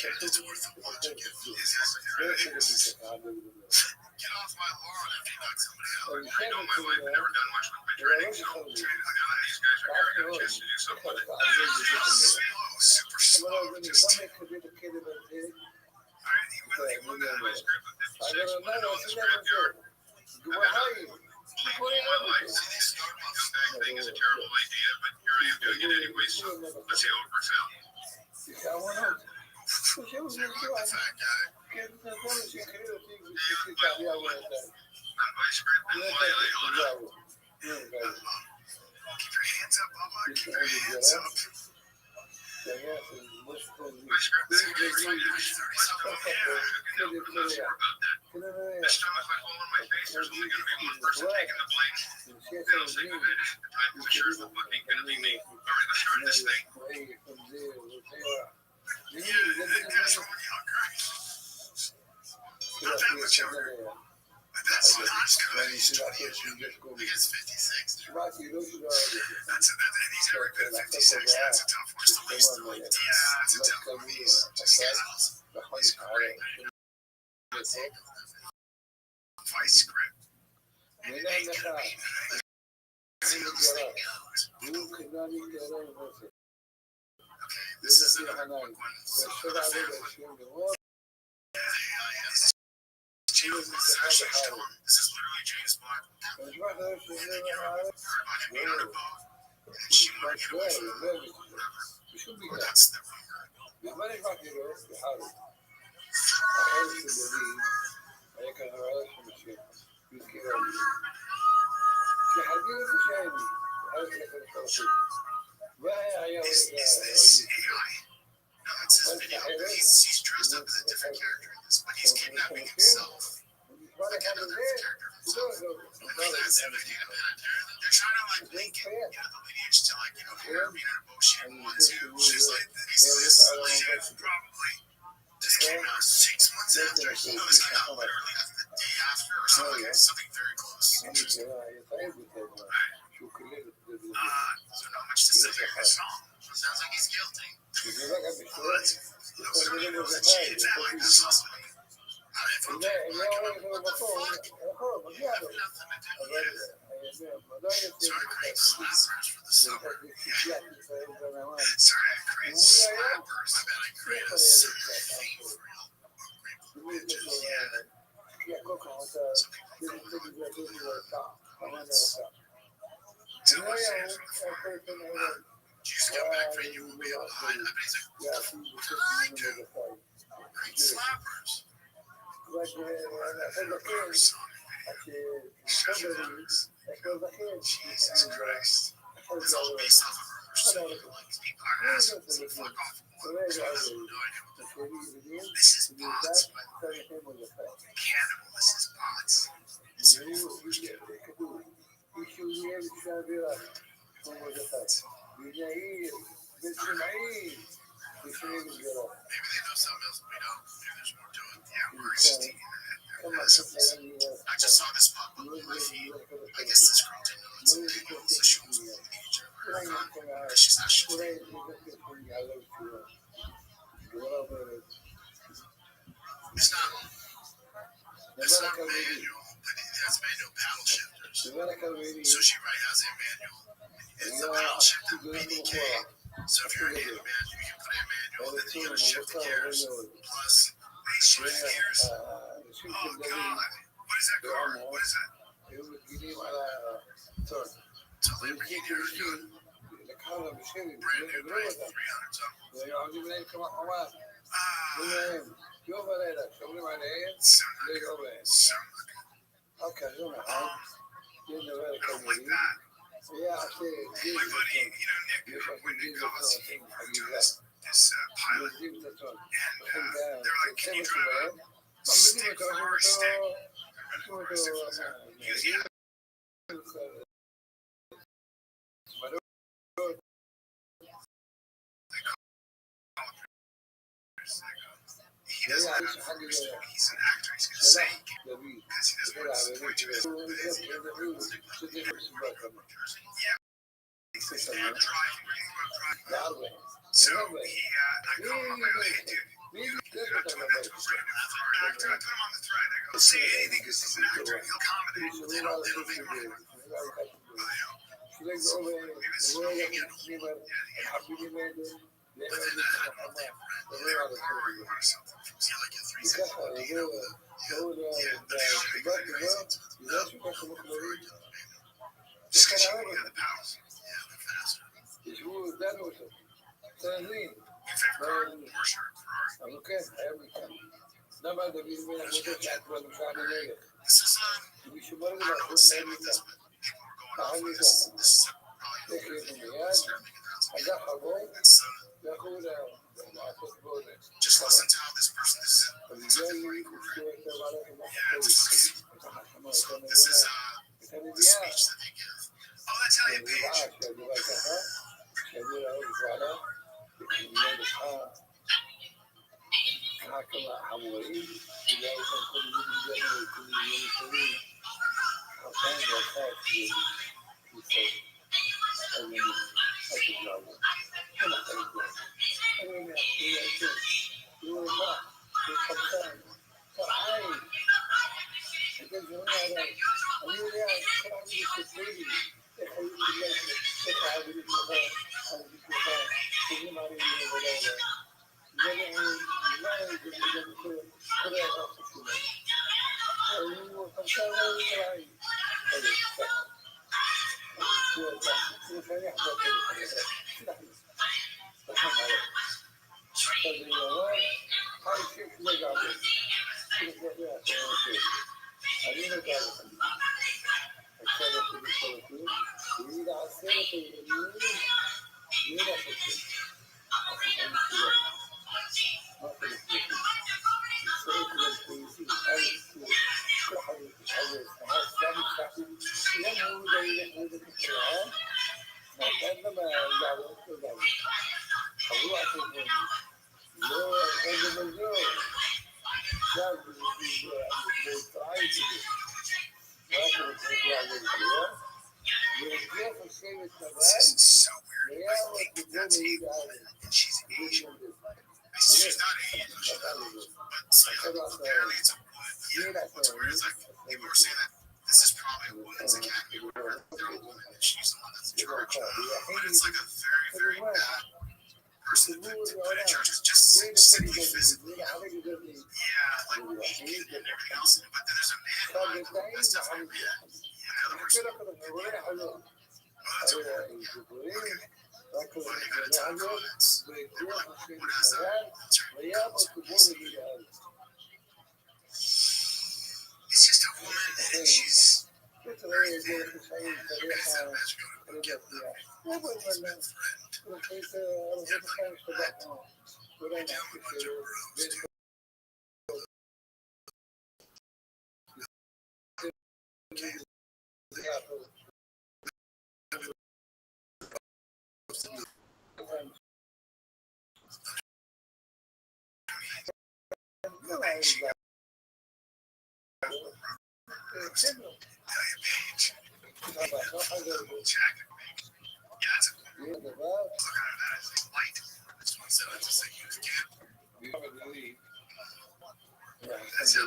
kid, it's worth a watch. Get off my lawn after you knock somebody out. I know my wife had never done much with my training, so these guys are here. I got a chance to do something with it. Super slow. Just. Alright, he went down my script with 56. Went on the scrapyard. I've been playing all my life. See, this scumbag thing is a terrible idea, but here I am doing it anyway, so let's see how it works out. The fat guy. Keep your hands up, Bubba. Keep your hands up. My script is going to be 30-something. Yeah, I'm not sure about that. This time, if I fall on my face, there's only going to be one person taking the blame. Then I'll say, go ahead. The time for sure is the fucking going to be me. All right, let's start this thing. Yeah, that's one young guy. Not that much younger. That's good. He's 20 years younger. I think it's 56. And he's every bit of 56. That's a tough one. Yeah, that's a tough one. He's great. Vice script. And it ain't gonna be nice. See how this thing goes. Okay, this is another quick one. So, another family. James Sasha Storm. This is literally James Bond. And then everybody being on a boat. And she wanted to get away from them. Whatever. That's the rumor. Is this AI? No, that's his video. He's dressed up as a different character in this, but he's kidnapping himself. Like another character of himself. And that's everything about it. They're trying to like link it, the lineage to like, Arabian and Moshe 1, 2. She's like, this lineage probably just came out 6 months after. No, this came out literally the day after or something very close. Interesting. Right. So not much to say here. This song. Sounds like he's guilty. But nobody knows that she did that like this awesome. What the fuck? You have nothing to do with it. So I create slappers for the summer. Yeah. Sorry, I create slappers. I bet I create a surfing for real. Bitches, yeah. Some people call it so much sand from the farm. You just got back from you will be able to hide. I bet he's like, what the fuck are you doing? Great slappers. Our song video. Jesus Christ. It's all based off of rumors, so like people are asking to fuck off. So I have no idea what the fuck. This is bots, by the way. Cannibal, this is bots. It's a foolish cannibal. Maybe they know something else we don't. Maybe there's more to it. Yeah, we're just the internet. I just saw this pop up on my feed. I guess this girl didn't know it's a big one, so she was with the age of her gun because she's not shooting. It's not manual, but it has manual paddle shifters. So she has a manual. It's a paddle shifter BDK. So if you're a hand man, you can put in manual, then you gotta shift the gears. Plus, they shift gears. Oh God! What is that car? What is that? It's a Lamborghini. Brand new, brand 300 something. So okay, I don't like that. My buddy, Nick, when Nick calls, he moved to this pilot, and they're like, can you drive a stick for a stick? He goes, yeah. He doesn't have a stick. He's an actor. He's going to say he can because he doesn't want to disappoint you. Yeah. He says, I'm driving. So I call him, I'm like, hey, dude. Just because you have the powers. Yeah, they're faster. Your favorite car? Porsche or Ferrari? This is, I don't know what to say about this, but people are going off on this. This is probably a video start making rounds again. And so, just listen to how this person, this is a recording. Yeah, so this is the speech that they give. Oh, that's Italian page. This is so weird. I think that's a woman, and she's Asian. She's not Asian, she's not Asian. But so apparently it's a woman. Yeah, what's weird is like people were saying that this is probably a woman's academy where they're a woman and she's the one that's in charge. But it's like a very, very bad person to put in charge. It's just simply physically. Yeah, like weak and everything else. But then there's a man behind him. That's definitely a man. Yeah, the other person. Oh, that's a woman. Yeah. Okay. Well, you got a ton of comments. They were like, what has that? That's right. It's just a woman and she's very thin. And you guys have imagine going to get them. He's been threatened. Yeah, like what? You're doing a bunch of rooms, dude. Page. Jacket. Yeah, that's a cool. Look at that. It's like light. This one said it's just a huge gap. That's it.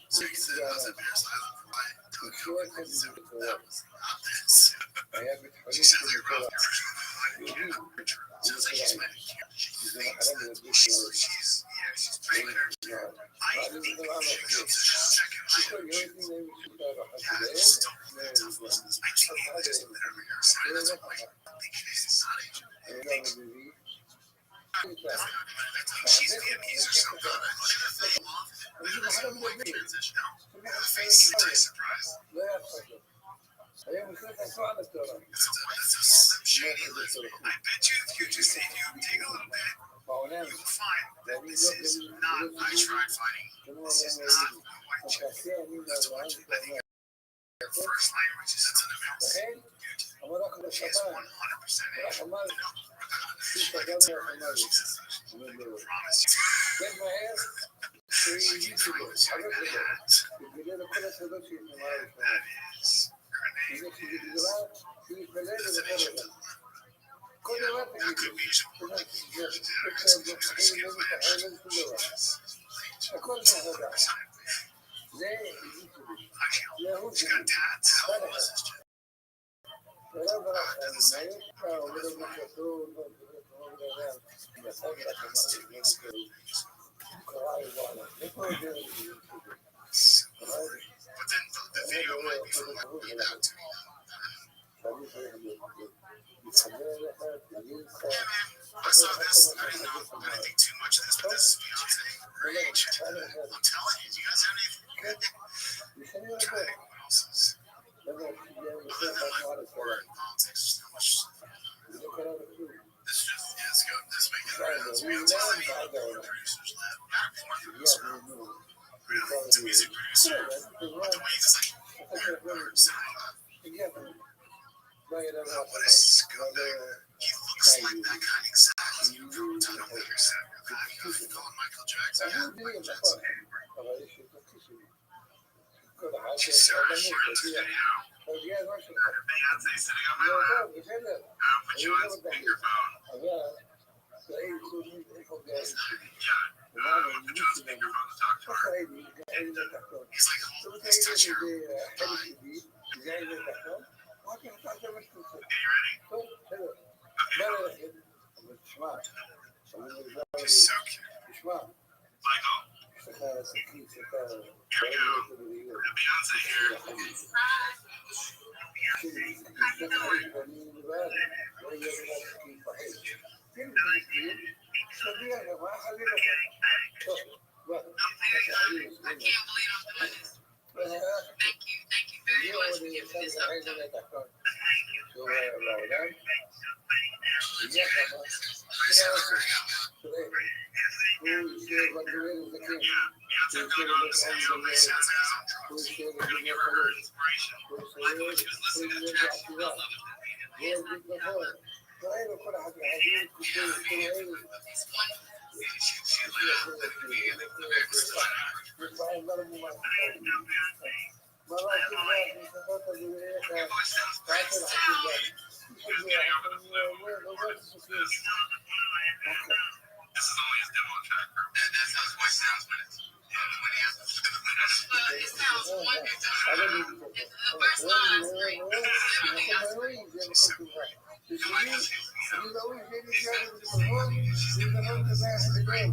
So you said how's it Bears Island for light? Tokyo. That was not this. She sounds like Ralph. Sounds like she's mad. She thinks that she's bigger. I think she goes to check it out. Yeah, I just don't know that tough lessons. I think they just literally are saying that's why I think she's not Asian. I think she's Vietnamese or something. Look at the thing. That's a quick transition. The face is surprised. That's a Slim Shady list. I bet you if you just take a little bit, you will find that this is not I tried fighting. This is not white chick. That's white chick. I think her first language is something else. She is 100% Asian. I promise you. She throws you in that hat. That is. Her name is an Asian woman. That could be Asian woman. Excuse my action. She got tats. How old was this chick? decide to go with my parents to make certain things. But then the video might be from like way back to me now. Yeah, man. I saw this. I didn't think too much of this, but this is Beyonce. Rage. I'm telling you, do you guys have anything? I'm trying to think what else is. Other than like war and politics, just how much. This just, yeah, let's go this way. It's Beyonce. Producers left. Not a porn producer. Really? It's a music producer. But the way he's like, what is this scumbag? He looks like that guy exactly from Tunnel Maker's set. Calling Michael Jackson. Yeah, Michael Jackson. She's so cute. Beyonce sitting on my lap. I'll put you on speakerphone. Yeah. Put you on speakerphone to talk to her. And he's like, he's touching her. Yeah, you ready? Okay. She's so cute. Michael? Here we go. Beyonce here. I can't believe I'm doing this. Thank you very much for giving this up to me. This is only his demo track. That's how his voice sounds when it's when he has it sounds wonderful. The first line is great. Everything else is great.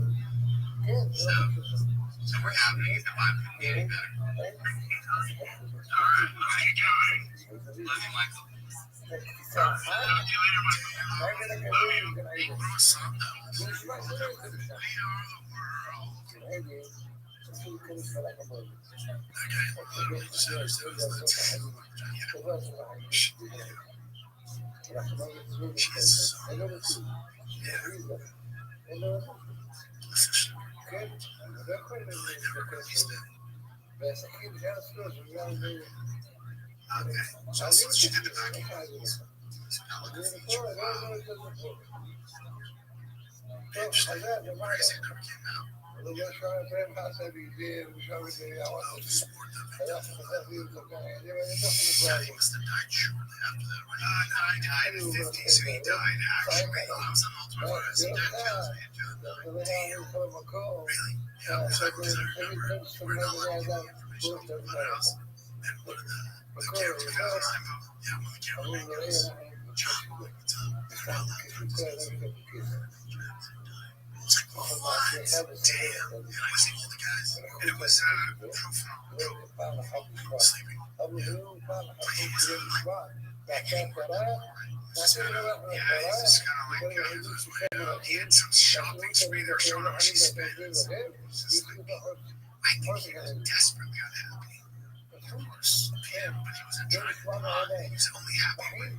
So we're happy to get the vibe getting better. Alright, let's get going. Love you, Michael. Talk to you later, Michael. Love you. What was song though? We are the world. Okay, literally just understood it was the time. Jesus. Yeah. They never released it. Okay. So since she did the backing vocals, so now like a feature. Interesting. Crazy it never came out. I'll support them. Yeah, he must have died shortly after that, right? No, he died at 50, so he died actually. I was on Ultimate Fires. He died in 2009. Really? Yeah, because I remember we're not letting people information off the house. And one of the characters goes, yeah, one of the cameraman goes, John, what's up? How long have you been It's like, oh, what? Damn. And I see all the guys. And it was sleeping. But he was like, yeah, he's just kind of like, he had some shopping spree. They were showing how much he spent. It's just like, I think he was desperately unhappy. Of course, him, but he wasn't trying to lie. He was only happy when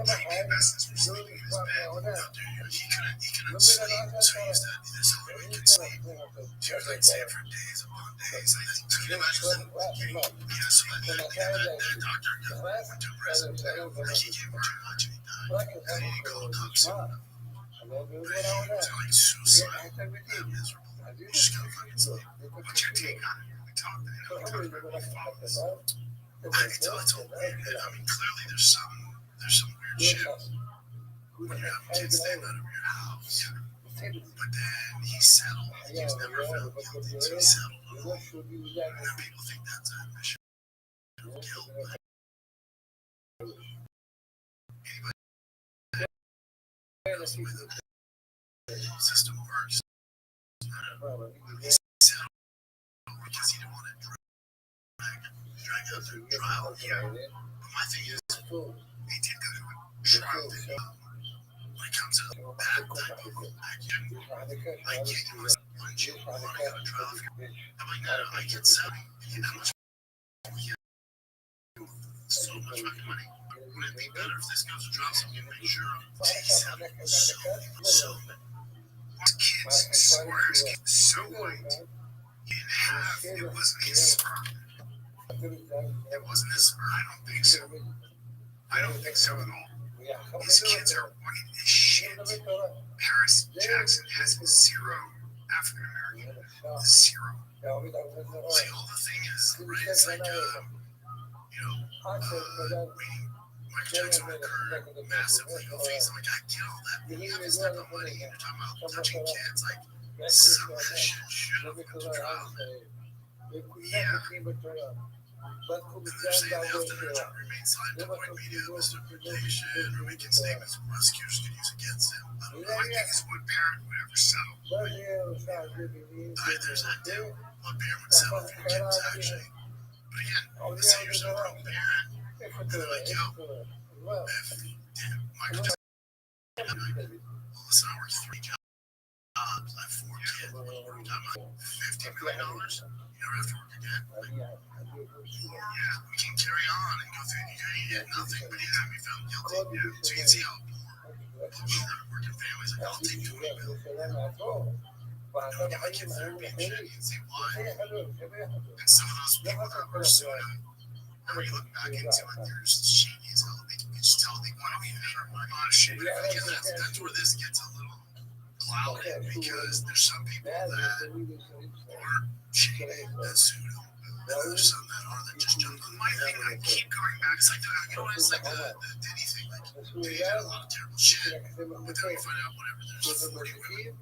TV investors were sleeping in his bed. He couldn't sleep, so he used to, this is how he could sleep. She was like saying for days upon days. So can you imagine so the doctor went to prison. Like he gave him too much and he died. And he called up soon. But he was like suicide. Miserable. Just gotta fucking sleep. What's your take on it? We talked about it. It's all weird. I mean, clearly there's some weird shit when you have kids staying out of your house. But then he settled. He was never found guilty, so he settled. And people think that's a mission. Guilt. knows the way the system works. He settled because he didn't want to drag out through trial. Yeah. But my thing is, he did go through a trial. When it comes to that type of action, I can't get myself one chip when I go to trial. I'm like, no, I can sell you that much. So much fucking money. Wouldn't it be better if this goes to trial so we can make sure he's having so kids swears so white. In half, it wasn't his sperm. It wasn't his sperm. I don't think so. I don't think so at all. His kids are white as shit. Paris Jackson has zero African American. Zero. See, all the thing is, right? It's like, Michael Jackson recurred massively on things. I'm like, I get all that. When you have this type of money and you're talking about touching kids, like, some of that shit should have gone to trial. Yeah. And they're saying the health director remains silent to avoid media misinformation or making statements prosecutors could use against him. My thing is, what parent would ever settle? There's that too. What parent would settle for your kids, actually? But again, let's say you're some grown parent, and they're like, yo, if Michael Jackson, well, listen, I work 3 jobs, I have 4 kids, we're talking about $50 million, you never have to work again. Like, yeah, we can carry on and go through, you get nothing, but you have me found guilty. Yeah. So you can see how poor people that are working families, like, I'll take $20 million. No, get my kid therapy and shit, you can see why. And some of those people that were suing him, remember you look back into it, they're just shady as hell. You can just tell they want to be there. A lot of shit. But again, that's where this gets a little clouded because there's some people that aren't shady that sued him. And there's some that are that just jumped on. My thing, I keep going back. It's like it's like the Diddy thing. Like, Diddy did a lot of terrible shit, but then we find out whatever. There's 40 women.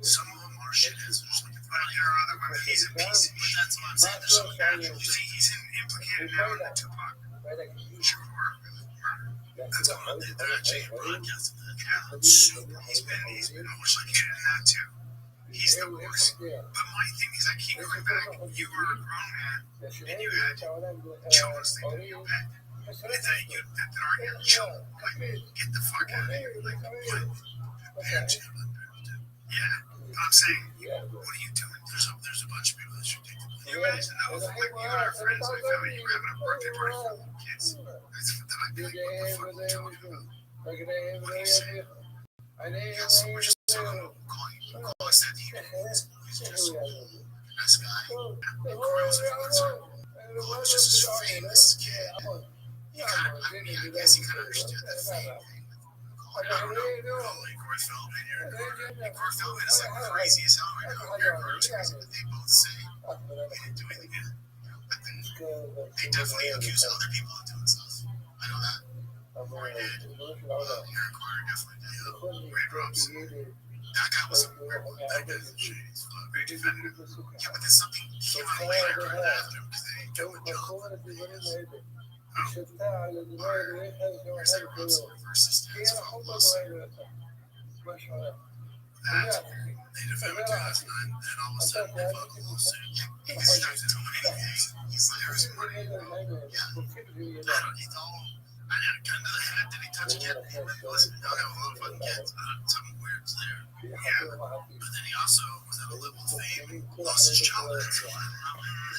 Some of them are shitheads. There's like, well, there are other women. He's a piece. But that's what I'm saying. There's some natural. You see, he's implicated now in the Tupac Shakur murder. That's going on. They're actually broadcasting that. Yeah, super. He's been almost like he didn't have to. He's the worst. But my thing is, I keep going back. You were a grown man, and you had children sleeping in your bed. And that aren't your children. Like, get the fuck out of here. Like, what? Yeah, but I'm saying, what are you doing? There's a bunch of people that's ridiculous. Can you imagine that? Like, you and our friends, my family, you were having a birthday party for the kids. That's what I'd be like, what the fuck are you talking about? What are you saying? Yeah, so we're just telling him, Call said he's just a nice guy. And Corey was a concern. Cole was just a famous kid. I guess he kind of understood that fame thing. I don't know. Like Corey Feldman here. Corey Feldman is like crazy as hell right now. Eric Carter's crazy, but they both say they didn't do anything yet. But then they definitely accuse other people of doing stuff. I know that. Corey did. Eric Carter definitely did. Ray Robson. That guy was a weird one. That guy was shady as fuck. Very definitive. Yeah, but then something came out later after him because they didn't do a job. Where's that Robson versus Stats from lawsuit? That they defended in 2009, and all of a sudden they filed a lawsuit because he was doing he's like, there's money. Yeah. He's all. I had a gun to the head. Did he touch a kid? Listen, I got a lot of fucking kids. Something weird's there. Yeah. But then he also was at a level of fame, lost his childhood. So I don't know.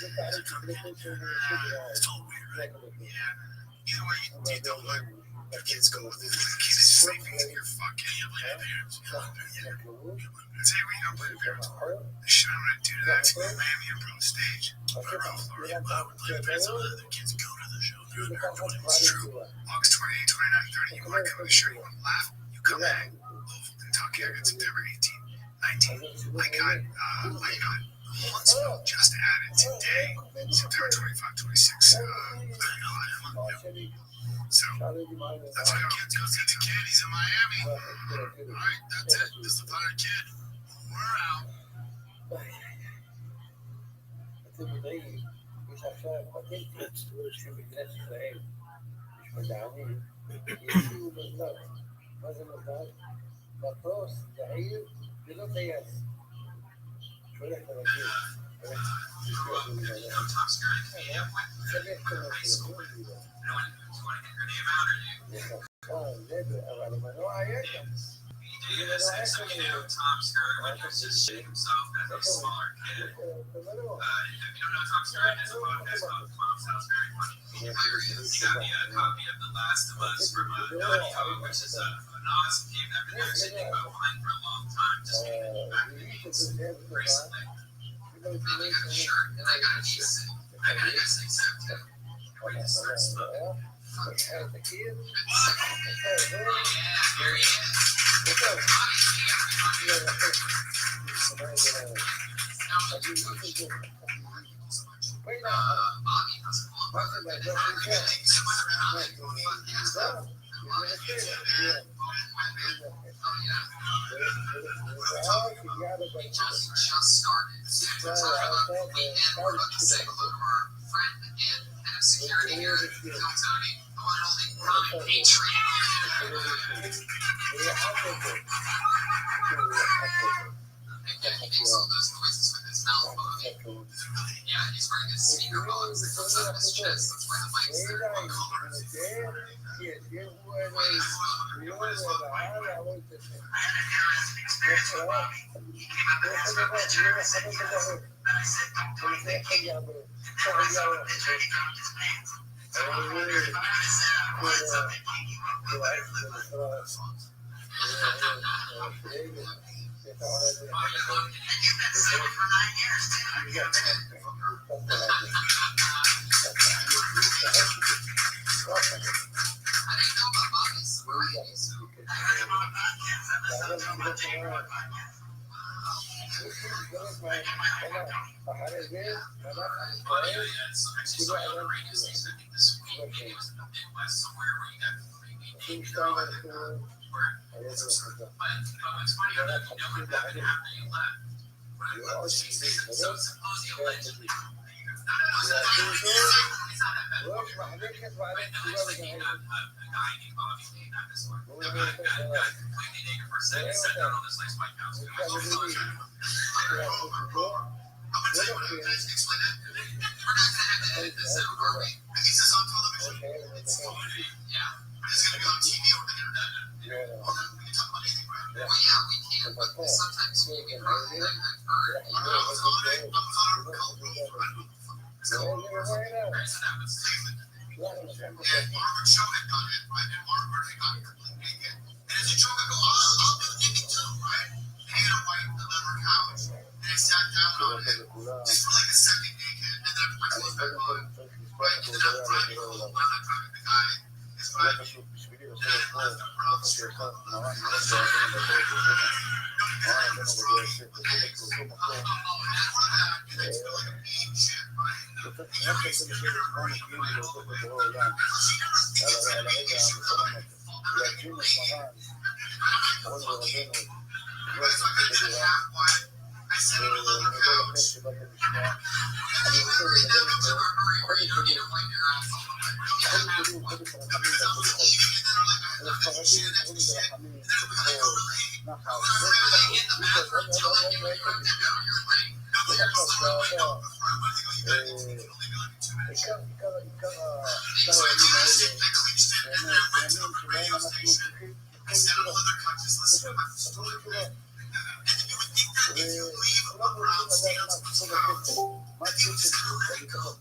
It's all weird, right? Yeah. Either way, you don't let your kids go with it. Kids sleeping in your fucking. You play the parents. Yeah. Say we don't play the parents. The shit I'm gonna do to that to Miami Improv stage. Around Florida, but we play the parents. The kids go to the show. It's true. August 28, 29, 30. You want to come to the show? You want to laugh? You come back. Louisville, Kentucky. I got September 18, 19. I got Huntsville just added today. September 25, 26. So that's why your kids go see the kid. He's in Miami. All right, that's it. This is the Thunder Kid. We're out. That's the way מדענים יציעו מזל"ט. מה זה מזל"ט? מטוס זעיר ללא טייס. שולח אנשים. אבל המנוע היה שם. Tom Skerritt just shit himself as a smaller kid. If you don't know Tom Skerritt has a podcast called Mom's House, very funny. He got me a copy of The Last of Us from Naughty Dog, which is an awesome game that I've been actually thinking about playing for a long time. Just getting back into games recently. I'm like, I'm sure, and I got a decent, I got a decent exam too. Where you start stuff. Fuck yeah. What? Here he is. Security here, Tony, the one holding Ron Patriot. Yeah, he makes all those noises with his mouth, Bobby. Yeah, he's wearing his sneaker bones that goes up his chest. That's why the mic's there.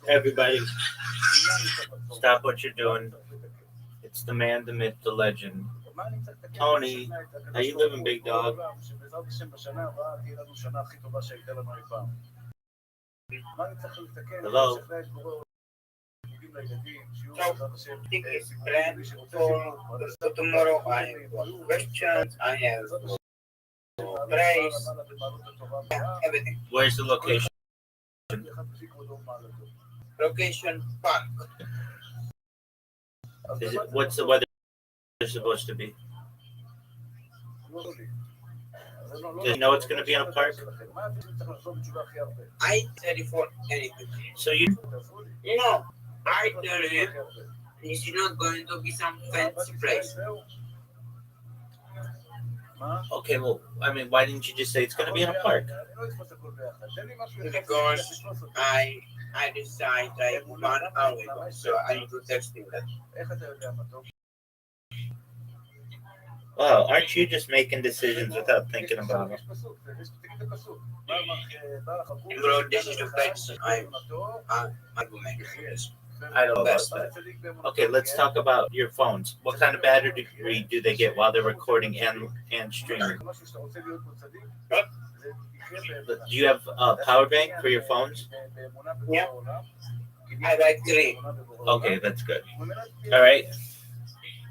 Everybody, stop what you're doing. It's the man, the myth, the legend. Tony, how you living, big dog? Hello? I think it's planned for tomorrow. I have questions. I have price, everything. Where's the location? Location park. Is it, what's the weather supposed to be? Do you know it's going to be in a park? I 34 anything. So you No, I tell you Is it not going to be some fancy place? Okay, well, I mean, why didn't you just say it's going to be in a park? Because I decided like 1 hour ago, so I need to text him that. Wow, aren't you just making decisions without thinking about them? Bro, this is the place I'm going. I don't know about that. Okay, let's talk about your phones. What kind of battery do they get while they're recording and streaming? Do you have a power bank for your phones? Yeah. I like 3. Okay, that's good. All right.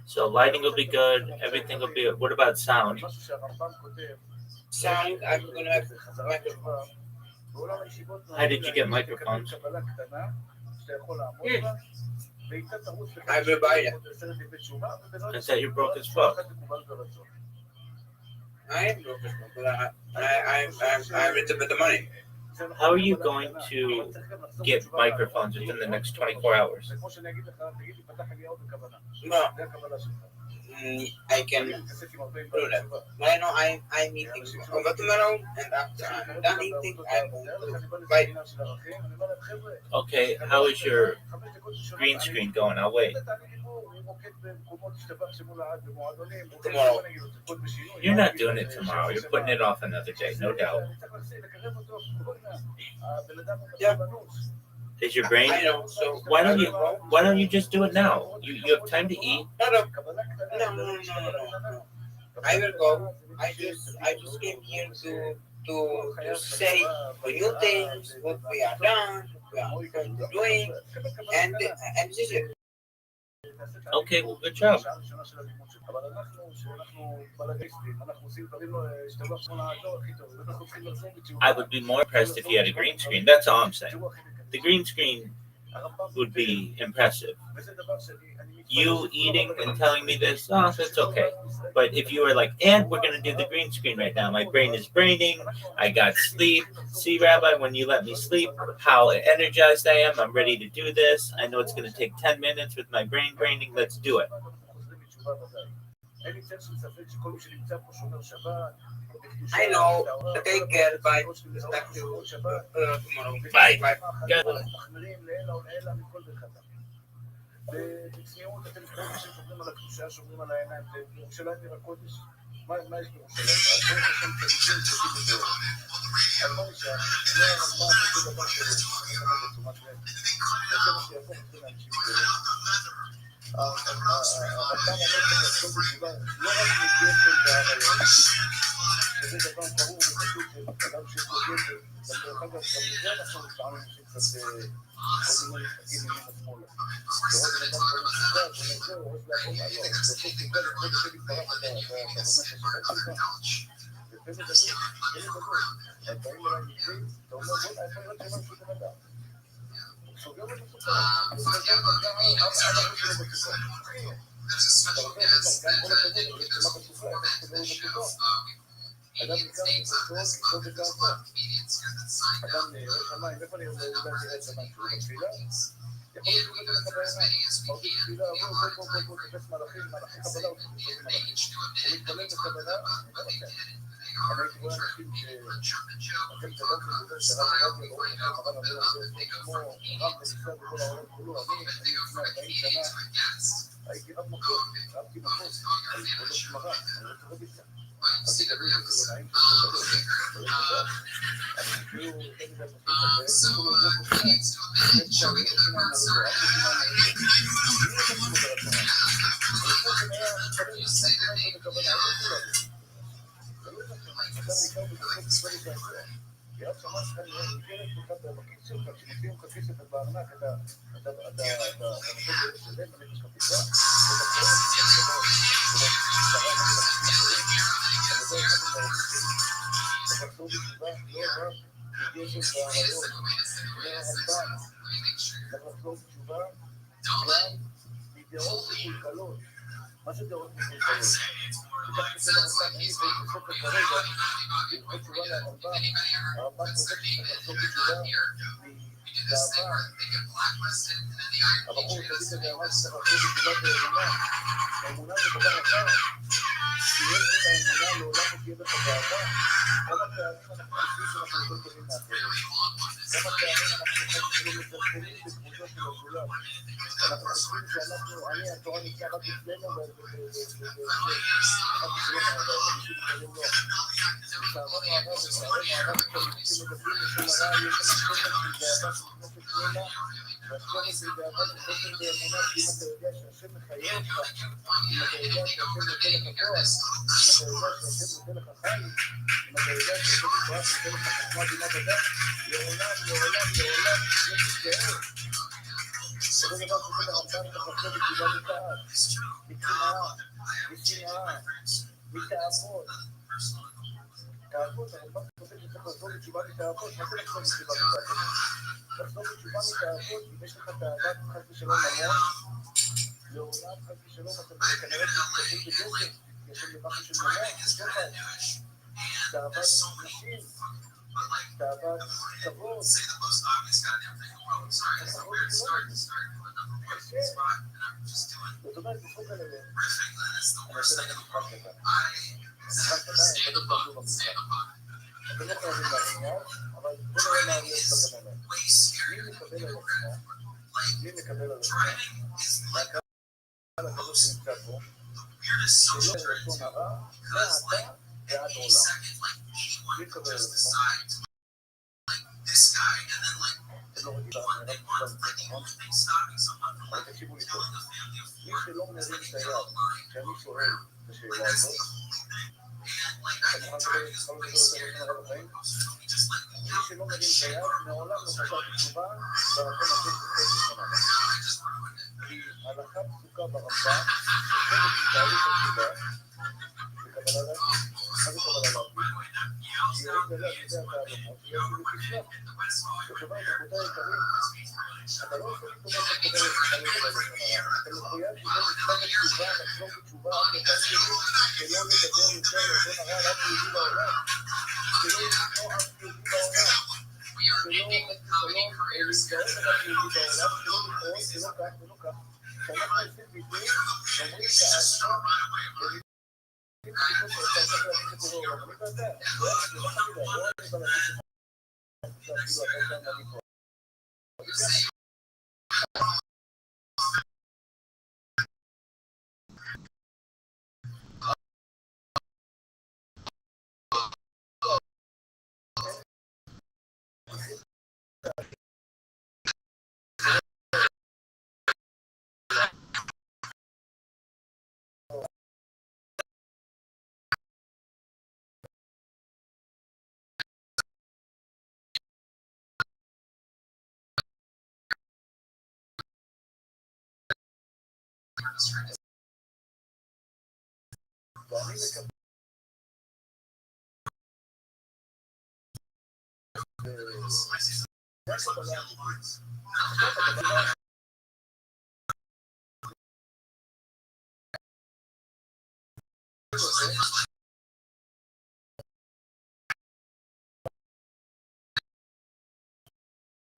So lighting will be good. Everything will be good. What about sound? Sound, I'm gonna have microphone. How did you get microphones? I will buy it. I said you broke his phone. I am broke, but I with the money. How are you going to get microphones within the next 24 hours? No, I can do that. Right now, I'm eating over tomorrow, and after I'm done eating, I'm going to buy it. Okay, how is your green screen going? I'll wait. Tomorrow. You're not doing it tomorrow. You're putting it off another day, no doubt. Yeah. Is your brain? I know. So Why don't you just do it now? You have time to eat. No. I will go. I just came here to say new things, what we are done, we are going to doing, and this is it. Okay, well, good job. I would be more impressed if you had a green screen. That's all I'm saying. The green screen would be impressive. You eating and telling me this, oh, that's okay. But if you were like, and we're going to do the green screen right now, my brain is braining, I got sleep. See, Rabbi, when you let me sleep, how energized I am, I'm ready to do this. I know it's going to take 10 minutes with my brain braining. Let's do it. I know. Take care. Bye. Talk to you tomorrow. Bye. Good. בצניעות אתם חושבים ששומרים על הקדושה, שומרים על העיניים, בירושלים עיר הקודש, מה יש בירושלים? הדרך השם תלמידים שעושים בדרך. אז מה נשאר? לא הרמב"ם, זה דבר שנכנע בתשומת לב. וזה מה שיהפוך אתכם לאנשים גדולים. הרמב"ם אומר צריך לעשות בתשובה, לא רק מגפן והרעיון, שזה דבר ברור ופשוט שאדם שיש לו גפן, גם דרך אגב, גם לזה אנחנו לפעמים עושים קצת כל מיני משחקים ימין השמאלה. ורוב בן אדם כבר מסוגל, ונזהו, הולך לעבור מעלות, בסוף תגבל את כל השם יתברך אתה במשך השחק שלך. ופה זה גדול, אז באים אליי מקרים, אתה אומר בוא איפה נראה שאלה שהוא בן אדם. הוא סוגר במצוקה, הוא סוגר גם עד הראש שלו בצוקה. אתה רוצה לתת גם כל הכבוד, יש למה בצוקה, איך סוגר במצוקה. אדם ניכר בצוקות, כתוב בקרקע. אדם נראה שמיים, איפה נראה שמיים שהוא בתפילה? יכול להיות שהוא לך בעיניים, מרגיש תפילה, בוא, תפס מלאכים, מלאכי קבלה, הוא מתפלל בקבלה, לא לכם. אני הייתי רואה אנשים שאתם צדוק לדבר שרב רבי רואה לכם, אבל הרבה הרבה כמו רב וניסה בכל העולם כולו, אני לפני 40 שנה הייתי רב מקום, רבתי מקום, על כבודו של מרן, אני לא קורא ביצה. אז תדבר, זה לא נעים שאתה לא יודע, אני כאילו, תן לי לעשות את זה, כולו לא קורא, אין שם, אין שם מה לדבר, אף אחד מה לדבר. אני לא חושב לדבר על תורה. אני חושב שנראה, אני חושב שאני לא בכוונה, אין כולה. אדם ניכר בתוכו תצפה לי בעצמם. ירב שמע שלך נראה, ניכרת בך בכיס שלך, כשנשיאים לך כסף בארנק, אתה נותן לשלם, אני יש לך פיצה, אתה קורא, אתה מדבר, שרה נגד אנשים אחרים, אתה מדבר אחד עם הרבים שלי. אתה לחזור בתשובה, לא רק מגשם והרעיון, אומר הרמב"ם, אתה לחזור בתשובה, גם מדעות מקולקלות. מה זה דעות מקולקלות? וכך כתב הרמב"ם, אני בסופר כרגע, בלכות תשובה להרמב"ם, הרמב"ם כותב שצריך לחזור בתשובה we do this thing where they get blacklisted and then the IPJ הבחור has תמיד to הזה make אמר this. שצריך לעשות ישיבת אמונה. האמונה זה דבר רחב. שיש לך האמונה לעולם לא תהיה בך גאווה. כמה פעמים אנחנו חושבים שאנחנו יותר טובים מאחרים. כמה פעמים אנחנו חושבים מפרסמים בקבוצות של הזולת. אנחנו חושבים שאנחנו, התורה ניתנה רק אצלנו ורק אצלנו, אבל אנשים אחרים לא. לצערנו הרב כשאנשים מדברים לשון הרע, יש שם שוחד של גאווה שנכנסת פנימה, והשוחד של גאווה זה חוסר באמונה, כי אם אתה יודע שהשם מחיה אותך, אם אתה יודע שהשם נותן לך כוח, אם אתה יודע שהשם נותן לך חיים, אם אתה יודע שהשם נותן לך חכמה בינה ודעת, לעולם לא תתגאה. אותו דבר כותב הרמב"ם תחשב בתשובה מתאהב, משנאה, מתאהבות. תאהבות, הרמב"ם כותב שצריך לחזור בתשובה מתאהבות, מה זה לחזור בתשובה מתאהבות? לחזור בתשובה מתאהבות, אם יש לך תאהבת חס ושלום ממון, לעולם חס ושלום אתה כנראה תתקפים בגשם, יש שם לבחר של ממון, בשוחד, תאהבת נשים, תאהבת כבוד, זאת אומרת, תשחוק עליהם. אני עושה לכם משחק קטן. משחק קטן, אני לא תעשו במשחק. אתם לא חייבים להבין יד, אבל בוא נראה מה אני אצלכם עליהם. מי מקבל על עצמו? והקהל הקדוש שנמצא פה, שלא לשון הרע, מעתה ועד עולם. מי מקבל על עצמו? אתם לא רגילים, אני רק מובן, אבל תקשיבו לי טוב. מי שלא מרים את היד, שאני שואל את השאלה הזאת, אתה מוכן לקבל את כל הדבר הזה לשון הרע בחיים? מי שלא מרים את היד, מעולם לא חשב תשובה, והרחם הזה תחת לשון הרע. כי הלכה פסוקה ברמב"ם, שחלק מתהליך התשובה, בקבלה להגיד, מה זה קבלה להגיד? שירים בלב ידי התהלומות, שירים בפסלה. זאת אומרת, רבותי היקרים, אתה לא עושה לתומך לקבל את התהליך של לשון הרע. אתה מחויב שזה משחק התשובה, לחזור בתשובה עד לכאן שלי, שלא לדבר יותר לשון הרע רק יהודי בעולם. שלא ישמור רק יהודי בעולם. שלא להזדהות רק יהודי בעולם, שלא לקרוא, שלא כך ולא כך. כשאנחנו עושים ביטוי, ואומרים שעשה, אני צריך להגיד את זה בעולם. אני לא יודע, לא חלילה, לא אני בא להגיד שאפילו אתה יודע מה אני פה.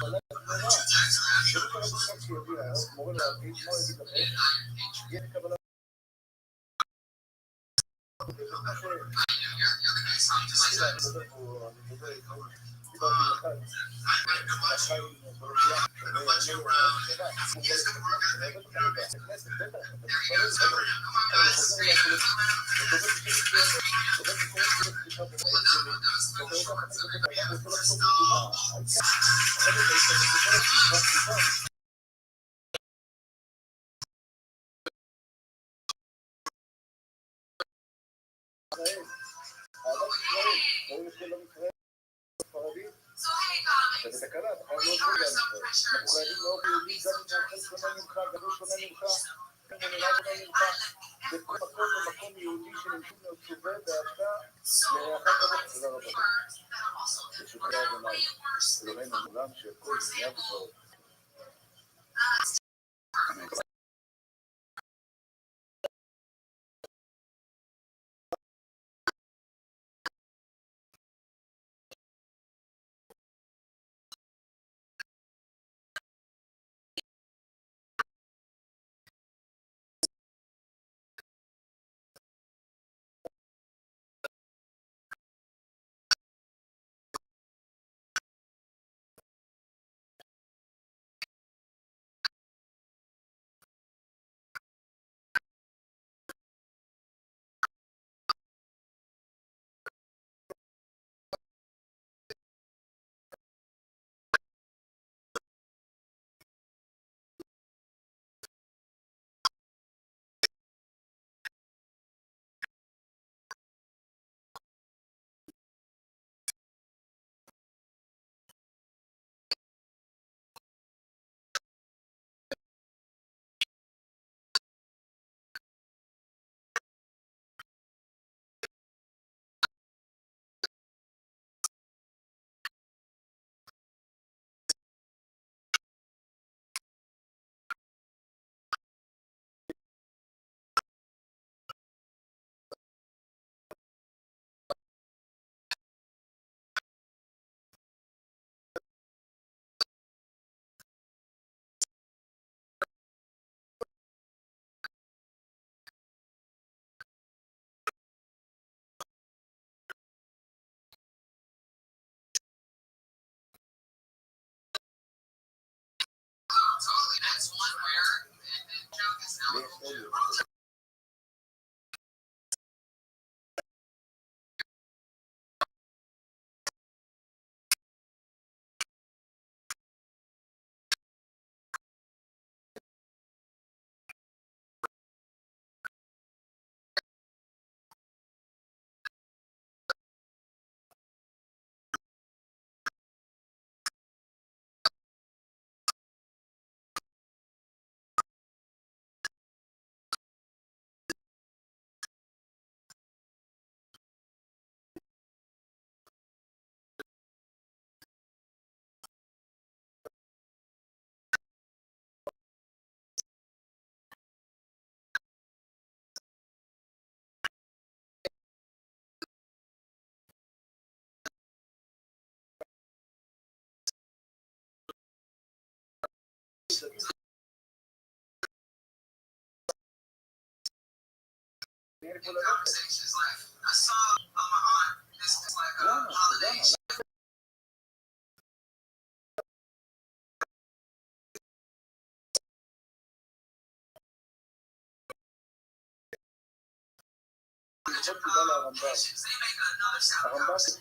ואני מקבל שלא קרה בשחק שיודיע, מורה להגיד, מה הוא יגיד לכם? יהיה קבלה זה תקלה, אתה חייב להיות כל גם אנחנו חייבים לאהוב יהודי גם אם האוכל שונה ממך, גם הוא שונה ממך, גם הוא נראה שונה ממך. בכל מקום ומקום יהודי שנמצאים להיות צובה ואהבת לרעך כמוך. תודה רבה. ברשותך אדוני, אלוהינו מולם שהכל נהיה בזרות. conversations. Like I saw my aunt. This was like a holiday. They make another sound.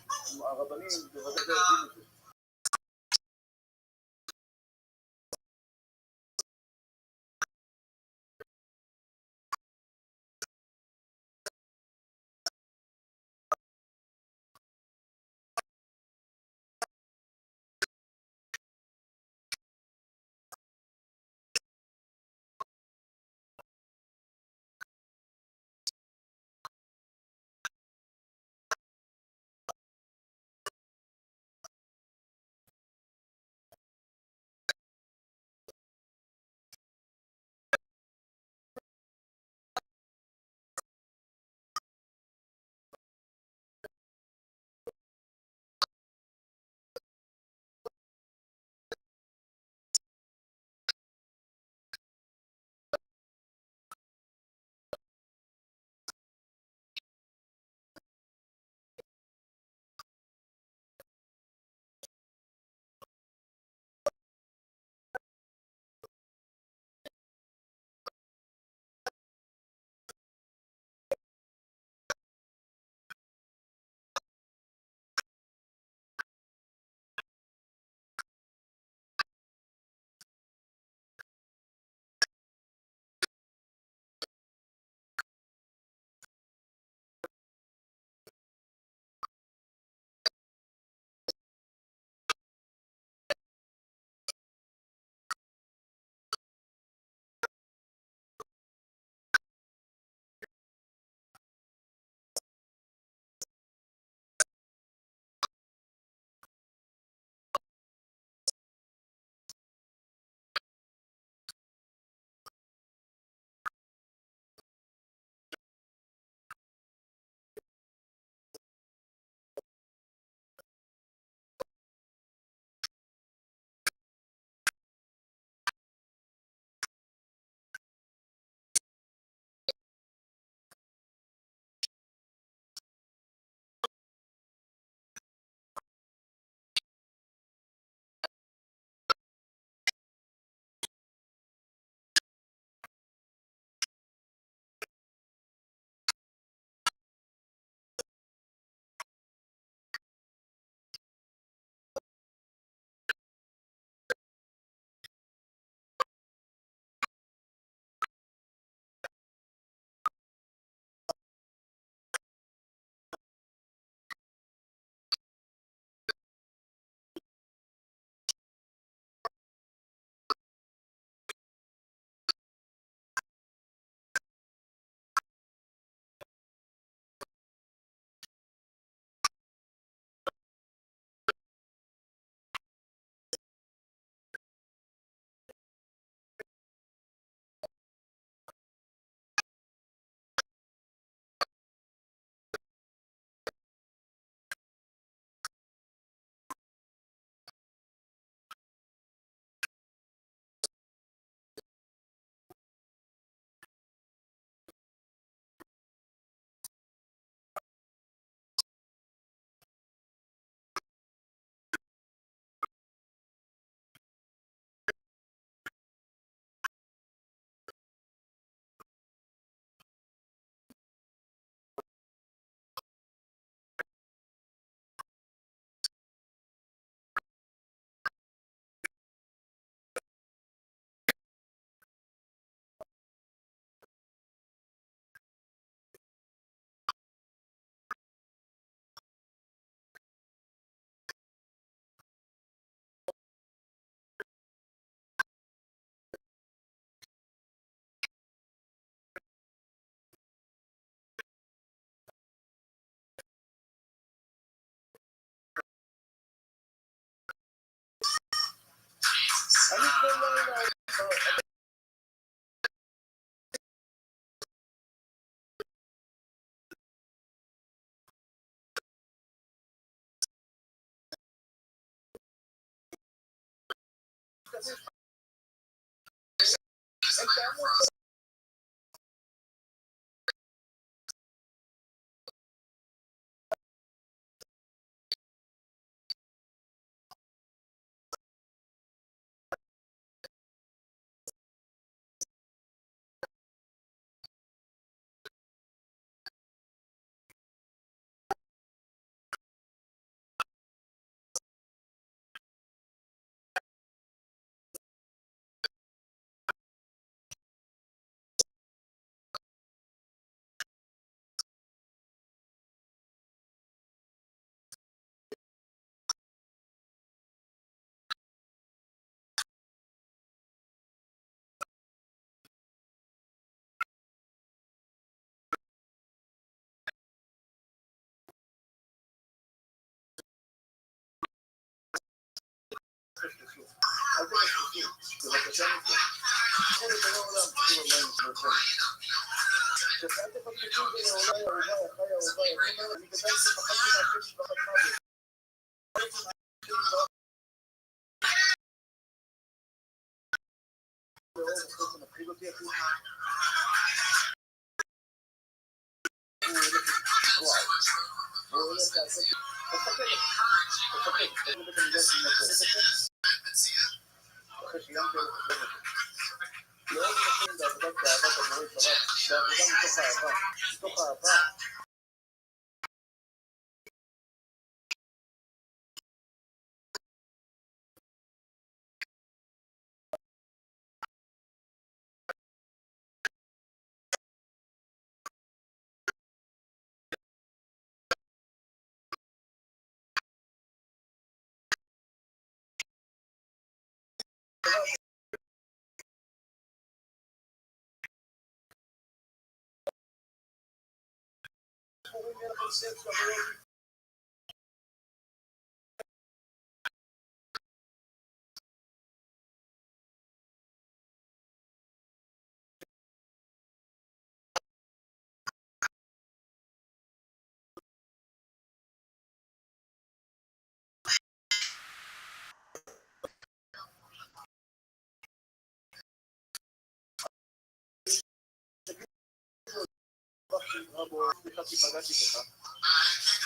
פגעתי בך,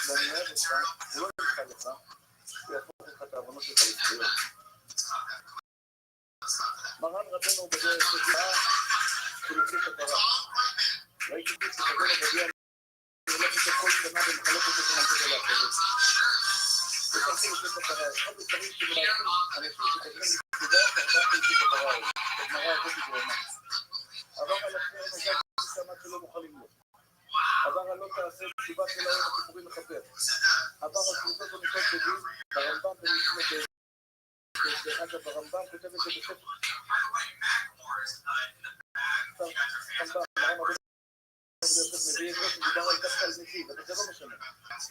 ואני אוהב אותך, הוא לא נתחל לך, הוא יהפוך לך את ההבנות שלך לזכויות. מרן רבנו בדרך שגיאה חילוקי כפרה. ראיתי פיץ לחבר עבדיה, אני הולך איתו כל שנה ומחלק אותו כמנתו לאחרים. יש שם חילוקי כפרה, אחד הדברים שמלאכים אנשים שכתבים נקודה ואחדה חילוקי כפרה. הגמרא הזאת היא גרומה. עבר על עצמנו נוגע שנה שלא מוכלים לו. עבר על לא תעשה תשובה של היום הכיפורים מכפר. עבר על קבוצות ומיטות בדין, ברמב"ם במשנה אגב, הרמב"ם כותב את זה בספר. מביא את זה שדיבר על כסף על נתיב, אבל זה לא משנה.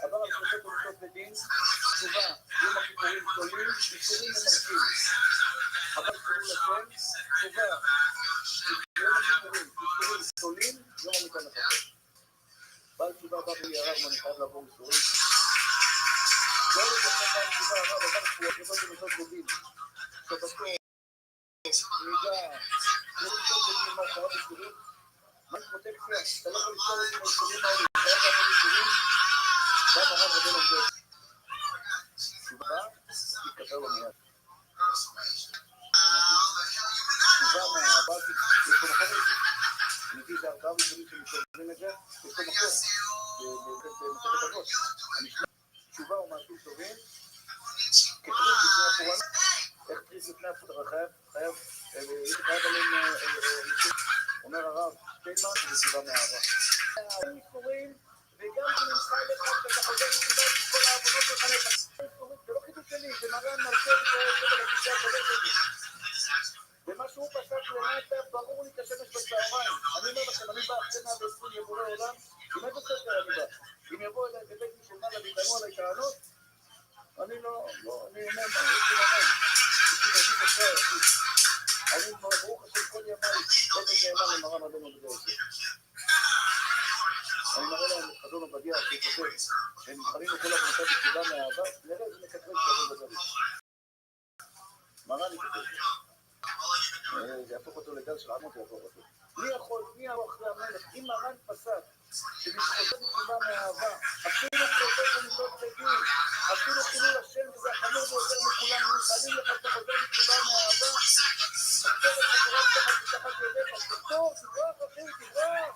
עבר על קבוצות ומיטות בדין, תשובה, יום הכיפורים גדולים, איסורים ומרקים. אבל חילול השם, תשובה, יום הכיפורים, איסורים גדולים, יום המיטה מכפר. בעל תשובה בא בלי הרב, אני חייב לעבור איסורים. לא לתת בעל תשובה הרב, אבל קבוצות ומיטות בדין. שבתו, ניגע, קבוצות בדין, מה חייב איסורים? מה פרוטקציה? אתה לא יכול לזכור את האיסורים האלה, חייב לעבור איסורים? בא מרן רבנו בדרך. תשובה, יתקבל לו מיד. תשובה מהבא, יש לו מקום לזה. אני מביא את הארבעה ראשונים שמתקבלים את זה, יש לו מקום. במסכת אבות. תשובה הוא מעשים טובים, כתריס לפני הפורענות. איך תריס לפני הפורענות? חייב עליהם אומר הרב, תן מה שזה סיבה מהאהבה. הם איסורים, וגם אם נמצא לך שאתה חוזר מסיבה את כל העבודות שלך זה לא חידוש שלי, זה מרן מרצה ישראל על הכיסא הקודם הזה. ומה שהוא פסק למטה, ברור לי כשמש בצהריים. אני אומר לכם, אני בא אחרי 120 יבורי עולם, עם איזה ספר אני בא? אם יבוא אליי בבית משולמן ויתנו עליי טענות, אני לא, אני אומר, מה יש לי ממש? יש לי בית אחרי, אני ברוך השם כל ימי, איזה נאמר למרן רבנו בדרך. אני מראה להם את חזון עובדיה שכותב, שהם נבחנים לכל עבודתה בתשובה מהאהבה, נראה איזה מקטרק שעבוד בדרך. מרן היא כותב. זה יהפוך אותו לגל של עמות, יהפוך אותו. מי יבוא אחרי המלך? אם מרן פסק שמתחושה בתשובה מאהבה, אפילו פרוטות ומידות צדיקים, אפילו חילול השם, וזה החמור ביותר מכולם, נלחלים לך שאתה חוזר בתשובה מאהבה, תחזור את חזרת תחת ידיך, תחזור, תברח אחי, תברח.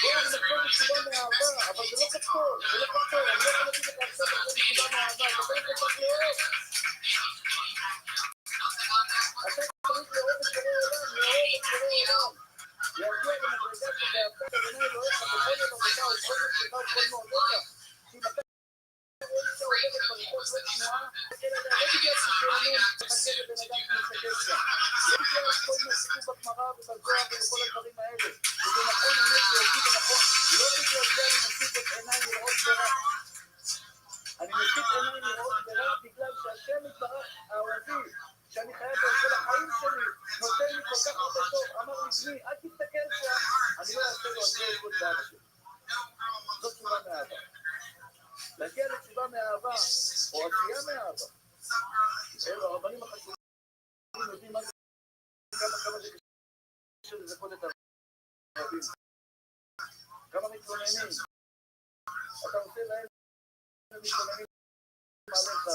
בואו נחזור בתשובה מאהבה, אבל זה לא כפתור, אני לא יכול להגיד לך עכשיו לחזור בתשובה מאהבה, אתה צריך לאהוב. אתה צריך לאהוב את בורא עולם, להגיע למדרגה שבאהבת אדוני אלוהיך בכל לבבך ובכל נפשך ובכל מאודיך. שאם אתה רואה אישה עוברת ברחוב לא תנועה, תסתכל עליה לא בגלל שתאמין תחכה לבן אדם שמסתכל שם. לא בגלל כל מה שכתוב בגמרא ובזוהר ובכל הדברים האלה. וזה נכון, אמת ויודעי ונכון. לא בגלל זה אני מסיט את עיניי לראות ברע. אני מסיט עיניי לראות ברע בגלל שהשם יתברך אהובי, שאני חייב בכל החיים שלי, נותן לי כל כך הרבה טוב, אמר לי בני, אל תסתכל שם, אני לא אעשה לו, אני לא אעבוד באבא שלי. זאת תשובה מאהבה. להגיע לתשובה מאהבה, או עשייה מאהבה. אלו, הרבנים החשובים יודעים מה זה, כמה זה קשה לזכות את הרבים. כמה מתלוננים. אתה עושה להם מתלוננים עליך,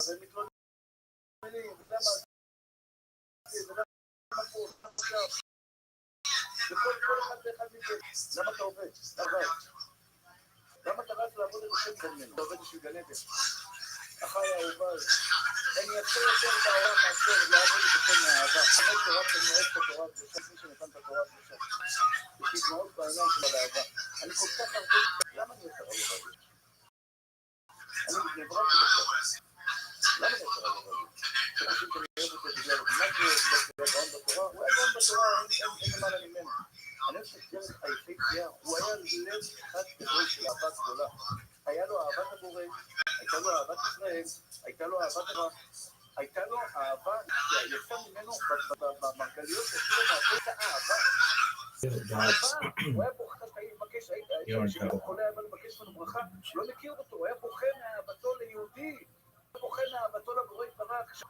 והם מתלוננים, וזה מה זה, וזה מה פה, וכל אחד ואחד מכם, למה אתה עובד? למה אתה רץ לעבוד את השם כמנו? אתה עובד בשביל גן עדן. אחי האהובה, אני אעשה יותר את העולם מאשר לעבוד את השם מהאהבה. חמד תורה שאני אוהב את התורה, ושם מי שנתן את התורה ושם. יש לי דמעות בעניין של האהבה. אני כל כך הרבה... למה אני יותר רבי? אני בבני ברק בכלל. למה אני יותר רבי? שחושבים שאני אוהב אותו בגלל... מה זה גאון בתורה? הוא היה גאון בתורה, אין למעלה ממנו. אני חושב שדרך היפהפייה, הוא היה לב אחד גדול של אהבה גדולה. היה לו אהבת הבורא, הייתה לו אהבת ישראל, הייתה לו אהבת הרע, הייתה לו אהבה שיצא ממנו במרגליות שעשו לו מעבוד האהבה. אהבה, הוא היה בוכה, כשהוא חולה היה מבקש ממנו ברכה, לא מכיר אותו, הוא היה בוכה מאהבתו ליהודי, הוא בוכה מאהבתו לבורא יתברך.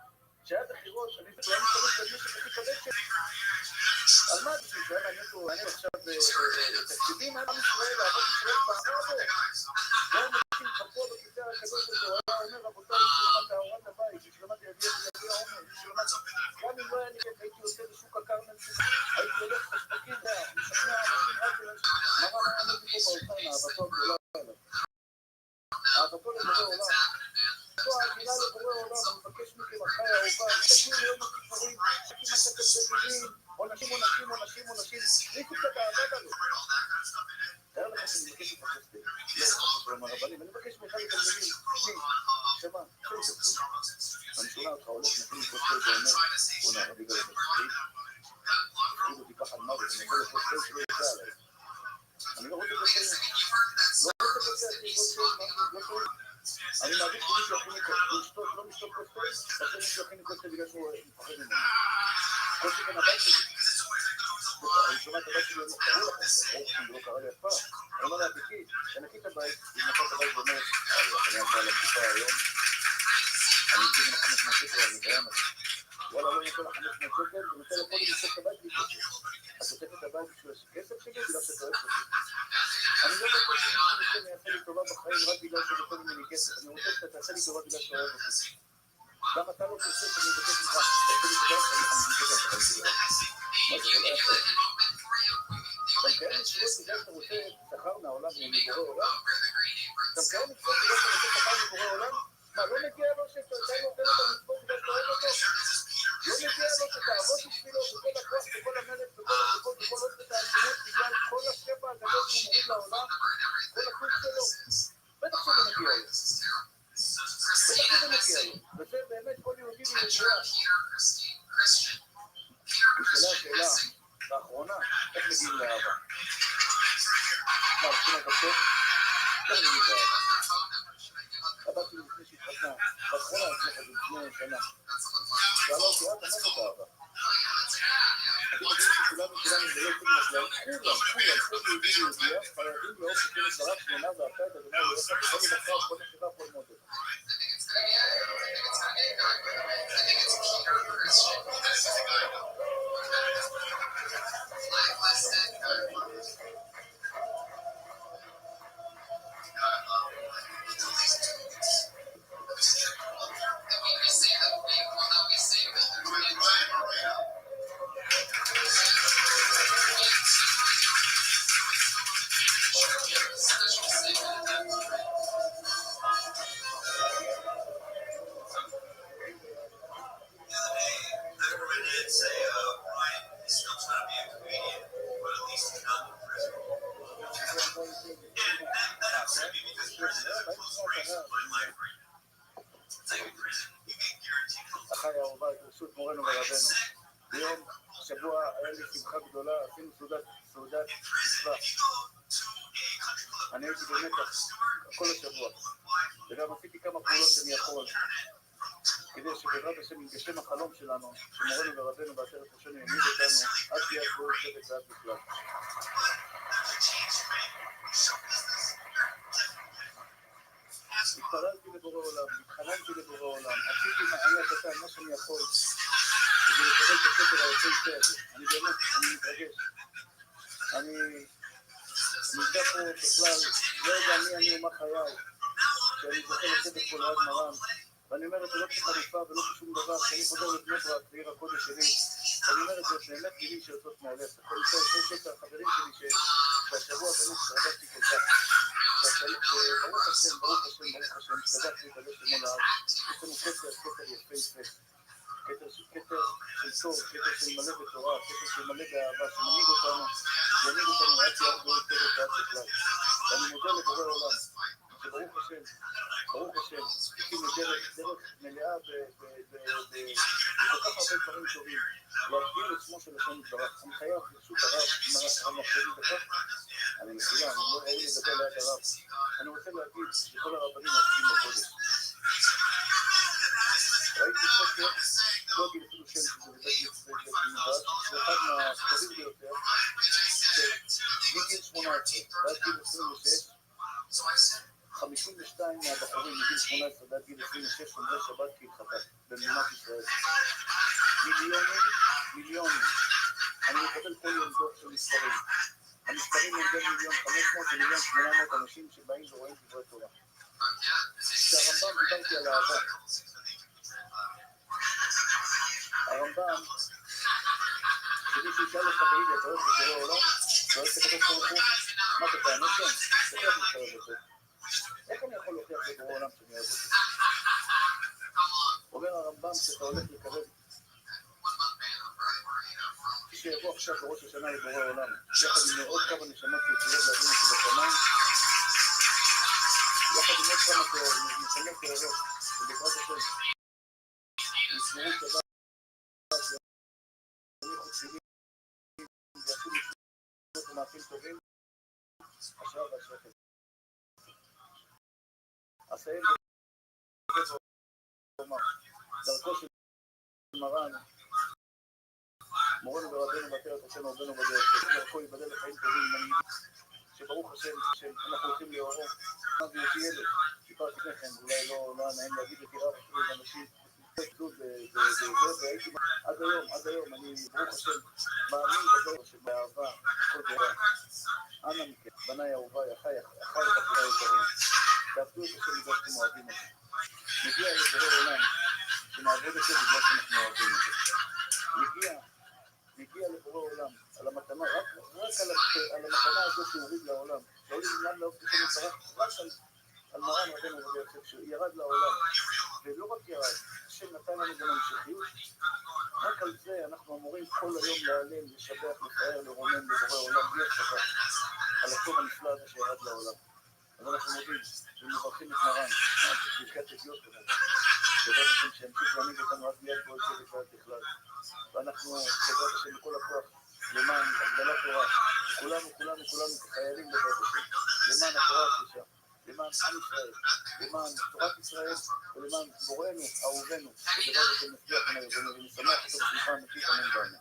שהיה בחירות, אני צריך למשק הכי כבד שלי. על מה זה? זה היה מעניין פה, אני עכשיו תקציבים עם ישראל, אהבת ישראל בעמדו. לא מנסים חפור בכיסא הקדוש הזה, הוא היה אומר, רבותיי, שלמת האורת הבית, שלמת ידיע העומר, גם אם לא היה נגד, הייתי יוצא בשוק הכרמל, הייתי הולך בשבקים, משכנע אנשים רק מרן היה עמד פה באוזניים, אהבתו הגדולה עליו. אהבתו לבורא עולם. זו העגילה לבורא עולם, אני מבקש מכם, אחי האהובה, תקשיבו ליום הכיפורים, תקשיבו מה שאתם רגילים, עונשים, תריכו קצת האהבה בנו. תאר לך שאני מבקש לפחסתי, לא חפש לומר רבנים, אני מבקש מאחד לתלמידים, שמה, אני שומע אותך, הולך נכין לקרוא סטייל ואומר, בוא'נה, רבי גלל מצחיק, תחיל אותי ככה על מוות, אני יכול לקרוא סטייל שלא יצא עליי. אני לא רוצה לסיים, אני מעדיף שמישהו יכין לי לשתות, לא משתות קוסטייל, עושה מישהו יכין לי קוסטייל בגלל שהוא מפחד ממנו. קוסטייל כאן הבית שלי. אני שומע את הבית שלי, קראו לכם, זה לא קרה לי אף פעם. אני אומר לה, תקי, תנקי את הבית, היא נקה את הבית ואומרת, אני אעשה על התקופה היום, אני אצא מן 500 שקל, אני קיים את זה. וואלה, לא נקה לה 500 שקל, ונקה לה כל לשתות את הבית בלי כסף. את שותפת את הבית בשביל כסף שלי, בגלל שאתה אוהב אותי. אני לא רוצה שמישהו יעשה לי טובה בחיים רק בגלל שאתה נותן ממני כסף. אני רוצה שאתה תעשה לי טובה בגלל שאתה אוהב אותי. גם אתה לא תעשה שאני מבקש ממך, תעשה לי טובה שאני מבקש ממך. מה זה לא יעשה? אתה מקיים מצוות בגלל שאתה רוצה שכר מהעולם, מבורא עולם? אתה מקיים מצוות בגלל שאתה רוצה שכר מבורא עולם? מה, לא מגיע לו שאתה נותן את המצוות בגלל שאתה אוהב אותו? לא מגיע לו שתעבוד בשבילו בכל הכוח, בכל המלך, בכל עוד את העצמות בגלל כל השפע הגדול שהוא מוריד לעולם, כל הכוח שלו? בטח שזה מגיע לו. וזה באמת כל יהודי ויהודייה. בשאלה השאלה האחרונה, איך מגיעים לאהבה? מה, עושים את הסוף? איך מגיעים לאהבה? הבת שלי לפני שהתחתנה, באחרונה לפני שנה. שאלה אותי, מה זאת אהבה? אתם יודעים שכולנו זה לא יוצאים לכלל, כל יהודי ויהודייה חייבים לאהוב שכן את דרך שמונה ואהבת את אדוני אלוהיך בכל לבבך ובכל נפשך ובכל מאודיך. רבנו. ביום שבוע היה לי שמחה גדולה, עשינו סעודת מצווה. אני הייתי במתח כל השבוע, וגם עשיתי כמה פעולות שאני יכול, כדי שבעזרת השם יתגשם החלום שלנו, שמורנו ורבנו בעשרת ראשנו יעמיד אותנו עד ביאת גאול צדק ועד בכלל. התפללתי לבורא עולם, התחננתי לבורא עולם, עשיתי מעני הקטן, מה שאני יכול, כדי לקבל את הספר היפהפה הזה. אני באמת, אני מתרגש. אני נמצא פה בכלל, לא יודע מי אני ומה חיי, שאני זוכה לשבת פה ליד מרן, ואני אומר את זה לא כחליפה ולא כשום דבר, שאני חוזר לבני ברק, לעיר הקודש שלי, ואני אומר את זה באמת מילים שיוצאות מהלב. יכול לשאול את החברים שלי שהשבוע באמת התרגשתי כל כך. ברוך השם, ברוך השם, ברוך השם, התרגשתי את הלב שמול הארץ. יש לנו כתר יפהפה. כתר של טוב, כתר של מלא בתורה, כתר של מלא באהבה, שמנהיג אותנו עד יד גאול צדק ועד בכלל. ואני מודה לבורא עולם, שברוך השם, הקים דרך מלאה בכל כך הרבה דברים טובים, להגדיל את שמו של השם יתברך. אני חייב ברשות הרב המחשבי בכך, אני מסילה, אני לא ראוי לדבר ליד הרב. אני רוצה להגיד שכל הרבנים העוסקים בקודש. ראיתי ספר, לא אגיד אפילו שם שזה בית מיוחד, זה אחד מהטובים ביותר, שמגיל 18 ועד גיל 26, 52 מהבחורים מגיל 18 ועד גיל 26 שומרי שבת כהלכתה במדינת ישראל. מיליונים. אני מקבל כל יום דוח של מספרים. המספרים הם בין 1,500,000 ל1,800,000 אנשים שבאים ורואים דברי תורה. כשהרמב"ם דיברתי על אהבה. הרמב"ם, שמישהו ישאל לך בעיד, אתה אוהב לבורא עולם? אתה אוהב לקבל ברוך הוא? מה אתה תענה שם? תוכיח לי שאתה אוהב אותו. איך אני יכול להוכיח לבורא עולם שאני אוהב אותו? אומר הרמב"ם שאתה הולך לקרב, שיבוא עכשיו בראש השנה לבורא עולם, יחד עם עוד כמה נשמות שיצויות להבין אותי בשמיים, יחד עם עוד כמה נשמות כאלה, ובקרת השם, ישמרו שבת, יניחו תפילים, ויעשו מצוות ומעשים טובים, אשרה ואשרה. אסיים ואומר, דרכו של מרן, מורנו ורבנו בעטרת השם רבנו בדרך, שדרכו ייבדל לחיים טובים מנהיגים, שברוך השם שאנחנו הולכים לאורו, אמרתי אותי ילד, סיפרתי לכם, אולי לא נעים להגיד את ירב אפילו לאנשים, והייתי עד היום, אני ברוך השם מאמין בדרך שבאהבה, כל דבר. אנא מכם, בניי אהוביי, אחיי וחבריי היקרים, תעבדו את השם בגלל שאתם אוהבים אותו. מגיע לבורא עולם, שנעבוד אותו בגלל שאנחנו אוהבים אותו. מגיע לבורא עולם, על המתנה, רק על המתנה הזאת שהוא הוריד לעולם. שהוריד עולם לאופן שנצטרך רק על מרן רבנו רבי יוסף, שהוא ירד לעולם. ולא רק ירד, השם נתן לנו גם המשכיות. רק על זה אנחנו אמורים כל היום להעלם, לשבח, לפאר, לרומם לבורא עולם, בלי הפסקה, על הטוב הנפלא הזה שירד לעולם. אז אנחנו מודים ומברכים את מרן, ברכת אדיוט כזה. בעזרת השם שימשיך להנהיג אותנו עד ביאת גאול צדק ועד בכלל. ואנחנו בעזרת השם בכל הכוח למען הגדלת תורה, כולנו כחיילים בעזרת השם, למען התורה הקדושה, למען עם ישראל, למען תורת ישראל ולמען בוראנו, אהובנו, שבעזרת השם נצליח ונשמח אותו בשמחה אמיתית, אמן ואמן.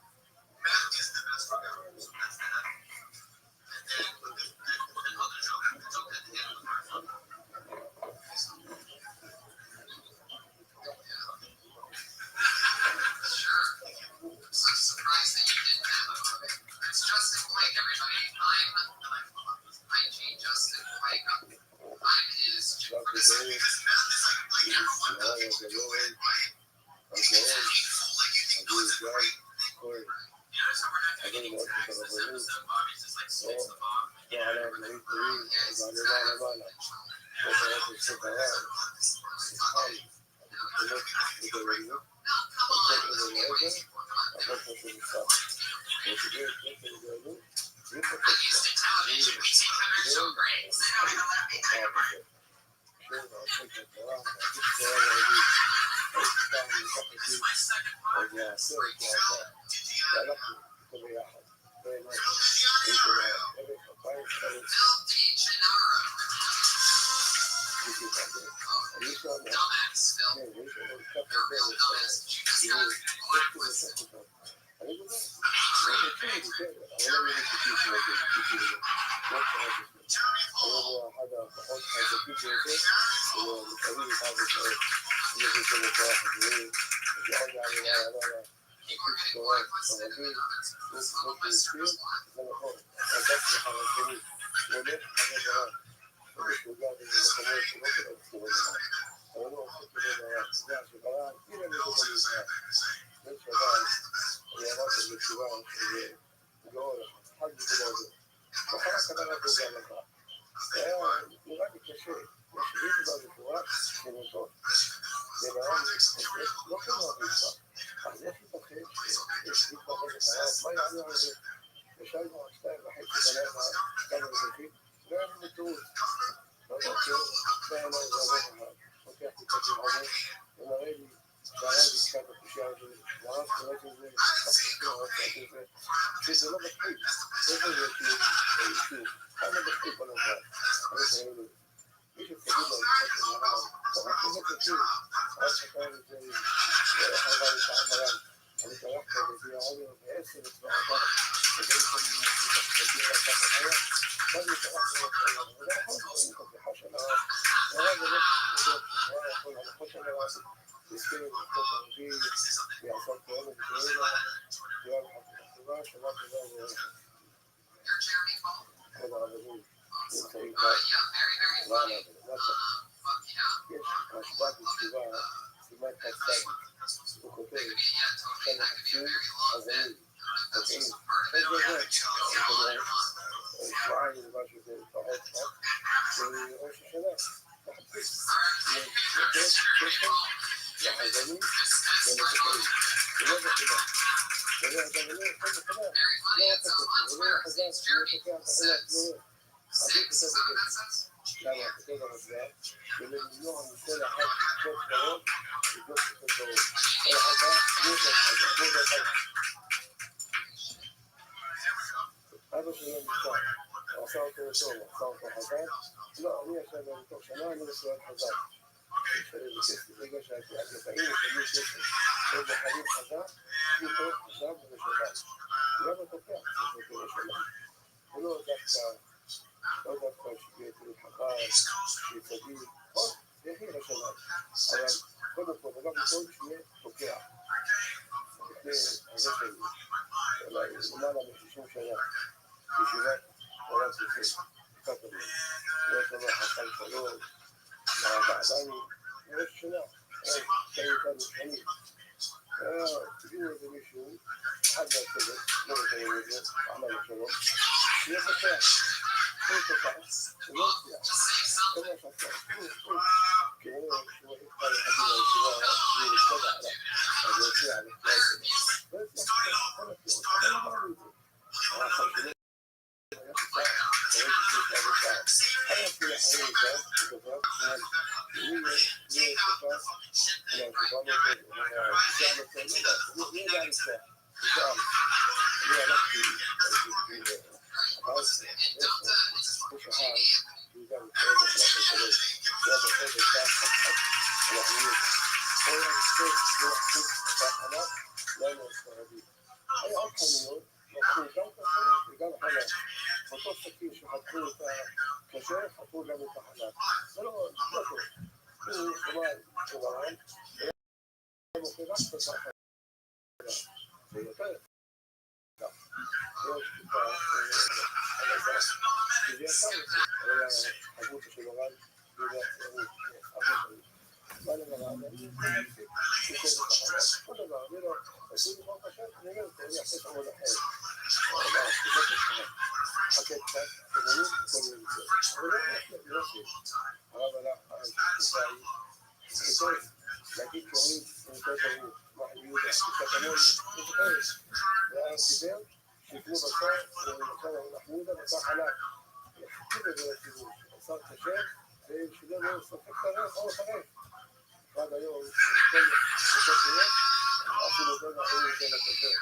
אפילו בין החיים ובין הכתר.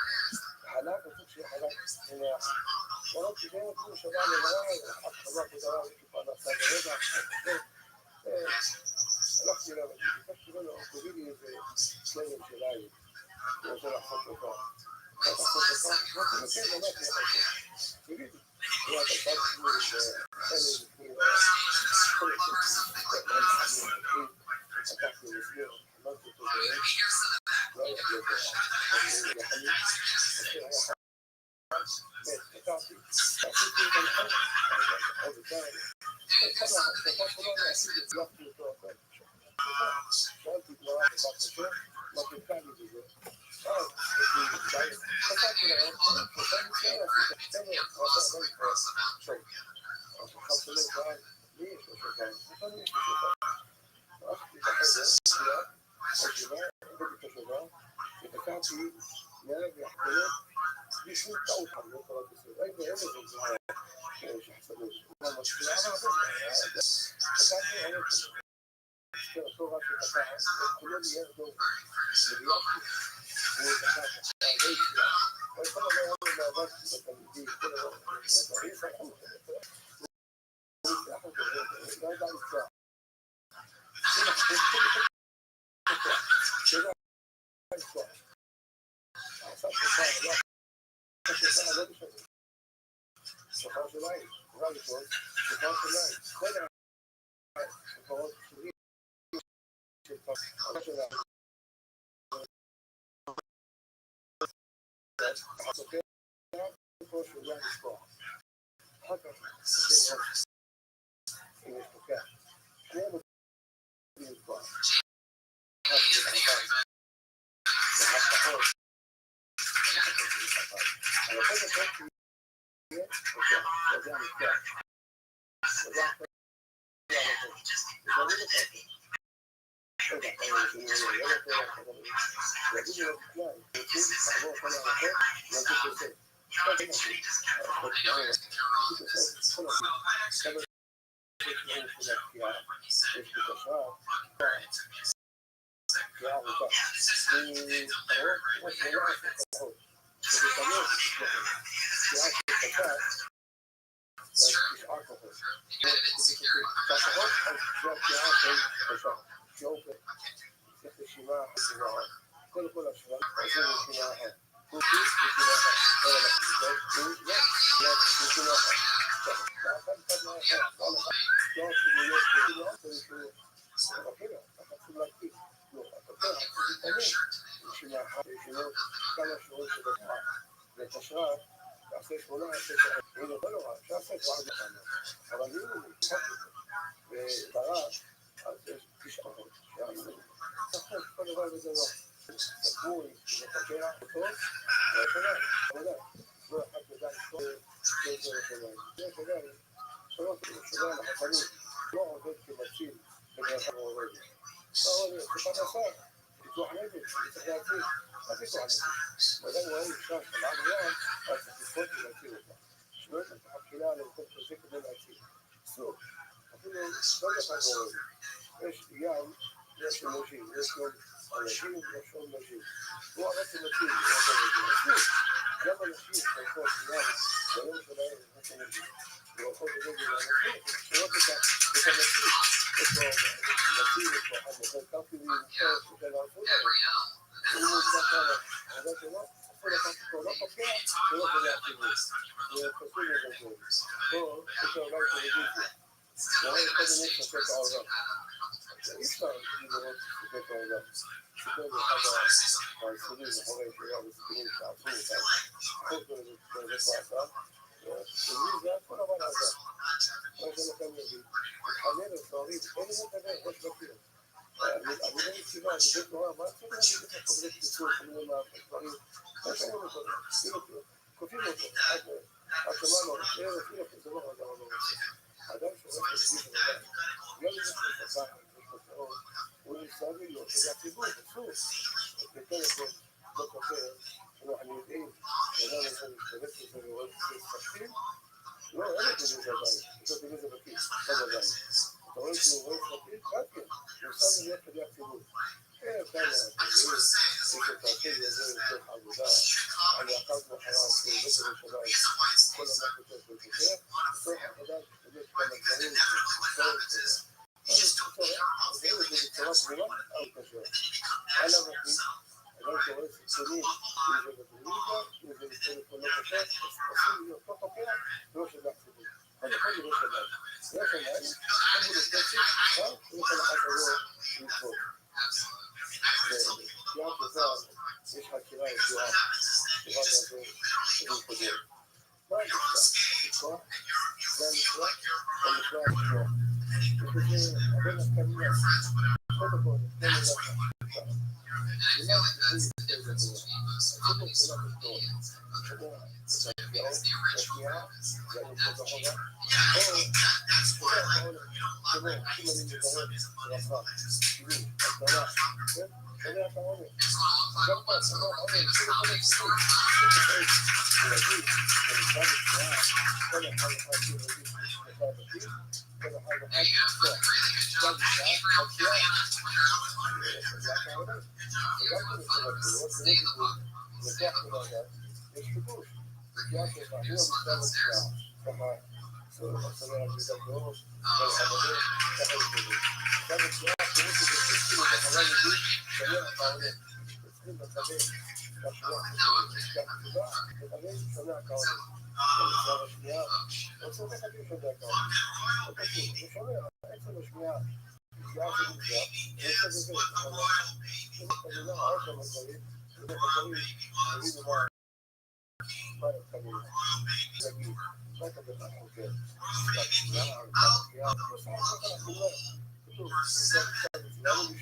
חלק, כתוב שיהיה חלק הנה אחד. ורק כשהם אפילו שבא לברה, אחת חזק ודרה וכיפה נעשה ברבע, הלכתי אליו, ביקשתי ממנו, תביא לי איזה כלב של עין, הוא רוצה לחפות אותה. אחת לחפות אותה, אמרתי לו, כן, באמת, אני חושב. תביא לי. הוא היה תקפתי וחלב, לקחתי לפני, אמרתי אותו בערך, לא היה לי אותו, לחלים, היה חד, לקחתי, עשיתי את הלחם, עוד יותר, התקפה כולנו עשיתי, הצלחתי אותו הכל, שאלתי גמרא בבת השם, מה תקע לי בזה, אז חשבתי להם, חשבתי להם, עשיתי עכשיו, חשבתי להם, לי יש לו שוקיים, חשבתי יש לו שוקיים. הלכתי בחדר, תפילה, חשיבה, הבאתי את השבה, ותקעתי נהג יחקרות, בלי שום טעות חמור, תורת ישראל. הייתי אלה זה גמרא שחסדות. מה משפיעה? אבל תקעתי, אני חושב, אותו רב שתקע, כולו נהיה דוב, וביחתי, והוא תקע, הרבה יציאה, אבל כל הזמן היה לו מאבק בתלמידים, כל הזמן, והדברים סחו, הוא יצלח אותו, לא ידע לצלח. שאלה לצלח. עשה שופר, לא שופר, לא בשביל. שופר של עין, דבר ראשון, שופר של עין. כל השופרות שלי, של פעם של העין. הסופר, פה שאולי לשפוע. אחר כך, סופר ראש. אם יש תוקע. שניהם רוצים לשפוע. אחת של העין. ואחת פחות. אבל אחת פחות תהיה תוקע. וזה המתקע. וזה המתקע. וזה המתקע. צריך רשימה חשובה, כל השבוע, עושים רשימה אחת. הוא פיס רשימה אחת, כל המחזיק, הוא לא, רשימה אחת. ואחת אחד מהאחת, לא לך, לא עושים להיות רשימה, צריך רחילה, אחת צריכים להקפיץ. לא, אתה פרח, צריך להתעניין, רשימה אחת, רשימות, כמה שורות של דקה, ותשרת, תעשה 18 שעות, הנה כל הוראה, שעשה כבר דחנה, אבל אם הוא נצחק אותו, וברח, אז יש 9 שעות, נכון, כל דבר וזה לא. סגור, מחכה אותו, והשנה, עבודה. לא אחד ידע לשכור, זה השנה. זה השנה, שלוש שנה לחכמים, לא עובד כמציל, בגלל העובד. לא עובד, זה פרנסה, פיתוח נפש, צריך להציל. מה פיתוח נפש? ואדם רואה אישה של עם ים, אז צריך לפחות ולהציל אותה. שלוש, אתה חכילה למקום כזה כדי להציל. אסור. אפילו לא לך עובד. יש ים, יש אנשים, יש גם אנשים, יש גם נשים. הוא הרס אנשים, יש גם אנשים. גם אנשים שיכול שנייה, ביום שלהם, יש אנשים. הוא יכול לדעת לאנשים, שרואות את הנשים. יש לו נשים, יש לו אחד מכל קפי ויותר, שזה לעשו להם. הוא ככה, העדה שלו, עשו לקחת אותו, לא פוקע, ולא יכול להציבו. וחושבים לזה טוב. פה, יש לו אולי טלוויזיה. ואולי כל מיני שופט העולם. אי אפשר לראות שופט העולם. שופט אחד היסודים, אחרי הישיבה וסיפורים שעשו אותם. חוץ באמת בעשה. ושלי זה הכל אבל עזה. מה שלכם יגיד. מתחנן לסוהרים, אין לי מקבל, ראש בקיר. אני לא ישיבה, אני בית נורא, מה צריך להגיד לך חברי פיצול, חברי מהדברים? מה שאני אומר אותו, כופים אותו. עד שמענו, אפילו זה לא רזר, לא רוצה. אדם שהולך להגיד את זה, לא לזה שפתח, הוא נמצא מיליון של הציבור, אסור. בטלפון, לא כופר, אנחנו יודעים, אדם יכול להשתלט לזה ורואה שפתחים, לא, אין את זה בבית, יש לו תמיד זה בכיס, לא בבית. אתה רואה שהוא רואה שפתחים, רק כן, הוא נמצא מיליון של הציבור. כאלה, יש את הכלי הזה, any parties, neighbors, your friends, whatever. That's what you want to be. And I feel like that's the difference between most comedy sort of comedians and other comedians too, because the original premise, like that's cheaper. Yeah, I think that's why, like, you know, a lot of like nights to do Sundays and Mondays, but I just much younger. It's what I love about what's the famous comedy store. Hey, you have done a really good job. Any real Philly on Twitter. I was wondering if it's good job. Thanks for the follows. Stay in the pocket, mommy. Stay in the pocket. Freaking do some downstairs. Baby is what the royal baby wants. The royal baby wants to work. Royal baby's working. Royal baby came out of the royal womb for 370 million.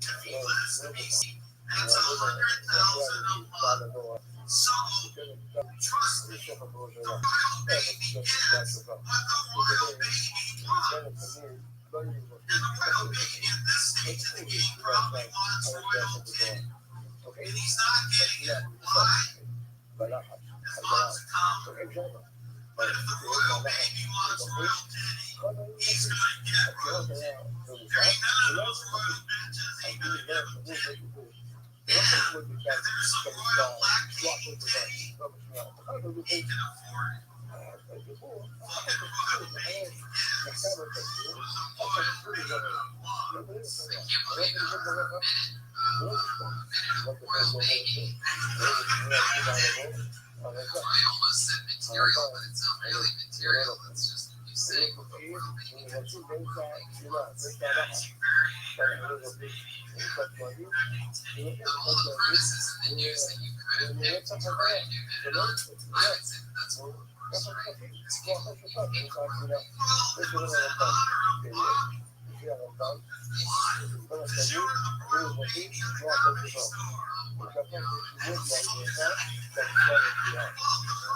If he was Macy, that's 100,000 a month. So trust me, the royal baby gets what the royal baby wants. And the royal baby in this state today probably wants royalty. And he's not getting it. Why? His mom's a commoner. But if the royal baby wants royalty, he's gonna get royalty. There ain't none of those royal bitches ain't gonna get royalty. Yeah, if there's some royal black king today, he can afford it. Fucking royal baby gets what the royal freedom wants. I can't believe it for a minute. Minute of royal baby. I almost said material, but it's not really material. It's just a new saying of the royal baby. That's you very all the criticism and news that you could have picked to try and do it on. I would say that's a little worse, right? Because people in honor of what? Why? Because you're the royal baby of the comedy store. Well, the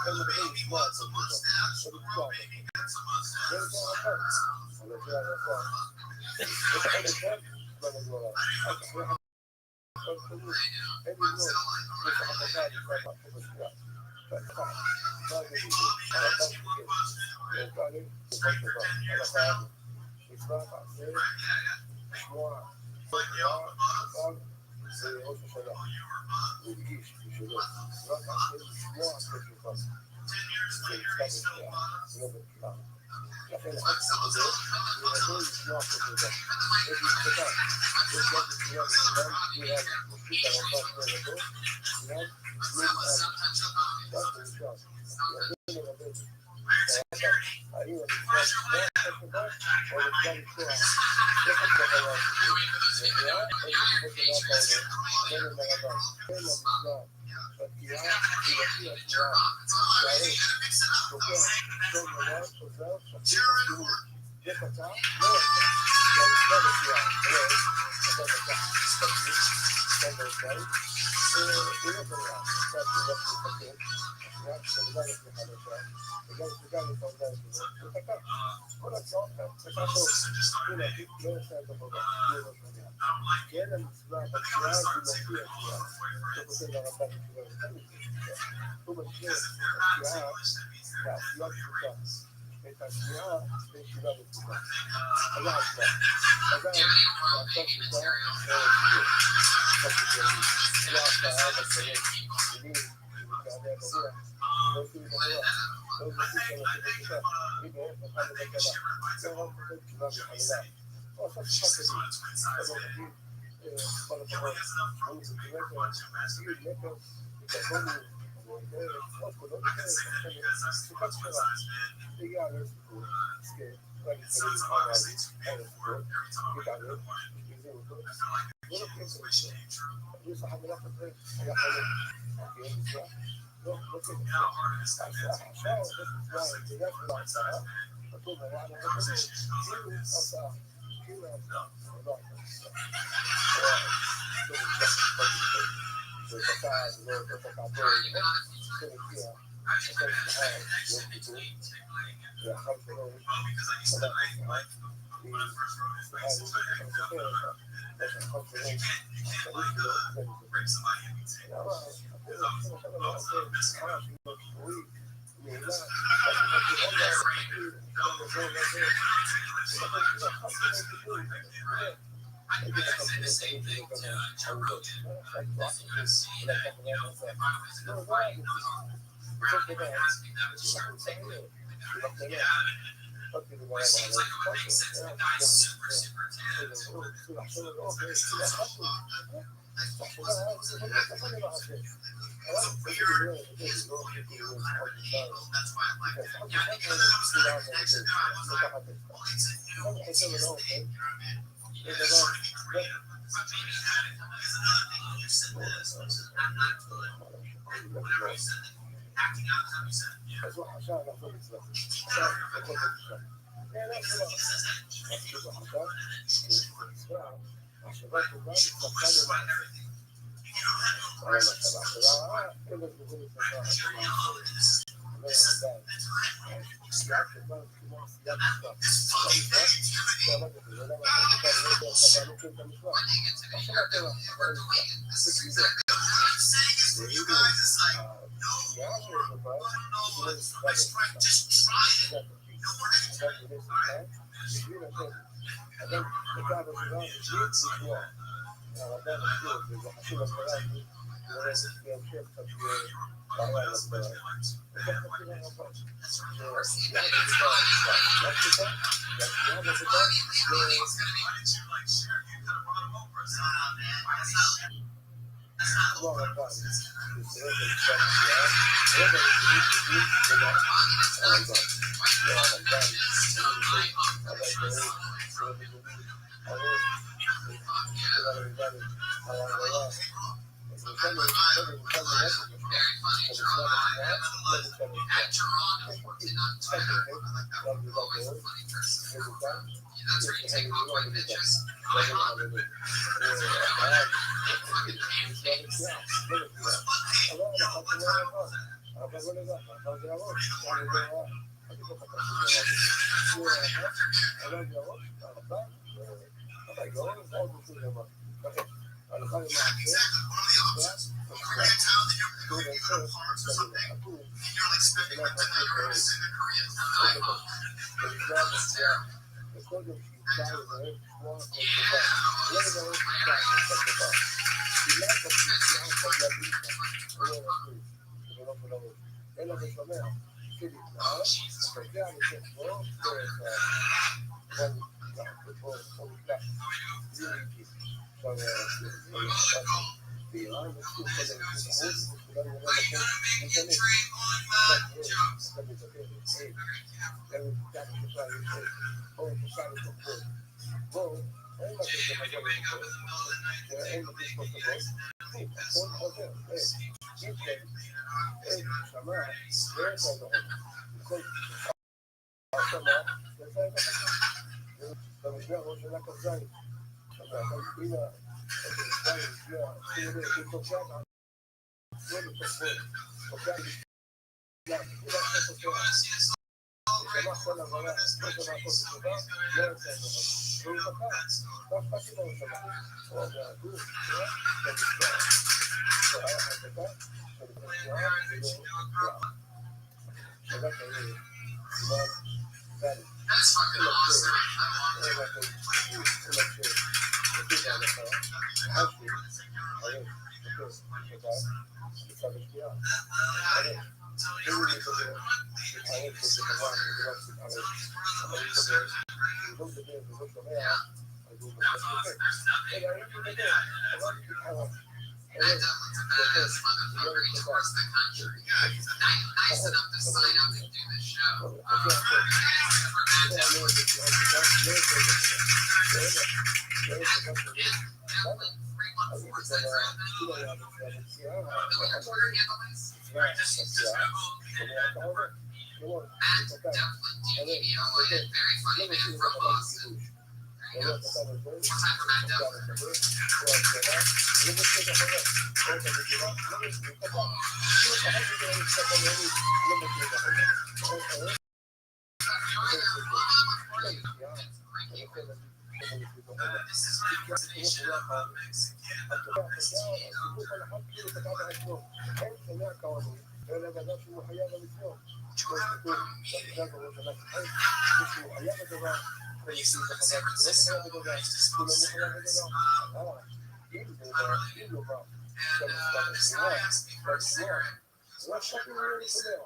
royal baby wants a mustache. The royal baby gets a mustache. how hard it is to get to conversation just goes like this. I just put that connection between tickling and well, because like you said, like when I first wrote it, like sometimes you come to you can't like break somebody in between. Because I was messing around. I can say the same thing to Joe Rogan. As you guys see that, if I was in a fight, where I'm asking them to start taking it, get out of it. Which seems like it would make sense. The guy's super tan. So it's weird. He's going to be around people. That's why I like that. Yeah, because it was not a connection. No, I was like, well, it's a new thing. You know what I mean? You gotta sort of be creative. But maybe add it. Because another thing you said this, which is not good. Whenever you said it, acting out how you said it. Yeah. Keep that on your vocabulary. He says that even if you don't put it in why everything. You don't have no presence. You're yellow and this is the time. It's funny negativity. When you get to the we're doing it. This is exactly what I'm saying is for you guys, it's like, no more, no, let's try, just try it. No more negativity. Alright? That's where you take off my bitches. That's fucking definitely took that as a motherfucker. He tours the country. Yeah, he's nice enough to sign up and do this show. Definitely 314 Twitter handle is. Just Google and definitely DVO and very funny man from Boston. There you go. More time for Matt Devlin. This is my impersonation of a Mexican when you saw that San Francisco, I used to smoke cigarettes. Unrelated. And this guy asked me for a cigarette. So I checked where he said,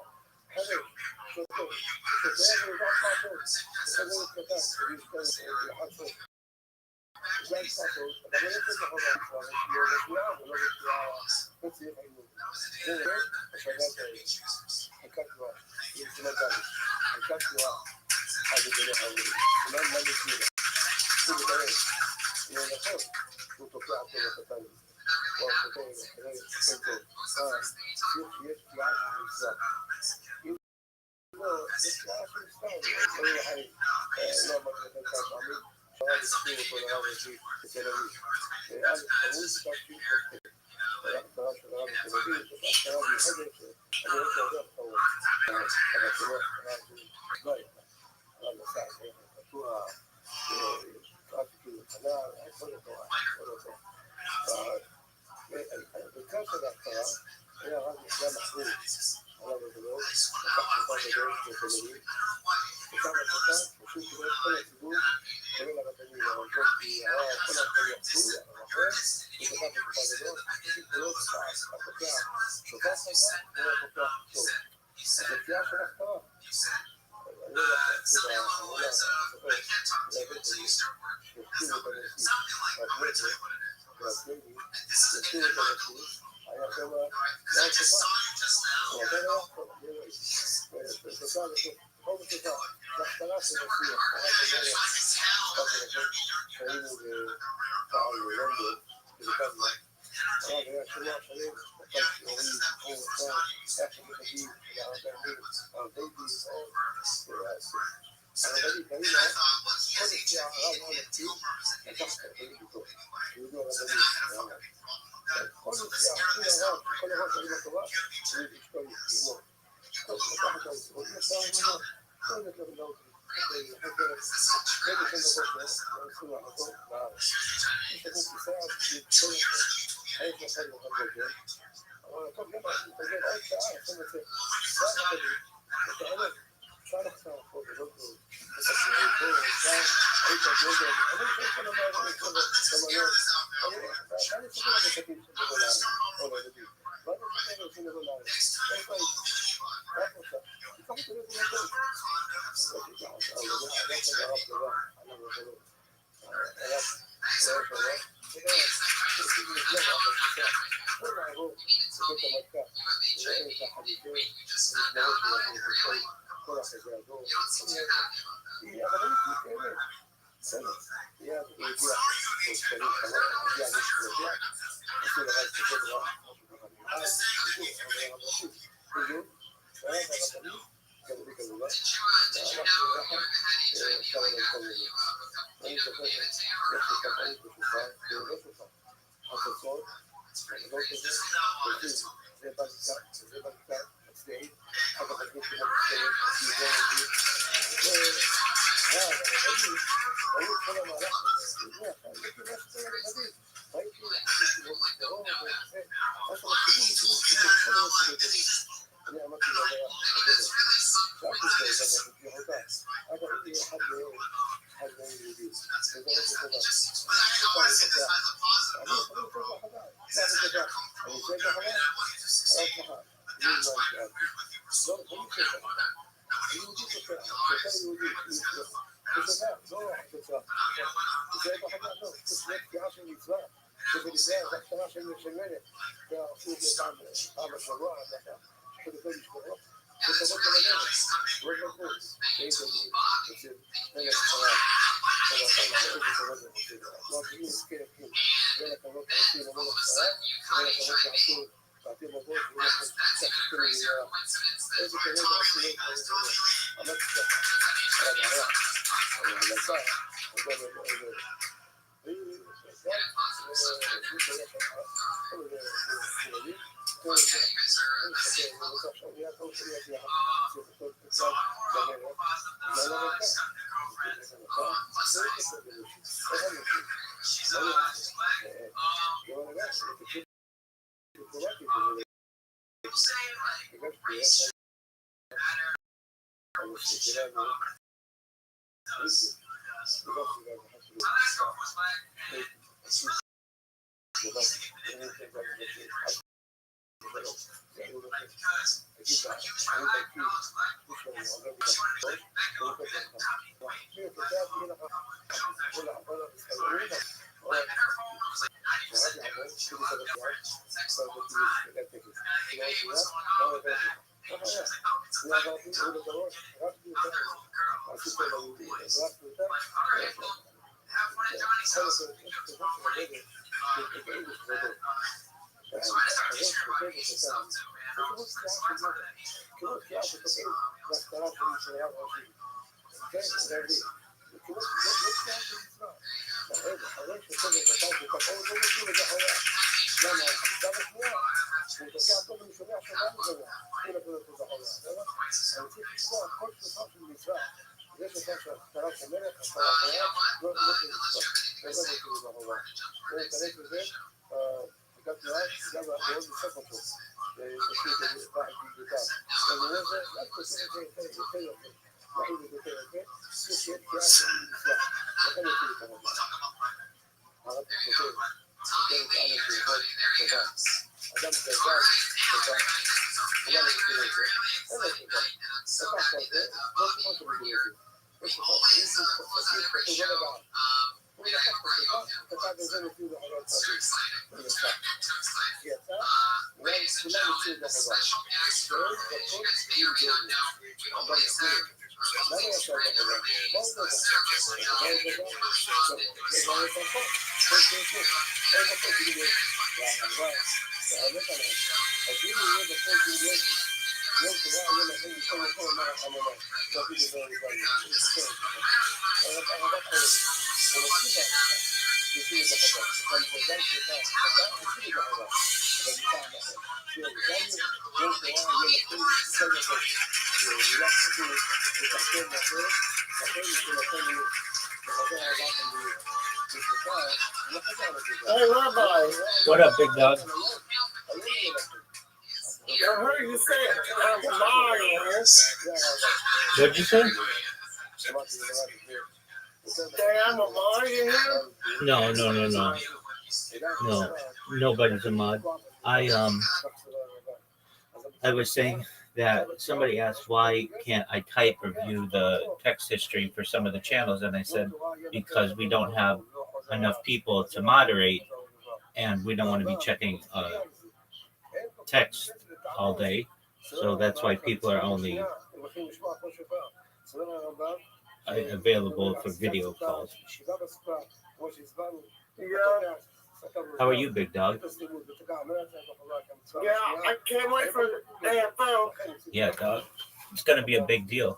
Hey, Rabbi, What up, big dog? I heard you say I'm lying. What'd you say? Say I'm a mod in here? No. No, nobody's a mod. I was saying that somebody asked why can't I type or view the text history for some of the channels, and I said because we don't have enough people to moderate, and we don't want to be checking text all day, so that's why people are only available for video calls. Yeah. How are you, big dog? Yeah, I can't wait for the AFL. Yeah, dog. It's gonna be a big deal.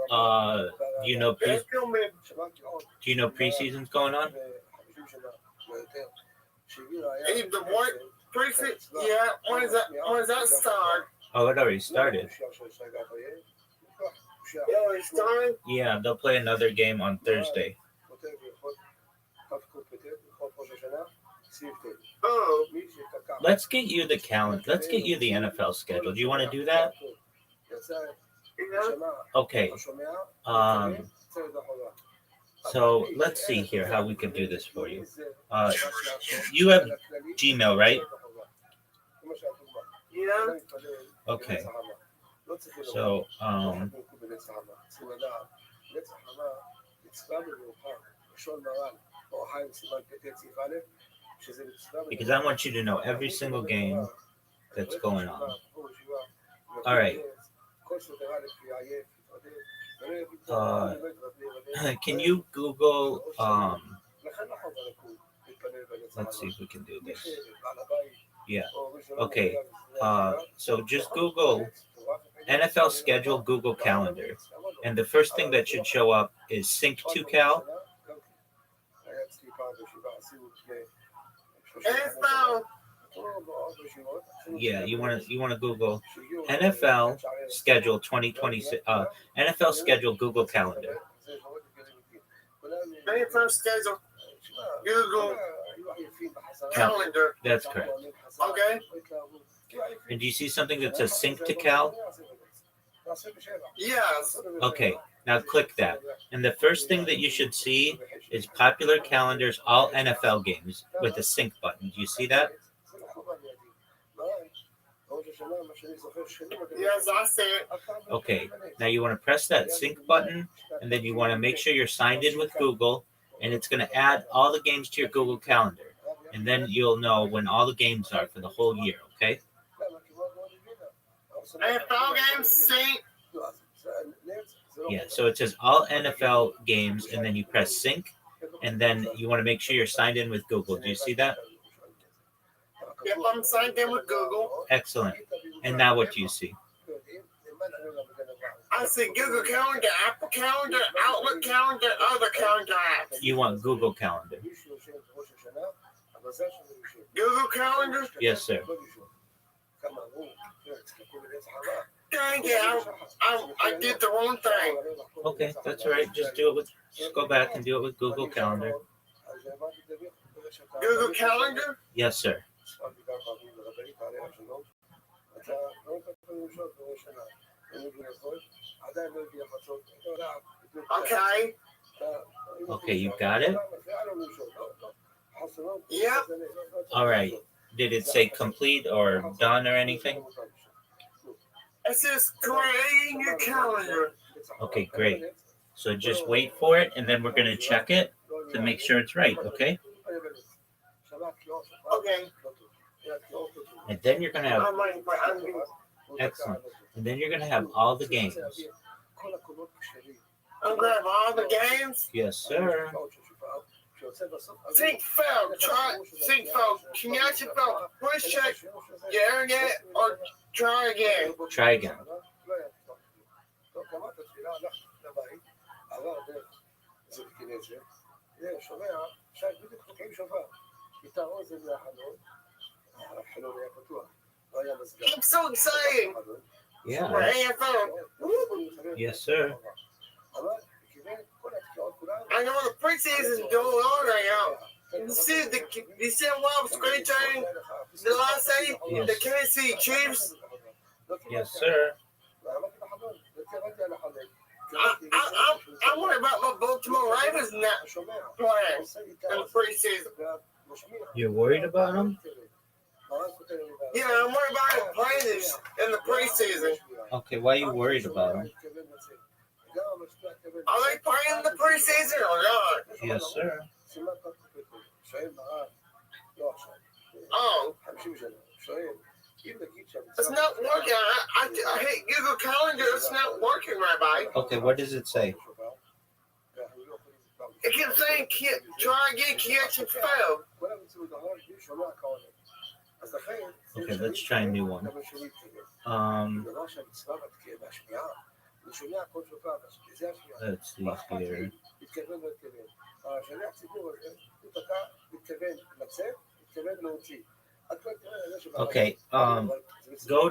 Do you know It's gonna be. do you know preseason's going on? The what? Precinct? Yeah. When is that start? Oh, it already started. Yeah, it's starting. Yeah, they'll play another game on Thursday. Oh. Let's get you the calendar. Let's get you the NFL schedule. Do you want to do that? Yeah. Okay. So let's see here how we can do this for you. You have Gmail, right? Yeah. Okay. So because I want you to know every single game that's going on. All right. Can you Google? Let's see if we can do this. Yeah. Okay. So just Google NFL schedule Google Calendar, and the first thing that should show up is Sync to Cal. NFL. Yeah, you want to Google NFL schedule 2026. NFL schedule Google Calendar. NFL schedule Google Calendar. That's correct. Okay. And do you see something that says Sync to Cal? Yes. Okay, now click that. And the first thing that you should see is popular calendars, all NFL games with the sync button. Do you see that? Yes, I see it. Okay, now you want to press that sync button, and then you want to make sure you're signed in with Google, and it's going to add all the games to your Google Calendar. And then you'll know when all the games are for the whole year, okay? NFL games, sync. Yeah, so it says all NFL games, and then you press sync, and then you want to make sure you're signed in with Google. Do you see that? If I'm signed in with Google. Excellent. And now what do you see? I see Google Calendar, Apple Calendar, Outlook Calendar, other calendar apps. You want Google Calendar. Google Calendar? Yes, sir. Dang it, I did the wrong thing. Okay, that's all right. Just go back and do it with Google Calendar. Google Calendar? Yes, sir. Okay. Okay, you got it? Yep. All right. Did it say complete or done or anything? It says creating your calendar. Okay, great. So just wait for it, and then we're going to check it to make sure it's right, okay? Okay. And then you're going to have, I'm waiting for excellent. And then you're going to have all the games. I'm grab all the games. Yes, sir. Think fail. Try. Think fail. Can you actually fail? Push check. Get again or try again. Try again. I'm so excited. Yeah. For AFL. Yes, sir. I know the preseason is going on right now. You see what screen time the last day? Yes. The Kansas City Chiefs. Yes, sir. I'm worried about my Baltimore Ravens not playing in the preseason. You're worried about them? Yeah, I'm worried about them playing in the preseason. Okay, why are you worried about them? Are they playing in the preseason or not? Yes, sir. Oh. It's not working. I hate Google Calendar. It's not working, Rabbi. Okay, what does it say? It keeps saying, try again, catch and fail. Okay, let's try a new one. Let's see here. Okay, go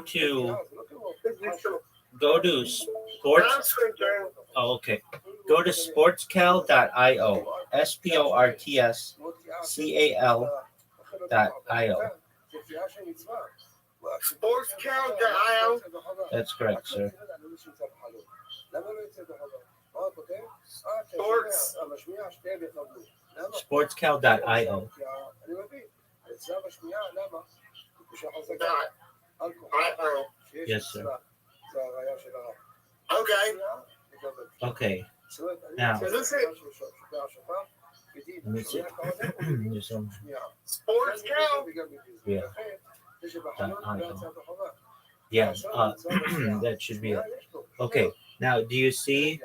to sports. Oh, okay. Go to sportscal.io. sportscal.io. Sportscal.io. That's correct, sir. Sportscal.io. Yes, sir. Okay. Okay. Now, Is this it? Let me see. There's some. Sports count. Yeah. Yeah. That should be it. Okay. Now, do you see?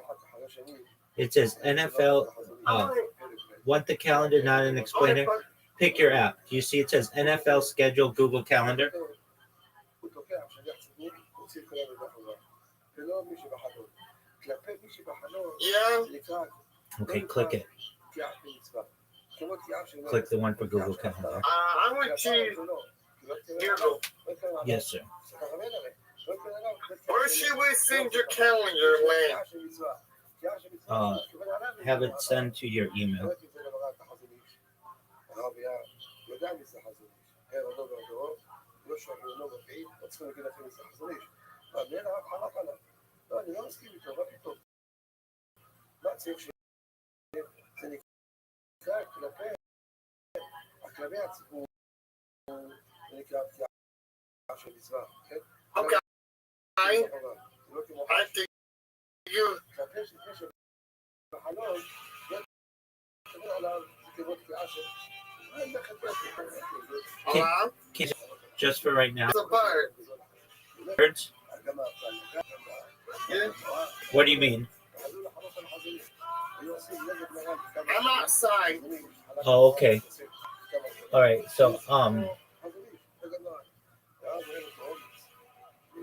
It says NFL. Want the calendar, not an explainer? Pick your app. Do you see? It says NFL schedule Google Calendar. Yeah. Okay, click it. Click the one for Google Calendar. I went to Google. Yes, sir. Where should we send your calendar link? Have it sent to your email. Okay. I think you. Hello? Just for right now. It's a bird. Birds? Yeah. What do you mean? I'm outside. Oh, okay. All right. So,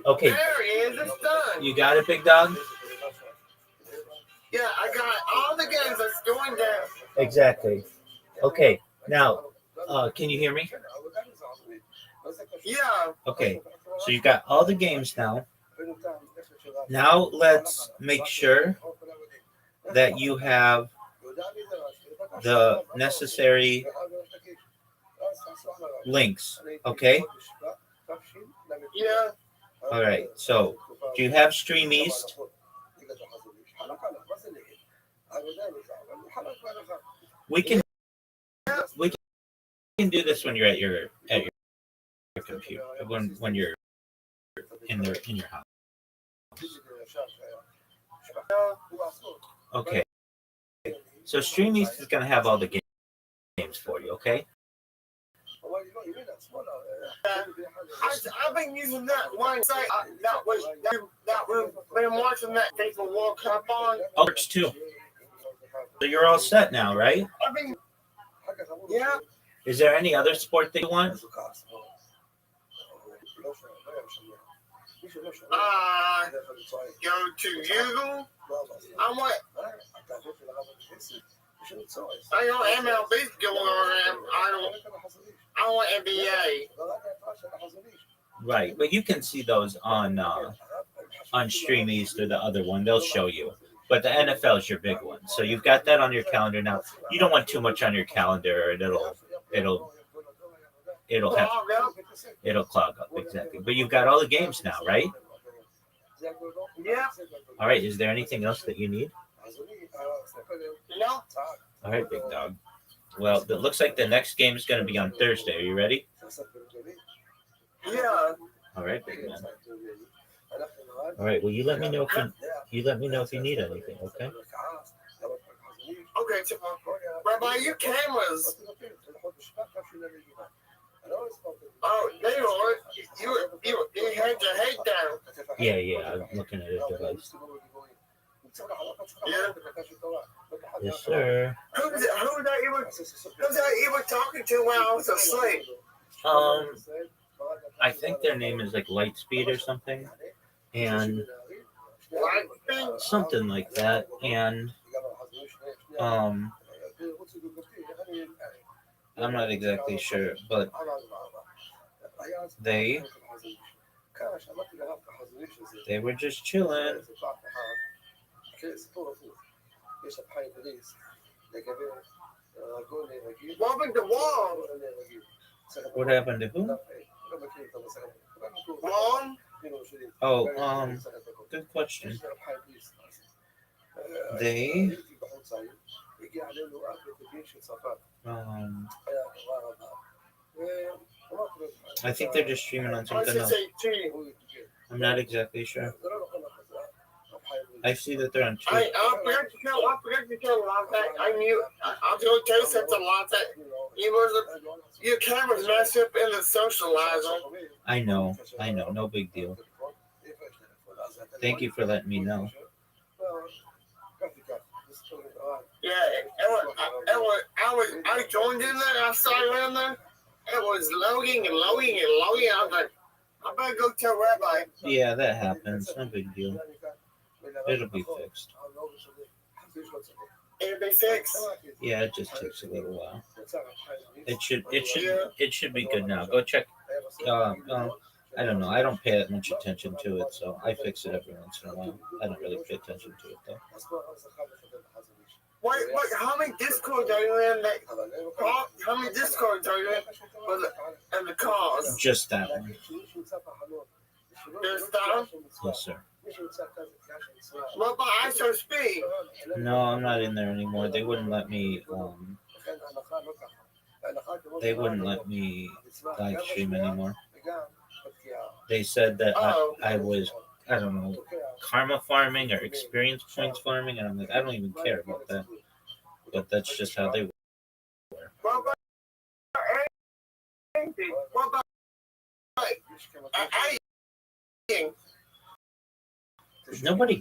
okay. There it is. It's done. You got it, big dog? Yeah, I got all the games that's going down. Exactly. Okay. Now, can you hear me? Yeah. Okay. So you got all the games now. Now let's make sure that you have the necessary links. Okay. Yeah. All right. So do you have Stream East? We can do this when you're at your computer, when you're in your house. Okay. So Stream East is gonna have all the games for you. Okay. I've been using that one site that we've been watching that FIFA World Cup on. Oh, it's two. So you're all set now, right? I've been, yeah. Is there any other sport that you want? Go to Google. I know MLB's going on. I want NBA. Right, but you can see those on Stream East or the other one. They'll show you. But the NFL is your big one, so you've got that on your calendar now. You don't want too much on your calendar, or it'll clog up, exactly. But you've got all the games now, right? Yeah. All right. Is there anything else that you need? No. All right, big dog. Well, it looks like the next game is going to be on Thursday. Are you ready? Yeah. All right, big man. All right. Well, you let me know if you need anything. Okay. Okay. So, Rabbi, your cameras. Oh, they are. You had your head down. Yeah. I'm looking at a device. Yeah. Yes, sir. Who's that you were talking to when I was asleep? I think their name is like Lightspeed or something, and something like that. And I'm not exactly sure, but they were just chilling. What happened to Wong? What happened to who? Wong? Oh, good question. They I think they're just streaming on something else. I'm not exactly sure. I see that they're on two. I forgot to tell Lonte. I knew. I was going to tell you something, Lonte. Your camera's messed up in the socializer. I know. No big deal. Thank you for letting me know. Yeah, I joined in there. I started in there. It was loading and loading and loading. I was like, I better go tell Rabbi. Yeah, that happens. No big deal. It'll be fixed. It'll be fixed. Yeah, it just takes a little while. It should be good now. Go check. I don't know. I don't pay that much attention to it, so I fix it every once in a while. I don't really pay attention to it though. Wait, how many discords are you in? How many discords are you in? And the cars? Just that one. Just that? Yes, sir. What about ISO speed? No, I'm not in there anymore. They wouldn't let me. They wouldn't let me live stream anymore. They said that I was, I don't know, karma farming or experience points farming, and I'm like, I don't even care about that. But that's just how they were. What about Nobody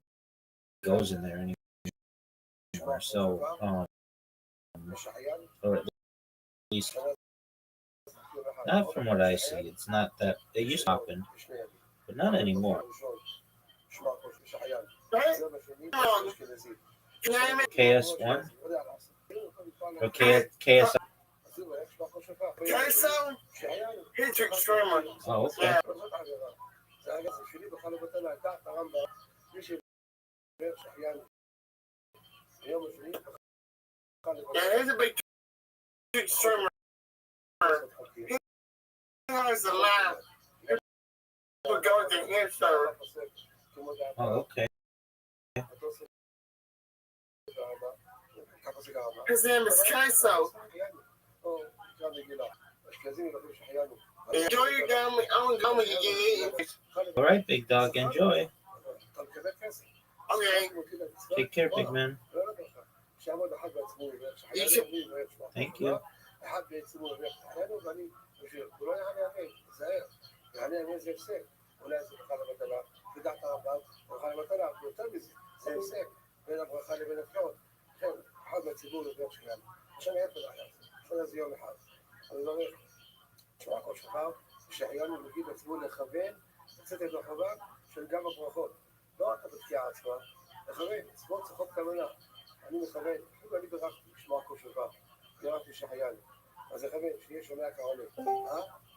goes in there anymore, so or at least not from what I see. It's not that it used to happen, but not anymore. KS1 or KSI? He's extremely. Oh, okay. Yeah, he's a big streamer. He has a lot of people go to him, sir. Oh, okay. His name is Kaiso. Enjoy your gummy. I'm gummy again. All right, big dog. Enjoy. Okay. Take care, big man. You should. Thank you. שהחיינו נגיד לציבור לכוון, לצאת את הרחבה של גם הברכות. לא רק הבתקיעה עצמה, לכוון, צבאות צריכות כוונה. אני מכוון, אפילו אני ברכתי לשמוע כל שופר, בירכתי שהחיינו. אז לכוון, שיהיה שומע כעולה.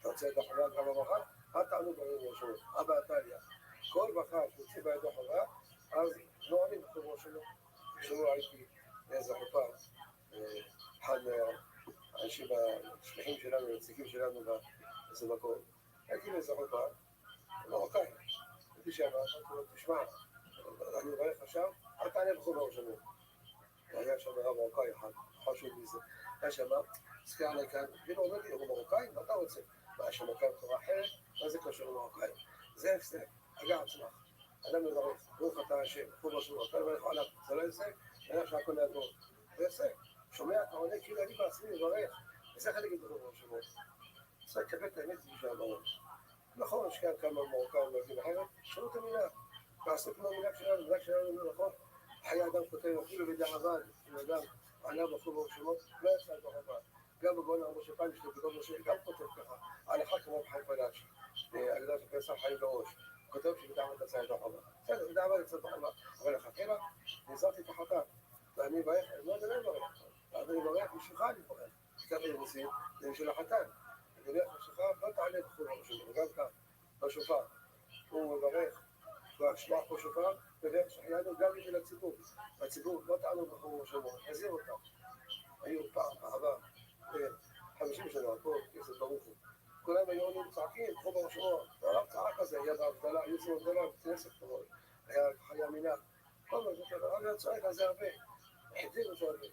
אתה רוצה את הרחבה גם הברכה? אל תענו ברור שלו, אבא עתליה. כל ברכה שיוצא בידו חובה, אז לא עונים בחברו שלו. כשהוא הייתי באיזה חופה, אחד האנשים השליחים שלנו, הנציגים שלנו באיזה מקום, הייתי באיזה חופה, מרוקאי. הייתי שם, תשמע, אני מברך עכשיו, אל תענה בחברו שלו. היה שם רב מרוקאי אחד, חשוב מזה. היה שם, סקר עלי כאן, כאילו אומר לי, הוא מרוקאי, מה אתה רוצה? מה, יש שם כאן תורה אחרת? מה זה קשור למרוקאי? זה הפסק, הגע עצמך. אדם מברך, ברוך אתה השם, חוב השם, אתה מברך עליו, זה לא הפסק, אני חושב שהכל יעבור. זה הפסק, שומע, אתה עונה, כאילו אני בעצמי מברך, וזה חלק את חוב השם. זה קבל את האמת בשביל המרוק. נכון, יש כאן כמה מרוקאים ומרקים אחרת, שמעו את המילה, לעשות כמו המילה שלנו, נכון? חיי אדם כותב, אפילו בדיעבד, אם אדם ענה בחוב השמות, לא יצא את החובה. גם בגאון המשה פעם שלו, בגאון משה, גם כותב ככה, ההלכה כמו בחי פלאש, הגדרה של פסח חיים בראש, כותב שבדיעבד יצא את החובה. בסדר, בדיעבד יצא את החובה, אבל לכתחילה, נזרתי את החתן, ואני מברך, אני לא יודע לברך, אבל אני מברך בשבילך אני מברך, ככה הם עושים, זה בשביל החתן, אני מברך בשבילך, לא תעלה בחוב השמות, וגם כאן, בשופר, הוא מברך, והשמע פה שופר, מברך שחיינו גם בשביל הציבור, והציבור לא טענו בחוב השמות, חזיר אותם. היו פעם, בעבר, 50 שנה, פה, כסף ברוך הוא. כולם היו עולים צעקים, חוב הרשמות, והרב צעק הזה, היה בהבדלה, היו עושים הבדלה בכנסת כמובן, היה מנהג. כל מה זאת הרב היה צועק על זה הרבה, החזיר אותו הרבה.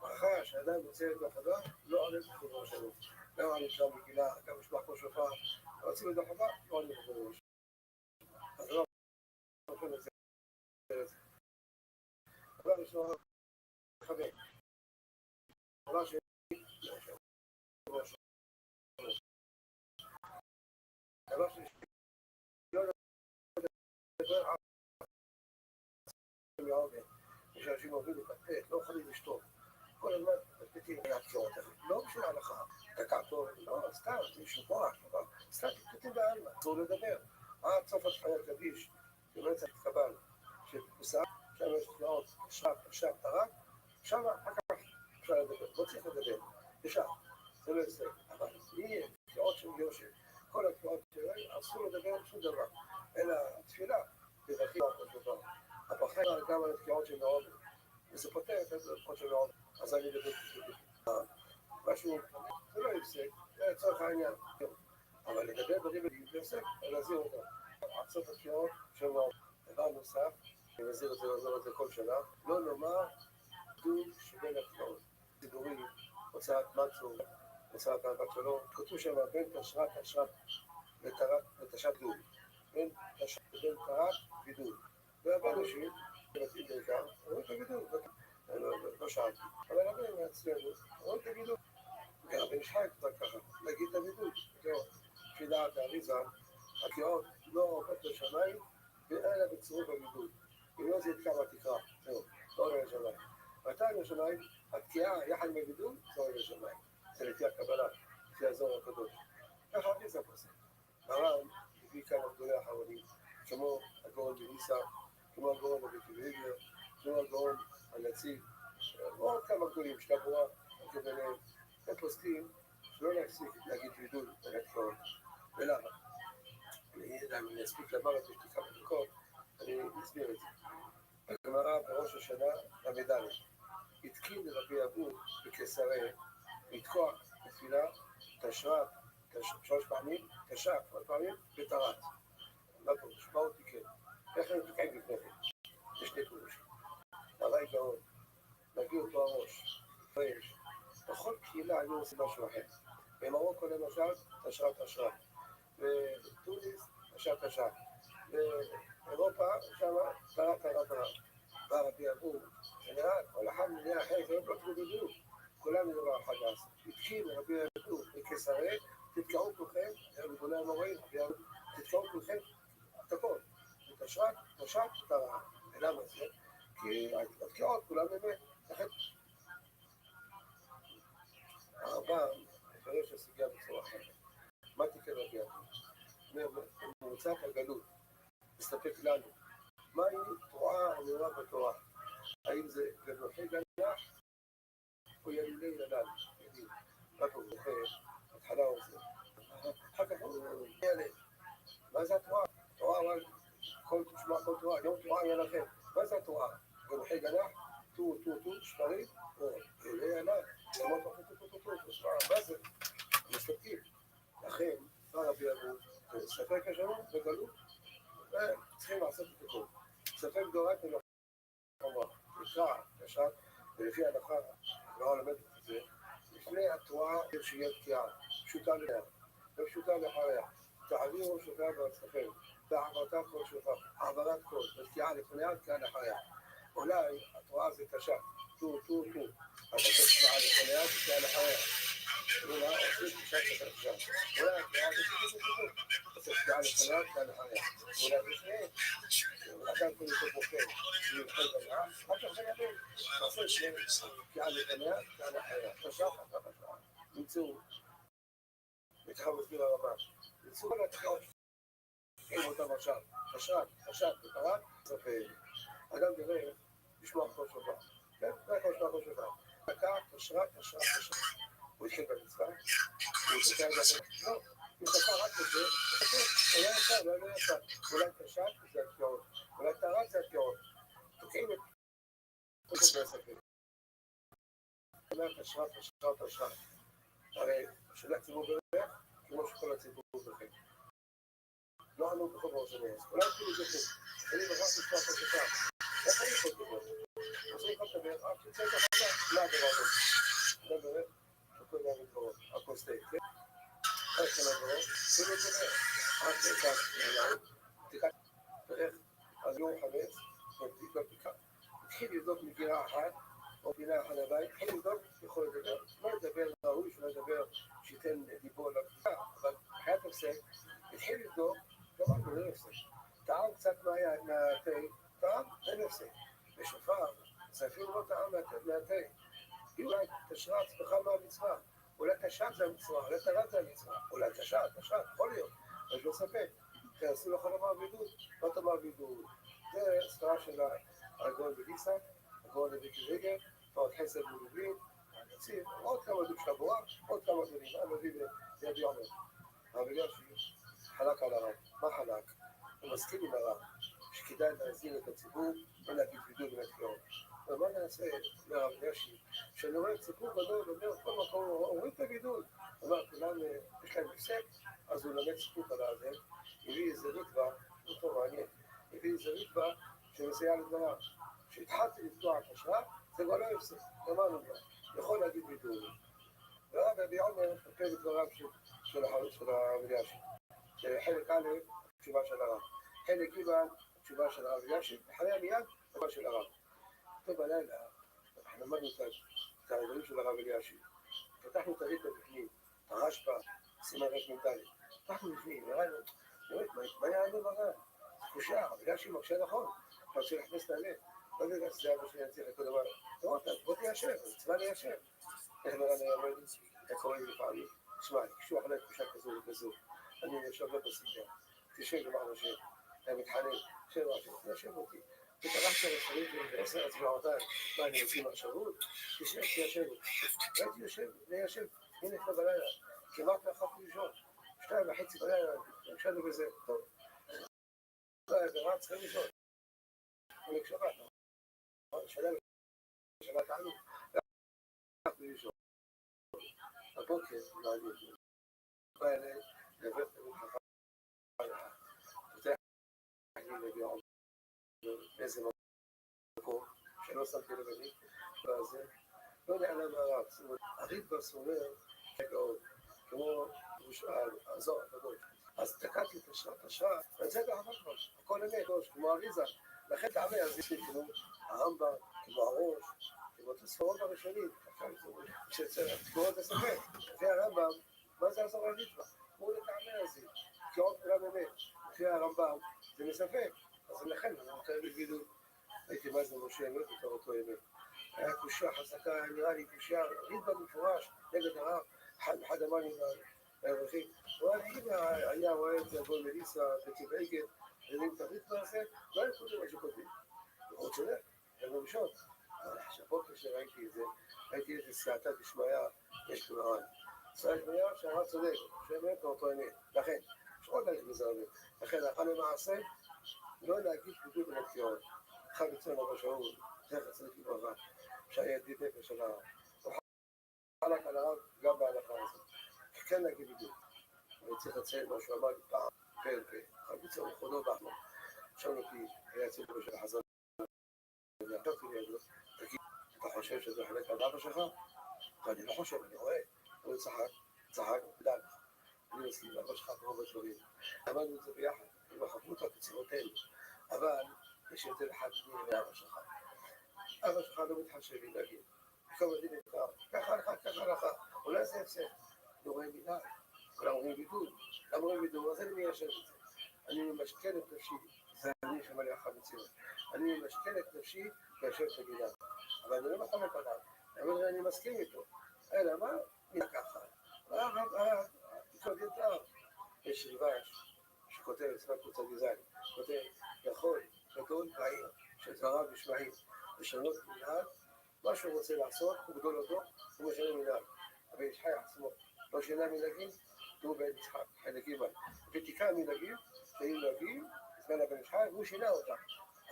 ברכה שאדם יוצא את החווה, לא עולה בחוב הרשמות. גם אני שם בגילה, גם משמע פה שופר, רוצים את החווה, לא עולה בחוב הרשמות. אז לא, ראשון, חבר. דבר שני, דבר שני, לא לדבר על מהעוגן. כשאנשים עובדים לפטפט, לא יכולים לשתות. כל הזמן מפטפטים מהקצועות האלה. לא בשביל ההלכה. תקעתו, לא, סתם, זה שבוע, סתם תפטפטים בעלמא, אסור לדבר. עד סוף התחילת קדיש, שלא יצא להתקבל, שפוסק, שם יש תנועות, שעת תרק, שם אחר כך אפשר לדבר, לא צריך לדבר, ישר, זה לא יצא. אבל יהיה תנועות של יושב, כל התנועות שלהם, אסור לדבר שום דבר, אלא תפילה, תבחים על כל דבר. הפחד גם על התקיעות של מאוד, וזה פותר את התקיעות של מאוד, אז אני מדבר משהו, זה לא יפסק, זה לצורך העניין, אבל לדבר דברים יפסק, להזהיר אותם. עצות התקיעות של מאוד. דבר נוסף, אני מזהיר את זה כל שנה, לא לומר דוד שבין התקיעות. ציבורי, הוצאת מצו, הוצאת אהבת שלום, כתוב שם בין תשרת ותשת דוד. בין תשרת ובין תרת ודוד. והרבה אנשים, ילדים בעיקר, אומרים תגידו, לא שאלתי, אבל הרבה אצלנו, אומרים תגידו, הרבה נשחק קצת ככה, להגיד את הבידוד, לפי דעת האריזה, התקיעות לא עובד לשמיים, ואלה בצירוף הבידוד, אם לא זה יתקע בתקרה, זהו, לא עולה לשמיים. מתי לשמיים, התקיעה יחד עם הבידוד, זה עולה לשמיים, זה לפי הקבלה, לפי הזוהר הקדוש. ככה האריזה פוסק. מרן הביא כמה גדולי האחרונים, כמו הגאון בניסה, כמו הגאון בקבריגר, כמו הגאון הנציב, ועוד כמה גדולים, שתבואה, ביניהם, הם פוסקים שלא להפסיק להגיד וידוי ולתקעות. ולמה? אני אספיק לומר את זה שתיקה בדקות, אני אסביר את זה. הגמרא בראש השנה, למד' התקין לרבי אבו בקיסריה, לתקוע בתפילה, תשרת, 3 פעמים, תשק 3 פעמים, ותרת. מה פירוש? מה הוא תיקן? איך הם תוקעים לפני כן? יש 2 פירושים. הרי גאון, נביא אותו הראש, פרש. בכל קהילה היו עושים משהו אחר. במרוקו למשל, תשרת. בתוניס, תשרת. באירופה, שם, תרת. בא רבי אבו, שנראה, כל אחד מנהל אחר, זה לא תתמודדו. כולם מדבר אחד לעשות. התקיל רבי אבו בקיסריה, תתקעו כולכם, גדולי המוראים, תתקעו כולכם, את הכל. תשרת, תרת. למה זה? כי התקיעות כולם באמת, לכן הרמב"ם מפרש הסוגיה בצורה אחרת. מה תיקן רבי אבו? ממוצעת הגלות, מסתפק לנו. מהי תרועה אמורה בתורה? האם זה גנוחי גנח או ילילי ילד? רק הוא זוכר, התחלה הוא עושה. אחר כך הוא ילד. מה זה התרועה? תרועה, כל תרועה, יום תרועה ילכם. מה זה התרועה? גנוחי גנח? טו, שפרים? או ילילי ילד? מה זה? מסתפקים. לכן, בא רבי אבו, ספק השלום בגלות, וצריכים לעשות את הכל. ספק דורייתא לחומרה, תקרא, תשת, ולפי ההלכה, הגמרא לומדת את זה, לפני התרועה שיהיה תקיעה, פשוטה לאחריה, ופשוטה לאחריה. תעבירו שופר בעצמכם, והעברתה כל שופר, העברת כל, ותקיעה לפניה, תקיעה לאחריה. אולי התרועה זה תשת, טו, אבל תקיעה לפניה, תקיעה לאחריה. אולי עושים תשת ותשת. אולי התרועה זה תקיעה לפניה, תקיעה לאחריה. אולי בשניהם, אדם כל יותר בוחר, שיוכל גנעה, רק אחרי ימים, עושה שניהם, תקיעה לפניה, תקיעה לאחריה. תשת, נמצאו. וככה מסביר הרמב"ם. נמצאו כל התקיעות עם אותם עכשיו. תשת ותרת, ספר. אדם דרך לשמוע כל שופר. כן? זה הכל לשמוע כל שופר. תקע, תשרת. הוא התחיל במצווה. הוא תקע את זה. לא, הוא תקע רק את זה. אולי יצא. אולי תשת זה התקיעות. אולי תרת זה התקיעות. תוקעים את כל שופר ספר. אולי תשרת. הרי של הציבור ברך, כמו שכל הציבור ברכם. לא ענו בכל ראש הנס. אולי אפילו זה טוב. אני מרח לשמוע כל שופר. איך אני יכול לדבר? אז הוא יכול לדבר, אף תצא את החזק, לא הדבר הזה. זה ברך, שכל דבר מתברות, הכל סטייק, כן? איך זה מדברות? זה לא דבר. רק תקע, תקע, תקע, אז יום חמץ, תקע, התחיל לבדוק מגילה אחת, או פינה אחת הבית, התחיל לבדוק, יכול לדבר, לא לדבר ראוי, שלא לדבר שייתן דיבור לבדיקה, אבל חיית הפסק, התחיל לבדוק, גמרנו, אין הפסק. טעם קצת מהתה, טעם, אין הפסק. בשופר, זה אפילו לא טעם מהתה. אולי תשרת בך מהמצווה, אולי תשרת זה המצווה, אולי תרת זה המצווה, אולי תשרת, יכול להיות, אבל לא ספק. תעשו לך לומר בידוד, לא תאמר בידוד. זה ספרה של הגאון בגיסא, הגאון בקריגר, ועוד חסד ולובין, הנציב, עוד כמה דו שבוע, עוד כמה דברים, מביא בידי עומר. רבי יושי חלק על הרב. מה חלק? הוא מסכים עם הרב, שכדאי להזין את הציבור ולהגיד בידוד ולתפירות. ומה נעשה לרב יושי? כשאני רואה ציבור גדול, אומר כל מקום, אומרים את הבידוד. הוא אומר, כולם יש להם הפסק, אז הוא למד ציבור על הזה, הביא איזה ריטב"א, אותו מעניין, הביא איזה ריטב"א שמסייע לדבריו. כשהתחלתי לפתוח את השעה, זה כבר לא הפסק, אמרנו כבר, יכול להגיד בידוד. ורבי עומר מטפל בדבריו של הרב אלישיב. חלק א', התשובה של הרב. חלק ג', התשובה של הרב אלישיב, אחריה מיד, התשובה של הרב. טוב, בלילה, אנחנו למדנו את הדברים של הרב אלישיב. פתחנו את הריטב"א בפנים, את הרשב"א, סימן רמ"ד. פתחנו בפנים, וראינו, מה יענו ברב? חושה, הרב אלישיב מקשה נכון, אתה רוצה להכניס את הלב. לא יודע, זה אבא שלי יצליח לכל דבר. בוא תיישר, מצווה ליישר. איך נראה לי אומר לי? איך קוראים לפעמים? תשמע, קשוח עליי תחושה כזו וכזו. אני יושב לא בסדר. תשב למען השם. אני מתחנן. תשב אותי. ותרחת לסריב ועשר הצבעותיי. מה, אני יוצאים מהשרות? תשב, תיישב אותי. הייתי יושב, ליישב. הנה כבר בלילה. כמעט לאחת לישון. 2:30 בלילה. נמשלנו בזה. טוב. ברב צריכים לישון. אני כשבת. שבת ענו. לישון. הבוקר, מעניין. בא אליי, לבית חכם. פותח לי לבי עומר. באיזה מקום, שלא שמתי לבני, וזה, לא נעלם מהרב. הריטב"א סומר כגאות, כמו הזוהר הקדוש. אז תקעתי את השעה, וזה באהבה כבר, הכל אמת, כמו אריזה. לכן תעמי, אז יש לי כמו הרמב"ם, כמו הראש, כמו את הספרות הראשונית, שתקורות את הספק. לפי הרמב"ם, מה זה הזוהר הריטב"א? הוא לתעמי הזה, כי עוד כולם אמת. לפי הרמב"ם, זה מספק. אז לכן, אני רוצה להגידו, הייתי מה זה משה אמת, בתור אותו אמת. היה קושייה חזקה, נראה לי קושייה, ריטב"א מפורש, נגד הרב, אחד אמר לי מהאברכים. הוא אמר לי, אם היה רואה את זה בו מליסה, בטבעי גט, ואם את הריטב"א הזה, לא היה כותב מה שכותב. הוא צודק, זה מראשון. אבל הבוקר שראיתי את זה, ראיתי איזה סייעתא דשמיא, יש כמרן. סייעתא דשמיא שהרב צודק, שאמת אותו אמת. לכן, יש עוד הליך בזה הרבה. לכן, הלכה למעשה, לא להגיד בידוד ולתפירות. אחד מצוין אבא שאול, זכר צדיק לברכה, שהיה ידיד נפש של הרב. הוא חלק על הרב גם בהלכה הזאת. כן להגיד בידוד. אני צריך לציין מה שהוא אמר לי פעם, פה אל פה. אחד מצוין לכבודו באחמר. שאל אותי, היה ציבור של החזון. ואמרתי לי, תגיד, אתה חושב שזה חלק על אבא שלך? ואני לא חושב, אני רואה. הוא צחק, דע לך. אני מסכים לאבא שלך ברוב הדברים. למדנו את זה ביחד, עם החברות בצירותינו. אבל יש יותר אחד שני מאבא שלך. אבא שלך לא מתחשב לי להגיד. כמה דין נקרא, ככה לך. אולי זה הפסק. אני רואה מילה. כולם אומרים בידוד. למה אומרים בידוד? אז אני מיישב את זה. אני ממשכן את נפשי. זה אני שמלא אחת מציאות. אני ממשכן את נפשי ויושב את הגילה. אבל אני לא מחמק עליו. אני מסכים איתו. אלא מה? מילה ככה. יש רבש שכותב אצלנו קבוצה גזען, כותב יכול גדול בעיר שדבריו נשמעים לשנות מנהג, מה שהוא רוצה לעשות הוא גדול אותו, הוא משנה מנהג. אבל יש חי עצמו לא שינה מנהגים, הוא בן יצחק, חלק ג' ותיקה מנהגים, שהיו נהגים, זמן הבן ישחק, והוא שינה אותם.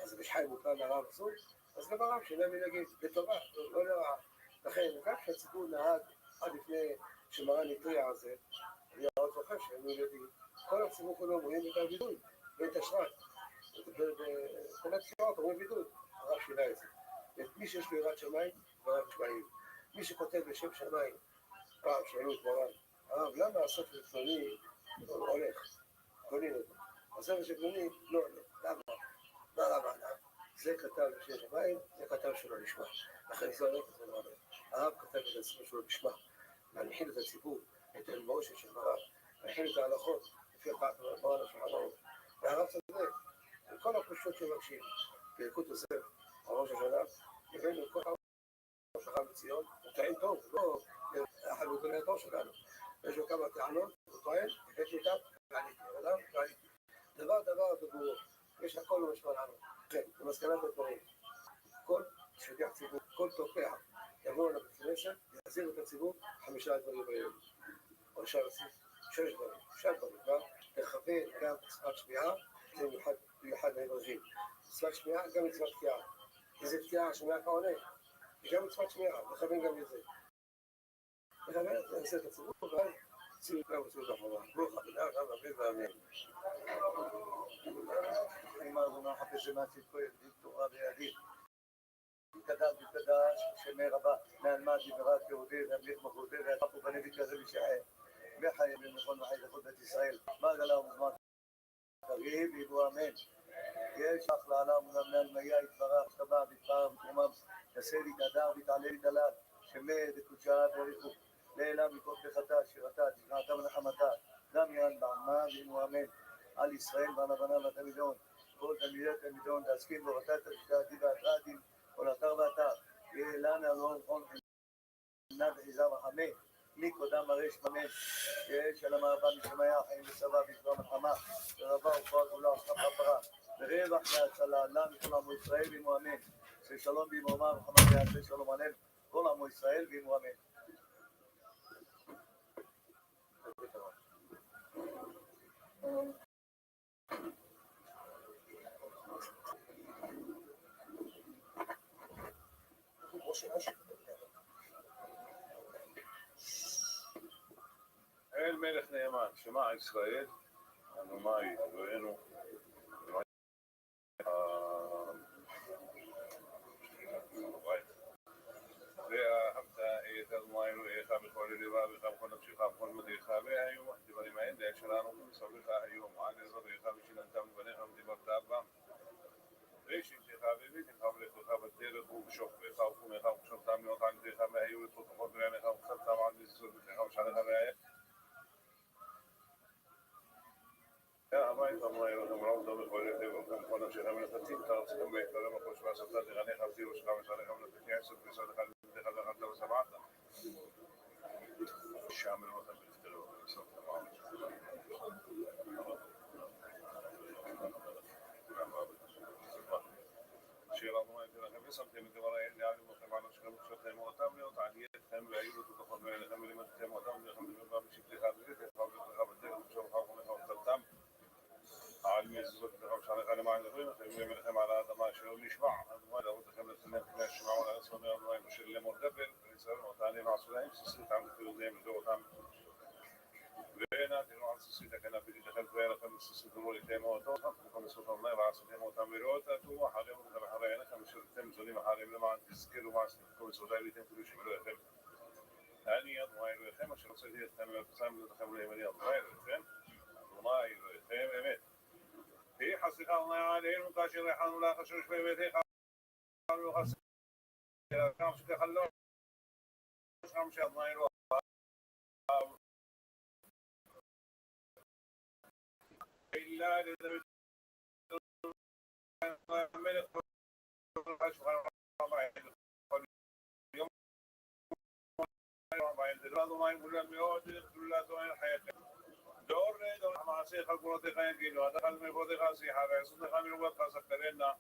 אז בשחי מותר לרב אסור, אז גם הרב שינה מנהגים, לטובה, לא לרעה. לכן, גם כשהציבור נהג עד לפני שמרן התריע על זה, אני עוד זוכר שהם ילדים, כל הציבור כולו רואים את הבידוד, ואת השרת. כל התחילות רואים בידוד, הרב שינה את זה. מי שיש לו יראת שמיים, דבריו נשמעים. מי שכותב בשם שמיים, פעם שאלו את דבריו, הרב, למה הספר פלוני הולך? קונים אותו. הספר של פלוני לא הולך. למה? מה למה? זה כתב שיש בית, זה כתב שלא נשמע. לכן זה הולך את זה מהרב. הרב כתב את הספר שלו נשמע. להנחיל את הציבור, את המורשת של הרב. להנחיל את ההלכות, לפי בעל השולחן ערוך. והרב צודק, כל הפשוט שמקשיב, בילקוט יוסף, הראש השנה, הבאנו את כל השלחה בציון, הוא טוען טוב, לא אחד מגוני התור שלנו. יש לו כמה טענות, הוא טוען, הבאתי אותם, ועליתי. דבר דבור, יש הכל לא משמע לנו. כן, במסקנת הדברים, כל שליח ציבור, כל תוקע, יבואו לבית כנסת, יחזירו את הציבור 5 דברים ביום. או אפשר להוסיף 6 דברים, 6 דברים, תכוון גם מצוות שמיעה, זה מיוחד לאברכים. מצוות שמיעה, גם מצוות תקיעה. איזה תקיעה, שמיעה כעונה, וגם מצוות שמיעה, לכוון גם לזה. לכוון, זה נעשה את הציבור, ואז ציבור גם מצוות החובה. ברוך הבנה, גם אמן ואמן. אני מאזונה חפש שמעשית פה ידיד תורה וידיד. כתב בקדש שמי רבה, מעלמד דברת יהודי, להמליך מחותי, והפו בנביא כזה בשעי. וחיים במכון וחי לכל בית ישראל. מה גלה ומזמן? תגיד, ויבוא אמן. יש לך לעולם ולמנהל מיה יתברך, שתבע ותברך ותרומם, תעשה לי תדר ותעלה לי תלת, שמי דקודשה וריחו. לעילה מכל פחתה, שירתה, תשמעתה ונחמתה, גם ירן בעלמה ויבוא אמן. על ישראל ועל הבנה והתלמידון, כל תלמידי תלמידון, תעסקים בורתת תשתעתי והתרעתים, כל אתר ואתר, יהיה לנה לא נכון חמנה וחיזה וחמה, מי קודם מרש ממן, יש על המעבה משמיה, חיים וצבא בצבא מלחמה, ורבה ופועל כולה עשתה חברה, ורווח להצלה, לה מכל עמו ישראל ועמו אמן, ששלום ועמו אמר, וחמד יעשה שלום עליהם, כל עמו ישראל ועמו אמן. אל מלך נאמן, שמע ישראל, אנומי אלוהינו, ואהבת את אדוני אלוהיך בכל לבבך ובכל נפשך ובכל מאודיך, והיו הדברים האלה שלנו מסביבך היום, ועל אזוריך ושיננתם לבניך ודיברת בם. ושבתך וביתך ולכתך בדרך ובשוכבך וקומך ובשוכבתם להיות על ידיך, והיו לתותחות בעיניך וקצתם על מזוזותיך ושעריך ואיך. הבית אמרו אלוהים רעותו בכל ידיך ובכל נפשך ולחצים תרצכם ויקרם הקוש ועשתה תגניך ותירו שלך ושעריך ולחצים יעשת ושעריך לבדיך ואכלת ושבעת. שם אלוהים בלכתרו ולסוף תמר. שיר אדוני תלכם ושמתם את דברי לעלים לכם על נפשכם וקשתכם אותם להיות עלייתכם והיו לתותחות בעיניכם ולימדתם אותם ולכם לבם בשבתך וביתך ובכך בדרך ובשוכבך וקומך וקצתם על מזוזותיך ושעריך למען דברים ותביאו מלכם על האדמה אשר נשבע אדוני לאבותיכם לתנך פני השמעו לארץ ואומר אדוני בשל לאמור דבר וישראל ואותני ועשו להם ססית עם תפילותיהם לדורותם ונתנו על ססית הכנף ותתכם ואליכם וססית ולוליתם אותם וכל מסות אדוני ועשיתם אותם ולאותתו אחריהם וכם אחרי עיניכם ושלתם זולים אחריהם למען תזכרו מעשיתם כל מסותי ליתם קדושים אלוהיכם אני אדוני אלוהיכם אשר הוצאתי אתכם מארצכם ולתכם לימני אדוני אלוהיכם אדוני אלוהיכם אמת في حسك الله عليهم كاشر ريحان ولا خشوش في بيته قالوا خسر كم شك خلوا كم شك الله يروح إلا لذب ملك الحشر يوم ما يقول لهم يقول لا تؤمن حياتك دور معصي خلقنا تخين كيلو هذا خلق من فوق خاصي حاجة يصير خلق من فوق خاصة كلنا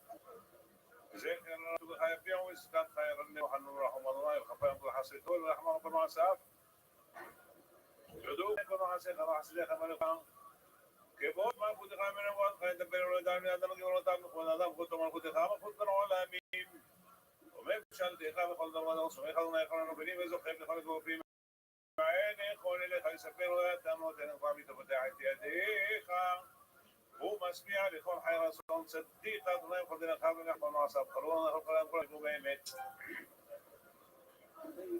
زين كنا خير فيهم ويسكت خير إني وحنون رحمة الله يخفى ينظر حسيت كل رحمة الله ما ساف جدوب كنا حسيت خلاص حسيت خمر كان كبوت ما فوت خير من فوق خير تبين ولا دام هذا ما يقولون دام ولا دام فوت ما فوت خام فوت كنا ولا مين وما بشان دخل خلنا ولا نصوم خلنا يخلنا بني وزق خير خلنا في عيني قولي لك يسفر ويتموت نقامي تفتحت يديك هو مسميع لكل حي رسول صديق أدنى يقدر نخاف نحن نعصب قرون القرآن قرآن بيمت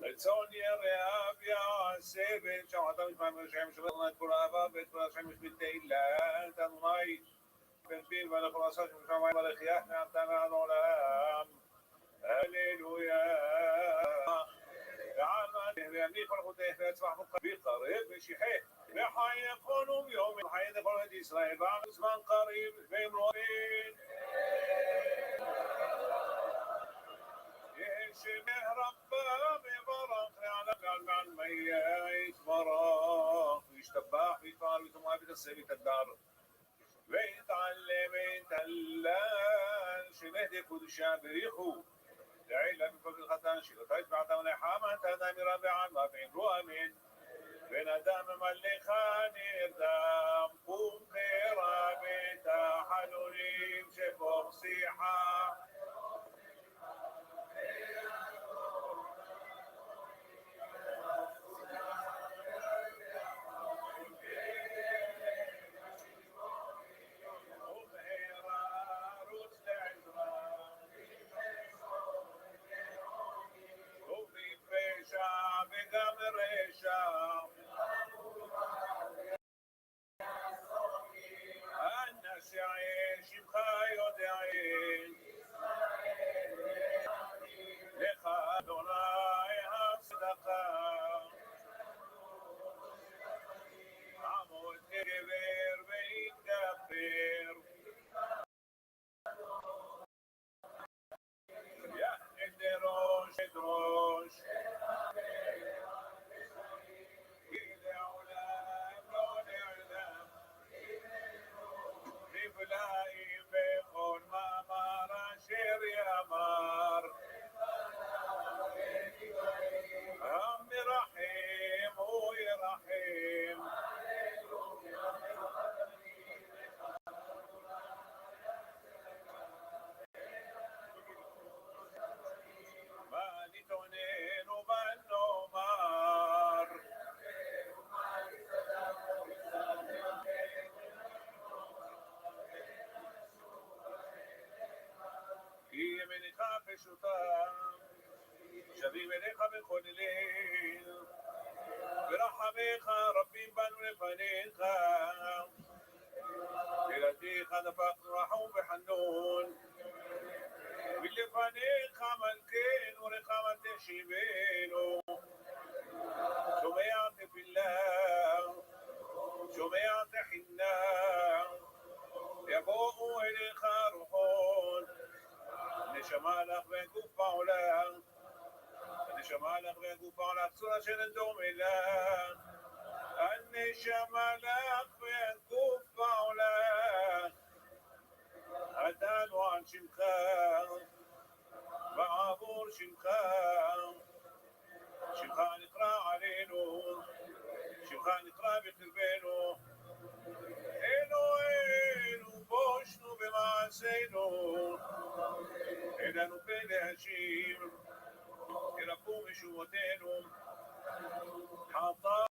التون يا رياب يا سيبن شو هذا مش مهم شيء مش بدنا نقول أبا بيت ولا شيء مش بدي إلا تنمي בנפין ואנחנו עשה שמשמיים הלחייה נתן לנו לעם הללויה ויניח מלכותך ויצמח בקרב ושיחך וחי יכונו ביום וחי לכל את ישראל ועם זמן קריב ואמרו אמן ישמח רבה מברך לעלם ועל מעלמיה יתברך וישתבח ויתפאר ויתומר ויתעשה ויתגבר ויתעלם ויתהלל שמהדי קודשה בריחו לעילה מפגל חתן שלותה יתבעתם לחמה תדם מרבי עלמה ואמרו אמן בן אדם מלך נרדם ומחרה בית החלולים שבו שיחה וגם רשע אנשי שמך יודעים לך אדוני הצדקה עמוד גבר ויתגבר יחד דרוש דרוש נפלאים בכל מאמר אשר יאמר המרחם הוא ירחם מה נתעונן ומה נאמר כי ימינך פשוטה שבים אליך בכל ליל ורחמיך רבים בנו לפניך תהילתך דפקנו רחום וחנון ולפניך מלכנו רחמת תשיבנו שומע תפילה שומע תחינה יבואו אליך רוחות נשמה לך וגוף בעולם הנשמה לך וגוף בעולם צורה של דומה לך הנשמה לך וגוף בעולם עדנו על שמך בעבור שמך שמך נקרא עלינו שמך נקרא בקרבנו אלוהינו בושנו במעשינו אין לנו פה להשיב ירפו משובותינו חטאנו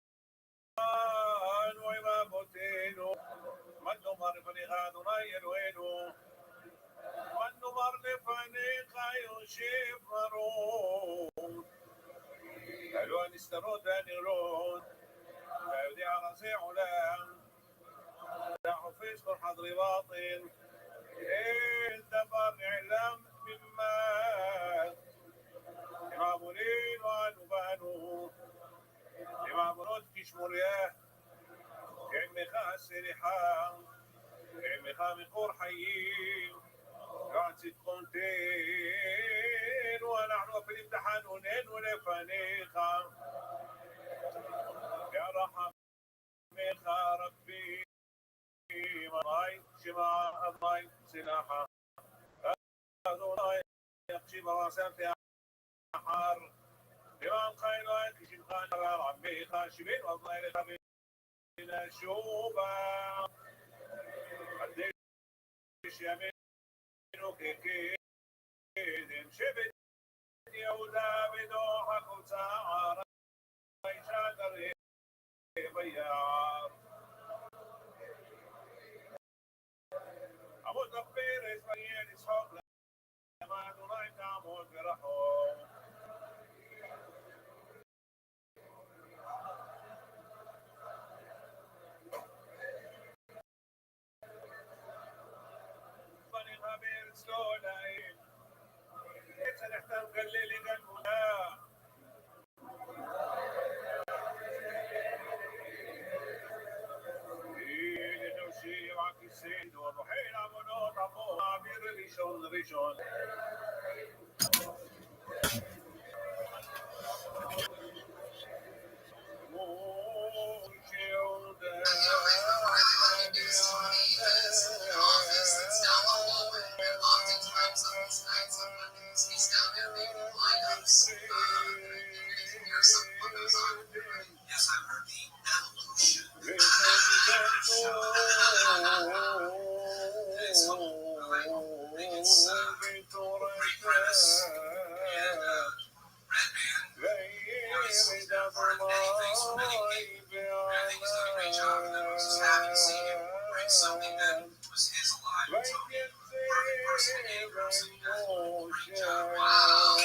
עם אבותינו מה נאמר לפניך אדוני אלוהינו מה נאמר לפניך יושב מרום אלו הנסתרות והנראות והיודע רזי עולם אתה חופש כל חדרי באטן אין דבר נעלם ממך עם עבורנו אנו בנו עם עבורות כשמוריה כעמך הסליחה כעמך מקור חיים ועד צדקון תנו אנחנו אפלים תחנוננו לפניך يا رحمك ربي مراي شمع الضاي سلاحة أدوناي يقشي براسم في حار بمن خيرك شمخان ربي خاشبين والله لخبين الشوبة قديش يمينك كيد شبت يهودا بدوحك وسعر شاكر بيار عمود غفير اسماعيل اسحاق لما دوناي تعمود برحوم ראשון. He's down there making lineups. Here's some photos on it. Yes, I've heard the evolution. It's Greek premise. And Red Band, was down for it. Thanks for many people. I think he's done a great job. And I was just happy to see him bring something that was his alive and tell me perfect person in Abrams. And he does a great job. Wow.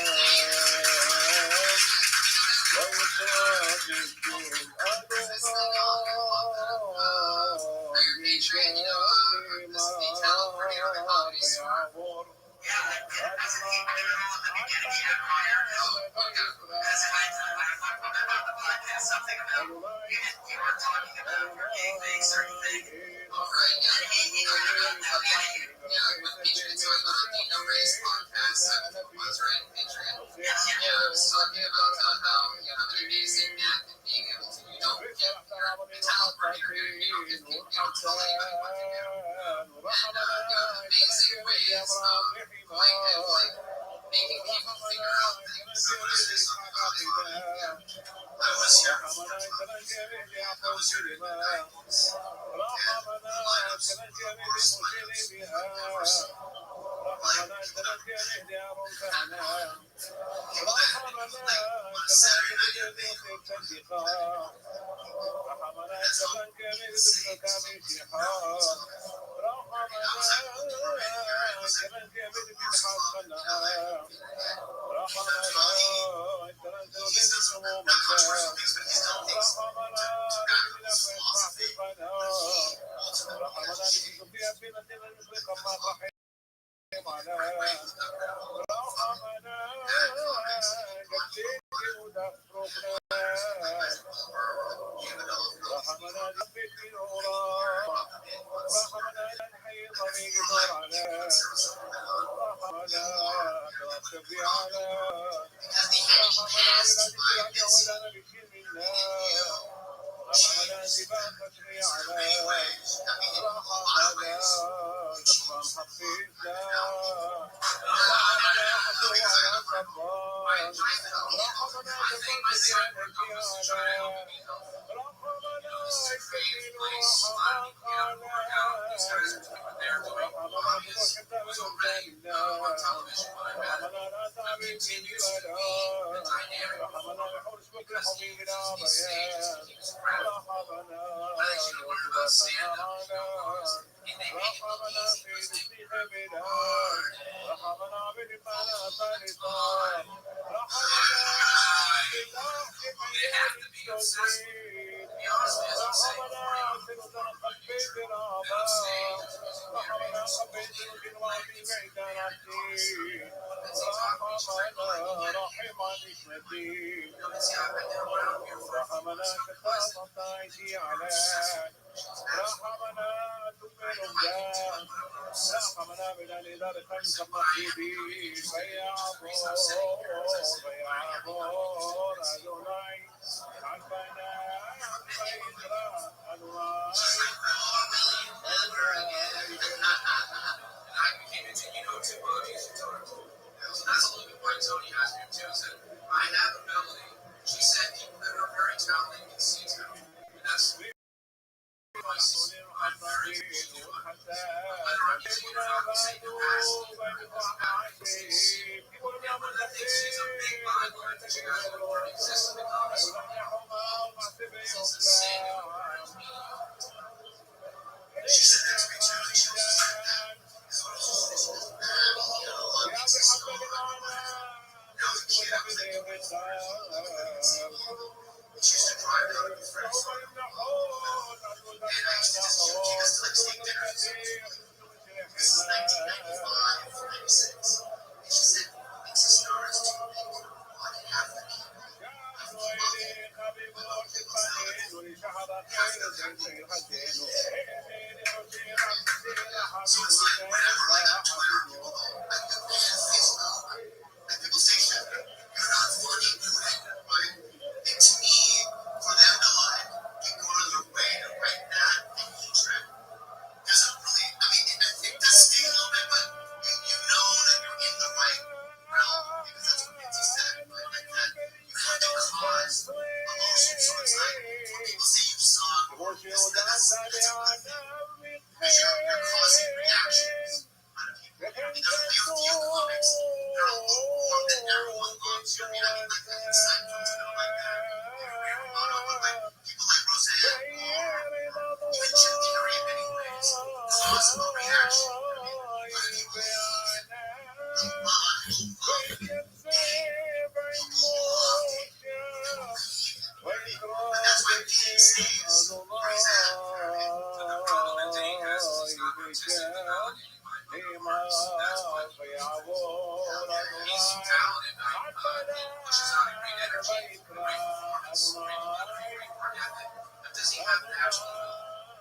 which is not a great energy, great performance, great ability, great work ethic. But does he have it actually?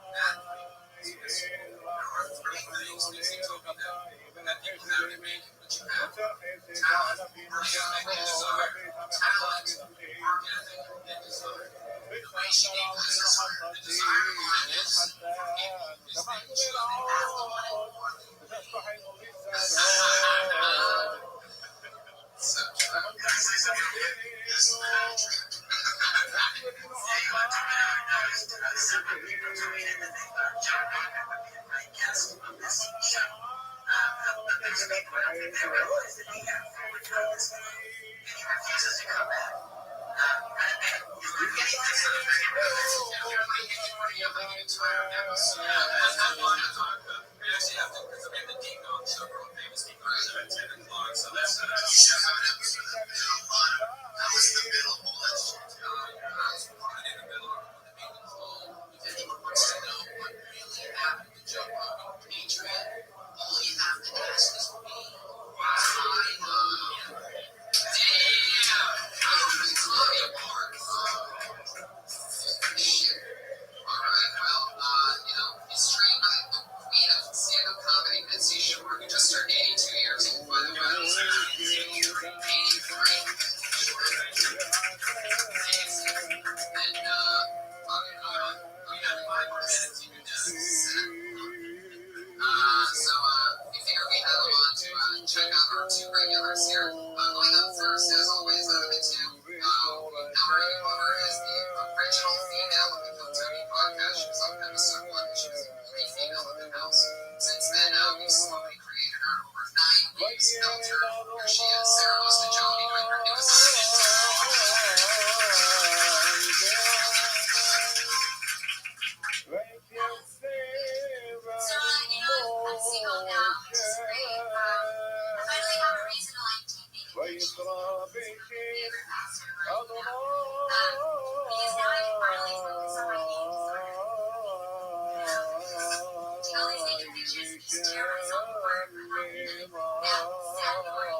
That is there are three things that he told me that people have to make it, but you have talent, creative desire, talent, work ethic, and desire. Equation equals the desire behind this working is making sure that they have the money for it. So true. Guys, I said, this is not true. Say what you noticed because somebody was reading the thing or jumping I guess on this show. The next week when I think I realized that he had forward from this book and he refuses to come back. We're getting this on the very earth. Now you're like hitting pretty up like an entire episode. That's not long to talk about. We actually have to we have the Ding Dong show from famous Ding Dong show at 10 o'clock. So that's you should have an episode of the middle one. That was the middle bullet. I was put in the middle of the main call. If anyone wants to know what really happened to Joe Rogan Patriot, all you have to ask is me. I know. Damn! Claudia Park. Shit. Alright, well, his train by the queen of stand-up comedy, Mitzi Shore, who just turned 82 years old, by the way. 83. And, we got 5 more minutes even to set. So, we figured we'd have him on to check out our 2 regulars here. Going up first, as always, out of the 2. Nori Moore is the original female of the Tony podcast. She was on episode 1. She was the female of the house. Since then, we slowly created her over 9 weeks. Built her. Here she is, Sarah Ostajoni, doing her newest series. So, I'm single now, which is great. I finally have a reason to like TV. He's now I can finally focus on my games. She always taking pictures and just tear myself apart for nothing. Now, sadly, we're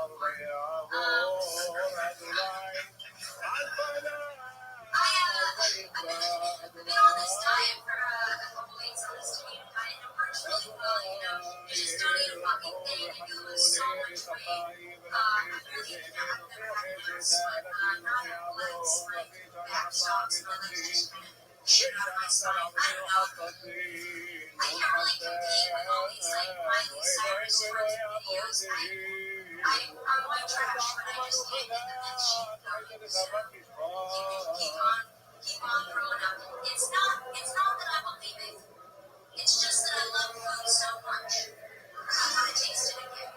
I've been on this diet for a couple weeks on this keto diet, and it works really well, You just don't eat a fucking thing, and you lose so much weight. I really have never had the nerve sweat, not at once, like back shots, my legs just shoot out of my stomach. I don't know. I can't really compete with all these like Miley Cyrus working videos. I'm white trash, but I just can't get that shit going. So keep on growing up. It's not that I believe it. It's just that I love food so much. I want to taste it again.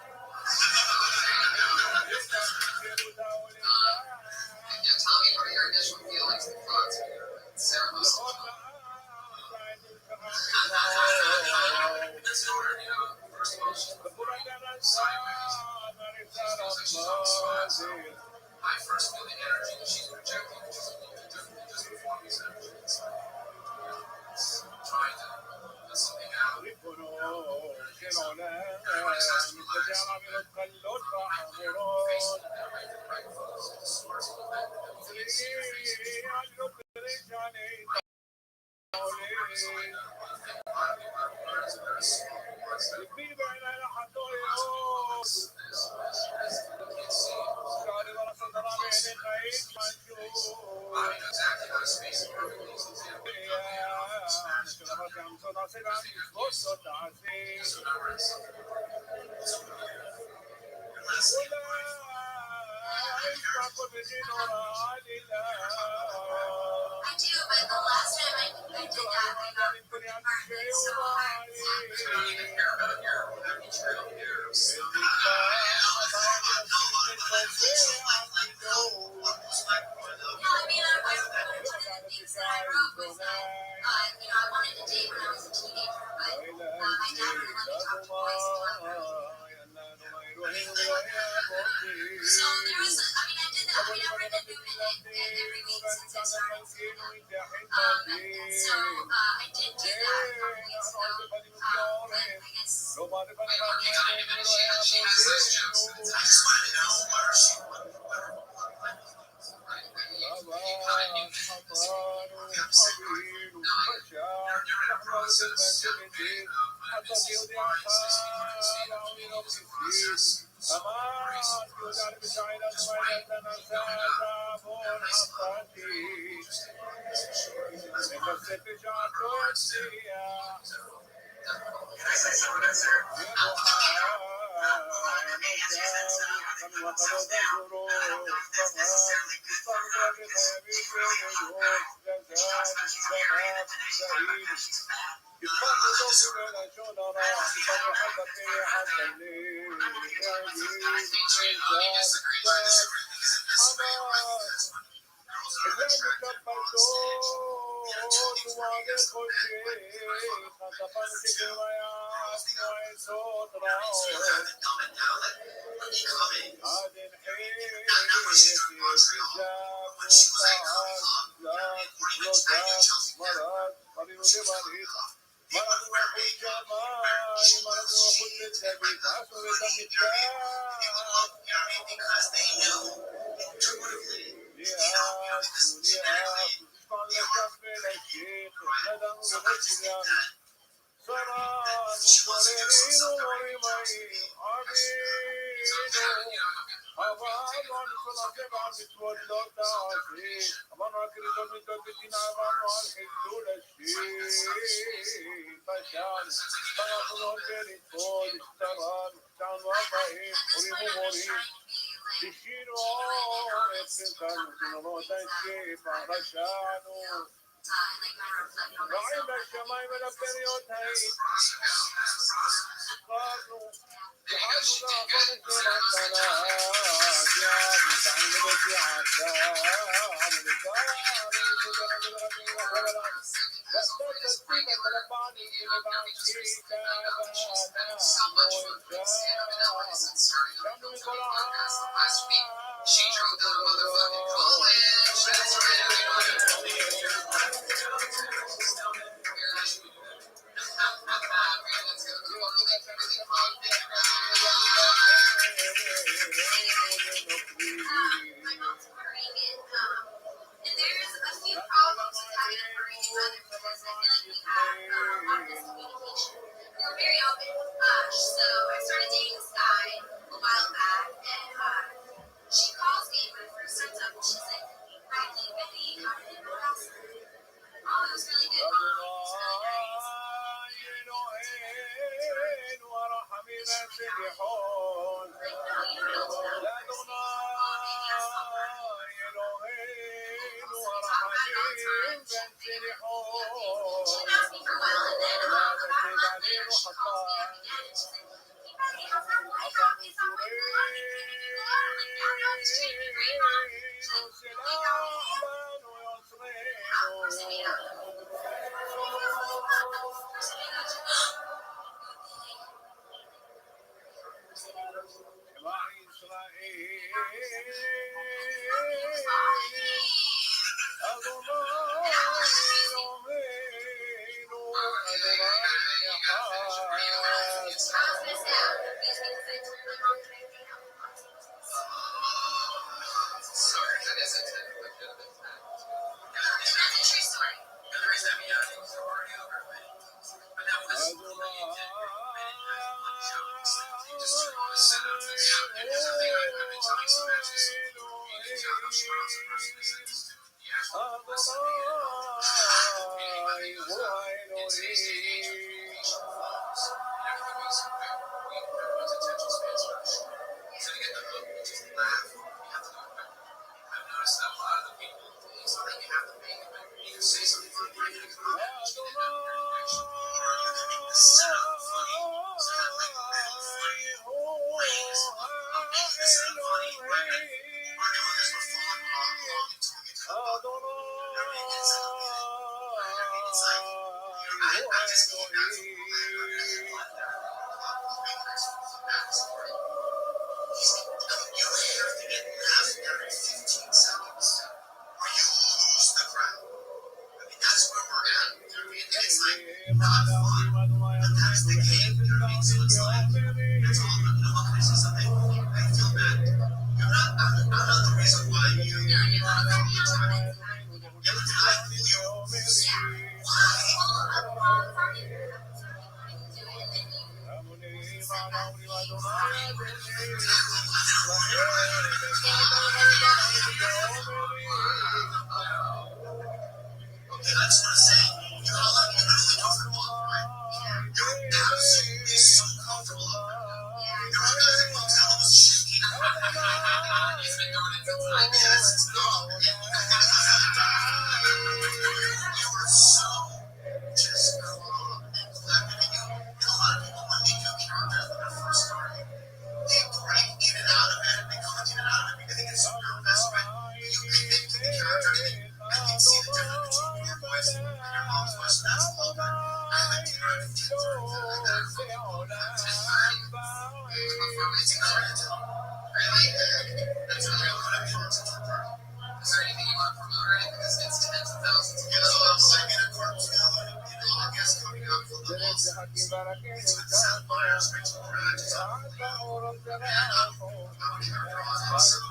Yeah, tell me what are your initial feelings and thoughts when you're with Sarah Ostajoni? That's hard, First of all, she's a sideways. She's on smile. I first feel the energy that she's projecting, which is a little bit different than just performance energy. It's trying to put something out. Everybody's asking me lies. Facing the right photos, the source of the fact that we can't see her face. I do, but the last time I did that, I got burned so hard. I don't even care about your trail here. No, I mean, one of the things that I wrote was that, I wanted to date when I was a teenager, but my dad wouldn't let me talk to boys until I was So there was, I did that. I've been doing it every week since I started. So I did do that a couple weeks ago. But I guess. She has those jokes. I just wanted to know what are she. أبين فشان نحن المسجدين حتى يودع بعضنا مسكين أمان يودع بشعيرة وإلى نساء حطتي نفسك جعلت السياح No. You were so just wrong. A lot of people, when they do counter for the first time, they break in and out of it. They come in and out of it because they get so nervous. But you commit to the character, I can see the difference between your voice and your mom's voice. And that's vulgar. I like to hear the things that are vulgar. That's just for raising credit. Really? That's really what I'm sure. Is there anything you want to promote or anything? Because it's tens of thousands. You know, I'm second at Carpsville in August coming up for the Los Sapphire Spiritual Practice. And I'm here for also.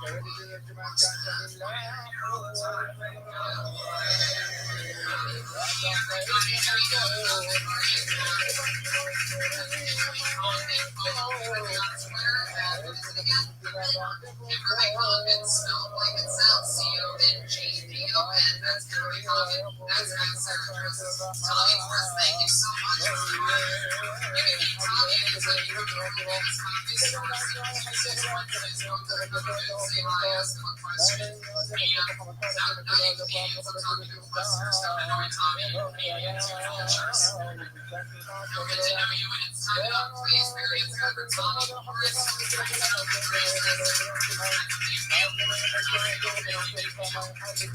Kimberly Condon, spelled like it sounds, CONGDON. That's Kimberly Condon. That's right, Sarah Joseph. Tommy Forrest, thank you so much for giving me Tommy and his lady for your things. Thank you so much. Six months and it's one good. Say hi, ask him a question. That night, meetings with Tommy new listeners got to know Tommy. You'll get to know you when it's time up. Please, experience Reverend Tommy Forrest.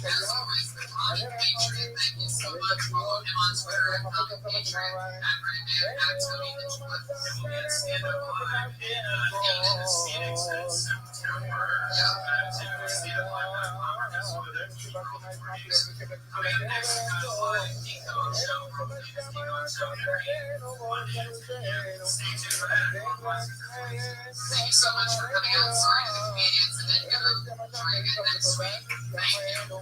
As always, the Tommy Patriot. Thank you so much. Follow him on Twitter at Tommy Patriot, at Brandon, at Tony Mitchell. You'll get to stand up live in Phoenix in September. Yeah, stand up live at Congress. Coming up next, we got a live Nico show from Nico show every 1 p.m. Stay tuned for that. Thank you so much for coming out. Sorry to the comedians and then gonna try again next week. Thank you.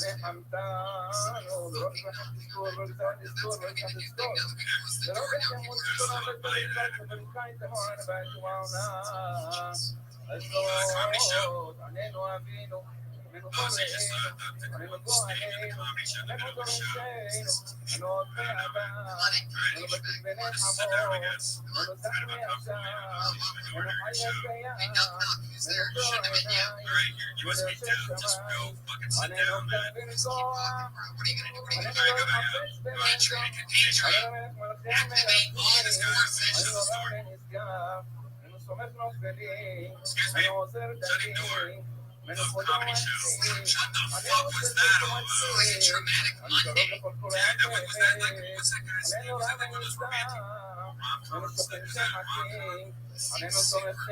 וחמתנו, ולא תשלחם תזכור, ולא תזכור, תזכור, ולא תשלחם תזכור. ולא תשלחם תזכור, אבל תזכור, ותזכור, תזכור, ותשמעונה. הזאת, עננו אבינו, עננו קוראינו, עננו כהנינו, עננו דורשנו, עננו עובדי אדם, עננו בטיח ונחמו, עננו זך ויצא, עננו חי בים, עננו דור עיניים, עננו יושב שמיים, עננו כביר כוח, עננו לא חפש במתו, עננו מלך מלכים מלכים, עננו רב ונשגב, עננו סומך נופלים, עננו עוזר דלים, עננו חודו עצים, עננו צדיק ומצים, עננו קרוב לכל קוראי האמת, עננו רב ונשגב, עננו שוכן שחקים, עננו תומך תמימים,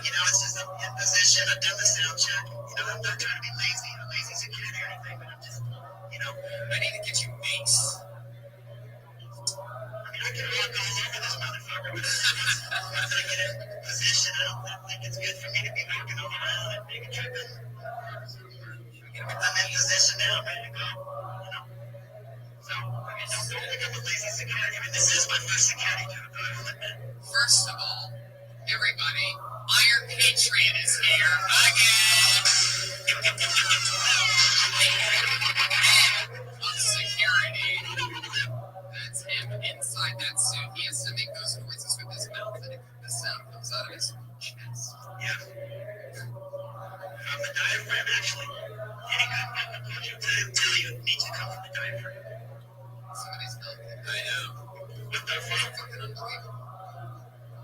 You know, it's just in position. I've done the sound check. You know, I'm not trying to be lazy. I'm lazy security or anything, but I'm just, you know, I need to get you mace. I mean, I can walk all over this motherfucker, but once I get in position, I don't think it's good for me to be walking around and making sure that I'm in position now, I'm ready to go. You know? So, I mean, don't think I'm a lazy security. I mean, this is my first security job, I will admit. First of all, everybody, Iron Patriot is here again. On security, that's him inside that suit. He has to make those noises with his mouth, and the sound comes out of his chest. Yeah. From the diaphragm, actually. Any good project I tell you needs to come from the diaphragm. Somebody's not. I know. What the fuck? Fucking unbelievable.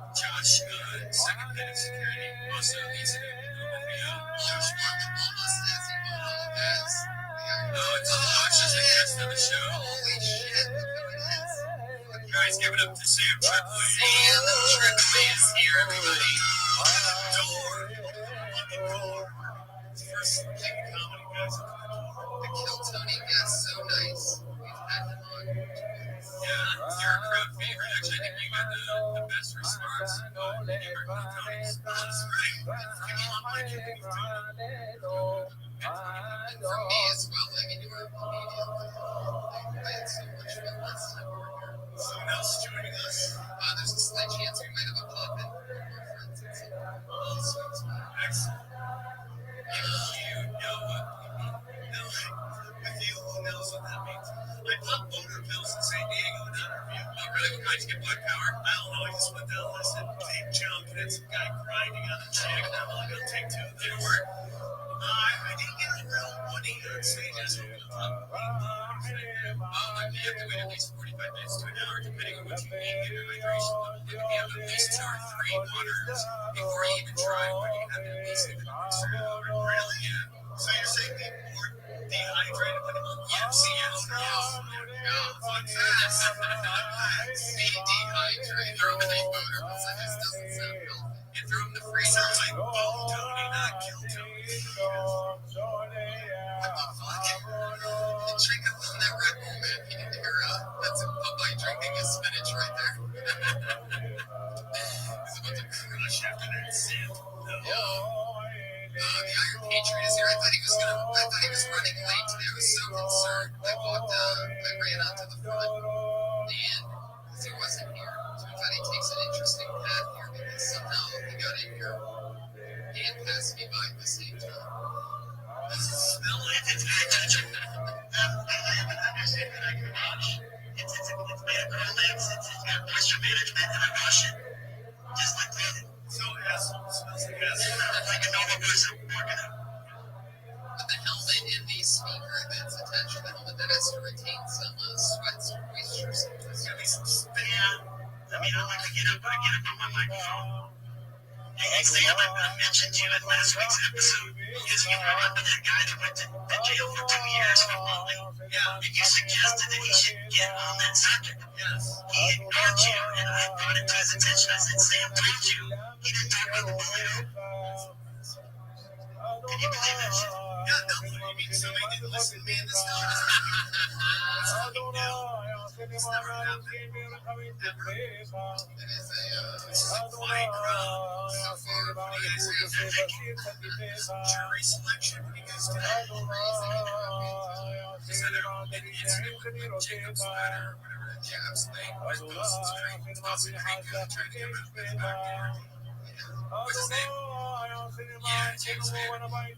Josh, second head of security, also he's here. Josh Martin almost as evil as oh, it's a lot. Just a guest on the show. Holy shit. Guys, give it up to Sam Tripoli. Sam Tripoli is here, everybody. First thing comedy, guys. The Kill Tony guest, so nice. We've had him on. Yeah, you're a crowd favorite. Actually, I think you got the best response. Never Kill Tony's. That's right. I mean, I'm like, you think and from me as well. I mean, you were a comedian. I had so much fun last time we were here. Someone else joining us. There's a slight chance we might have a puppet. More friends and some excellent. If you know what we mean. No, if you who knows what that means. I pop boner pills in San Diego in honor of you. Oh, really? What kind? You get blood power? I don't know. I just went down and I said, big jump. And it's a guy grinding on the chick. And I'm only going to take two. Did it work? I didn't get a real money on stage. I was hoping to talk to people. You have to wait at least 45 minutes to an hour, depending on what you need to do hydration. You can have at least 2 or 3 waters before you even try one. You have to at least even consider it. Really? Yeah. So you're saying people more dehydrated than yeah, see, fuck that. Stay dehydrated. Throw them in a motor. This doesn't sound healthy. And throw them in the freezer. Like, bone Tony, not kill Tony. Drink up on that Red Bull, man. You need to hear that's a Popeye drinking his spinach right there. He's about to crush after that sip. The Iron Patriot is here. I thought he was running late today. I was so concerned. I ran out to the front, and he wasn't here. So I thought he takes an interesting path here because somehow he got in here and passed me by at the same time. Does it smell like it's I haven't understood that I can wash. It's made of Rolex. It's got moisture management, and I wash it just like that. So asshole. It smells like asshole. Like a normal person working out. But the helmet and the speaker that's attached to the helmet that has to retain some sweat, some moisture. There's gonna be some spam. I mean, I like to get up on my microphone. Next thing I mentioned to you in last week's episode is you remember that guy that went to jail for 2 years for bullying? Yeah. And you suggested that he should get on that subject. Yes. He ignored you, and I brought it to his attention. I said, Sam told you. He didn't talk about the bullying. Can you believe that shit? Yeah, no. You mean somebody didn't listen to me in this time? jury selection because Jacob's ladder or whatever, Jacob's thing, with those very toxic trying to get rid of it back. What's his name? Yeah, James Van. How do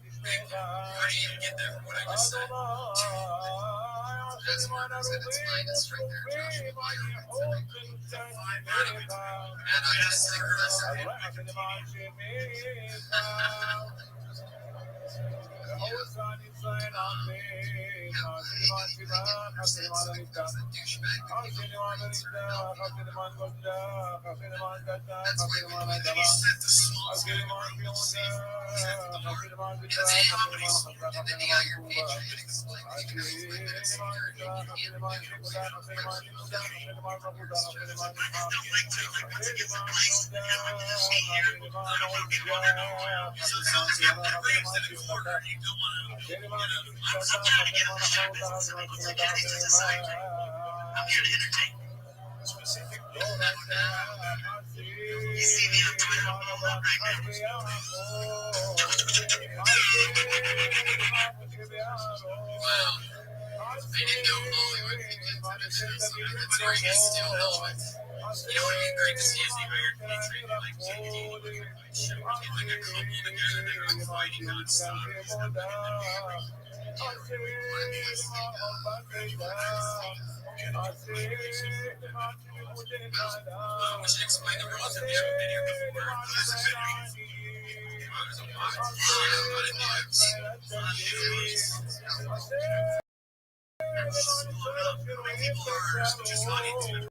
you even get there from what I just said? That's Marcus at its finest right there, Joshua Meyer. Fine management. And I just think Then he sent the small guy to Rome to see for the Lord. Comedy. and then you got your patriotic split because So someone's got that raised in a corner and you don't want to, I'm trying to get on the show business and I'm getting into society. I'm here to entertain. Specific. You see me on Twitter right wow, I didn't know Hollywood could get to this. That's where you still know it. You know what would be great to see is the Iron Patriot like JD like a show in like a couple together that are like fighting nonstop. We should explain the rules if you haven't been here before. There's a video. There's a lot of videos. People are just not into it.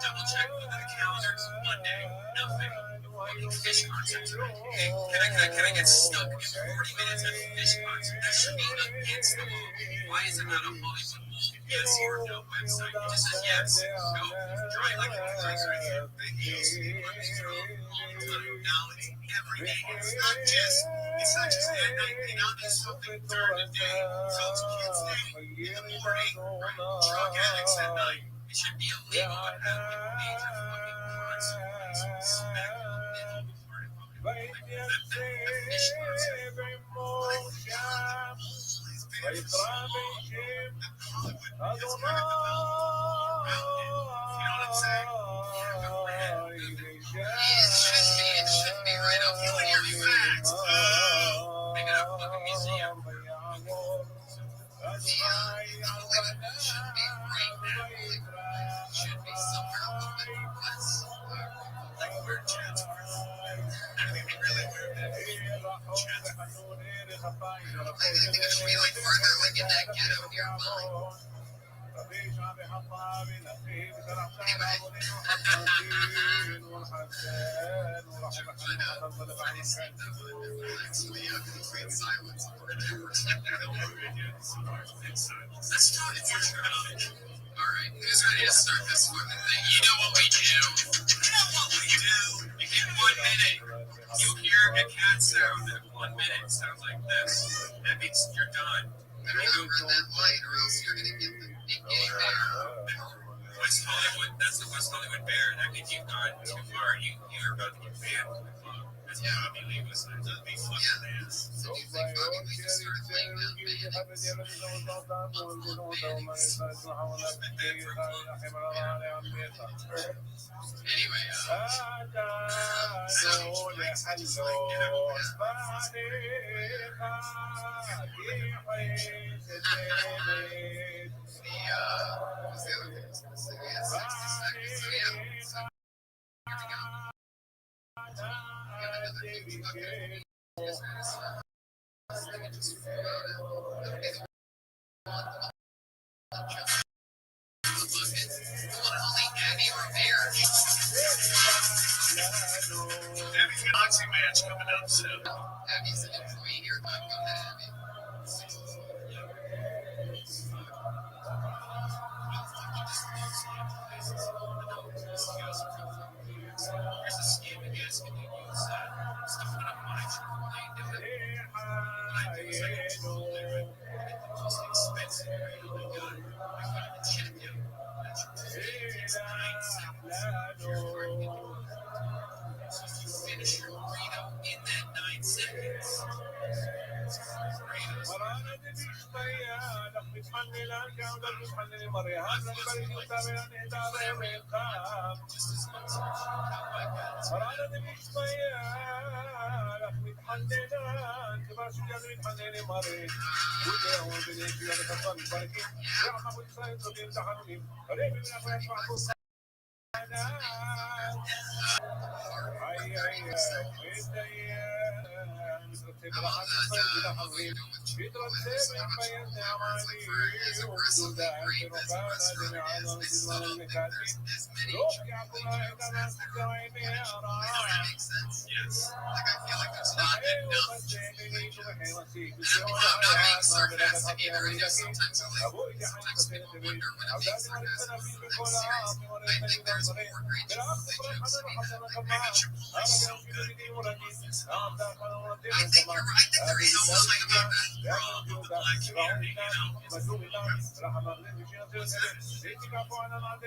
Double check within the calendar Monday. fish concept to it. Can I get stuck in 40 minutes of fish concept? That should be against the law. Why is it not a Hollywood law? Yes, here, no website. It just says yes. Go. Dry like right here. The heels. Now it's every day. It's not just at night. Now there's something during the day. Folks kids day in the morning. Drug addicts at night. It should be illegal to have major fucking cars. Smack them it should be right up here. Facts. They got a fucking museum. Should be right now. Should be somewhere a little bit less. Like where chats are. I think we really were chats. I think it should be like further like in that ghetto nearby. Alright, who's ready to start this fucking thing? You know what we do. You get 1 minute. You hear a cat sound at 1 minute. Sounds like this. That means you're done. Better not run that light or else you're gonna get the big game bear. West Hollywood, that's the West Hollywood bear. That means you've gone too far. You're about to get banned from the club. That's Bobby Lee was to be fucking ass. So do you think Bobby Lee just started playing that band? Anyway, what's the other thing I was going to say? We had 60 seconds. So yeah, here we go. Got another new bucket. Here's this. Let me just figure out it. That'll be the one. Only Abby Rivera. Abby's boxing match coming up soon. Abby's an employee here. I'm going to Abby. Here's a scheme you guys can use stuff that I'm monitoring while you do it. What I do is I get the most expensive burrito I got. I find the chicken. It takes 9 seconds. So you finish your burrito in that 9 seconds. Just as much as Yes. Like, I feel like there's not enough. I'm not being sarcastic either. I guess sometimes people wonder when I'm being sarcastic. I'm serious. I think there's more great jokes than maybe Chipotle is so good. I think you're right. I think there is almost like a bit of that wrong with the black community, you know?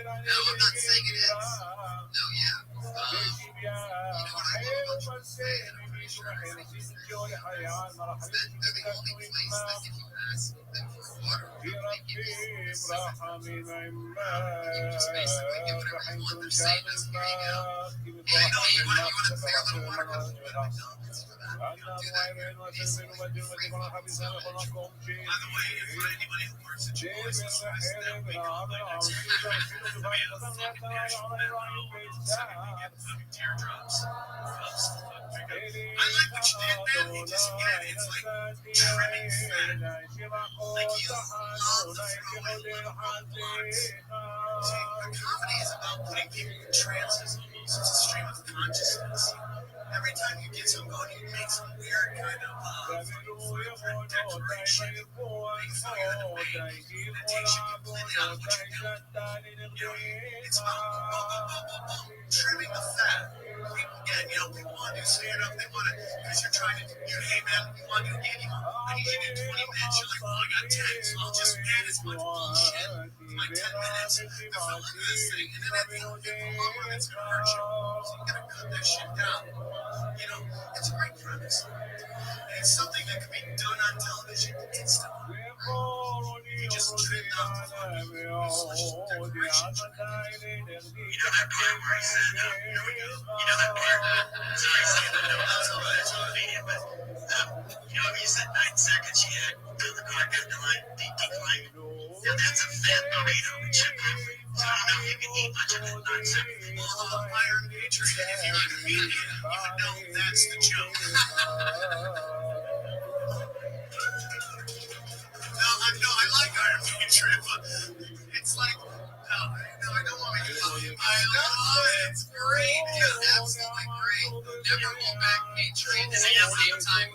No, I'm not saying it is. No, yeah. You know what I love about Chipotle, and I'm pretty sure everything's there. Is that they're the only place that if you ask them for water, they give you some. Just basically give whatever you want. They're saying this, here you go. Hey, no, you want a clear little water bottle? You go to McDonald's for that. You don't do that here. Basically, free water. So, by the way, for anybody who works at Chipotle, listen, that we go like next week. The man of the fucking national mental sending me get fucking teardrops. I like what you did, man. You just get it. It's like trimming fat. Like you love the throwing of roadblocks. See, comedy is about putting people in trances almost. It's a stream of consciousness. vibration. Being fire the pain, and it takes you completely out of what you're doing. It's about trimming the fat. People get, people want to do stand up, they want to, because you're trying to, hey man, you want to do a gig, I need you to do 20 minutes. You're like, well, I got 10, so I'll just add as much bullshit to my 10 minutes to fill in this thing, and then at the long run, it's going to hurt you. So you got to cut that shit down. It's a great premise. And it's something that can be done on television instantly. Right? You just trim down the fucking decoration. That part where he said, here we go. That part, sorry, I know that's all the media, but, he said 9 seconds, build the car down the line, decline. Now that's a fat burrito with chip coffee. So I don't know if you can eat much of it in 9 seconds. Well, Iron Patriot, if you're a comedian, you would know that's the joke. No, I like Iron Patriot, but it's like, no, I don't want to love you. I love it. It's great. Yeah, absolutely great. Never go back, Patriot. See you same time. I'm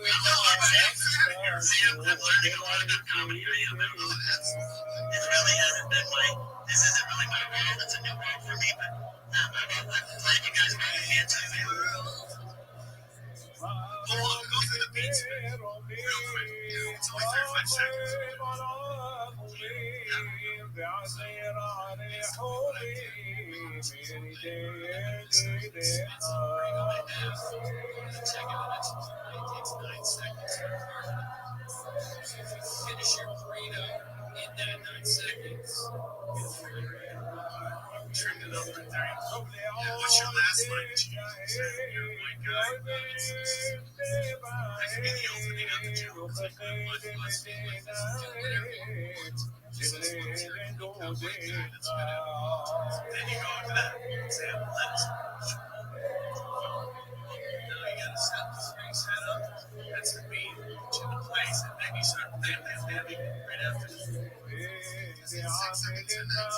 learning a lot about comedy. I am. It really hasn't been this isn't really my world. It's a new world for me, but I'm glad you guys got your hands on my world. Go through the beats real quick. It's only 35 seconds. Finish your burrito in that 9 seconds. Trim it up for 30. What's your last line? You're a white guy. That could be the opening of the joke. It's like, what must be like this? Whatever you want. Just as long as you're a white guy, that's whatever. Then you go into that example. Lettuce. Now you gotta set the spring set up. That's the beat. Put you in place, and then you start bam right after. Because in 6 seconds and that's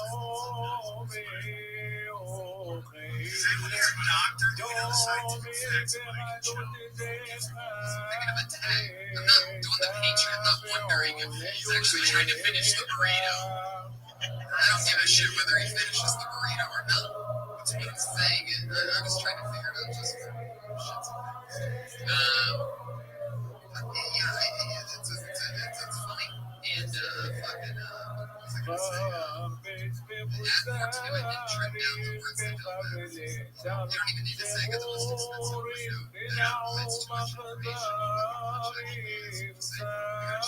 Does anyone hear a doctor doing on the side to protect somebody? Thinking of a tag. I'm not doing the Patriot. I'm not wondering if he's actually trying to finish the burrito. I don't give a shit whether he finishes the burrito or not. What's what I'm saying is, I'm just trying to figure it out just for shits and it's funny. And fucking, what was I gonna say? Add more to it and trim down the words that don't matter. You don't even need to say it's the most expensive burrito. That adds too much information. You put say, I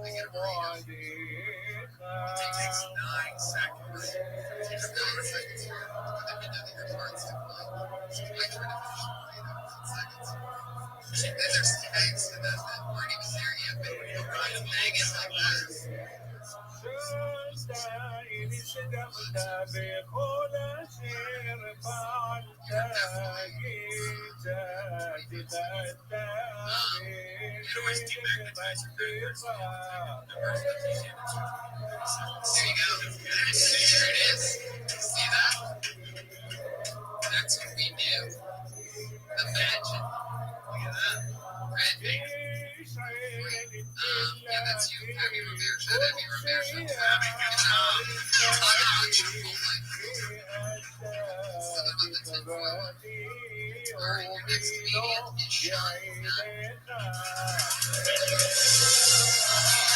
get a burrito. It takes 9 seconds. It takes 9 seconds for them to know that your parts decline. I try to finish a burrito in 10 seconds. And there's tags that weren't even there yet, but you'll ride a Vegas like this. Always demagnetize your numbers. There you go. There it is. See that? That's what we do. Imagine. Look at that. Red pink. That's you. Abby Roberta. Abby Roberta. Abby Alright, your next comedian is Sean. There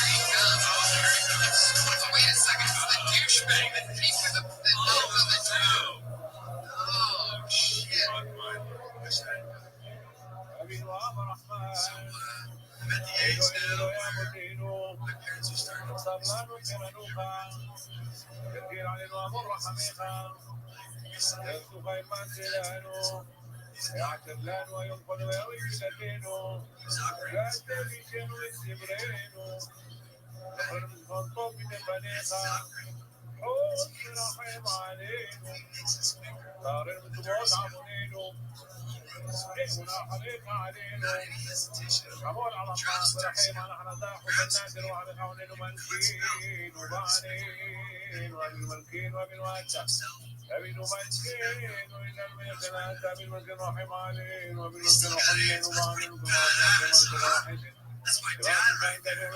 you go. Wait a second. The douchebag that came with the Oh, shit. So, I'm at the age now where my parents are starting to tell me stories of when you're not any hesitation. Drops the text. Grabs it. Himself. Still got hands. That's pretty badass. That's my dad right there.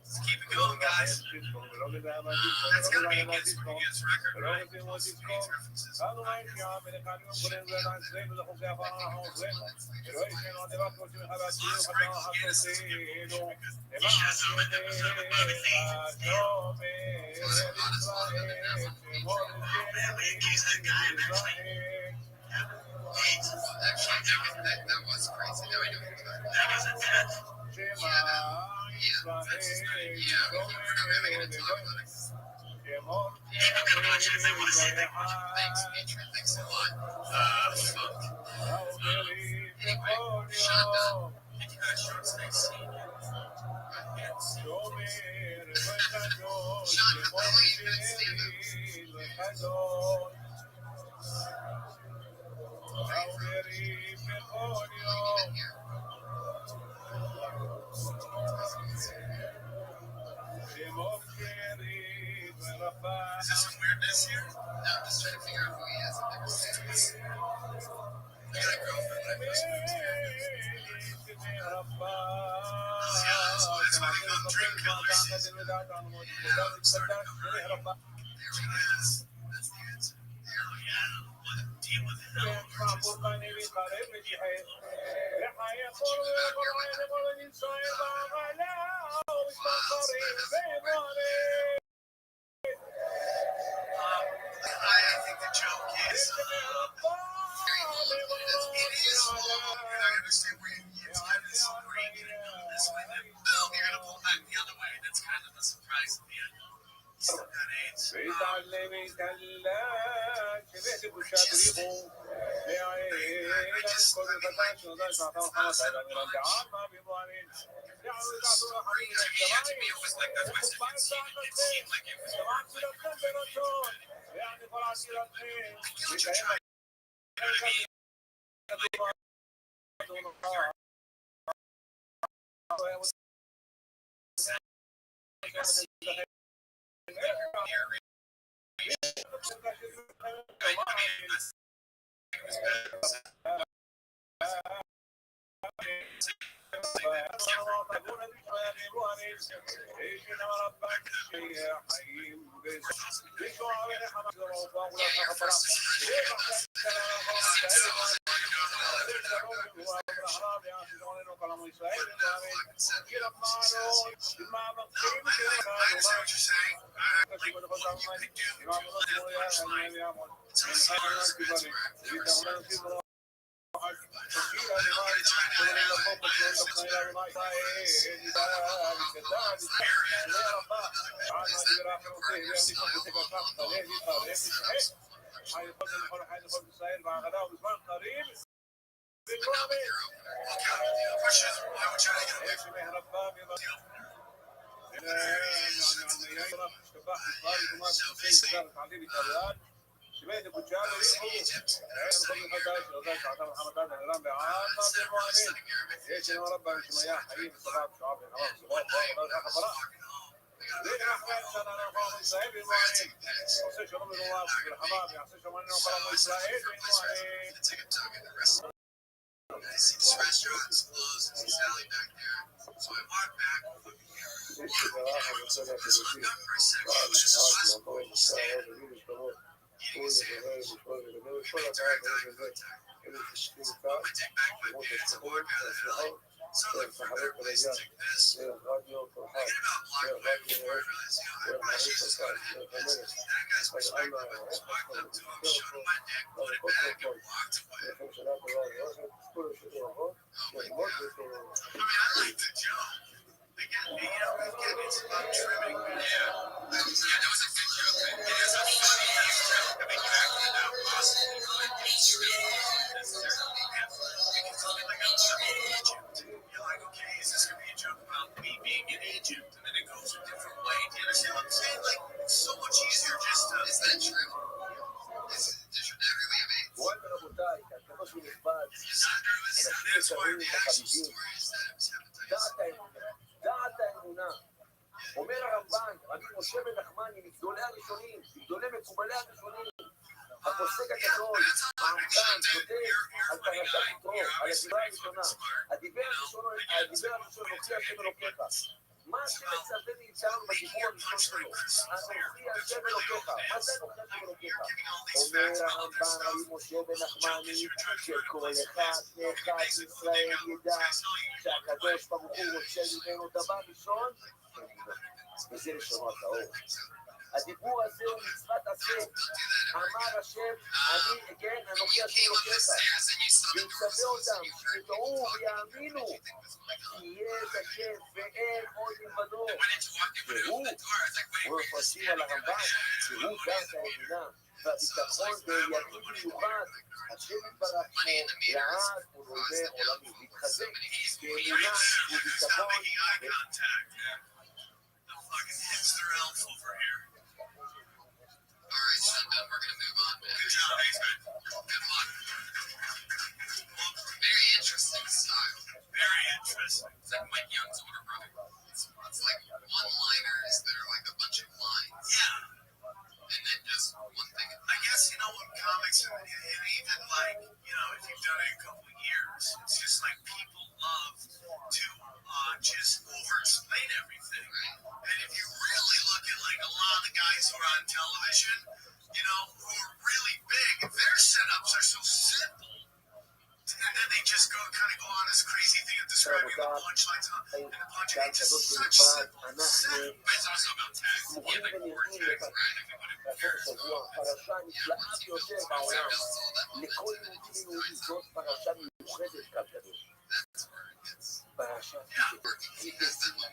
Let's keep it going, guys. That's gonna be a Guinness record, right? Plus Gates references. Actually, that was crazy. Now I know you're talking about. That was a death. Yeah, that's his name. Yeah, we're not really going to talk about it. People can watch it if they want to see it. They watch it. Thanks, Adrian. Thanks a lot. Fuck. Anyway, shut up. Thank you guys, Short Snakes. Sean, how long have you been stand-up? Is there some weirdness here? No, I'm just trying to figure out who he is. I've never seen him. I got a girlfriend, but I've never seen him. Oh, yeah, that's why they got drink killers. There we go. That's the answer. Oh, yeah. What a deal with hell. I think the joke is very long. It is long. And I understand where it's kind of this where you get it done this way. Then, boom, you're going to pull back the other way. That's kind of the surprise at the end. Still got AIDS. I just to me, it was like that's why it seemed like it was what you're trying. You know what I mean? I see this restaurant's closed. There's this alley back there. So I walk back. Everyone's so up for a second. It was just a last point stand. Eating a sandwich. Pretty direct eye contact. Put my dick back my pants and walk out of the alley. Sounds like a better place to take this. I get about blocked away before I realize, I probably should just go ahead. That guy's perspective, I just walked up to him, showed him my dick, put it back, and walked away. Oh my God. I mean, I like the joke. Again, it's about trimming. Yeah, that was a good joke. It is a funny joke. I mean, you actually know Boston, you call it necessarily. You can call it like a trimming Egypt. You're like, okay, is this going to be a joke about me being in Egypt? And then it goes a different way. Do you understand what I'm saying? Like, so much easier just to. Is that true? Is that really amazing? What? הכי נחפץ, אנשים יקרים וחביבים. דעת האמונה. אומר הרמב"ן, רבי משה בן נחמני, מגדולי הראשונים, מגדולי מקובלי הראשונים, הפוסק הגדול, העמקן, כותב על פרשת יתרו, על הדיבר הראשונה. הדיבר הראשון נוכיח השם אלוקיך. מה שמצווה מאיתנו בדיבור הראשון שלו, אנוכי השם אלוקיך. מה זה אנוכי השם אלוקיך? אומר הרמב"ן רבי משה בן נחמני, שכל אחד ואחד מישראל ידע שהקדוש ברוך הוא רוצה ממנו דבר ראשון, וזה לשונו הטהור. הדיבור הזה הוא מצוות עשה. אמר השם, אני, כן, אנוכי השם אלוקיך. ויצווה אותם, שידעו ויאמינו, כי יש השם ואין עוד מלבדו. והוא מפרשים על הרמב"ן, והוא דעת האמונה, והביטחון בימים במיוחד. השם יתברך שמו לעד ולעולמי עולמים. להתחזק באמונה וביטחון. All right, son, we're going to move on, man. Good job. Thanks, man. Good luck. Very interesting style. Very interesting. It's like Mike Young's older brother. It's like one-liners that are like a bunch of lines. Yeah. And then just one thing. I guess, you know, in comics, and even like, you know, if you've done it a couple of years, it's just like people love to just over-explain everything. And if you really look at like a lot of the guys who are on television, you know, who are really big, their setups are so simple. And then they just kind of go on this crazy thing of describing the punchlines and the punchline. It's just such simple. But it's also about tags. Yeah, like war tags, right? If you want to compare it. פרשה נפלאה ביותר בעולם. לכל יהודי ויהודי זאת פרשה מיוחדת כאן קדוש. פרשה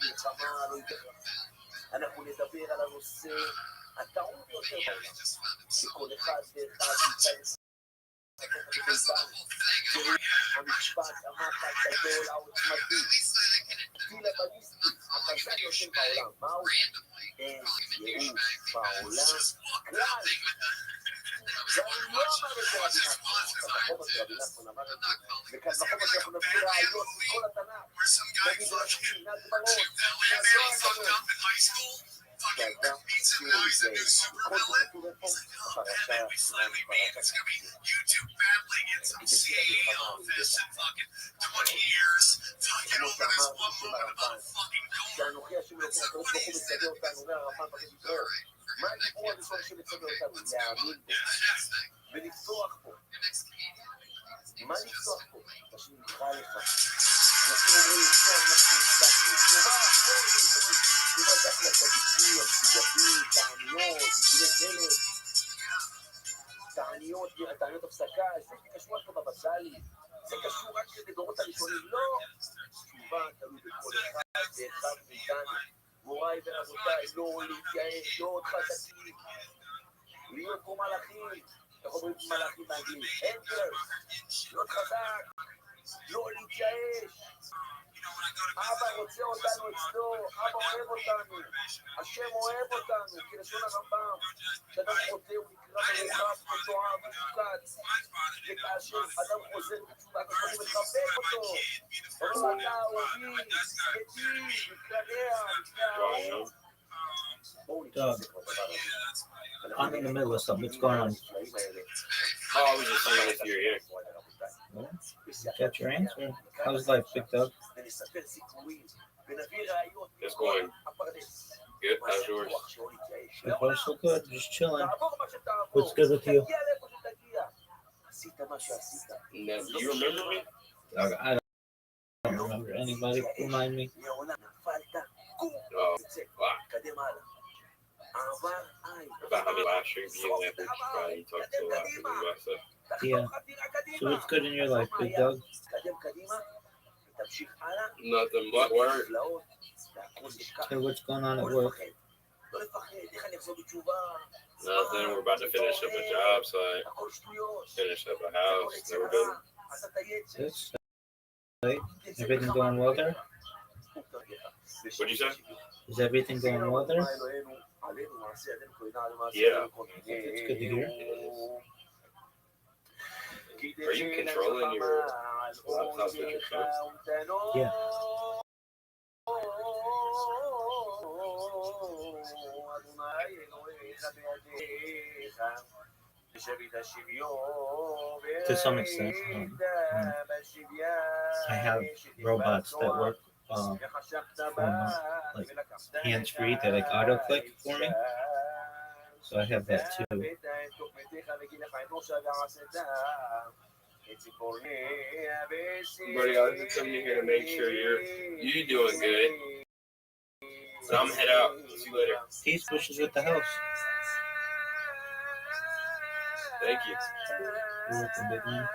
מלחמה לא ייתכן. אנחנו נדבר על הנושא הטעון ביותר בעולם, שכל אחד ואחד נמצא המשפט המחל גדול העוצמתי, טיל הבליסטי החזק יותר בעולם. מהו? אין ייאוש בעולם כלל. ואני לא אמר את זה רבי נחמן, בחומר של רבי נחמן אמר את זה, וכאן בחומר שאנחנו נביא ראיות מכל התנ"ך, נגיד רש"י, נד בראש, נעזור לנו. Meets him now, he's a new supervillain. And we finally made it's gonna be YouTube battling in some CIA office in fucking 20 years, talking over this one moment about a fucking door. That's not what he said. מה הדיבור הראשון שמצווה אותנו? להאמין בו ולפתוח בו. מה לפתוח בו? פשוט נקרא לך. נשים אומרים, אנחנו נפתחנו, תשובה תחת הצדיקים, המסוגבים, תעניות, גילי כלב, תעניות הפסקה, זה קשור רק בבבא סאלי, זה קשור רק לדורות הראשונים, לא. תשובה תלוי בכל אחד ואחד מאיתנו. מוריי ורבותיי, לא להתייאש, לא עוד חזקים, להיות כמו מלאכים, איך אומרים מלאכים באנגלית, אנג'ל, להיות חזק, לא להתייאש. אבא רוצה אותנו אצלו, אבא אוהב אותנו, השם אוהב אותנו, כלשון הרמב"ם, שאדם חוטא הוא נקרא מרוחק, מתואר, מפוקץ, וכאשר אדם חוזר בתשובה, אנחנו מחבק אותו, אומר אתה אוהבי, אתי, מתקנע, מתקנע. I'm in the middle of something. What's going on? Oh, I was just saying if you're here. Got your answer. How's life, Big Dog? It's going good. How's yours? So far, so good. Just chilling. What's good with you? Now, do you remember me? I don't remember anybody. Remind me. Oh, wow. About how many last year being leverage, right? You talked to a lot of people about stuff. Yeah. So what's good in your life, Big Dog? Nothing but work. So what's going on at work? Nothing. We're about to finish up a job site. Finish up a house. Never done. This. Right? Everything going well there? What'd you say? Is everything going well there? Yeah. That's good to hear. Are you controlling your laptop with your shoes? Yeah. To some extent, I have robots that work for like hands-free. They like auto-click for me. So I have that too. Buddy, I was just coming here to make sure you're doing good. So I'm head out. See you later. Peace wishes with the house. Thank you. You're welcome, big man.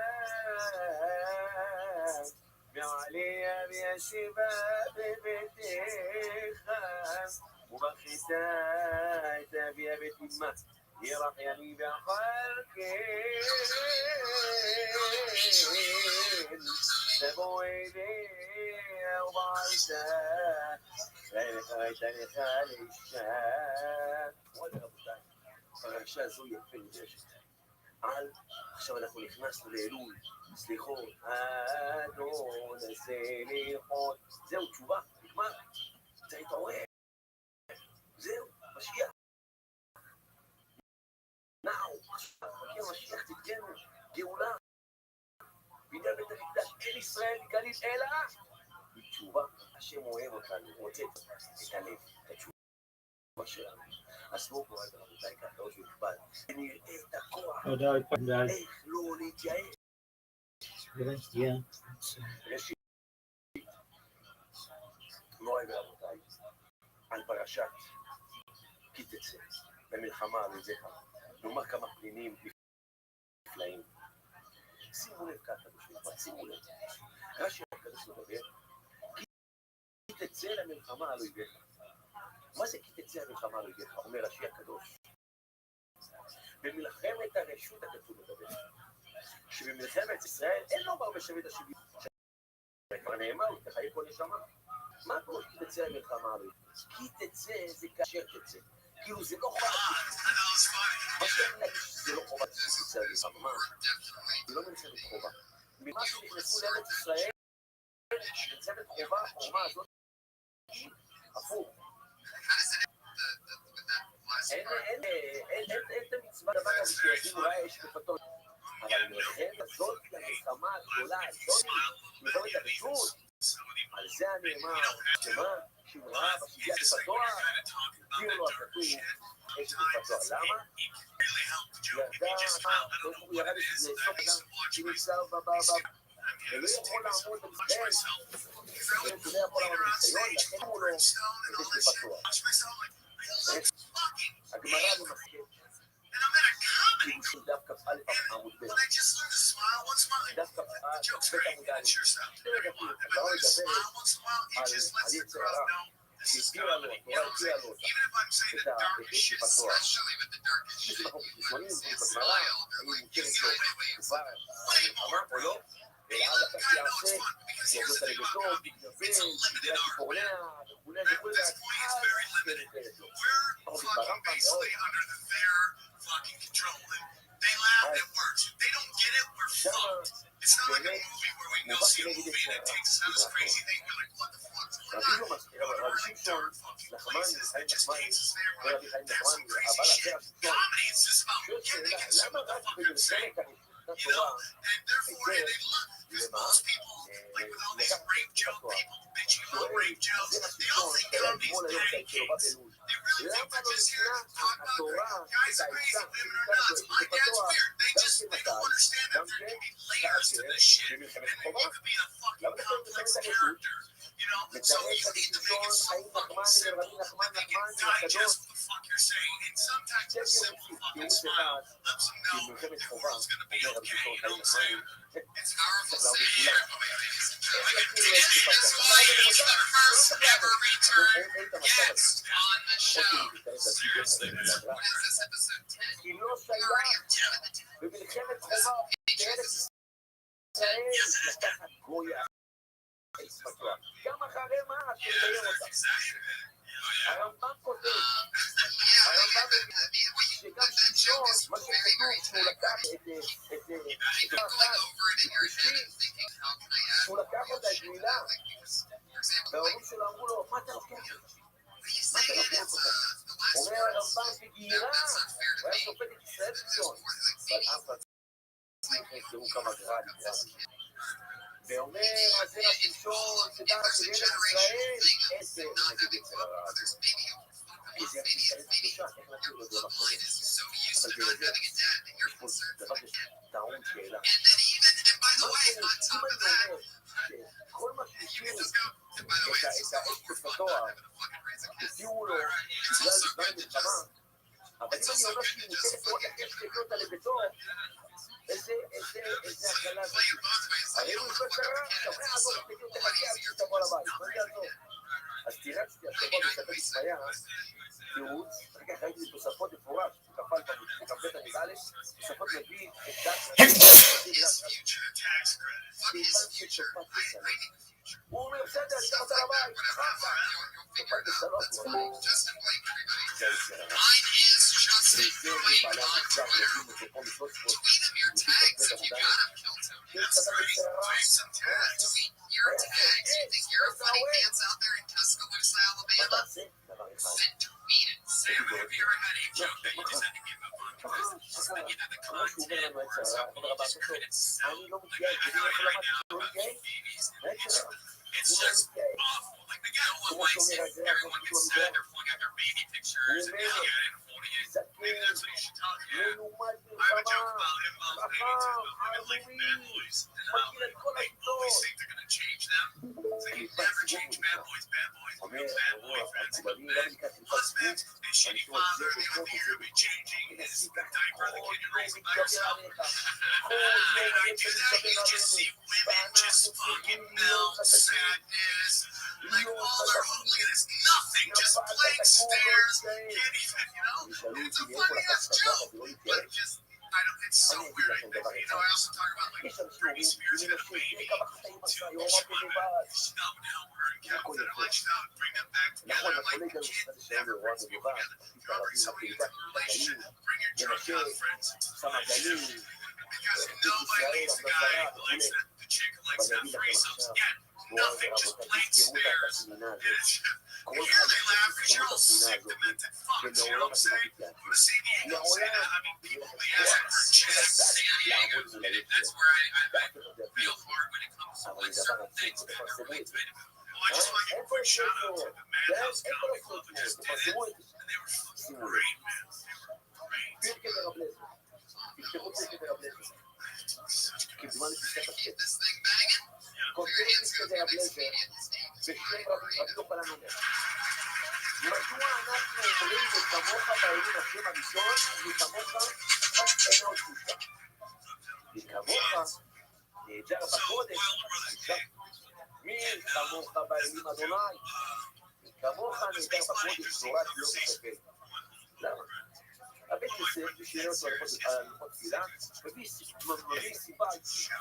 פרשה זו יפה נדשת. עכשיו אנחנו נכנסנו לאלול, סליחות, אדון הסליחות. זהו, תשובה, נגמר. זה התעורר. זהו, משיח. נאו, עכשיו, מגיע משיח, תתקנו, גאולה. בידי בית המקדש, אין ישראל גליל אלא. בתשובה, השם אוהב אותנו, הוא רוצה את הלב, את התשובה שלנו. אז בואו פה, רבותיי, ככה עוד נכבד, ונראה את הכוח, איך לא להתייאש. ראשית, מוריי ורבותיי, על פרשת כי תצא, במלחמה על ידיך, נאמר כמה פנינים נפלאים. שימו לב ככה בשביל, שימו לב. רש"י הקדוש מדבר, כי תצא למלחמה על ידיך. מה זה כי תצא המלחמה על ידיך? אומר רש"י הקדוש. במלחמת הרשות הכתוב מדבר. שבמלחמת ישראל אין לו בר בשבט השביעי. כבר נאמר, תחיי כל נשמה. מה כמו כי תצא המלחמה על ידיך? כי תצא זה כאשר תצא. כאילו זה לא חובה. מה שאני להגיד שזה לא חובה שתצא המלחמה. זה לא מלחמת חובה. ממה שנכנסו לארץ ישראל, מלחמת חובה, החומה הזאת, הפוך. אין את המצווה דבר הזה שיגידו ראה יש בפתות. אבל מלחמת הזאת למלחמה הגדולה הזאת, מלחמת הרשות, על זה הנאמר, שמה? שמרה בשביעה בפתוח, תראו לו הכתוב, יש בפתוח. למה? הוא ירד לסוף אדם שנמצא ולא יכול לעמוד במסגרת, ולא יכול לעמוד בניסיון, לכן הוא לא יש בפתוח. הגמרא במסכת, פירושים דווקא א' עמוד ב', דווקא ב' עמוד א', הגמרא מדבר על יצר הרע, שהסבירה לו, התורה הסבירה לו את יש בפתוח. יש בחוק ראשונים, בגמרא, אני מוכרת לו כבר המלחמה או לא, ולעד אתה שיעשה, שיעבוד על ידתו, תגנבל, תגנבל ציפורניה, וכולי וכולי, ונתנת לו. אנחנו ברמב"ם מאוד. שמה באמת מובא כנגד את רבי שמשון, נחמן, חיים נחמן, ורבי חיים נחמן, אבל אחר השמשון, שאלה, למה רק במלחמת התורה, למה? לקח בתורה. זה השמשון, שהיה אתמול היום שלו בא בלול. למה לא נשנה התורה את העצה שנמצא בתורה, גם כן כאשר במלחמת חובה? למה לכם במלחמת הרשות? מתאר את השמשון, חיים נחמן, ורבי נחמן הקדוש. שקר וציף, תירוץ אחד, במלחמת חובה, אומר רבי שמשון חיים נחמן, צריך להראות לכולם. איך יכירו את זה פתח? לא צריך להראות. אין את המצב הזה. כי לא שייך במלחמת חובה בארץ ישראל לקחת גויה ארץ פתוח. גם אחרי מה שתאר אותה. הרמב"ם כותב הרמב"ם שגם שמשון, מה שכתוב שהוא לקח את הוא לקח אותה, את מילה, וההורים שלו אמרו לו, מה אתה לוקח אותה? מה אתה לוקח אותה? אומר הרמב"ם בגאירה, הוא היה שופט את ישראל ראשון, אבל אף אחד תראו כמה גרע נקרא. ואומר הזרע שמשון, שדעת של ילד ישראל, 10 נגד יצר הרע הזה. וזה יחשב קדושה, איך נתנו לו דבר כזה? אבל תראה, יש פה דבר שטעון שאלה. מה שאם אני אומר שכל מה שהשאירו את האש בפתוח, הציעו לו בגלל זמן מלחמה, אבל אם אני אומר שהיא מוטלת לראות איך יש להביא אותה לביתו, איזה הקלה זה? הרי הוא ישבט קרה, שומע עזור, תגידו, תחכה עד שתבוא לבית, מה זה יעזור? אז תירצתי השבוע בשבת צפיה, תירוץ, אחר כך ראיתי תוספות מפורש, כפל בכ"ב הנגאלת, תוספות מביא את דת כיוון ששופט בסלון. הוא אומר, בסדר, אני גם רוצה לבית, חכה, שופט בסלון, וזה בעלי המקצוע ולומדים את זה פה משרות ספות, מתכבד המודעת. יש כתב בצערה, מה תעשה? דבר אחד. כמו שהוא אומר לנו את צערה, אומר רבה כתוב, אני לא מתגאה, כדי איך למד, לא מתגאה? מה את צערה? הוא לא מתגאה. כמו שאומר את זה, כמו שהוא מתגאה. הוא אומר, זקן, מלומד מלחמה, חכם, ערמומי, מכיר את כל השיטות. קליפת סיבוב הוא אומר, אני לא ניקח קליפת סיבוב, אני שואל זה וזה וזה וזה. נסית כל יום מתגבר עליך, כל יום הרצל מתגבר עלינו, ואנחנו צריכים להיות חזקים, להיות חזקים, נפלת תקום לא תשאל. ישאלו אותי מאיפה לקחת את הכוח ולא להתייאש? אני אגיד לכם דבר אחד. יש אנשים אומרים, אני נשאר, תראי כמה חטאים עשה, יורם בלבד. זה הכל יפה. נכון, הקולגה הוא קצת שלם ליורם בלבד, את הרבים הפעידה, הגלים, ונשאר, שם הגלים, את ישראל, המזרה וכו'. אבל אני אגיד לכם עכשיו, בואו ורבותיי, תזכרו את התמונה הזאת. כל אחד תזכרו את התמונה הזאת, ולעולם אתם לא תתייאשו. לעולם יהיה לכם כוח חזק לעבוד מול היצר. ואף אחד לא יפיל אתכם. אבל זה דבר עצוב, תפרסמו את זה. איפה יש רצועות? איפה רצועות? תפרסמו את זה. שימו לב. פרקי ורב לזר. תפתחו פרקי ורב לזר. כמדומה לפסקת השקט. כותב פרקי ורב לזר בשם רבי יוחנן אומר. מדוע אנחנו אומרים וכמוך באלים השם הראשון וכמוך אף אינו תחושה? וכמוך נהדר בקודש מי כמוך באלים אדוני? וכמוך נהדר בקודש תורת לא תחבל. למה? הבית יוסף בשביל אותו על הלכות תפילה מביא סיבה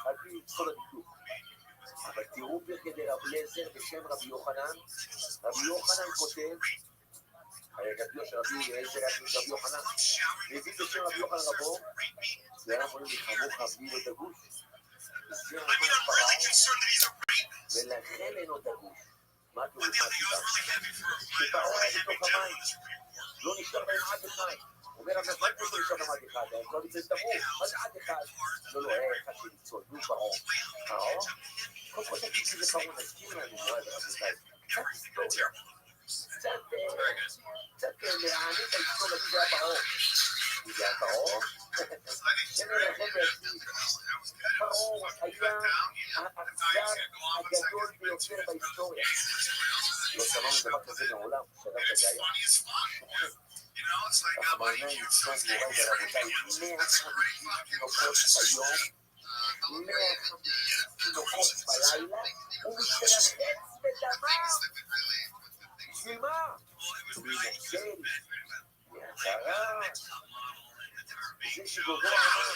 על פי כל הביטוי. אבל תראו פרקי דרב לזר בשם רבי יוחנן. רבי יוחנן כותב, הגדלו של רבי יוחנן, מביא בשם רבי יוחנן רבו, זה היה חולים לכמוך בלי לא תגוש. זה אמר פרעה, ולכן אינו תגוש. מה תראו מה סיבה? שפרעה היה בתוך המים, לא נשאר בהם עד אחד. אומר המזמן לא נשאר בהם עד אחד, הם לא נצא תמור, מה זה עד אחד? לא, היה אחד שניצול, הוא פרעה. פרעה? כל כך תגיד שזה פרעה, נזכיר לנו, קצת היסטוריה. קצת להעניק את ההיסטוריה, מי זה היה פרעה? מי זה היה פרעה? שנראה לכם בעצמי. פרעה היה האכזר הגדול ביותר בהיסטוריה. לא שמענו דבר כזה מעולם, שדבר כזה היה. רחמנא ליצלן מוריי ורבותיי, 150 תינוקות ביום, 150 תינוקות בלילה, הוא מתרחץ בדמם. בשביל מה? להינצל, מהצרה, זה שגובר אמר,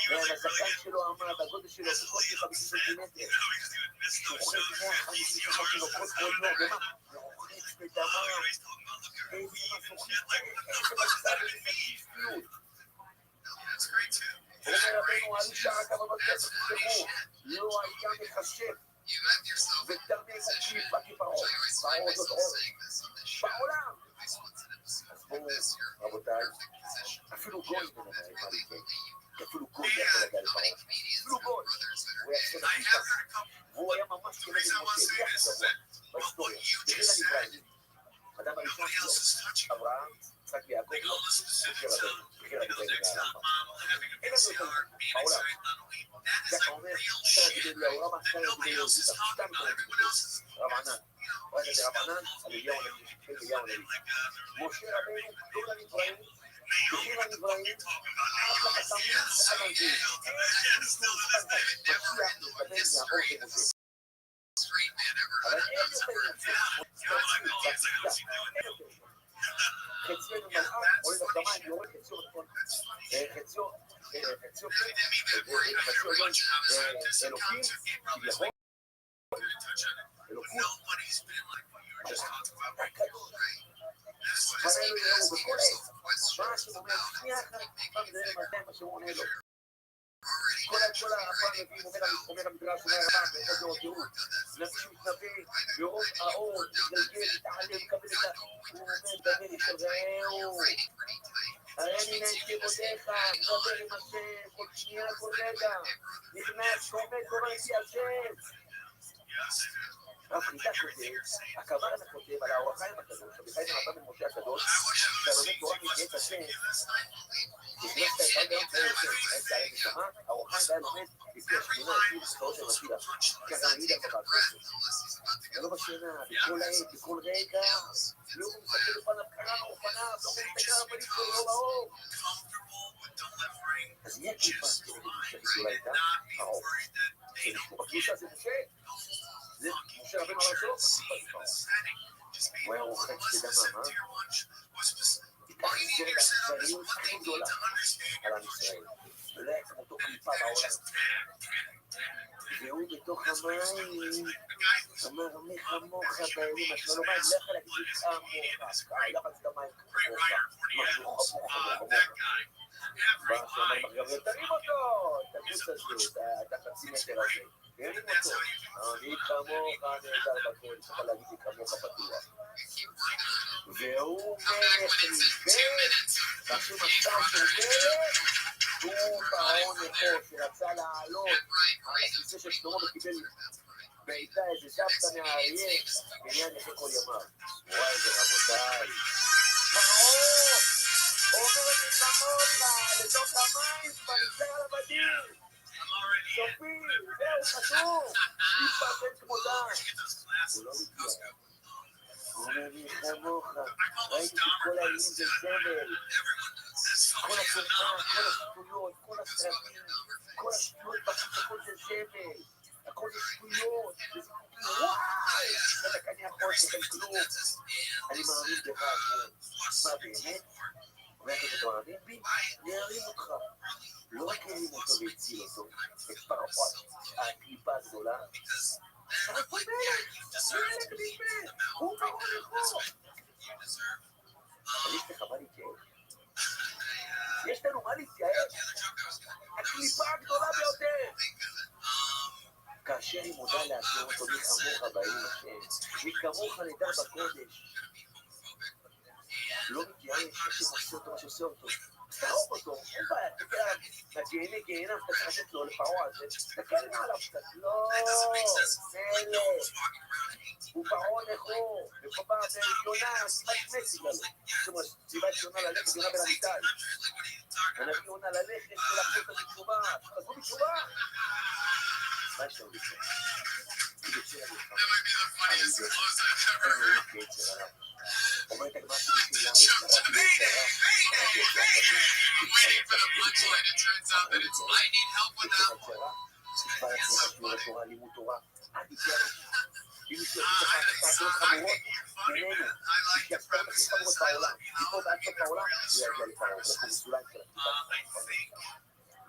והזקן שלו אמר, בגודל שלו, בכל 50 סנטימטר, הוא אוכל 150 תינוקות כל יום, ומה? ורוחץ בדמם, That's great too. אומר רבנו, אל ישאר כמה בכסף תפתחו, לא היה מחשב, You have yourself in ודם position. יחשב בכיפרות, I always find פרות myself עוד saying this on this show. בעולם. At least once in episode. אז בואו, This you're in רבותיי, perfect position. אפילו גוי מן That's המערכת, really only you. אפילו גוי יכול להגיע How many לפרות, comedians אפילו have גוי, brothers that הוא are יעשה I לקליפה, have heard a couple. והוא היה ממש The כנגד reason I want to משה, say מי הכי this is גבוה that בהיסטוריה, what you בחיל just הנבראים, said, אדם הראשון nobody שלו, else is touching. אברהם, יצחק ויעקב, Like all the specifics משה of, רבנו, בחיל you know, הנבראים next to והרמב"ם. mom having a אין לנו יותר PCR, being בעולם. excited, not only that is ככה like אומר, real סרט shit גדול אליהו, רמב"ם, that סרט nobody גדול else is יהודי, talking about. Everyone else is, רב ענן, you know, רואה את he's זה רב got ענן, multiple על אליהו names. הנביא, של אליהו הנביא. Like משה רבנו, גדול הנבראים, Leo, בחיל what the fuck הנבראים, you talking about? עד Leo, לחתמים yeah, so ועד הנביא. yeah, ultimate, yeah, still to this day, never משיח in the מקבל history מהאור of של משה. Straight man ever. אבל אין יותר משה. you know, like all these things you doing. אין יותר. חצינו מלאך, עולה לשמיים, יורד חציו בצפון. חציו, חציו, I mean, that word, I hear a bunch of scientists and אלוקים, concepts being probably כביכול, didn't touch on it. אלוקות, Nobody's been like what you were just talking about right הקדוש. That's what בנה it's אלוהינו בכל עת. Questions מה השם אומר, שנייה אחת, פעם זה מה שהוא עונה לו. כל הפעם נביאים אומר המדרש, אומר הרב, באחד זהו תראו, נביא שמתנבא, לראות האור, מתגלגל, מתעלה, מקבל את ה... הוא אומר, דבר איתו, רעהו, הרי מן כבודיך, מדבר עם השם, כל שנייה, כל רגע, נכנס, עומד, קורא לפי השם. החידה כותב, הכוונה כותב על האור החיים הקדוש, שבחיים הרבא בן משה הקדוש, שהלומד תורה מפני את השם, נכנסת אחד היום זה יוצא, את העלם נשמה, האור החיים היה לומד לפי השכינה, לפי מספרות של משיח, ככה נגיד על דבר כזה. ולא בשינה, בכל עת, בכל רגע, לא מסתכל לפניו, קראנו אופניו, לא מסתכל על הפנים שלו, לא באור. אז מי הקליפה כנגד משה גדולה הייתה? האור. בכניסה זה משה. זה משה רבנו אמר שלא, הוא היה רוחץ בדמם, תיקח את האכזריות הכי גדולה על עם ישראל, ולא היה כמותו קליפה בעולם, והוא בתוך המים אמר מי כמוך באלים, אשר לא מים, לא יכול להגיד לי כמוך, לחץ את המים כמוך, משהו חמוך, בא שאמר מרגביות, תרים אותו, את הגוץ הזה, את החצי מטר הזה, תרים אותו, אני כמוך נהדר בכל, צריך להגיד לי כמוך בטוח. והוא מלך ניבט, ועשו מסע של מלך, הוא פרעון נכו שרצה לעלות על הכיסא של שלמה וקיבל בעיטה איזה זפתה מהאריה, בעניין נכה כל ימיו. וואי זה רבותיי, פרעון! אומר לי כמוך, לתוך המים, כבר נמצא על הבדים. סופי, זהו, חשוב, להיפטר כמותה. הוא לא מתייע. הוא אומר לי כמוך, ראיתי שכל העניין זה סבל. כל הצופה, כל השטויות, כל הסרטים, כל השטויות בחוץ, הכל זה זבל. הכל זה שטויות, זה זבל. וואי! אתה כאן יכול שכם כלום. אני מאמין בך, מה באמת? אומר לך שאתה מאמין בי? נערים אותך. לא רק נערים אותו והציל אותו, את פרעון, הקליפה הגדולה. אבל פה מלך, מלך נשמע, הוא פרעון לכו. אבל יש לך מה להתייעל. יש לנו מה להתייעל. הקליפה הגדולה ביותר. כאשר היא מודה להשם אותו, מי כמוך באלים השם, מי כמוך נדע בקודש. לא מתייעל, השם עושה אותו מה שעושה אותו. תהרוג אותו, אין בעיה, תקל עליו, מהגיהני גיהנם, אתה צריך לתת לו לפרעה הזה, תקל עליו קצת, לא, מלך, הוא פרעה נכו, ופרעה ביונה, סיבת מתי גלו, זאת אומרת, סיבת יונה ללכת, יונה בן אמיתי, הנביא יונה ללכת ולחזור את התשובה, חזרו בתשובה, מה יש לנו בתשובה? היא יוצא למלחמה, אני יוצא, אין לו יצר עליו. אומרת הגמרא שבשבילה רק לא יצרה, רק יצרה תקווה לעצמך שיעור התורה, לימוד תורה, אל תתייעל. אם מישהו יגיד לך תעשיות חמורות, בינינו, שיעשתה הכי חמורות בעולם, מפה ועד סוף העולם, זה יגיע לפרעה, אנחנו בסוליים של הכתיבה.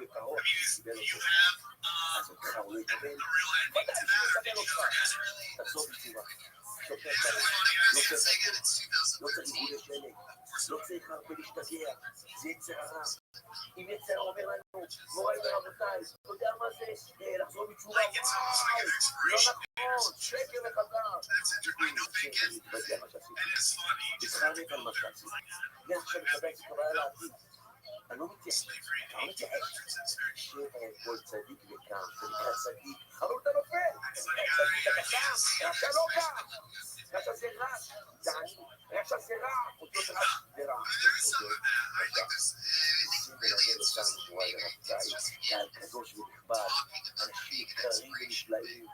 בפרעה, סיבל אותו. אז אותך הוא לא יקבל, ודאי שהוא יקבל אותך. תעשור בתשובה. סופר It's so בריא, funny. I לא didn't צריך say it. לחוץ, It's לא צריך 2014. איגודי שלג, לא צריך הרבה להשתגע, זה יצר הרע. אם יצר אומר לנו, מוריי ורבותיי, אתה יודע מה זה? לחזור בתשובה, וואו, לא נכון, שקר וחזר. אני מתבדח מה שעשיתי, מתחרט על מה שעשיתי. מעכשיו לקבל את הקבלה לעתיד. אני לא מתייחס, אתה לא מתייחס. שפע כל צדיק וקם, זה נקרא צדיק, אבל אתה נופל. צדיק אתה קם, עכשיו לא קם. עכשיו זה רע, דעני, עכשיו זה רע, אותו רע, זה רע. שים ולמד אותנו, מוריי ורבותיי, קהל קדוש ונכבד, אנשים יקרים ונפלאים.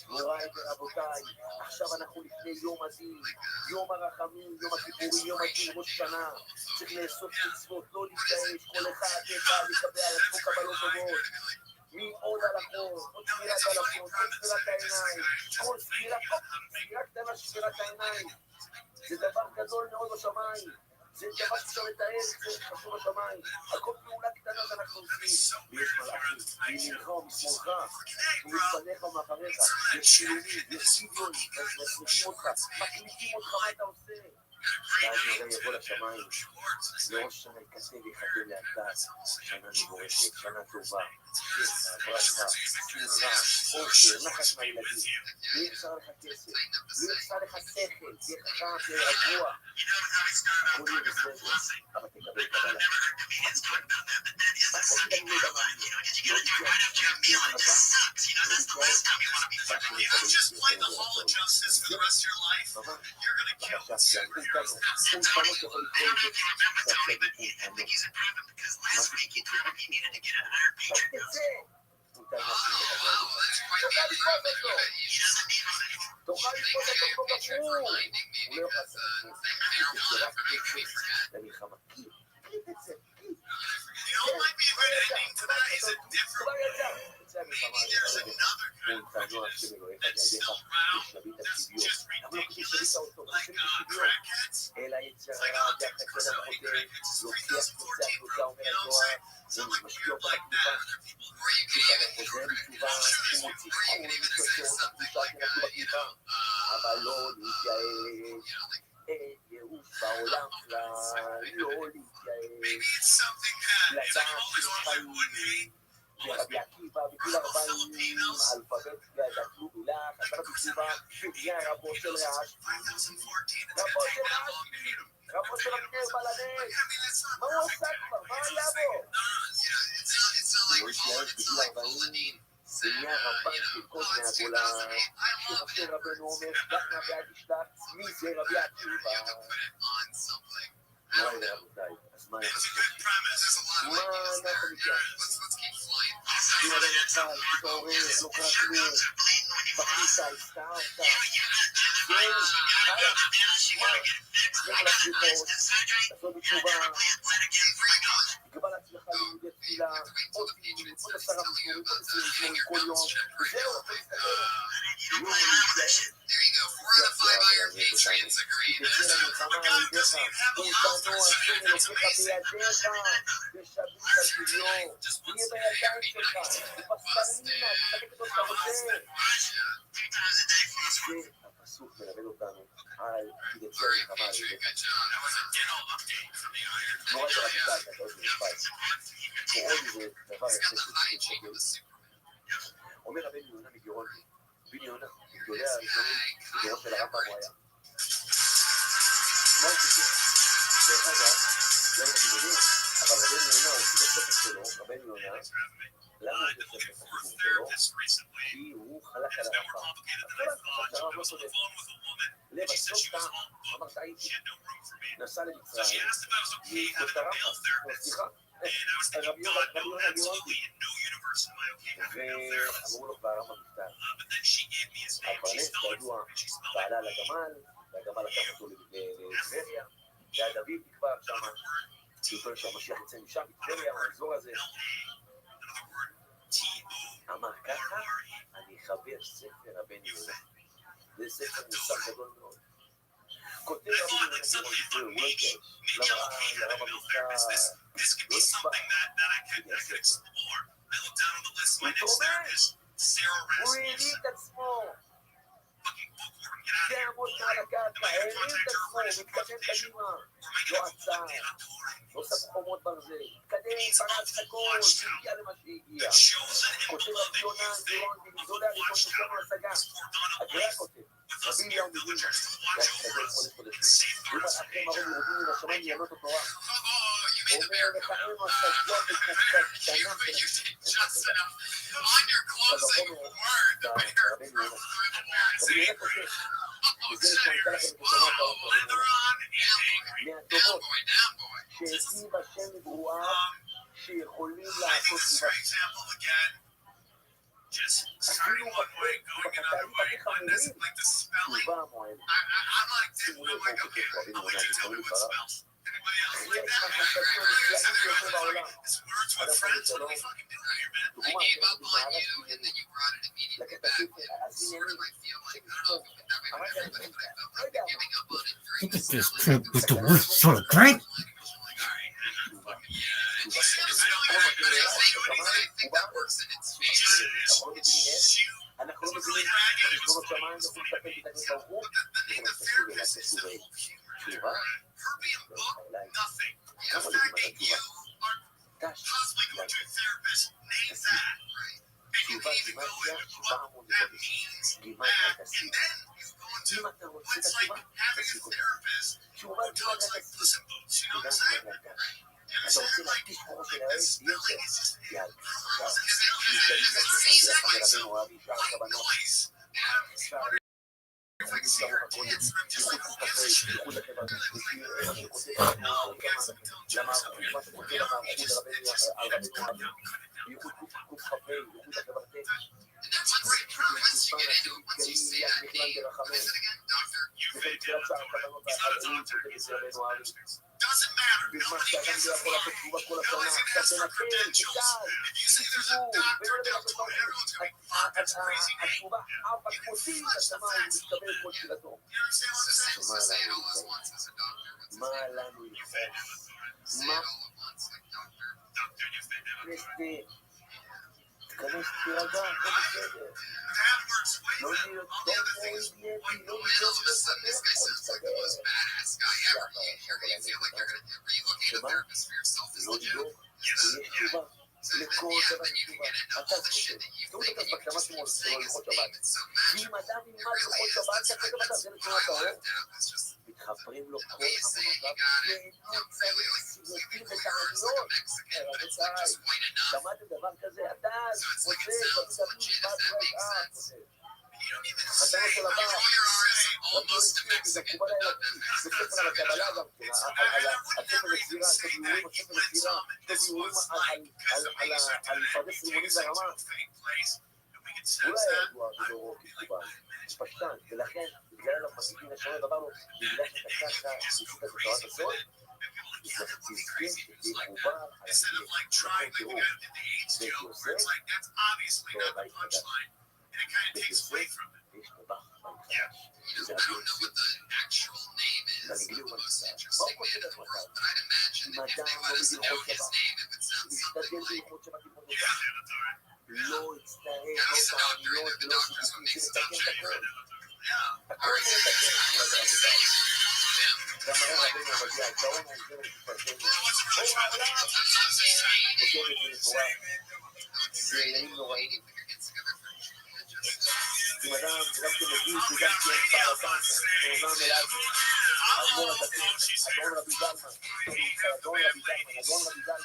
מוריי ורבותיי, עכשיו אנחנו לפני יום הדין, יום הרחמים, יום הכיפורים, יום הדין, ראש שנה. צריך לאסוף מצוות, לא להתייאש, כל אחד יקבל על עצמו קבלות טובות. מי עוד הלכות, עוד ספירת הלכות, עוד ספירת העיניים, כל ספירה קטנה של ספירת העיניים. זה דבר גדול מאוד בשמיים. זה דבר שאפשר לתאר, זה חשוב בשמיים. על כל פעולה קטנה שאנחנו עושים. ויש מלאכים, מימינך ומשמאלך, ומלפניך ומאחריך. יש שילומים, יש סיביונים, מסמיכים אותך, מקליטים אותך מה אתה עושה. ואז נראה יבוא לשמיים, לראש שנה יקצה ויחתם לאלתר, שנה מבורכת, שנה טובה, שפע, ברכה, שמחה, אושר, נחת מהילדים. לא יחסר לך כסף, לא יחסר לך שכל, תהיה חכם, תהיה רגוע. הכל יהיה בסדר, אבל תקבל קבלה. מה תגיד לנו לדבר? לא תוכל לתפוס את אותו גפור, הוא לא יוכל לעשות את זה למלחמה. קליט את זה, קליט. You know, it might be a good ending to that. Is it different? Maybe there's another kind of prejudice that's still around. That's just ridiculous. Like crackheads. It's like, oh, take the person who eat crackheads. It's 2014, bro. You know what I'm saying? So like weird like that. Other people who are eating crackheads. I'm sure there's people who are eating something like that, you know. אבל לא להתייאש, אין ייאוש בעולם כלל, לא להתייאש. Maybe it's something that is like I've always wanted my would be. ורבי עקיבא בגיל 40, אלפבית גדלו מילה, חזר בתשובה, הגיע רבו של רעש, רבו של רעש, רבו של רבנר בלנס, מה הוא עושה כבר? מה היה בו? הוא לא התייאש בגיל 40, זה נהיה רבן של כל בני הגולה, שמשה רבנו אומר, שלח נא ואל תשלח, מי זה רבי עקיבא? וואי רבותיי, אז מה אנחנו נקרא? מה אנחנו נקרא? אם אני נצל, תתעורר, לא קרה כלום, בכניסה, הסתערת, זהו, הלאה, לך לסליחות, לעשות בתשובה, תקבע לעצמך לימודי תפילה, עוד תהילים, עוד 10 מזמורים, עוד 20 מזמורים כל יום, וזהו, הכל יסתכל. לא להתייאש. There you go. 4 out of 5 Iron Patriots agree. תצא למלחמה על ידיך, ואותנו השם אלוקיך בידיך, ושבית על שביו, תהיה בידיים שלך, ובסטרינה, תחלק את אותה רוצה. זה הפסוק מלמד אותנו על תצא למלחמה על ידיך. מוריי ורבותיי, אתה עוד משפט. קוראים זה דבר יפה שצריך. אומר הבן יונה מגרונטי, בן יונה, גדולי הראשונים, בגרון של הרמב"ם הוא היה. מה הוא חושב? דרך אגב, לא הייתי מבין, אבל רבן יונה הוא עושה את הספר שלו, רבן יונה, למה הוא עושה את הספר שלו? כי הוא חלק על הרמב"ם. עכשיו שהרב לא צודק. לב, הסוף טעם, אמרת הייתי, נסע למצרים, לפגוש את הרמב"ם, סליחה, רבי יונה גרונטי. ואמרו לו כבר הרמב"ם נפטר. הפרנס, כידוע, בעלה על הגמל, והגמל לקח אותו לטבריה, ליד אביו נקבר שם, הוא שהמשיח יצא משם, מטבריה, מהאזור הזה. אמר ככה, אני חבר ספר הבן יונה. זה ספר מוסר גדול מאוד. כותב רבי יונה גרונטי, הוא לא יקש. למה הרמב"ם נפטר, לא נקבר. הוא התרומם, הוא הביא את עצמו. Get out of here. שעמוד מעל הקרקע, הרים את עצמו, מתקדם קדימה, לא עצר, לא שם חומות ברזל, התקדם, פרץ את הכל, והגיע למה שהגיע. כותב רבי יונה, זירון, מגדולי הראשון שלנו השגה. הגריה כותב, רבי אליהו מדינה, והשתדל חודש חודשים, ואם אחרי מרום יורדים מן השמיים יענות התורה. אומר לך, אין לו השגה בקצת קטנה של On your closing word, the bigger proof of embarrassing. Oh, shut your whoa, and they're on eating. Down boy, down boy. שהציב השם נבואה שיכולים I think לעשות this is תשובה. for example again. Just starting one way, going another way. Like the spelling. תשובה המועד. I'm like, I'm like, okay, I want you to tell me what spells. Anybody else like that? This words with friends. What are we fucking doing here, man? I gave up on you, and then you brought it immediately back. Sort of, I feel like, I don't know if you've been that way with everybody, but I felt like giving up on it during Look this at this spelling. trip with the worst sort of drink. I think that works in its favor. אנחנו לא מבינים, אנחנו לא שמענו, אנחנו מטפל בקדוש ברוך הוא, אנחנו מטפל בקדוש תשובה, Her being booked, nothing. The fact that you are possibly going to a therapist, name that, right? And you can't even go into what that means, that, and then you go into what's like having a therapist who talks like Puss in Boots, you know what I'm saying? You understand? Like, the spelling is just, noise. Like, see your kids from just like, Once you get into it, once you say that name, what is it again? Doctor? You've been down to it. He's not a doctor. He's not a doctor. Doesn't matter. Nobody gets a fire. Nobody's gonna ask for credentials. If you say there's a doctor down to it, everyone's gonna be fuck, that's a crazy name. That's the facts. You understand what I'm saying? So say it all at once as a doctor. What's מה his name? לנו You've לפעול? been down to it. Say it all at once, like doctor. Doctor, you've been down to it. תיכנס, תירגע, הכל בסדר. That works way לא better. להיות All the other things, And all of a sudden, this guy sounds like the most badass guy ever. You're gonna feel like you're looking at a therapist for yourself is לא legit. לדאוג, Yes. ויש תשובה. So then, לכל yeah, דבר then you תשובה. can get into אתה all the כותב. shit that you תראו think, את and you can הקדמה just שלו keep saying his להלכות name. שבת. It's so ואם magical. אדם It ילמד really הלכות is. שבת, That's ככה that's זה how לתנועת I האור, lived out. It's just מתחפרים לו כל okay, say you עוונותיו, got it. ואינו Completely צריך like סיבובים completely clear as like a וטענות. Mexican, but it's like just white enough. שמעתם דבר כזה? אתה So it's like רוצה, it sounds קודם legit, תמיד if that makes באת sense. כותב. You don't even חתנו say של how הבא, you Your arms רבי almost to יוסף, זה Mexican, מקובל but היה not that להגיד, זה fast. ספר על הקבלה גם כן, It's, על I would ספר never even הספירה, say ספר that איורים, he ספר went הספירה, some and ספר this איורים was like because the על music פרדס take רימונים us into ברמה, a fake place and we can הוא sense לא היה that. ידוע בדורו כתגובה, פשטן, ולכן בגלל עליו מסיקים לשנות אמרנו, בגלל שאתה ככה, ניסית את תורת הסוד, Yeah, that would be תזכיר crazy. שתהיה Like קרובה that. על Instead of like trying like the guy that did the AIDS joke where it's like that's obviously not the punchline and it kind of takes away from it. ויש טבח, Yeah. You know, I don't know what the actual name is of the most interesting man in the world, but I'd imagine that if they let us know his name, if it sounds something משתדל like ללכות שבת עם Yeah, עבודה, mandatory. לא יצטער, at לא least a doctor, and בעליות, if the לא doctor's סיבובים, gonna make שנתקן stuff את change. הכל, Yeah. הכל נתקן. Damn. גם מהר רבינו מגיע, הגאון הוא זה מפרסם, What's the rush by the That's what I'm saying. כותב את זה לכאורה, זה ימים נוראים. When you're getting together for just אם אדם גם כמביא, וגם כבעלתם, נאמן אליו, אדמון הדתן, אדון רבי זלמן, אדון רבי זלמן,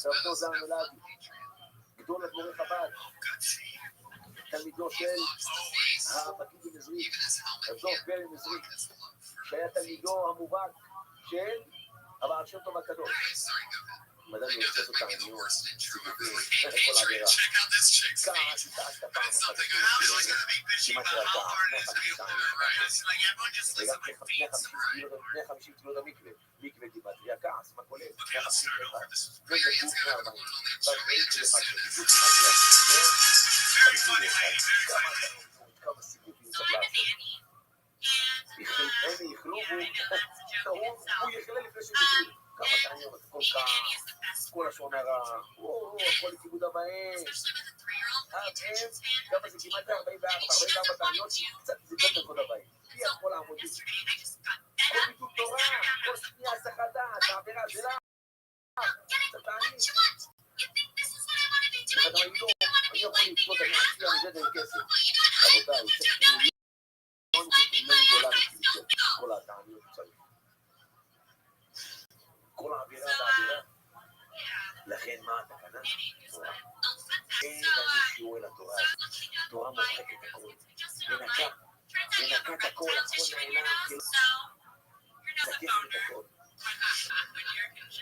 ואותו זלמן אלעדי, גדול אדמו"רי חב"ד, תלמידו של הפקיד במזריק, רב פרי מזריק, שהיה תלמידו המובהק של הבעל שם טוב הקדוש. מדע יוצא אותם, ניור, סיבובים, כל עבירה. check out this chick's ככה face. שיטה פעם It's אחת, something how she's gonna be bitchy כמעט about how רעתה, hard it is to be a 152 winner, right? It's like everyone just lives וגם at my feet. 150 תפילות המקווה, מקווה גימטריה, כעס, מה כולל, Okay, let's start over. This is ובגוף It's gonna have 140. only רק two inches אחד soon. של בגוף גימטריה, very funny lady, very funny. כמה סיבובים צריך לעשות. הם יכלו, הוא יכלה לפני שהם יכלו. כמה תעניות, כל כך, כל השעון הרע, כל כיבוד הבאש. כמה זה כמעט 44 תעניות, קצת זה גם לכל הבאש. פי כל העמודים. כל ביטול תורה, כל שנייה הסחת דעת, העבירה זה לה. אני יכול לקנות, אני אצליח לזה כסף. רבותיי, $1,000,000 כל התעניות צריך. כל העבירה בעבירה. לכן מה התקנה? תורה. אין לנו שיעור אל התורה. תורה מוחקת הכל. מנקה את הכל, הכל נעלם. תקף את הכל.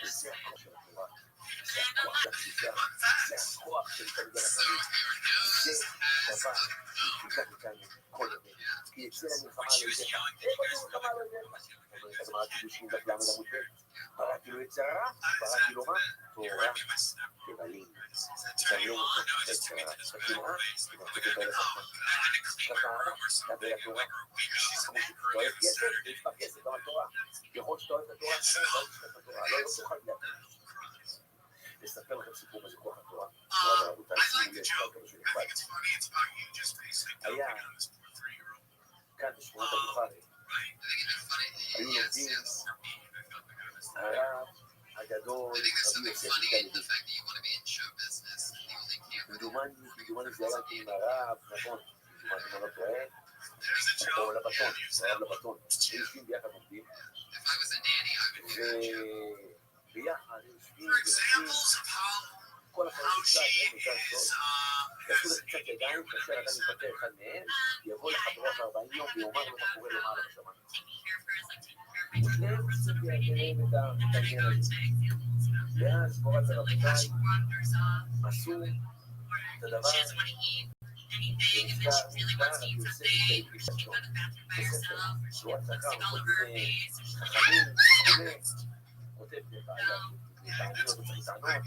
זה הכוח של התורה. זה הכוח של התפיסה. זה הכוח של תלמידי החיים. זה דבר שיקח איתנו כל ימים. כי יצא למלחמה על ידיך. איפה זה מלחמה על ידיך? אומרת הגמרא קידושין דף ל' עמוד ב'. בראתי לו יצר הרע, בראתי לו מה? תורה כבלים. תריום אותו, יצר הרע. תקנאה, תקבל את עצמך. תקנאה, תקבל התורה. כמו שאתה אוהב כסף, יש בה כסף, גם התורה. יכול שאתה אוהב את התורה, לא תשכח את התורה, לא תוכל להקריא. לספר לכם סיפור מזה כוח התורה. רבותיי, שימו לב, לא כמה שנכבד. היה כאן בשכונת הבוכרי. היו לומדים הרב הגדול, רבי יוסף מגלילי. כמדומני זה היה עם הרב, נכון, כמדומני אני לא טועה, או לבטון, הרב לבטון. הם יושבים ביחד עומדים, וביחד הם יושבים ונושאים, כל החיים קצת, הם יותר סוד. תעשו לחיצת ידיים, כאשר אדם יפטר אחד מהם, יבוא לחברו אחר 40 יום ויאמר לו מה קורה למעלה בשמיים. ושניהם יגלם את העניין הזה. ואז מורת הרבותיי עשו את הדבר ונזכר רבי יוסף מגלילי בשבתו. בספר, שהוא הצחר וכל מיני חכמים, כותב לבעיה. תעניות וצריך טענות,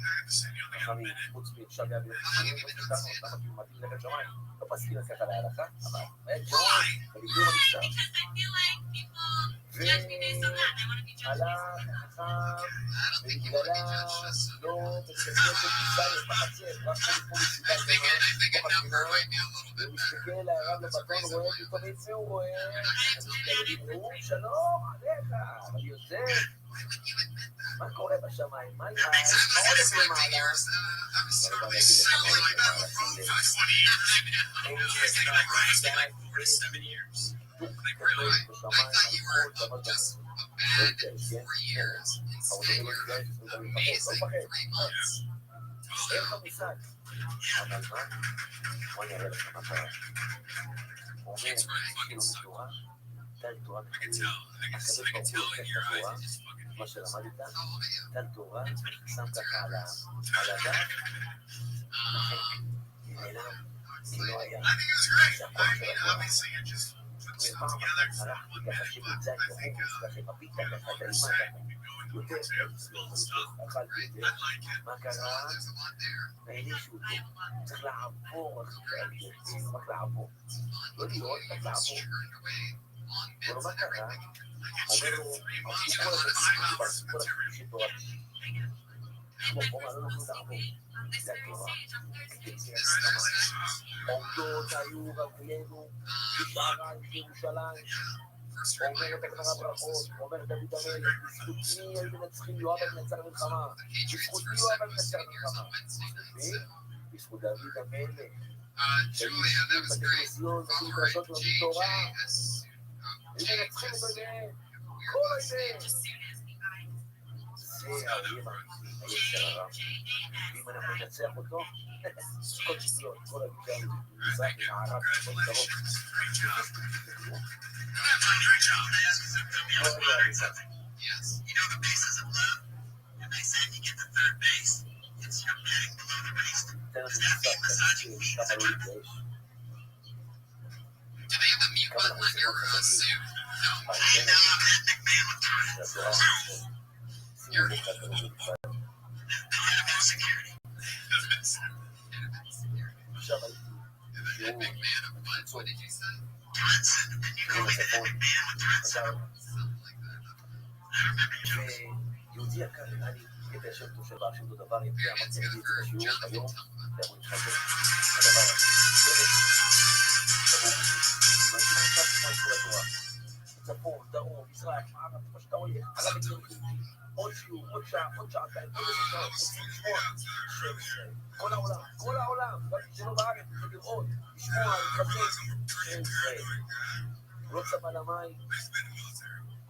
חכמים, חוץ מאפשר להביא חכמים, לא צריך טענות, למה כאילו מתאים לכת שמיים, לא פסקים לכך על ההלכה, אבל היה גאון, ולגדול המשטר. ועלה החכם, והתגלה, לא בספרת פיסאלס בחצר, רק כמו מסיבה גדולה, כמו חתינה, והוא מסתכל להרב לבטון, רואה פתאום את זה, הוא רואה, והוא שלום עליך, רבי יוסף, מה קורה בשמיים? מה הולך למעלה? אבל אני אגיד לך מה הולך למעלה, שים לב. אין בשמיים, על כל דבר כזה. לא יודע, כן? אבל זה לא יודע, אתה מפחד, לא מפחד. אין לך מושג. אבל מה? בוא נראה לך מה קרה. הוא אומר, כאילו מתורה, תל תורה מחיים. הקדוש ברוך הוא לוקח את התורה, מה שלמדת, תל תורה, שם ככה על הדף, נעלם, זה לא היה, זה הכוח של התורה. ופעם הלכתי ככה שנמצא את החומוס, ככה עם הפיתה, ככה את האימה ככה, יותר, אכלתי יותר, מה קרה? הענישו אותו, צריך לעבור, רק לעבור, לא לראות, רק לעבור. אבל מה קרה? אומר לו, עשו כל הזמן, כל השלישי תורה. כמו חומה, לא נוכל לעבור. זה התורה. זה הסכמה. עומדות היו רגלינו בשעריים בירושלים. אומרת הגמרא ברכות, אומר דוד המלך, בזכות מי היו מנצחים יואב המנצח מלחמה? בזכות מי יואב המנצח מלחמה? בזכות דוד המלך. שהיו יושבים בכנסיות, במדרשות ולומדים תורה. הם מנצחים את אויביהם, כל אויביהם. זה האויב היצר הרע. ואם אנחנו ננצח אותו, כל שטויות, כל הגישה, מזרח ממערב, כל דרום. תן לנו מושג, כמה לא להתגייש. כמה אנחנו צריכים חזקים. עכשיו הייתי שיעור בצפון, יהודי יקר, נראה לי, קטע השם טוב של בעל שם אותו דבר, יפה, אמרתי לי את זה בשיעור היום, ואנחנו נתחזק. הדבר הזה, עכשיו כמו את כל התורה. צפון, דרום, מזרח, מערב, כמו שאתה הולך, עלה בקרוב יהודי, עוד שיעור, עוד שעה, עוד שעתיים, עוד 10 שעות, רוצים לשמוע, שם ישראל. כל העולם, גם שלא בארץ, זה לראות, לשמוע, להתחזק, שם ישראל. לא צבא למים,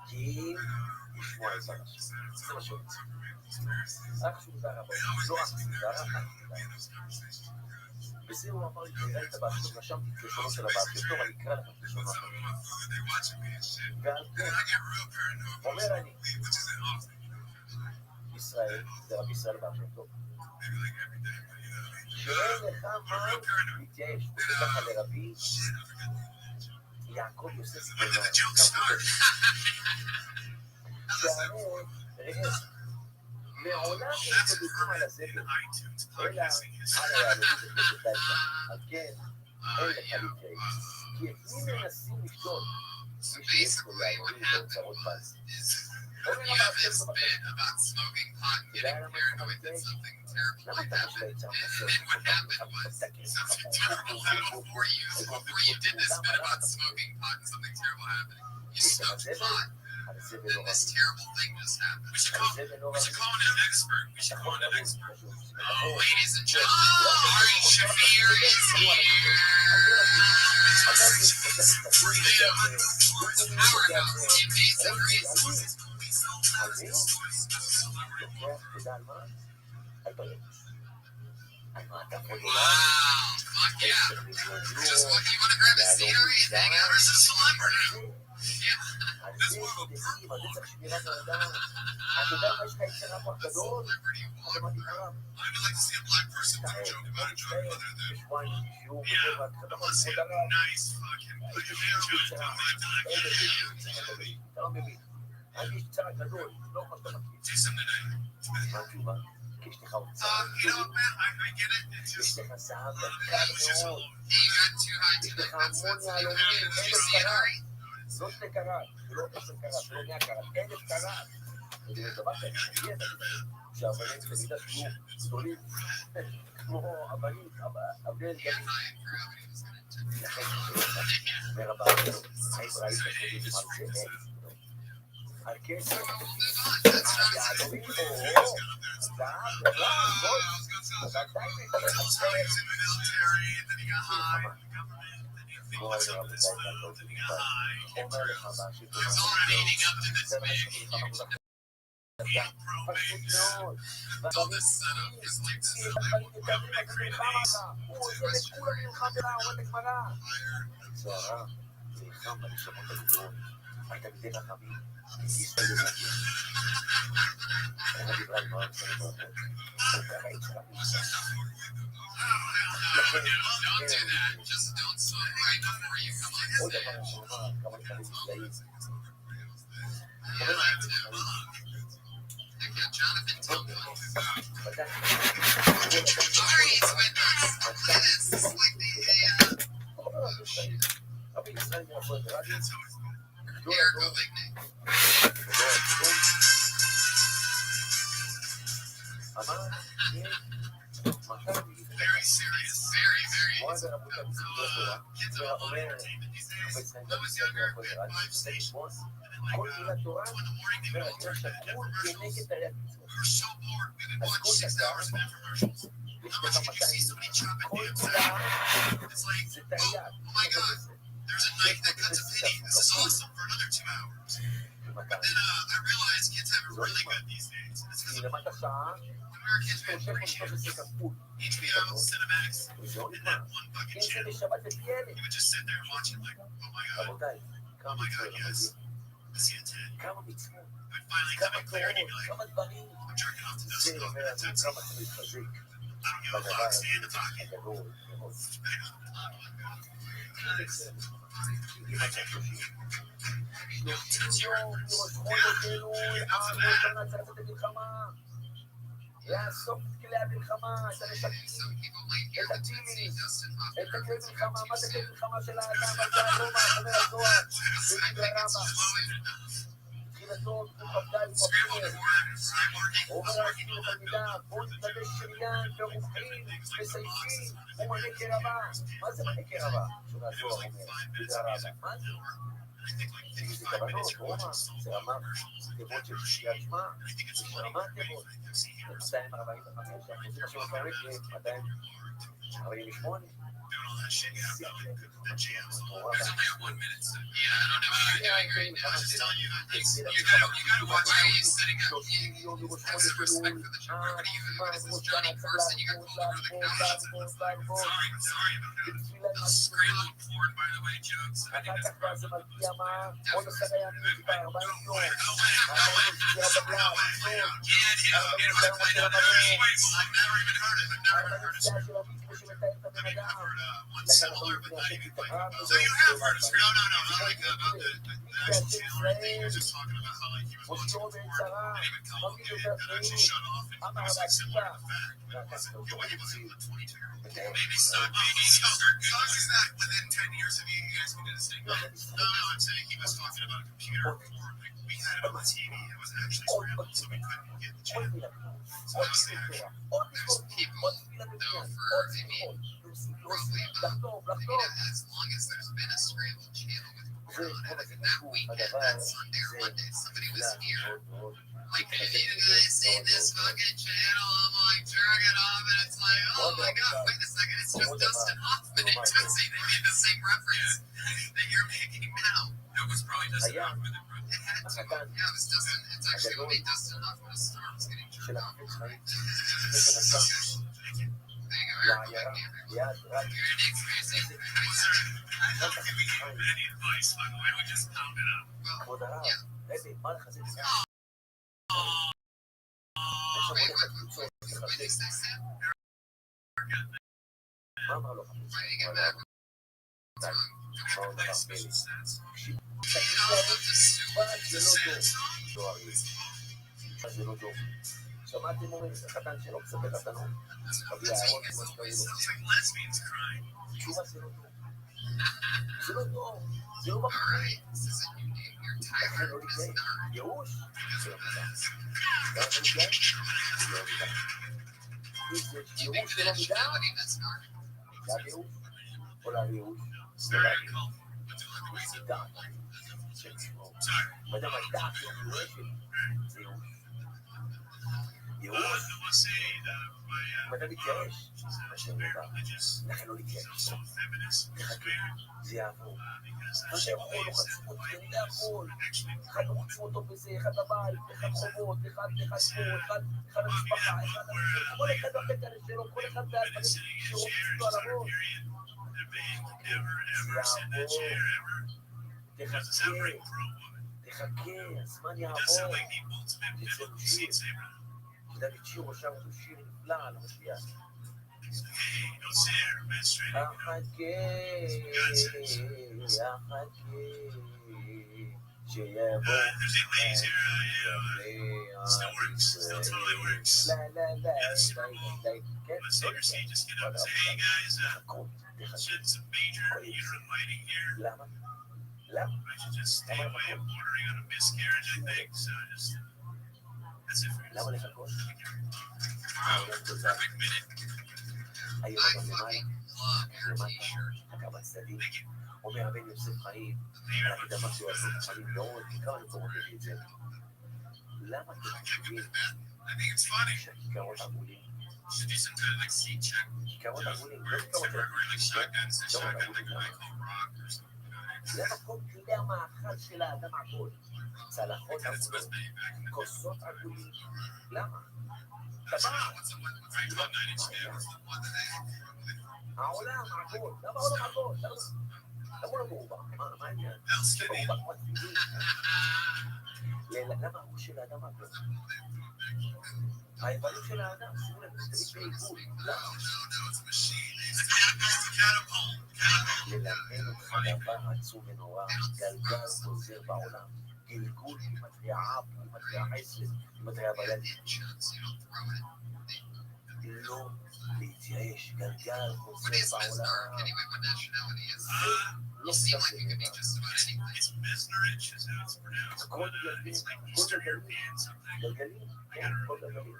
כי לשמוע את זרש. זה מה שרוצים. רק שום רבה, לא רק שום רבה. וזה הוא אמר לי, תראה את הבעל שלו, רשמתי את לשונו של הבעל שלו, אני אקרא לך את לשונו. ועל כן, אומר אני, ישראל, זה רבי ישראל בעל שלו, שאין לך מה להתייאש, וככה לרבי, יעקב יוסף בנו, שהרי, מעולם הם צודקים על הזבל, אלא על היהלומים וחזקה, על כן, אין לך להתייאש, כי את מי מנסים לשתות, מי שיש לו יהלומים ואוצרות פס. אומר הבא שם טוב אחר, תדע למה אתה מתייאש? למה אתה משלה את שם חסר? על הזבל לא רבי. הזבל לא רבי. נכון רבי. Ladies and gentlemen, Ari Shafir is here. Freedom, powerhouse, invasive racism. תדע על מה? על ברמוס. על מה אתה יכול Wow, fuck yeah. Just what, you want to grab a seat, Ari, and hang out as a celebrity? Yeah, על זה תדעים, על זה צריך שמירת האדם. אתה יודע מה יש לך יצרה פה גדול? אתה מדהים הרב. I would like to see a black person do a joke about a joke other than, yeah, nice fucking like a man joke about my time. אתה לא מבין. אני יש צרה גדול, לא מה שאתה מכיר. Do some tonight. מה התשובה? כי יש לך הוצאה. You know, man, I get it. It's יש just, לך זהב it יקר was just a מאוד. little, he got too high יש too לך late. That's המון what יהלומים, happened. Did you 1,000 see it, קראט. Ari? לא 2 קראט, לא 10 קראט, לא 100 קראט, 1,000 קראט. זה דבר שאני את זה, שהאבנים במידה שיהיו גדולים, כמו אבנים, אבני גלים. לכן, אומר הבא, האם ראית שלי משהו שאין? על כסף, היהלומים פה, הייתה מדי רחמים, כיס בלבניה. אני דיברה עם הרב שאני ברחוב. ככה היא צריכה. עוד דבר אני אומר, כמה דברים נפלאים. רבי ישראל מרפוא את הרדיו. Very serious, very, very. Kids are all entertainment these days. When I was younger, we had 5 stations. And then like 2 in the morning, they would alternate the infomercials. We were so bored, we would watch 6 hours of infomercials. How much could you see somebody chop a damn thing? It's like, oh my god, there's a knife that cuts a penny. This is awesome for another 2 hours. But then I realized kids have it really good these days. It's because of Americans have appreciated HBO, Cinemax, and that one fucking channel. You would just sit there and watch it like, oh my god, yes. I see a 10. I'd finally come in clear and you'd be like, I'm jerking off to Dustin Hoffman at 10. I don't give a fuck, stand to talking. לאסוף את כלי המלחמה, את הנשקים, את הטילים, את הכלי מלחמה, מה זה כלי מלחמה של האדם, על זה הרומא, אומר הזוהר, בגלל רבא. תפילתו כ"ד בפרק. אומר רש"י לתלמידיו, בואו נתלבש שריין ורוחים וסייפים ומנה קרבה. מה זה מנה קרבה? שונה זוהר אומר, ViralRabbi. מה זה? זה כוונות, רומא, זה רמה תיבות של קריאת שמע, זה רמה תיבות. 245, אחוזים השם הפרק ל-248. There's only 1 minute, so yeah, I don't know how you're doing right now. I was just telling you that you gotta watch how you're setting up. Have some respect for the job. What are you? What is this Johnny person? You got pulled over the counter. Sorry about that. Those screaming Ford, by the way, jokes. I think that's definitely. I've never even heard it. One similar, but not even like. So you have heard of Scream? No, not like about the actual Taylor thing. You're just talking about how like he was watching porn and even complicated and actually shut off and it was like similar to the fact. What he was in the 22-year-old. Maybe so. How long is that within 10 years of you guys did this thing? No, I'm saying he was talking about a computer before. Like we had it on the TV. It was actually scrambled, so we couldn't get the channel. So I was actually there's people though for roughly about, as long as there's been a scrambled channel with porn on it, like that weekend, that Sunday or Monday, somebody was here, like, hey, you guys see this fucking channel? I'm like, jerking off, and it's like, oh my god, wait a second, it's just Dustin Hoffman and Tootsie. They made the same reference that you're making now. It was probably Dustin Hoffman that wrote it. It had to. Yeah, it was Dustin. It's actually what made Dustin Hoffman a star. Was getting jerked off. You're an experience. We don't have any advice, by the way. We just pound it out. Well, yeah. Wait, what did they say, Sam? Why you get mad? שמעתי מורים, החתן שלו מספר חתנו. רבי רוטשילד לא יהיה לו. תשובה זה לא טוב. זה לא טוב. זה לא בחיים. לכן לא נקרא. ייאוש? זה לא מידה. גם לא נקרא? זה לא מידה. ייאוש זה לא מידה? להייאוש? או להייאוש? זה להייאוש. זה דעת. של ציבור. וגם הדעת שלו מיואשת. זה ייאוש. ייאוש, ואתה מתייאש, לכן לא להתייאש, תחכה, זה יעבור. אתה יכול, לא חצו אותו, אני לא יכול, אחד לא חצו אותו בזה, אחד הבית, אחד חובות, אחד המשפחה, כל אחד בחטא שלו, כל אחד והדברים שרוצים לו על הראש. זה יעבור, תחכה, הזמן יעבור, תצאו שיר. דוד שיר שם הוא שיר נפלא על המשיח. אחכה, שיבוא למה? למה לחכות? היום אדם למעלה, חכה בצדדים, אומר הבן יוסף חיים, על הקדמה שהוא עשו את החיים מאוד, כמה מקומות הביא את זה. למה אתם חושבים שהכיכרות עגולים? כיכרות עגולים, לא כיכרות עגולים, למה כל כלי המאכל של האדם עגול? צלחות עגולות, כוסות עגולים, למה? העולם עגול, למה העולם עגול? למה הוא מרובע? מה העניין? למה הראש של האדם עגול? האיברים של האדם, שימו לב, זה בעיגול, למה? ללמד אותך דבר עצום ונורא, גלגל חוזר בעולם, גלגול ממטריה אב, ממטריה חסד, ממטריה בלד. לא להתייאש, גלגל, What חוזר is Mesmer? בעולם. Anyway, what nationality is לא You seem סתם like you could be דבר. just about anything. It's Mesmerich is how it's pronounced, הכל but גלגלים, it's like הכל Eastern גלגלים, European something. גלגלים, כן, הכל גלגלים.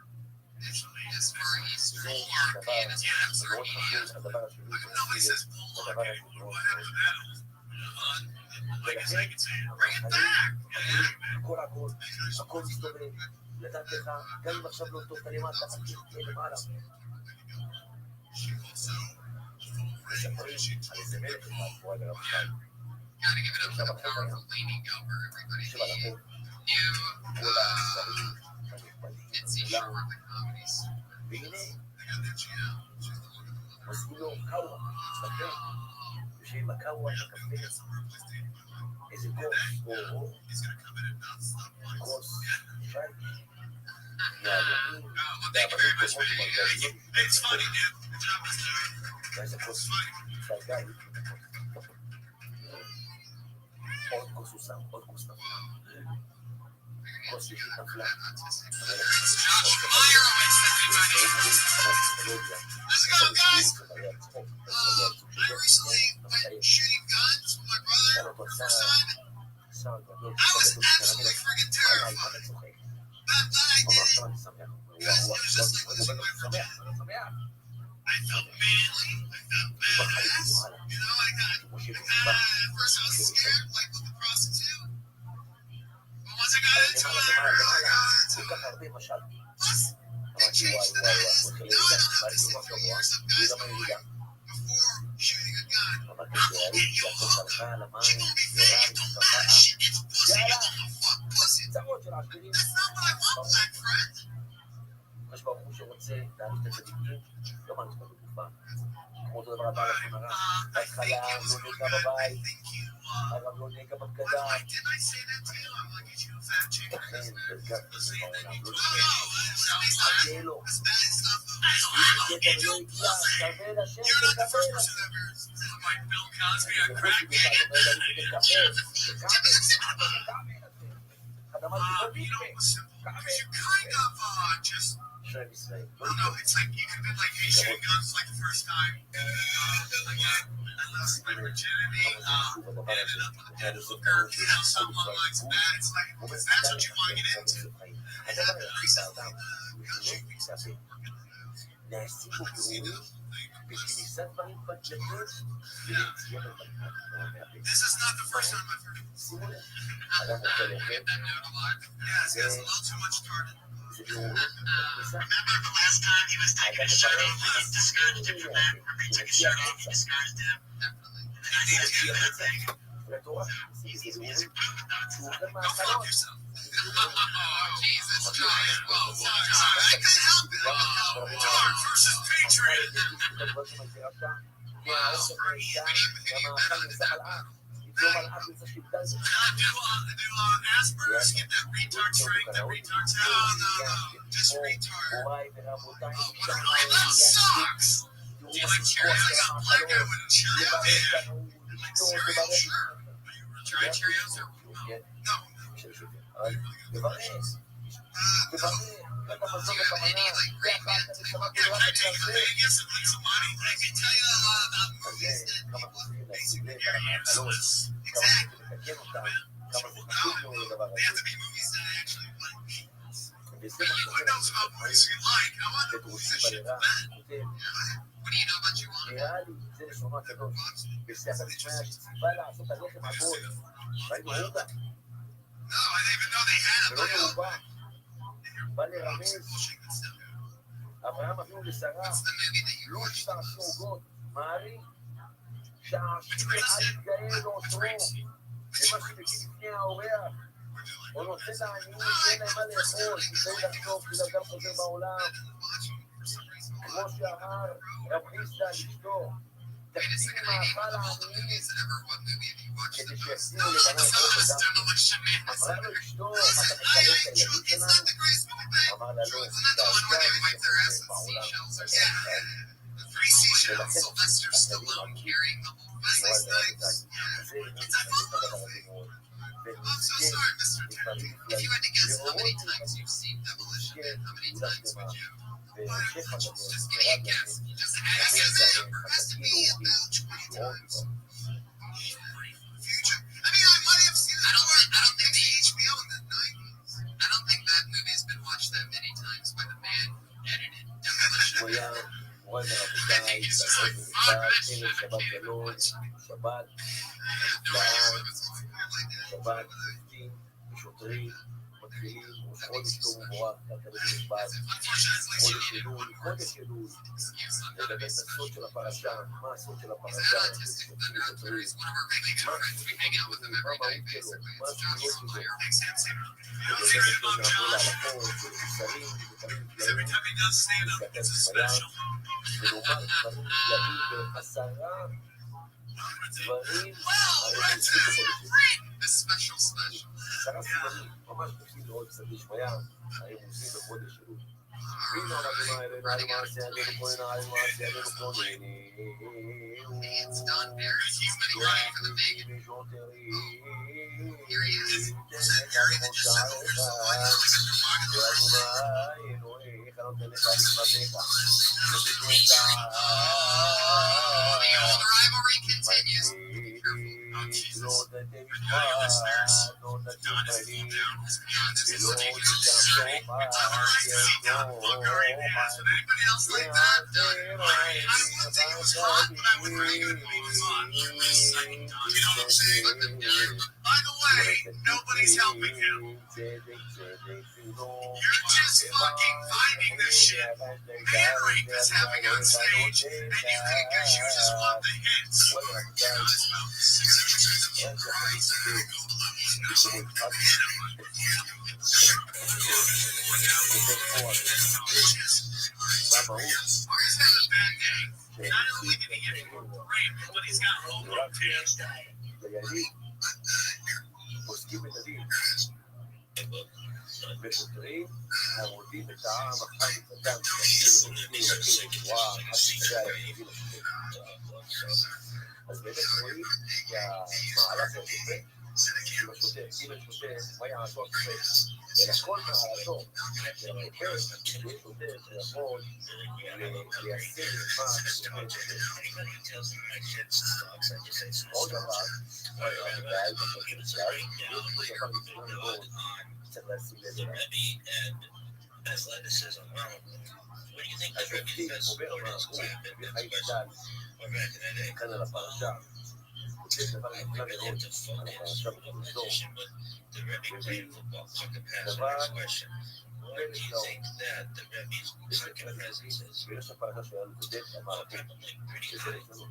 Usually As it's far Mesmerich. Eastern זה European as Yeah, perhaps דבר מאוד Armenia. חשוב, הדבר השני, Nobody says Polak הדבר הזה anymore. מאוד What happened to that old? I guess I could say it. Bring it back. הכל, הכל מסתובב, לדעת לך, גם אם עכשיו לא טוב, אתה למטה, אתה תהיה למעלה. מספרים על איזה מלך אחד, כמו רבי רותשילד, Gotta give it up for the powerful leaning over everybody. יושב על החוק, New, כל השרים, הנכבדים, It's easier כולם, work the comedies. והנה, I got that GL. She's the one who עושים לו קאווה, קפה, יושבים בקאווה, בקפה, איזה כוס, או is gonna come in and not stop once. כוס, שי, Oh, well, thank you very much, man. It's funny, dude. Good job, Mr. ואיזה כוס, שי גיא, עוד כוס הוא שם, עוד כוס נפלה, כוס שלישית נפלה, It's Josh Meyerowitz, everybody. Let's go, guys. I recently went shooting guns with my brother for the first time. I was absolutely freaking terrified. That night, because it was just like losing my virginity. I felt manly. I felt badass. You know, at first I was scared, like with the prostitute. But once I got into it, I really got into it. כל כך הרבה משל, Plus, it changed the dance. Now I know how to listen for years of guys going before shooting a gun. I'll get you a hook. She gonna be fake. It don't matter. Shit, it's pussy. You gonna fuck pussy. צרות של העשירים, That's not what I want, my friend. יש ברוך הוא שרוצה להעלות את הצדיקים, לא מעלות את הגופה. כמו אותו דבר הבא לכם הרע, בהתחלה לא נהגה בבית, הרב לא נהגה בבגדה, Didn't I say that to you? I'm like, is you a fat chick? לכן ברכת בזה בעולם, לא Oh, נשמע, no, חכה לו, that's bad stuff, though. מי שקטע ולא הגיע, תקבל השם, You're not the first תקבל person השם. ever said like Bill Cosby אני on זוכר crack. שבכלל, אומר לי, תקבל, אחד אמר לי, בוא You know, it תקבל, was simple. Because you kind of just, שם ישראל, I don't know, it's like you could have been like, hey, shooting guns like the first time. Again, I lost my virginity. Ended up with a dead hooker. You know, something along lines of that. It's like, because that's what you want to get into. I happened recently. Shooting stuff. נעשים בו גרועים, בכניסת דברים בדלתות, וליציאה בבלפת. This is not the first time I've heard it. שימו לב, אדם רוצה I לאכול, get that note a lot. Yeah, it's a little too much target. זה גרועים בכניסה. Remember the last time he was taking his shirt off? He disguised him from that. Remember he took his shirt off, he disguised him. And then I needed to do that thing. ולתורה, Easy, זה easy. גרועים, שהוא אוכל Go fuck מהחלון. yourself. Oh, Jesus, Josh. Whoa, Josh. I couldn't help it. George versus Patriot. את הדברים שמגדירה אותה, מהאוכל מהאישה, גם האכל נמצא מלאך, יצאו מלאך נמצא שבדה את זה. Do Asperger's, get that retard straight, that retard sound. No, just retard. הוריי ורבותיי, Oh, that sucks. Do you like Cheerios? I got a black guy with a Cheerio head. And like cereal, sure. Are you trying Cheerios or no? תברך, תברך, אתה מזון בכוונה, זה אחת שמעתי Yeah, רק can I את take you to זה. Vegas and win some money? I can tell you a lot about movies that כמה people צריכים think להשיג לב are על המאכלות, useless. כמה Exactly. צריכים לתקן אותם, כמה זה חשוב מאוד לדבר They have הזה. to be movies that I actually like. וזה But מה you would know about movies you like. I want the movies ודרושים that shit בלירה, bad. כותב, What do you know about you want? נראה לי, זה לשונו הקדוש, בסייעתא דשמיא שציווה לעשות הלחם עגול, ראינו עוגה, No, I didn't even know they had ולא it. מרובע, בא I'm לרמז, just bullshit good stuff. אברהם אבינו לשרה, What's the movie that you לא watched? שעשו עוגות, מעריך, שעשו אחד יתגאה לאותו, למה שמגיע לפני האורח, או נותן לעניים, שאין להם מה לאכול, כדי לחשוב כי אדם חוזר בעולם, כמו שאמר רב חיסדא לאשתו, תקדימי מאכל העניים, כדי שיחזירו לבנה את ראש אדם. אמרה לו אשתו, מה אתה מקלל את הילדים שלנו? אמר לה לא, והעיקר היא שחוזר בעולם. Three seashells, Sylvester's Stallone carrying the whole Wesley Snipes. זה את הדבר הזה מאוד. I'm so sorry, Mr. Tennant. If you had to guess how many times you've seen Demolition Man, how many times would you? ושפע גדול, Just give me a ורב guess. להם, Just המון ask us that והרבה, number. Has to חזקים be ואורחים, about 20 ישועות times. איתו. Future. I mean, I might have seen. I don't think the HBO in the 90s. I don't think that movie has been watched that many times by the man who edited Demolition הוא היה Man. מורה I think ורבותיי, it's just לעשות like מנכ"ל, 5 ערב שבת גלוי, שבת נפלאה, שבת שופטים ושוטרים, מתחילים, ראש חודש טוב ומבורך, כלכלית נכבד, חודש אלול, לדבר את הסוד של הפרשה, מה הסוד של הפרשה, שופטים ושוטרים, מה המהות שלו, מה הסודות שלו, לדבר את נעבור להלכות, של שרים, ודברים נפלאים, להסתכל בשמיים, ולומר דברים נפלאים ב10 דברים הרמוזים בחודש אלול. 10 סימנים, ממש נפסים מאוד קצת לשמיה, הרמוזים בחודש אלול. הנה הרבים האלה, נעלים מעשי עלינו כהן, נעלים מעשי עלינו כהן, By the way, nobody's helping him. You're just fucking finding this shit. Man rape is having on stage, and you think you just want the hits. It's about 6 exercises. Mari's had a bad day. Not only did he get raped, but he's got homo too. דיינים פוסקים את הדין ושוטרים העמודים את העם החי את הדם שעשיר בצורה חסידה היחידים השוטר. אז באמת רואים שהמהלך של השוטר, אם השוטר, מה יעשו השוטר? אלא כל מהלכו של השוטר, יש שוטר שיכול ליישם את מה השוטר. עוד דבר, צריך לשים לב אליו. השופטים עובר מהחום וחיים דל כאן על הפרשה, כותב דבר נפלא מאוד על הפרשה בקורסו, מביא דבר פלט לאור. ויש הפרשה שלנו כותב אמרתי שזה לשנות.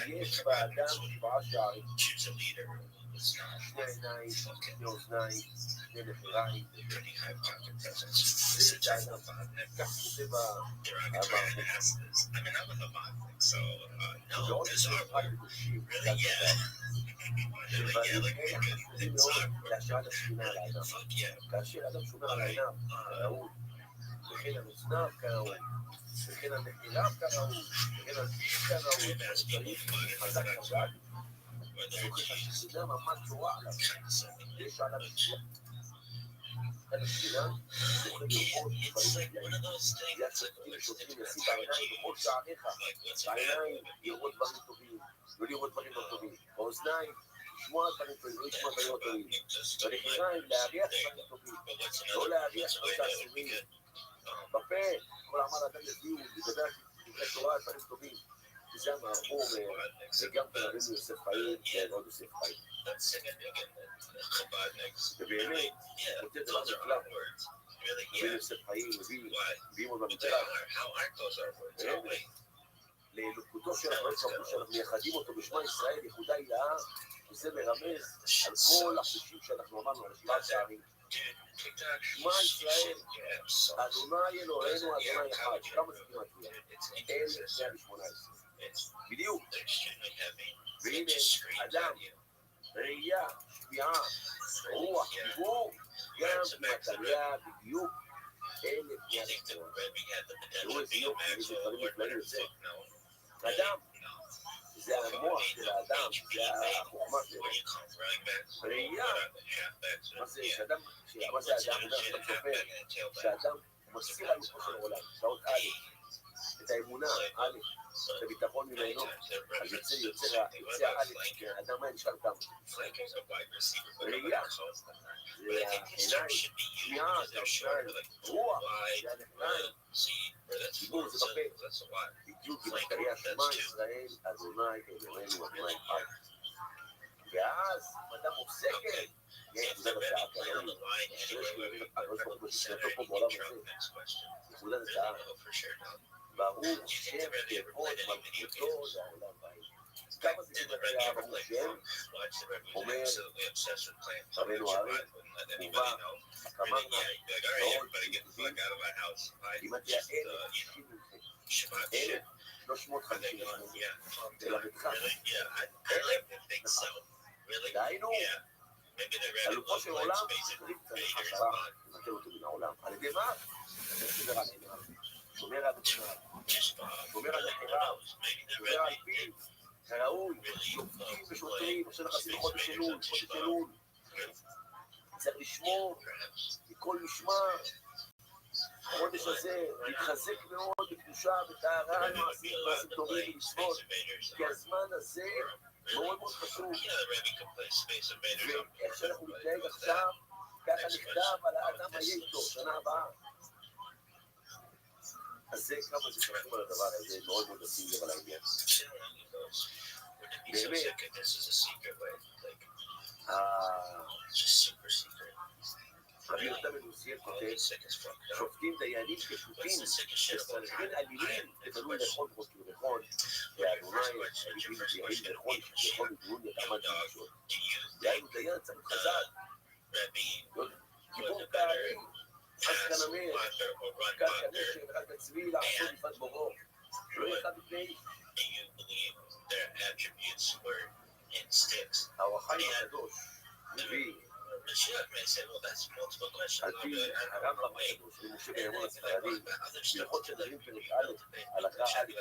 יש באדם 7 שערים, 2 עיניים, 2 אוזניים, 2 נחיריים, זה האדם, כך כותב המערכת. ועוד אחד קדושים, שבאים אלה חשובים מאוד להשארת השכינה על האדם. כאשר אדם שומר על העיניו כראוי, וכן על אוזניו כראוי, וכן על נחיריו כראוי, וכן על פיו כראוי, צריך חזק חזק, זוכר שהשכינה ממש שורה עליו, יש עליו שכינה. כאן השכינה זוכר לראות דברים נפלאים. יד שופטים ושוטרים ישים בעיניים בכל שעריך, בעיניים לראות דברים טובים, לא לראות דברים לא טובים, באוזניים לשמוע דברים טובים, לא לשמוע דברים לא טובים, בנחיריים להריח דברים טובים, לא להריח דברים אסורים, בפה כל העמל אדם יביאו לדבר דברי תורה דברים טובים, וזה המעבור וגם רבינו יוסף חיים ועוד יוסף חיים. ובאמת כותב דבר נפלא, רבינו יוסף חיים מביאים עוד במקרא, לאלוקותו של הקדוש ברוך הוא שאנחנו מייחדים אותו בשמה ישראל ייחודה הילאה, וזה מרמז על כל החושים שאנחנו אמרנו על 7 שערים. שמע ישראל, אדוני אלוהינו אדוני אחד. כמה זה כמעט תהיה? 1118. בדיוק. והנה אדם, ראייה, שמיעה, רוח, דיבור, גם מטליה בדיוק 1118. תראו איזה יופי, איזה דברים נפלאים יוצא. אדם, זה המוח של האדם, זה החוכמה שלו. ראייה, מה זה אדם, אומר שאתה סופר, שאדם מסיר על לוחו של עולם, שעות א', את האמונה, א', את הביטחון ממנו, אז יוצא א', האדם היה נשאר דם. ראייה, זה העיניים, שמיעה, זה השניים, רוח, זה הנכניים, דיבור זה בפה. בדיוק עם הקריאה שמע ישראל, אדוני אלוהינו, אדוני אחד. ואז, אדם עוסקת, יש נקודת השעה כללית, הקדוש ברוך הוא משתתף פה בעולם הזה, נקודת השעה, ברוך שם כבוד מלכותו לעולם ועד. כמה זה נקודת השעה ברוך שם? אומר רבנו הארי, מובא, הקמרנה, מאוד חיובים, כמעט 1,350 תלמדך. דהיינו, הלופו של עולם צריך חזרה, לבטל אותו מן העולם. על ידי מה? שומר על עיניו, שומר על עצמם, שומר על נחיריו, שומר על פיו, כראוי, שופטים ושוטרים, עכשיו נכנסים לחודש אלול, חודש אלול. צריך לשמור מכל משמר. החודש הזה מתחזק מאוד בקדושה וטהרה, מעשים טובים ומצוות, כי הזמן הזה מאוד מאוד חשוב. ואיך שאנחנו מתנהג עכשיו, ככה נכתב על האדם היה איתו, שנה הבאה. אז זה כמה זה חשוב על הדבר הזה, מאוד מאוד לשים לב על העניין. באמת, רבי יהודה בן עוזיאל כותב, שופטים דיינים כשופטים, וסנהדרין אלילים, תבלו לאכול וחוסקים לאכול, ואדוני אלילים דיינים לאכול ודרון יתעמד במשול. דיינו דיין צריך חזק, גיבור פערים, חס כנמר, קל כנשר ורק הצבי לעשות לפת בורו, לא אחד בפני האור החיים הקדוש, מביא על פי הרמב"ם הקדוש, ומשה בימון הספרדי, בהלכות שדרים פרק א', הלכה א',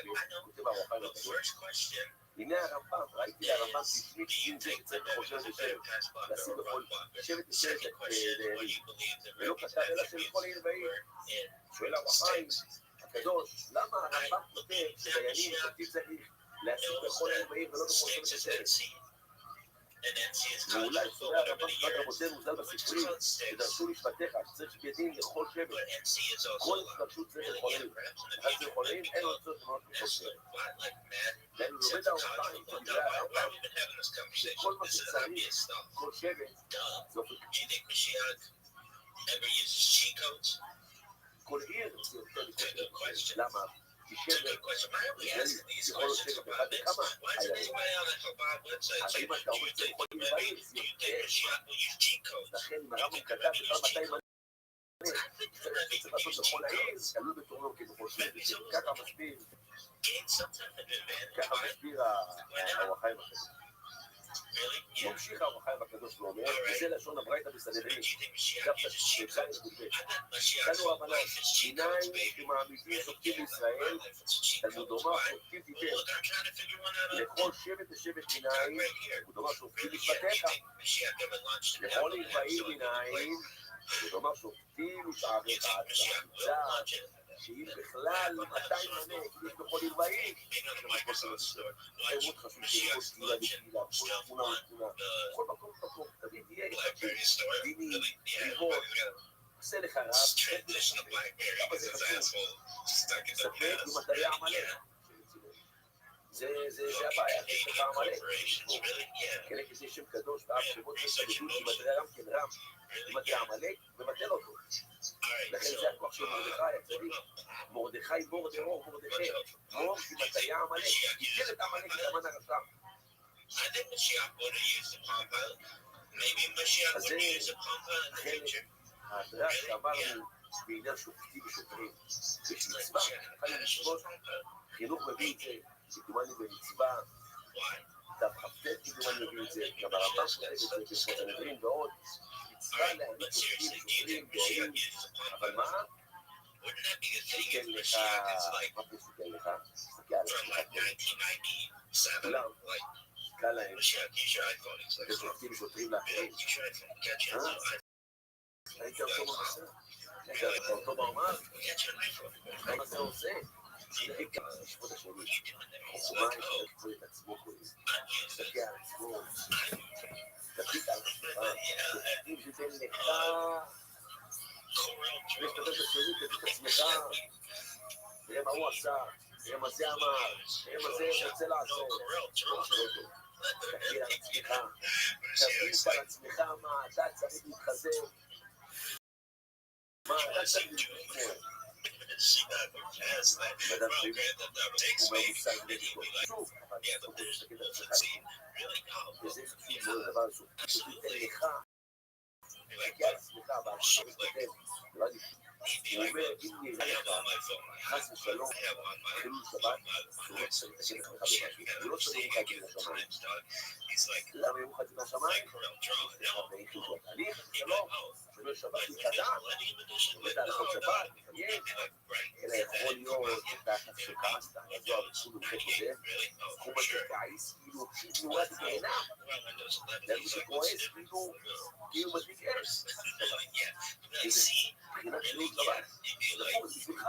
כותב האור החיים הקדוש. הנה הרמב"ם, ראיתי להרמב"ם שהשמיט דין זה שצריך בכל שבט ושבט, לשים בכל שבט ושבט דיינים, ולא כתב אלא של כל עיר ועיר. שואל האור החיים הקדוש, למה הרמב"ם כותב שדיינים שופטים צריך להשים בכל עיר ועיר ולא בכל שבט ושבט? ואולי סורי הרמב"ם שבט רבותינו מוזל בספרים, שדרשו לשבטיך, שצריך שבידין לכל שבט, כל דרשו צריך לכל עיר, אחד זה לכל עיר, אין לו צורך למנות לכל שבט. ואילו לומד האור החיים, דברי הרמב"ם, שכל מה שצריך, כל שבט, זאת כל עיר יותר לכל שבט. למה? כי שבט, יכול להיות שבט אחד בכמה עיירים. אבל אם אתה אומר צריך כל עיר בעיר, זה יותר. לכן אם הרמב"ם כתב בכלל 200 צריך לעשות בכל העיר, תלוי בתורנו כבכל שבט. ככה מסביר האור החיים הקדוש. ממשיך האור החיים הקדוש ואומר, וזה לשון הברייתא בסנהדרין, דף שחיים וב' כאנו רבנן, מנין שמעמידים שופטים בישראל, תלמוד אומר שופטים תיתן, לכל שבט ושבט מנין, תלמוד אומר שופטים משפטיך, לכל עיר ועיר מנין, תלמוד אומר שופטים משעריך עד תמצא, שאם בכלל 200 מנה, יש בכל עיר ועיר, זה מאוד חשוב שכל תפילה ותפילה, כל תמונה ותמונה, כל מקום, תמיד תהיה איכתי, דיני, ריבות, עושה לך רב, כמה זה חשוב, ספק במטרי עמלק, זה הבעיה, יש לך עמלק, כנראה כי זה שם קדוש, ואף שבות מסתגדות, במטרי רם כן רם, במטרי עמלק, מבטל אותו. לכן זה הכוח של מרדכי, הצדיק. מרדכי בור דרור, מרדכי. מור כמטריה עמלק. ייתן את עמלק למן הרשע. אז זה חלק ההדרש שאמרנו בעניין שופטים ושוטרים. יש מצווה, חיים מצוות, חינוך מביא את זה, כתומני במצווה, תכ"ט כתומני מביא את זה, גם הרמב"ם כותב את זה, בסנהדרין ועוד. מצווה להעניק שופטים, דיינים, אבל מה? שתן לך, מה פה שתן לך? תסתכל על זה, כולם, קל להם, ושופטים ושוטרים לאחרים. היית אותו מבשר? אותו מעמד, מה זה עושה? לשפוט השני, חוכמה לשפוט את עצמו קודם, להסתכל על עצמו, תביט על עצמך, אם שתן לך, להשתתף בשני, תביט את עצמך, תראה מה הוא עשה, תראה מה זה אמר, תראה מה זה רוצה לעשות, תסתכל על עצמך, תביט על עצמך מה אתה צריך להתחזק, מה אתה צריך להתחזק. אדם הוא מהמושג נגדו. שוב, אבל אתה יכול להסתכל על עצמך. וזה חשוב מאוד הדבר הזה. שתיתן לך, תסתכל על עצמך, והעצמך מסתכל. הוא אומר, אם נראה לך, חס ושלום, חילול שבת, הוא לא צריך לתקן לך במשהו. הוא לא צריך לך מהשמיים. למה יום חצי מהשמיים? תהליך שלום, שומר שבת להתקדם, עומד על הלכות שבת, מתקיים, אלא יכול להיות תחת שכעסת, הזוהר בצור במחק קודם, תחום הזה כעיס, כאילו תנועת נהנה, למה שכועס, כאילו מדליק ארץ. איזה מבחינת שני שבת, נכון, בשבילך,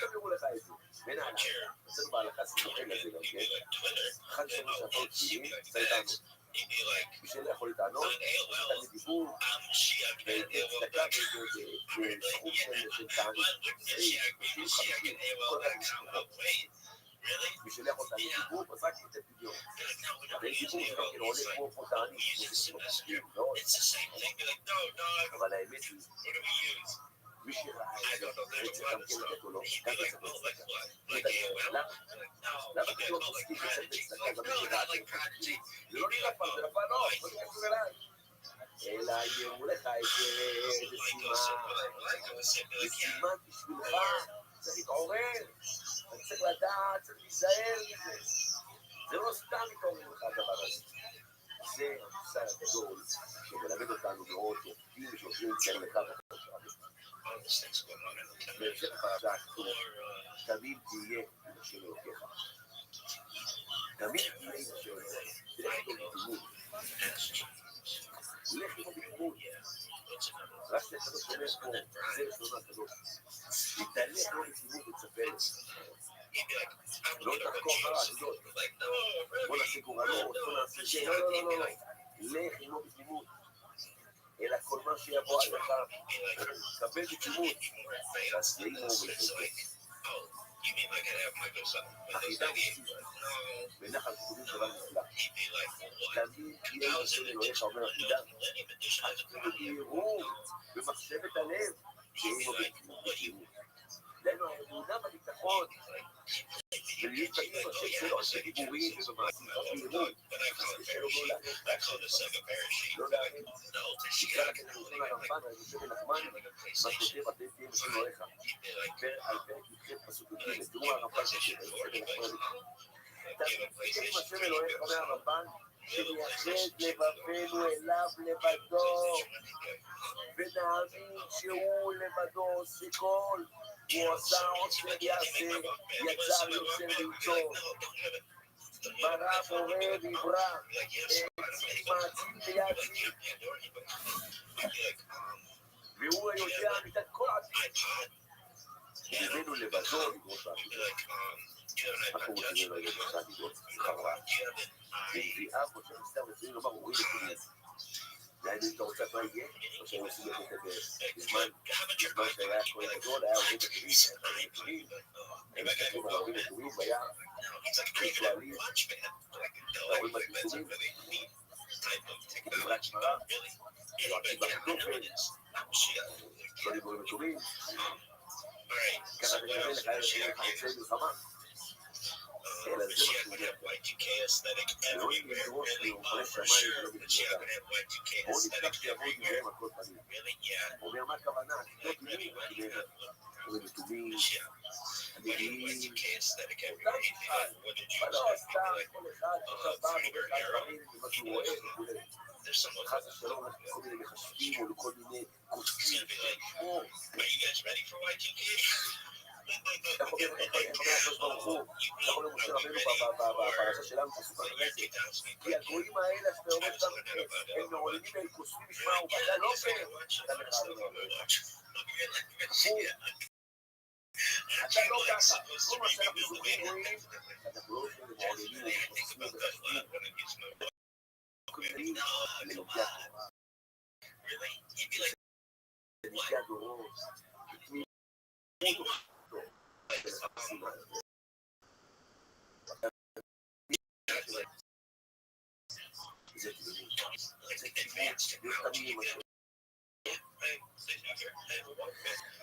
לא תביאו לך את זה. בין העלם, אצלנו בהלכה סימוכן לזה גם כן, אחד שומר שהפעות תפילים, עשה איתנו. בשביל יכול להתענות, נתן לדיבור, וצדקה בסכום של טענים, 20, 50, כל אחד בשביל יכול לתעני דיבור, אז רק לתת דיבור. הרי דיבור זה גם כן עולה כמו טענים, אבל האמת היא, מי שראה את זה, צריך גם כן לתת או לא, גם זה צריך לצדקה. למה כתוב פוסקים לצאת בצדקה גם מי שראה את זה? זה לא נראה פעם, זה נפל לא, לא נקשור אליי. אלא יראו לך איזה סימן בשבילך, צריך להתעורר, צריך לדעת, צריך להיזהר מזה. זה לא סתם מתעורר לך הדבר הזה. זה המושג הגדול שמלמד אותנו מאוד שופטים ושופטים לציין לך בפרשה. בהמשך הפרשה הכתוב, תמיד תהיה עם השם אלוקיך. תמיד תהיה עם השם אלוקיך. תלך איתו בתמימות. לך איתו בתמימות. רק שהקדוש אומר פה, זה לשון הקדוש. תתהלך לו בתמימות ותצפה לו. לא תחקור אחר העתידות. בוא נעשה גורלות, בוא נעשה זה. לא. לך עמו בתמימות. אלא כל מה שיבוא עליך, קבל בתמימות. אז תהיה עמו ולחזק. החידה מוסיף, בנחל כתובים דבר נפלא. תמיד תהיה עם השם אלוהיך, אומר החידה. אפילו תראו במחשבת הלב, תהיה עמו בתמימות. לנו האמונה בביטחון, ולהתבטאים בשם שלו בדיבורים ובמעשים, תראו, ושלום לא להאמין. נקרא לכם ראשון הרמב"ן, משה בן נחמן, מה כותב אתם תהיה בשם אלוהיך. על פרק י"ח פסוק י"ג, תראו הרמב"ן משה בן נחמן. תהיה עם השם אלוהיך, אומר הרמב"ן, שמייחד לבבנו אליו לבדו, ונאמין שהוא לבדו עושה כל. הוא עשה עושה ויעשה, יצר יוצר ויצור. ברא בורא ויברא, העצים מעצים ויעצים. והוא היודע מצד כל עתיד. ממנו לבדו לדרוש העתידות. אנחנו רוצים לדרוש העתידות, חברה. ונביאה משה מסתר וצריכים לומר הוריד לכולם. להגיד אם אתה רוצה מה יהיה, או שהם עושים את זה בזמן שהיה כהן גדול, היה הורים נטורים, הם מסתכלים על ההורים נטורים, והיה שואלים, ההורים נטורים, כדברת שמרה, יועצים בחטופן, שואלים הורים נטורים, ככה זה נראה לך איך חצי מלחמה. אלא זה מה שהוא אומר. לא אם נדרוש ליומכי שמיים ולא מתמודד. בואו נפתח שיבואו דבריהם על כל פנים. הוא אומר מה הכוונה? לא תמיד אומרים נטובים, הנביאים, אותם תפעל. אבל לא סתם כל אחד שבא ובכלל דברים ומה שהוא רואה וכו'. חס ושלום לכל מיני מחשבים או לכל מיני כותבים לשמור. איך אומר הקדוש ברוך הוא, איך אומר משה רבנו בפרשה שלנו, פסוק אחרי זה, כי הגויים האלה שאתה אומר אותם, הם מעוללים אל כוספים משמעו, ואתה לא פן, אתה לך אתה לא ככה, כל מה שאנחנו זוכרים רואים, אנחנו לא הולכים למעוללים וחוסמים וחוסמים ללומדי התורה. ללומדי הדורות, זה תמיד משהו.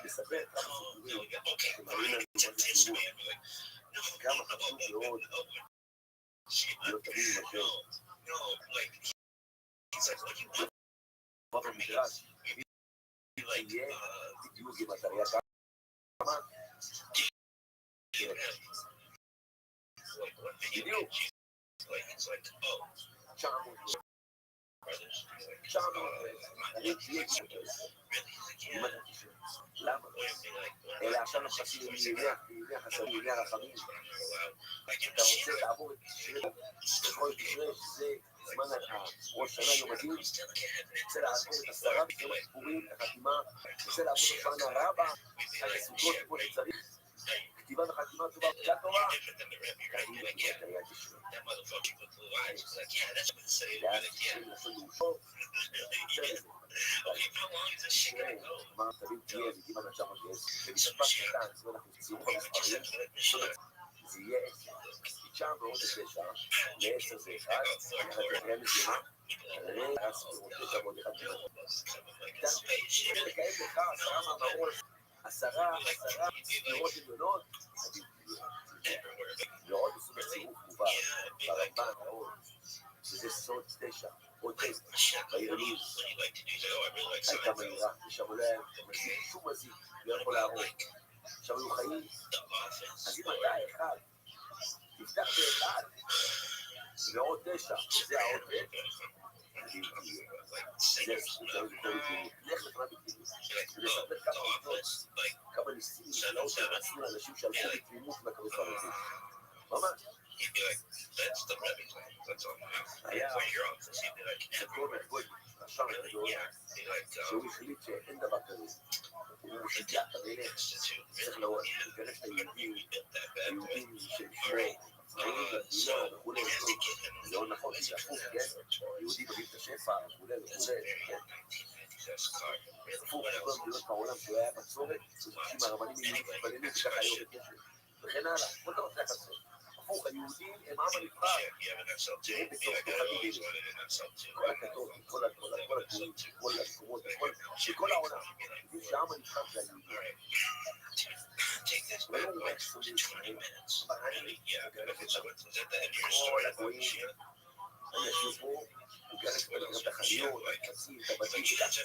לספר כמה סיפורים שמראים לנו מה זה ציבור, כמה חשוב מאוד להיות תמיד משהו. פה במדרש, יהיה בדיוק עם אתריה כמה, בדיוק, 900 אני תהיה אם אתה תשאר, למה? אלא עכשיו נחשבים לימי החסדים, לימי הרחמים. אתה רוצה לעבור את תשרי, בכל תשרי שזה זמן ראש שנה יום הדין, רוצה לעבור את 10 ביום הכיפורים, החתימה, רוצה לעבור את שנה הרבה, על הסוכות כמו שצריך, כתיבה וחתימה טובה בקה תורה, קרים את היד תשרי. ואז תשרי לעשות לאושו, מה תמיד תהיה וכמעט עכשיו מגייס ומשפט קטן, זאת אומרת אנחנו ציור במספרים, זה יהיה 9 ועוד 9 ל10 זה 1, אחרי מזימה, רס ועוד 9 ועוד 1 לקיים לך 10 מאמרות, 10 ספירות עליונות, ועוד עשו בצירוף מובן, ברמב"ן מאוד, שזה סוד 9 או 9 בעירונים, הייתה מהירה, ושם לא היה שום מזיק, לא יכול להרוג, שם היו חיים, אז אם אתה אחד, תפתח באחד, ועוד 9, שזה העוד זה לך לפרט בתמימות, ולספר כמה עובדות, כמה ניסים, שעשו אנשים שהלכו בתמימות מהקבוץ הרבים. ממש. היה שכל מהגוי, השם הגדול, שהוא החליט שאין דבר כזה. הוא משגע את המלך, צריך להיכנס את היהודים של שמו, לא, וכולי, לא נכון, זה הפוך, כן? יהודי מביא את השפע, וכולי, הפוך, כל המדינות בעולם שהוא היה בצורת, שזוכים הרבנים מתפללים וככה היו בקשר, וכן הלאה, כל דבר צריך לעשות. הפוך, היהודים הם עם הנבחר, הם בסוף תוחדים, כל הכתות, כל הגבולות, כל המקומות, כל העולם, יודעים שהעם הנבחר זה היהודים. ולא רק סודים שלהם, כל הגויים, אנשים פה, וגרש את החניות, הקצים, את הבתים, כך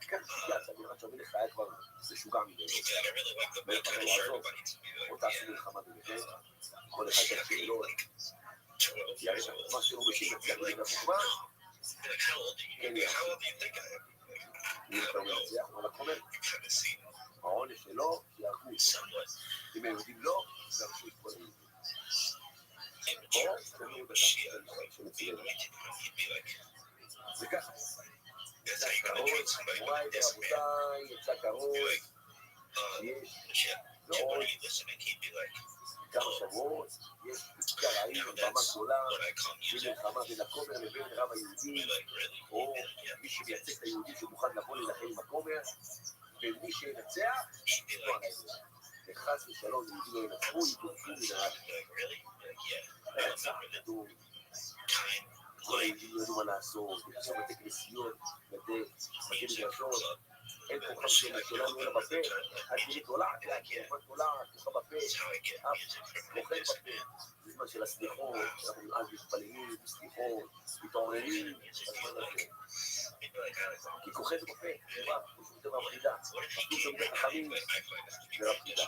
תגיעת, אני רואה שאומרים לך, היה כבר משוגע ממנו, מלך פחדו עזוב, או תעשו מלחמה במחיר, כל אחד תקשיב לו, יראה מה שהוא משיב מצליח לבן החוכמה, כן יעשו. אם אתה מצליח, הוא רק אומר, העונש שלו, יערכו אותו. אם הם יודעים לא, יערכו את כל היהודים. פה, זה לא יודע שמצליח. זה ככה. יצא קרוב, וואי ורבותיי, יצא קרוב, יש ועוד כמה שבועות, יש פסקה רעים בבמה גדולה, במלחמה בין הכומר לבין רב היהודים, או מי שמייצג את היהודים שמוכן לבוא להילחם עם הכומר, ומי שינצח, לא עליהם. וחס ושלום, יהודים לא ינצחו, יתוצאו מן העד. כתוב, כל היהודים לא ידעו מה לעשות, נכנסו בתי כנסיות, בתי מדרשות, אין כוחה שלנו אלא בפה, התפילית עולעת, כוחה בפה, כוחה בפה, בזמן של הסליחות, אנחנו אז מתפללים, סליחות, מתעוררים, בזמן הזה. כי כוחה זה בפה, פשוט זה מפחידה, פשוט זה חכמים, זה מפחידה.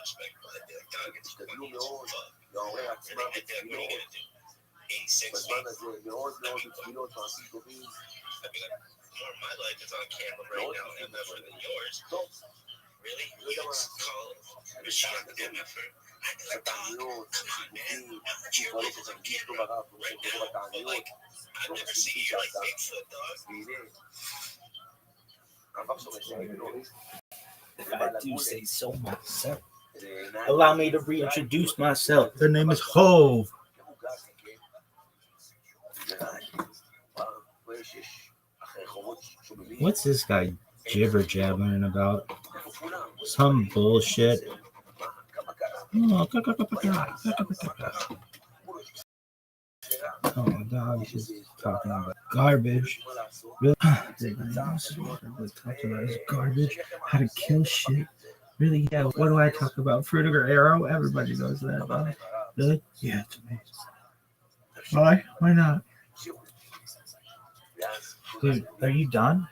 תשתדלו מאוד לעורר עצמם בתפילות, בזמן הזה מאוד מאוד בתפילות, מעשים טובים. More of my life is on camera right now and effort than yours. Really? You just call it a shot and effort. I'd be like, dog, come on, man. I'm not your life on camera right now. But like, I never see you like Bigfoot, dog. If I do say so myself. Allow me to reintroduce myself. The name is Hove. What's this guy jibber jabbering about? Some bullshit. Oh my god, he's talking about garbage. Really? This is what I'm talking about is garbage. How to kill shit. Really? Yeah. What do I talk about? Fruitiger Arrow? Everybody knows that about it. Really? Yeah, it's amazing. Why? Why not? Dude, are you done?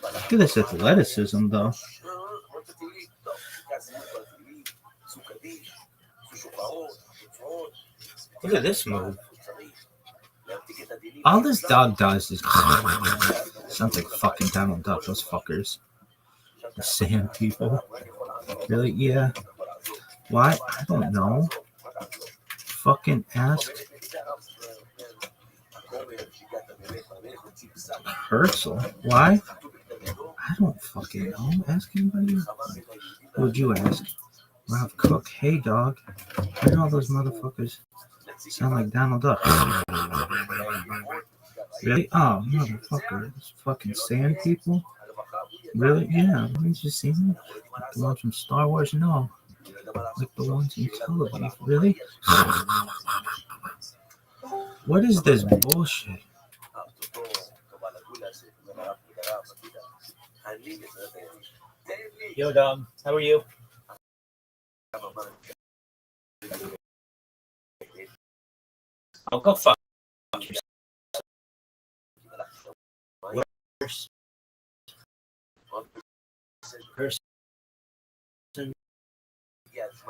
Look at this athleticism, though. Look at this move. All this dog does is sounds like fucking Donald Duck, those fuckers. The sand people. Really? Yeah. Why? I don't know. Fucking ask Herschel. Why? I don't fucking know. Ask anybody. Who would you ask? Rob Cook. Hey, dog. Why do all those motherfuckers sound like Donald Duck? Really? Oh, motherfucker. Those fucking sand people? Really? Yeah. Haven't you seen them? Like the ones from Star Wars? No. Like the ones in television. Really? What is this bullshit? Yo, dog. How are you? Oh, go fuck yourself. Worst person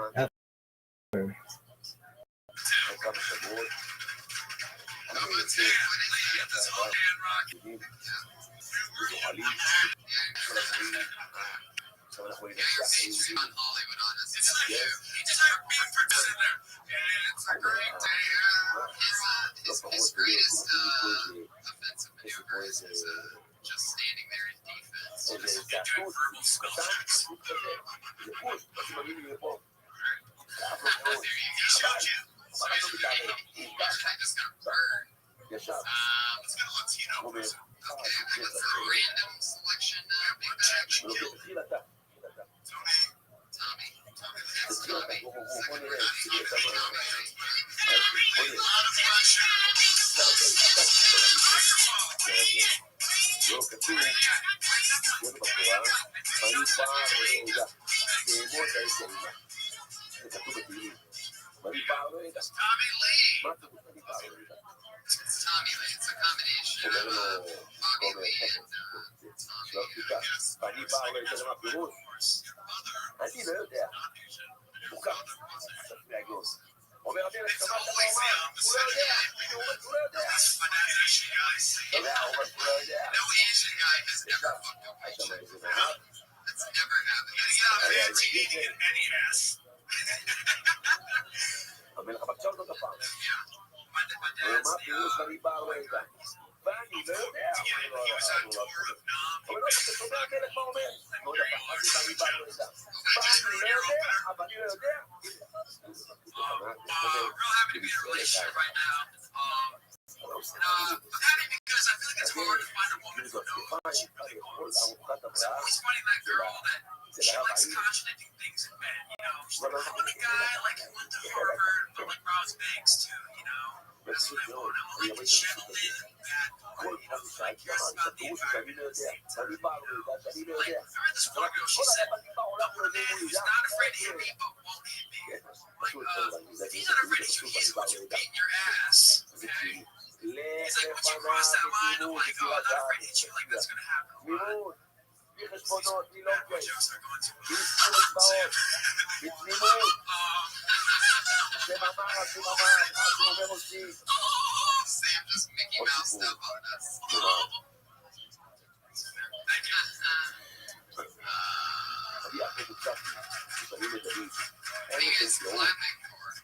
ever. His greatest offensive maneuver is just standing there in defense, just doing verbal spell checks. There you go. So I just got burned. Let's go to Latino. Okay, I went for a random selection. Big check. Tommy. That's Tommy. Second round. Tommy Lee. It's a combination of Bobby Lee and Tommy. No Asian guy has ever fucked a white chick. That's never happened. Any ass. My dad's he was on tour of Nam. He was real happy to be in a relationship right now. I'm happy because I feel like it's hard to find a woman who knows what she really wants. So I'm always finding that girl that she likes contradicting things in bed, you know. She's like, I want a guy like who went to Harvard, but like robs banks too, you know. That's what I want. I want like a gentleman, bad boy, you know, who like cares about the environment at the same time, you know. Like, I read this one girl, she said, I want a man who's not afraid to hit me, but won't hit me. Like, if he's not afraid to hit you, he's going to beat your ass, okay? He's like, once you cross that line, I'm like, oh, I'm not afraid to hit you, like, that's going to happen a lot. My jokes are going too well. Sam just Mickey Mouse stuff on us. Biggest clapping chord.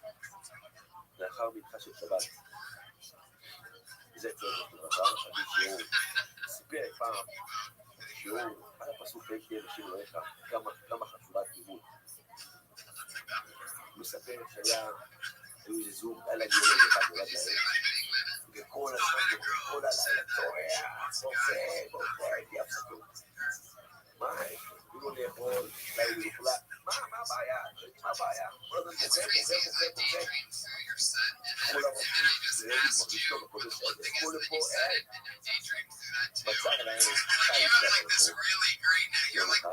שהוא על הפסוק אין תהיה נשים אלוהיך, כמה חשובה התמימות. הוא מספר שהיו איזה זוג, היה להם ילד אחד נולד להם, וכל הזמן, כל הלילה, בוכה, בלי הפסקות. מה, אפילו לאכול, אולי הוא יאכלה, מה הבעיה? מה הבעיה? כל הזמן בוכה. כל הרופאים, זה מרגיש טוב, הכל בסדר, כל לפה, בצד להם, חיים ככה לפה,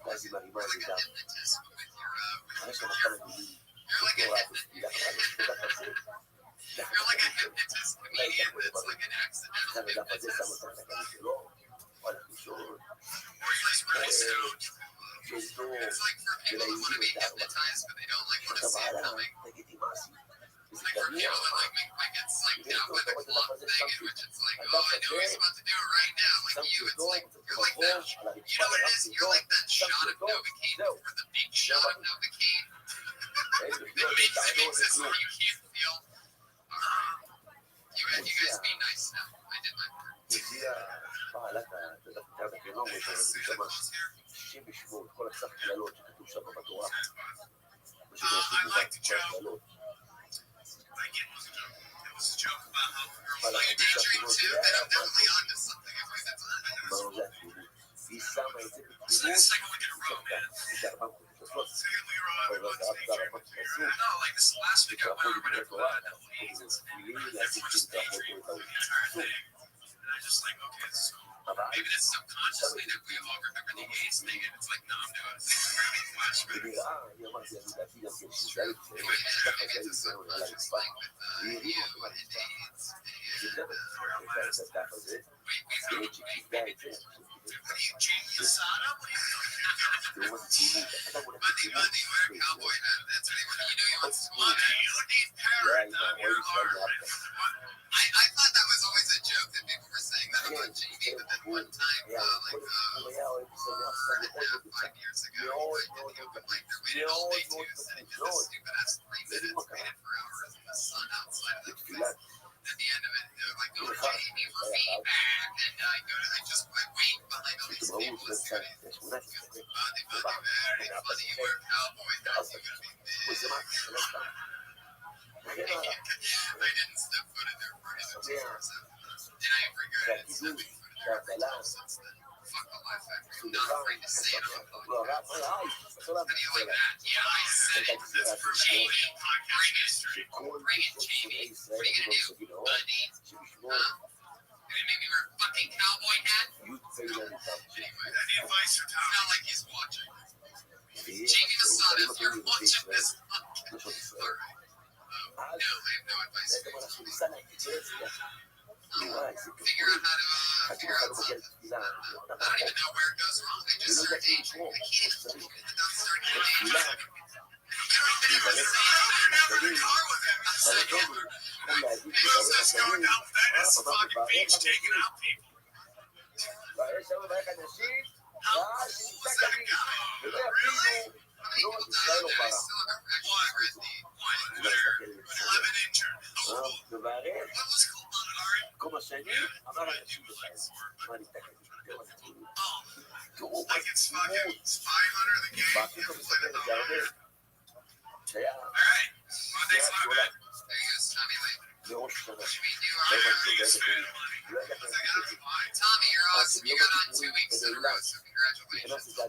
ואז היא מרימה את זה גם. אחרי שמחר למילים, You're like a hypnotist. To me, it's like an accidental hypnotist. Or you're just really stoned. It's like for people who want to be hypnotized, but they don't like want to see it coming. It's like for people that like get psyched out by the club thing, in which it's like, oh, I know he's about to do it right now. Like you, it's like you're like that. You know what it is? You're like that shot of Novocaine for the big shot of Novocaine. That makes it so you can't feel. You guys be nice now. I did my part. I like the joke. Like it was a joke. It was a joke about how girls like daydream too, and I'm definitely onto something. So that's the second week in a row, man. Second week in a row, everyone's daydreaming. No, like this last week I went over there for that whole AIDS. Everyone just daydreamed for the entire thing. And I just like, okay, this is cool. Maybe that's subconsciously that we all remember the AIDS thing, and it's like numb to us. Flashback. In my head, I get to subconscious thing with you and AIDS. Wait, what are you, genius, Sada? What are you doing? Bundy, wear a cowboy hat. That's what he wanted. You know he wants to squat. You need parrot on your arm. I thought that was always a joke that people were saying that about Jamie, but then one time, like 5 years ago, he opened like their way to Bay Twos, and he did this stupid ass 3 minutes, waited for hours in the sun outside of the place. At the end of it, they're like, go to Jamie for feedback, and I wait behind all these people listening. Bundy, very funny, you wear cowboy hats, you're gonna be big. I didn't step foot in there for another 2 hours after that. And I regretted stepping foot in there for 12 since then. Fuck the life factor. I'm not afraid to say it on the podcast. How do you like that? Yeah, I said it. That's for Jamie. Podcast history. Bring it, Jamie. What are you gonna do, Bundy? Huh? Gonna make me wear a fucking cowboy hat? Anyway, any advice for Tom? It's not like he's watching. Jamie Masada, if you're watching this podcast. Alright. No, I have no advice for you. Figure out how to figure out something. I don't even know where it goes wrong. They just start aging. I can't even start aging. You don't even say you're never in a car with him. I said you. He was just going down with that as fucking beach taking out people. How cool was that guy? Really? How many people died there? I still have one, Ridley. One. 11 injured. Oh, cool. What was cool about it, Ari? Oh, like it's fucking 500 the game. You ever played it though? Alright. Well, thanks a lot, man. There you go, Tommy Lee. What should we do? Tommy, you're awesome. You got on 2 weeks in a row, so congratulations. We're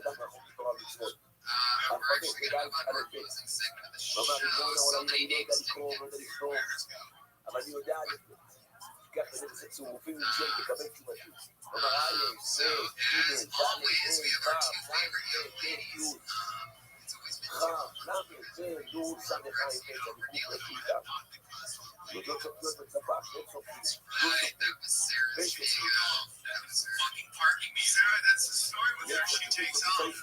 actually going to move on to our closing segment of the show. So many names didn't get before. Where is go? So, as always, we have our 2 favorite young ladies. It's always been 2. Right, that was Sarah's video. That was fucking parking me. Sarah, that's the story with her. She takes off.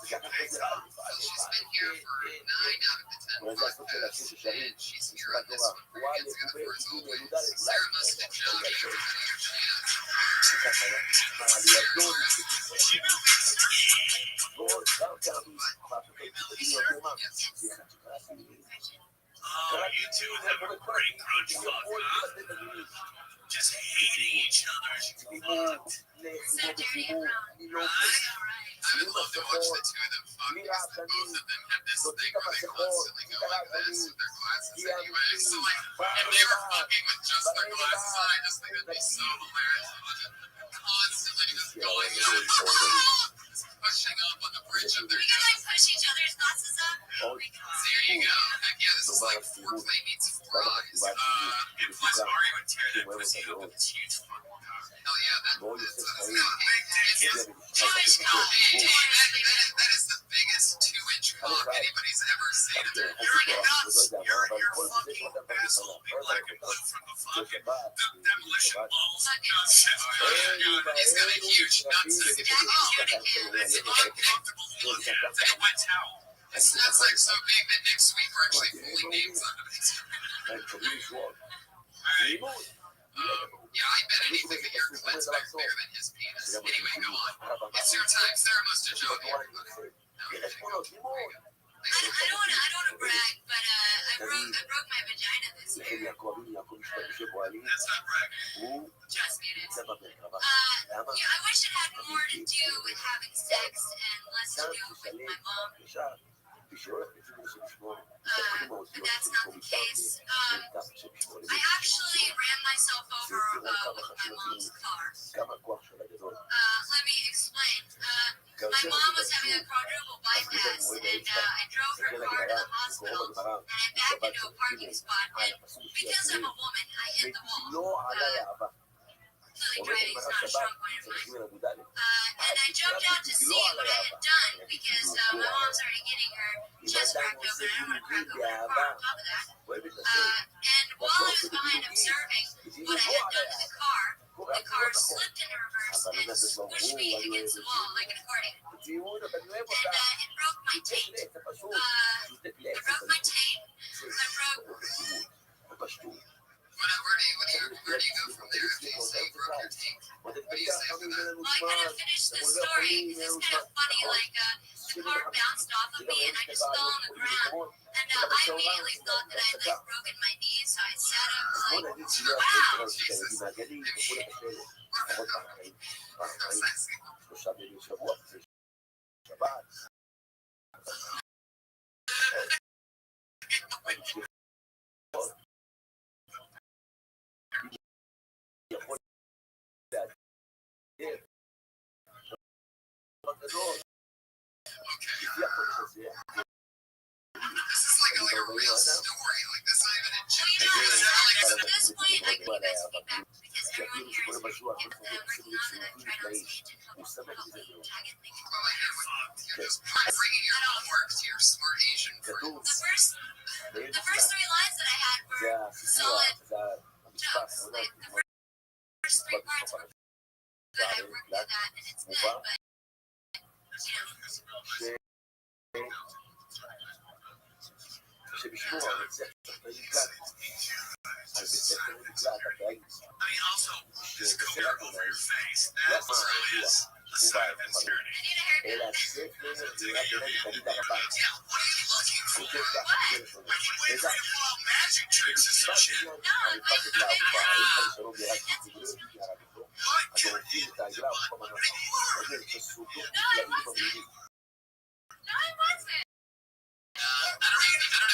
She's been here for 9 out of the 10 podcasts, and she's here on this one where he gets it for his old lady. Sarah must have Johnny every time your chance. Oh, you two have a great crunch fuck, huh? just hating each other. So dirty and wrong. I would love to watch the two of them fuck because both of them have this thing where they constantly go like this with their glasses anyway. So like, if they were fucking with just their glasses on, I just think it'd be so hilarious. Constantly just going pushing up on the bridge of their We can like push each other's glasses up. There you go. Heck yeah, this is like foreplay meets four eyes. And plus Mario would tear that pussy up with his huge fucking cock. Hell yeah, that's no big dick. Jewish cock. That is the biggest 2-inch cock anybody's ever seen. You're nuts. You're fucking asshole. People that can put from the fucking demolition balls. He's got a huge nutsack. It's an uncomfortable to look at. It's like a wet towel. It's like so big that next week we're actually pulling names onto it. Alright. Yeah, I bet anything that your cleanse back bigger than his penis. Anyway, go on. It's your time. Sarah must have joke here. I don't want to brag, but I broke my vagina this year. That's not bragging. Trust me, it is. Yeah, I wish it had more to do with having sex and less to do with my mom. But that's not the case. I actually ran myself over with my mom's car. Let me explain. My mom was having a quadruple bypass, and I drove her car to the hospital, and I backed into a parking spot, and because I'm a woman, I hit the wall. Clearly driving is not a strong point of mine. And I jumped out to see what I had done, because my mom's already getting her chest cracked open. I don't want to crack open her car on top of that. And while I was behind observing what I had done to the car slipped into reverse and squished me against the wall like an accordion. And it broke my taint. It broke my taint. Where do you go from there after you say you broke your taint? What do you say after that? Well, I kind of finished the story. It's kind of funny. Like, the car bounced off of me and I just fell on the ground. And I immediately thought that I had like broken my knee, so I sat up and was like, wow. This is like a real story. Like this, not even a joke. At this point, I can give you guys feedback because everyone here is working on that I've tried on stage and help me tag it. You're just bringing your homework to your smart Asian friends. The first 3 lines that I had were solid jokes. Like the first 3 parts were good. I worked through that and it's good, but you know. Also, this color over your face, that's serious. A sign of insecurity. I need a haircut. Yeah, what are you looking for? What? Are you waiting for you to pull out magic tricks or some shit? No, I'm like, No, I wasn't. I don't know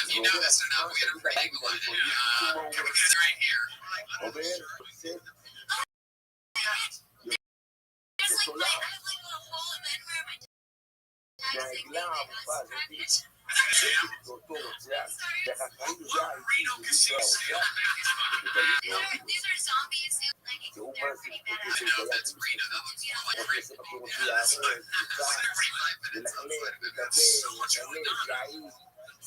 if you know this or not, but we had a penguin right here. There's like, I have like a little hole in the end where my tag's like, These are zombies. Like, they're pretty badass. I know that's Rita. That looks like crazy. Yeah, that's like 45 minutes outside of it. There's so much going on.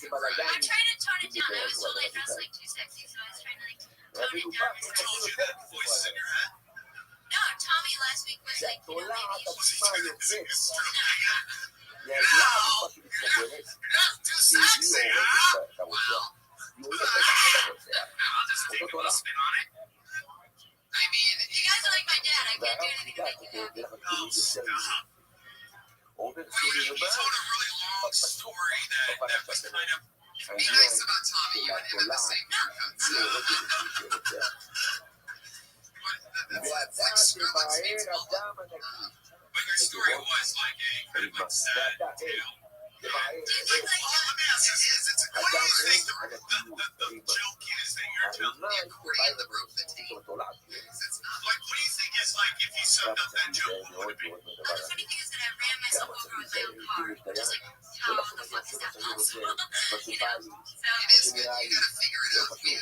I'm trying to tone it down. I was totally dressed like too sexy, so I was trying to like tone it down. Who told you that? Voices in your head? No, Tommy last week was like, maybe you Was he should. trying to sing a stroke? No, you're not too sexy, huh? Well, I'll just take a little spin on it. I mean, You guys are like my dad. I can't do anything to make you happy. oh, stop. Well, you told a really long story that was kind of nice about Tommy. You and him had the same haircut. Why That's like Skrillex meets Mullen. But your story was like a kind of like sad tale. Well, let me ask you this. What do you think the joke is that you're telling the accordion, the proof, the tape? It's not. Like, what do you think is like if you summed up that joke, what would it be? The funny thing is that I ran myself over with my own car, just like how the fuck is that possible? You know? So You gotta figure it out. You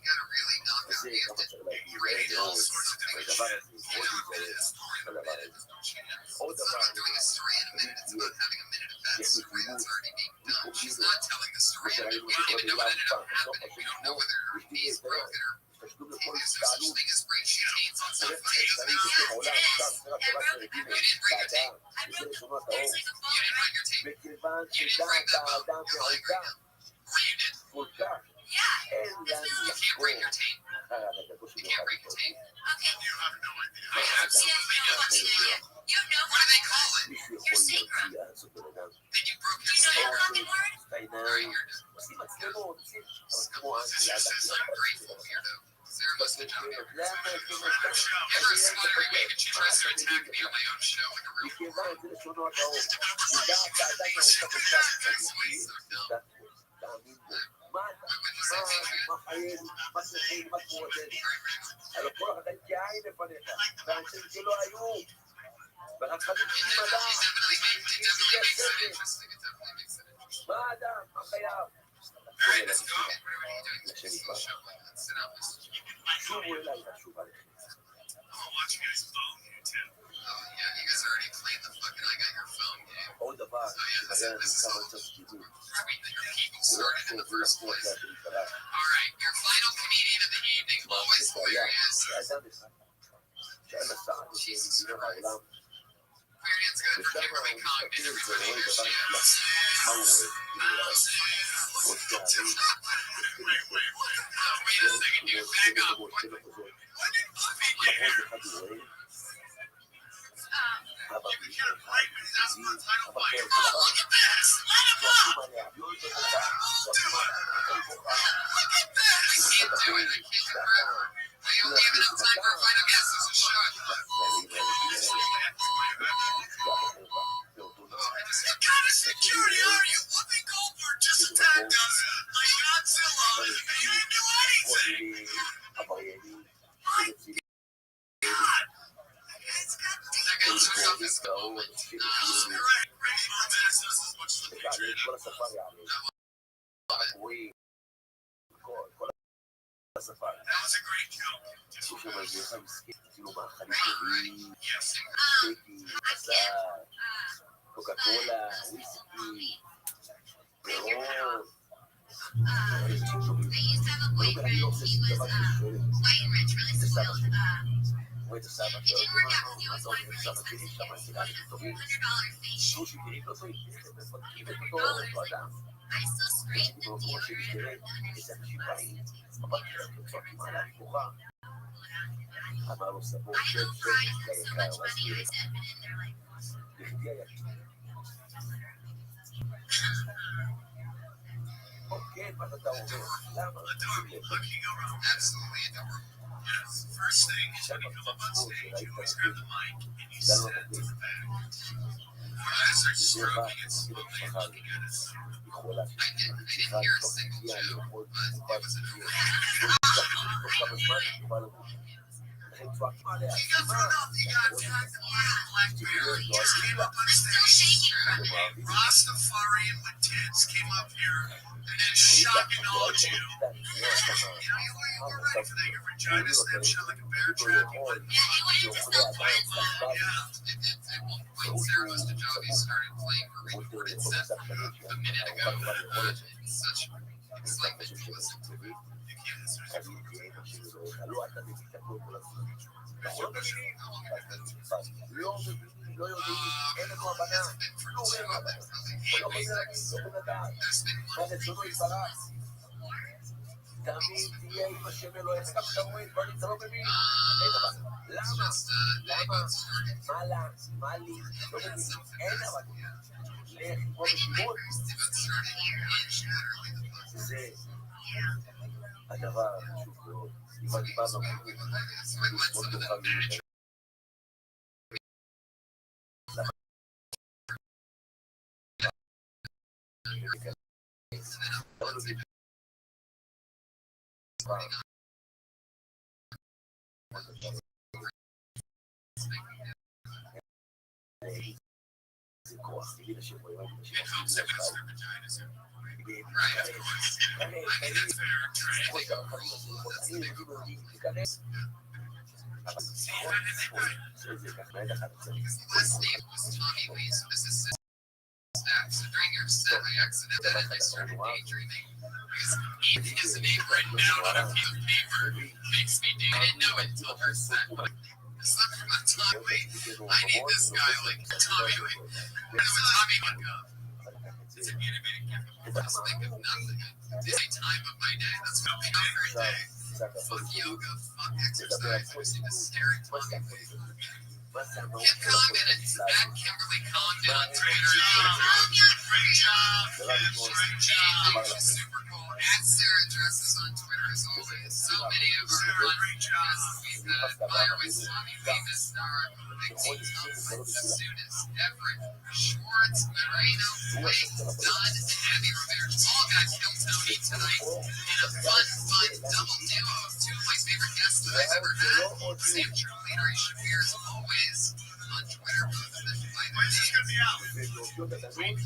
gotta really knock out the create all sorts of different shit. You know, a story in a minute, there's no chance. It's not about doing a story in a minute, it's about having a minute of that story that's already being done. She's not telling the story. We don't even know what ended up happening. We don't know whether her knees broke or maybe is there such thing as bring chains on some videos now? it is. I broke it. You didn't bring your tape. There's like a You ball didn't bring your tape. You didn't bring the boat. You're lying right now. Or you did. Yeah. It's been You can't bring your tape. You can't bring your tape. Okay. You have no idea. I absolutely You no idea. You know What do they call it? your sacrum. Then you broke your You know tape. that fucking word? Right, you're done. This just says ungrateful weirdo. Sarah must have done it. Ever smell every week and she tries to attack me on my own show like a real woman. Just about to say everything shit to me. That's why he's so dumb. I witnessed that teaching. It definitely makes it interesting. It definitely makes it interesting. All right, let's go. What are you doing? Just a show like that. Sit down, listen. I'm gonna watch you guys phone you too. Oh yeah, you guys already played the fucking I got your phone game. So yeah, this is all everything your people started in the first place. All right, your final comedian of the evening, always hilarious. Jesus Christ. Experience good for Kimberly Congdon, everybody. Here she is. Wait, wait a second, dude. Back up. What did Buffy get? You can hear it right when he's asking for the title fight. Oh, look at this! Let him up! Look at this! I can't do it. I can't forever. I only have enough time for a fight. I guess this is shot. What kind of security are you? Whoopi Goldberg just attacked us like Godzilla, and you didn't do anything. God! That guy took off his helmet. Correct. Randy Montez knows as much as the Patriot. I love it. That was a great joke. Just yes. Coca-Cola, whiskey, ron. They used to have a boyfriend. He was white and rich, really spoiled. It didn't work out because he was buying really expensive things. He wanted a $400 face shield. $400. I still scrape the deodorant $160. I don't cry because so much money I said, but in there like. Looking around. Absolutely adorable. Yes. First thing, when you come up on stage, you always grab the mic and you step to the back. When I start stroking it slowly and looking at it, I didn't hear a single joke, but it was annoying. He got thrown off. He got attacked by a black bear. He just came up on stage. Rastafarian with tits came up here and then shock and acknowledge you. You were ready for that. Your vagina snapped shut like a bear trap. You went. Yeah, it went into self-defense. At one point, Sarah Mustajabi started playing her recorded set a minute ago. Such excitement to listen to it. You can't listen to it. הדבר החשוב מאוד, אם אני בא במקום, מאוד תוכל להתקדם. זה כוח, תגיד השם, רואים את השם. It helps if it's their vaginas. Right, of course. I mean, that's fair. Right. Last name was Tommy Lee, so this is that. So during your set, I accidentally started daydreaming. Ethan is a name written down on a piece of paper. Makes me do. I didn't know it until her set. It's not from a Tommy Lee. I need this guy like Tommy Lee. I know what Tommy Lee of. It's an animated gift. Just think of nothing. This is time of my day. That's what my favorite day. Fuck yoga, fuck exercise. I see the staring Tommy Lee. Kim Congdon at Kimberly Congdon on Twitter. Great job. Great job. Super cool. At Sarah Dresses on Twitter as always. So many of our fun guests. We've had Fire with Tommy Lee, the star. Big T Thompson, Sasunas, Everett, Schwartz, Moreno, Blake, Dunn, and Abby Rivera all got Kill Tony tonight in a fun double duo of two of my favorite guests that I've ever had. Sam Trulli and Ari Shafir as always on Twitter, both of them by the name.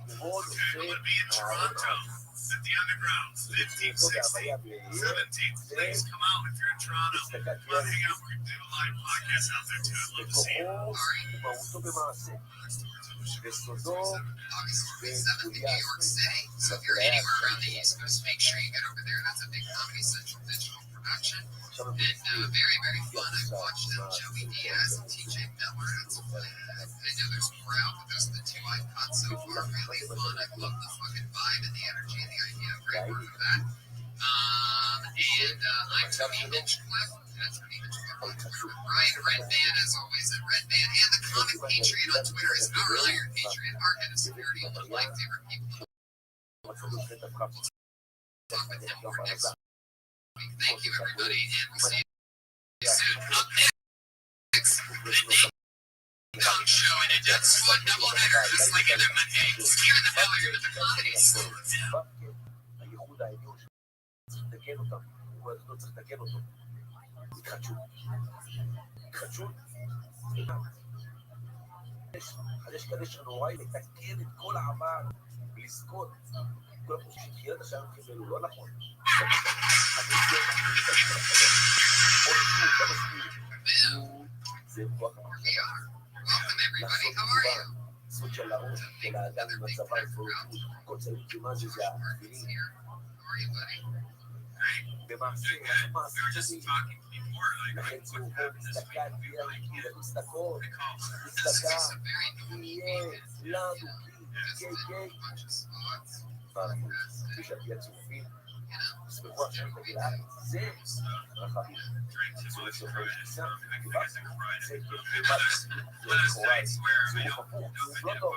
I'm going to be in Toronto at the Underground, 15th, 16th, 17th. Please come out if you're in Toronto. Come hang out. We're going to do a live podcast out there too. I'd love to see you. August 27th in New York City. So if you're anywhere around the East Coast, make sure you get over there. That's a big Comedy Central digital production. And very, very fun. I've watched Joey Diaz and TJ Miller. I know there's more out, but those are the two I've caught so far. Really fun. I love the fucking vibe and the energy and the idea. Great work for that. And I'm Tony Hinchcliffe. That's Tony Hinchcliffe on Twitter. Ryan Redband, as always, at Redband. And the Comic Patriot on Twitter is our Iron Patriot, our head of security, and one of my favorite people. Talk with him more next week. Thank you, everybody, and we'll see you soon. Up next, the Ding Dong Show, and it's one doubleheader, just like in the eggs. Here in the failure with the comedy store. הייחוד העליון שצריך לתקן אותם, הוא לא צריך לתקן אותו. התחדשות. התחדשות. חדש קדש הנוראי לתקן את כל העבר ולזכות. כל החושבים שתחילת השעה נתחיל לא נכון. זה כוח Welcome, everybody. How are you? סוד של האור, של האדם עם הצבא, כל צלם כמעט שזה הפילים. במעשה, לכן צהובו, מסתכל, תהיה מסתכל, תהיה לנו, כפי שעל פי הצופים, ספקו עכשיו תגיד לארץ, זה רחבים. זה סופר שניסה, זה כמעט, זה לכאורה, זה הפוך, זה לא טוב,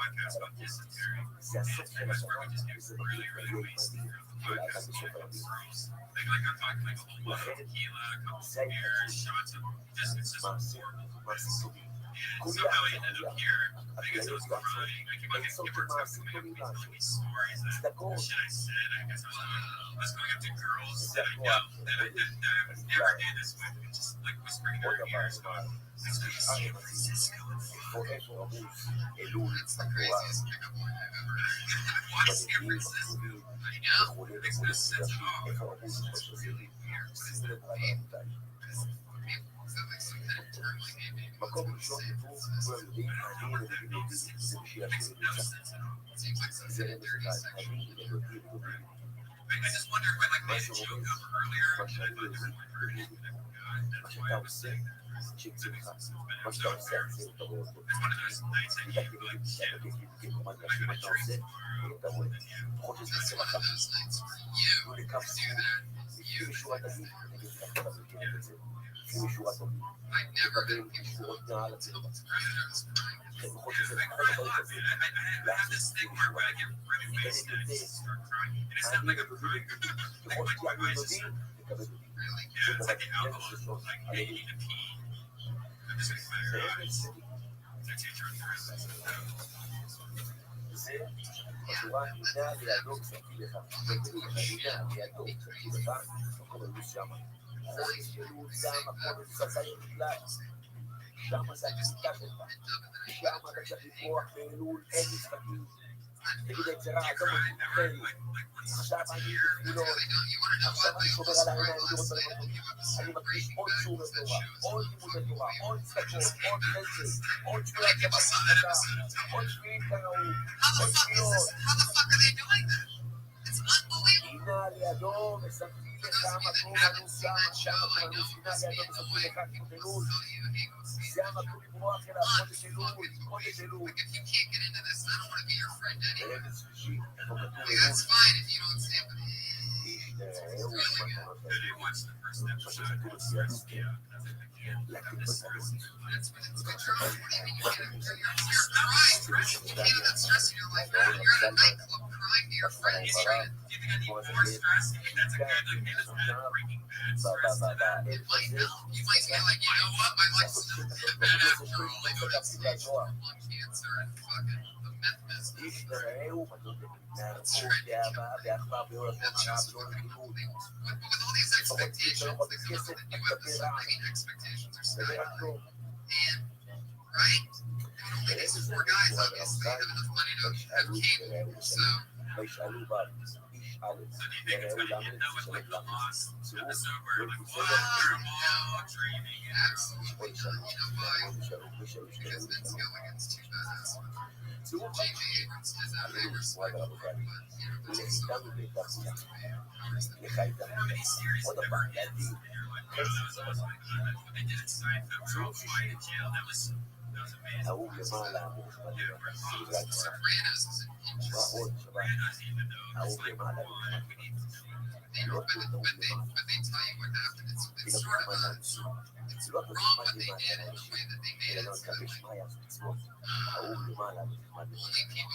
זה הסוף של השנה, וזה מגיע ליום מדהים, של האדם בסוף הרבים. לכן, זה ההתחדשות, מעשה סודי. כולי החלטות, אין סוף של מעשים טובים לעשות. צדקות. was going up to girls that I know that I never did this with, and just like whispering in their ears, going, "That's what you see in Francisco." That's the craziest pickup line I've ever heard. Why San Francisco? I know. It makes no sense at all. It's just really weird. What is that name? Because it sounds like some kind of term like maybe מקום ראשון דיבור, כולם יודעים, אני ולדידי, זה בשירה שלי נמצא. זה למשל, אני ולדידי. I just wonder when like made a joke of earlier, and I thought everyone heard it, and that's why I was saying that. שיצא לך, מה שאתה עושה, זה אתה רואה אותו. It's one of those nights I can't be like, yeah, מה שאתה עושה, אתה רואה. לפחות שזה יצא לך. הוא לקו סיום, לפי משורת הדין, נגיד לך, אתה מכיר את זה. לפי משורת טובים. לקבל שורות מעל הצבע. כן, בכל שזה לפחות הבית הזה, להחזיק לפי משורת טובים. אני ודודי, ככל שתהיה דודי, נקבל דודי. זה דבר נפש ראשון, עלינו. זה התורה נינה לידו כשאתי לך, נינה לידו כשאתי לך, מקום אלוס שמה. חודש אלול זה המקום מבצע נקלט, שמה זה הקליטה שלך, שמה אתה צריך לברוח באלול, אין משחקים, תגיד היצרה, עזוב אותי, תחלו, עכשיו אני בתפילות, עכשיו אני שומר על העיניים, אני לראות בלמות, אני מקדיש עוד שיעור לתורה, עוד לימוד לתורה, עוד צדקות, עוד חסד, עוד שמיעת שבת חדשה, עוד שמיעים כראוי, עוד שמיעות. הנה לידו מסמתי לך מקום אנוס שמה אנוס, הנה לידו מסמתי לך כתלול, זה המקום לברוח אליו, חודש אלול, חודש אלול. ברגע שלישי, איפה כתוב אלול? תשתראו במתנות האלה, מה שכתוב בסיאסטר, להקים בתנות. תשתראו בתנות נערכו באהבה ואחווה בעול הטוב הרע ולא נגידות. לפחות תשתראו עוד כסף, תקבל רע. זה רק טוב. וישאלו בה, איש א', וראו למה לשלם למה. צירוף, לא בסדר. צירוף חמישי, עלינו משרד הרבוקלי, ולחידה בביתה כולה. לחייתה, עוד הפעם, להדיר, צירוף שישי, ההוא למעלה, מנחמדים, סביבה גמרא. ברכות, שבת, ההוא למעלה, מנחמדים. לא תראו את ההוא למעלה. תפילת רחמן לאנשים. לא תפילת רחמן למעלה לאנשים, אלא לא נקבל שמע יעשו מצוות. ההוא למעלה, מנחמד לאנשים.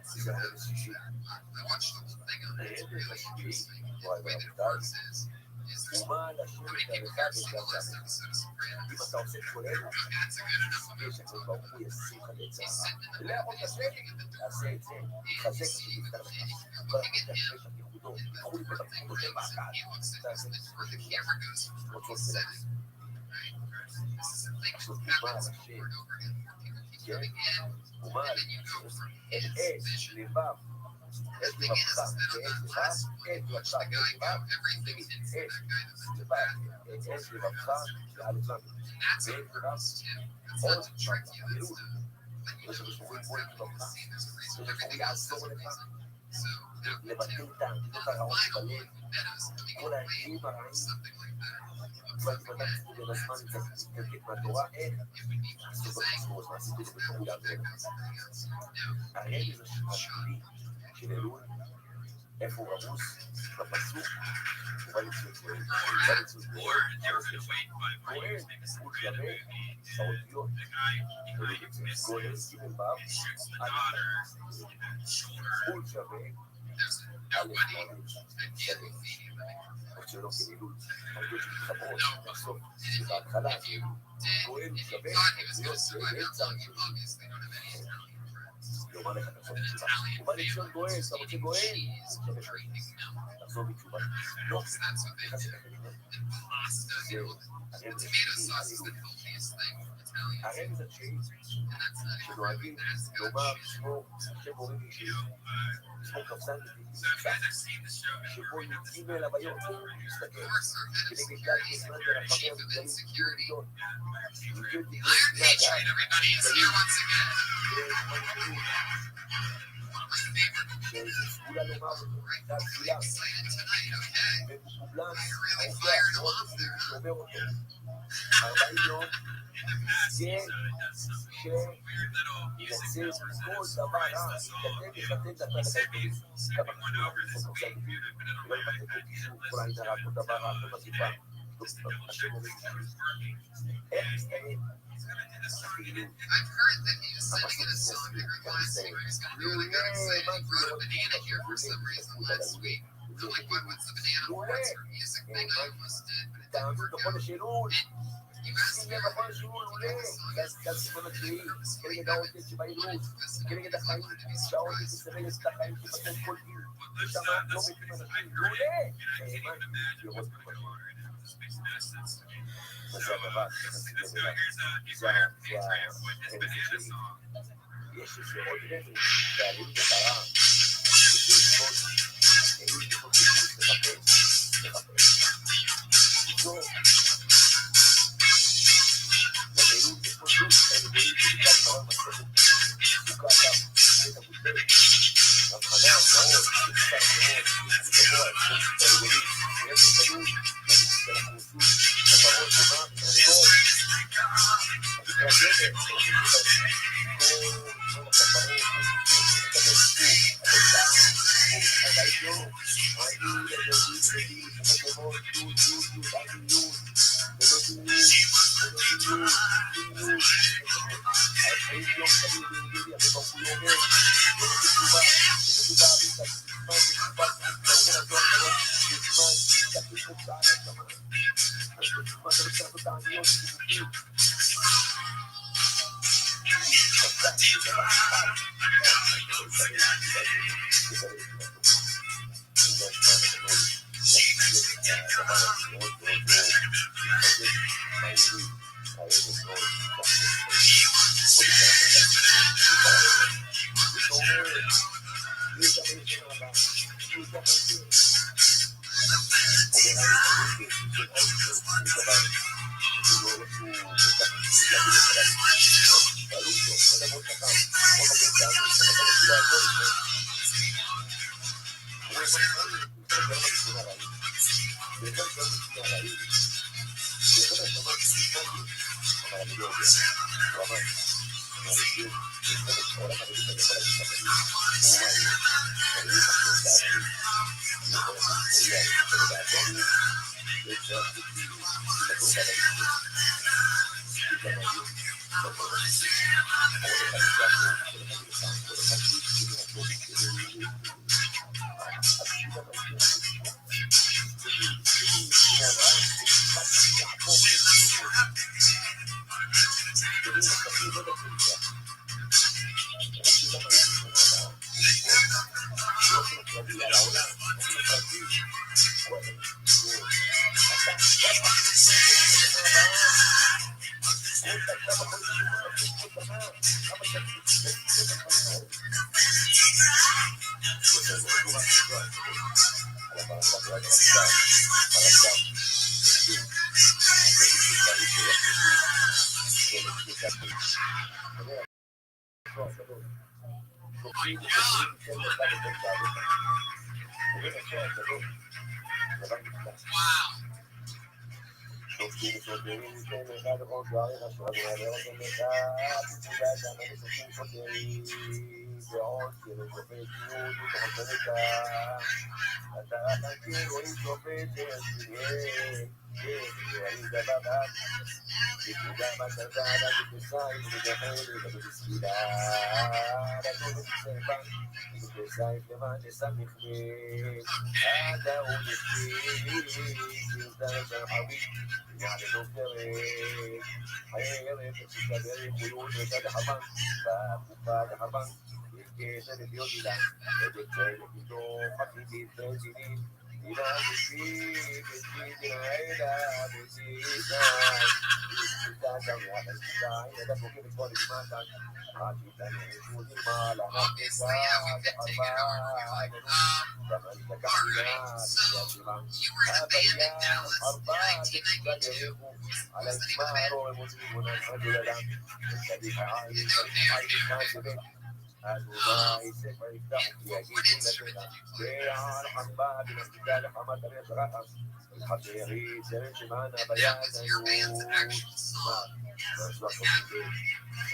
זה הרב השישי. הרב השביעי, וואי ורבותיי, ומה לשבת עליך ושלמת. אם אתה עושה כולל, יש הקדוש ברוך הוא ישים לך לצערה. ולא יכול לשבת, תעשה את זה, תחזק את זה, תפתר לך. כל אחד תשמש את ייחודו, תקחו לי את ייחודו של מעקד. תעשה את זה, רוצות ולכם. עכשיו תאמר על השם, כן? ומה על את אש לבב, את לבבך ואת לבב, את לבבך ואת לבב, תגיד, אש לבב, את אש לבבך ועל לבב, ואת לבב, עוד לבבך, אלול. יש לנו שחורים בו את לבבך, ושחורים יעזור לך, לבטל את העמדות הרעות בלב, כל העניינים הרעים, כבר תפתח ספודי לזמן, תתקלקט מהתורה, איך? עשו בקסמוס, מעשיתו זה בפעולה ולך. הרמז השביעי של אלול, איפה הוא רמוס? בפסוק, הוא בא לצלות גואל. בא לצלות גואל, גואל, הוא שווה האותיות. גואל, גימל באב, הוא שווה א' שווה. עוד שלא כנילול, האותיות שמתחברות, בסוף, שבהתחלה, גואל שווה, להיות באמצע לומר לך תחזור בתשובה. הוא בא לציון גואל, אתה רוצה גואל? שווה שווה. תחזור בתשובה. לא, תחזק החלטה. זהו, הרמז השני, הרמז השני, שנוהגים לומר, שמו, השם מורים אישי, שמו כבזן שבו י"ג הביום, מסתכל, כנגד גל כזמן ורחמיה וגלים גיור מיליון. גיור מיליון, שסגולה לומר אותו, דעת סגולה, ומקובלן, העובדה, מאוד אפילו שאומר אותו, 40 יום, זה שינסה כל דבר רע, יתקדם את הפלט העיקרי, כמה חשוב, ולא יבטא כל קישור, כל העין הרע, כל דבר רע, כל מגיפה, just to double check to make sure it's working. And he's gonna do the song again. I've heard that he was sitting in a cylinder last week. I was gonna be really good excited. He brought a banana here for some reason last week. I'm like, what's the banana for? It's for music thing. I almost did, but it didn't work out. And you asked me if I wanted to do the song. Obviously, yeah, we've been taking it over. We're like, alright, so you were the band in Dallas in 1992. Who was the name of the band? No, what instrument did you play? And that was your band's actual song.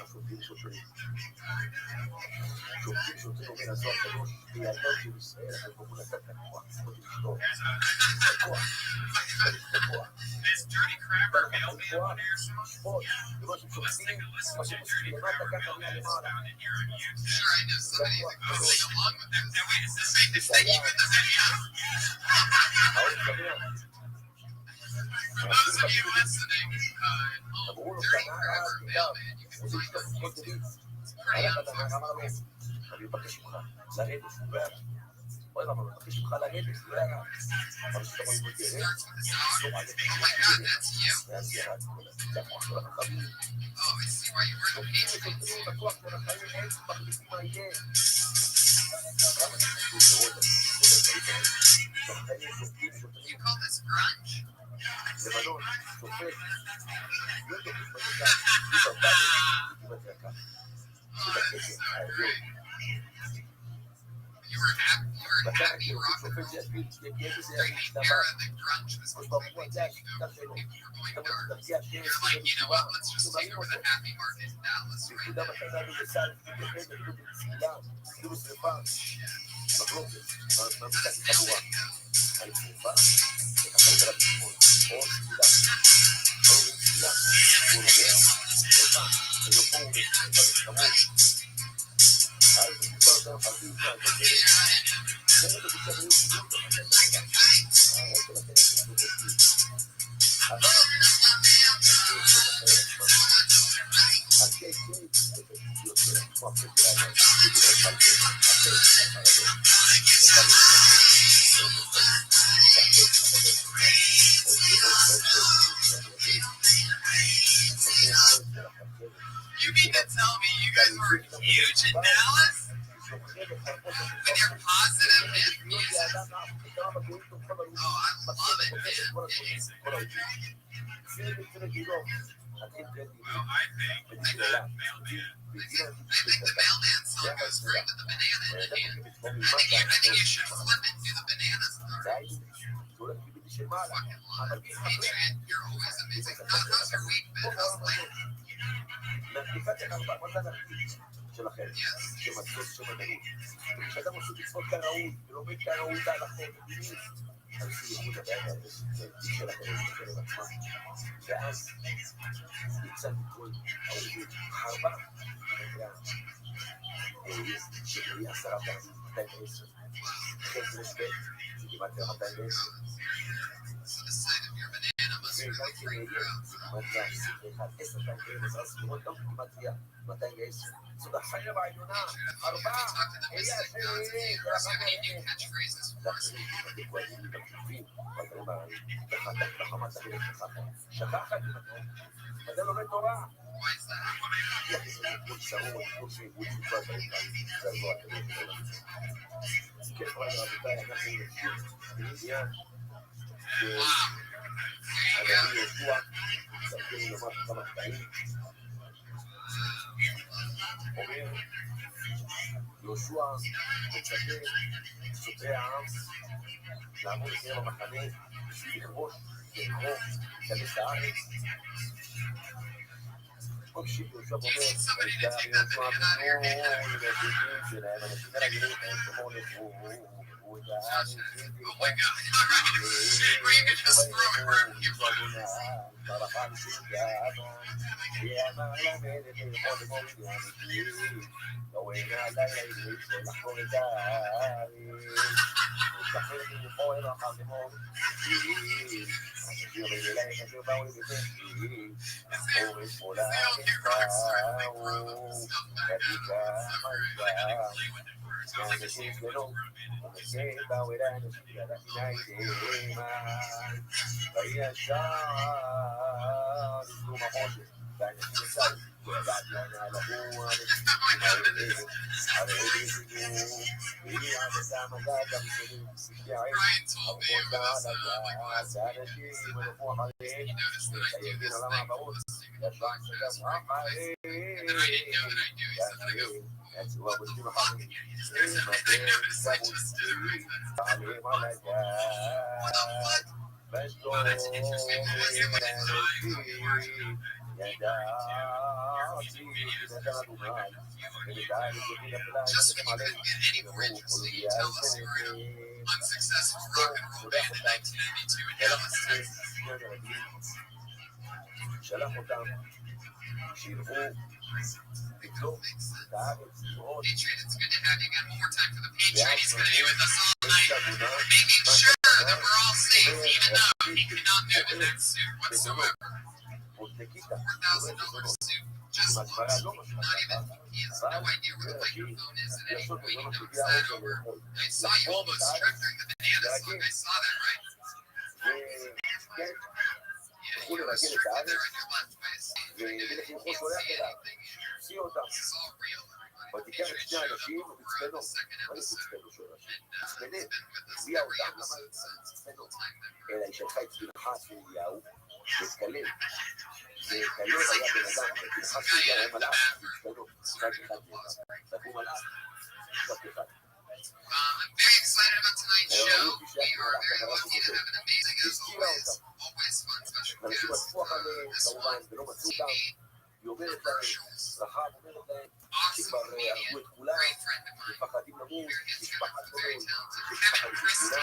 השופטים שוטרים. שופטים שוטרים בין הזו הקדוש, בידו של ישראל, על קומו נתת הכוח, זכות לשתות. הכוח, הכוח. כוח, שפוט, ולא ששופטים, מה שפוסקים למטה, ככה נהיה למעלה. Sure, I know somebody who's going along with them. Now, wait, is this fake? Is that even the video? For those of you listening at home, Dirty Forever Mailman, you can find us on YouTube. It's pretty unflexible. אני מבקש ממך, לרדת, לא ירה. אוי רבה, מבקש ממך לרדת, לא ירה. אבל שאתה רואים אותי, Starts with a sound. Oh my God, that's you. ואז ירד, זה הכוח של החכמים. Oh, I see why you were in the שופטים Matrix. שוטרים, הכוח של החיים, אין מחליטים מה יהיה. כמה זה חשוב לראות את הדברים האלה. שחקנים, שופטים, You שוטרים, call this grunge? לבנון, שופט, לא יודע, בבקשה, היא בבית יקר. Oh, that's so great. You were happy Rothschild. Straightening era, the grunge was completely taking over. People were going dark. You're like, you know what? Let's just take over the happy market in Dallas, right? You mean to tell me you guys were huge in Dallas? With your positive hit music? Oh, I love it, man. Well, I think the mailman song goes great with the banana in hand. I think you should flip it to the bananas part. Fucking love it. Hey, Trent, you're always amazing. How's your week been? How's life? שלכם, שמטוס שמדעים. כשאדם עושה מצוות כראוי, ולומד כראוי בהלכות מבינים, אז ייחוד הבעיה שלכם, שלכם עצמם. ואז נמצא כל העובדים חרבה, שיהיה 10 פעמים, 210. חץ רשבט, זה כמעט 210. So the side of your banana must be really freaked out. זאת החייב העליונה, Oh, have you talked to the mystic gods of the universe? You have any new catchphrases for us? Why is that? Wow. There you go. אומר, יהושע מצווה שוטרי העם לעמוד לפני המחנה בשביל לכבוש ולכבוש להיכנס לארץ. ממשיך יהושע ואומר, וידע יהושע בנו שלהם אנשים מרגילים להם כמו לכבוש. Oh my God. All right. Or you could just throw it wherever you want. Oh, that's interesting. What was your time before you music videos or something like that? You just when you couldn't get any more interesting, you tell us you were in an unsuccessful rock and roll band in 1992 in Dallas, Texas. שלח אותם שילכו לבדוק את הארץ, לראות Patriot, it's good to have you again. One more time for the Patriot. He's going to be with us all את night, העבודה, making sure that we're all safe, even though he could not move in that suit whatsoever. פורטקיטה, $4,000 suit just עם once. הגברה לא Not משמעתה, even, he has no idea where the microphone is at any point. He knocks that over. I saw you almost trip during the banana song. I saw that, right? וכן, Yeah, you were stripped there on your left by a stage. You ולכן can't הוא שולח see אליו, anything here. תוציא אותם, This is all real, everybody. ותיקח את שני האנשים ותצפנו, מה זה תצפנו שורש? תצפנה, תביע אותם, למה תצפנו? אלא אשתך הצפנך של אליהו, ותקלב, וכלב היה בן אדם, ותלך של אליהו היה מלאך, תצפנו, צפת אחד מלאך, תקום מלאך, צפת אחד. I'm very excited about tonight's show. We are very lucky to have an amazing, as always, fun special ואנשים guest. מצפו אחריהם, כמובן, ולא מצאו אותם, היא אומרת להם, רחב אומרת להם, שכבר הרגו את כולם, Great friend of mine. מפחדים למות, משפחת Very גדול, talented. משפחת Kevin Chris כולם, here.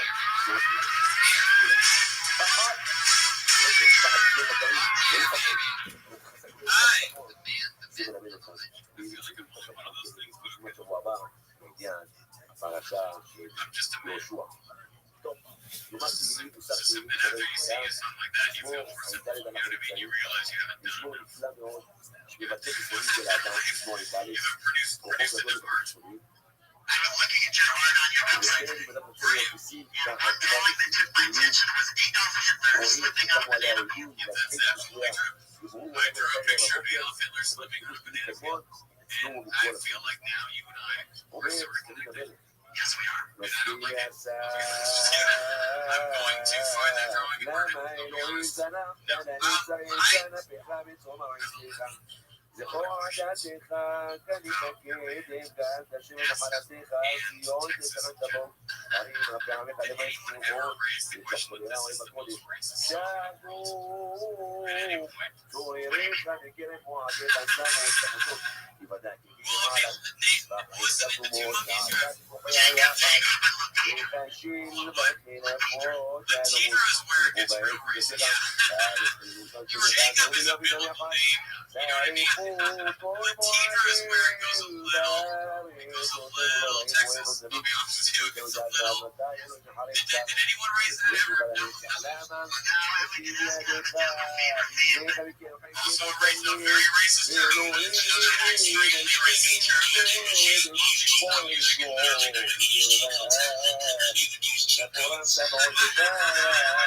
פחד, פחד שני בקרים, לא לפחד. זה מלמד אותך. בשבוע הבא, בעניין הפרשה של יהושע. טוב, לעומת מילים, מוסר מילים, מזמור נפלא מאוד, שמבטא חיסונים של האדם, מזמור נפלא, כוחו גדול ובחיסונים. ולכן אם אדם רוצה להיות בסין, ככה התגובה בסיסית פעילים, רואים את כמה עליה היהודים, והתחיל ששבוע, יבואו עליהם בבוקר, אצלו בכל הסין. אומר, תגיד המלך, מסביר עשה, למה אלוהים זנה, לנצר ישנה פך בצום הריסך. זכור עדתך, כניסה קדם, גד אשר נחלתך, ציון תשכן תבוא, הרים רבי עמך למי סמוכות, ותחתוליה אוהב הקודש. שגו, זוהריך בקרב מועדיך, שמו ושמותות, יוודא כי למעלה, והחסתו מאוד, נעשת כוחי היחד, וחשיל בחינכות, יעלו, ובעת וסדה, תאריך חילותם שלך, נורי לא בידו יחד, תאריכו כל מועדים, תאריך אותם לא ראינו אנו נביא, ותעודת בעבודה, אלו שחרק לה, ותלכו בלנים שעלמה, ותשיב ידך, תלך בקרב חייכם ותנים, ואלוהים نقرأ سبع جبال فكانت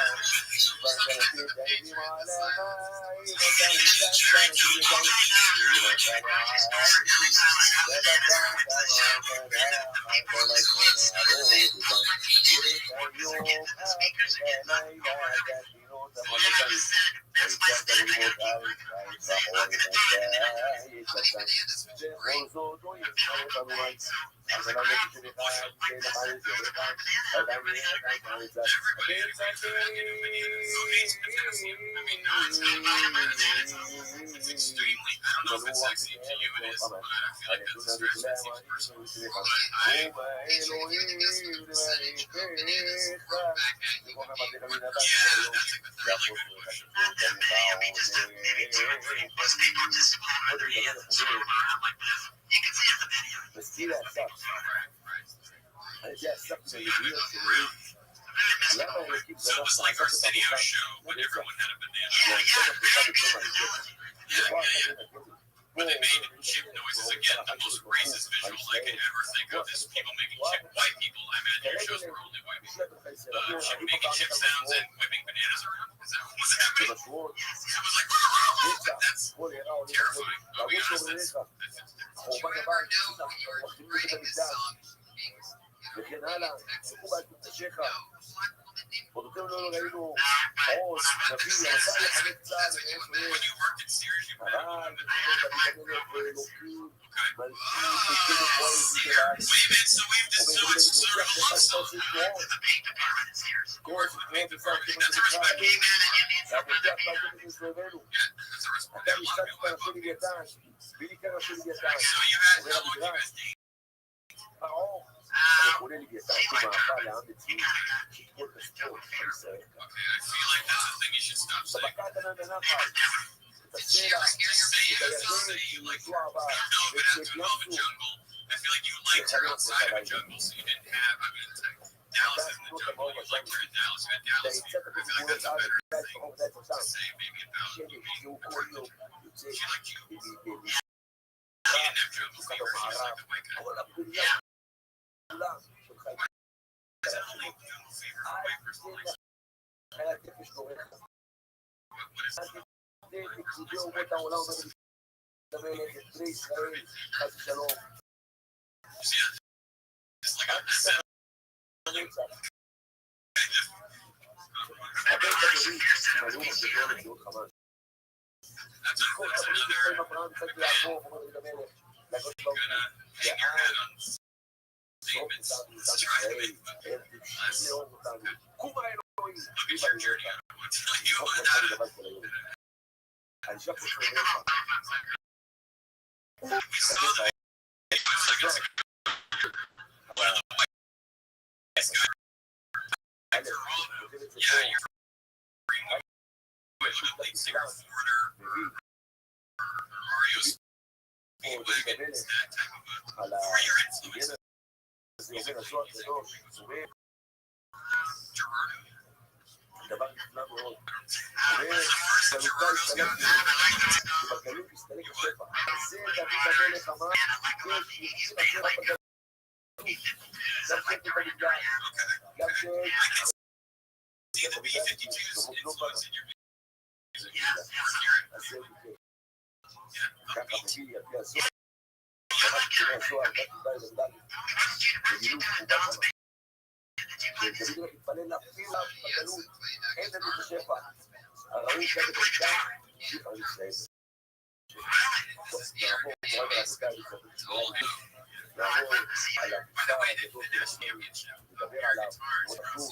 الأيدي على ماء وكانت So it was like our video show when everyone had a banana. When they made chip noises again, the most racist visual I could ever think of is people making chip white people. I imagine your shows were only white people. Chip making chip sounds and whipping bananas around. Is that what was happening? I was like, that's terrifying. I'll be honest, that's וכן הלאה, שכו בעצמו את השכה. בודותינו לא ראינו עוז, נביא, עשה לחלק צהל, אבל, תמיד ואלוקים, מלכים, וכאילו פועל את זה לארץ. אומר, זה sort of a love song. כל סיפורות בסך Think that's a respect game, man, and you need אתה פותח לעשות את זה סביבנו. that's a respect. אתה משחק את ראשי לוויתן, בעיקר ראשי לוויתן. So you had אומר how long you המדרש, guys date? פרעה, המכונה לוויתן, שמאפה לעם מצוין, שכל בספורט בישראל. Okay, I feel like that's a thing you should stop saying. שבקעת להם בנחל, את הסלע, You're saying את it's הירדן, say you like, שיצאו הבא, I don't know if it has ואת to involve a ים סוף. jungle. I feel like you liked her outside of a jungle, so you didn't have, I mean, it's like Dallas isn't the jungle, you liked her in Dallas, you had אתה Dallas יצאת fever. I feel like בגבולות that's a הארץ, better אתה thing לפחות את אותם. to say maybe about שלי, שהוא כל יום יוצא she liked you. במשחק She didn't have jungle fever, she just liked the white guy. כל הבריאה כולם שלך Is that only jungle fever for white person likes? חיית נפש דורך. What is it? נקודי אומות העולם אומרים למלך את בני ישראל, חס ושלום. You see that? It's like a set. הרבה כדורים מלאו מגדול לחירות חמאס. כל כדורים לפעמים אברהם צריך לעבור, אומר למלך, לגות ברוך Hang your head on statements. ישראל, הם תמשיך לאהוב אותנו. קום האלוהים. Look at your journey. I want to tell you חוק that. מצא לדבר כל היום. אני שואף לך לך. We saw that 5 seconds ago. One of the white guys got after all though. Yeah, you're lead singer of Foreigner or Mario's Speedwagon. It's that type of a על for your influence. העניין הזה עובר הזוהר הקדוש, אומר Gerardo. דבר נפלא מאוד. What is the first that Gerardo's got? שבגלות מסתלק השפע. זה דוד המלך אמר, יש יוצאים השפע בגלות. גם שפע במקדש, גם שפע. See the B-52's influence in your music. אז זה ביקש. ככה מביא על פי הזוהר. ממש כדי הזוהר, גם תודה לדעת. וגילו תקופה שם. ודוד רק התפלל להפעיל לה בגלות. אין לנו את השפע. הראוי שפע במקדש, שיחה לישראל. נעבור תורת העסקה נעבור על המוצר הגדול בישראל, נדבר עליו, מאוד חשוב,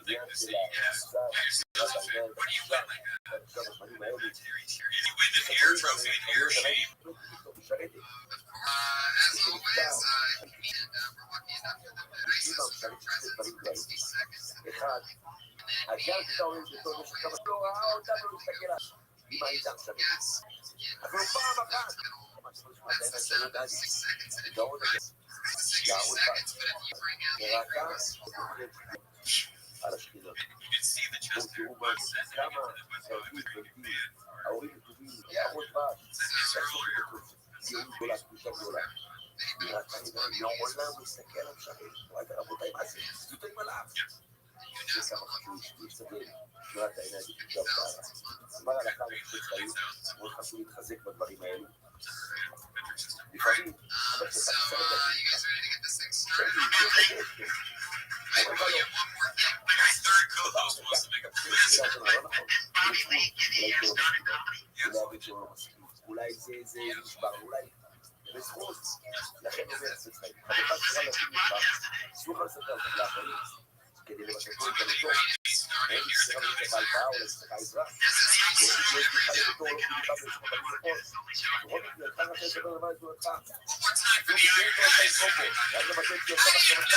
עניין של המוצר, תורת העניין, עכשיו הזמנים האלה, משרתת, אחד, הגל שאתה עומד בתור יש כמה לא ראה אותה ולא מסתכל עליו, אם היית משרתת. אפילו פעם אחת, גאון הגס, גאון ורקה על השכינה. תראו כמה סרטים גדולים, ההורים כתובים, אחות בש, ציון גדולה, קדושה גדולה. לעולם מסתכל על שרת, רבותיי, מה זה? זאת עם עליו. זה כמה חשוב להסתכל, שמירת העיניים בקדושה ובעלה. אמר הלכה לחפש חיים, מאוד חשוב להתחזק בדברים האלו. לפעמים, אבל זה תחסר אולי זה נשבר, אולי בזכות, לכן אומר את זה חיים. חבוכה צריכה להשים נשבר, סמוך על לספר אותך לאחרים, כדי לבקשו את הנתון, אין צריכה להתקפה על בעיה או לצריכה עזרה, ואין צריכה לבטור, לא תמיכה ולצריכה בלפחות, ורוב את נלכה לכם לספר לבא את זולתך, אפילו בגלל כל החיים קופו, רק לבטל כי אותך בחשבתך,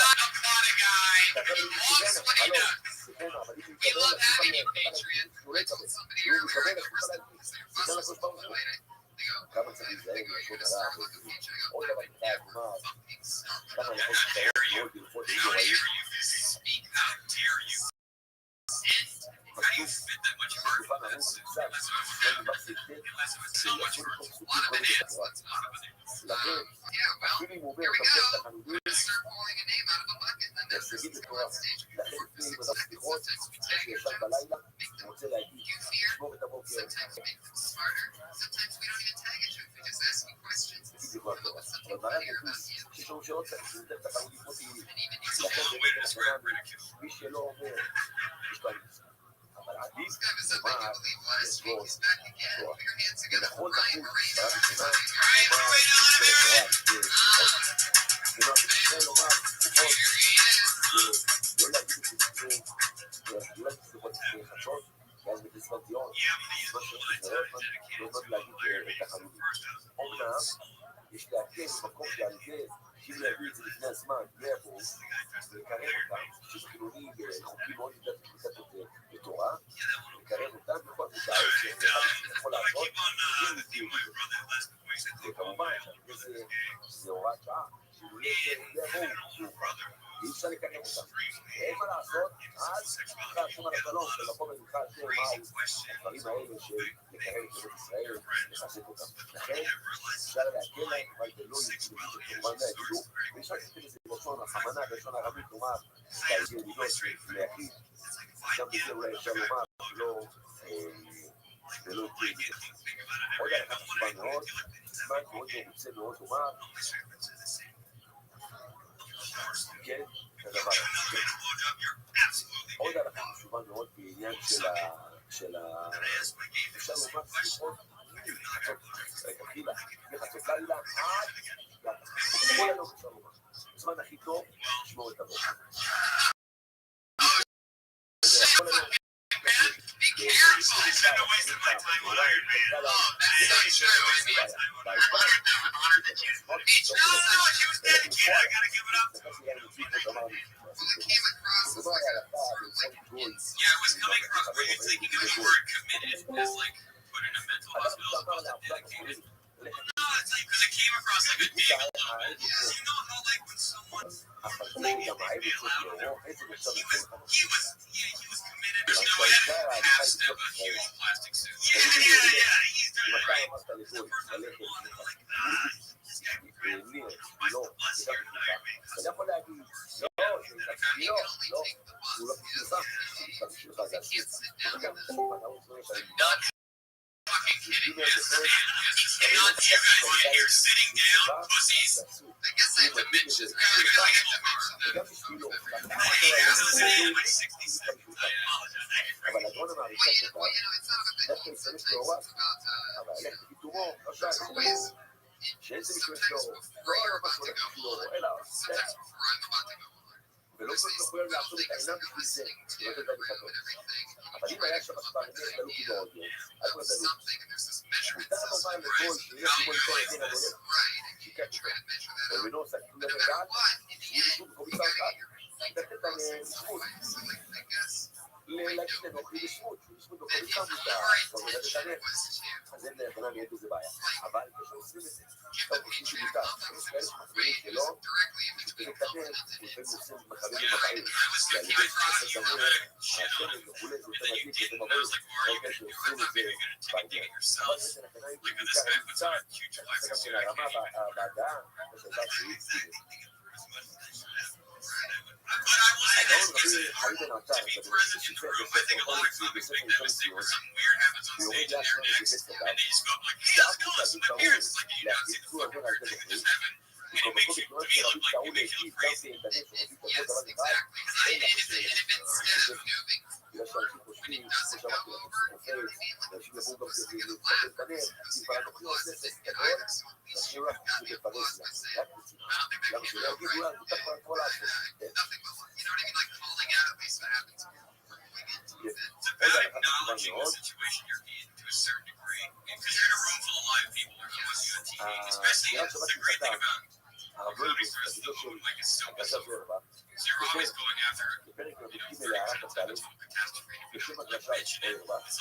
תקבל לי מסוכנה, הלו, סוכנה, אבל אם הוא יקבל, אסוף עליהם, הוא לא יקבל, אם הוא יקבל, אסוף עליהם, סוכן לקוש ברוך הוא. כמה צריך להיזהר מלשון הרע, עוד דבר נקרא כלומר, כמה יכול להיזהר מאוד בלפות היו רעים. חשוב, שכופה נרוץ קצת, גם מבקסי טט, שיצאו לתוך סוגים כל בתחורה. לכן, אפילו אם הוא עובר לתפקד את החנודים, תשיגים לתורה. לכן, לפני לבדוק סליחות, שישב בלילה, הוא רוצה להגיד, לשמור את הבוקר. אבל מערכת יש לנו שלא צריך לדבר את החנודים כמו תהילים. לכן, באמת, מי שלא אומר, יש לו הליצה. אבל עדיף לומר, לסבור, לתורה. ונכון לחוץ, ברב ראשונה, לומר, לומר, לומר, לא להגיד את זה, לקרב אותם, שזה חילוני חוקי מאוד בתורה, לקרב אותם בכל מידה שיכול לעשות, וכמובן, זה הוראת שעה, אי אפשר לקרב אותם. אין מה לעשות, אז נקרא השם על השלום, שבכל ונקרא השם על הדברים האלה של לקרב את בית ישראל, לחזק אותם. לכן, אפשר להקל להם, אבל זה לא יצאו, כמובן לא יצאו, ואפשר לעשות לזה לשון החמנה, לשון הרבית, לומר, לידידות להכיר, גם בזה אולי אפשר לומר, ולא יקרה. עוד הלכה חשובה מאוד, זמן מאוד מרוצה מאוד לומר, כן, את הדבר הזה. עוד הלכה חשובה מאוד בעניין של אפשר לומר סליחות, מחצות לילה עד כל היום אפשר לומר. הזמן הכי טוב, לשמור את הבוקר. Be careful! I shouldn't have wasted my time on Iron Man. Oh, man, you should have wasted my time on Iron Man. I'm honored that you was he was dedicated. I gotta give it up to him. Yeah, it was coming across weird. It's like even the word committed is like putting a mental hospital as opposed to dedicated. No, it's like because it came across like a dig a little bit. Because you know how like when someone's like you bail out of their he was committed. There's no way that half step a huge plastic suit. Yeah. He's doing it right. The person that wanted like this guy be friends. What's the plus here in Iron Man? Because I mean, you can only take the bus. You can't sit down. Fucking kidding, yes, man. Hang on to you guys when you're sitting down, pussies. I guess I have to mention this. ולא מחויב לעשות את העינם בשביל זה, לא תדע לחתות. אבל אם היה שם כבר את זה, תלו כאילו עוד יום, אז לא תלו. מותר לומר לכל שיש לי בו יותר ידין הדולר, שיקה שיקה. ולא עושה כאילו לדעת, שהוא לישון בקוביסה אחת, לתת להם לשמות. להגיד להם אוכלי לשמות, שהוא לשמות בקוביסה מותר, או לדעת את הנף. אז אין להם בנה מיד בזה בעיה. אבל כשעושים את זה, טוב, עושים שמותר. יש כאלה שמחזירים שלא, שתהיה קטן, ולפעמים עושים מחברים בבעיר. ועל ידי שתעשה כמוה, השמן וכולי, זה יותר מדליק, יותר מביר, רגע שעושים את זה בעניין. אבל זה נכנה עם בעיקר המוצר, זה גם של הרמה בהגעה, ושלדעת שהיא צדיק. הגאון רבי חיים בן עטר, ששיפר בספר חוליצי, בספר ראשון ציון, ויוריד לעצמם לבית קדם, שאף כתבים קראו להחליטו עבר על זה בחריץ, וקומקו בתנועת שרבים קראו להגיב גם באינטרנט שרבים קראו דבר אחד, אין לחשב בגלל שאנשים חושבים, כמו שאמרתי לכם, שחופץ, ואנשים יבואו גם להתקבל את הנר, אם כבר אנוכי עושה את גדול, נשאיר לך שזה בפרס לה, רק בצינה. למה שלא יגידו לה, אתה כבר יכול לעשות. It's about acknowledging the situation you're in to a certain degree. Because you're in a room full of live people, there's always you on TV. Especially, the great thing about comedy stars is the mic is so bizarre. So you're always going after, a total catastrophe. It's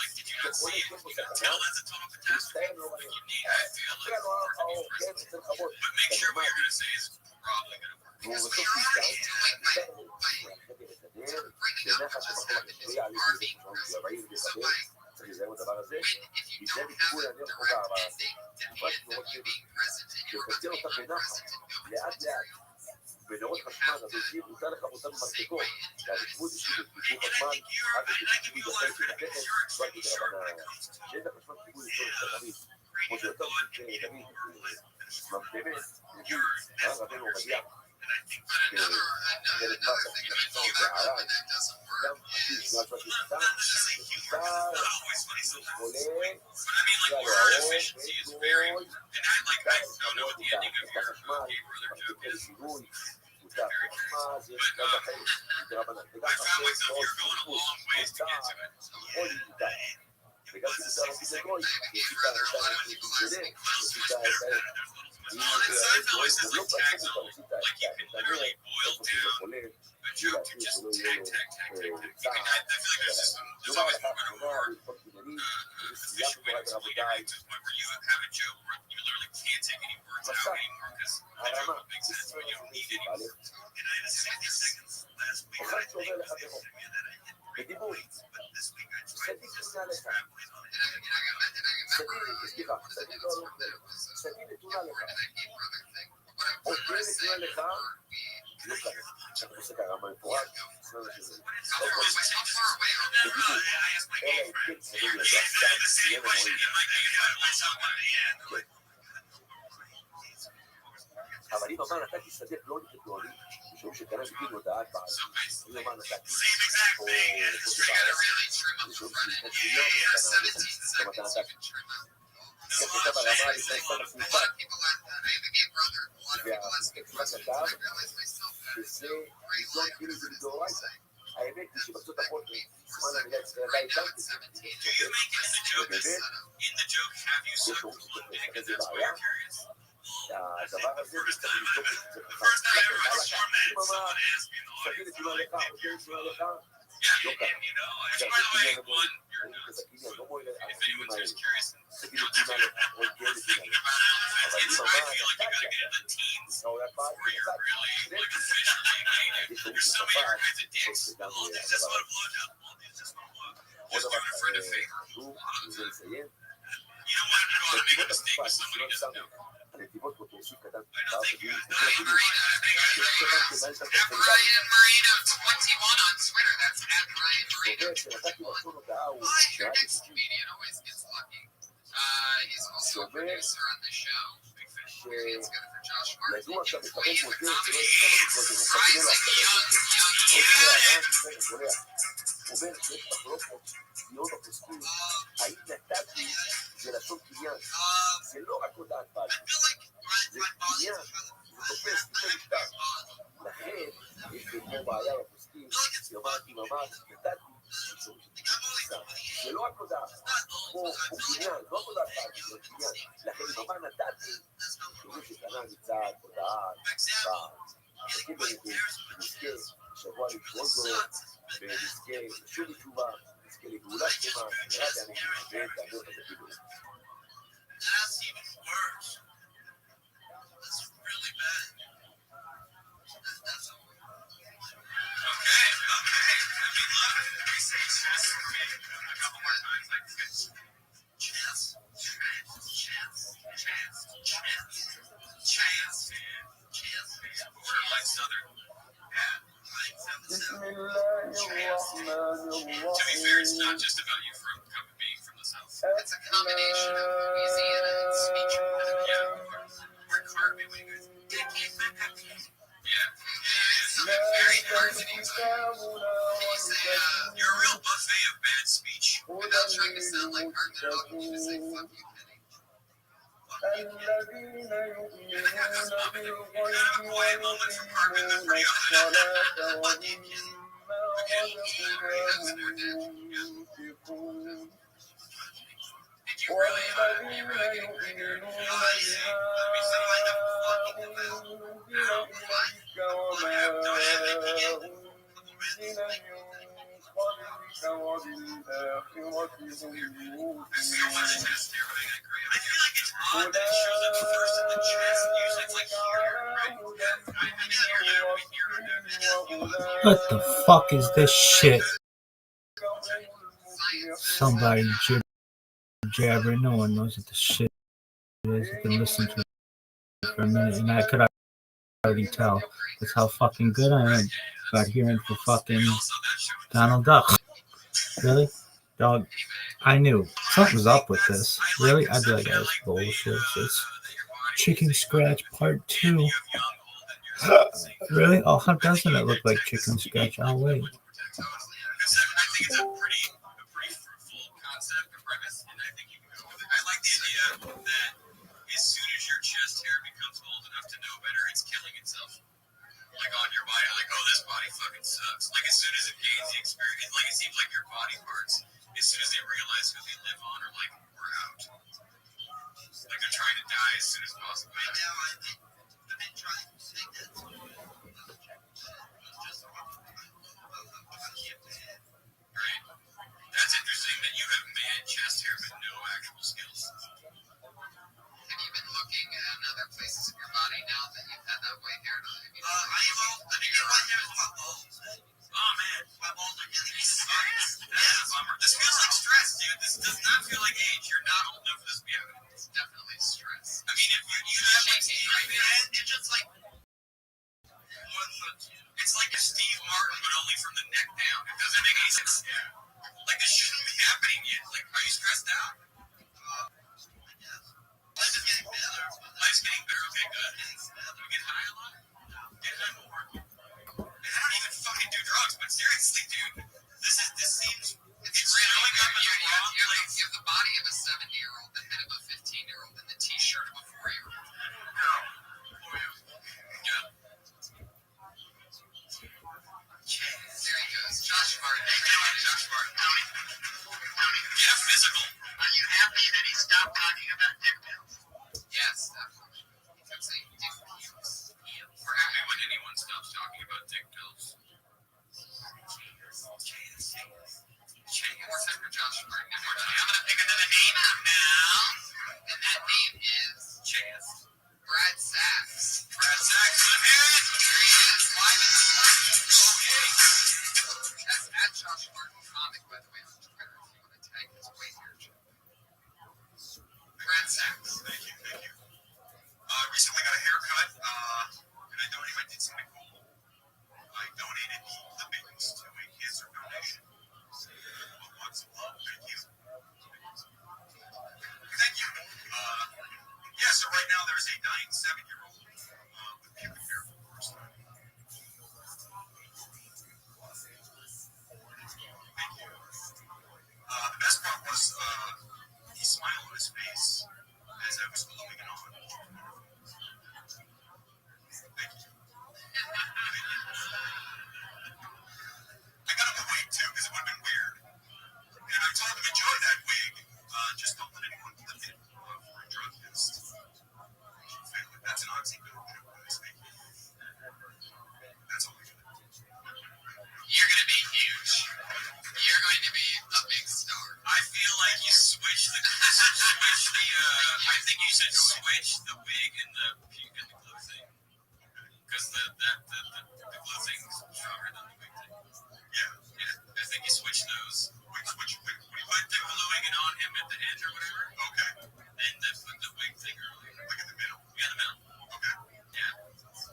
like, did you not see it? You can tell that's a total catastrophe. Like, you need to feel like, but make sure what you're going to say is probably going to work. Because we are already doing צריך לזהים את הדבר הזה, מזה בטיפול לעניין חובה אבל ממש מאוד לפצל אותה בנחת, לאט לאט, בנרות חשמל, אז עושים, מותר לך אותם במספקות, והרשמות יש לי בטיפול חשמל, עד לטיפול בחלק של התכת, לא הייתי ברבנה, שאין לך חשמל טיפול לצור את התמיד, כמו שיותר תמיד, ממתמת, נגיד, רבנו מגיע, חלק מה צריך לחצור בערן, גם חצי שמה שמה ששתה, עולה, יאללה, וגוי, את החשמל, מחלקה לשיגוי, מותר חשמל, זה יש כאן בחיים, זה רבנן, וגם חשמל, מאוד חיפוש, מותר, כל מותר, וגם שמותר לפיס לגוי, יש איתה את זה, יש איתה את זה, Seinfeld always has like tags on it. Like you can literally boil down a joke to just tag. I feel like there's there's always more and more efficient way to explain it to the point where you have a joke where you literally can't take any words out anymore because the joke makes sense, but you don't need any words. And I had a 60 seconds last week. I think it was the other thing that I hit points, but this week I tried to just extrapolate on it. אבל אם אמר נתתי שדה פלוני כפלוני, משום שכנראה שגיל הודעת בעל, אם אמר נתתי, או משום שגיל אתה נתתי. כך הייתה ברמה לפני סתם הסניפה. והסניפה כתב, שזה ליזון כאילו זה מדאורייתא. האמת היא שבקצות החול, זמן המילה ישראל הייתה איתם, ובאמת, זה שום שתפס, זה בעיה. הדבר הזה צריך לבדוק את זה ככה. אם אמר, שתגיד את תשובה לך, או תגיד את תשובה לך, לא קרה. זה הקניין המועיל, אני כזה קניין, לא מועיל הרחיבים האלה. תגיד את תשובה לך, או תגיד את תשובה לך. אבל אם אמר, אתה עולה פעם, יש לנו שפה, שגם הדבר הזה. עוד דבר חשוב, וזה לסיים, בנתיבות התקופה, שלא נשמנו, הנתיבות פה תורשי קטן, שנתתי רצון הודעה הוא שעד שאומר שידוע שאתה מקבל מודל שלא ישמע למקרות הזה, חתנו לו אומר שיש מחלוקת ציון הפוסקים, האם נתתי זה לשון קניין, זה לא רק הודעת בעל, זה קניין, זה תופס לפני משטר. לכן, יש כמו בעיה בפוסקים, שאמרתי ממש, נתתי זה לא רק הודעה, כמו קניין, לא הודעת בעל, זה קניין. לכן, אם אמר נתתי, תראו שקנה מצד הודעה, תקים בנתים, נזכה שבוע לקרוא זו, ונזכה לשום תשובה, נזכה לגאולה שלמה, נראה ואני ותעבור את התפילות. That's even worse. That's really bad. That's okay. I mean, look, we say chess a couple more times like this. Chance. Sort of like Southern. بسم الله الرحمن الرحيم. To be fair, it's not just about you being from the South. It's a combination of Louisiana and speech. Yeah, of course. Or carving. Yeah. Very hard. You're a real buffet of bad speech. Without trying to sound like Art Dog, you should say fuck you, Penny. الذين يؤمنون بالغيب ويقيمون الصلاة ومما رزقناهم ينفقون والذين يؤمنون بما أنزل إليك وما أنزل من قبلك وبالآخرة هم يوقنون What the fuck is this shit? Somebody jabbering. No one knows what the shit is. You can listen to it for a minute, and I could already tell. That's how fucking good I am about hearing for fucking Donald Duck. Really? Dog, I knew something was up with this. Really? I'd be like, that's bullshit. It's Chicken Scratch Part 2. Really? Oh, how doesn't it look like Chicken Scratch? Oh, wait. I think it's a pretty fruitful concept or premise, and I think you can go with it. I like the idea that as soon as your chest hair becomes old enough to know better, it's killing itself. Like on your body, like, oh, this body fucking sucks. Like as soon as it gains the experience, like it seems like your body parts, as soon as they realize who they live on, are like, we're out. Like they're trying to die as soon as possible. Right now, I've been trying to take that to just Right. That's interesting that you have made chest hair but no actual skills. Have you been looking at other places in your body now that you've had that white hair? I think white hair is my balls. Oh man, my balls are getting serious. That's a bummer. This feels like stress, dude. This does not feel like age. You're not old enough for this to be happening. It's definitely stress. I mean, if you have like Steve, it's just like it's like a Steve Martin, but only from the neck down. It doesn't make any sense. Yeah. Like this shouldn't be happening yet. Like, are you stressed out? Life is getting better. Life's getting better. Okay, good. Do we get high a lot? Get high more. I don't even fucking do drugs, but seriously, dude, this seems it's showing up in the wrong place. You have the body of a 70-year-old, the head of a 15-year-old, and the T-shirt of a 4-year-old. Yeah. There he goes, Josh Martin. Josh Martin. Get a physical. Are you happy that he stopped talking about dick pills? Yes, definitely. He kept saying dick pills. We're happy when anyone stops talking about dick pills. More time for Josh Martin. I'm going to pick another name out now. And that name is Brad Sachs. Brad Sachs, let hear it. Here he is, live in the flesh. Okay. That's at Josh Martin Comic, by the way, on Twitter, if you want to tag his way here. Brad Sachs. Thank you. Recently got a haircut, and I did something cool. I donated the bins to a cancer foundation. Lots of love. Thank you. Yeah, so right now there's a dying 7-year-old with pubic hair for the first time. Thank you. The best part was the smile on his face as I was gluing it on. Thank you. I got him a wig too, because it would have been weird. And I told him, enjoy that wig. Just don't let anyone lift it for a drug test. That's an oxycodone. That's all I got. You're going to be huge. You're going to be a big star. I feel like you switched the I think you should switch the wig and the glue thing. Because the glue thing is stronger than the wig thing. Yeah. I think you switch those. Which wig? Put the gluing it on him at the end or whatever. Okay. And then put the wig thing earlier. Like in the middle. Yeah, in the middle. Okay. Yeah.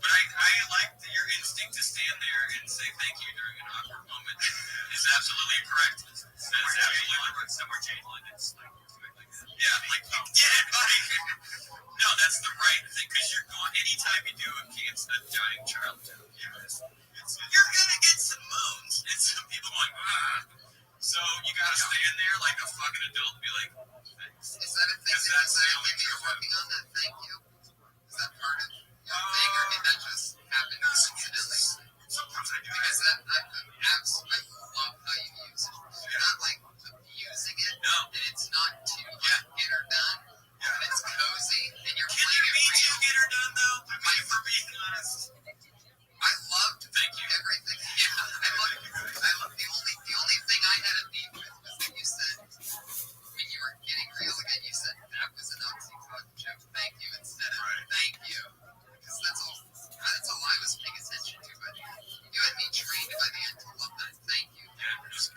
But I like your instinct to stand there and say thank you during an awkward moment is absolutely correct. That's absolutely right. Somewhere gentle and it's like yeah, like you get it, buddy. No, that's the right thing because you're going anytime you do a dying child. You're gonna get some moans and some people going So you gotta stand there like a fucking adult and be like, thanks. Is that a thing that you're working on, that thank you? Is that part of your thing, or did that just happen coincidentally? Sometimes I do Because that. I love how you use it. You're not like abusing it, No. and it's not too get her done, but it's cozy, and you're Can playing you it be real. to get her done though? For being honest. I loved Thank you. everything. Yeah, I loved the only thing I had a beef with was that you said, when you were getting real again, you said that was an oxycodone joke. Thank you instead of thank you. Because that's all I was paying attention to. But you had me trained by the end to love that thank you. Yeah, it was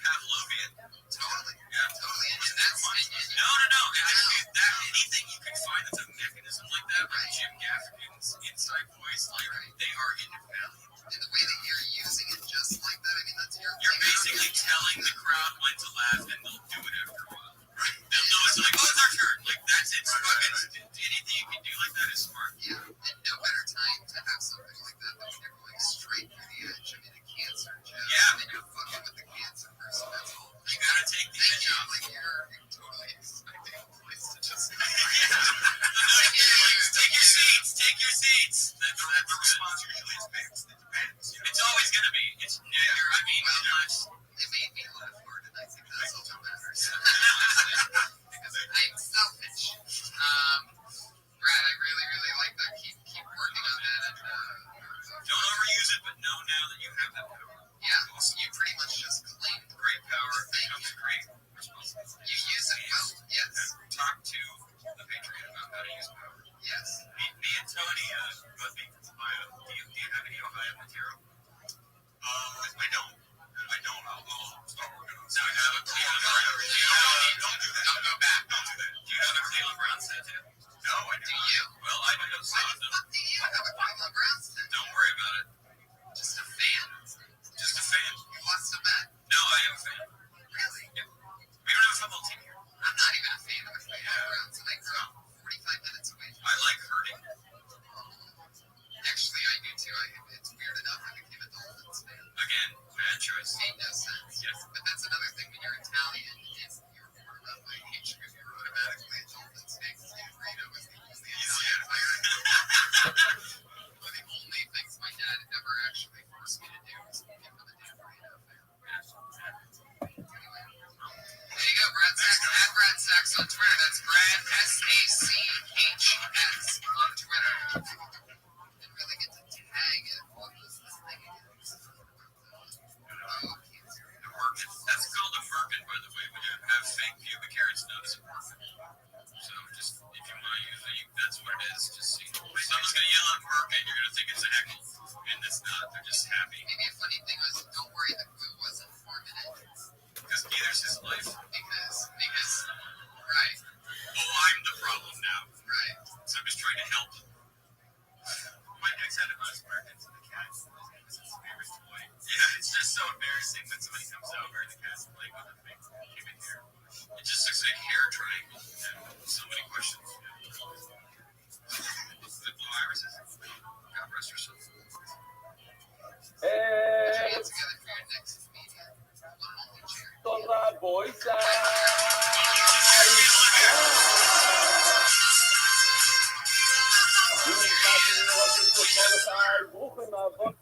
fan. Really? Yeah. We don't have a football team here. I'm not even a fan of the Browns, and I grew up 45 minutes away. I like hurting. Actually, I do too. It's weird enough I became a Dolphins fan. Again, bad choice. Made no sense. Yes. But that's another thing when you're Italian, is you're born around my age group, you're automatically a Dolphins fan because Dan Marino was the only Italian player. One of the only things my dad ever actually forced me to do was become a Dan Marino fan. Anyway. There you go, Brad Sachs. At Brad Sachs on Twitter. That's Brad SACHS on Twitter. Didn't really get to tag it. What was this thing again? Oh, cancer. A merkin. That's called a merkin, by the way, when you have fake pubic hair, it's known as a merkin. So just, if you want to use it, that's what it is. Just see. Someone's going to yell out merkin, you're going to think it's a heckle. And it's not. They're just happy. Maybe a funny thing was, don't worry, the glue wasn't 4 minutes. Because neither's his life. Because, right, Oh, I'm the problem now. right. So I'm just trying to help. My ex had a mouse merkins and the cat was his favorite toy. Yeah, it's just so embarrassing when somebody comes over and the cat's playing with a big human hair. It just looks like a hair triangle. So many questions. The blue irises. God rest her soul. Put your hands together for your next media. One moment, Jerry. תודה בויסה. ברוכים הבאים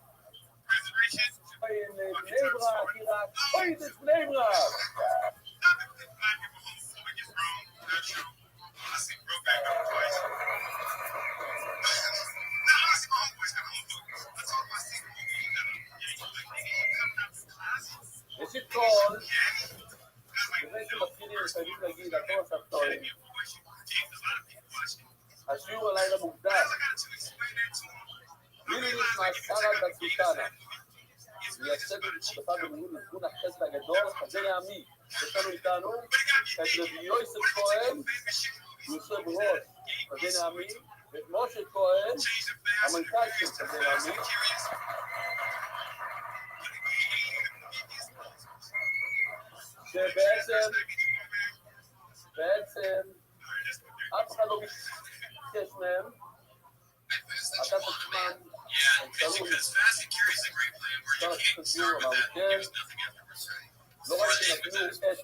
לבני ברק, עיראק, אוי זה בני ברק. יש את כל, לפני שמתחילים חייבים להגיד הכל עכשיו טועים. השיעור הלילה מוקדם. הנה נכנס ארד בסולטנה. מייסד ושותפה בניהול ארגון החסד הגדול, חזר העמי. יש לנו איתנו את רבי יוסף כהן, יושב ראש חזר העמי, ואת משה כהן, המנכ"ל של חזר העמי. שבעצם אף אחד לא מתקש מהם, אתה תשמע, Yeah, it's because Fast and Curious is a great plan where you can't start with that and give us nothing afterwards. לא רק שנתנו את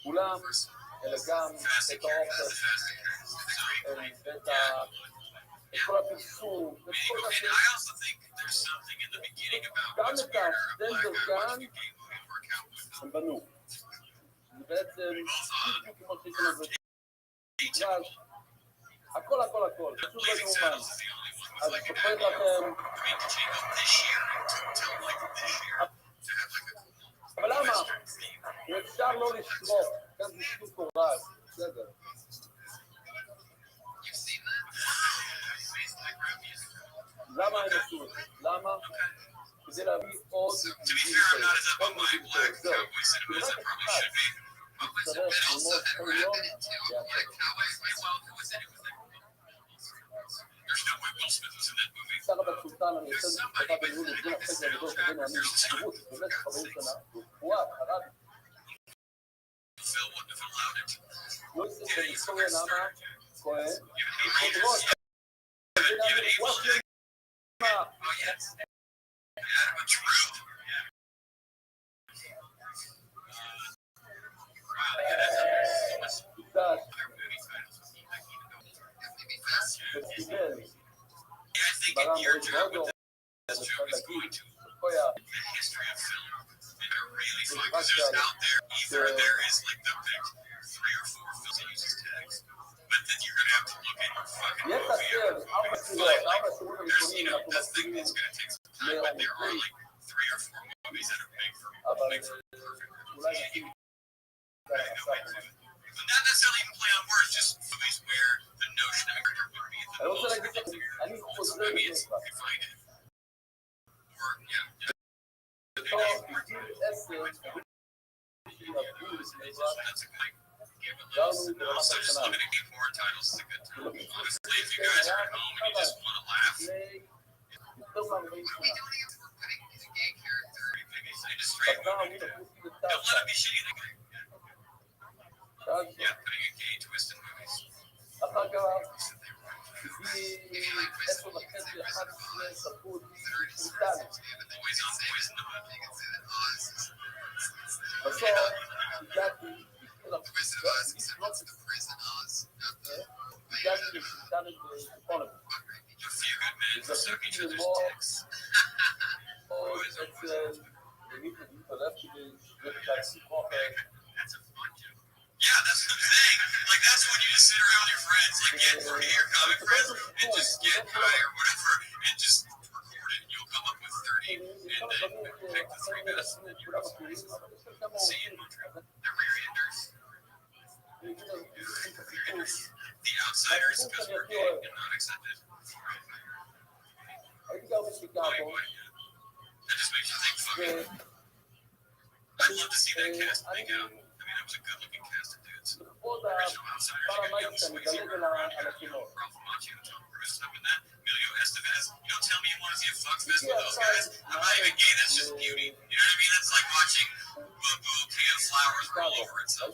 כולם, אלא גם את האופן, את כל הפרסום, את כל And I also think there's something in the beginning about what's weirder, a blackout, what's a game will work out with הם בנו. זה בעצם בדיוק כמו שיש לנו בגלל, הכל, פשוט לא יאומן. אז סופר לכם, אבל למה? אפשר לא לשרוף, גם זה שיתוף קורל, בסדר. למה הם עשו את זה? למה? כדי להביא עוד שר הבצולטן, אני יוצא לשותפה בניהול ארגון החסד הגדול כדי להאמין בשירות במשך 40 שנה, ורפואה, הרבי. לא יצא בהיסטוריה למה כהן, עוד ראש, כדי להאמין רפואה שלמה. I think your job with this joke is going to the history of film. And I really feel like there's out there, either there is like the big 3 or 4 films that uses tags, but then you're going to have to look at your fucking movie or there's, you know, this thing is going to take some time, but there are like 3 or 4 movies that are big for perfect. But not necessarily even play on words, just movies where the notion of a character would be the most maybe it's you can find it. Or yeah. That's a great also just limiting me horror titles is a good time. Honestly, if you guys are at home and you just want to laugh. Are we doing it? We're putting great but now woman we to do. don't see the Don't let touch. him be shitty like that. Yeah, putting a gay twist in movies. אחר כך, Said they were wrong. לפני If you like 10 Wizard, you can say וחצי, Wizard 11, of Oz. שלחו אותי There is לבריטניה. boys on boys in the movie. You can say that Oz is בסוף הגעתי, the Wizard of Oz, except it's the prison Oz, not the הגעתי לבריטניה בצפון. a few good men suck each other's dicks. That's a fun joke. Yeah, that's what I'm saying. Like, that's when you just sit around with your friends, like, get where you're coming from, and just get high or whatever, and just record it. You'll come up with 30, and then pick the 3 best. See you in Montreal. They're rear-enders. The outsiders, because we're gay and not accepted. הייתי גר בשיקגו, That just makes you think, fucking. I'd love to see that cast make out. I mean, that was a good-looking cast of dudes. לכבוד Original outsiders, you got Young הפרמטית שאני Swayze, אדלג Ron על Howard, הכינור. Ralph Macchio, Tom Cruise, stuff in that. Emilio Estevez. You don't tell me you want to see a fuck fest with those guys. I'm not even gay. That's just beauty. You know what I mean? That's like watching a bouquet of flowers roll over itself.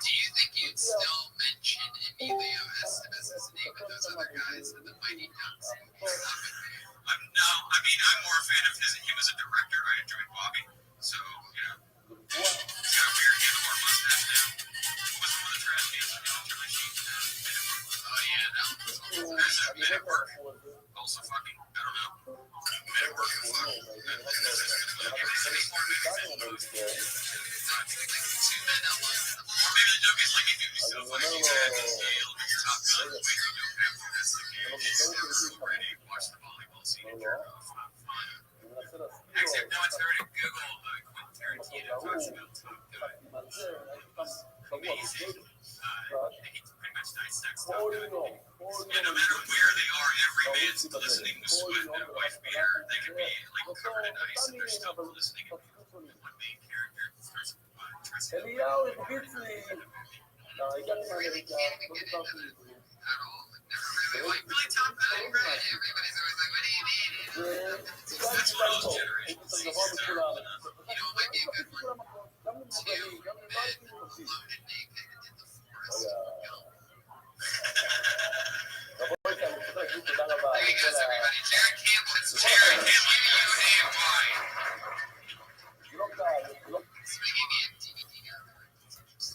Do you think you'd still mention Emilio Estevez's name with those other guys and the Mighty Ducks? No, I mean, I'm more a fan of him as a director. I enjoy Bobby. So, you know, he's got a weird handlebar mustache now. Who was the one of the trash cans on Charlie Sheen? Oh, yeah, that was There's a Men at Work. Also fucking, I don't know. Men at Work and fuck. Or maybe the joke is like, if you'd be so funny, you could have this deal with your top gun. Wait, you don't have to. That's the game. It's already watch the volleyball scene and jerk off. Fun. Except now it's hard to Google Quentin Tarantino talks about Top Gun. He pretty much dissects Top Gun. And no matter where they are, every man's listening with sweat and a wife beater. They could be like covered in ice and they're still listening. And one main character starts dressing up. אליהו הרביץ לי. לא, הגעתי מאמריקה, לא דיברתי עברית. really Top Gun, right? Everybody's always like, what do you mean? That's one of those generations. הייתי גבוה מכולם. You know, it might be a good one. גם למבוגרים, גם למה הייתי מוציא. Loaded naked in the forest. רבוי כאן, אני צודק, תודה רבה. There he goes, everybody. Jared Campbell. It's Jerry Jared Campbell. Campbell. זה לא קל, זה לא So they gave me a DVD down there.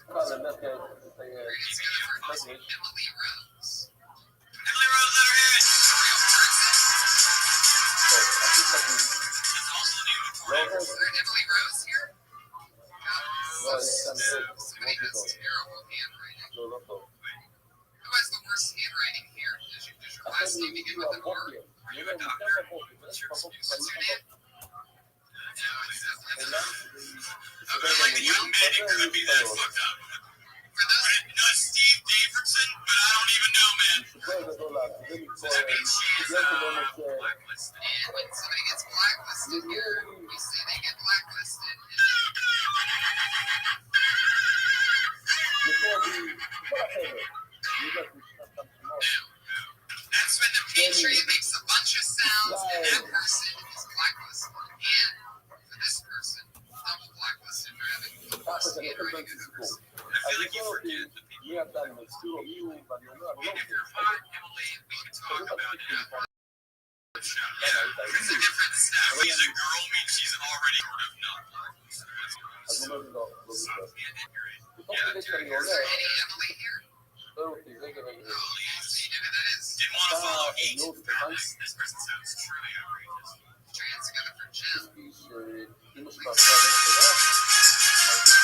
קל למרכז, We're gonna go for awesome Emily Rose. Emily Rose, let her hear it. Real person. הכי חשוב. That's also the name of the לא porn. Is there an Emily Rose here? לא, יש כאן Somebody has terrible handwriting. לא, לא טוב. Who has the worst handwriting here? Does your אחרי last זה name begin הגיעו with an R? הבוקר. אני לא יודע, בבוקר, ויש בבוקר, What's your name? No, I feel like the young man, it could be that fucked up. For those, Not Steve Davidson, but I don't even know, man. סיפור גדול לאקדמית Does that mean she's בגלל שלא מוצא. blacklisted? and when somebody gets blacklisted here, we say they get blacklisted. לקובי, כל החבר'ה. אני יודע שמשנת שם שמות. That's when the Patriot makes a bunch of sounds, and that person is blacklisted. And for this person, double blacklisted for having the ככה worst זה נותן handwriting גם I've ever סיפור. seen. I אז feel like you לשאול אותי forget the people. מי אתה, אני מזכיר לו מי הוא, ואני אומר, אני לא And if מבין. you're hot, Emily, we can talk about it after the show. There's a different stuff. If she's a girl, means she's already sort of not blacklisted. אז הוא אומר לי לא, לא בגלל. בתוך Yeah, כדי שאני Is עולה, there any Emily here? שואל אותי, רגע, רגע, רגע. Oh, yes, you know who that is. Didn't want to follow אתה, Heat. נו, This person sounds truly outrageous. Trans together for Jen. חשבתי שאמא שלך עכשיו נפטרה, אמרתי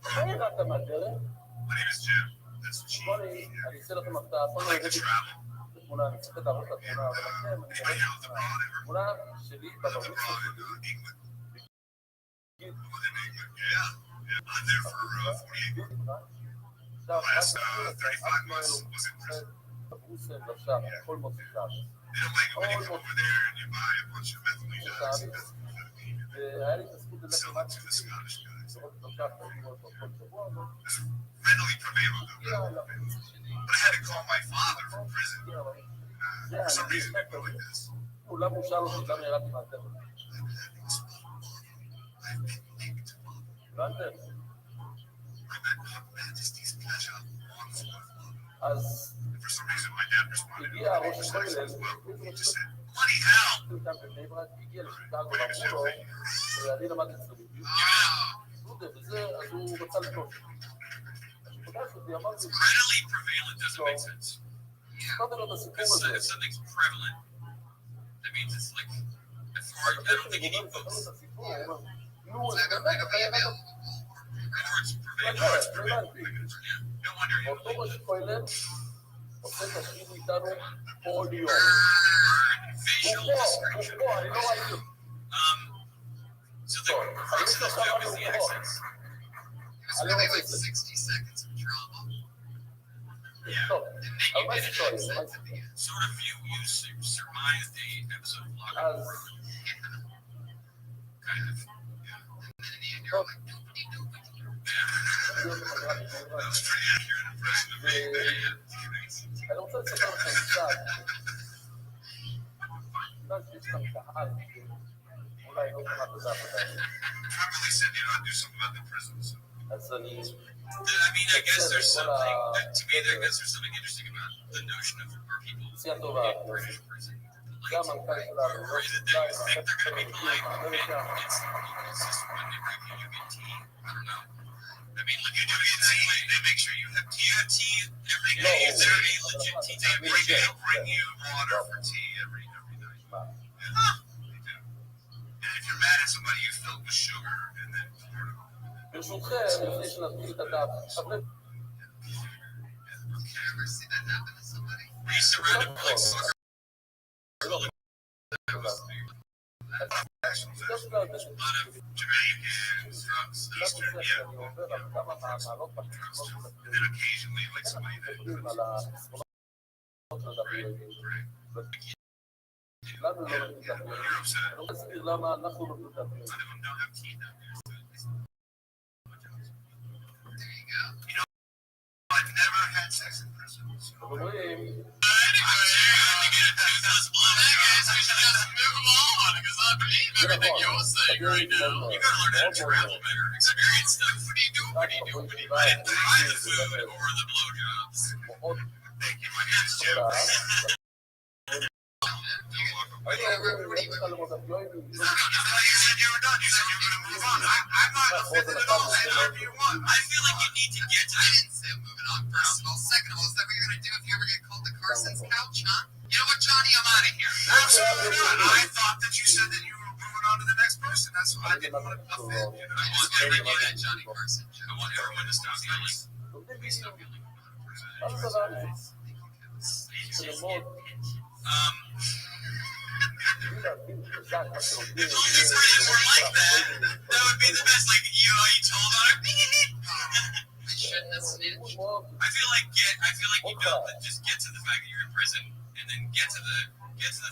כן. מה ירדת מהדרך? My name is Jim. That's what she בוא אני אעשה לכם הפתעה, פה I לא like to הבאתי travel. תמונה, אני צריך להראות את התמונה, אבל לכם אני Anybody אראה know the broad ever? תמונה שלי The בבריץ broad שלי. in England. In England, yeah. I'm there for 48. עכשיו, Last 35 months was in prison. ברוסיה בשער, כל מוצא שער. They don't like when you come over there and you buy a bunch of methylene. והיה לי את הזכות ללכת Sell it למעט to the Scottish guys. לראות את השעה, הייתי רואה אותו כל שבוע, Mentally prevailed though. But I had to call my father from prison. For some reason they go like this. כולם הוא שאל אותי למה ירדתי מהטבע. הבנתם? אז For some reason my dad responded הגיע to ראש the הכולל, as well. He just said, bloody hell! כאן בבני ברק, הגיע לשיקגו ואמרו לו, אני למדתי אצלו בדיוק, וזה, אז הוא רצה לקנות. פגש אותי, אמרתי, Readily prevalent doesn't make sense. סיפרתי לו את הסיפור Because הזה. if something's prevalent, that means it's like, I don't think you need both. את הסיפור, הוא אומר, נו, Or it's prevalent. No wonder. ואותו ראש כולל עושה תשקיד איתנו כל יום. Facial הוא description. פה, אני לא ראיתי אותו. So the crux of this joke is the accents. It was really like 60 seconds of drama. טוב, And אבל מה then זה you שואל? did it. Sort of you surmised the episode of Lock אז kind of. And then in the end, you're like, nobody. אני עוד בחזרה בבני That ברק. was pretty accurate impression of me. Yeah. אני רוצה לספר לכם קצת. שיש כאן קהל, אולי לא שמעת את העבודה. Probably said, you know, I'd do something about the prisons. אז אני... I mean, I guess there's something, to me, I guess there's something interesting about the notion of our people נסיעה טובה. in British prison. גם המנכ"ל שלנו, Or is it that you think they're going to be polite and it's just when they bring you, you get tea? I don't know. I mean, look, you do get tea. They make sure you have tea. You have tea every day. Is there any legit tea? They'll bring you water for tea every night. Yeah. They do. And if you're mad at somebody, you fill it with sugar and then pour it on. ברשותכם, לפני שנתחיל את הדף, חבר'ה, Can you ever see that happen to somebody? Were you surrounded by like soccer? ביקשתי לה את זה, A lot of Jamaicans, drugs, גם Eastern, נושא yeah. שאני עובר על כמה מהמעלות And משמעות then occasionally, like somebody that. מדברים על החסרונות של הדף. לנו לא נותנים דף. You're upset. אני לא מסביר למה אנחנו לא נותנים דף. A lot of them don't have tea down there. There you go. I've never had sex in prison. So. אתם רואים, You gotta learn how to travel better, experience stuff. What do you do? I didn't buy the food or the blowjobs. מאוד Thank you, my name's Jim. What do you קל לראות דף. לא היינו, You said you were done. You said you were going to move on. I'm not offended at all. Say whatever you want. I feel like you need to get to I didn't say I'm moving on, first of all. Second of all, is that what you're going to do if you ever get called to Carson's couch, huh? You know what, Johnny? I'm out of here. Absolutely not. I thought that you said that you were moving on to the next person. That's why I didn't want to offend you. I just got to do that Johnny Carson I joke. want everyone to stop yelling. לומדים Stop בדיוק. yelling. מה זה דבר הזה? זה ללמוד, בלי להבין חזק מה שעובדים. If all your friends were like that, that would be the best. Like, you know, you told on her. I shouldn't have snitched. מאוד, I feel like you don't just get to the fact that you're in prison and then get to the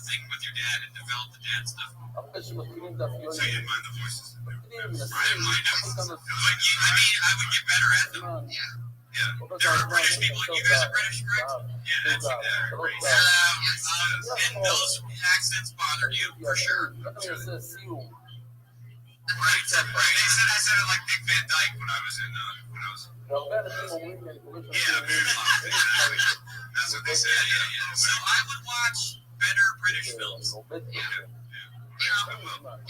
thing with your dad and develop the dad stuff. אחרי שמתחילים דף So you יוני, didn't mind the voices. מתחילים, I מנסים, didn't mind them. כל כמה Like, I mean, I would get better at them. זמן, Yeah. כל There כמה are זמן, British people. You guys are British, correct? Yeah, that's great. And those accents bothered you for sure. איך אני עושה סיום? Right. I said it like Dick Van Dyke when I was in. והרבה אנשים אומרים לי, אני קורא Yeah, שם, Moonlight. That's what they say. Yeah. So I would watch better British films. אני עובד Yeah. בזה.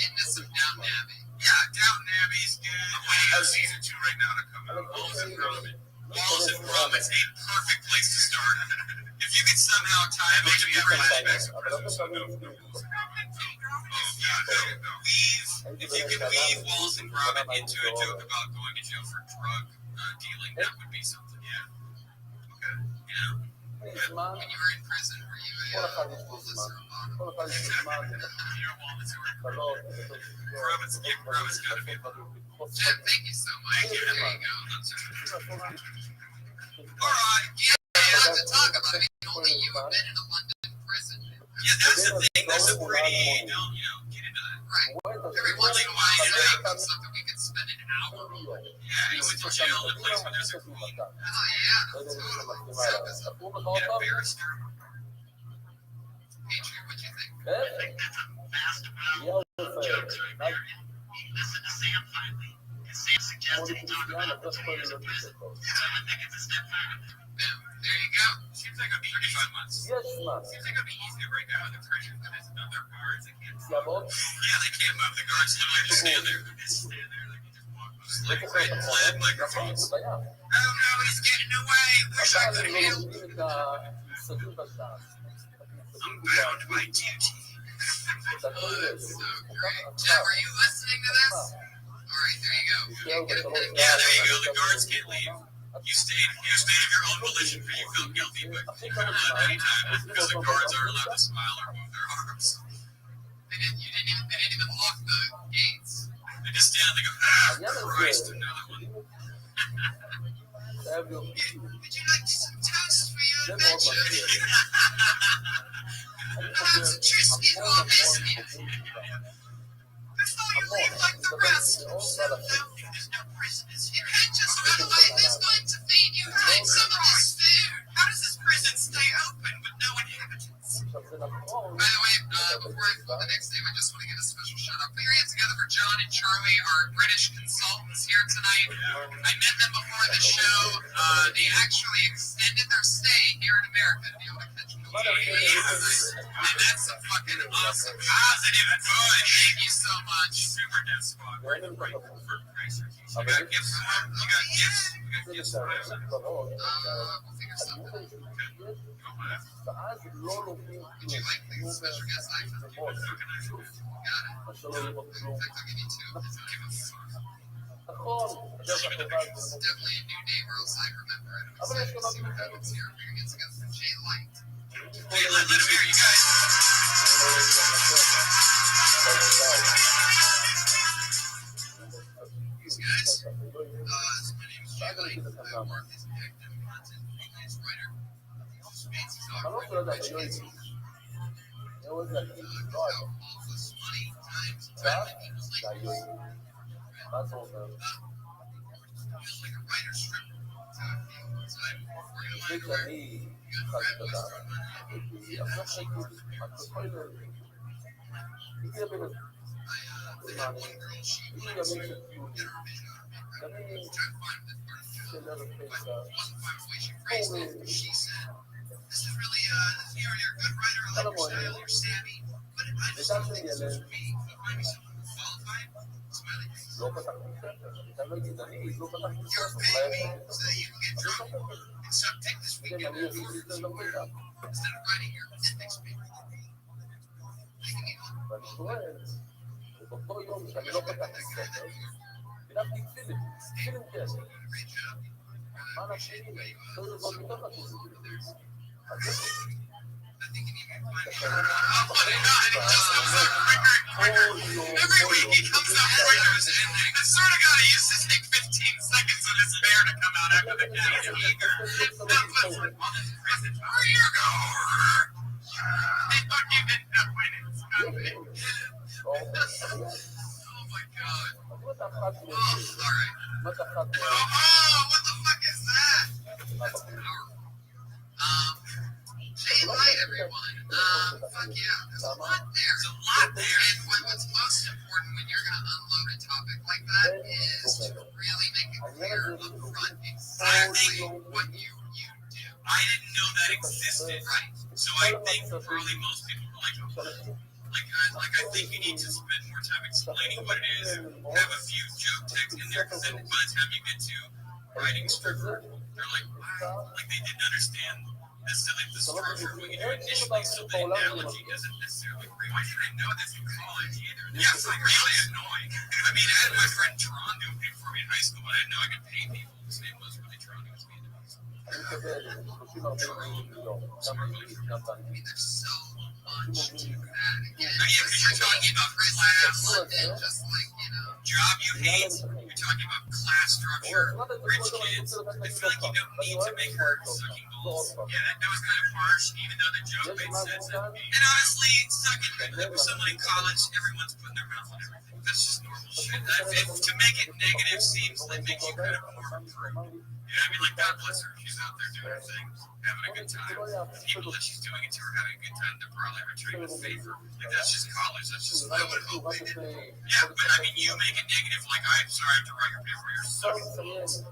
Into some Downton Abbey. Yeah, Downton Abbey's good. I'm waiting on season 2 right now to come out. Wallace and Gromit. Wallace and Gromit's a perfect place to start. If you could somehow tie it maybe have flashbacks of prison, so no. If you could weave Wallace and Gromit into a joke about going to jail for drug dealing, that would be something. Yeah. Okay. You know. זמן, When you were in prison, were you כל אחד יש לו זמן. כל אחד יש לו זמן, You're Wallace or קלות, Gromit's got to be. Jim, thank you so much. Thank you. There you go. All right. You don't have to talk about it. Only you have been in a London prison. Yeah, that's the thing. There's a pretty, don't, get into that. Right. Every once in a while, it comes up that we could spend an hour on. Yeah, you went to jail in a place where there's a queen. Oh, yeah. Totally. So, Get a barrister. Adrian, what'd you think? I think that's a vast amount of jokes right there. And listen to Sam finally. Because Sam suggested he talk about the 2 years of prison. So I would think it's a step further. Boom. There you go. Seems like it'd be 35 months. Yes, man. Seems like it'd be easy to break out of the prison when there's no other guards. They can't. Yabot. Yeah, they can't move. The guards literally just stand there. They just stand there. Like, you just walk by. Like red flag microphones. Oh no, he's getting away. Wish I could heal. I'm bound by duty. So great. Jeff, are you listening to this? All right, there you go. Get a pen and Yeah, there you go. The guards can't leave. You stayed of your own volition because you felt guilty, but not anytime because the guards aren't allowed to smile or move their arms. They didn't even lock the gates. They just stand there and go, Christ, another one. Would you like some toast for your adventure? Perhaps a tryst before business. Before you leave like the rest. So, no, there's no prisoners here. You can't just run away. Who's going to feed you? Hide some of this food. How does this prison stay open with no inhabitants? By the way, before I call the next name, I just want to give a special shout out. Put your hands together for John and Charlie, our British consultants here tonight. I met them before the show. They actually extended their stay here in America to be able to catch me. And that's some fucking awesome positive advice. Thank you so much. Super death spot. Right for Christ. You got gifts for them? You got gifts? You got gifts for them? We'll figure something out. Would you like the special guest item? Got it. In fact, I'll give you 2. It's definitely a new name, or else I remember it. I'm excited to see what happens here. Put your hands together for Jay Light. Hey, let him hear you guys. These guys, my name is Jay Light. I work as an active content freelance writer. Spades is our writer, rich kids. How awful money times time equals like feels like a writer's strip. That's how I feel. So before you mind the word, you got Brad West from I had one girl, she wanted to get her vision on me. I was trying to find this part of the job, but wasn't quite the way she phrased it. She said, "This is really, you're a good writer. I like your style. You're savvy, but I just don't think this is for me. Can you find me someone who's qualified?" Smiley face. You're paying me so that you can get drunk and suck dick this weekend at Florida Square instead of writing your ethics paper. Making me one. Great job. Appreciate the way you I think you need to find me. Every week he comes up with winners, and I sort of gotta use this take 15 seconds of this bear to come out after the cat. He's eager. Here you go. They don't even know when it's coming. Oh my god. Oh, alright. Oh, what the fuck is that? That's powerful. Say light, everyone. Fuck yeah. There's a lot there. And what's most important when you're going to unload a topic like that is to really make it clear up front exactly what you do. I didn't know that existed. Right. So I think probably most people were like, I think you need to spend more time explaining what it is and have a few joke texts in there, because then by the time you get to writing structure, they're like, wow, like they didn't understand necessarily the structure of what you do initially, so the analogy doesn't necessarily agree. I didn't know this in college either. Yes, like really annoying. I mean, I had my friend Tron do it for me in high school, but I didn't know I could pay people. His name was really Tron. He was me in high school. There's so much to that. Yeah, because you're talking about class, and just like, job you hate, and You're talking about class structure, rich kids. I feel like you don't need to make her sucking balls. Yeah, that was kind of harsh, even though the joke made sense. And honestly, sucking someone in college, everyone's putting their mouth on everything. That's just normal shit. To make it negative seems like makes you kind of more improved. Yeah, I mean, like, God bless her. She's out there doing her thing, having a good time. The people that she's doing it to are having a good time. They're probably returning the favor. Like, that's just college. That's just. I would hope they did. Yeah, but I mean, you make it negative, like, I'm sorry I have to write your paper. You're sucking.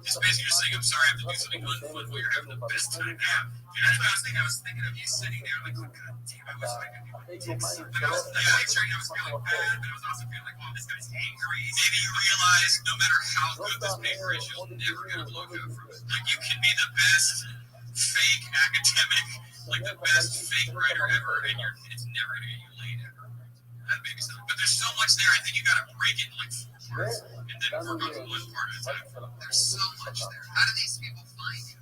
It's basically just saying, I'm sorry I have to do something unfun while you're having the best time. Yeah. And that's what I was thinking. I was thinking of you sitting there, like, oh, God damn, I wish I could do it. Like, I was picturing, I was feeling bad, but I was also feeling like, oh, this guy's angry. Maybe you realize no matter how good this paper is, you'll never get a blowjob from it. Like, you can be the best fake academic, like the best fake writer ever, and it's never going to get you laid ever. That may be something. But there's so much there, I think you got to break it in like 4 parts, and then work on one part at a time. There's so much there. How do these people find you?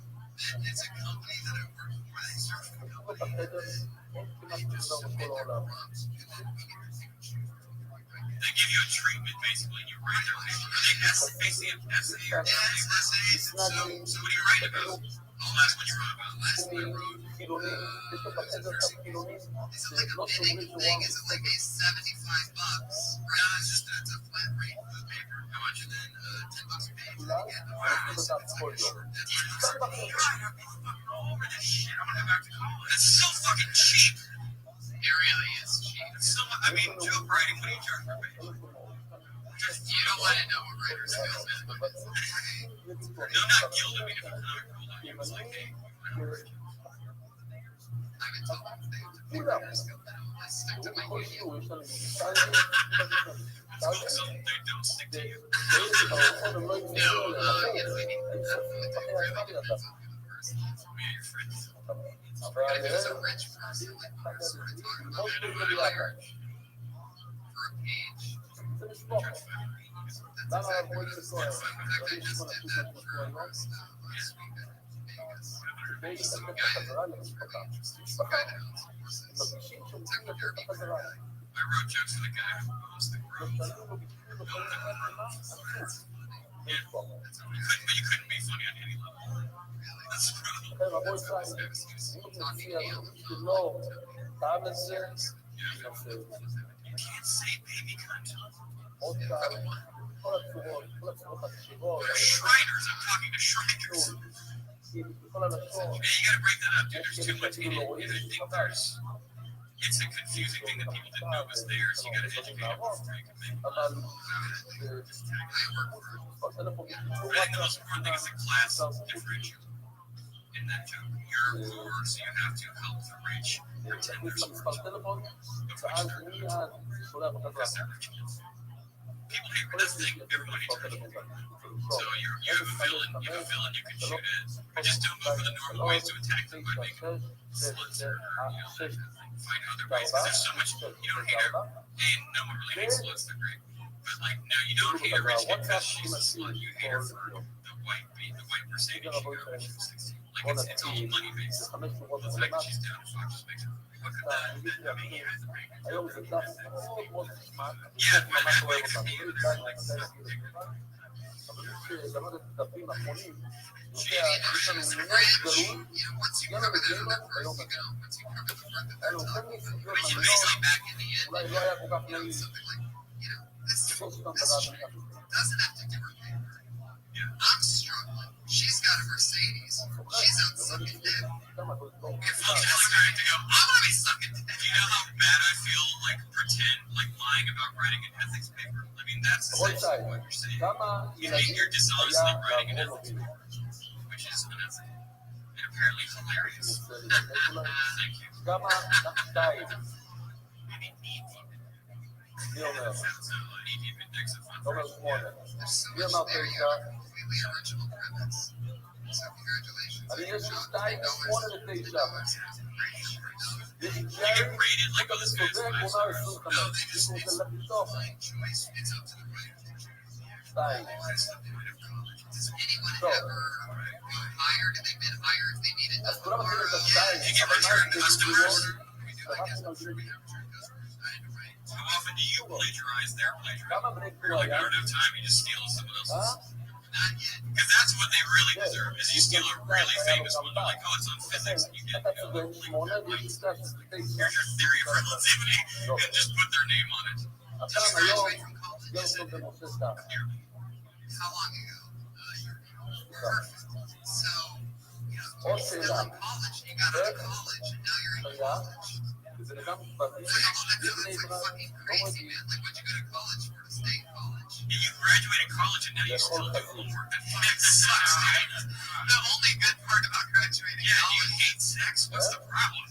It's a company that I work for. They search for company. They just submit their prompts. They give you a treatment, basically, and you write their paper. Are they basically an essay or Essays. So what do you write about? I'll ask what you wrote about. Last one I wrote, was a nursing home. Is it like a bidding thing? Is it like a $75? No, it's just it's a flat rate for the paper. How much? And then $10 a page. Again, it's short. That's all over this shit. I want to go back to college. It's so fucking cheap. It really is cheap. So, I mean, joke writing, what do you charge for page? You don't want to know what writer's skills is, but No, not guild. I mean, if it's not a cool idea, it's like, hey, I've been told if they have to pick writer's skill, then I'll stick to my union. so they don't stick to you. No, I mean, it really depends on who the person is. Me and your friends. But if it's a rich person, like we're sort of talking about, I hire for a page. That's exactly what I was. In fact, I just did that for our stuff last week in Vegas. Some guy that was really interesting. Some guy that owns horses. Taxidermy kind of guy. I wrote jokes for the guy who owns the grove. Yeah, but you couldn't be funny on any level. That's the problem. That's talking to me on the phone. You can't say baby cunt. Shriners, I'm talking to Shriners. Yeah, you gotta break that up, dude. There's too much in it. And I think it's a confusing thing that people didn't know was there, so you gotta educate them before you can make it. I think the most important thing is the class differential in that joke. You're poor, so you have to help the rich pretend they're smart. Of which they're not. Because they're rich kids. People hate this thing. Everyone hates rich kids. So you have a villain you can shoot at. But just don't go for the normal ways to attack them by making sluts or find other ways. Because there's so much you don't hate her. And no one really hates sluts, they're great. But like no, you don't hate a rich kid because she's a slut. You hate her for the white Mercedes she got when she was 16. Like it's all money based. The fact that she's down to fuck just makes her look at that. I mean, he has the brain. Yeah, but that way could be like It's a branch. You know, once you cover that on the first, once you cover the front, then that's all. I mean, you basically back in the end, something like, this doesn't have to do her paper. I'm struggling. She's got a Mercedes. She's out sucking dick. You're trying to go, I want to be sucking dick. You know how bad I feel, like, lying about writing an ethics paper? I mean, that's essentially what you're saying. You think you're dishonestly writing an ethics paper, which is unethical. And apparently hilarious. Thank you. There's so much there. You have completely original premise. So congratulations. You get rated like, oh, this guy's 5 stars. No, it's blind choice. It's up to the writers. That's the point of college. Does anyone ever hired? Have they been hired if they needed to borrow? You get return customers. We do, I guess, I'm sure we have return customers. I had to write How often do you plagiarize their plagiarism? כמה בני You're תנועה like, I היה? don't have time, you just steal someone else's. אה? Because that's what they really deserve, is you steal a really famous one. They're like, oh, it's on physics, and you get, אתה צודק, 8 ויש לי 9. here's your theory of relativity, and just put their name on it. הפעם היום, לא טוב במשה סתם. How long ago? Perfect. So, עוד you're שאלה. still in college, you got out of college, and now you're in היה, college. וזה לגמרי משפטי, That's לפני like ברק, fucking לא crazy, מגיע. man. Like, what'd you go to college for? To stay in college? Yeah, you graduated college, and now you still do homework. That fucking sucks, dude. The only good part about graduating Yeah, you college. hate sex. What's the problem?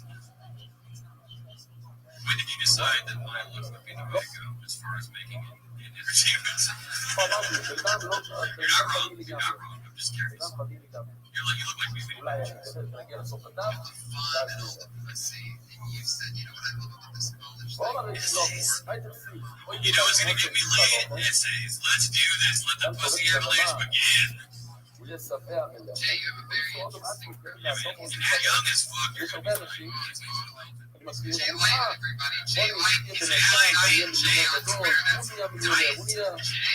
When did you decide that my look would be the way to go as far as making it in entertainment? אמרתי, בינתיים לא, You're not wrong. You're not wrong. I'm just curious. בינתיים חדים לגמרי. You look like we've been. אולי אני אקבל ונגיע לסוף הדף, ואז נראה. Let's see. And you said, you know what I love about this college בואו thing? נראה שלא, היי תפסיק. You know what's gonna get me laid? Essays. Let's do this. Let the pussy avalanche begin. הוא יהיה שבע מלא. Jay, you have a very interesting You're young as fuck. You're יש הרבה אנשים, אני מזכיר, Jay אומרים, White, everybody. Jay בוא White. נזכיר Say בינתיים, hi, ויהיה Jay, מיליונר on גדול, Twitter. הוא נהיה מיליונר, הוא נהיה...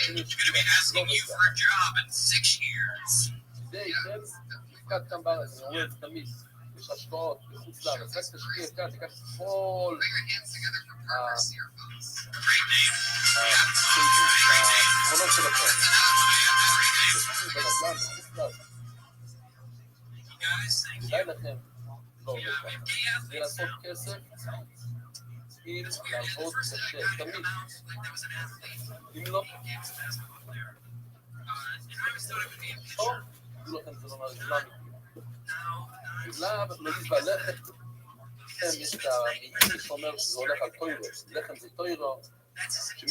You're gonna be asking you for a job in 6 years. כדי, כן, נפקד כאן בארץ, אני אומר את זה תמיד, יש השקעות בחוץ לארץ, רק תשקיע כאן, תיקח את כל Put your hands together for purpose here, folks. Great name. העקרונות שלכם. תשקיעו בנדל"ן בחוץ לארץ, You guys, thank you. כדאי לכם לא עובד ככה. כדי לעשות כסף, צריכים לעבוד קשה, תמיד. אם לא, או, תראו לכם זה לא מהרגלה בגלל לא יתבלכת, לכם יש את המעיל שאומר שזה הולך על טוירו, לחם זה טוירו, שמי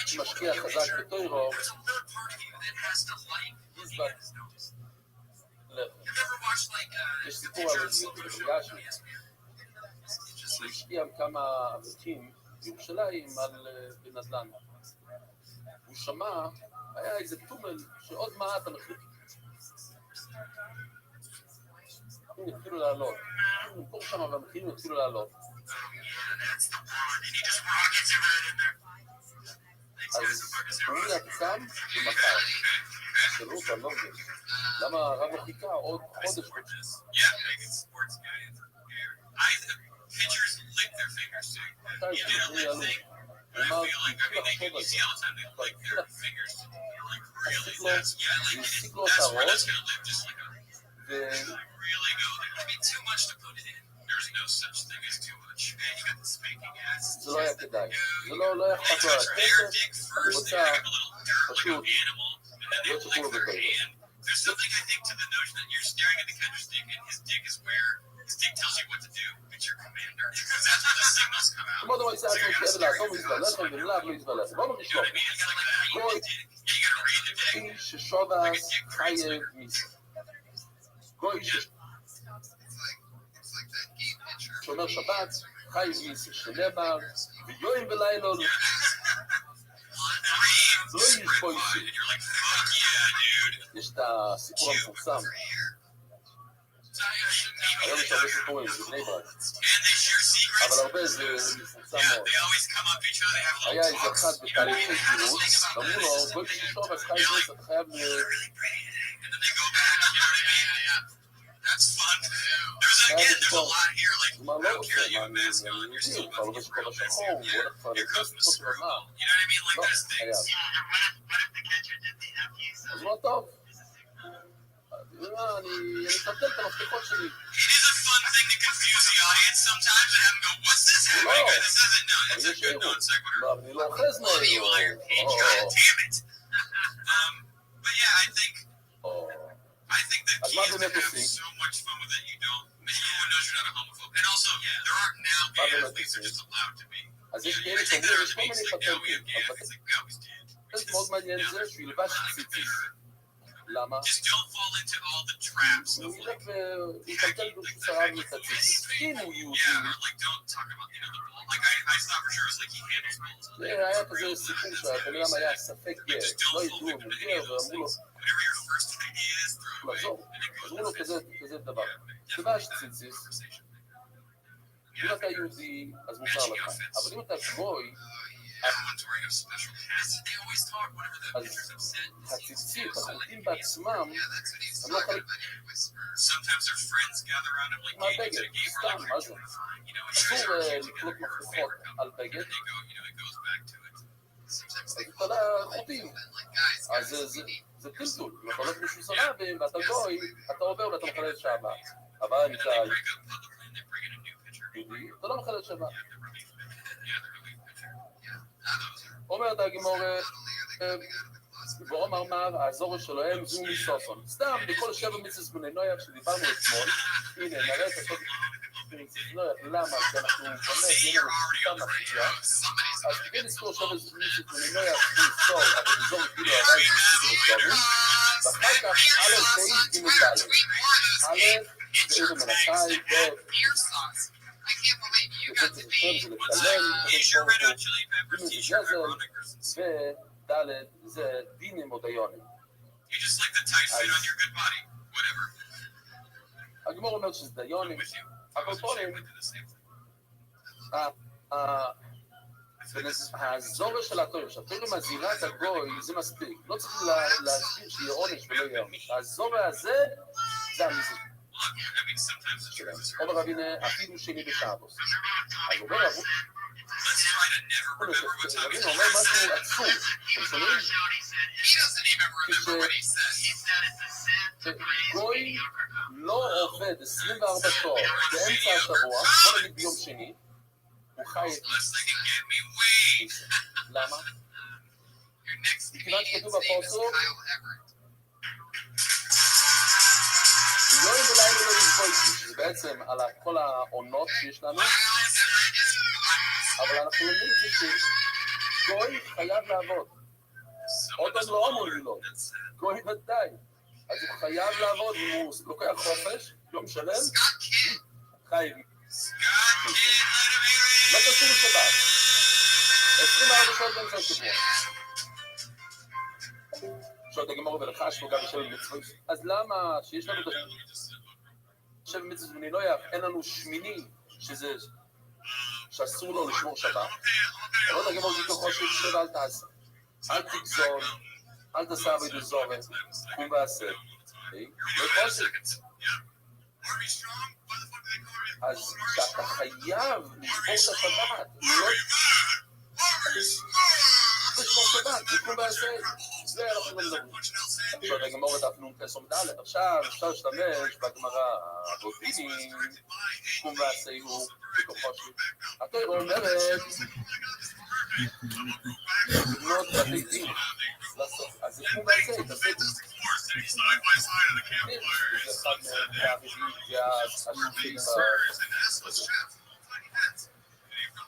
שמשקיע חזק בטוירו, יזבק לחם. יש סיפור על זה בגשמי, הוא השקיע כמה אבקים בירושלים על בנדל"ן. הוא שמע, היה איזה טומל שעוד מעט המחיר התחילו לעלות. הוא נמכור שם והמחירים התחילו לעלות. אז הוא יצם ומכר. שאלו אותם, לא מבין. למה הרב לא חיכה עוד חודש? Pitchers lick their fingers too. מתי You didn't זה lick יעלו? thing. הוא I אמר, feel like, I mean, you see all the time they lick their fingers. Like, really, that's, yeah, like, הפסיק לו את that's where הראש, that's gonna live, just like a, really go there. I mean, too much to put it in. There's no such thing as too much. Man, you got the spanking ass. זה לא היה כדאי. זה לא היה אכפת לו על Touch their הכסף, dick הוא first, רוצה they like a little dirt, like פשוט an animal, and then they לא lick תקעו their בכל hand. There's something, I think, to the notion that you're staring at the catcher's dick, and his dick is where his dick tells you what to do. It's your commander. Because that's where the signals come out. כמו דבר יצא עצמו כאב לעצום להתבלך ולמלאב לא יתבלך. בואו You know נשלוח. what I mean? It's like reading the dick. Yeah, you gotta read the dick. גוי ששודס חייב מיסו. גוי It's like that game pitcher. ששומר שבת חייב מיסו. שנאמר ויום ולילה לא יש פה אישי. And you're like, fuck yeah, dude. יש את הסיפור המפורסם. היום יש הרבה סיפורים בבני ברק. And they share secrets. אבל הרבה זה מפורסם Yeah, מאוד. they always come up to each other, they have היה little איזה talks. אחד You know what I בתהליכי mean? How does גירוש, think about אמרו this? לו, גוי ששודס חייב מיסו, אתה חייב Really pretty today. And then they go back, you know what I mean? That's fun. There's a lot here, like, כלומר I לא don't רוצה, care, you מה have a mask אני on, you're still כבר with לובש the כל real השחור, mask. הוא הולך כבר Here comes לכנסת Mr. רמה. You know what I mean? Like, לא, there's things. חייב. אז לא טוב. אני אקבל את המפתחות שלי. It is a fun thing to confuse the audience sometimes and have them go, what's this happening? No. This isn't, no, it's a good non sequitur. מה, אני לא אוחז Love you on your page, god damn it. But yeah, I think the אז key מה is to באמת have עושים? so much fun with it you don't, everyone knows you're not a homophobe. And also, there aren't now מה gay באמת athletes, they're עושים? just allowed to be. אז יש You כאלה think there שאומרים, are יש the כל beats מיני like, yeah, we have פטנטים. gay athletes, like, we always did. פטנט מאוד מעניין זה שהוא ילבש ציציס. למה? Just don't fall into all the traps of הוא like, ילך ויטלטל ברשות הרב את הציציס. אם הוא יהודי, yeah, or like don't talk about, like I thought for sure it was like he handles balls. זה היה כזה סיפור שהבן אדם היה ספק גר, לא ידעו, הוא גר, ואמרו לו, Whatever your first idea is, throw it away. לחזור. אמרו לו כזה דבר. תלבש ציציס, אם אתה יהודי, אז מותר לך. אבל אם אתה גוי, אז הציצית, החוטים בעצמם, הם לא יכולים... מה בגד? סתם, מה זה? אסור לקלוט מפתחות על בגד. אז אתה חוטים. אז זה טלטול. אם אתה הולך בשביל סלאבים ואתה גוי, אתה עובר ואתה מחלל שבת. אבל אם אתה יהודי, אתה לא מחלל שבת. אומרת הגמור, ואומר מר, הזורש שלהם זו מסוסון. סתם, בכל 7 מצוות בני נויח שדיברנו אתמול, הנה, נראה את הכל מצוות נויח, למה? כי אנחנו באמת, הנה, סתם מפתיע. אז כדי לזכור 7 מצוות בני נויח, לזכור, אבל לזור כאילו עדיין מצוות בני ואחר כך, א' תאיש גימי ד', א' תאיש מנתאי, ב' וד' זה דינים או דיונים. הגמור אומר שזה דיונים, אבל פונים, הזורש של התורה, שהתורה מזהירה את הגוי, זה מספיק. לא צריך להסביר שיהיה עונש ולא יהיה עונש. הזורש הזה, זה המזיק. אומר רבינה, אפילו שני בשעבוס. אז אומר רבינה אומר משהו עצום. אתם שומעים? כשגוי לא עובד 24 שעות באמצע השבוע, בוא נגיד ביום שני, הוא חי את זה. למה? כיוון שכתוב בפוסוק, יום ולילה לא יזכוי, שזה בעצם על כל העונות שיש לנו, אבל אנחנו יודעים את זה שגוי חייב לעבוד. עוד לא אמור ללעוד, גוי ודאי. אז הוא חייב לעבוד, הוא לוקח חופש, יום שלם, חייב. לא קשור לשבת. 24 שעות באמצע השבוע. שעות הגמור ולחש לו גם בשבע מצוות. אז למה שיש לנו שבע מצוות בני נויח, אין לנו שמיני, שזה שאסור לו לשמור שבת? אבל הגמור זה כוחו של שבע אל תעשה. אל תגזול, אל תעשה עבד וזורת, קום ועשה. לא חוסק. אז שאתה חייב לשמור את השבת, לא לשמור שבת, זה קום ועשה. זה אנחנו לא מדברים. עכשיו הגמור את הפנון פסום ד' עכשיו אפשר להשתמש בגמרא הבוטיני, קום ועשה הוא בכוחו של. התורה אומרת, לבנות בתי דין, לעשות, אז זה קום ועשה, תעשה את זה. זה אחד מהרביעי והשלובים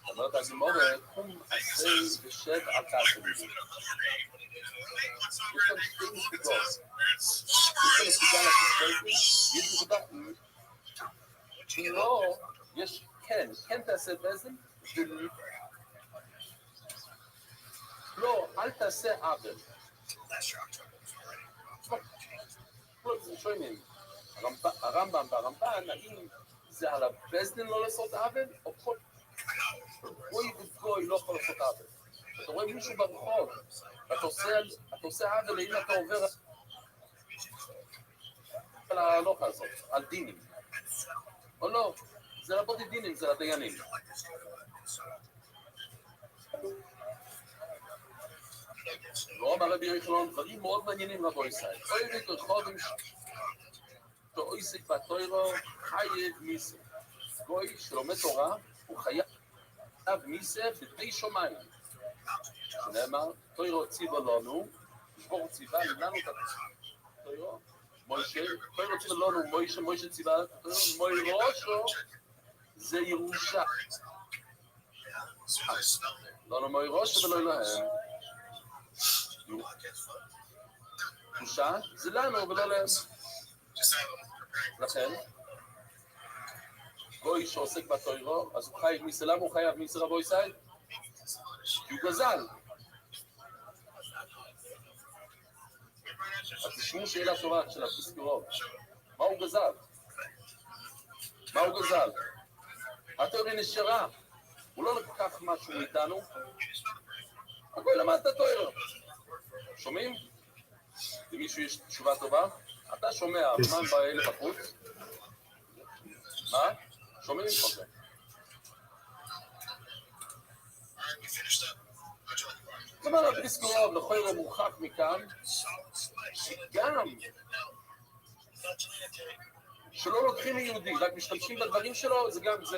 אומרת הגמורה, קום עשה ושב על תעשה בזה. יש כאן שתי נקודות. יש כאן נקודה לתשבזן, יש נקודה לא, יש כן תעשה בזן, לא, אל תעשה עוול. שואלים, הרמב"ם והרמב"ן, האם זה על הבזן לא לעשות עוול, או כל גוי וגוי לא יכול לעשות עוול. אתה רואה מישהו ברחוב, אתה עושה עוול, אם אתה עובר על ההלוכה הזאת, על דינים. או לא, זה רבות דינים, זה לדיינים. לא אמר רבי יוחנן, דברים מאוד מעניינים רבו ישראל. אוי ותרחובים תועסק בתוירו חייב מיסה. גוי שלומד תורה, הוא חייב מיסה בתי שמיים. שנאמר, תוירו ציווה לנו, שבור ציווה לנו את התוירו, מוישה, תוירו ציווה לנו, מוישה ציווה, מוי ראשו, זה ירושה. לא מוי ראשו ולא להם. ירושה, זה לנו ולא להם. לכן, גוי שעוסק בתוירו, אז הוא חייב מיסה, למה הוא חייב מיסה רבו ישראל? כי הוא גזל. אז תשמעו שאלה טובה של הפסקורות. מה הוא גזל? מה הוא גזל? התיאוריה נשארה. הוא לא לקח משהו מאיתנו. הכל למד את התיאוריה. שומעים? למישהו יש תשובה טובה? אתה שומע, הזמן באלה בחוץ? מה? שומעים? אוקיי. זאת אומרת, בריסקורוב לכל מורחק מכאן, שגם שלא לוקחים מיהודי, רק משתמשים בדברים שלו, זה גם זה.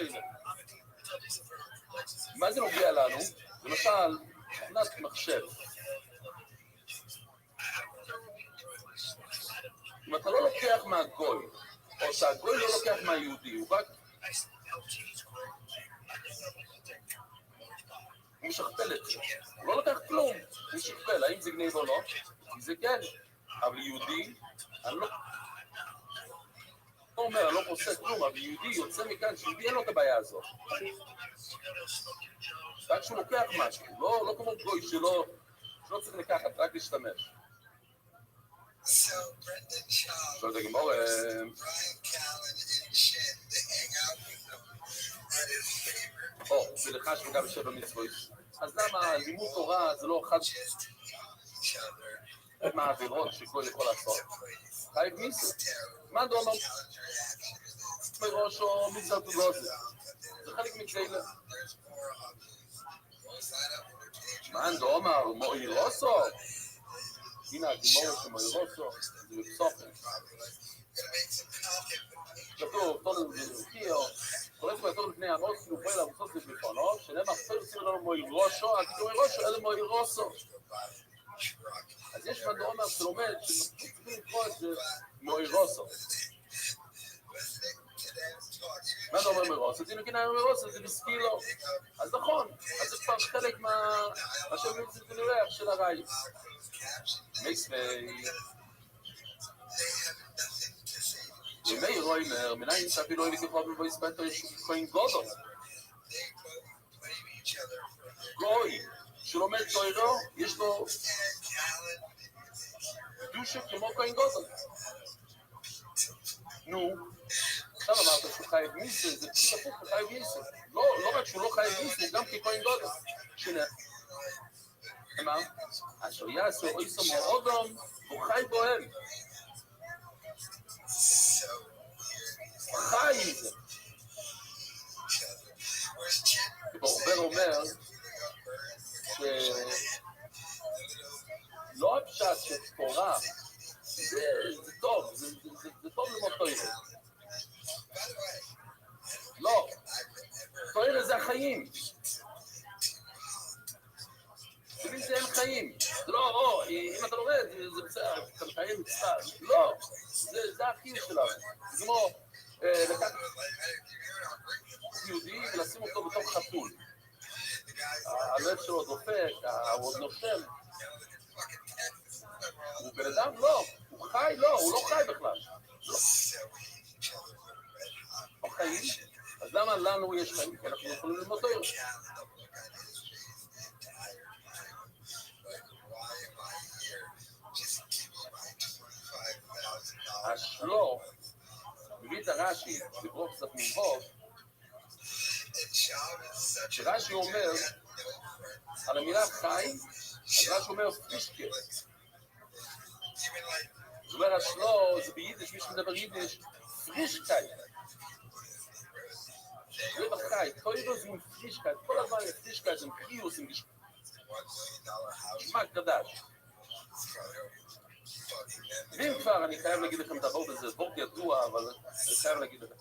מה זה נוגע לנו? למשל, תכונת מחשב. אם אתה לא לוקח מהגוי, או שהגוי לא לוקח מהיהודי, הוא רק... הוא משכפל את זה. הוא לא לקח כלום, הוא משכפל. האם זה גניב או לא? כי זה כן. אבל יהודי, אני לא אומר, אני לא עושה כלום, אבל יהודי יוצא מכאן, שיהודי אין לו את הבעיה הזאת. רק שהוא לוקח משהו, לא כמו גוי שלא צריך לקחת, רק להשתמש. שואלת הגמור, ולך שפגע בשבע מצוות. אז למה לימוד תורה זה לא אחד מהעבירות שכל יכול לעשות? חייב מיסו. מה דומה? מראשו מצוות גוזל. זה חלק מקזילה. מה דומה? מואי רוסו? הנה הגמור שמואי רוסו, זה בפסוחן. כתוב, תולד וזרקיו, קוראים כתוב לפני עמוס, נופה לעמוסות בפונו, שנאמר, פרק שימו לנו מואי רושו, הכתוב רושו, אלה מואי רוסו. אז יש מה דומה שלומד, שמספיק לקרוא את זה מואי רוסו. מה דומה מואי רוסו? זה נגינה מואי רוסו, זה בסקילו. אז נכון, אז זה כבר חלק מה שאומרים את זה נראה של הרעי. מייסווי. ומאיר רוימר, מנין תביא לו אלי ככל מבויס בטר יש כהן גודו. גוי, שלומד תוירו, יש לו דושה כמו כהן גודו. נו, עכשיו אמרת שהוא חייב מיסה, זה פשוט הפוך, הוא חייב מיסה. לא רק שהוא לא חייב מיסה, הוא גם ככהן גודו. שנה. מה? אשר יעשו אויסו מאודום, הוא חי בוהם. חי עם זה. ברבר אומר שלא הפשט שתורה זה טוב, זה טוב ללמוד תורה. לא, תורה זה החיים. אם זה אין חיים, זה לא, אם אתה לומד, זה בסדר, אתה מקיים מצטער. לא, זה החיים שלנו. זה כמו לקחת יהודי ולשים אותו בתוך חתול. הלב שלו דופק, הוא עוד נושם. הוא בן אדם? לא. הוא חי? לא, הוא לא חי בכלל. לא חיים? אז למה לנו יש חיים? כי אנחנו יכולים ללמוד היום. השלו, מביא את הרש"י, לברוך קצת מובוב, שרש"י אומר על המילה חי, אז רש"י אומר פרישקה. זאת אומרת, השלו זה ביידיש, מי שמדבר יידיש, פרישקאי. זה בחי, תוירו זה עם פרישקאי, כל הזמן עם פרישקאי, זה עם חיוס, עם גשמק חדש. ואם כבר, אני חייב להגיד לכם דבר בזה, וורט ידוע, אבל אני חייב להגיד לכם.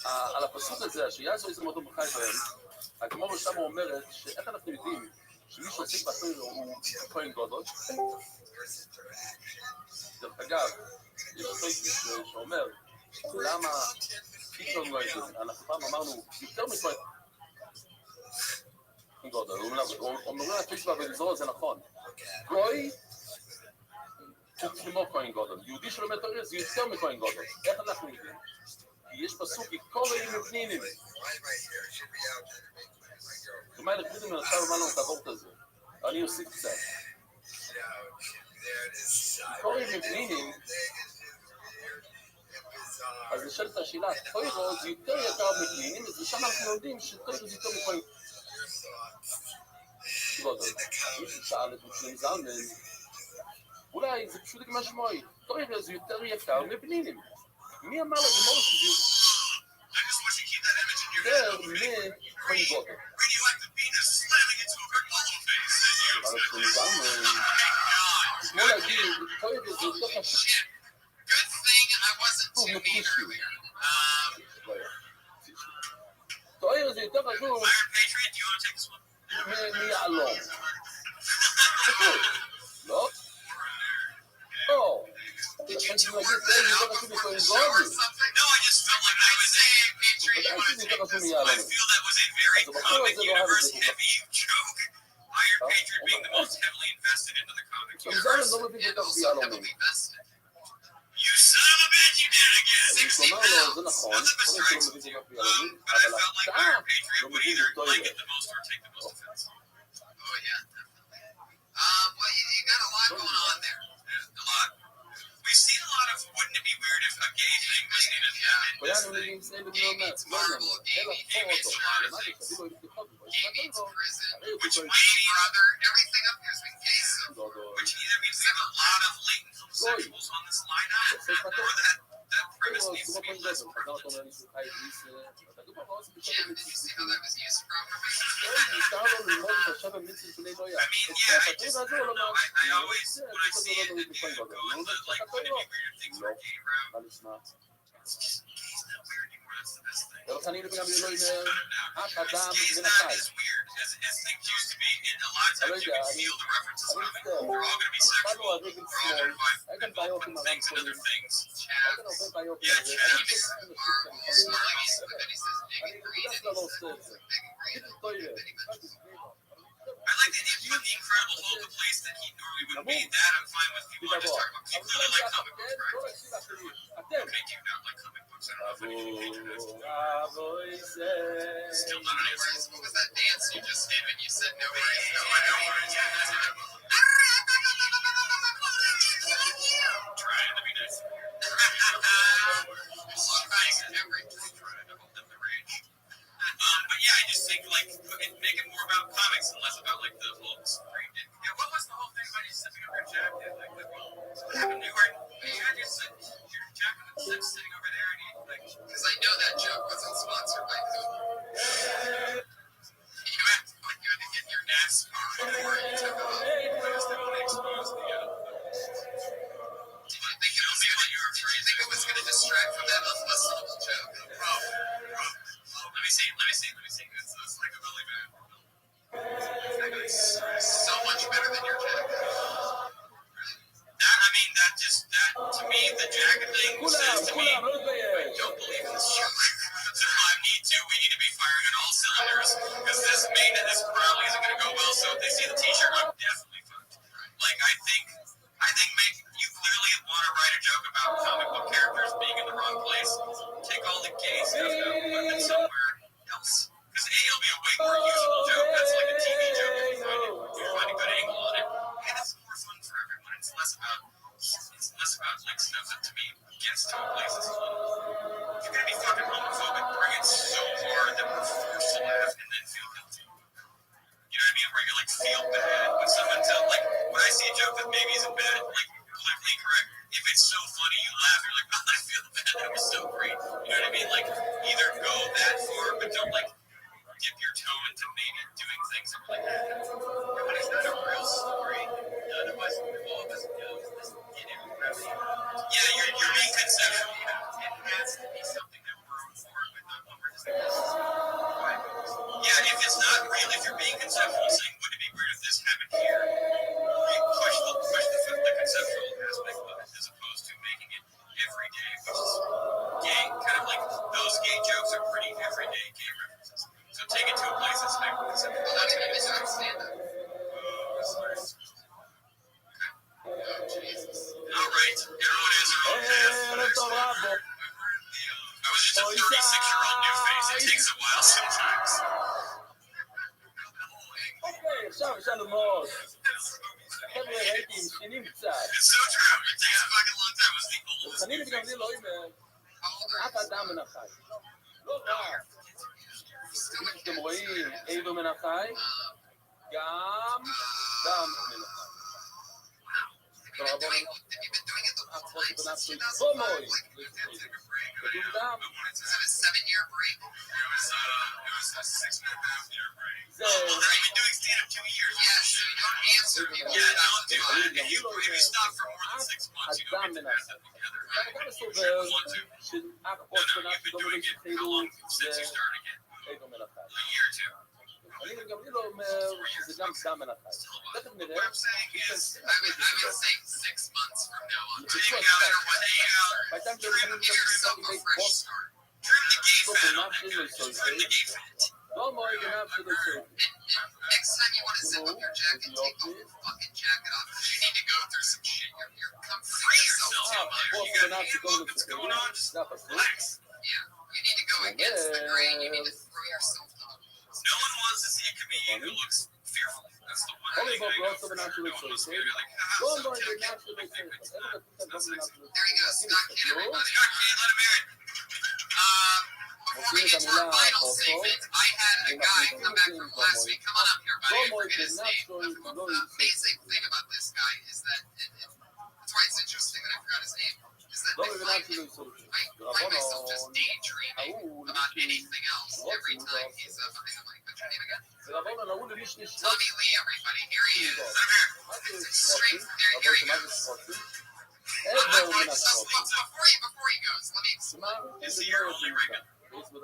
על הפסוק הזה, שיעשו איזה מודו בחי בהם, הגמרא שם אומרת שאיך אנחנו יודעים שמי שעוסק בתורה הוא כהן גדול. דרך אגב, יש סויטיס שאומר, למה פתאום לא יודעים? אנחנו פעם אמרנו, יותר מכהן גדול. אומרים לתשווה ולזרוע זה נכון. גוי הוא כמו כהן גדול. יהודי שלומד תורה זה יותר מכהן גדול. איך אנחנו יודעים? כי יש פסוק, יקוראים מפנינים. זאת אומרת, קודם עכשיו אמר לנו את הוורט הזה. אני אוסיף קצת. יקוראים מפנינים אז נשאלת השאלה, טוירו זה יותר יקר מפנינים, אז שם אנחנו יודעים שטוירו זה יותר מפנינים. לא יודע, מישהו שאל את מושלים זלמן, אולי זה פשוט משמעי, טוירו זה יותר יקר מפנינים. מי אמר לגמור שזה יותר מפנינות? אבל מושלים זלמן, כמו להגיד, טוירו זה יותר חשוב. טוירו זה יותר חשוב מיעלום. לא? לא. לכן שאני אגיד, טוירו זה יותר חשוב מפנינות. ודאי שזה יותר חשוב מיעלום. אז בטוח זה לא אוהב את זה כל כך. זלמן לא מבין יותר ביעלומים. אני אומר לו, זה נכון, קודם כל לא מבין יותר ביעלומים, אבל אתה לא מבין בטוירו. כולנו נמצאים בגלומט, לא נאמר, אלא פה אותו, למעלה תביאו את פתיחות, ולכן אני גם לא אומר, אף אדם מן החי. אני לא יודע, אני מצטער, התחלנו על רגל שמאל, היה כאן בעיות עם הרמקולים, היה כאן הרבה בעיות עם זה, אני בדרך כלל לא עושה את זה. טוירו. I like the idea of the Incredible Hulk, a place that he normally wouldn't be. That I'm fine with. People just talk about people that like comic books, right? Okay, do you not like comic books? I don't know if any of you still not anywhere. What was that dance you just did when you said no worries? No, I know worries. Trying to be nice. Trying to hold them the range. But yeah, I just think like make it more about comics and less about like the Hulk screen. Yeah, what was the whole thing about you sipping on your jacket? Like, what happened? You had your jacket and sip sitting over there, and you like. Because I know that joke wasn't sponsored by who. You have to like you had to get your NASCAR before you took off. Because they want to expose the. I think it was what you were afraid. I think it was going to distract from that little joke. Let me see. It's like a really bad. So much better than your jacket. That to me, the jacket thing says to me, I don't believe this joke. So we need to be firing on all cylinders because this probably isn't going to go well. So if they see the T-shirt, I'm definitely fucked. Like I think you clearly want to write a joke about comic book characters being in the wrong place. Take all the gay stuff out, put them somewhere else. Because it'll be a way more usable joke. That's like a TV joke if you find a good angle on it. And it's more fun for everyone. It's less about like stuff that to me gets to a place that's fun. If you're gonna be fucking homophobic, bring it so hard that we're forced to laugh and then feel guilty. You know what I mean? Where you like feel bad when someone tells like when I see a joke that maybe isn't bad, like politically correct. If it's so funny, you laugh. You're like, oh, I feel bad. That was so great. You know what I mean? Like either go that far, but don't like dip your toe into maybe doing things that like but it's not a real story. None of us, all of us know this. Yeah, you're being conceptual. You know, it has to be something that we're on for, but not one we're just like, yeah, if it's not real, if you're being conceptual, saying, would it be weird if this happened here? You push the conceptual aspect of it as opposed to making it everyday, which is gay. Kind of like those gay jokes are pretty everyday gay references. So take it to a place that's hyper conceptual. Well, that's going to misunderstand that. Oh, sorry. Oh, Jesus. All right, everyone has their own path. I was just a 36-year-old new face. It takes a while sometimes. עכשיו יש לנו מאוד. חבר'ה, הייתי עם שנים קצת. It's so true. It takes a fucking long time. It was the oldest. אני גם לי לא עם... אף אדם מן החי. לא רק שאתם רואים איבר מן החי, גם דם מן החי. כלומר, בואו נפחות את הנפשי בומוי. כתוב דם. זה... אדם מן החי. גם מסובר שאף עוד בנפשי דומוי שחילו זה איבר מן החי. אני גם לי לא אומר שזה גם דם מן החי. תכף נראה. By the time they're going to make boss, so the nafshi is so no more the nafshi is so. Next time you want to zip up your jacket, take the whole fucking jacket off. You need to go through some shit. You're comforting yourself too much. What's going on? Just relax. Yeah, you need to go against the grain. You need to throw yourself down. No one wants to see a comedian who looks fearful. That's the one thing I go for. They're like, There you go, Scott Kid, everybody. Let him hear it. Before we get to our final segment, I had a guy come back from last week. Come on up here, buddy. I forget his name. The amazing thing about this guy is that that's why it's interesting that I forgot his name. Is that I find myself just daydreaming about anything else every time he's behind the mic. What's your name again? Tommy Lee, everybody. Here he is. Straight. Here he goes. Before he goes, let me. is he your only regular? We have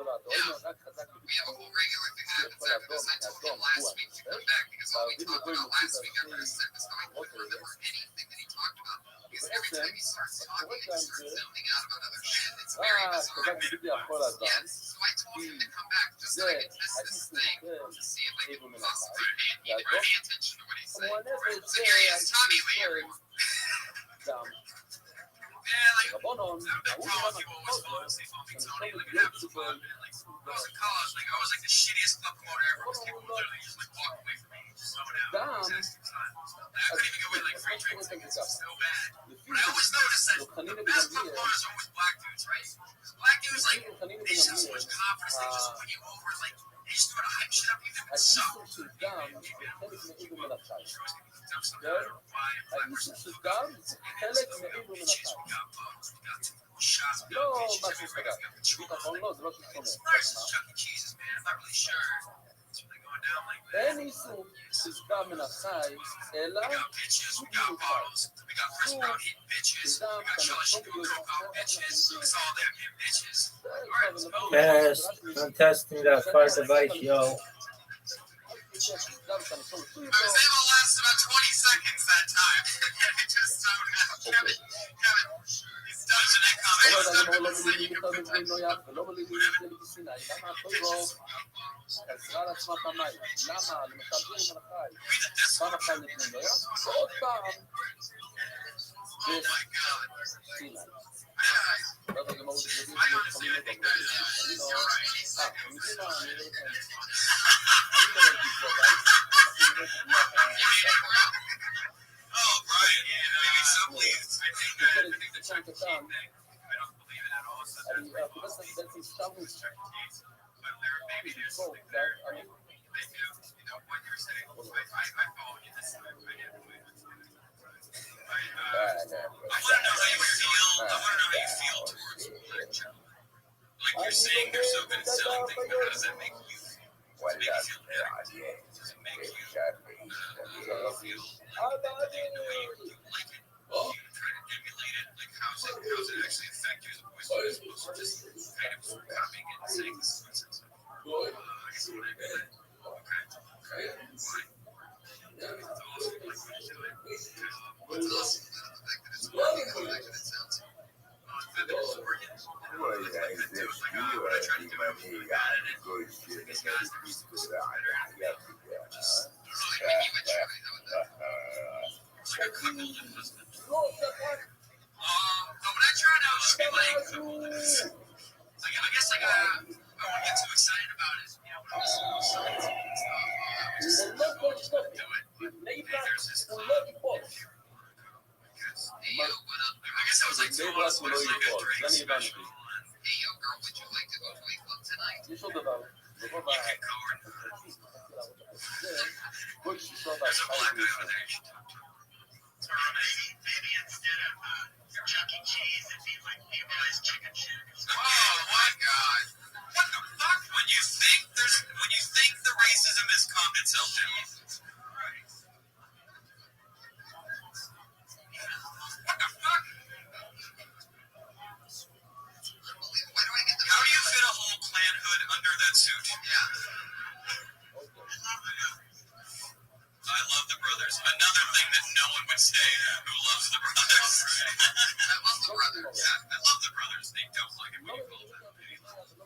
a whole regular thing that happens after this. I told him last week to come back because all we talked about last week after the set was going to remember anything that he talked about. Because every time he starts talking, he starts zooming out about other shit. It's very bizarre. Yes, so I told him to come back just so I could test this thing to see if I could possibly pay attention to what he's saying. So here he is, Tommy Lee, everyone. Yeah, like, I've been telling people always wanted to say something, Tony. Like, it happens a lot, man. Like, when I was in college, like, I was like the shittiest club promoter ever because people would literally just like walk away from me, just zone out. I couldn't even go in like free drinks because it was so bad. But I always noticed that the best club promoters are always black dudes, right? Because black dudes, like, they just have so much confidence, they just put you over, like, they just know how to hype shit up even if it's so. לא משהו חדש, ביטחון לא, זה לא שונה. אין איסור שזבא מן החי, אלא סוג מיוחד. סוג שדם Test. I'm testing that fire device, yo. I was able to last about 20 seconds that time. I just zoned out. Kevin, he's dodging that עזרה לעצמה במים. למה? למשל מן החי. פעם החי נתנים לו, ועוד פעם סיני. לא יודע, גמרו לגבים ולחמים אותם. אני לא... מבין מה? אני לא יודע. אני לא יודע לקבוע Oh, Brian, yeah, maybe so pleased. I think the Chuck E. Cheese thing, I don't believe it at all. So that's בעצם סתיו but maybe there's something there. They do, you know, what you're saying. I follow you this time. I want to know how you feel. I want to know how you feel towards lecture. Like you're saying they're so good at selling things, but how does that make you feel? Does it make you feel better? Does it make you feel the way you like it? You try to emulate it? Like how's it actually affect you as a voice as opposed to just kind of copying it and saying this is what it says? I guess I'm not good. Okay. Fine. It's awesome. Like what you're doing. What's awesome is the fact that it's working. The fact that it sounds that it's working. What I try to do it really bad at it. These guys that are supposed to be better at me. Just really give it a try. How about that? It's like a couple of them. But what I try now is just be like, I guess like I wouldn't get too excited about it. You know, when I'm listening to songs and stuff, just do it. But there's this I guess I was like 2 months, but it's like a drink special. tonight. יש עוד דבר, ברוב You can code. כל שישה There's a black guy over והשעה there you should talk to. So maybe instead of Chuck E. Cheese, it'd be like Levi's Chicken Shack. Oh my god. What the fuck? When you think the racism has calmed itself down. What the fuck? Unbelievable. Why do I get the How do you fit a whole clan hood under that suit? Yeah. I love the brothers. Another thing that no one would say who loves the brothers. I love the brothers. Yeah, I love the brothers. They don't like it when you call them.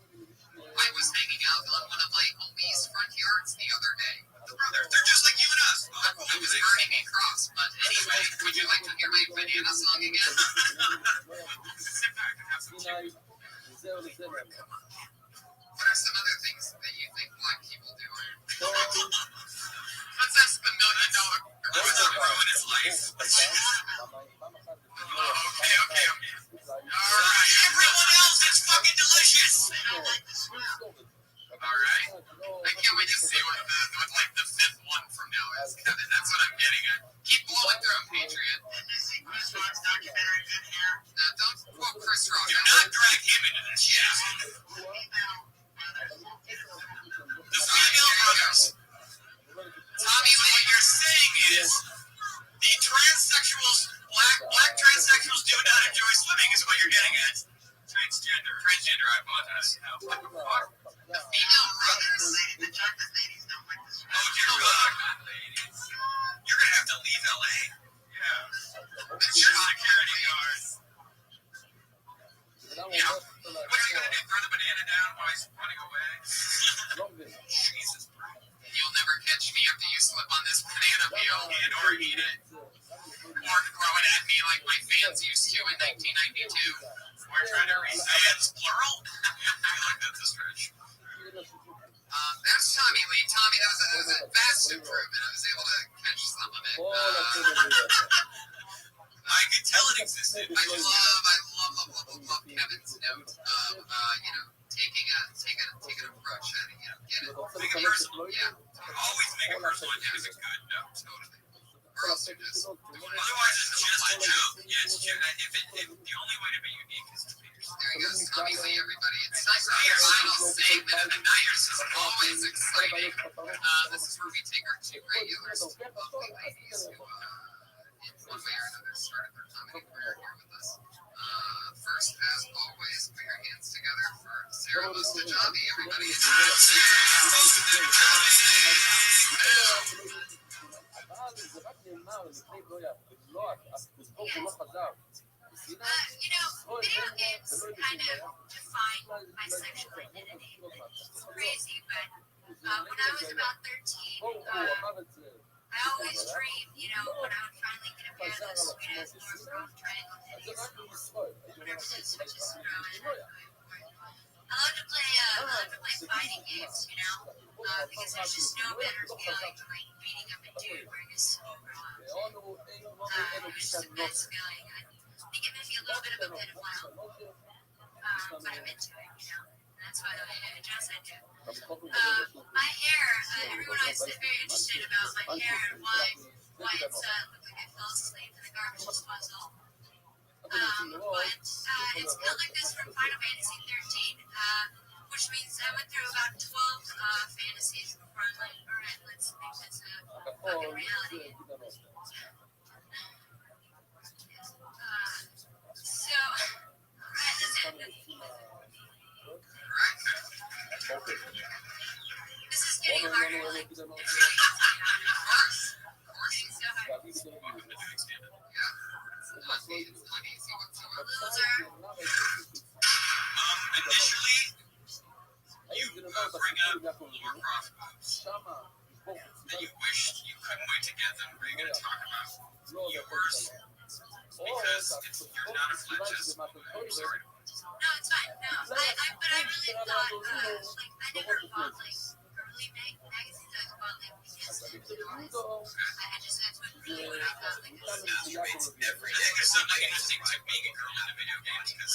I was hanging out on one of my homies' front yards the other day. The brothers, they're just like you and us. Oh, cool. It was burning a cross, but anyway, would you like to hear my banana song again? Sit back and have some chicken. וזהו לזה להם. What are some other things that you think black people do? What's that $1 million? Let's not ruin his life. Okay. Alright, everyone else, it's fucking delicious. Alright. I can't wait to see what the fifth one from now is, Kevin. That's what I'm getting at. Keep blowing through them, Patriot. Didn't you see Chris Rock's documentary Good Hair? Don't quote Chris Rock. Do not drag him into this shit. The female brothers. Tommy, what you're saying is the transsexuals, black transsexuals do not enjoy swimming is what you're getting at. Transgender, I apologize. What the fuck? The female brothers? The chocolate ladies don't like to swim. Oh dear God. You're gonna have to leave LA. Yeah. That's your security guard. Yeah. What's he gonna do? Throw the banana down while he's running away? Jesus Christ. You'll never catch me after you slip on this banana peel And or eat it. or throw it at me like my fans used to in 1992. We're trying to read fans, plural. I feel like that's a stretch. That's Tommy Lee. Tommy, that was a vast improvement. I was able to catch some of it. I could tell it existed. I love Kevin's note of, taking an approach at it, get it. Make a personal. Yeah, Always make a personal one has a good note. totally. Or else you're just Otherwise, it's just a joke. Yeah, it's just, if the only way to be unique is to be yourself. there he goes, Tommy Lee, everybody. It's nice to hear your final segment of the night. Yours is always exciting. This is where we take our two regulars, lovely ladies who, in one way or another, started their comedy career here with us. First, as always, put your hands together for Sarah Mustajabi, everybody. זה רק נאמר לפני לא הספורט הוא לא חזר. Video games kind of define my sexual identity. It's crazy, but when I was about 13, I always dreamed, when I would finally get a pair of those sweet-ass North triangle titties. Whenever the switches throw in. I love to play fighting games, because there's just no better feeling than like beating up a dude wearing a silver glove. It's just the best feeling. I think it may be a little bit of a pedophile, but I'm into it, That's why I dress I do. My hair, everyone always is very interested about my hair and why it's looked like I fell asleep in the garbage disposal. But it's built like this from Final Fantasy 13, which means I went through about 12 fantasies before I'm like, alright, let's make this a fucking reality. So, alright, that's it. This is getting harder. Like, it's really so hard. Loser. Initially, you bring up more crossbows that you wished you couldn't wait to get them. Were you going to talk about yours? Because you're not as much as sorry. No, it's fine. No, but I really thought, I never bought, girly magazines. I bought, I just, that's what really what I thought, It's every day. There's something interesting to being a girl in the video games because,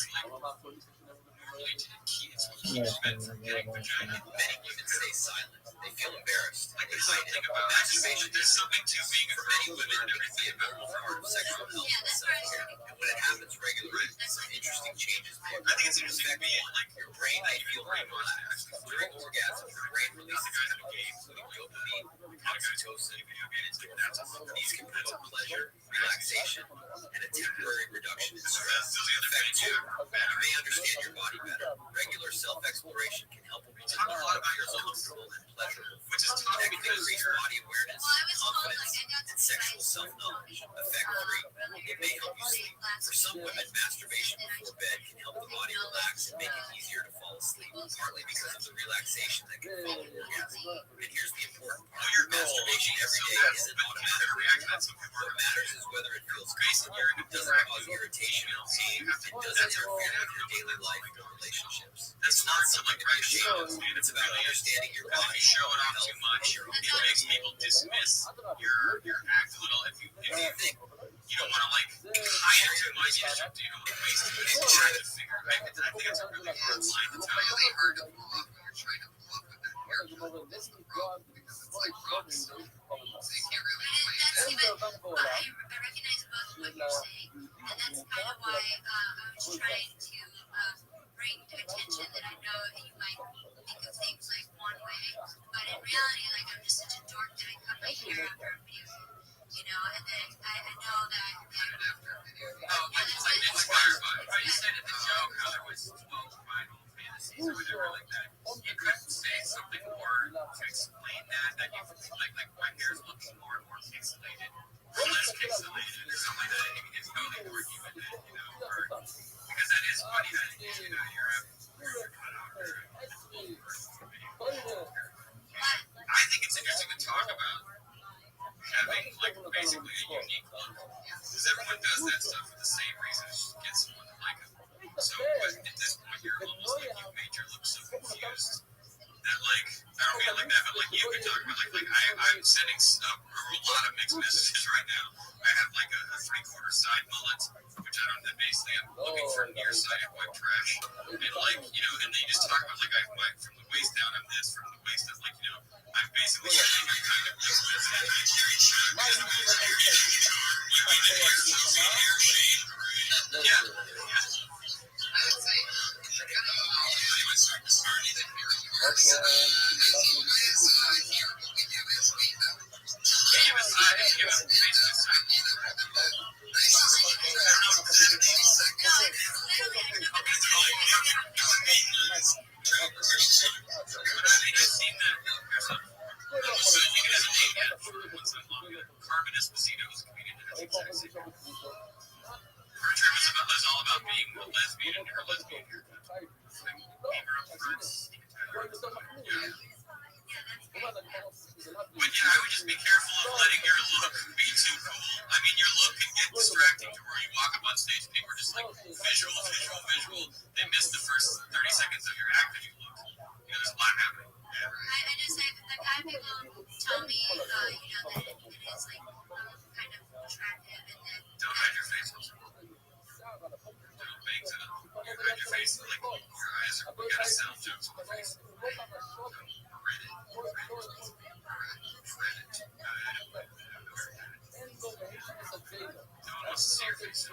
really, to kids, you Yes, prevents getting vagina. Many women stay silent. They feel embarrassed. Like the same thing about masturbation. There's something to being for many women. Everything about part of sexual health and self-care. And when it happens regularly, some interesting changes. I think it's interesting to me, like your brain, I feel very relaxed. During orgasm, your brain releases chemicals, including dopamine, oxytocin, and endorphins. These can promote pleasure, relaxation, and a temporary reduction in stress. Effect 2, you may understand your body better. Regular self-exploration can help you talk a lot about your comfortable and pleasurable, which is topic to increase body awareness, confidence, and sexual self-knowledge. Effect 3, it may help you sleep. For some women, masturbation before bed can help the body relax and make it easier to fall asleep, partly because of the relaxation that can follow orgasm. And here's the important part. Your masturbation every day isn't automatic. What matters is whether it feels good, doesn't cause irritation or pain, and doesn't interfere with your daily life or relationships. It's not something to be ashamed of. It's about understanding your body, Show it off health, too much. and It makes people dismiss your act a little. If you think you don't want to like hide it too much, you don't waste it. It's trying to figure. I think it's a really hard line to tell. Really hard to pull up when you're trying to pull up with that hair. Because it's like rocks. So you can't really play that. I recognize both what you're saying, and that's kind of why I was trying to bring to attention that I know that you might think of things like one way, but in reality, like I'm just such a dork that I cut my hair after a video, you know, and then I know that. It's inspired by you said in the joke how there was 12 final fantasies or whatever like that. You could say something more to explain that you like my hair's looking more and more pixelated, or less pixelated, or something like that. It's totally more human, because that is funny that you're a cutout. I think it's interesting to talk about having like basically a unique look, because everyone does that stuff for the same reason, to get someone to like them. So at this point, you're almost like you've made your look so confused that like I don't mean like that, but like you've been talking about like I'm sending a lot of mixed messages right now. I have like a 3/4 side mullet, which I don't. That basically I'm looking for nearsighted white trash, and like and they just talk about like from the waist down I'm this, from the waist up like I'm basically sending a kind of mixed message. Yeah. I would say, Carmen Esposito was a comedian that has sex. Her term is all about being a lesbian and her lesbian haircut. But yeah, I would just be careful of letting your look be too cool. I mean, your look can get distracting to where you walk up on stage and people are just like visual. They miss the first 30 seconds of your act and you look. There's a lot happening. Yeah. I just say I've had people tell me, that it is like kind of attractive, and then don't hide your face. Don't bangs it up. You hide your face like your eyes are. You gotta sell jokes with your face. No one wants to see your face.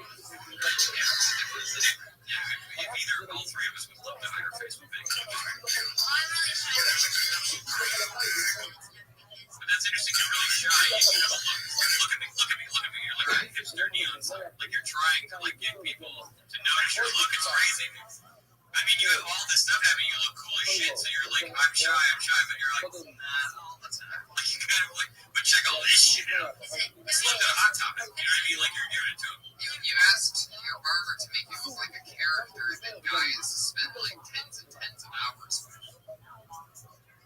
Yeah, if either all three of us would love to hide our face with bangs. I'm really shy. But that's interesting. You're really shy. You look at me. You're like a hipster neon sign. Like you're trying to like get people to notice your look. It's crazy. I mean, you have all this stuff happening. You look cool as shit. So you're like, I'm shy. But you're like, nah, all the time. Like you kind of like, but check all this shit out. It's a little bit of Hot Topic. You know what I mean? Like you're giving it to them. You asked your barber to make you look like a character, and then guys spend like tens and tens of hours.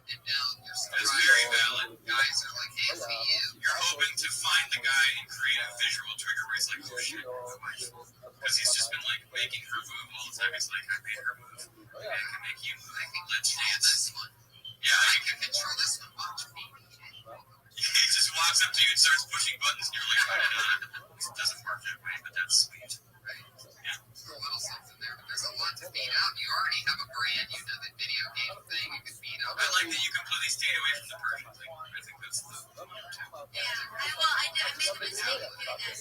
And now you're That's very valid. Guys are like, hey, for you. You're hoping to find the guy and create a visual trigger where he's like, oh shit, because he's just been like making her move all the time. He's like, I made her move. Maybe I can make you move. I can let you dance this one. Yeah, I can control this one. Watch me. He just walks up to you and starts pushing buttons, and you're like, it doesn't work that way, but that's sweet. Right. Yeah. There's a little something there, but there's a lot to beat out. You already have a brand. You know the video game thing. You can beat out. I like that you completely stayed away from the Persian thing. I think that's the I made the mistake of doing that.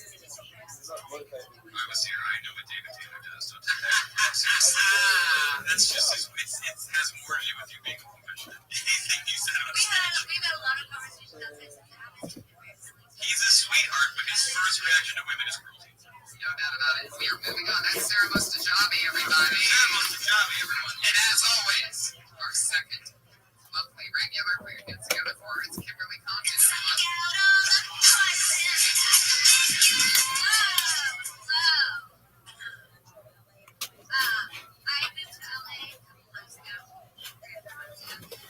I was here. I know what David Taylor does. That's just it has more to do with you being a professional. You said it on stage. We've had a lot of conversations outside since it happened. He's a sweetheart, but his first reaction to women is cruelty. No doubt about it. We are moving on. That's Sarah Mustajabi, everybody. Sarah Mustajabi, everyone. And as always, our second monthly regular for your Get Together for it's Kimberly Compton. I moved to LA a couple months ago.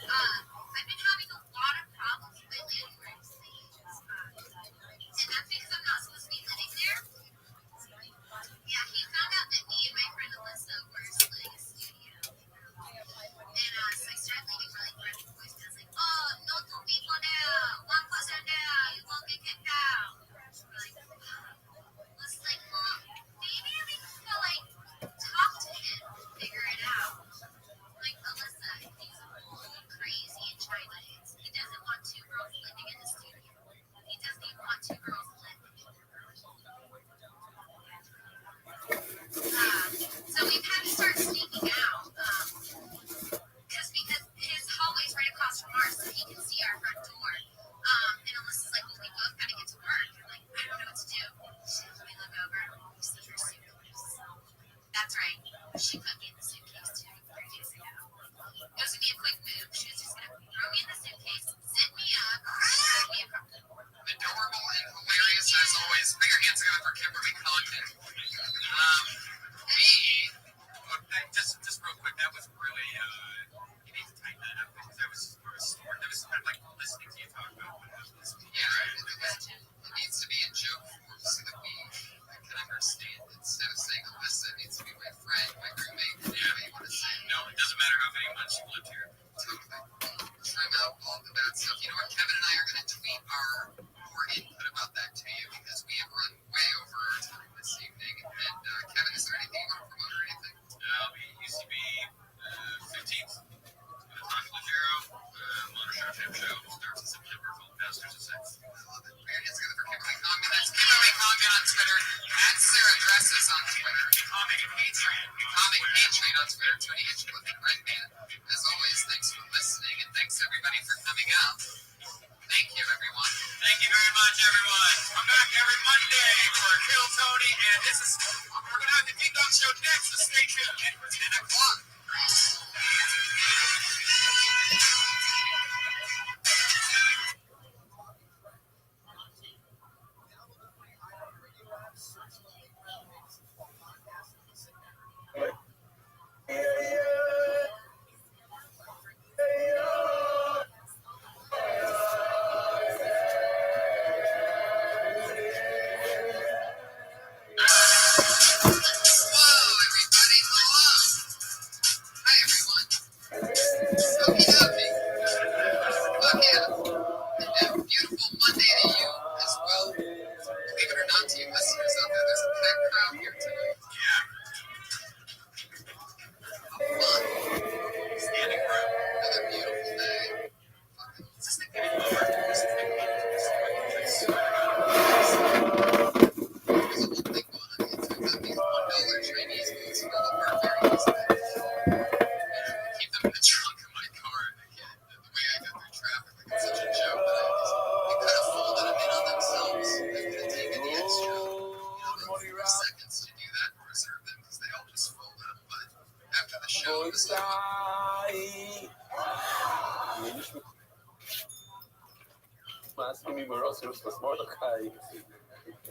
I've been having a lot of problems with my landlord. And that's because I'm not supposed to be living there. Yeah, he found out that me and my friend Alyssa were splitting a studio. And so I started leaving really threatening voicemails like, oh, no two people now, one person now, you won't get kicked out. Was like, well, maybe we can go like talk to him, figure it out. Like Alyssa, he's crazy in China. He doesn't want two girls living in the studio. He doesn't even want two girls living. So we've had to start sneaking out. Because his hallway's right across from ours, so he can see our front door. And Alyssa's like, well, we both gotta get to work. I'm like, I don't know what to do. So we look over, we see her suitcase. That's right. She put me in the suitcase 2 or 3 days ago. It was gonna be a quick move. She was just gonna throw me in the suitcase, zip me up, and drag me across the door. Adorable and hilarious as always. Put your hands together for Kimberly Compton. Just real quick, that was really you need to tighten that up because that was kind of like listening to you talk about what happens. It needs to be in joke form so that we can understand. Instead of saying Alyssa, it needs to be my friend, my roommate, whatever you want to say. No, it doesn't matter how many months you lived here. Totally. Trim out all the bad stuff. You know what? Kevin and I are going to tweet more input about that to you because we have run way over our time this evening. And Kevin, is there anything you want to promote or anything? We used to be 15th. Talk Legero, Motor Show Chip Show starts in September. Full Pastors and Sex. I love it. Put your hands together for Kimberly Compton. That's Kimberly Compton on Twitter. At Sarah Dresses on Twitter. Comic Patriot. Comic Patriot on Twitter. Tuning in with the Red Man. As always, thanks for listening and thanks everybody for coming out. Thank you, everyone. Thank you very much, everyone. Come back every Monday for Kill Tony, and we're going to have the King Dog Show next, so stay tuned. And for 10 o'clock.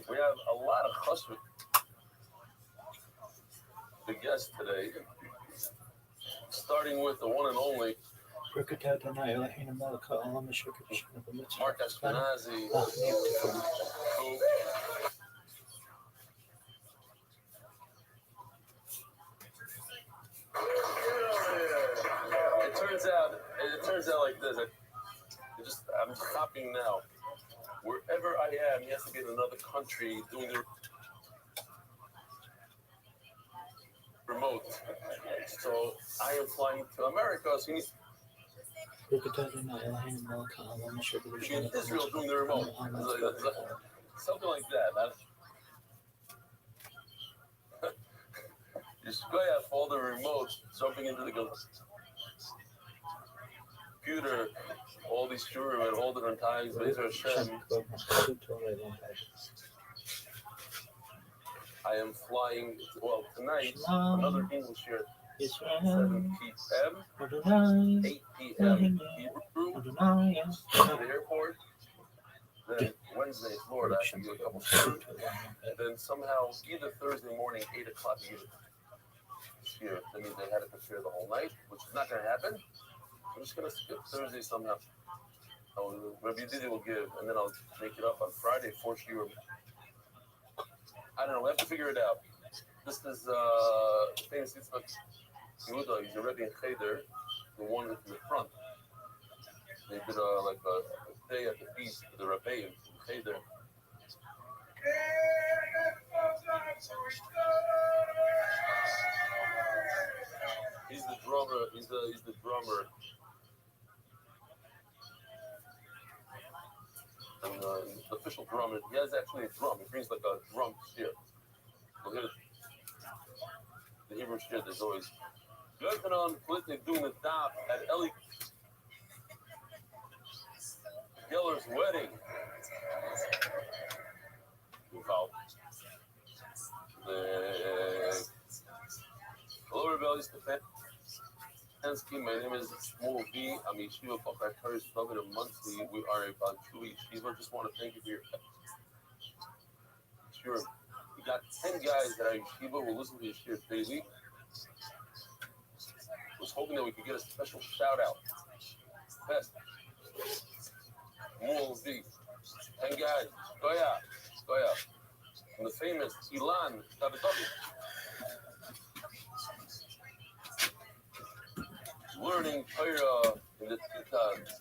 We have a lot of chashva. The guest today, starting with the one and only Mark Ashkenazi. It turns out like this. I'm stopping now. Wherever I am, he has to be in another country doing the remote. So I am flying to America. So he needs to be in Israel doing the remote. Something like that. You square for all the remotes jumping into the computer, all these shurim at all different times. Bezer Hashem. I am flying, well, tonight, another English year, 7 p.m., 8 p.m. Hebrew, to the airport. Then Wednesday, Florida, I should do a couple shirts. Then somehow, either Thursday morning, 8 o'clock, here. That means they had to prepare the whole night, which is not going to happen. I'm just going to skip Thursday somehow. Rabbi Didi will give, and then I'll make it up on Friday for sure. I don't know. We have to figure it out. This is famous Yitzchak Yehuda. He's a Rebbe in Cheder, the one in the front. They did like a day at the feast for the Rabbi in Cheder. He's the drummer. He's the drummer. And the official drummer. He has actually a drum. He brings like a drum shir. We'll hit it. The Hebrew shir. There's always. You're on politic doing the dap at Eli Geller's wedding. Hello, rebellious Stefanski. My name is Small V. I'm Yeshiva Bakar Kurdish David of Muncie. We are a Bantu Yeshiva. Just want to thank you for your. Sure. We got 10 guys that are Yeshiva. We'll listen to Yeshiva daily. Was hoping that we could get a special shout out. Best. Small V. 10 guys. Goya. And the famous Ilan Davidovic. Learning Torah in the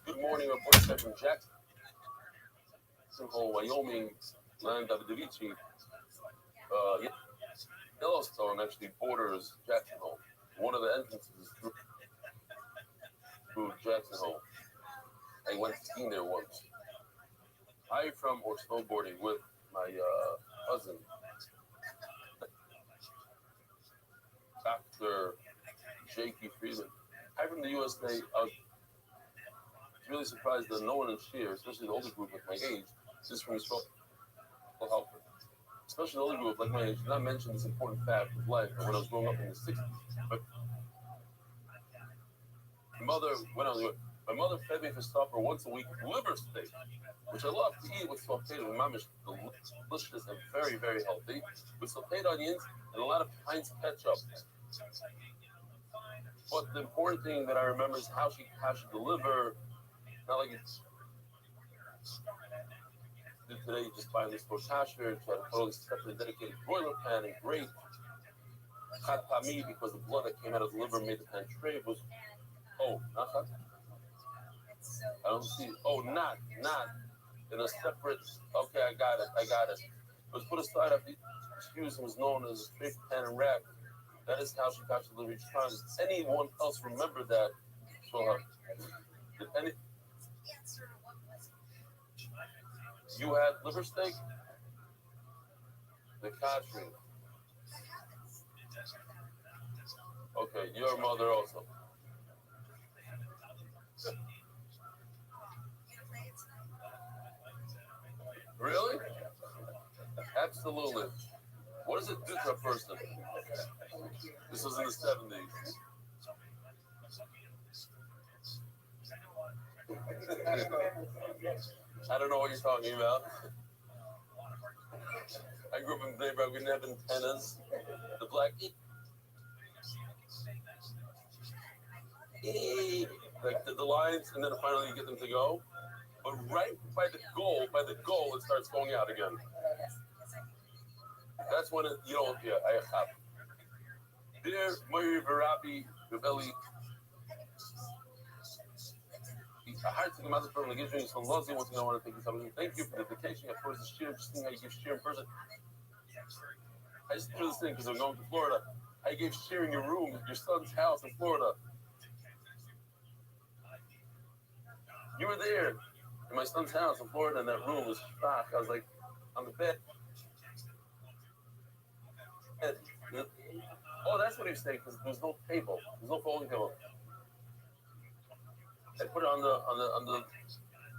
Good Morning report from Jacksonville, Wyoming, Land Davidovici. Yellowstone actually borders Jacksonville. One of the entrances is through Jacksonville. I went skiing there once. I from or snowboarding with my cousin, Dr. J.K. Friedman. I'm from the USA. I was really surprised that no one in Shir, especially the older group with my age, just from Israel, will help her. Especially the older group like my age, did not mention this important fact of life when I was growing up in the 60s. But my mother fed me for supper once a week liver steak, which I love to eat with sauteed and mamish, delicious and very, very healthy, with sauteed onions and a lot of Heinz ketchup. But the important thing that I remember is how she deliver, not like it's today, you just buy this for kasher, to have a totally separate dedicated broiler pan and great chat pami, because the blood that came out of the liver made the pan tray was, not chat? I don't see, not in a separate, okay, I got it. It was put aside after she was known as a straight pan and rack. That is how she got to live each time. Does anyone else remember that? You had liver steak? The country. Okay, your mother also. Really? Absolutely. What does it do to a person? This was in the 70s. I don't know what you're talking about. I grew up in Daybrook. We didn't have antennas. The black like the lines, and then finally you get them to go. But right by the goal, it starts going out again. That's when you don't. Yeah, I have. Dear ViralRabbi, Rebelli, I hired to come out from the Gizmi, so Lozi, once again, I want to thank you. Thank you for the vacation. Of course, the shir, just seeing how you give shir in person. I just do this thing because I'm going to Florida. I gave sharing your room at your son's house in Florida. You were there in my son's house in Florida, and that room was fuck. I was like on the bed. Oh, that's what he was saying, because there was no table. There's no folding table. I put it on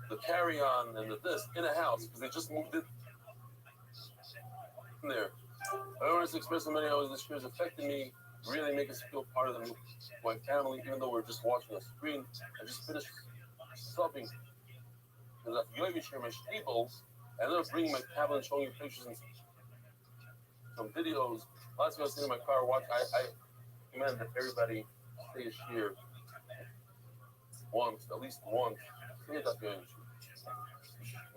the carry-on and the this in a house because they just moved it in there. I don't want to express how many hours this year has affected me, really make us feel part of my family, even though we're just watching a screen. I just finished subbing because I feel share my stables. I ended up bringing my tablet and showing you pictures and some videos. Last time I was sitting in my car watching, I recommend that everybody stays here once, at least once.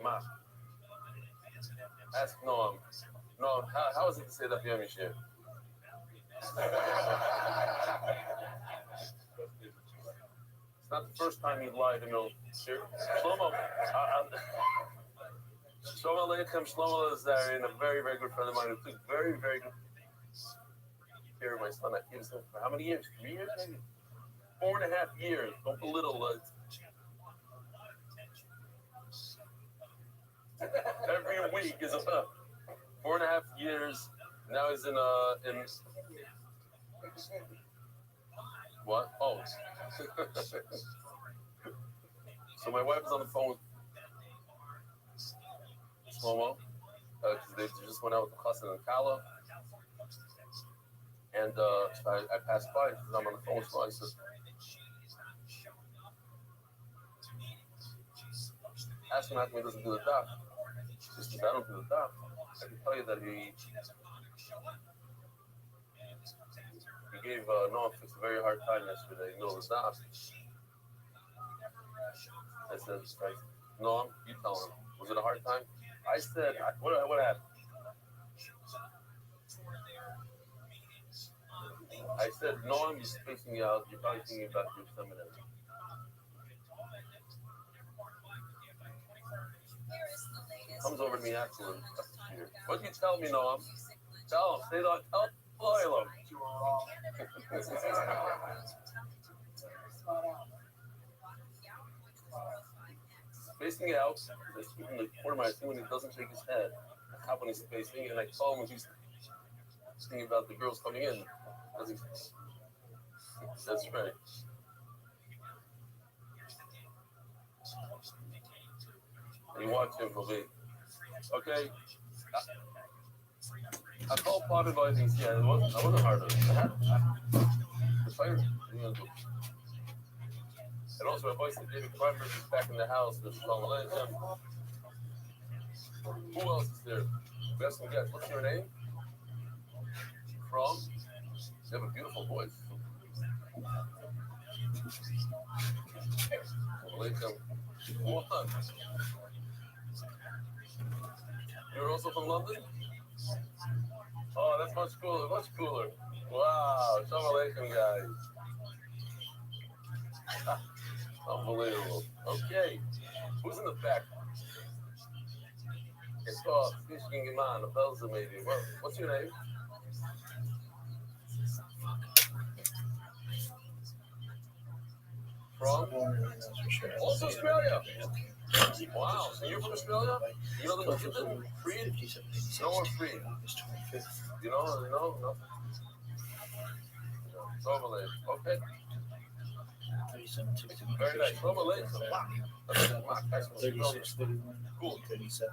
Ma, ask Noam. Noam, how is it to say that Yom Yishir? It's not the first time you lied, you know. Shlomo, Shlomo Aleichem, Shlomo is a very, very good friend of mine who took very, very good care of my son. I gave him for how many years? 3 years, maybe? 4.5 years. Don't belittle it. Every week is a 4.5 years. Now he's in what? Oh. So my wife is on the phone with Shlomo because they just went out with the Chassan and Kala. And so I passed by because I'm on the phone with Shlomo. I said, ask him how come he doesn't do the daf. He says, I don't do the daf. I can tell you that he gave Noam Fix a very hard time yesterday. You know the daf. I said, Noam, you tell him. Was it a hard time? I said, what happened? I said, Noam, you're spacing me out. You're probably thinking about your seminary. Comes over to me afterwards. What did you tell me, Noam? Tell him. Say that. Tell him. Spacing out. I keep him in the corner. I see when he doesn't shake his head. I have when he's spacing, and I tell him when he's thinking about the girls coming in. That's right. And you watch him for me. Okay. I called part of I think, yeah, I wasn't hard on it. The fire. And also, my voice said David Kramer is back in the house. There's Shalom Aleichem. Who else is there? We have some guests. What's your name? From? You have a beautiful voice. Aleichem. What? You're also from London? Oh, that's much cooler. Much cooler. Wow. Shalom Aleichem, guys. Unbelievable. Okay. Who's in the back? It's called Fishing Iman, a Belza maybe. Well, what's your name? From? Also Australia. Wow. So you're from Australia? You know the Egyptian Freed? No more Freed. You know? No. Overlay. Okay. Very nice. Overlay. Wow. 36, 31, Cool. 37,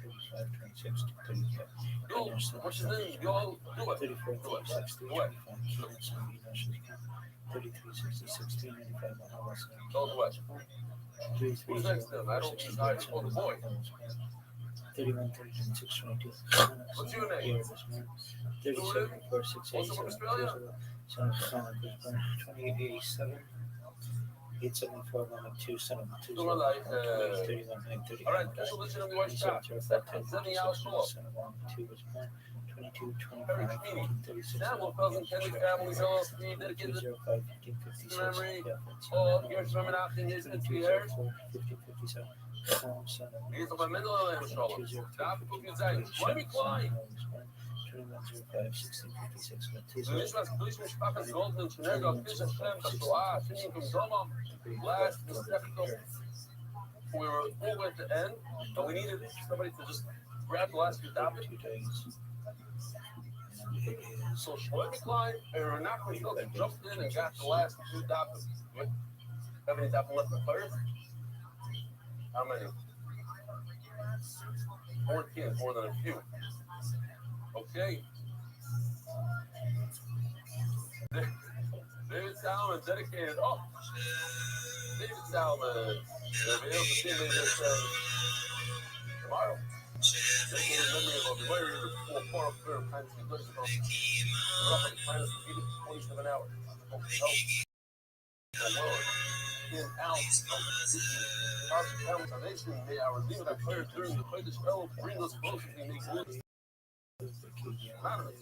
35, 26, 35. Yo, what's his name? Yo, do it. 34, 36, 25, 33, 66, 95, Don't do it. Who's next then? I don't decide. Oh, the boy. 31, 36, 22. What's your name? 37, 4, 6, 8, Also from Australia? 2887. 874 2 7 2 Do it like, 31 30 all right, just listen to me watch that. 70 hours full. 22 Very 25 convenient. 36 Samuel Cousin Kennedy Families LLC dedicated to 05 15 56 memory of Gershom Menachem Yisrael Tzviher. 15 57 Hier is op mijn middel en Shalom. Daar heb ik ook gezegd. Let me climb. 2105, 1656, זה נשמע קדוש משפחת גולדמן שנהרגה על פיש השם בשואה, השני במזומם, last Masechto. We were over at the end, but we needed somebody to just grab the last few topics. 2 days. And it is So Shlomi Klein and Renachman Hilton jumped in and got the last few topics. How many topics left in first? How many? 14, more than a few. Okay. David Salmon dedicated. Oh, David Salmon. They'll be able to see me this tomorrow. This is the memory of a very four of third times he lives ago. We're up on the finals for 27 hours. Oh, in out of conversation, may our leader that prayer during the Kodesh Elul bring us closer to make good. Anonymous.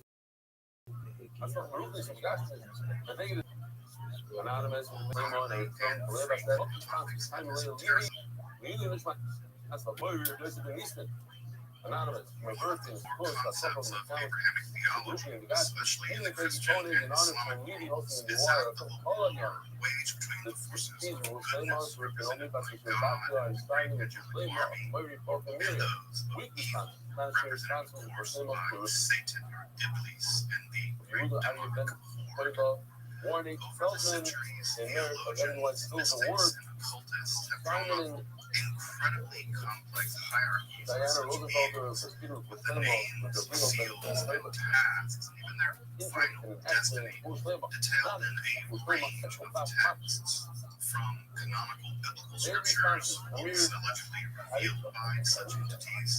That's not the rule. I think it is anonymous. That's the boy we're listening. Anonymous. My birthday is close. I suffer from the Abrahamic theology, especially in the Christian and Islamic worlds, is that the war waged between the forces of goodness represented by God and those of evil, by Satan, Iblis, and the great demonic horde. Warning, Over the Feldman, centuries, and Merrick, theologians, everyone still the mystics, word. and occultists have drawn Simon up and incredibly complex hierarchies of Diana such Rosenfelder beings, was Peter with with the Cinema, with names, the real seals, and benefit. tasks, and even their final And destiny Muslim, detailed in a range of texts, from canonical biblical scriptures, books allegedly revealed by such entities,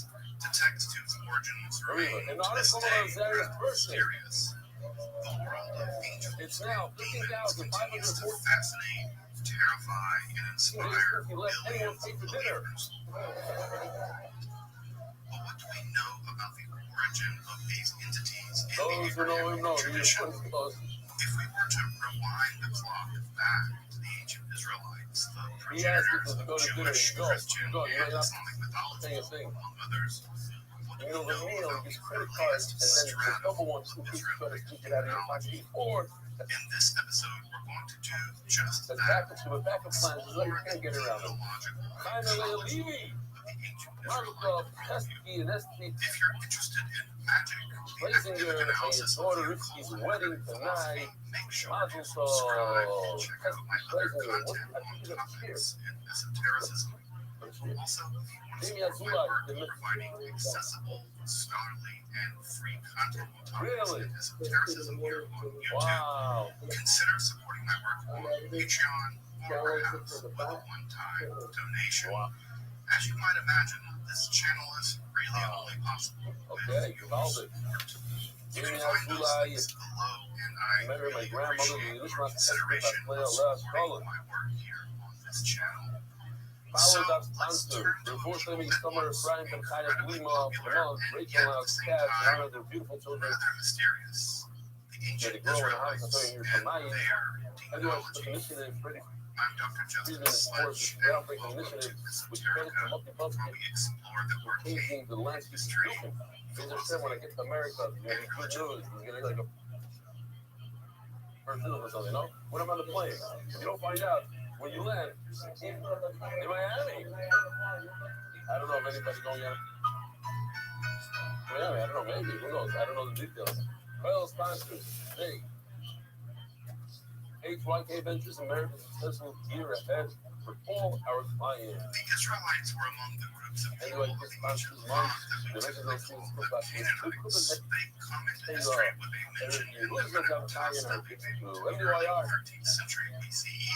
to texts whose origins remain an to this article day on Zariah's rather birthday. mysterious. The world of angels It's now and demons continues to 15,540. fascinate, terrify, and inspire He left anyone millions pay of for dinner. believers. But what do we know about the origin of these entities in the Those who know him know. Abrahamic tradition? If we were to rewind the clock back to the ancient Israelites, the He asked progenitors us to of go to dinner. Jewish, You go. Christian, You go. You and may not Islamic mythology, say a thing. among others, what do You we know, with me, know on about his the credit card, earliest and then the stratum double one, of two pieces try to Israelite sneak it out of your pocket technology? before. In this episode, we're going to do just As that. backup plan, so you can't get around it. Finally, Levy. Markov, Pesky, and Esty, If you're interested in magic, Blazinger, and his daughter Rifki's wedding tonight. make sure Mazel to subscribe tov. and check out my other content on topics in esotericism. Also, if you want to Jamie support my Azulay, work the in providing accessible, scholarly, and free content on topics Really? in esotericism here on YouTube, Wow. consider supporting my work on Patreon or perhaps with a one-time donation. As you might imagine, this channel is really only possible Okay, you called it. you Jamie can find those Azulay, links below, and I I remember my really grandmother, appreciate the your English consideration play of last supporting color. my work here on this channel. Follow that let's sponsor. turn to Unfortunately, that Summer, once Brian, and Kaya incredibly Lima, popular Lamont, and Rachel, yet at and the same Kat, and time honor their beautiful children. rather mysterious. The Yeah, ancient they grow in a house, Israelites I'm telling you, and from my age. their Everyone took demonology. initiative, pretty I'm Dr. Justin freedom, of course, Sledge, and groundbreaking welcome to initiative, which Esoterica, credits to multi-public where we explore the changing arcane the landscape of history, education. As I said, when I get to America, it's gonna be good news. It's gonna be like a Brazil or something, you know? When I'm on the plane, if you don't find out when you land in Miami, I don't know if anybody's going out. Miami, I don't know, maybe, who knows? I don't know the details. Well, sponsors, hey, HYK Ventures, America's successful year ahead for all our clients. The Israelites were among the groups of people Anyway, of this the sponsors ancient month, world the that rest of went those to things the go back to Canaanites. They come into Hey, history with a mention in the who's that Italian or Pentecostal people? the early MDYR. 13th century BCE.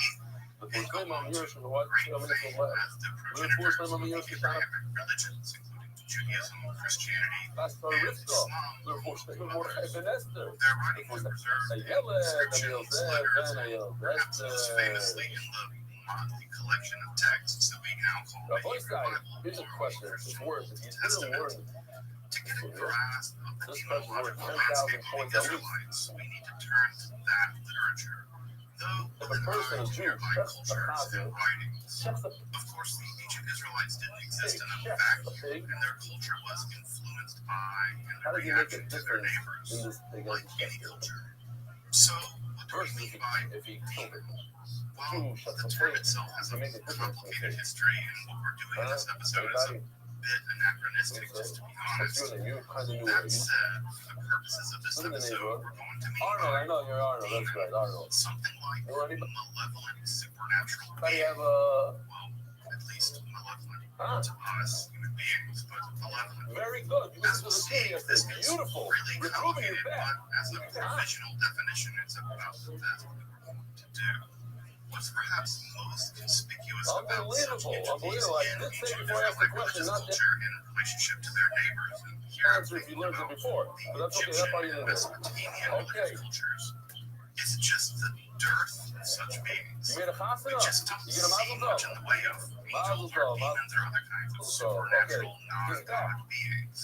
The They first go name on on here to is what? great I mean, fame so what? as the We're the first progenitors name on of the the earth is kind of Abrahamic religions, including Judaism, Christianity, Pastor and Rivka. Islam, The first name of Ibn Esther. Their writings are preserved in Ayala, inscriptions, Daniel Zed, letters, Daniel, and perhaps most famously in the collection of texts that we now call the voice Hebrew guy, Bible, here's a or question. the It's Old words. If you didn't Testament. learn To get a grasp of the this question worth theological 10,000 landscape of points the at least. Israelites, we need to turn to that literature Though If a person, a Jew, nearby checks the cultures chazir, and writings, checks the of course, the ancient Israelites didn't exist pig, in a checks the vacuum, pig, and their culture was influenced by and how a does he make a reaction to their difference neighbors, in this pig like as any he culture. So, what do we versus mean by if he killed it? well, Jew shuts the the term pig itself has to a make a difference in the complicated pig. history, and what we're doing in this episode is a Anybody? bit anachronistic, just to be What's honest. your name? You kind of knew That it. said, for the purposes of this Look at the episode, neighbor. we're going to mean Arnold, I by know you're Arnold. That's right, Arnold. something like You already? malevolent supernatural How do you being. have a? Well, at least malevolent Huh? to us human beings, but malevolent. Very good. You As listened to we'll the see, kid this yesterday. gets Beautiful. really You're proving your complicated, back. but as a provisional definition, it's about that's what we're going to do. What's perhaps most conspicuous about such Unbelievable. entities Unbelievable. I in did say ancient before I asked the Israelite question, religious not the culture in relationship to their neighbors, and here I'm answer if you thinking learned it about before. the But that's okay. Egyptian That part you and didn't know. Mesopotamian Okay. religious cultures, is just the dearth of such beings. You made a We chasana. just don't You get a see mazel much in tov. the way of angels or demons or other kinds of Mazel tov. supernatural Okay. non-God beings.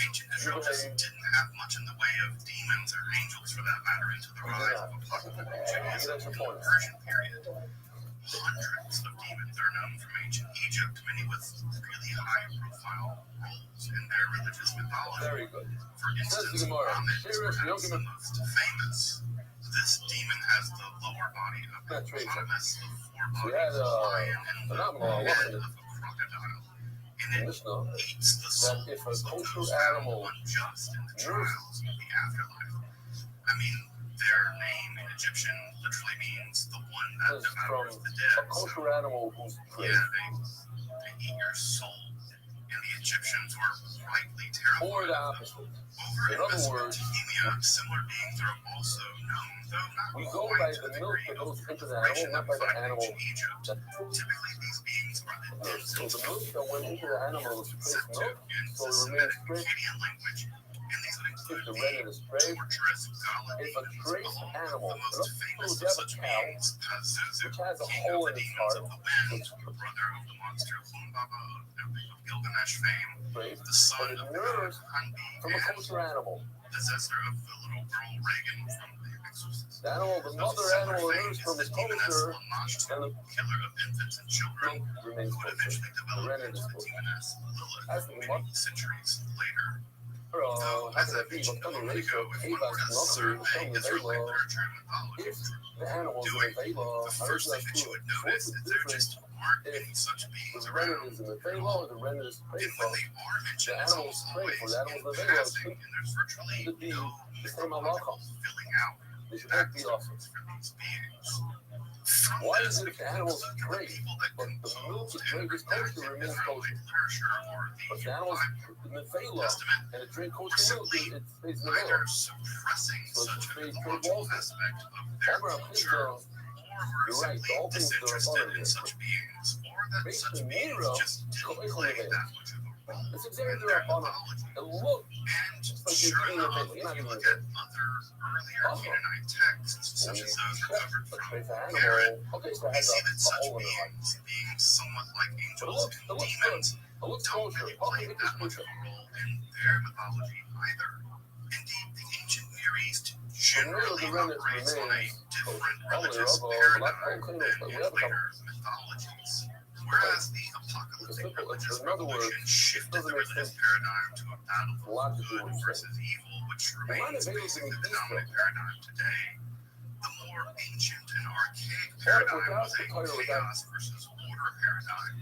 Ancient Israel just didn't have much in the way of demons or angels, for that matter, until the rise of apocalyptic Judaism in the Persian period. Hundreds of demons are known from ancient Egypt, many with really high-profile roles in their religious mythology. Very good. For instance, Amen is perhaps the most famous. This demon has the lower body of a hippopotamus, the forebodies of a lion, and the head of a crocodile. And it eats the souls That if a of kosher those found animal unjust in the trials of the afterlife. I mean, their name in Egyptian literally means the one that is devours from the a dead. kosher So, animal who's yeah, they eat your soul. And the Egyptians were rightly terrible. or the opposite. Over In in other words, Mesopotamia, similar beings are also known, though not we go quite by to the the milk degree that of goes into the proliferation animal, not that by we the find in animal. ancient Egypt. Typically, these beings are the So the milk that went into the animal is trace Septic milk, in so it Semitic remains straight. Akkadian language, and these would If include the the red is straight, torturous gala if a demons, trace along animal, with the most famous suppose of you have a such cow beings, Pazuzu, which has a king hole of in the its demons heart, of the wind, which the brother of the monster Humbaba of Epic of Gilgamesh fame, trace, the son but it of the god nourished Hanbi, from a and kosher animal. possessor of the little girl Reagan from The Exorcist. The animal, the mother animal nourished from the is demoness kosher, Lamashtu, and the killer of infants and children, milk remains who would kosher. eventually The develop red into is the kosher. demoness As Lilith the many centuries later. Pero, Though, as I mentioned a moment ago, if one were to survey Israelite literature and mythology, if the animals in doing the Vela, the first thing that you would notice is there just aren't any such beings the rennet around. is in the Vela or the rennet is And prayed when for, they are mentioned, the it's animals almost pray always for, the animals in in the Vela passing, and there's virtually should be no the same mythological halacha. filling out They should that not be awesome. for these beings. From Why this, is it we if the can animals conclude that pray, the people that but the milk composed is and drink is redacted kosher remains Israelite kosher? literature or But the the animals Bible in the Vela Testament and it drink were kosher milk, simply it stays in the either Vela. suppressing So such it's a trade mythological walls. aspect of their Over on culture, Israel, or were you're right, simply all things are disinterested abundant in here. such beings, or that Based such in beings Nero, just didn't play that much of a role it's in exactly their their abundant. mythology. And look, And just like sure you're eating a enough, Vela, if you're not you eating look a at Vela. other earlier Canaanite texts, When such you as those check recovered a from trace Garrett, animal, okay, so it we has see that a such hole in the heart. beings, being somewhat like But angels it and looks demons, good. It looks don't kosher. really How play can it that be much of kosher? a role in their mythology either. Indeed, the ancient Near East generally the remnant operates on a remains different kosher. religious Although, paradigm but than we in have a later mythologies. Whereas the apocalyptic religious in other words, revolution shifted the doesn't make religious sense paradigm to a battle of logically good what you're versus evil, which Mine remains is able to basically be the dominant peaceful. paradigm today. The more ancient and archaic But paradigm without was a the title, without chaos versus order paradigm.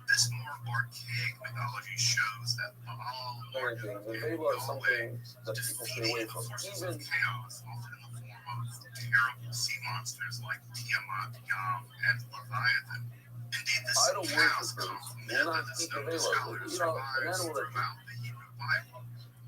This more archaic mythology shows that Baal, parenting, the Vela is something that people stay away defeating the from. forces Even of chaos, often in the form of terrible sea monsters like Tiamat, Yam, and Leviathan. Indeed, this idol chaos worshippers comes will not that eat the known Vela. scholars You know, an survives animal that throughout the Hebrew Bible,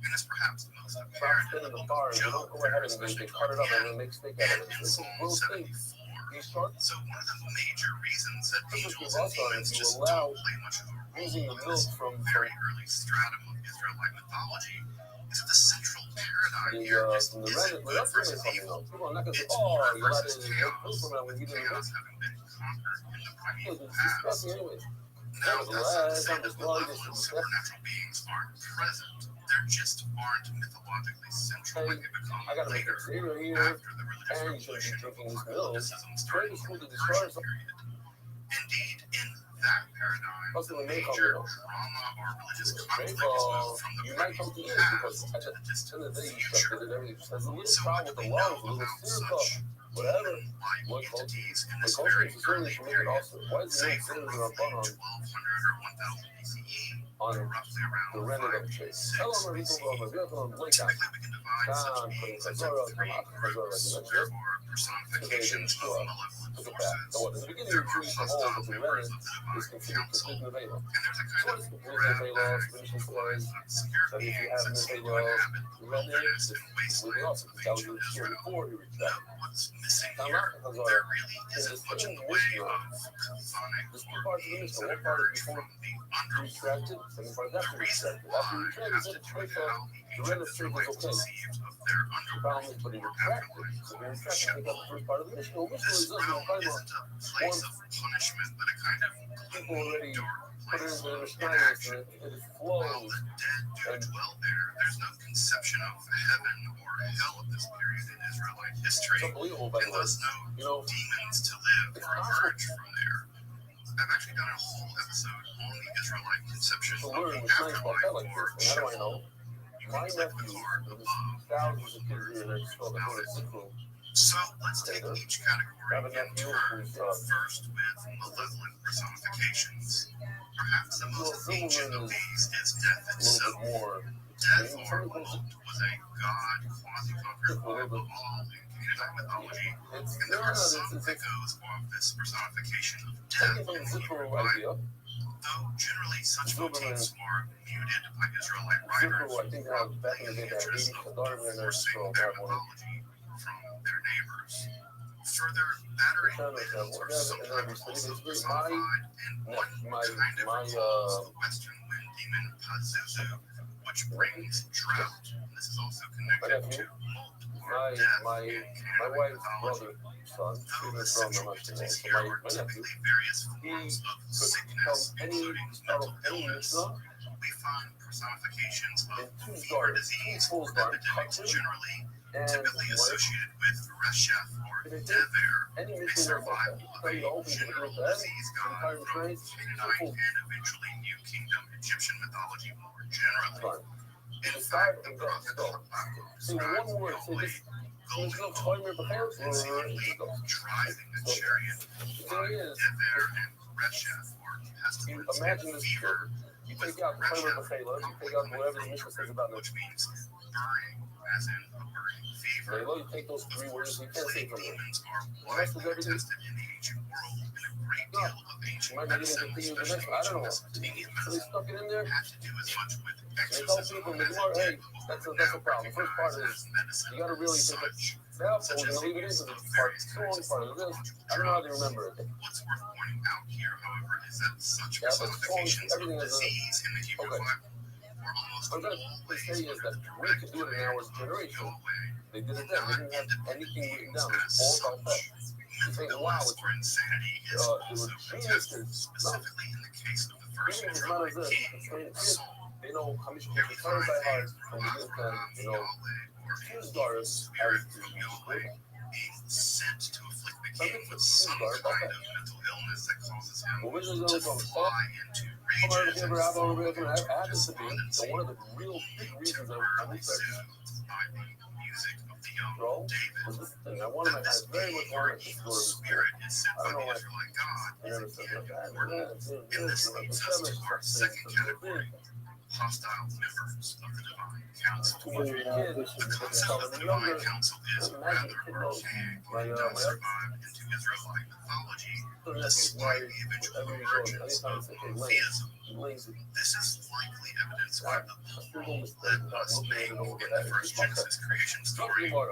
and is perhaps the most drops apparent in in the the book bar of and they don't Job, go ahead and especially they cut toward it up the and end, then make steak out and of it. in It's a Psalm gross thing. 74. These short So one of the major reasons that This is angels the and also demons if you just allow don't play much of a role using the in milk this from very early stratum of Israelite mythology is that the central paradigm the here just from the isn't remnant, good that's when they versus come, you evil. know. People are not gonna say, It's oh, order you let versus it make food chaos, from that when with you didn't chaos make having been conquered in the it. primeval It's past. disgusting anyways. Now, that's not to say that the level of supernatural beings aren't present. There just aren't mythologically central like they become later, after the religious revolution before Catholicism started in the Persian period. Indeed, in that paradigm, the major drama or religious conflict is moved from the primordial past to the distant future. So much we know about such demon-like entities in this very early period, say from roughly 1200 or 1000 BCE to roughly around 586 BCE. Typically, we can divide such beings into three groups. There are personifications of malevolent forces. There are hostile members of the divine council. And there's a kind of pragmatic, otherwise obscure beings that seem to inhabit the wilderness and wastelands of ancient Israel. Note what's missing here. There really isn't much in the way of chthonic or beings that emerge from the underworld. The reason why has to do with how the ancient Israelites conceived of their underworld or afterlife. This realm isn't a place of punishment, but a kind of gloomy, dark place of inaction. While the dead do dwell there, there's no conception of heaven or hell at this period in Israelite history, and thus no demons to live or emerge from there. I've actually done a whole episode on the Israelite conception of the afterlife or Sheol. You can click the card above and learn about it. So let's take each category in turn, first with malevolent personifications. Perhaps the most ancient of these is death itself. Death, or Mut, was a god quasi-conquered by Baal in Canaanite mythology, and there are some echoes of this personification of death in the Hebrew Bible. Though generally such motifs are muted by Israelite writers, probably in the interest of divorcing their mythology from their neighbors. Further, battering winds are sometimes also personified, and one kind of recalls the western wind demon Pazuzu, which brings drought. And this is also connected to Mut, or death, in Canaanite mythology. Though the central entities here were typically various forms of sickness, including mental illness, we find personifications of fever disease or epidemics generally, typically associated with Reshef or Dever, a survival of a general disease god from Canaanite and eventually New Kingdom Egyptian mythology more generally. In fact, the prophet Habakkuk describes Yahweh going before and seemingly driving a chariot by Dever and Reshef, or pestilence and fever, with Reshef which means burning, as in a burning fever. Of course, plague demons are widely attested in the ancient world, and a great deal of ancient medicine, especially ancient Mesopotamian medicine, had to do as much with exorcism as it did with what we're now recognized as medicine as such, such as the use of various kinds of pharmacological drugs. What's worth pointing out here, however, is that such personifications of disease in the Hebrew Bible were almost always under the direct command of Yahweh, not independent beings as such. Mental illness or insanity is also attested, specifically in the case of the first Israelite king, Saul. Here we find a Ruach of Yahweh, or a evil spirit from Yahweh, being sent to afflict the king with some kind of mental illness that causes him to fly into rages and fall into despondency, only to burn soothed by the music of the young David. That this being or evil spirit is sent by the Israelite God is again important, and this leads us to our second category: hostile members of the divine council. The concept of the divine council is rather archaic and does survive into Israelite mythology, despite the eventual emergence of monotheism. This is likely evidenced by the plural let us make in the first Genesis creation story, but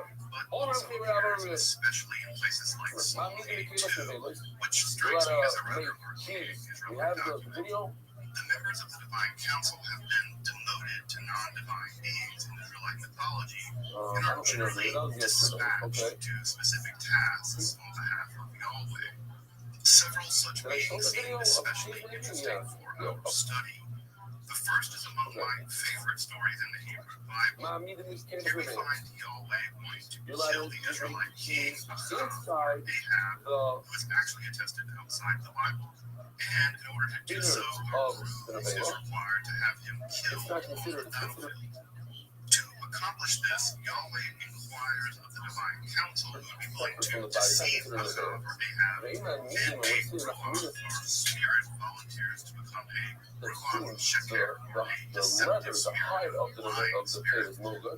also appears especially in places like Psalm 82, which strikes me as a rather archaic Israelite document. The members of the divine council have been demoted to non-divine beings in Israelite mythology and are generally dispatched to specific tasks on behalf of Yahweh. Several such Did I show beings the video seem of especially Steve interesting Yeah. for our study. The first is among my favorite stories in the Hebrew Bible. My meeting is Here we find Yahweh wanting to kill the Israelite king Ahab, who is actually attested outside the Bible. And in order to do so, it is required to have him killed on the battlefield. To accomplish this, Yahweh inquires of the divine council who would be willing to deceive Ahab or Ahab, and a Ruach, or spirit, volunteers to become a Ruach Sheker, or a deceptive spirit, a lying spirit, who will go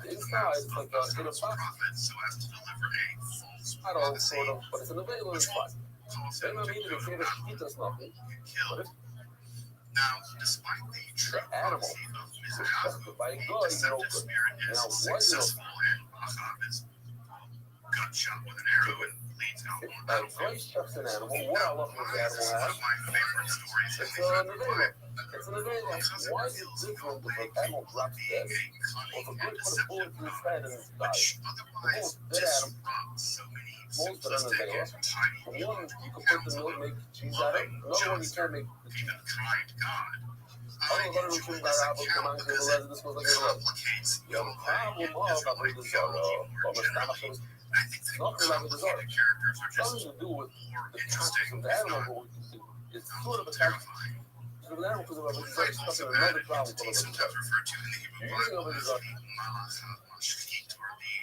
into the mouth of the false prophet so as to deliver a false prophecy, which will cause him to go to battle and get killed. Now, despite the true prophecy of Mizrach, the deceptive spirit is successful and Ahab is got shot with an arrow and bleeds out on the battlefield. Now, why is this one of my favorite stories in the Hebrew Bible? Because it reveals Yahweh capable of being a cunning and deceptive God, which otherwise disrupts so many simplistic and tidy accounts of a loving, just, even kind God. I enjoy this account because it complicates Yahweh and Israelite theology more generally. And I think the complicated characters are just more interesting, if not terrifying. Yahweh also had an entity sometimes referred to in the Hebrew Bible as the Malach HaMashchit, or the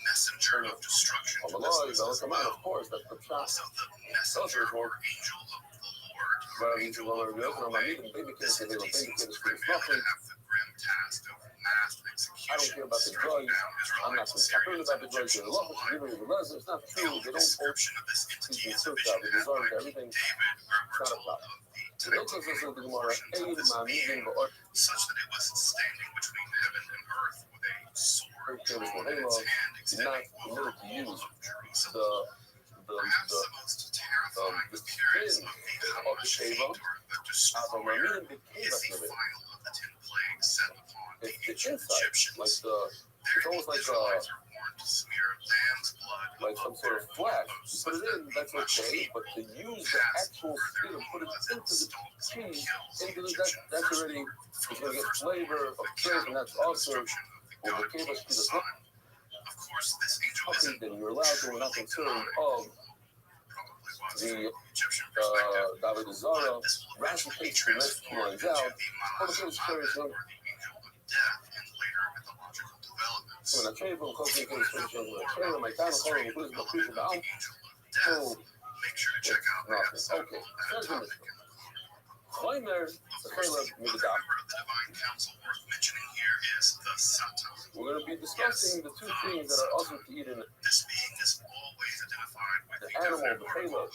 messenger of destruction. This as well. Also, the messenger or angel of the Lord, or angel of Yahweh. This entity seems primarily to have the grim task of mass execution, striking down Israelites, Assyrians, and Egyptians alike. The only description of this entity is a vision had by King David, where we're told of the tentacles portions of this being, such that it was standing between heaven and earth with a sword drawn in its hand, extending over all of Jerusalem. Perhaps the most terrifying appearance of the HaMashchit, or the destroyer, is the final of the 10 plagues set upon the ancient Egyptians. There, the Israelites are warned to smear lamb's blood like some sort of flash. You put it in, that's okay, but to use the actual skin and put it into the cheese, that's already, it's going to get flavor of flavor, and that's also what the cable speed is not. Of course, this angel isn't then you're allowed to, we're not concerned of the David Zara ratification the next 2 lines out, but the cable carries on. Death and later mythological developments. When I trade from Coach Nicholas Christian, when I trade my time, calling the Wisdom of People down. So, make sure to check out the episode on that topic. Claimer, Of course, the other member of the Divine Council worth mentioning here is the Satan. We're going to be discussing the two things that are also to eat in it. This being is always identified with The the animal, definite the article payload,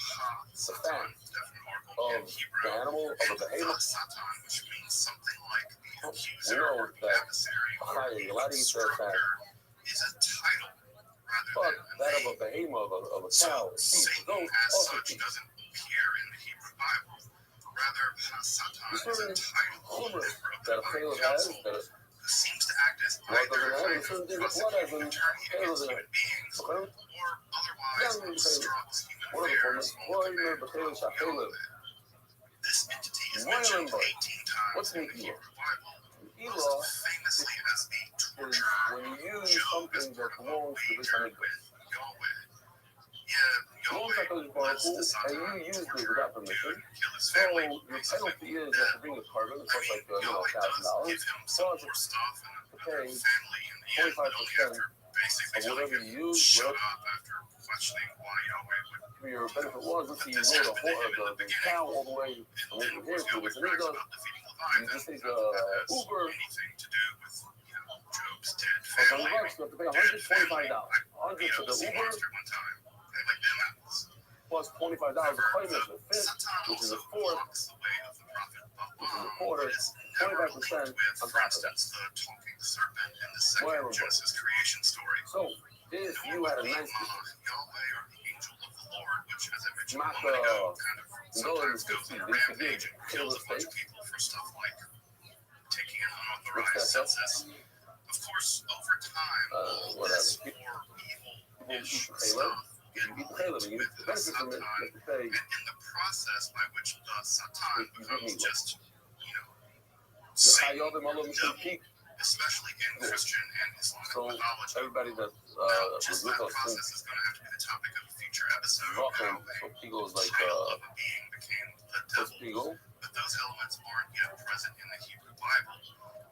Satan, definite article in of Hebrew, the animal, of and the behemoth. Satan, which means something like the We accuser know or the that adversary or higher, the a lot of these instructor, is a title rather but than that a of a name. behemoth, of a So, cow, Satan those as also such keep. doesn't appear in the Hebrew Bible. Rather, Satan is a title of a member of the That a Divine payload Council has, that who seems to act as blood either doesn't have, kind and certain of things that blood has, prosecuting and attorney payload against doesn't human have. beings, Okay? or otherwise obstructs human One of the affairs forms, on the command of payload. Yahweh. This entity is Why mentioned remember? 18 times What's in an the Elah? Hebrew Bible, Elah most famously as the is torturer when of you use Job as something part that of a belongs to this wager amygdala. with Yahweh. Yeah, Yahweh lets the And Satan you use it torture without him, permission. kill his So family, your basically. penalty is you have to bring a carbon, it costs like Yahweh does $1,000. give him some more stuff and a better pay family in the end, but only 25% after basically of telling whatever him you use, shut up after questioning why Yahweh would. for your benefit was, let's say you This rode happened to him in the the beginning. cow all the way And from then, of course, here to Yahweh this, and brags he goes, about defeating you Leviathan. just take Not that that has Uber anything to do with, Job's dead for family. $100, you have to pay Dead family. $125. I beat 100 up for a the sea Uber, monster one time. I like them apples. plus $25 of claimant, the fifth, Satan which is also a fourth, blocks the way of the prophet which is a Balaam, quarter, but is never 25% linked with, on for top of that. instance, the talking serpent in the second Whatever. Genesis creation story. So, if you had a nice Malach, Yahweh, or the angel of the Lord, which, as I mentioned a Not moment ago, kind of go in the sometimes goes 60s, on a they rampage forgive and kills a bunch of state. people for stuff like taking an What's unauthorized that? census. Of course, over time, all Whatever. this more evil-ish Halo. stuff you eat the Caleb and you get the benefit from it, you have to pay. And in the process by which the Satan becomes just, Satan, especially in Christian and Islamic mythology. Everybody that just was that with us process since is going to have to be the topic of a future episode. Rothschild, so Piegel's like, Title of a being became the devil, Piegel. but those elements aren't yet present in the Hebrew Bible.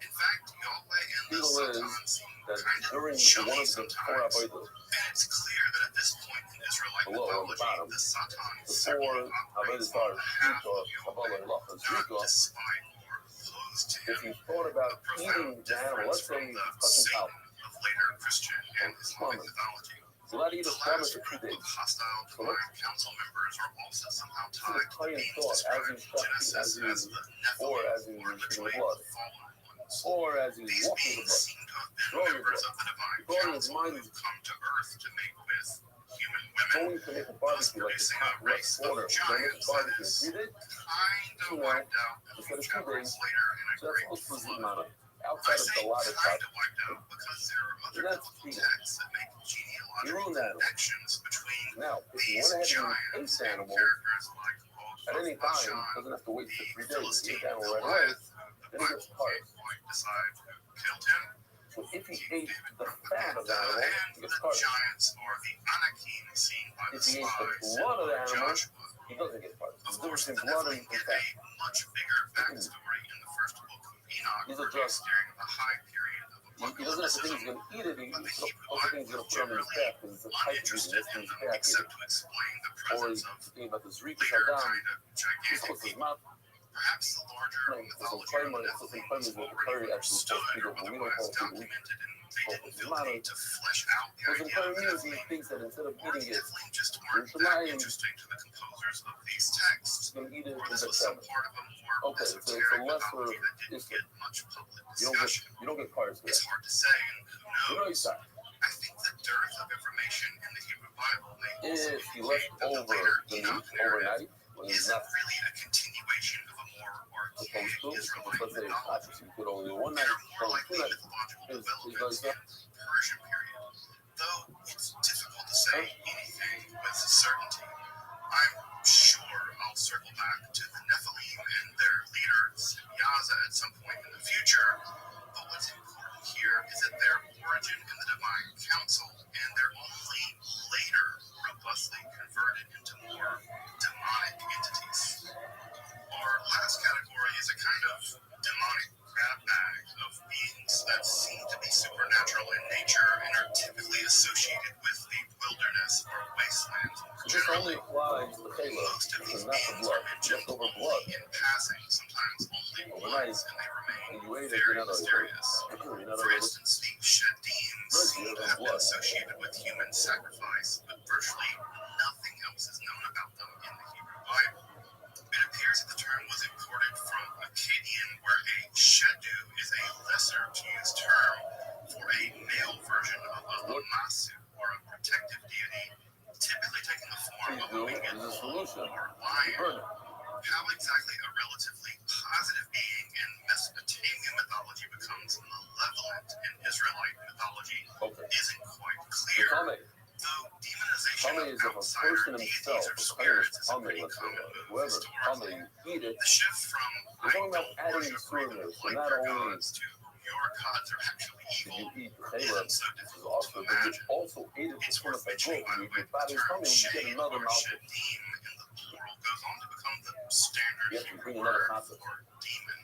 In fact, Yahweh and the Piegel Satan is seem that kind of during chummy one of the sometimes. Torah And it's clear that at this point in Israelite below on the mythology, bottom, the Satan before certainly operates on behalf of Yahweh, not despite or opposed to if him. you thought about A profound eating the animal, difference let's say from the touching Satan cow, of later Christian and Islamic mythology. you're allowed to eat The a salmon last for 2 group days. of hostile divine council members are also somehow This is tied a to train of beings thought described in as you Genesis as the or Nephilim, as you or eat the literally blood, the fallen ones. or as you These walk in the beings blood. seem to have been Drawing your members blood. of the divine Drawing his council mind who've come to Earth to mate with human going women, to make a thus barbecue like the producing top a race left corner. of We're going to make giants a that barbecue in is 3 days. kind of wiped out a few Instead of 2 chapters days, later in a so that's great supposed to be flood. mana. I Outside of say the lot of kind time. of wiped out because there are other And that's biblical Piegel. texts that make You genealogical ruined that. connections between Now, if you these went ahead and giants ate the and animal characters like at any time, Bashan, doesn't have to wait for 3 the days. You Philistine eat the animal right away, Goliath, who then the he Bible gets can't parts. quite decide who killed him. So if he King ate David the broke fat of the animal, and he the gets parts. giants are the Anakim seen by the If he ate the spies blood of the of animal, Joshua. he doesn't get parts. Of There's a course, difference the between blood Nephilim and get a fat. much bigger backstory in the first book of Enoch, These where are he's just- during the high period of He doesn't have to think he's going to eat it. He but the also Hebrew thinks he's going to put it on his back because it's a type of eating. uninterested That's in his them back. except to explain the Or presence he's of thinking about the Zrika later Saddam. kind of He's gigantic supposed to people. mouth. Perhaps the larger No, it's a mythology of claim the it's a Nephilim claim was is what the already Curry actually understood supposed to or do, but we don't otherwise call it people. documented, and they Well, didn't it's feel the not need to flesh out the Because in idea of the Pioneers, he Nephilim. thinks that instead of Or the eating it, Nephilim just weren't that Yerushalayim, interesting to the composers of these texts. he's going to eat it Or in this the was some Sabbath. part of a more Okay, so it's a esoteric lesser mythology that didn't issue. get much public You discussion. don't get parts for It's that. hard to say, and who You know knows? he's not. I think the dearth of information in the Hebrew Bible may also If he left indicate that the over later the Enoch meat narrative overnight, when he's isn't not really a continuation of a more supposed archaic to, because Israelite let's say it's not, mythology. you could only do one There night, are more or likely 2 nights. mythological Is developments like in the Persian period, though it's difficult to say anything with certainty. I'm sure I'll circle back to the Nephilim and their leader Yaza at some point in the future, but what's important here is that their origin in the divine council and they're only later robustly converted into more demonic entities. Our last category is a kind of demonic grab bag of beings that seem to be supernatural in nature and are typically associated with the wilderness or wasteland. This only applies to Caleb, Most of these because not the beings blood. are mentioned Leftover only blood. in passing, sometimes only Overnight, once, and they and you remain ate it, very you're not mysterious. you're not For instance, the Shadim seem to have been blood. associated with human sacrifice, but virtually nothing else is known about them in the Hebrew Bible. It appears that the term was imported from Akkadian, where a shadu is a lesser-used term for a male version of a lamasu, or a protective deity, typically taking the form of a winged bull or lion. How exactly a relatively positive being in Mesopotamian mythology becomes malevolent in Israelite mythology isn't quite clear. Though demonization Tame of is if a outsider person deities himself, or the spirits is a Tame, pretty let's say, common move whoever, historically. Tame, you eat it. The shift from We're I talking about don't adding worship or even souvenirs, so like not your only gods to your gods are actually did evil you eat Caleb, isn't so which is difficult to awesome, but you imagine. also ate it It's from worth the mentioning, by the book. way, Your that the body's term coming, you get shade another or mouthful. shadim in the plural goes on to become the standard You have to Hebrew bring another word concept. for demon.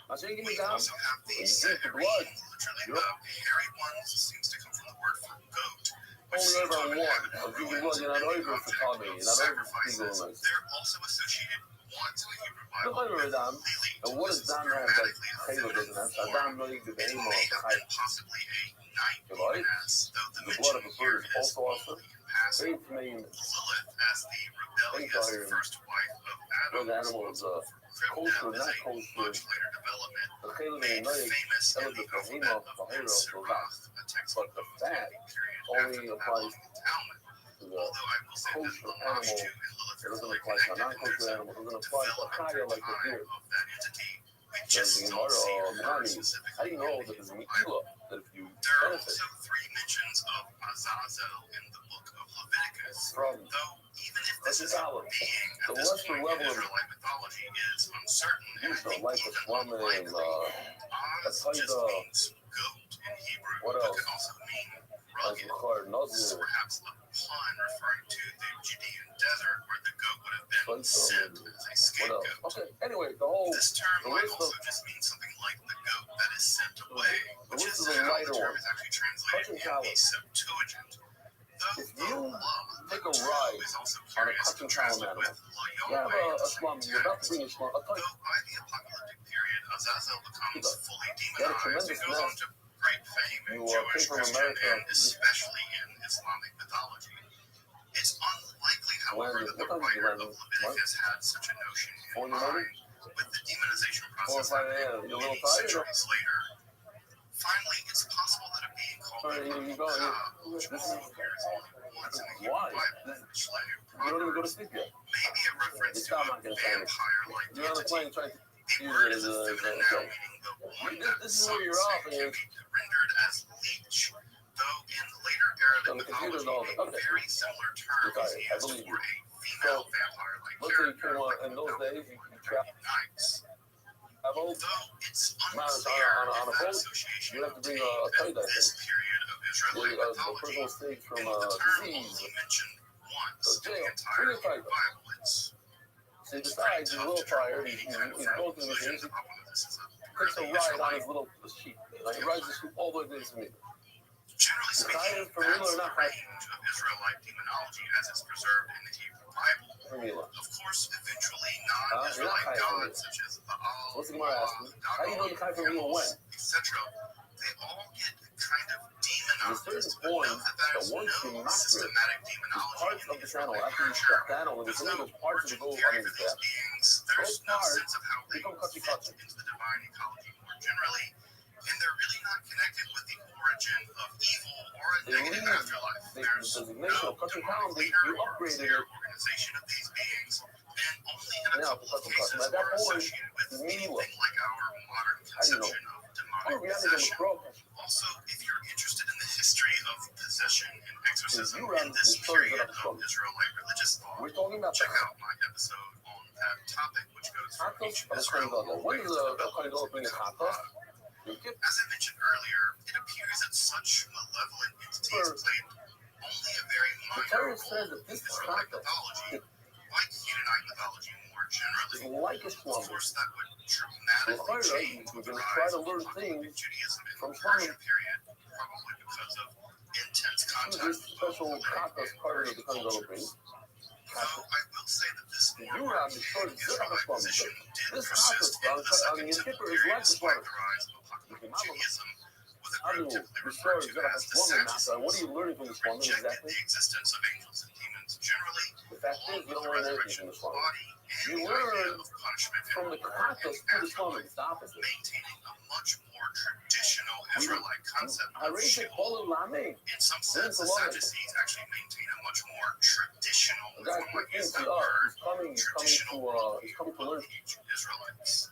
I say, give me We down. also have the When you drink the Seherim, blood, literally you're the hairy ones, seems to come from the word for goat, which only seems to over have one. inhabited Of drinking ruins blood, you're not and over the for object Tame, of you're not over for sacrifices. Piegel. They're also associated once in the Hebrew The Bible flavor with of Adam. Lilith, And what who does is Dan have that grammatically a Caleb feminine doesn't have? form. Adam really the It name may of have been possibly a night Right? demoness, though the The blood mention of a here bird is is also awesome. only in passing. Faith name Lilith, as the rebellious Vampire. first wife of Well, Adam, the animal is Kribna kosher, is not a kosher. much later development, The Caleb made and Noah, famous in Caleb the is the alphabet Hema, of the hero, the Ansirath, a text But the composed fat in the period only after the applies Babylonian Talmud. to the Although I will say that kosher Lamashtu animal. and Lilith It are doesn't fully apply to a connected, and non-kosher there's a animal. It doesn't apply to a development kaya through like the time deer. of that entity. We There's just the don't see Gemara, her Menani. specifically How do you know in the that there's Hebrew Mikila? Bible. That if you There are benefit, also 3 mentions of Azazel in the book of Leviticus. Leviticus. from Though even if that's this the is a problem. being The at this lesser point in level of Israelite mythology is uncertain, and I use think like the even Swami and unlikely. Oz the just Taida, means goat in Hebrew, what but else? could also mean As rugged. Bukhar This is Nazir, perhaps a pun referring to the Judean desert where the goat would have been sent as a what else? scapegoat. Okay, anyway, the whole This term the might list also of just mean something like the goat that is sent away, which list is of the how lighter the term one. is actually translated in the Septuagint. Though If the you law take a is ride also on a curious custom contrasted column with animal, La you have Yahweh in the a same slum, you're about to text. bring a slum, a Though type. by the apocalyptic period, Azazel becomes fully You had a demonized and tremendous goes on mess. to great fame in You Jewish, came from Christian, America. and especially in Islamic mythology. It's unlikely, however, that the writer of Leviticus had such a notion in mind with the demonization process happening many centuries later. Finally, it's possible that a being called which only appears once in the Hebrew Bible, which You don't even go to sleep yet. may be a reference to a vampire-like You're on the entity. plane trying to The use word it is as a a feminine noun meaning the one that this is where you're some off, say man. can be rendered as leech, though in later Arabic On the computer and all mythology, that. a very similar term is I used believe for you. a female vampire-like Let's say you character, came on like in those days, you travel knights. boat, Though it's on a unclear boat, if that association you have to bring obtained a at tie-dye this period of Israelite the mythology, personal stage from and with the term disease. only mentioned once So in the jail, entire bring a Hebrew tie-dye. Bible, it's So he decides he's a little tired, he's going through the things, he takes a ride on his little sheep. He rides the sheep all the way to his meat. Generally speaking, Tired for that's real or the not? range of Israelite demonology as it's preserved in the Hebrew Bible. For me, Of course, eventually non-Israelite gods such as Baal, what's the Gemara asking? How do you know the kind from real when? etc., they all get kind of There's demonized, certain but note forms that that there's once you no master it, systematic there's demonology parts in of the the channel, Israelite after you literature. shut that on, there's There's only no those parts that origin go theory on for his these death. beings. There's Those no parts sense of how they become fit cutty-cutty. into the divine ecology more generally, and they're really not connected with the origin of evil or a They negative leave afterlife. the There's designation no of country demonic town, leader you or upgraded clear it. organization of these beings, and only in a Now, couple of cases at that are point, associated with the meaning anything like our modern How do you know? conception of Oh, demonic we have to possession. grow. Also, if you're interested in the history of possession and exorcism You run in this the stories period that are of Israelite religious thought, We're talking about check out my episode on that topic, which goes from ancient Chatos. Israel all the way When to is the a kind of bring a chatos? As I mentioned earlier, it appears that such malevolent entities played only a very minor Torah role says that in this Israelite chatos mythology, like Canaanite mythology more is generally. like a Of slumber. course, that would So dramatically change we're with the going to try rise to of learn apocalyptic things Judaism in from the Persian Solomon. period, probably because of intense Through contact this with special both Hellenic chatos and part of Persian the kind of cultures. brings. Though I will say that this more You have the archaic choice Israelite of position did this persist chatos into the on Second the Temple Kippur is period like the despite slumber. the rise of apocalyptic Judaism, with a How do group you typically restore referred to Zerach as the Shlomo Master? What are Sadducees, you learning from who this woman rejected exactly? the existence of angels and demons generally, The fact along is, you with don't the learn anything resurrection from of this the woman. body and You the idea learn of punishment and from the reward in chatos the to this woman. afterlife, It's the opposite. maintaining a much more traditional Israelite concept I of raised it Sheol. all lame. In some sense, the Sadducees actually maintain a much more traditional, The if guy one might use thinks that word, he's traditional coming worldview to learn of ancient Israelites.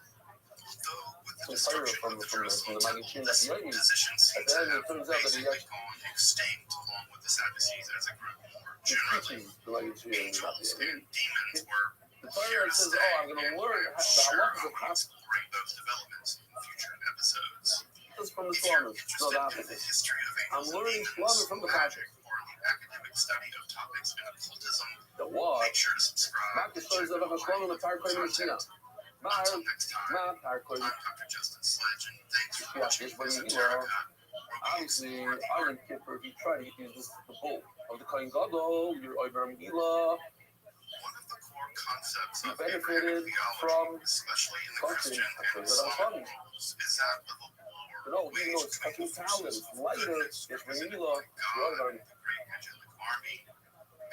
Though with the some fire destruction of the Jerusalem temple, Magician this that he position seems At to the end, have it turns out that he basically actually gone extinct along with the Sadducees as a group more he generally. teaches the Magician Angels not and demons were The here Torah to says, stay, "Oh, I'm going and to learn I'm the sure halachas I'll of be Chas." exploring those developments in future episodes. This from the If you're Shlomo. No, interested the in the opposite. history of I'm angels and learning demons, Shlomo from the magic, or the academic study of topics in occultism, The what? make sure to subscribe Mark the to stories check of out a Shlomo my the Tar Kodim Mishina. content. Until next time, Not Tar I'm Kodim. Dr. Justin Sledge, and thanks for Yeah, watching this way you Esoterica, are. where we Obviously, explore the Iron Kipper, if you try to use this the bull of the Kohen Gadol, your Ivar Megillah, one of the core concepts you of Abrahamic benefited theology, from especially in the something Christian and that are Islamic funny. worlds, is that of a war No, even though waged it's between fucking the forces talent, it's of lighter, goodness, it's represented Megillah, by God and the great angelic army,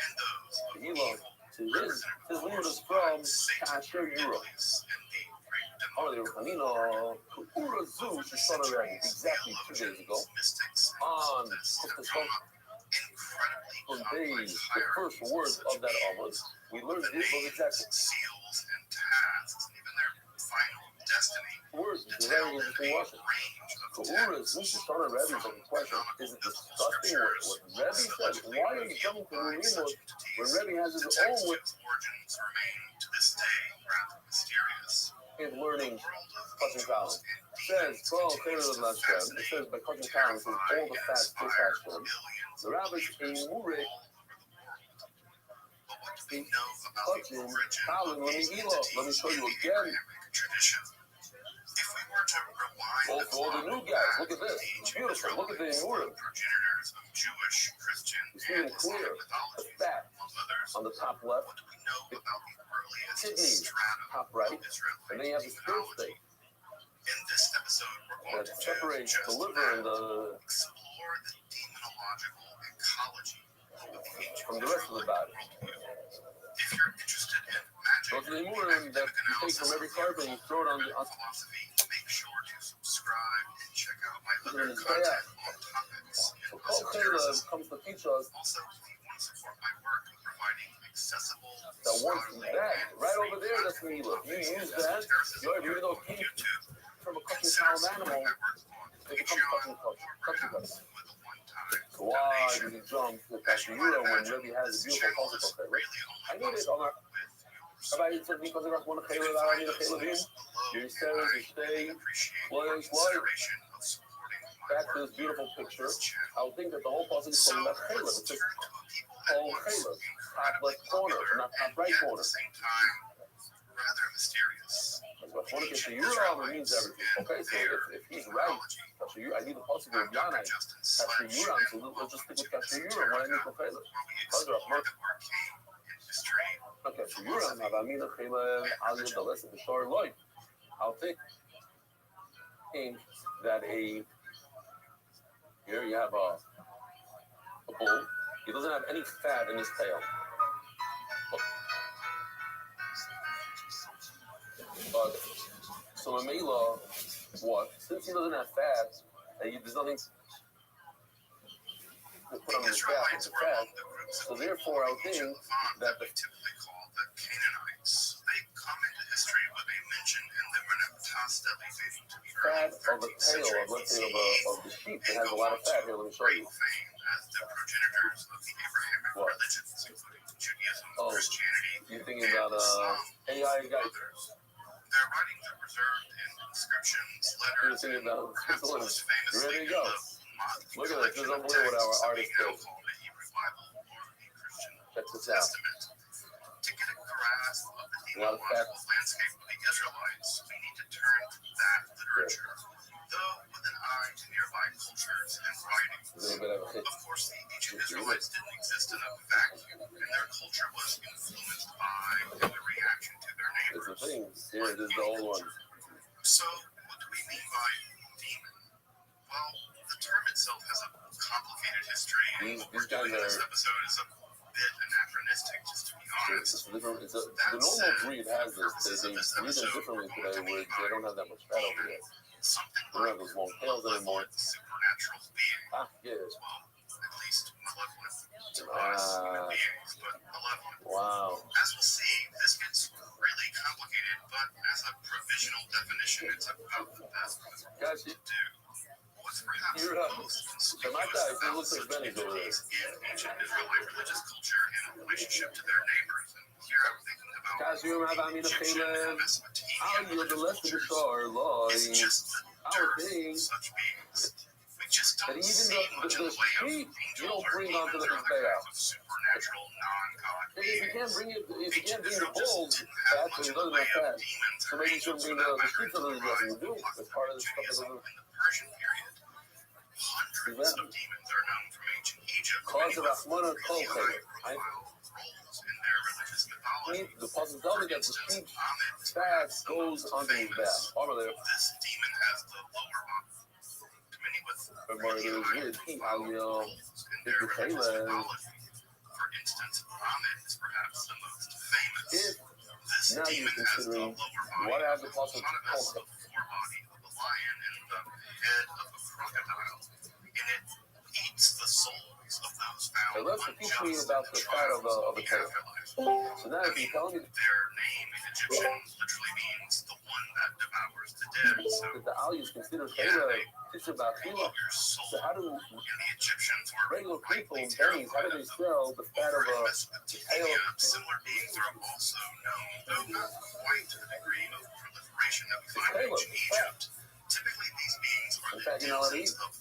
and those of Megillah. evil, To his represented of lead course is by from Satan, Kasher Europe. Iblis, and the great Oh, they demonic were Hanina, Urazu, over the Shoshana Rabbi, centuries, exactly 2 days ago, theologians, mystics, and on occultists have Kuftas come up incredibly conveys complex the first hierarchies words such of that beings, Amos. We learned the this was names, exactly. seals, and tasks, and even their final destiny. Words To is tell very them interesting a Russian. range of So Ura's this is starting Rebbe's own question. Is it disgusting what Rebbe says? Why are you jumping to new limud when Rebbe has his own way origins remain to this day rather mysterious. of learning Cousin Colin? It says, well, it says by Cousin Colin, it says all the facts to Hashem. The rabbis in Mure, But what do we know about the Cousin origin Colin, of let me these elo, let me entities show you in again. Abrahamic tradition? If we were to rewind Oh, for all the new guys, look at this. It's beautiful. Look at the Inurim. progenitors of Jewish, Christian, You see and it clear. Islamic The mythologies, fat among others, on the top left, what do we know about the earliest kidneys, strata top right, of Israelite and then you have the spirit demonology? state In this episode, we're going that to do separates just the liver and that. the Explore the demonological ecology of the ancient from the rest of the body. worldview. If you're interested in magic, Those are the Inurim that you take from every carpet and you throw it on the philosophy, make sure to subscribe and check out my Put it other in his content on topics So in Kol Chaylev esotericism. comes to teach us Also, if you want to support my work of providing accessible, that once scholarly, that, and right free over there, that's content Mila. on You use topics that, of esotericism even though it on came YouTube, from a Cousin consider Colin supporting animal, my work on it becomes Patreon Cousin or Cousin. perhaps with a one-time So why donation. did he jump to As you might Kashyura when imagine, Rebbe has this a beautiful channel is Cousin Chaylev? really I only need it, possible Omar. with your Rabbi, support. it's because of one You Chaylev, can I find need a those Chaylev. links below, You and stay, I you really stay. appreciate What your is what? consideration of supporting my Back to work this beautiful on picture. this channel. I would think that the whole puzzle is So from left Chaylev. let's It says turn to a people at Kol once Chaylev, top incredibly left corner, popular not top and right yet at corner. the same time rather mysterious. But when it gets to Yura, it means everything. Okay, so if he's right, I need the possible I'm of Yanai. Dr. Justin Kasher Sledge, Yura, and so welcome let's just stick to with Kasher Yura. Esoterica, Why need Kol Chaylev? where we explore the word king in history, Okay, so Yura, Navamina Chaylev, I'll give the lesson to Shor Lloyd. I'll think that here you have a bull. He doesn't have any fat in his tail. But so in Mela, what? Since he doesn't have fat, there's nothing to put on his back with the fat. So therefore, I would think that we typically call the Canaanites. They come into history with a mention in the Renaptas that they dating to the fat early of the 13th tail century of, let's say, BCE. of the sheep that has a lot of fat. Here, let me show Great you. fame as the progenitors of the Abrahamic What? religions, including Judaism, Oh, Christianity, you're thinking about AI guy. others. Their writings are preserved in inscriptions, You're letters, thinking and about perhaps Switzerland. most famously There you in go. the Maat Look at this. This is collection of unbelievable what texts our that we artist now did. call the Hebrew Bible or the Christian Check Old this out. Testament. To get a grasp of the A lot of fat. demonological landscape of the Israelites, we need to turn to that literature, though with an eye to nearby cultures and A writings. little bit of a hit. Of course, the ancient Israelites didn't exist in a vacuum, and their culture was influenced by and a reaction to their It's neighbors. the thing. Here, this is the old one. So, what do we mean by demon? Well, the term itself has a complicated history, and These what we're guys doing in this are. episode is a bit anachronistic, just to be honest. The normal breed has this. They breed them differently today, where they don't have that much fat over there. Something They don't have those long tails anymore. supernatural being. Ah, yeah. Well, at least malevolent to us human beings, but malevolent. Wow. As we'll see, this gets really complicated, but as a provisional definition, it's about the best Guys, to do. What's perhaps you're most conspicuous about such entities in ancient Israelite religious culture and relationship to their neighbors, and here I'm thinking about Kasher Rabbi Egyptian and I'll Mesopotamian yield the religious lesson to cultures. Shor Lloyd. It's just the I would dearth think of such beings. We just that don't even see much in the the way of sheep, you angels don't or bring onto demons the or other Mizbeach. kinds of supernatural non-God If you can't beings. bring it, if you Ancient can't bring the Israel just bull didn't fat, have so much it in the doesn't way have of fat. demons So or maybe you angels shouldn't for bring that the matter sheep to until the the rise you of do. It's part of the stuff that Judaism doesn't. in the Persian period. Hundreds of demons are known from ancient Egypt, Cause many of with Rahman and really Kol high-profile roles in their religious mythology. The puzzle tells me For that the instance, sheep Amen is fat perhaps the goes most onto his back. famous. Over there. This demon has the lower body. To many with But really high-profile roles in their religious mythology. For instance, Amen is perhaps the most famous. If This now you're demon has the considering lower body what has of the a puzzle hippopotamus, called. the forebody of a lion, and the head of a crocodile. And it eats the souls of those found Now let's teach me unjust about in the the fat of trials the of the tail. afterlife. So now if you tell me Their name in Egyptian literally means the one that devours the dead. So That the Aliyah is considered yeah, Chayla, they it's about pull Chayla. up your soul. So how do And the Egyptians were regular people likely and Bennies, how terrified do they of them. sell the fat Over of in a Mesopotamia, similar beings are also known, though not quite to the degree of proliferation that we find in ancient Egypt. Typically, these beings are In the fact, you know what I denizens eat? of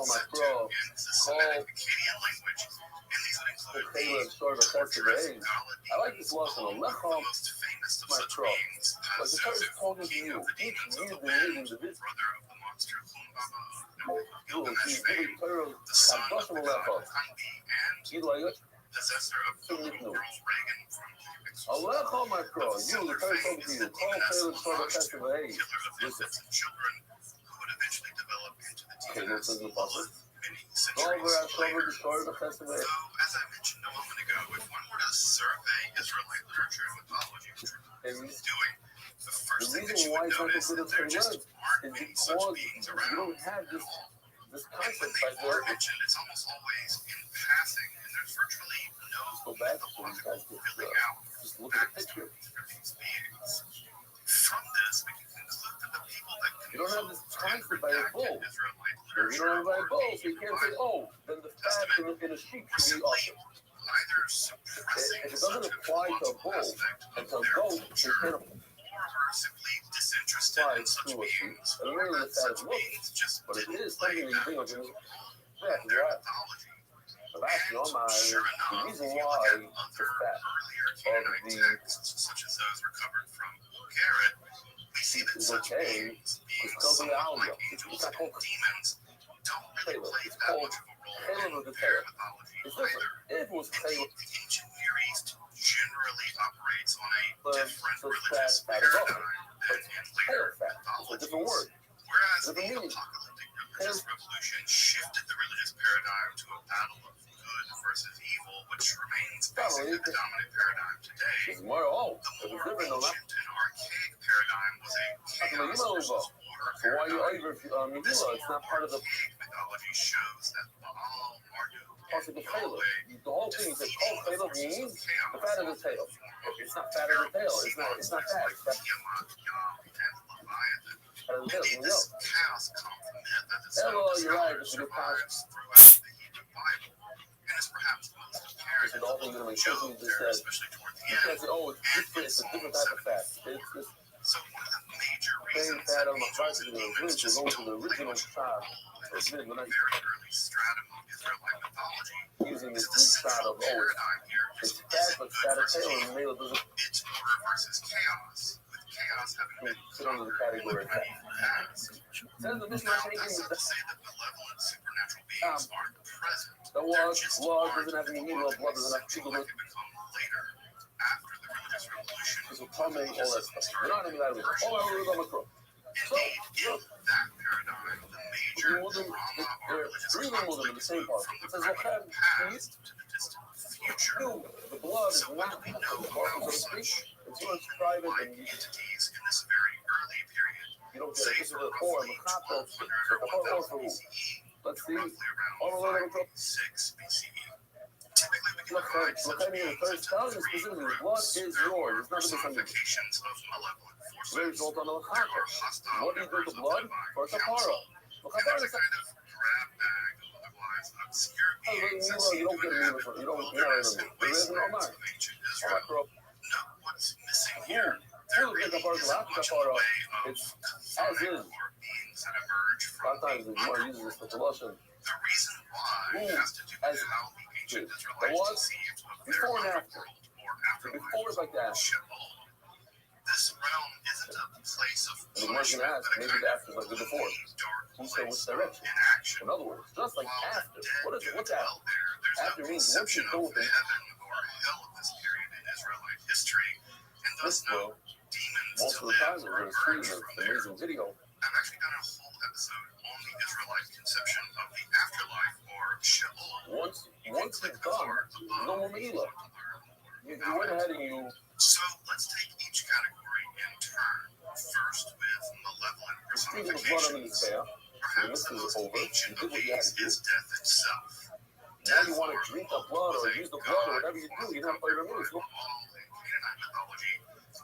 Septu in the Semitic Akkadian language, and these would include beings torturous Gala I like this demons. lesson. The most famous of such beings, Like the Septu, first told you, king of the each demons of year the the wind, individual brother of the monster Humbaba, will Gilgamesh see very fame, thorough the son of the god level. Kandi, and Gila, possessor of the little girl Reagan from Cubic Allah Social. call my Of cross. You similar the first fame told is you. the Call demoness Caleb for the Lashtu, festival of age. killer of infants and children, who would eventually develop into the Caleb demoness says the puzzle. many Over centuries and cover later. destroy the festival of age. Though, as I mentioned a moment ago, if one were to survey Israelite literature and mythology, which we're doing, the The first thing that reason you why would it's not notice is considered there just Caleb aren't is many because such beings you around don't have at all. this And when concept they by are the mentioned, it's almost always in passing, and there's virtually no go back to these mythological guys. filling out Just look at the picture. for these beings. From this, we can conclude that the people that You don't have this composed and concept by a redacted bull. Israelite If you literature don't have by a or bull, the so you can't say, Bible oh, then the fat in a sheep were should be simply awesome. either suppressing If it doesn't such apply to a mythological bull aspect and of to a their goat, you culture, can't or were simply disinterested apply in such to a sheep. beings, And or really that the fat such is look. beings just But it didn't is play something that you that think much of of a as role fat, in their right? mythology. So that's your mind. Sure The enough, reason if you look why at the other fat earlier of Canaanite the texts, such as those recovered from Garrett, we see that is such okay. beings, It's being called the somewhat like Alga. angels It's not and called demons, don't really Caleb. play It's that called much of a role Caleb in of the their Tail. mythology It's different. either. If it was Caleb, Indeed, the ancient Near East generally operates on a but different so religious fat is paradigm awesome. than But in tail later fat. It's a different mythologies. word. Whereas the Different meaning. apocalyptic religious revolution shifted the religious paradigm to a battle of good versus evil, which remains basically the dominant paradigm today. It's more, oh, The if it's more different, no, not. ancient and archaic paradigm was a chaos versus order So why you paradigm. over This Megillah? It's more not part of the archaic mythology shows that Baal, Marduk, possible and Caleb. Yahweh The whole thing is that defeating called the Caleb forces of means the chaos. fat of the tail. It's not fat of the tail. It's not fat. It's fat Tiamat, Yah, and Leviathan. of the tail. Indeed, Here we go. this chaos comes myth, as it's Hello, known to you're right. scholars, It's a good survives passage. throughout the Hebrew Bible, and is perhaps most apparent It's in the whole the thing book that of makes sense. Job, We just there, said, especially toward the you can't end, say, oh, and in it's a Psalm different type of fat. 74. It's just So one of the major same reasons fat that on the angels heart and to the demons roots. It just goes to don't the play original much of a tribe. role in this It's been very early stratum of Israelite mythology using is this the weak side central of, oh, paradigm here it's just fat, isn't but good fat of versus tail, and evil. male doesn't It's order versus chaos, with chaos having been fit under the conquered in category the of fat. past. Says the Mishnah Now, changing that's with not to say that malevolent supernatural beings aren't present. the They're blood. just Blood aren't doesn't have any the meaning. ones Blood doesn't have essential to like they become later, after the religious revolution. This will plumbing, all that stuff. You're not even that with it. Oh, I was on the crow. Indeed, in that paradigm, the major drama or religious conflict the same moved part. from It the says, primitive past to the distant future. the blood is So what not do we know the blood, about so to speak. such It's yours private, like and entities in this very early period? you don't get Say it. This is for a core roughly and the top. 1200 or 1000 BCE Let's to see. roughly Oh, around 586 BCE. Typically, we can divide such beings into three groups. There are personifications of malevolent forces. There are hostile members of the divine council. And there's a kind of grab bag of otherwise obscure beings that seem to inhabit the wilderness and wastelands of ancient Israel. Note what's missing here. There really isn't much in the way of chthonic or beings that emerge from the underworld. The reason why has to do with how the ancient Israelites conceived of their underworld or afterlife, Before it's like that. Sheol. This realm isn't a place of And the one can punishment, ask, but a maybe kind the of after like the before. gloomy, dark Who said which place of direction? inaction. In other words, just like While after. the dead What is do it? What's dwell after? there, there's After no means once conception you go of with it. heaven or hell at this period in Israelite history, and thus This no world, demons most to of the time live we're or going to see emerge the from there. amazing video. I've actually done a whole episode on the Israelite conception of the afterlife or Sheol. Once You can it's click the done, card above no more if you Megillah. want to learn more You about went it. ahead and you So let's take each category in turn. First with malevolent sprinkle the blood under the personifications. spare. Perhaps the This is most over. ancient You did of what you had these to do. is death itself. Now you want to drink the blood or use the blood or whatever you do. You don't play the rules. rules. All in Canaanite mythology,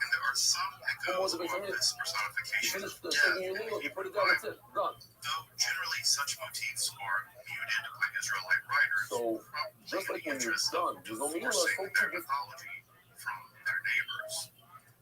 and there are For some, it Como goes você on pensa this You personification finish of the death taking in your the meal, you put Hebrew it down, that's Bible. it, done. Though generally such motifs are muted by Israelite writers, So, probably just like in the when you're interest done, of there's no meal, divorcing so their to mythology from their neighbors.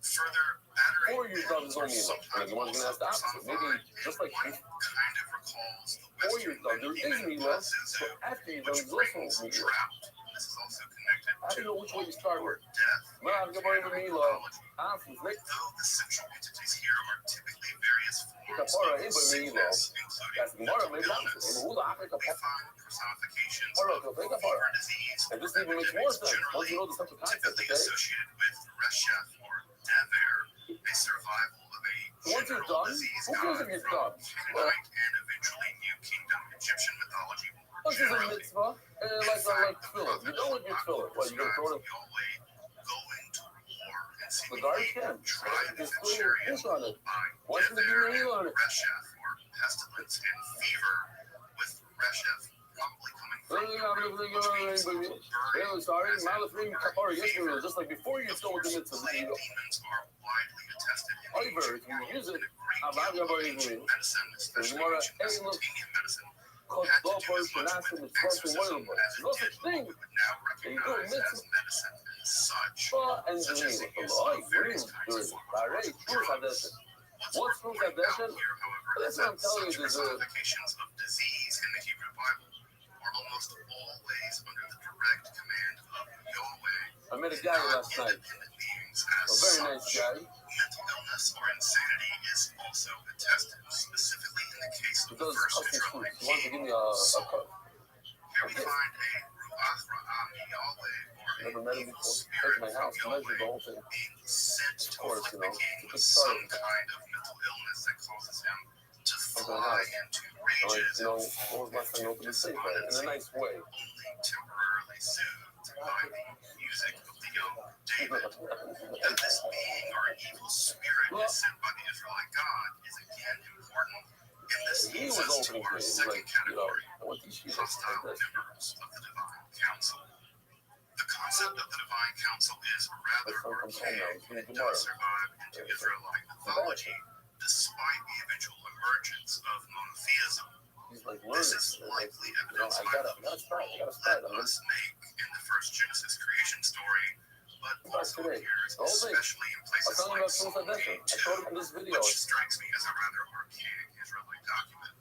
Further, battering before you're done, ends there's no are meal. And sometimes everyone's going to also ask the opposite. Maybe personified just in like what kind of recalls the before you're Western done, there is demon meal, Pazuzu, so after you're done, which there's also brings meal. drought. This is also connected I don't know which way you start or with. death Man, in get by the Canaanite meal, mythology. answers, next. Though the central entities here are typically various forms Kapara, of anybody meal, sickness, that's including Gemara, mental maybe illness, that's who's Africa. we find personifications Kapara, of Kapara. fever disease And or this even makes more epidemics sense once you generally know the central concept, typically okay? associated with Reshef or Dever, a survival of a Once you're general done, disease who cares god if you're from done? Canaanite and eventually New Kingdom Egyptian mythology more This is a generally. mitzvah, In like fact, the filler. You prophet know what you fill it. What, you gonna throw it describes Yahweh going to war and in the garbage seemingly can? driving Just a put a chariot push on it. by What's the Dever meal on and it? Reshef, or pestilence and fever, with Reshef probably coming from the root, which means burning, Sorry, as in Malafrim burning Kapara, yes, fever. just like before you Of go with the course, mitzvah. plague demons are widely attested in the However, ancient if you world, use it, and a great deal of ancient medicine, especially ancient Mesopotamian medicine, had to do as much with exorcism as it did what we would now recognize as medicine and such as the use of various kinds of pharmacological drugs. What's worth pointing out here, however, is that such personifications of disease in the Hebrew Bible are almost always under the direct command of Yahweh, I met a and guy not last night, independent beings a as very nice such. guy, Mental illness or insanity is also attested, specifically in the case who of the does first custom Israelite suits. He wanted to give king, me a Saul. Here we gift. find a Ruach Ra'ami Yahweh, Never or met an him evil before. spirit Came to my from house, measured the Yahweh, whole thing. being sent Of to course, afflict you the know, king it's with a some start. kind of mental illness that causes him to Something fly else. into Like, rages you know, and what fall was my friend into open the safe right? In a despondency, nice way. only temporarily soothed by the music of the young David. That this being or evil spirit is sent by the Israelite God is again important, and this He leads was us to opening our for it. He was second like, you know, category, I want these sheets hostile like this. members of the divine council. The concept of the divine council is rather archaic, and it does survive into Israelite mythology, despite the eventual emergence of monotheism. He's like, This learning. is likely You know, evidenced I by gotta the start. role I'm let us make in the first Genesis creation story, but also today. appears The whole thing. especially in I'm places telling you like about Psalm Suicide Desert. 82, I showed him in this video. which strikes me as a rather archaic Israelite document.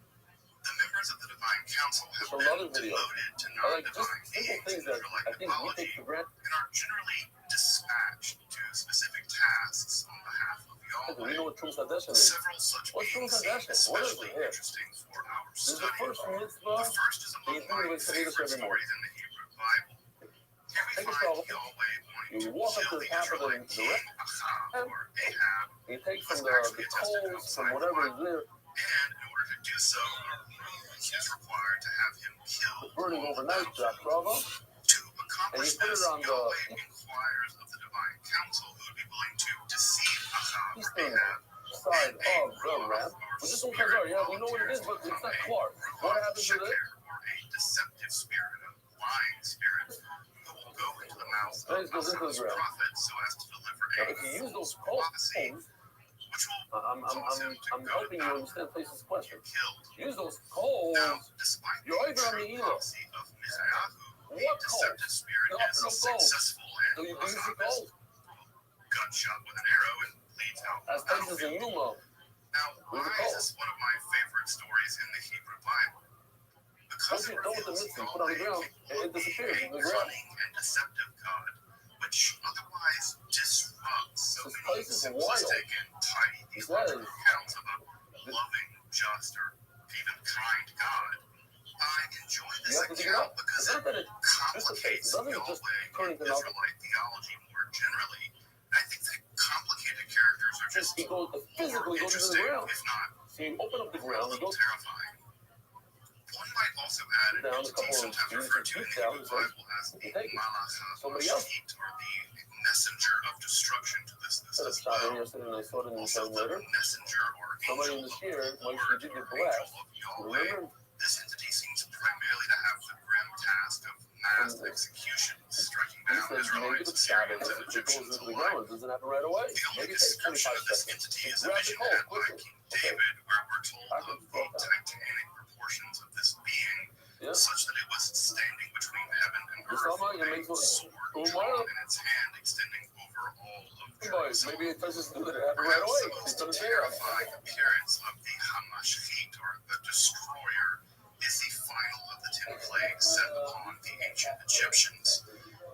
The members of the divine council have Show been another video. devoted to I like just non-divine simple beings things in that Israelite I think we mythology take for granted. and are generally dispatched to specific tasks on behalf of We Yahweh. know what Suicide Desert is. Several such What's beings Suicide seem Desert? What is especially it? interesting for our This is the study. first The mitzvah. first is among You my think of it favorite every morning. stories in the Hebrew Bible. Here we Take a find shovel. Yahweh wanting You to walk up kill to the the top of Israelite the king Ahab, or Ahab, You take who from was the actually attested coals, outside from the whatever is Bible. there, And in order to do so, he is required to have him killed burning on the overnight, battlefield. bravo. To accomplish put it this, on the- Yahweh inquires of the divine council who would be willing to deceive Ahab or Eastern Ahab, side and a of the Ruach ramp. or We just don't spirit Khazar, yeah, we know what it volunteers is, to but it's not become a Clark. What Ruach happens to it? Sheker, or a deceptive spirit, a lying spirit, who will go into the mouth of Praise goes into the Ahab's ground. prophet so as to deliver Now, a if you use those false coals, prophecy, which will I'm cause him to helping go to you battle understand Face's and question. get killed. Use those coals. Now, despite You're the either on the true Elo. prophecy of Mizrahu, the What deceptive coals? spirit You're is up no coals. successful So you and use the Ahab is coals. gunshot with an arrow and bleeds out on As the Faces in battlefield. Yuma. Now, Where's the why is coals? this one of my favorite stories in the Hebrew Bible? Because Once it you're done with the reveals mixing, put on the Yahweh ground, capable it of being disappears a in the ground. cunning and deceptive God, which otherwise disrupts so This many place is wild. simplistic and tidy He theological says- accounts of a loving, just, or even kind God. I enjoy You this have to dig it account up. because It's it not that it complicates It doesn't just Yahweh turn and into nothing. Israelite theology more generally. And I think that complicated characters are just It goes physically more goes into the interesting, ground. if not So you open up the a ground, it little goes terrifying. One might also add an down a entity couple of sometimes referred to in the feet down, Hebrew so Bible as the you take it. Malach Somebody else. HaShit, or the messenger of destruction to this Set up as shot in well. yesterday and I saw it in the Also, show the later. messenger or Somebody in angel the of chair, the when she Lord did or the blast, angel of Yahweh. remember? This entity seems primarily to have the grim task of mass execution, striking He says maybe the Sabbath, if it goes into the ground, it doesn't happen right away. The only Maybe it takes 25 description of this seconds. entity is a Grab the vision coal had by quickly. King David, where we're told I of can the stop that. titanic proportions of this being, Yeah. such that it was standing between heaven and Just earth, how much it with makes a what- sword Oh, drawn wow. in its hand, extending over all of Boys, Jerusalem. maybe it doesn't do that it happened right Perhaps away. the It's most gonna say terrifying appearance of the Hamashchit, or the destroyer, is the final of the 10 plagues sent upon the ancient Egyptians.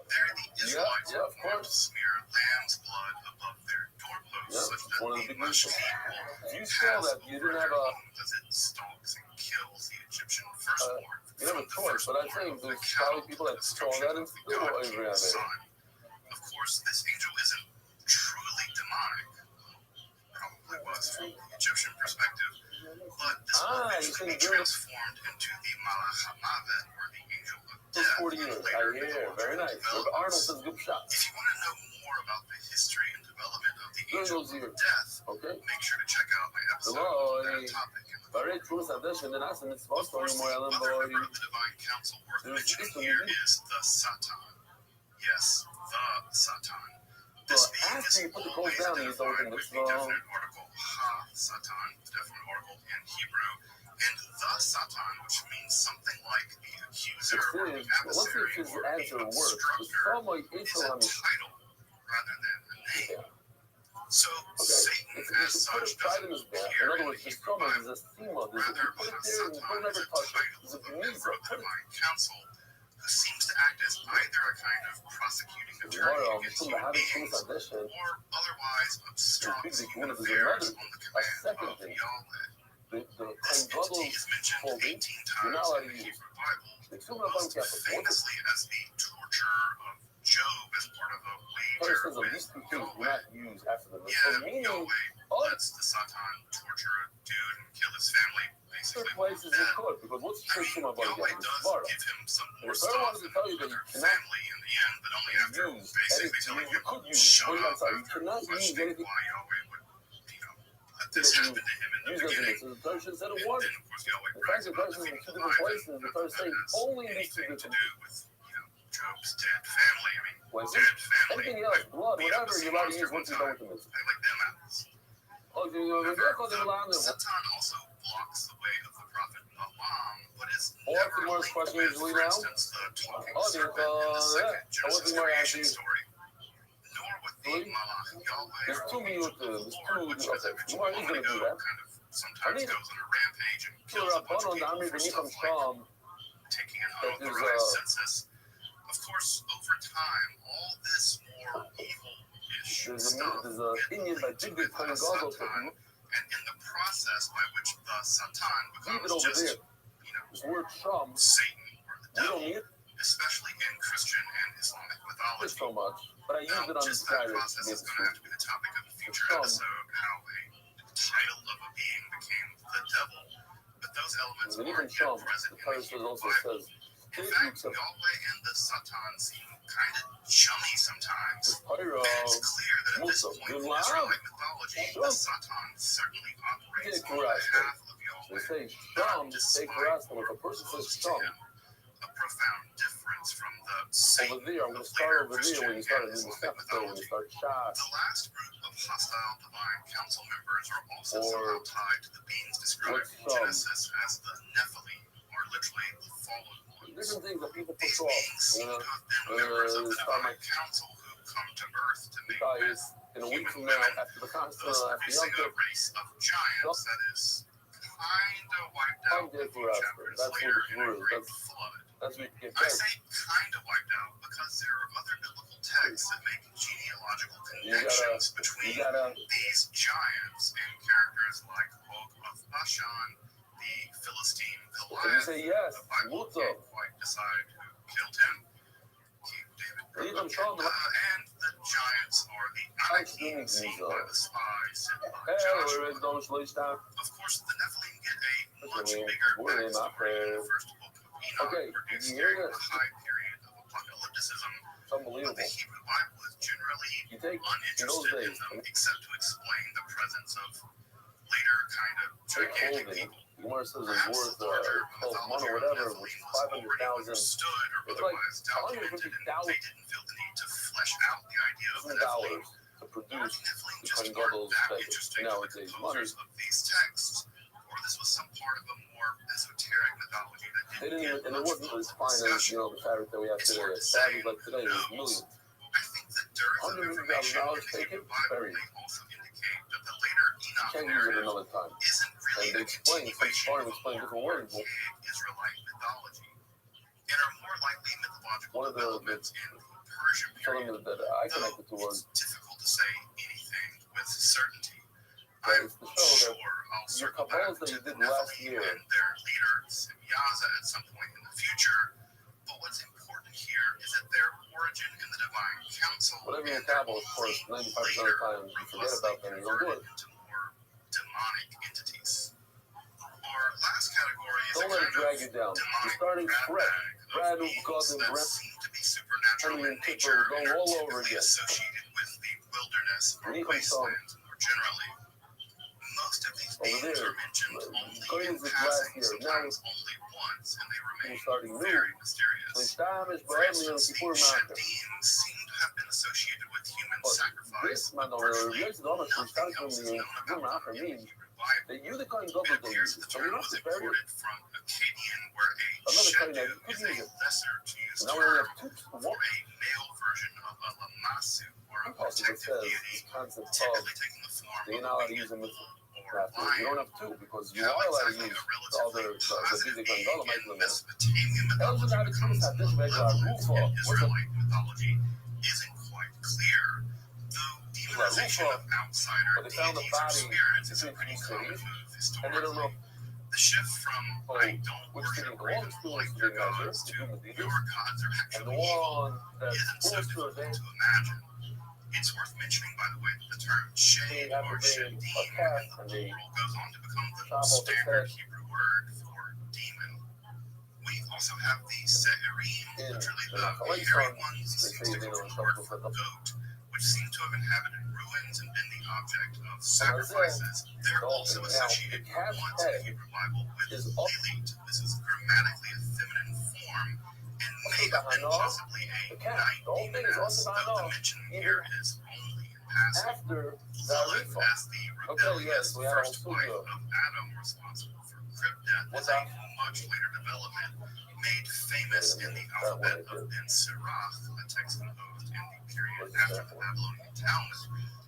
There the Israelites yeah, were of warned to course. smear lamb's blood above their doorposts, Yeah, such it's that one of the the big reasons. Mashchit will If you pass saw that, you over didn't their have a homes as it stalks and kills the Egyptian firstborn. you have a choice, but I think there's probably people that saw that and still were angry at it. Of course, this angel isn't truly demonic. Probably was from the Egyptian perspective, but this will you eventually be can do it. transformed into the Malach HaMavet, or the angel of Those death. 40 years. I hear. Very nice. Look, Arnold says good shot. If you want to know more about the history and development of the During angel those of years. death, Okay? make sure to check out my episode Hello, on that topic. Very true. Sadishin and us, and it's Of supposed to course, be the more other than member of the divine council worth There's mentioning this one, here isn't it? is the Satan. Yes, the Satan. This So being after is you put the always coals down, you don't identified think with it's the definite article Ha-Satan, the definite article in Hebrew, and the Satan, which means something like the accuser or the let's see adversary if his or the answer works. obstructor, Some like is intro a on title rather than a name. So Satan, If as you put such, it pride in doesn't his back, appear in other in the words, his Hebrew stomach Bible. is a steamer. There's a, Rather, you put it there and you Satan don't is ever a touch it. title There's a of a member Geniza. of the divine council who seems to act as either a kind of prosecuting attorney Tomorrow, against from the human habit beings to addition, or otherwise obstructs big human one is affairs another, on the a command second of thing. Yahweh. the This entity Bible is mentioned holding, 18 you're not times allowed in to the use. Hebrew Bible, The two of them most Catholic. famously as the torture of Job as part of a wager First says of with these two things do Yahweh. not use after them. Yeah, So meaning, Yahweh lets the Satan torture a dude and kill his family, third basically. place is in court, because what's I church mean, from about Yahweh again? does Svarah. give him some more If I stuff wanted to and tell you that other you cannot family in the end, but only after use basically anything, telling you him could use, shut wait, I'm up sorry, you after cannot use questioning anything. why Yahweh would, let this You happen to him in the use beginning. anything. So the Torah said And it was. then, of course, Yahweh The brags fact that about Torah is in defeating two different Leviathan. places, the Torah is saying That has only these two anything to different do with, Job's dead family. I mean, places. dead family. Anything else, blood, beat up whatever, a you're allowed to monster use one once you're done time. with the mitzvah. I like them apples. Oh, you However, know, the Satan also blocks the way of the prophet Balaam, but is Or never the more linked question with, usually for now? instance, the talking Oh, serpent in the second yeah. Genesis More creation answers. story, nor with the Malach Yahweh There's or two the angel of the there's Lord, which, as I okay, mentioned more a he's moment gonna do ago, that. kind of sometimes mean, goes on a rampage and So kills a bunch of Rabbanon, people Dami, for Benicam stuff like Sham, taking an that there's unauthorized census. Of course, over time, all this more evil-ish stuff there's a Indian by linked Big with Big the Gaza, Satan, and in the process by which the Satan leave it becomes over just, there. This word Sham, Satan or the we don't devil, need it especially in Christian and Islamic mythology. so much, but I use Now, it on the just that side. process is going to have to be the topic of a future episode, how a title of a being became the devil, but those elements And even aren't yet Sham, present the in the Torah Hebrew also Bible. says, In fact, Yahweh and the Satan seem kind of chummy sometimes. Pyro, And it's clear that at this Musa, point in Yulab. Israelite mythology, the Satan certainly operates on behalf of they Yahweh, say not Sham, say for us, and if a person says close to Sham, him. A profound difference from the Satan over there, I'm going to of start later over there Christian when you start and doing the Islamic steps, so when you mythology. start Shas, The last group of hostile divine council members are also Or somehow tied to the beings described in Genesis as the Nephilim, or literally the fallen ones. different things that people These push off. beings seem to have been members of the divine council who come to Earth to make with In a week from human now, women, after the concert, thus after producing Yom a race of giants that is kind of wiped out a few chapters That's what later it's in a worth. great flood. That's what you get I back. say kind of wiped out because there are other biblical texts that make genealogical You gotta- connections between these giants and characters like Og of Bashan, the Philistine Can you Goliath. say yes? The Bible What's can't up? quite decide who killed him. King David Leave him strong. and the giants are the Anakim seen by the spies sent by Hey, Joshua. where is Don Schleichtown? Of course, the Nephilim get a much Okay, bigger we're in backstory in the my first book of Enoch, Okay, produced you hear during this? the high period of apocalypticism. It's But unbelievable. the Hebrew Bible is generally You take in those uninterested in days, them, except to explain the presence of later kind of gigantic clothing. people. The Gemara says it's worth 12 money or whatever, which is 500,000. Understood or It's like otherwise documented, and they didn't feel the need to flesh out the idea of the Nephilim. $2 to produce Nephilim the just Kohen aren't Gadol's that beggar. interesting to the Nowadays, money. composers of these texts, or this was some part of a more esoteric mythology that They didn't didn't even, get and it much wasn't vocal as fine as, discussion. the fabric that we have It's today. hard to Fabric say. like today is millions. I think the dearth of information in the taken, Hebrew Bible buried. may also indicate that the later You Enoch can't use it narrative another time. isn't really And they a explain, some continuation farm of explain more different words. archaic Israelite mythology. In our more likely mythological One of the developments in the Persian period, Something that I connected to though was it's difficult to say anything with certainty. that I'm it's to show sure I'll that your circle back Kabbalahs that to you the did last Nephilim year, and their leader Semyaza at some point in the future. But what's important here is that their origin in the divine council whatever your and their Kabbalah, of course, only 95% of the later time you forget robustly about them, you don't do converted it. into more demonic entities. Our last category is Don't a let it kind drag of you down. You're demonic starting grab fresh. bag of Brand new beings gods and that breath. seem to be supernatural Honey in and Kipper nature go and are all over typically again. associated with the wilderness or Nico wasteland more generally. Most of these Over beings there, are mentioned only going in into passing, last year. Now sometimes only once, and they we're remain starting new. very mysterious. L'Ishtam is For Brahmi and instance, the Kippur Marker. Shadim seem to have been associated with human But sacrifice, this man but over virtually here, the honest, we nothing started from else is the known Kippur about Marker them in the means Hebrew Bible. that you the Kohen It Gadol don't appears use that it. the So term you're not was prepared imported from Akkadian, where a Another Kohen shadu that could is a use it. lesser to use So now we only term have two. for a male version of a lamasu, or a Impossible protective says deity, this concept of typically taking the form that you're of not a allowed to use winged them with bull or after. You lion. don't have two because you How are allowed to exactly use a the other, relatively the positive Bizik being and Gadol make in them. Mesopotamian Elze mythology David becomes Kunis had this regular malevolent Rufa. in What's a Israelite mythology isn't quite clear, though demonization of outsider But they found the deities or body spirits is a between pretty two common cities, move and they don't know historically. The shift from I don't which city worship or belongs even to like is your the measure, gods the to human leaders, your gods are and the actually evil one that's isn't so close to difficult it, to imagine. It's worth mentioning, by the way, that the term shade have or to be shadim a in calf the and they plural goes on to become the chop off its standard head. Hebrew word for demon. We also have the se'erim, In literally the the Machalei hairy song, ones, they seems say to they come don't from the word talk for about them. goat, which seem to have inhabited ruins and been the object of Isaiah, sacrifices. They're the whole also thing. Now, associated the calf's once in the head Hebrew Bible with is up. Lilith. This is grammatically a feminine form and may have been possibly a The calf. night The whole thing is demoness, also though the Hano. mention here is only in passing. After Lilith, Zarifa. as the Okay, rebellious yes, we had first all wife two. of Adam responsible for crypt death, What's is a that? much later development made famous in the alphabet of Ben Sirach, a text composed in the period after the Babylonian Talmud.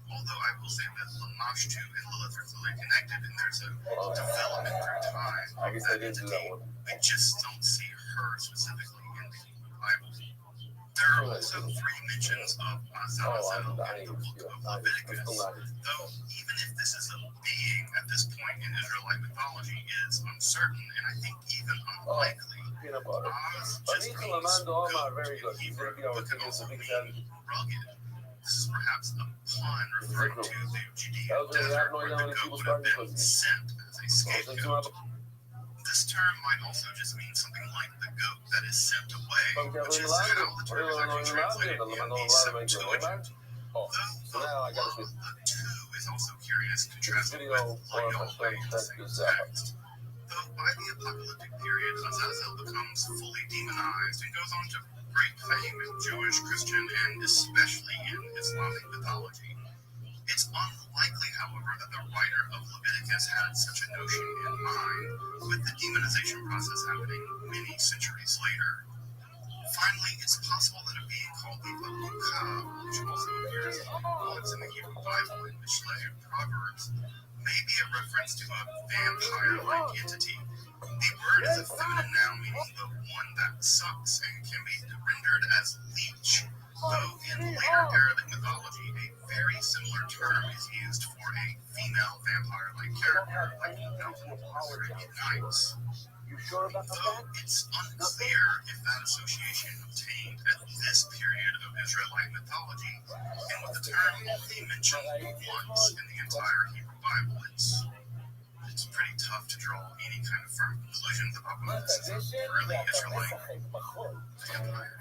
Although I will say that Lamashtu and Lilith are clearly connected, and there's a development through time I of guess that I didn't do entity. that one. We just don't see her specifically in the Hebrew Bible. There are also three mentions of Azazel in the book of Leviticus, though even if this is a being at this point in Israelite mythology is uncertain, and I think even unlikely. Peanut butter. Oz just Anita means Lamando goat very in good. He's Hebrew, going to be our but could biggest also big mean rugged. This is perhaps a pun referring to the Judean That was really desert hard, where knowing how the many goat people would have started been with me. sent as a scapegoat. This term might also just mean something like the goat that is sent away, which is how the term is actually translated in the Septuagint. Though So now I got to see. the two is also curious, contrasted Video with or Yahweh my friend in the check same this out. text. Though by the apocalyptic period, Azazel becomes fully demonized and goes on to great fame in Jewish, Christian, and especially in Islamic mythology. It's unlikely, however, that the writer of Leviticus had such a notion in mind, with the demonization process happening many centuries later. Finally, it's possible that a being called the Akukah, which also appears once in the Hebrew Bible in Mishlei and Proverbs, may be a reference to a vampire-like entity. The word is a feminine noun meaning the one that sucks and can be rendered as leech, though in later Arabic mythology a very similar term is used for a female vampire-like character like Mountain Arabian Nights. Sure about Though it's unclear if that association obtained at this period of Israelite mythology, and with the term only mentioned once in the entire Hebrew Bible, it's pretty tough to draw any kind of firm conclusions about whether this is a really Israelite vampire.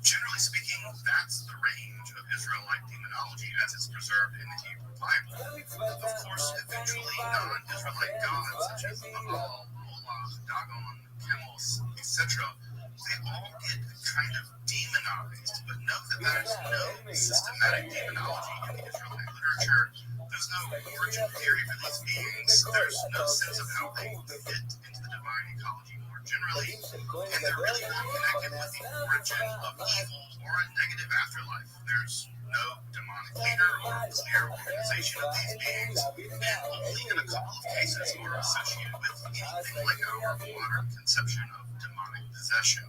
Generally speaking, that's the range of Israelite demonology as it's preserved in the Hebrew Bible. Of course, eventually non-Israelite gods such as Baal, Moloch, Dagon, Chemos, etc., they all get kind of demonized, but note that there's no systematic demonology in the Israelite literature. There's no origin theory for these beings. There's no sense of how they fit into the divine ecology more generally, and they're really not connected with the origin of evil or a negative afterlife. There's no demonic leader or clear organization of these beings, and only in a couple of cases are associated with anything like our modern conception of demonic possession.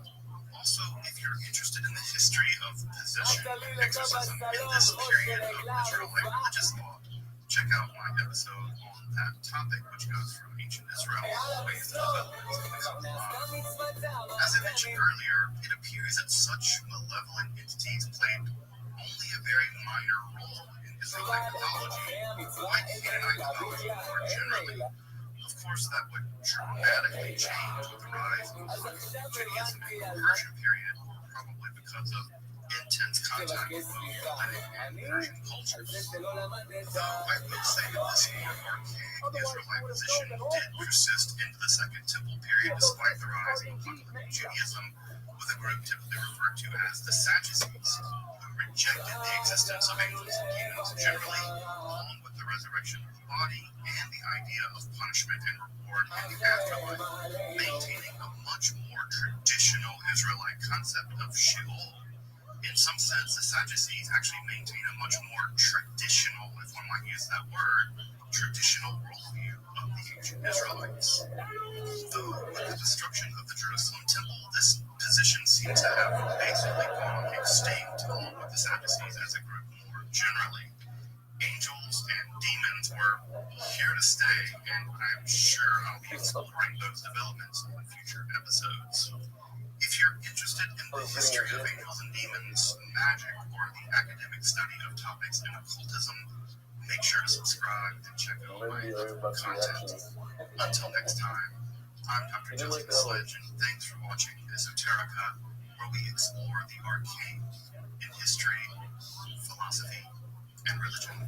Also, if you're interested in the history of possession and exorcism in this period of Israelite religious thought, check out my episode on that topic, which goes from ancient Israel all the way into the development. As I mentioned earlier, it appears that such malevolent entities played only a very minor role in Israelite mythology, like Canaanite mythology more generally. Of course, that would dramatically change with the rise of Judaism in the Persian period, probably because of intense contact with both Hellenic and Persian cultures. Though I will say that this more archaic Israelite position did persist into the Second Temple period despite the rise of fundamental Judaism, with a group typically referred to as the Sadducees, who rejected the existence of angels and demons generally, along with the resurrection of the body and the idea of punishment and reward in the afterlife, maintaining a much more traditional Israelite concept of Sheol. In some sense, the Sadducees actually maintain a much more traditional, if one might use that word, traditional worldview of the ancient Israelites. Though with the destruction of the Jerusalem temple, this position seems to have basically gone extinct, along with the Sadducees as a group more generally. Angels and demons were here to stay, and I'm sure I'll be exploring those developments in future episodes. If you're interested in the history of angels and demons, magic, or the academic study of topics in occultism, make sure to subscribe and check out my other content. Until next time, I'm Dr. Joseph Sledge, and thanks for watching Esoterica, where we explore the arcane in history, philosophy, and religion.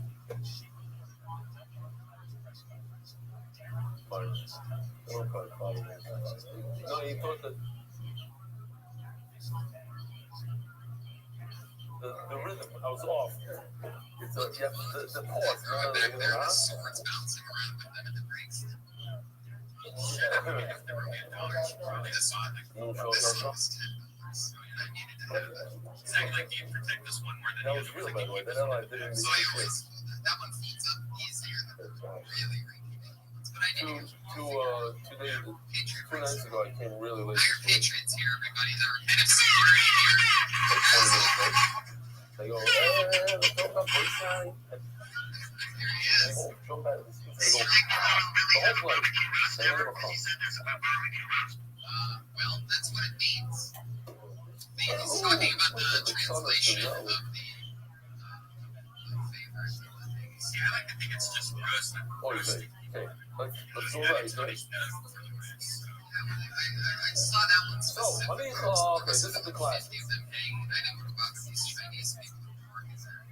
No, he thought that the rhythm, I was off. It's the pause. Back there, the sword's bouncing around with them in the breaks. If there were $1 probably this one. This one was $10. So I needed to have it. Exactly, like, do you protect this one more than the other? Real, by the way. That I didn't so I always fold that. That one folds up easier than the really rinky-dink ones. But I did two nights ago, I came really late. Our Patriots here, everybody. Our NFC party here. They go, let's go up baseline. There he is. Jump out of this. They go, well, that's what it means. He's talking about the translation of the favors and the things. Yeah, I like to think it's just gross. Okay. Let's go right. I saw that one specifically. Okay, this is the class. I didn't know about these Chinese people who work there.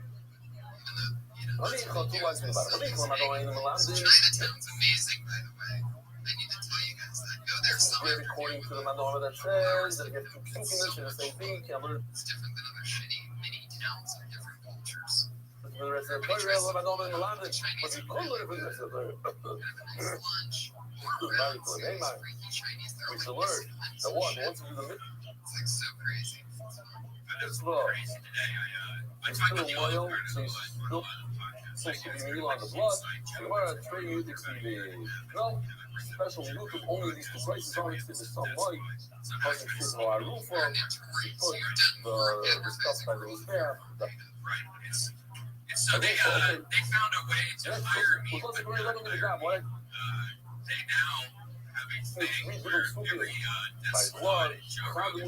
Chinatown's amazing, by the way. I need to tell you guys that. Go there somewhere. According to the Madonna that says that get spookiness in the same thing. It's different than other shitty mini towns or different cultures. Everybody tries to Chinese food. Have a nice lunch. Freaky Chinese. They're Which always alert? The what? What's in the middle? It's like so crazy. It's crazy today. I talked about the oil part of the blood. Supposed to be meal on the blood. So where are trade music TV? No, special YouTube only these two prices on it. There's some money. Fucking shit for our roof from. Put the stuff that was there. So they found a way to hire me. They now have a thing where every Desperado show they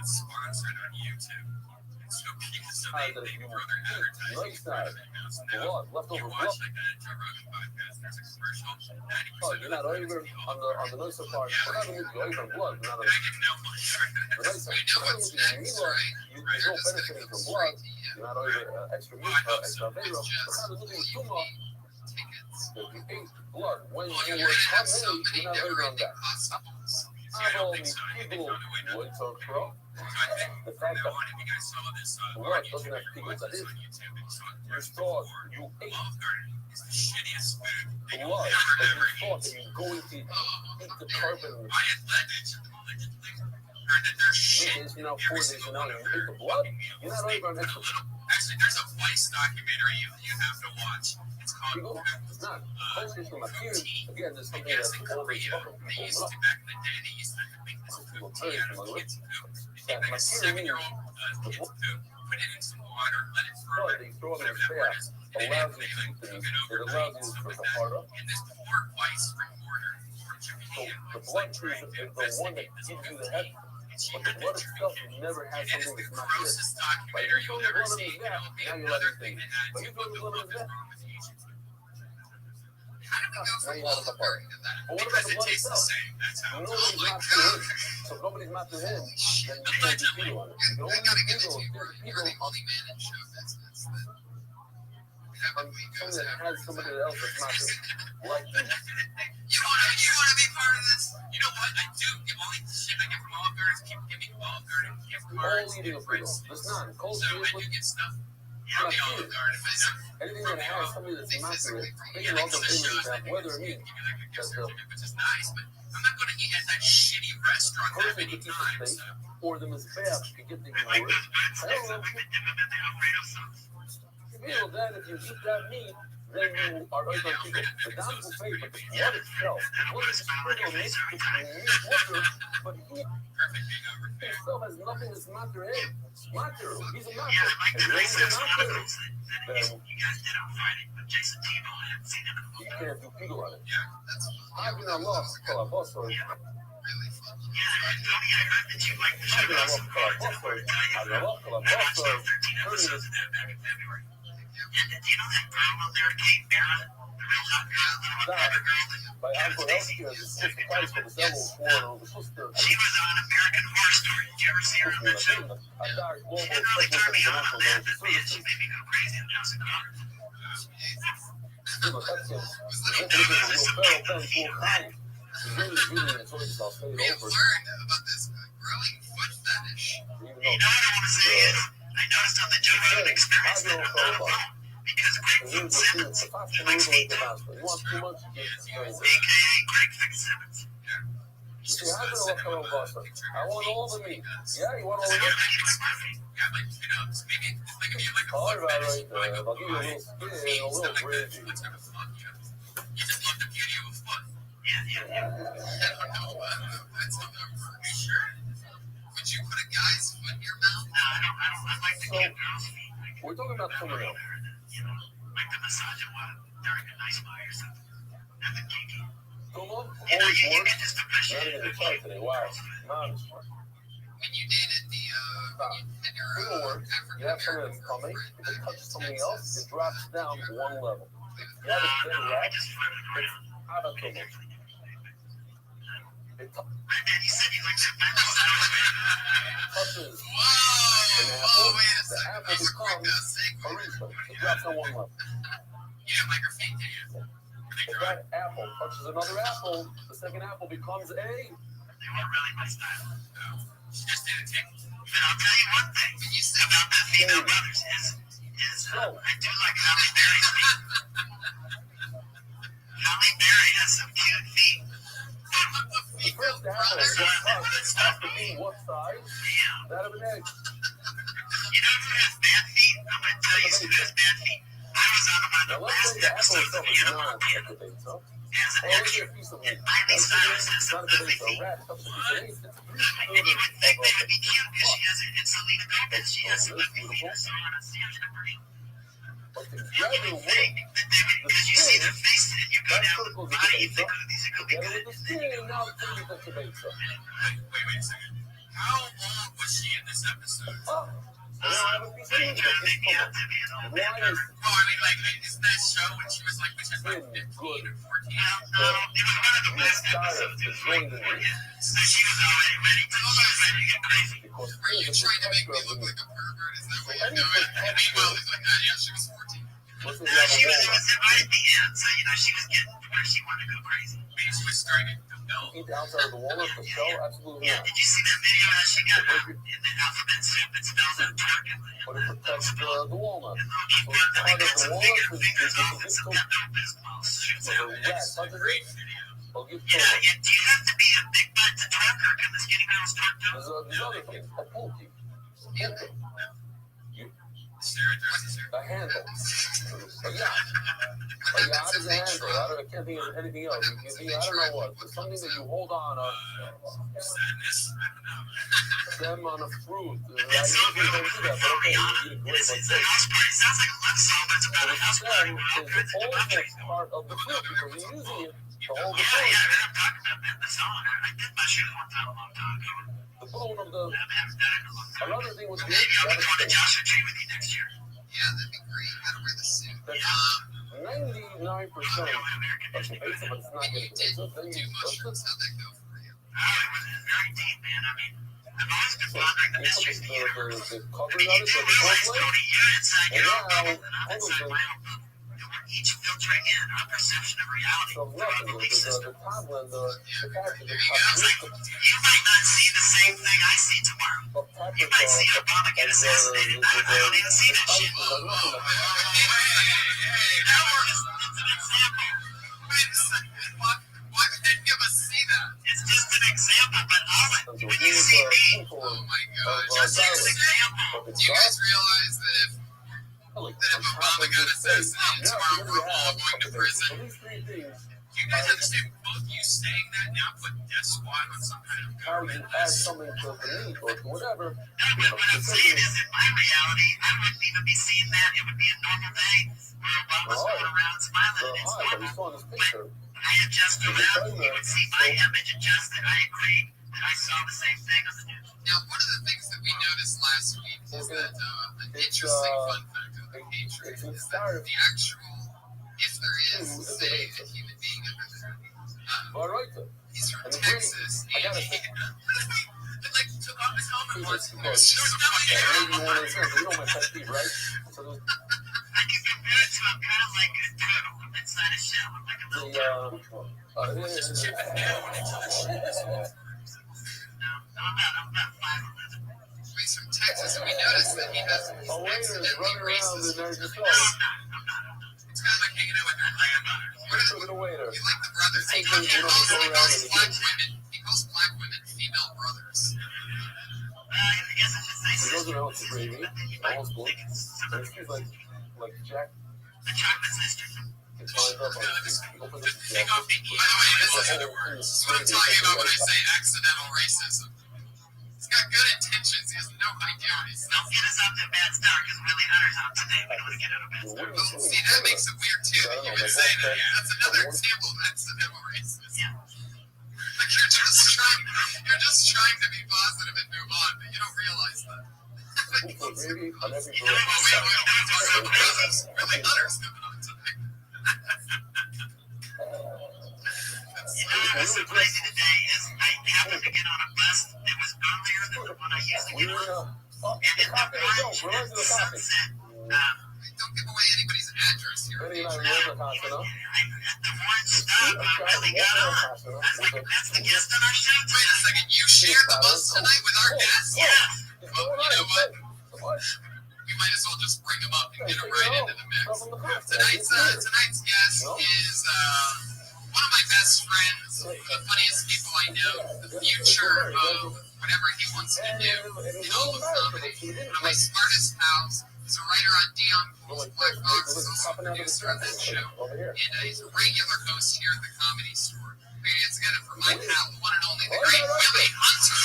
sponsored on YouTube. That if you eat nice side, blood, leftover blood. Oh, you're not over on the nicer part. We're not going to go over blood. We're not on the nicer. There's no benefiting from blood. You're not over extra meat, extra vero. But how to look at tumor? If you ate blood when you were coming, you're not over on that. I've always people would talk from the fact that blood doesn't have people that is. You thought you ate blood, but you thought that you're going to eat the carbon. Means, 4 days and now you ate the blood, you're not over on extra. Actually, there's a Vice documentary you have to watch. It's called It's not. Again, there's something that's always fucking They people used up. to, back in the day, they used to make this People poop very together. familiar with Kids poop. They that. take like a Material 7-year-old kid's poop, put it in some water, let it but ferment, they throw it in whatever a that word fast. is. And Allows then you they to cook eat it it. It overnight, allows you to stuff cook like the part that. up. And this poor Vice reporter from So Japan the was blood like trying is to the one that investigate this gives whole you the thing. head. And she But the had blood to itself drink it. never has And it is something the that's not good. grossest But documentary you you'll throw the ever blood see. in And that, it'll be now you're another letting thing things. that adds But to you throw what the the blood fuck in is that. wrong with Asians. How did we go Now from you have Olive the part. Garden to that? But what about Because the it blood tastes the itself? same. That's how. Oh Nobody's my not to god. him. So if nobody's not to him, then you can't do Allegedly. people on it. You can I only gotta do give it people to you, if bro. there's You're people the only man in show business that something goes that after has somebody else that's not to like you. You wanna be part of this? You know what? I do. The only shit I get from Olive Garden is keep giving Olive Garden gift All cards, eating a gift people. cards. There's none. Cold So cheese I do with get stuff not from the Olive cheese. Garden. Anything that has somebody that's not to it, they can also Because give it you shows that that whether or give mean. you like a gift That's the certificate, which is nice, but I'm not going to eat at that shitty restaurant that person many could eat the times. steak, or the mizbeach could get the reward. I don't know. You feel that if you eat that meat, then you are other people. The down buffet, but the blood itself, the blood is sprinkled mixed with water, but he himself has nothing that's matter in. Matter. He's a matter. And you're a matter. Then you can't do people on it. I've been on loss, Calaboso. I've been on loss, Calaboso. I've been on loss, Calaboso. By Uncle Healthcare, the sister price for the several for the sister. She was on American Horror Story. Did you ever see her on that show? A dark global And they turned me on, man. Man, she services. made me go crazy in the House of Cards. we have learned about this growing foot fetish. You know what I want to say is, I noticed on the Joe Rogan Experience that I'm not a phone because Greg Fitzsimmons likes me too. AKA Greg Fitzsimmons. I want all the meat. Yeah, you want all the meat? Yeah, like, you know, so maybe like if you like a All foot right, fetish, right like there. I'll give you a little skin, a little stuff like that, gravy. what's gonna fuck you? You just love the beauty of a foot. Yeah. I don't know. That's not for sure. Would you put a guy's foot in your mouth? No, I don't. I like to get girls' feet. Like, We're talking about someone else. you know, like the massage during a nice bar or something. Nothing kinky. Come on, You know, always you work. can just appreciate Not even it. a try today. Wow. Mom. When you dated the when you had your People work. You have someone that's African-American coming. girlfriend If it in touches somebody else, Texas, it drops down one level. You have a dead rat. It's out of trouble. It And he said he likes it. touches whoa! an apple. Whoa, wait a The second. apple That was a quick becomes segue. a refund. It drops on one level. You didn't like her feet, did you? If that apple touches another apple, the second apple becomes a. They weren't really my style. No. She just didn't take me. But I'll tell you one thing about the female brothers is I do like Halle Berry's feet. Halle Berry has some cute feet. The first apple has to be what size? That of an egg. You know who has bad feet? I'm going to tell you who has bad feet. I was on one of Now the let's last say the apple episodes itself of is Animal not Kingdom a debate, so. as an Or maybe extra. a piece of And meat. Miley That's Cyrus has it's some not a ugly debate. A feet. rat touches a piece of meat. It's And you would think they would be cute because she has it. And Selena Gomez, she has some ugly feet. I saw her on a Sam's Jeopardy. But You together would with think that they would, because you see their face and you go that's down critical the to body, you debate, think, so. oh, these are going to be Together good. with the skin, now it's going to be the debate, so. Wait a second. How long was she in this episode? Oh, don't have a piece of meat. Like, it's come on. Why is Well, I mean, like, isn't that show when she was like, which is like 15 or 14? No, it was one of the best episodes. It was really good. So she was already ready to get crazy. because Are you trying to make me look like a pervert? Is that what you're doing? And meanwhile, he's like, ah, yeah, she was 14. let's say No, you have a it walnut. was right at the end, so she was getting to where she wanted to go crazy. Maybe she was starting to milk. Eat the outside of the walnut, the shell? Absolutely Yeah, not. did you see that video that she got in the alphabet soup? It spells out turkey. But it protects the walnut. And So then part they of cut the some walnut is fingers off and gives some to Pepto-Bismol shoots so out. the rat touches Great it, video. they'll give Yeah, to do you have to be a big butt to twerk, or can the skinny girls twerk too? There's other things. A pokey. Sarah dresses her. A handle. A yacht. A yacht is a handle. I can't think of anything else. I don't know what. It's something that you hold on Sadness? I don't know. stem on a fruit. I usually don't do that, but okay, you eat a grape It's like a this. house party. It sounds like a love song, but it's about a house The party stem where all is kinds of the debauchery. oldest part of the fruit because you're using it to hold the Yeah, fruit. I heard him talking about that in the song. I did mushrooms one time a long time ago. The bone of the. I haven't done it in a long time. Another thing with the Maybe I'll be that going to is Joshua Tree with you next year. Yeah, that'd be great. Gotta wear the suit. 99% of the pizza, but it's not And you getting did pizza. Then do you mushrooms. How'd that go for you? Oh, it was very deep, man. I mean, I've always been wondering the mysteries of the universe. the I cover mean, of you it, do the realize, cornflakes. Tony, you're inside your own And bubble, now, and I'm all of inside them- my own bubble. And we're each filtering in our perception of reality So through our nothing. belief system. The tablet, the character, the It's like, you might not see the same thing I see tomorrow. You might see Obama get assassinated, and I don't even see that shit. That word is it's an example. Wait a second. Why didn't you us see that? It's just an example, but when you see me, Oh my god. just as an example. Do you guys realize that if Obama got assassinated tomorrow, we're all going to prison? These three things, Do you guys understand both you saying that now put Death Squad on some kind of how you government add list? something to the meat or to whatever. No, but what I'm saying is, in my reality, I wouldn't even be seeing that. It would be a normal day where Obama's going around smiling, and it's But we normal. saw this picture. I adjust around, you would see my image adjusted. I agree that I saw the same thing on the news. Now, one of the things that we noticed last week is that an interesting fun fact of the Patriot is that the actual, if there is, say, a human being under there, All right. he's from And Texas, I and gotta he say, like took off his helmet once. There was maybe nothing one of those, you know my pet peeve, right? So I can compare it to I'm kind of like a turtle inside a shell. I'm like a little turtle. No, I'm about 5'11". He's from Texas, and we noticed that he has these a waiter is accidentally running around racist. in there just No, going, I'm not. It's kind of like hanging out with your Like a butter. What are look at the waiter. you like the brothers? He Sometimes you don't go around and he calls black women female brothers. I guess I should say He goes sister. around with the gravy, almost good. Think it's And she's like Jack. the chocolate sister. He climbs up on it. He opens up the Take jacket. off the E. By the way, this is other words. This is what I'm talking about when I say accidental racism. He's got good intentions. He has no idea what he's Don't get us off to a bad start because Willie Hunter's out today. We don't want to get out of bad Well, start. what are you See, doing? that makes it weird too that you would say that. That's another example of accidental racism. Yeah. Like you're just trying to be positive and move on, but you don't realize that. Put gravy on every Wait, bread. Really Hunter's coming on tonight. You know what was so crazy today is I happened to get on a bus that was earlier than the one I usually We get were on. oh, And the in the coffee, orange we're going to the coffee. sunset, Don't give away anybody's address here. Benny and I were in the coffee, no? at the orange stop, I really got on. I was like, that's the guest on our show Wait a second, you shared the bus tonight with our guests? Yeah. Well, you know what? We might as well just bring them up and get them right into the mix. Tonight's guest is one of my best friends, the funniest people I know, the future of whatever he wants to do in all of comedy. One of my smartest pals. He's a writer on Dion Cool's Black Box. He's also a producer of this show. And he's a regular host here at the Comedy Store. We're going to get together for my pal, the one and only, the great Willie Hunter.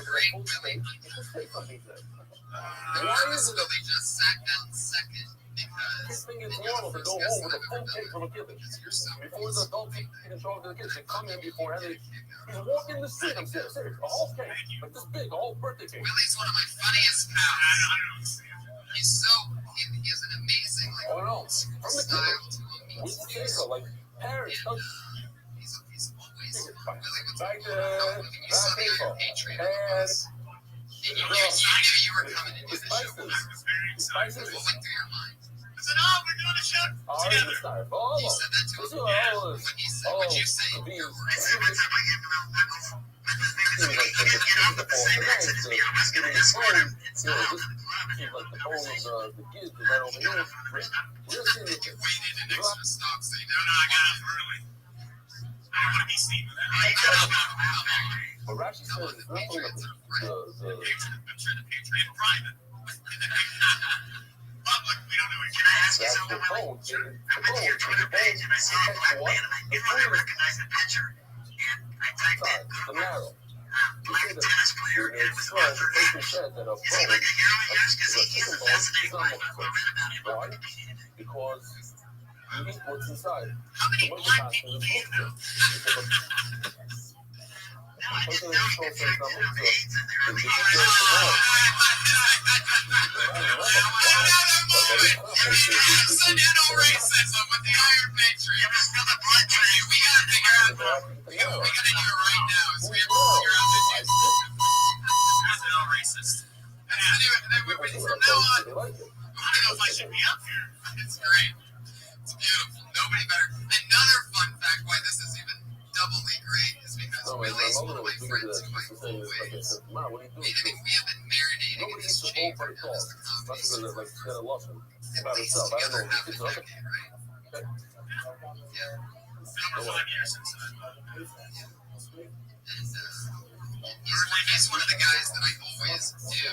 Great Willie. Why is it that they just sat down second? Because go home with a full cake from a kiddush. Before the adults can show up to the kids, they come in before and he's walking the street. I'm serious, a whole cake, like this big, a whole birthday cake. Willie's one of my funniest pals. He has an amazing style to him. With the cake, like parents. He's always Back living to you saw the Patriot on us. And you knew you were coming to do the show. What went through your mind? I said, oh, we're doing a show together. You said that to him. What'd you say? I said, one time I gave him a little pickles. I just needed to get off at the same exit as me. I was going to escort him inside to the club. And like the phone of the kids right over here. you waited an extra stop saying, no, I got off early. I don't want to be seen with that. But Rashi says it's not only I'm sure the Patriot private. Public, we don't know it. Can I ask you something, Willie? I went to your Twitter page and I saw a black man and I recognized the picture. And I typed in black tennis player and it was Arthur Ashe. Is he like a hero of yours? Because he's a fascinating life. I read about him. because you eat what's inside. How many black people do you know? No, I didn't know he could drink AIDS in there. I mean, accidental racism with the Iron Patriot. It was for the blood train. We gotta figure out. We gotta do it right now. So we have to figure out this accidental racist. And from now on, I don't know if I should be up here. It's great. It's beautiful. Nobody better. Another fun fact why this is even doubly great is because Willie's one of my friends who I always. We have been marinating in this chamber now as the comedy store. At least together half a decade, right? Yeah. Over 5 years since And he's one of the guys that I always do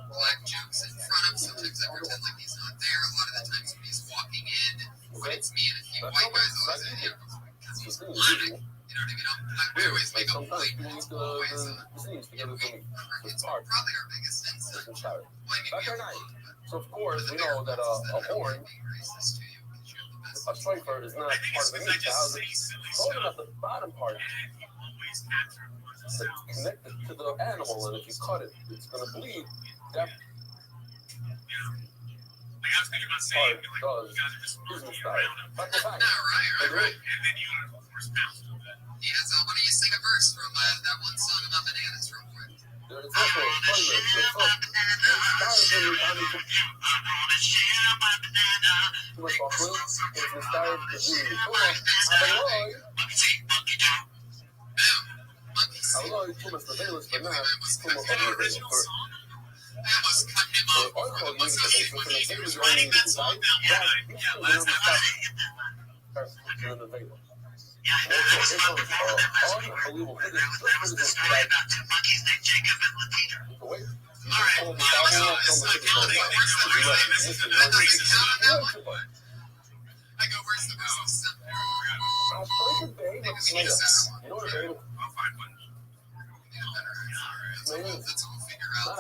black jokes in front of. Sometimes I pretend like he's not there. A lot of the times when he's walking in, when it's me and a few white guys, I always say, because he's black. You know what I mean? We always make a white people always, it's probably our biggest insult. Blaming me on So of course we know that a horn, a striker is not part of the meat. Talking about the bottom part, it's connected to the animal, and if you cut it, it's going to bleed. That part does business style. That's the fact. Right. Yeah, so why don't you sing a verse from that one song about bananas real quick? There's also a toilet. It's inspired to be. Hello, Thomas the Veilus, but not the original song. I almost cut him off. When he was writing that song down last night. That was fun before that last week. That was the story about two monkeys named Jacob and Latina. All right, what's accounting? Where's the business? That doesn't count on that one. I go, where's the business? You know what a I'll find one. Let's all figure out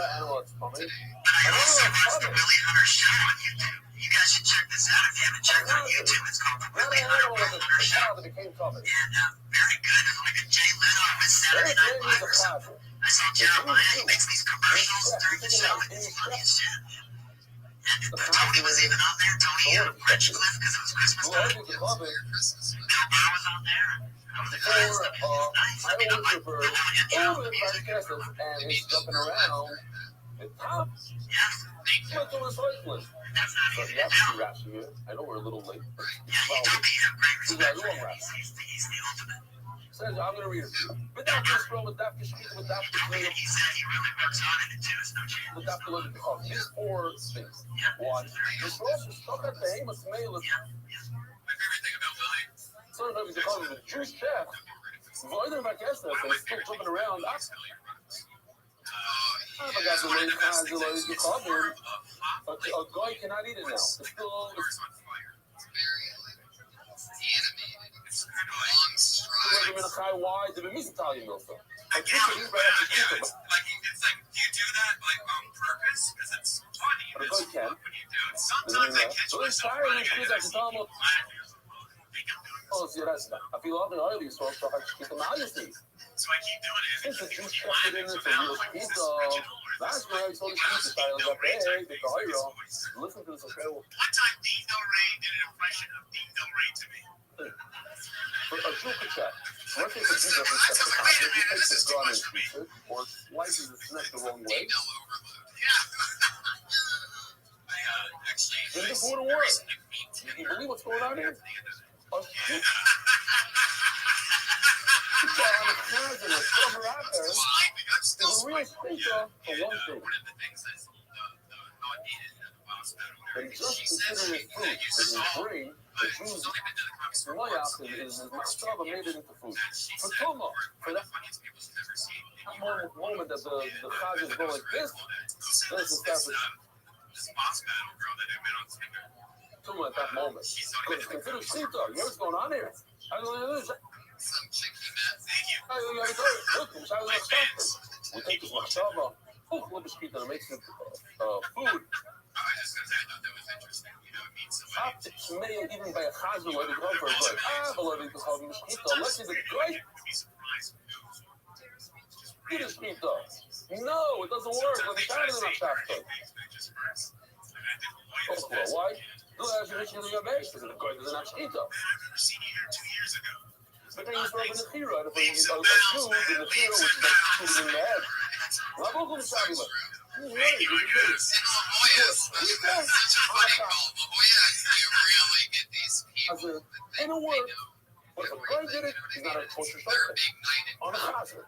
today. But I also watched the Willie Hunter show on YouTube. You guys should check this out if you haven't checked out YouTube. It's called the Willie Hunter Show. And very good. It's like a Jay Leno with Saturday Night Live or something. I saw Jeremiah. He makes these commercials during the show. It's funny as shit. And Tony was even on there. Tony Redcliffe, because it was Christmas time. Bill Barr was on there. The guys, it was nice. I mean, I'm like, and he's jumping around. The top. yes. That's not even Rashi. I know we're a little late. Yeah, he told me you have great respect for him. He's the ultimate. Says, I'm going to read it for you. Without this row, without this speaker, without this He said he really works on it too. It's no chance. without the look at the car. These four things. One, this row is stuck at the aim of smell. My favorite thing about Willie. Sometimes they call him the Jewish chef. Void in back yesterday, so he's still jumping around. I got the way you call him. A guy cannot eat it now. It's still. It's very animated. It's kind of long strides. Why did we miss Italian also? I get it. It's like, do you do that like on purpose? Because it's funny. It's fun when you do it. Sometimes I catch myself running into this flat here. Oh, zirasta. אפילו אוהב נראה לי לסרוק תוך השקיטה מעל יסי. So I keep doing it. Since it's just kept it in this real pizza, last night I saw this pizza style up there, the Cairo. Listen to this incredible. One time Dean Del Rey did an impression of Dean Del Rey to me. For a Jew could check. Let's take a pizza from the concept, he takes the gun and pizza, or slices the snack the wrong way. Dean Del overload. Yeah. I actually. Then just go to work. You believe what's going on here? A pizza on a cousin or somewhere out there is a real pizza for one thing. And just consider it food that you bring the Jews is Machshava made it into food. For Toma, for that moment that the Chag is going like this, there's the stuff This boss battle girl that I met on Tinder. Toma at that moment. Because consider Shita, you know what's going on here? I don't know. Some chick he met. Thank you. Look, we take this Machshava, and makes it food. I just gonna say I thought that was interesting. You know, it means somebody. It's made even by a chazal where they come from. But beloved, because of mosquito, unless it's a great. Eat a mosquito. No, it doesn't work. When the child is not shafted. Why? No, that's what you're your base. Because the guy doesn't have mosquito. I've never seen you here 2 years ago. But then you throw in the Chira, and if you use a food in the Chira, which is like food in the head. Well, I'm going to tell you what. Thank you, Ragaz. Such a funny call. Mahoya, you really get these people. In a word, but if a guy did it, he's not a kosher They're shofar. big night On a chazer.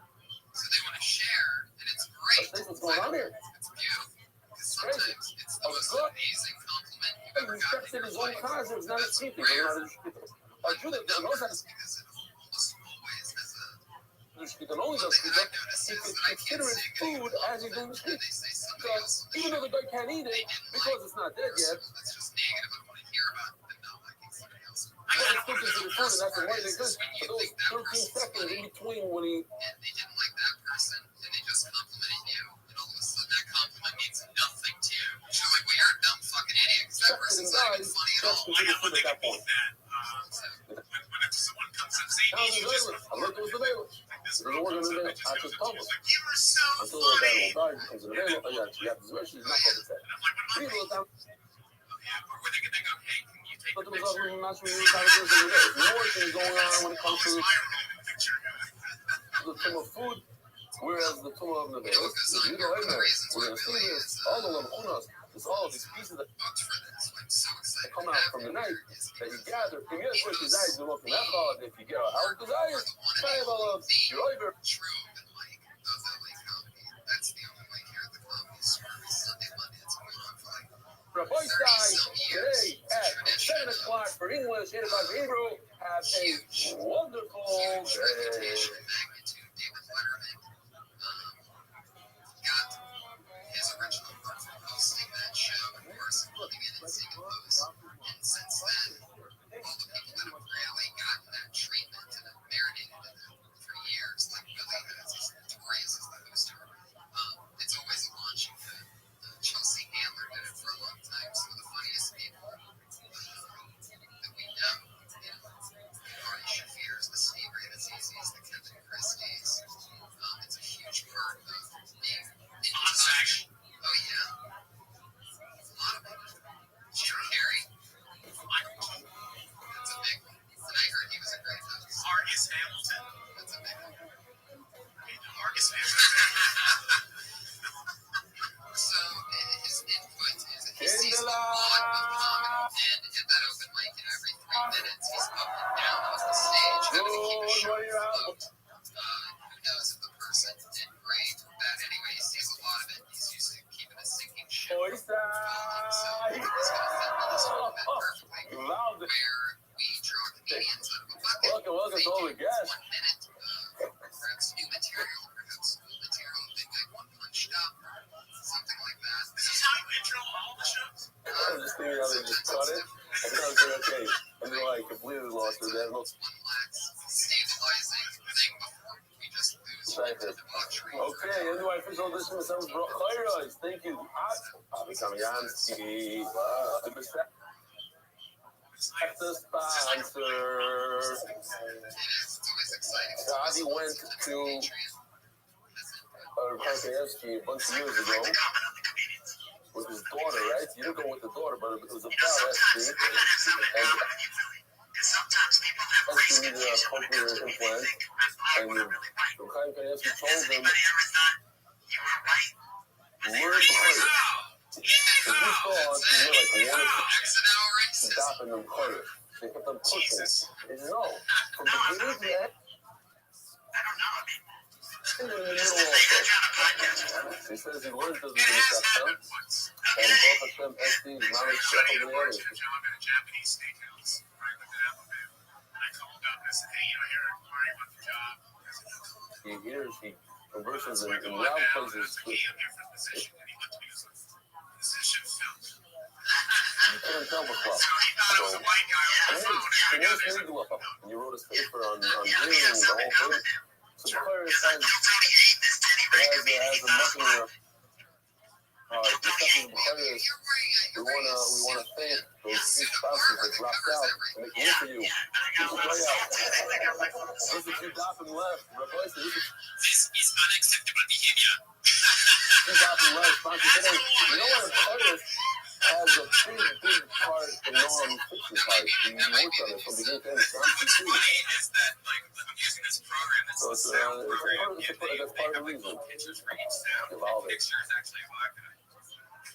so they want to share, and it's great. That's what's going on here. It's beautiful. Because sometimes it's the most amazing compliment you've Hey, ever he gotten steps in his own chazer. It's not a sleeping. It's not a shkita. A Jew that knows how to because it almost always has a. do shkita, and only does shkita, he could consider it food as he's doing the shkita. They say somebody else. So even though the guy can't eat it, because it's not dead yet, That's just negative. I want to hear about it. No, I think somebody else. but it's still considered food, and that's the way they do. For those 13 seconds in between when he And they didn't like that person, and they just complimented you, and all of a sudden that compliment means nothing to you. You're like, well, you're a dumb fucking idiot, because that stepped in person's and not died, even funny at that's all. considered food at that point. When someone comes and says, Now he's Baylor. I looked at the Baylor. this It doesn't work on the Baylor. I just told him. like, you were so Until the funny. guy will die, he comes to the Baylor. Oh, yeah, you have to swear she's not going to say. And I'm like, what Three about little down. yeah, or where they go, hey, can you take But a there was picture? also not really kind of there's more things going on when it comes to Always viral in the picture. the tomb of food, whereas the tomb of the Baylor, the Judo Emer, we're going to see this, all the Lamchunas, there's all of these pieces that Booked for this. I'm so excited. come out from the night that you gather. If you get a question, you look in Echad. If you get a house desire, kind of your over. True, and like those LA comedy. That's the only way here at the Comedy Store. Sunday, Monday, it's going on for like Rabbi Rothschild today at 7 o'clock for English, 8 o'clock for Hebrew. Have a wonderful day. reputation, magnitude. David Letterman got his original work from hosting that show, and of course, living in and seeing a post. And since then, all the people that have really gotten that treatment and have marinated in it for years, like really as notorious as the host are, it's always a launching pad. Chelsea Handler did it for a long time. Some of the funniest people that we know, you know, Ari Shafir's, the Steve Ranazzi's, the Kevin Christie's. It's a huge part of being in touch. Oh yeah, a lot of people. Jim Carrey, that's a big one. And I heard he was a great host. Marcus Hamilton, that's a big one. Marcus Hamilton. So his input is he sees a lot of comic, and at that open mic, and every 3 minutes he's up and down off the stage having to keep a sharp look. Who knows if the person did great or bad? Anyway, he sees a lot of it. He's used to keeping a sinking ship. So he's gonna fit this format perfectly, Loud. where we draw comedians out of a bucket. Welcome They to all do the guests. 1 minute, perhaps new material, perhaps old material. They get one punched up, something like that. This is how you intro all the shows. I'm just thinking how they just cut it. I thought I said, okay. And then I completely lost it. That looks One last stabilizing thing before we just lose excited. Okay, anyway, official edition of Sounds Bro Chayros. Thank you. Avi Kamiansky. The sponsor. Avi went to Kamiansky a bunch of years ago with his daughter, right? You didn't go with the daughter, but it was a pal, Esty. And Esty needed a cochlear implant. And Chaim Kanievsky told him, learn to play it. Because he thought he made like one to stop and then play it. They kept on pushing. He said, no. From beginning to end, in the middle also. He says he learned to do the Hashem, and Baruch Hashem Esty is not a chef of the area. He hears, he converses in loud places. You can't tell what's up. So, you wrote a paper on hearing the whole thing. So the choir has a mucking the second choir is we wanna thank those three spouses that dropped out and make room for you. There's a few dopping left. This is unacceptable behavior. Few dopping left. Sponsors today. You know what a choir has a big part in Noam's fiction part. He worked on it from beginning to end. It's that, like, I'm using this program that's so it's part of the reason. Pictures for each sound. Pictures actually locked in.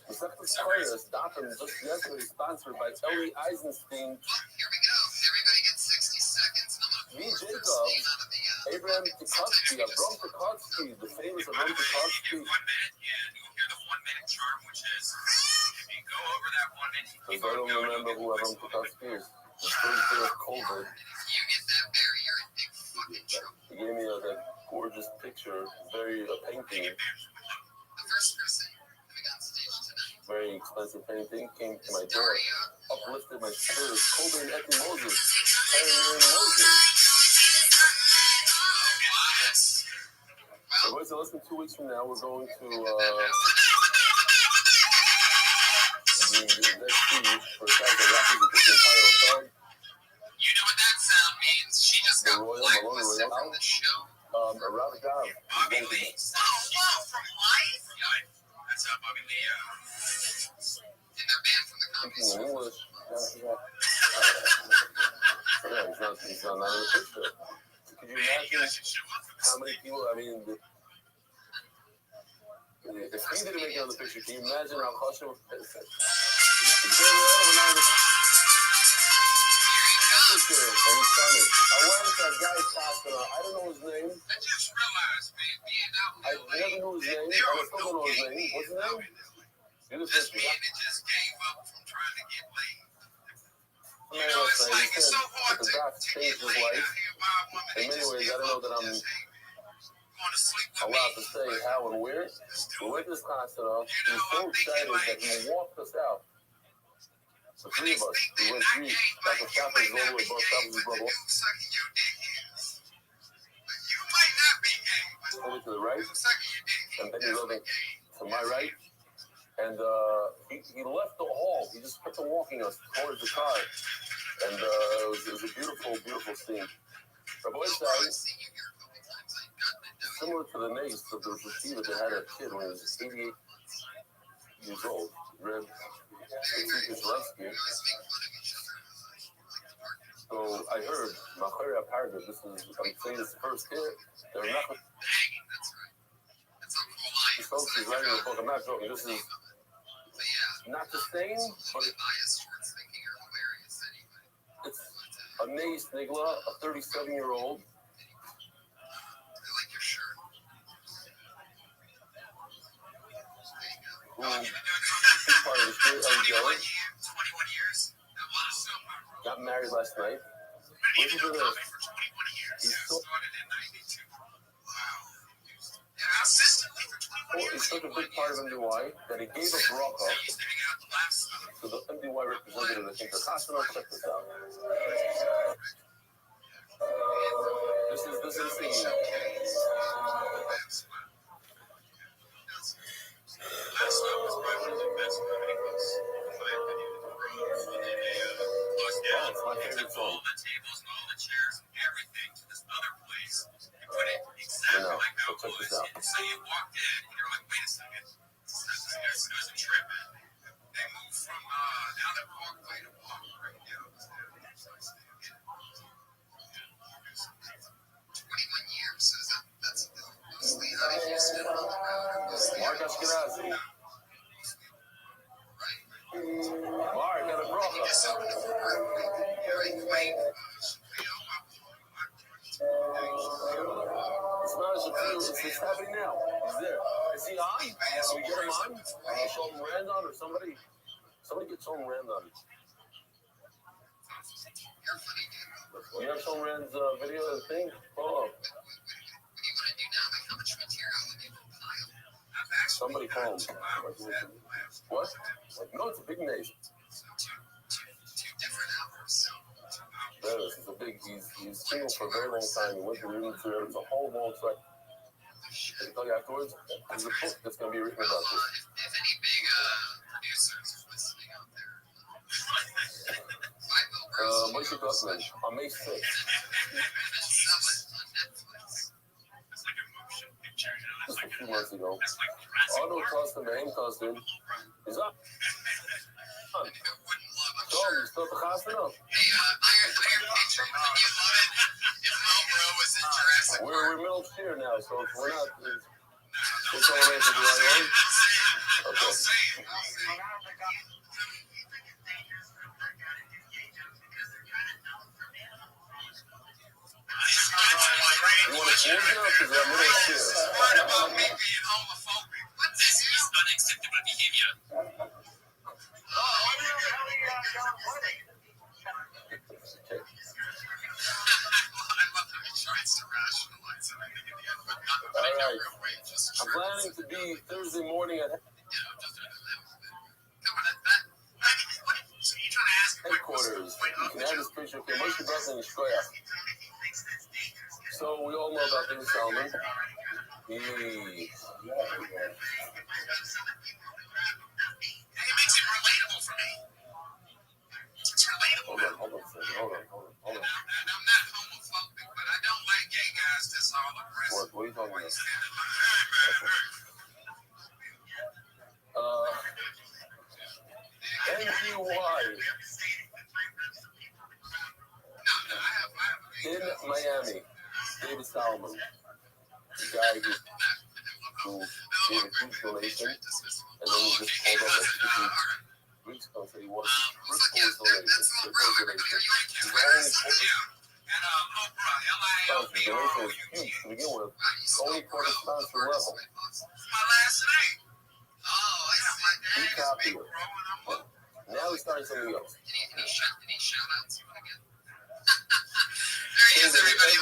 The second choir, Doppin, just yesterday sponsored by Ellie Eisenstein. Here we go. Everybody gets 60 seconds. V. Jacob, Abraham Tukovsky, Avram Tukovsky, the famous Avram Tukovsky. 1 minute, and you'll hear the 1 minute charm, which is if you go over that 1 minute, you keep on going. I don't remember who Avram Tukovsky is. The first day of COVID. You get that barrier in big fucking trouble. He gave me that gorgeous picture, very painting. The first person we got on stage tonight. Very expensive painting, came to my door, uplifted my spirits. Kobe and Ethie Moses, Aaron Moses. So, boys, less than 2 weeks from now, we're going to the next series for the guys that Raptors will take the entire hotel. You know what that sound means? She just got blacklisted from the show. Rabbi Rothschild. Bobby Lee. Oh, wow, from Life? Yeah, that's Bobby Lee. In that band from the comedies. In English. He's not in the picture. Could you imagine how many people, I mean, if he didn't make it on the picture, can you imagine how Chashem would pay? I went to a guy's hospital. I don't know his name. I just realized, man, being out in LA, I never knew his name. I still don't know his name. What's his name? This man that just gave up from trying to get laid. You know, it's like, it's so hard to get laid out here by a woman. In many ways, I don't know that I'm allowed to say how and where. We went to this hospital. He was so excited that he walked us out. The three of us. We went through Dr. Shoppers all the way, both Shoppers' brother. Over to the right, and then he's over to my right. And he left the hall. He just kept on walking us towards the car. And it was a beautiful, beautiful scene. Rabbi Rothschild, similar to the nace of the receiver that had a kid when he was 88 years old, Reb Zelensky. So I heard, Machari Aparga, this is, I'm saying this first kid, they're not. These folks is writing a book, I'm not joking, this is not the same, but it's a Nace Nigla, a 37-year-old. Who is part of the street of Joey. Got married last night. Listen to this. He's such a big part of MDY that he gave a bracha to the MDY representative. I think the hospital. Check this out. This is the scene. all the tables and all the chairs and everything to this other place and put it exactly like how it was. So you walked in and you're like, wait a second, there's a trip. They moved from down at Parkway to Parkway. 21 years, so that's mostly out of Houston on the road. Mostly Mark Ashkenazi. Mark, got a bracha. just opened up a very quaint. It's not as if it's happening now. He's there. Is he on? Can we get him on? Show him Randon or somebody? Somebody get Sean Randon. You're funny, dude. You have Sean Rand's video and thing? Hold on. What do you want to do now? Like, how much material would you compile? Somebody call him. What? Like, no, it's a big name. Two different hours. Yeah, this is a big. He's single for a very long time. He went to Union Theater. It's a whole long track. I can tell you afterwards. There's a book that's going to be written about this. If any big producers are listening out there, Moshe Gutman on May 6th. sell it on Netflix. Just a few months ago. Auto custom, aim custom. Is up. So, you still the house enough? Hey, Iron Patriot, would you love it if Melbro was in Jurassic Park? We're middle of year now, so if we're not. It's all right to do our own. Okay. You want to change it because I'm middle of year. Word about me being homophobic. What this is Unacceptable behavior. I'm planning to be Thursday morning at headquarters. You can have this picture. Okay, Moshe Gutman is Shkoya. So we all know about David Salman. It makes it relatable for me. It's relatable. Hold on. And I'm not homophobic, but I don't like gay guys that's all aggressive. What are you talking about? NGY in Miami. David Salman, the guy who gave a huge donation, and then he just pulled up like 2 weeks ago and said he wanted to triple his donation. His donation was huge to begin with. Only for the sponsor level. Be happier. Now he's starting something else. Any shout outs you want to get? There he is, everybody.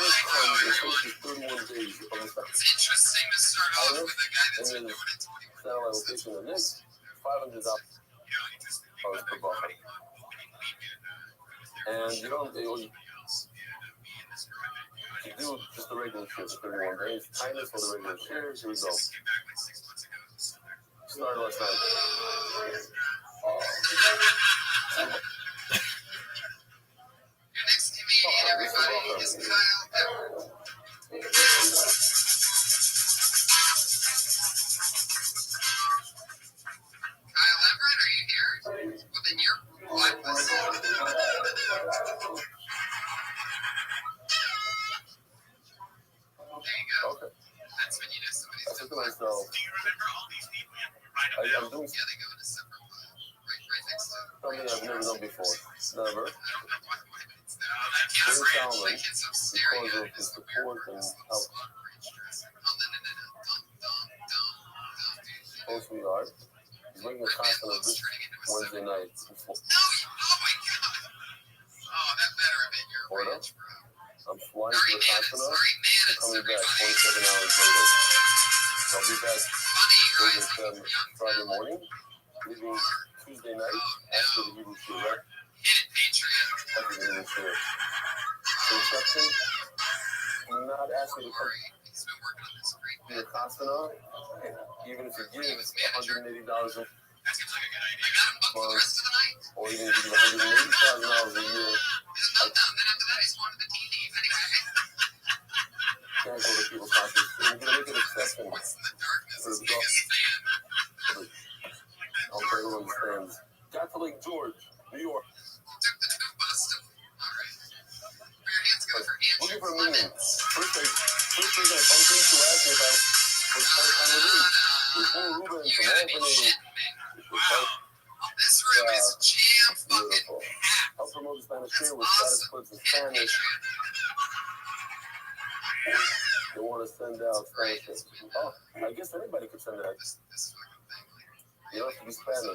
Days It's interesting to start off with a guy that's been doing it 21 satellite location in this $500 per bucket. And you don't you do just the regular shit for 31 days. Kindness for the regular shares. Here we go. Started last night. Your next comedian, everybody, is Kyle Everett. Kyle Everett, are you here? Within your blacklist? There you go. Okay. That's when you know somebody's I said been to blacklisted. myself, Do you remember all these people you write I'm about? doing Yeah, they go in a separate right next to something I've never done before. Never. I don't know why, but it's No, that David can't Salman, like it's up staring because at of it. his support and how close we are, he's making a concert of this Wednesday night. No, oh my god. Oh, that better have been your Florida. ranch, bro. I'm flying to Sorry, the man. Consonant Sorry, man. and coming back 27 hours later. So I'll be back Thursday, Friday morning, leaving Tuesday night after the Hebrew Shir, right? Hit it, Patriot. After the Hebrew Shir. So exception, not asking to come He's been working on this great to the Consonant, even if you give $180 That seems like a good idea. I got him booked for the rest of the night. or even give $180,000 a year. There's a meltdown. Then First thing I bumped into asked me if I was part-time with him. It was full of Ruben from Albany. This room is jam fucking Beautiful. packed. I'll promote the Spanish Trail with status clips in Spanish. They want to send out Spanish clips. Oh, I guess anybody could send it out. This fucking thing, like, You don't have to be Spanish. hey,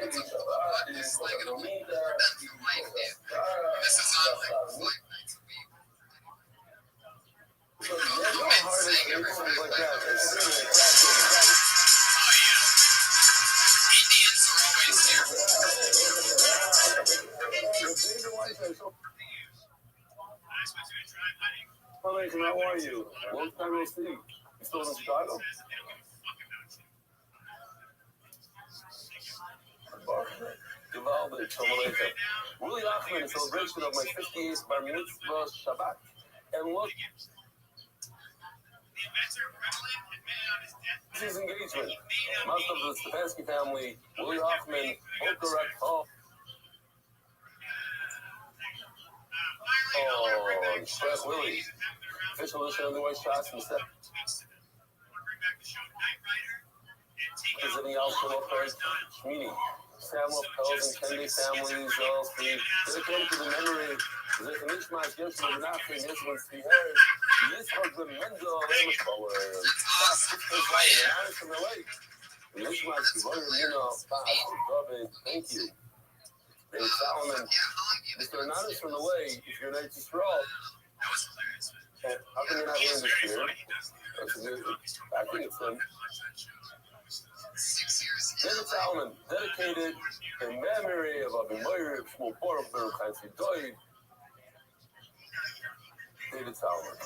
but it's like an old Redemption life, dude. This is on like nights a week. You know how hard it is to do things like that. Indians are always here. How are you? Long time no see. You still in Chicago? Geweldig, Shalom Aleichem. Willie Achman, in celebration of my 58th Bar Mitzvah Shabbat. And look, his engagement. Most of the Stefanski family, Willie Hoffman, both direct home. Oh, Express Willie. Official edition of the White Shots and step. Visiting Alpha First, Shmini. Samuel Pels and Kennedy families, LLC. Dedicated to the memory of the Nishmat Yeshua Menachem Yeshua Tzviher. Yitzhak the Mendel Lemespower. From the lake. Nishmat Tzviher Mino. David, thank you. David Solomon. Mr. Anonymous from the way, if you're nice to stroll. How can you not hear this year? I think it's them. David Solomon, dedicated in memory of Abimayer, Shmuel Boruch, Baruch Hansi Doid. David Solomon.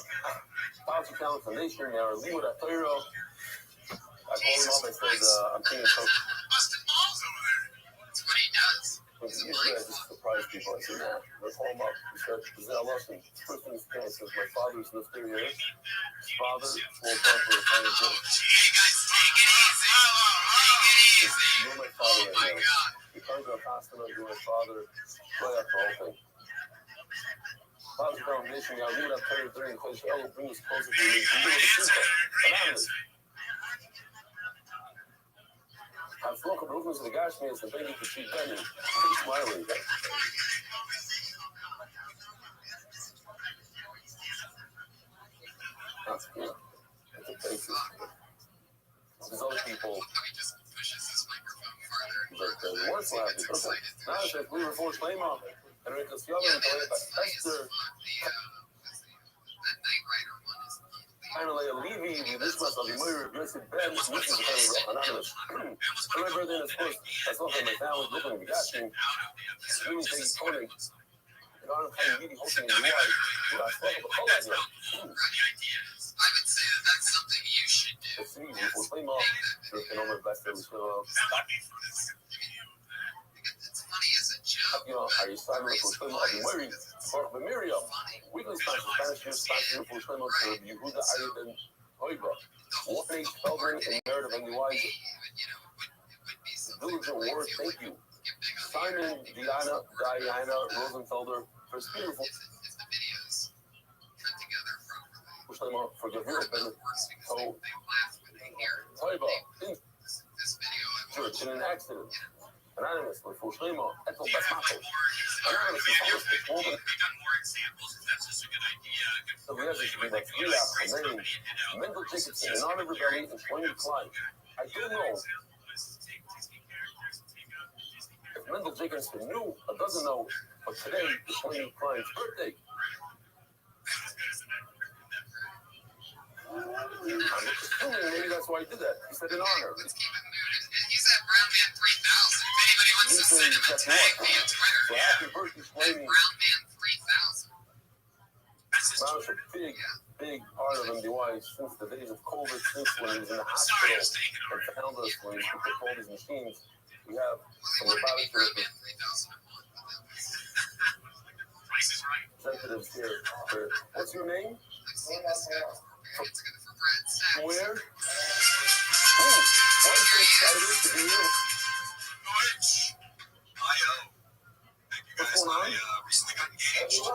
Policy Talent Foundation, our Limud HaTorah. I called him up, I said, I'm thinking so. Busting balls over there. That's what he does. Usually I just surprise people. I said, nah, let's call him up. He said, Zell Lawson, first thing he says, my father's in the studio. His father, Shmuel Boruch, Baruch Hansi Doid. Hey guys, take it easy. Take it easy. You're my father Oh my right now. God. You come to a hospital, you're my father. Play out the whole thing. Father's Foundation, I'll leave that prayer during the place. Oh, bring us closer to you. You do the simple. Anonymous. I've spoken to Rufus the Gashmias and thank you for Chief Benny. He's smiling. That's good. That's a basis. There's other people. He just pushes his microphone farther. They weren't so happy. Now it's like we were for Shleima. And we can see other Yeah, people man, like it's funny as Esther. that Knight Rider one is Finally, Levi, the Nishmas of the Moira, Blessed Ben, which is very anonymous. My brother and his first, myself and my family, looking at the gashing, screaming, taking phoning. And I'm kind of really hoping in the wife. I spoke of a whole idea. I would say that that's something you should do. It's easy. We'll play more. You know, my best friend, so, It's funny as a joke. you know, are you signing up for Shlomo of the Moira? Or the Miriam. Weekly sponsor, Spanish News sponsor for Shlomo to Yehuda Ayyad and Hoiba. 1H Feldman and narrative and the wise. Villager Ward, thank you. Simon Diana Rosenfelder for his beautiful Shlomo for the hero Ben Ho Hoiba in an accident. Anonymous with Shlomo Etel Basmato. Anonymous with Thomas so we have this should be like Mendel Jacobson and Honor Rebellion and Twain Klein. I don't know if Mendel Jacobson knew or doesn't know, but today is Twain Klein's birthday. I'm assuming maybe that's why he did that. He said in honor. He's at Brown Man 3000. If anybody wants to send him a tag via Twitter, So happy birthday, Twain. Brown Man 3000. Brown's a big part of MDY since the days of COVID, since when he was in the hospital and found us when he took all these machines. We have some robotic representatives here. What's your name? Where? Why are you so excited to be here? What's going on? Recently got engaged.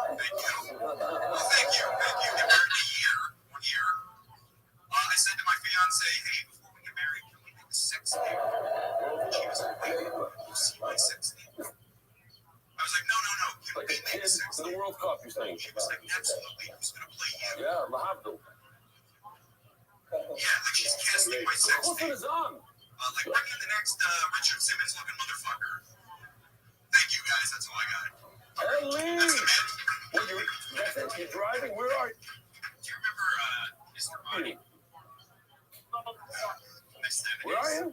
the World Cup, you're saying? She was like, absolutely, who's going to play you? Yeah, Lahavdil. Yeah, like she's casting my sex Clifton tape. is on. Like, bring in the next Richard Simmons looking motherfucker. Thank you, guys. That's all I got. Ellie! That's the man. Well, that's it. You're driving. Where are you? Do you remember Mr. Body? Where are you?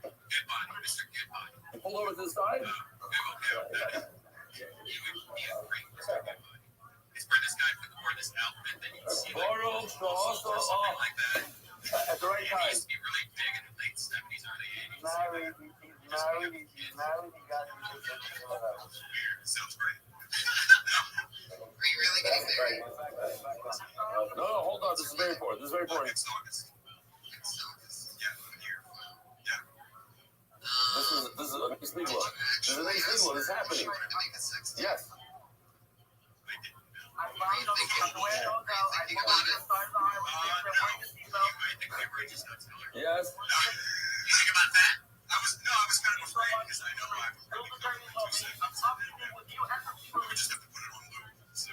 Good Body, Mr. Good Body. You pull over to the side? It's where this guy wore this outfit that you can see like, Borrow, or something like that. At the right He time. used to be really big in the late 70s, early 80s. Married, he got Weird. Sounds great. Are you really getting married? No, hold on. This is very important. This is very important. Next August. Yeah, I'm here. Yeah. This is a nice nigla. This is a nice nigla. This is happening. Yes. I think about it. Yes. You think about that? I was kind of afraid because I know I'm probably going to do something. We would just have to put it on loop. So.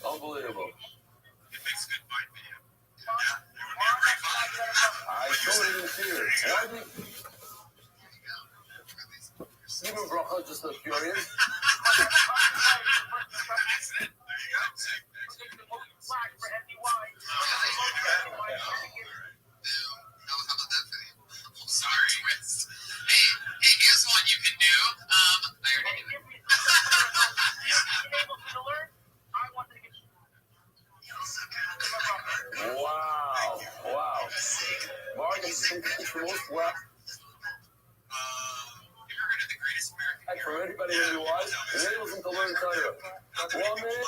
Unbelievable. It makes a good fight video. Yeah, it would be a great fight. I totally didn't see it. Why did Stephen Bracha just look curious? That's it. There you go. How about that video? I'm sorry. Hey, here's one you can do. I already knew it. Wow. Mark is the most well. The greatest American For anybody who watch, enables them to learn Torah. 1 minute.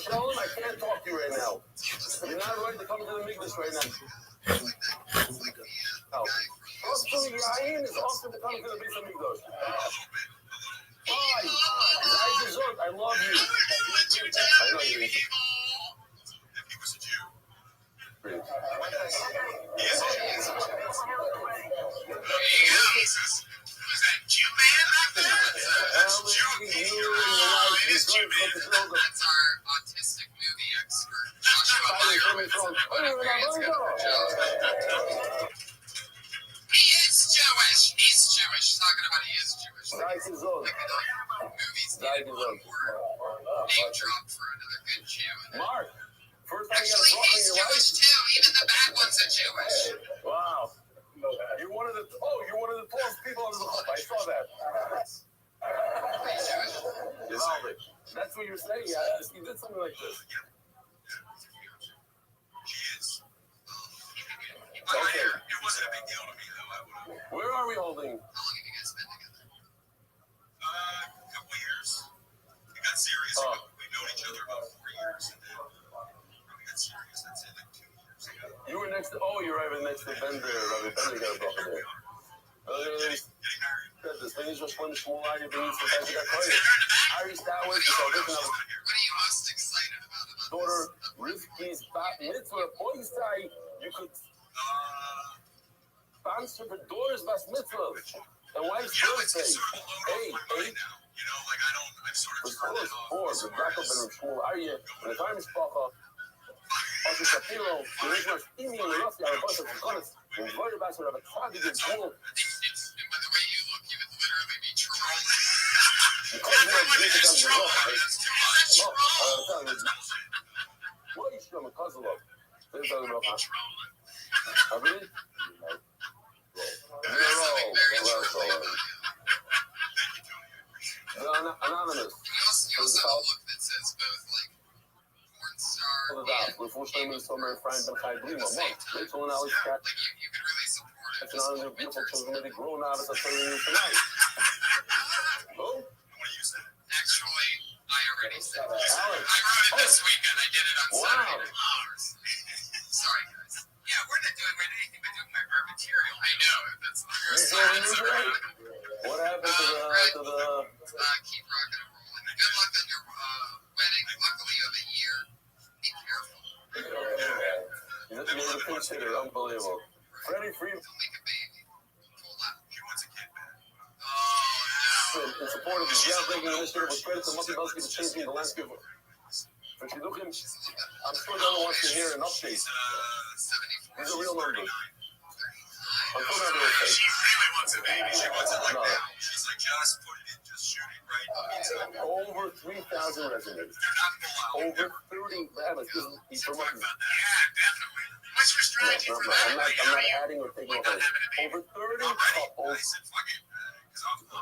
Tell him I can't talk to you right now. You're not ready to come to the English right now. No. Also, Yain is also to come to the Beis Hamikdash. Why? I love you. I know you. If he was a Jew. Please. Yes, he is. Who's that Jew man back there? It is Jew man. That's our autistic movie expert, Joshua Meyer. He is Jewish. He's Jewish. Talking about he is Jewish. Movies need one more name drop for another good Jew. Mark, first time you got a Actually, talk in he's your Jewish life? too. Even the bad ones are Jewish. Wow. You're one of the tallest people on the club. I saw that. He's Jewish. Givaldic. That's what you're saying. Yeah, he did something like this. She is. Okay. It wasn't a big deal to me, though. Where are we holding? How long have you guys been together? A couple years. We got serious. We've known each other about 4 years, and then we got serious. That's it, like 2 years ago. You were next to. Oh, you're right next to Bender. Rabbi Bender got a bucket there. Getting married. This thing is just one small area being sometimes you got quiet. Irish Towers, the What salvation of are you most excited about daughter Rivki's bat mitzvah. Boys say you could sponsor the daughter's bat mitzvah and wife's birthday. Hey, now. You know, like I'm sort of turned it off. The black up in small area. And the time is pop Osher Shapiro, the original steaming in the rough yard, a bunch of comments, and very bad sort of a tragic and cool. And by the way you look, you would literally be trolling. That's too much. What is your puzzle of? There's other about that. I really? Anonymous. You also have a look that says both like porn star and Unfortunately, I'm so very fine, but I believe I'm not. Rachel and Alex Cat. like you could really support it. That's an honor of beautiful children that they grown out as a 30 years tonight. Oh? Actually, I already said that. Alex. I wrote it this weekend. I did it on Saturday. Sorry, guys. Yeah, we're not doing anything but doing our material. I know. That's the first time. What happened to the keep rocking and rolling. Good luck on your wedding. Luckily, you have a year. Be careful. You're the pinch hitter. Unbelievable. Freddie Freeman. Don't make a baby. Pull out. She wants a kid. in support of the groundbreaking initiative with credit to Mati Belsky for changing the landscape for Shidduchim. I'm sure no one wants to hear an update. These are real numbers. I'm sure not real fake. She really wants a baby. She wants it like No. now. She's like, just put it in, just shoot it right into it. Over 3,000 resumes. They're not full out. Over 30 rabbits. He's from Talk about that. Yeah, definitely. What's your strategy for that? I'm not adding or taking away. Over 30 couples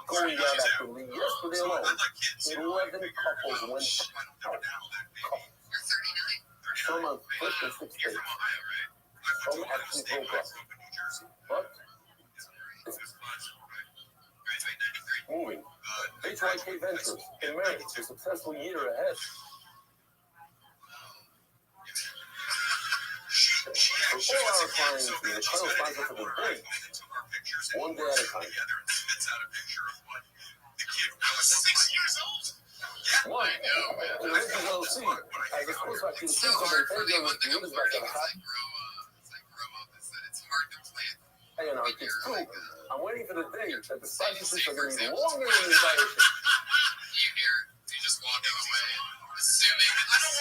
going out after me yesterday alone. 11 couples went out. You're 39. Some on 5th and 6th days. Some actually broke up. But it's moving. HYK Ventures in marriage, a successful year ahead. For all our clients, the title sponsor for the day, one day at a time. One, to the Riches LLC. I guess close back to the team, so they tell you what the news back on top. Hey, and our kids too. I'm waiting for the day that the sponsorships are going to be longer than the entire shit. You just walking away, assuming I don't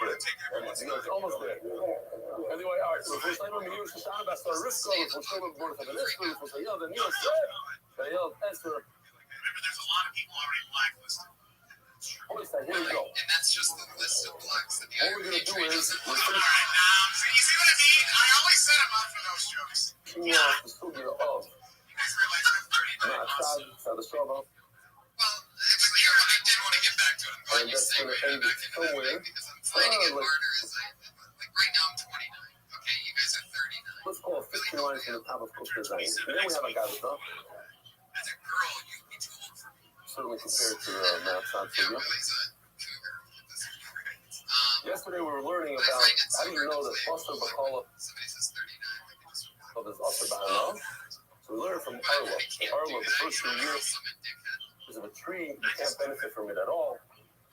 want to take it. It's almost there. Anyway, all right, so first time I'm here, Shoshana, that's our risk goal. For sure, we're going to the next one. For sure, the new set. Esther. Remember, there's a lot of people already blacklisted. Here we go. And that's just the list of blacks that the What we're going to do is, All right, so you see what I mean? I always set them up for those jokes. we're off the studio of You guys realize I'm 39. Sad Strabo. Well, actually, I did want to get back to it. I'm glad And you that's say going we're to end getting it back into somewhere. it because I'm finding it harder as like right now I'm 29. Okay, you guys are 39. Let's call 15 lines from the top of Coach Design. And then we have a guy with stuff, As a girl, you'd be too old for me. certainly compared to Mount Yeah, Studio. Willie's a cougar. This is great. Yesterday we were learning about how do you know that Foster Bacala Somebody says 39. I can just of his Usher Bahana. So we learned from Arla. Arla, the first 2 years, because of a tree, you can't benefit from it at all.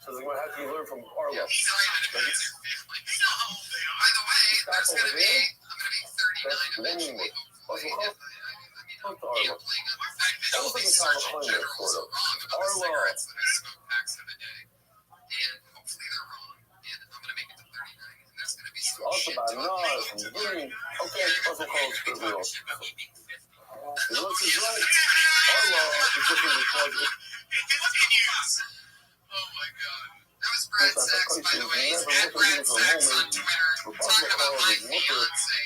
So how can you learn from Arla? He's not even advanced. You know how old they are. By the way, there's going to be, I'm going to be 39 eventually. Hopefully. I mean, I'm playing on my fact that all these Sergeant Generals are wrong about the cigarettes that I smoke packs of a day. And hopefully they're wrong. And I'm going to make it to 39. And there's going to be some Usher shit to Bahana it. from the beginning. Okay, puzzle calls for real. He looks as right. Arla is different because Oh my god. That was Brad Sachs, by the way. He's at Brad Sachs on Twitter. Talking about my fiance.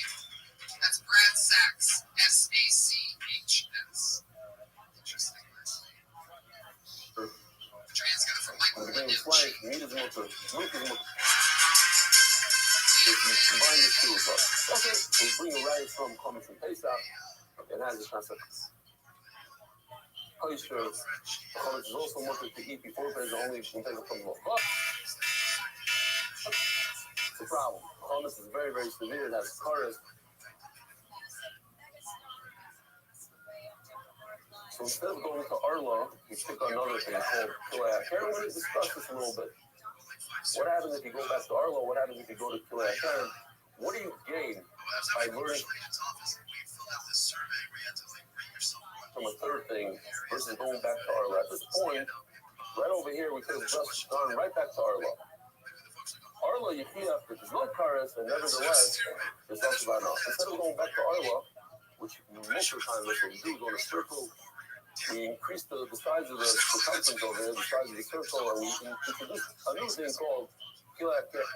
That's Brad Sachs. S-A-C-H-S. Interesting last name. Transcript from Michael the beginning Lynch. of life, meat is mutter. Milk is mutter. If you combine the two, okay, we bring a right from coming from Pesach. It has a chance of kosher. Chometz is also mutter to eat before Pesach, only when Pesach comes off. But it's a problem. Chometz is very, very severe. It has karas. So instead of going to Arla, we pick another thing called Kilei Karen. We're going to discuss this a little bit. What happens if you go back to Arla? What happens if you go to Kilei Karen? What do you gain by learning from a third thing versus going back to Arla? At this point, right over here, we could have just gone right back to Arla. Arla, you feel after there's no karas, and nevertheless, there's also about enough. Instead of going back to Arla, which most of the time that's what we do, go in a circle, we increase the size of the circumference over here, the size of the circle, and we introduce a new thing called Kilei Karen.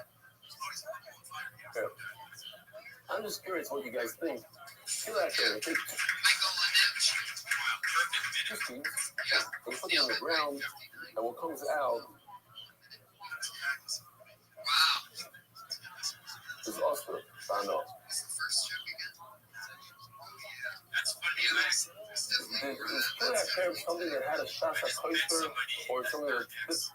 I'm just curious what you guys think. Kilei Karen, take 15, we put it on the ground, and what comes out is Usher Bahana. Is Kilei Karen something that had a shasa kosher or something that this?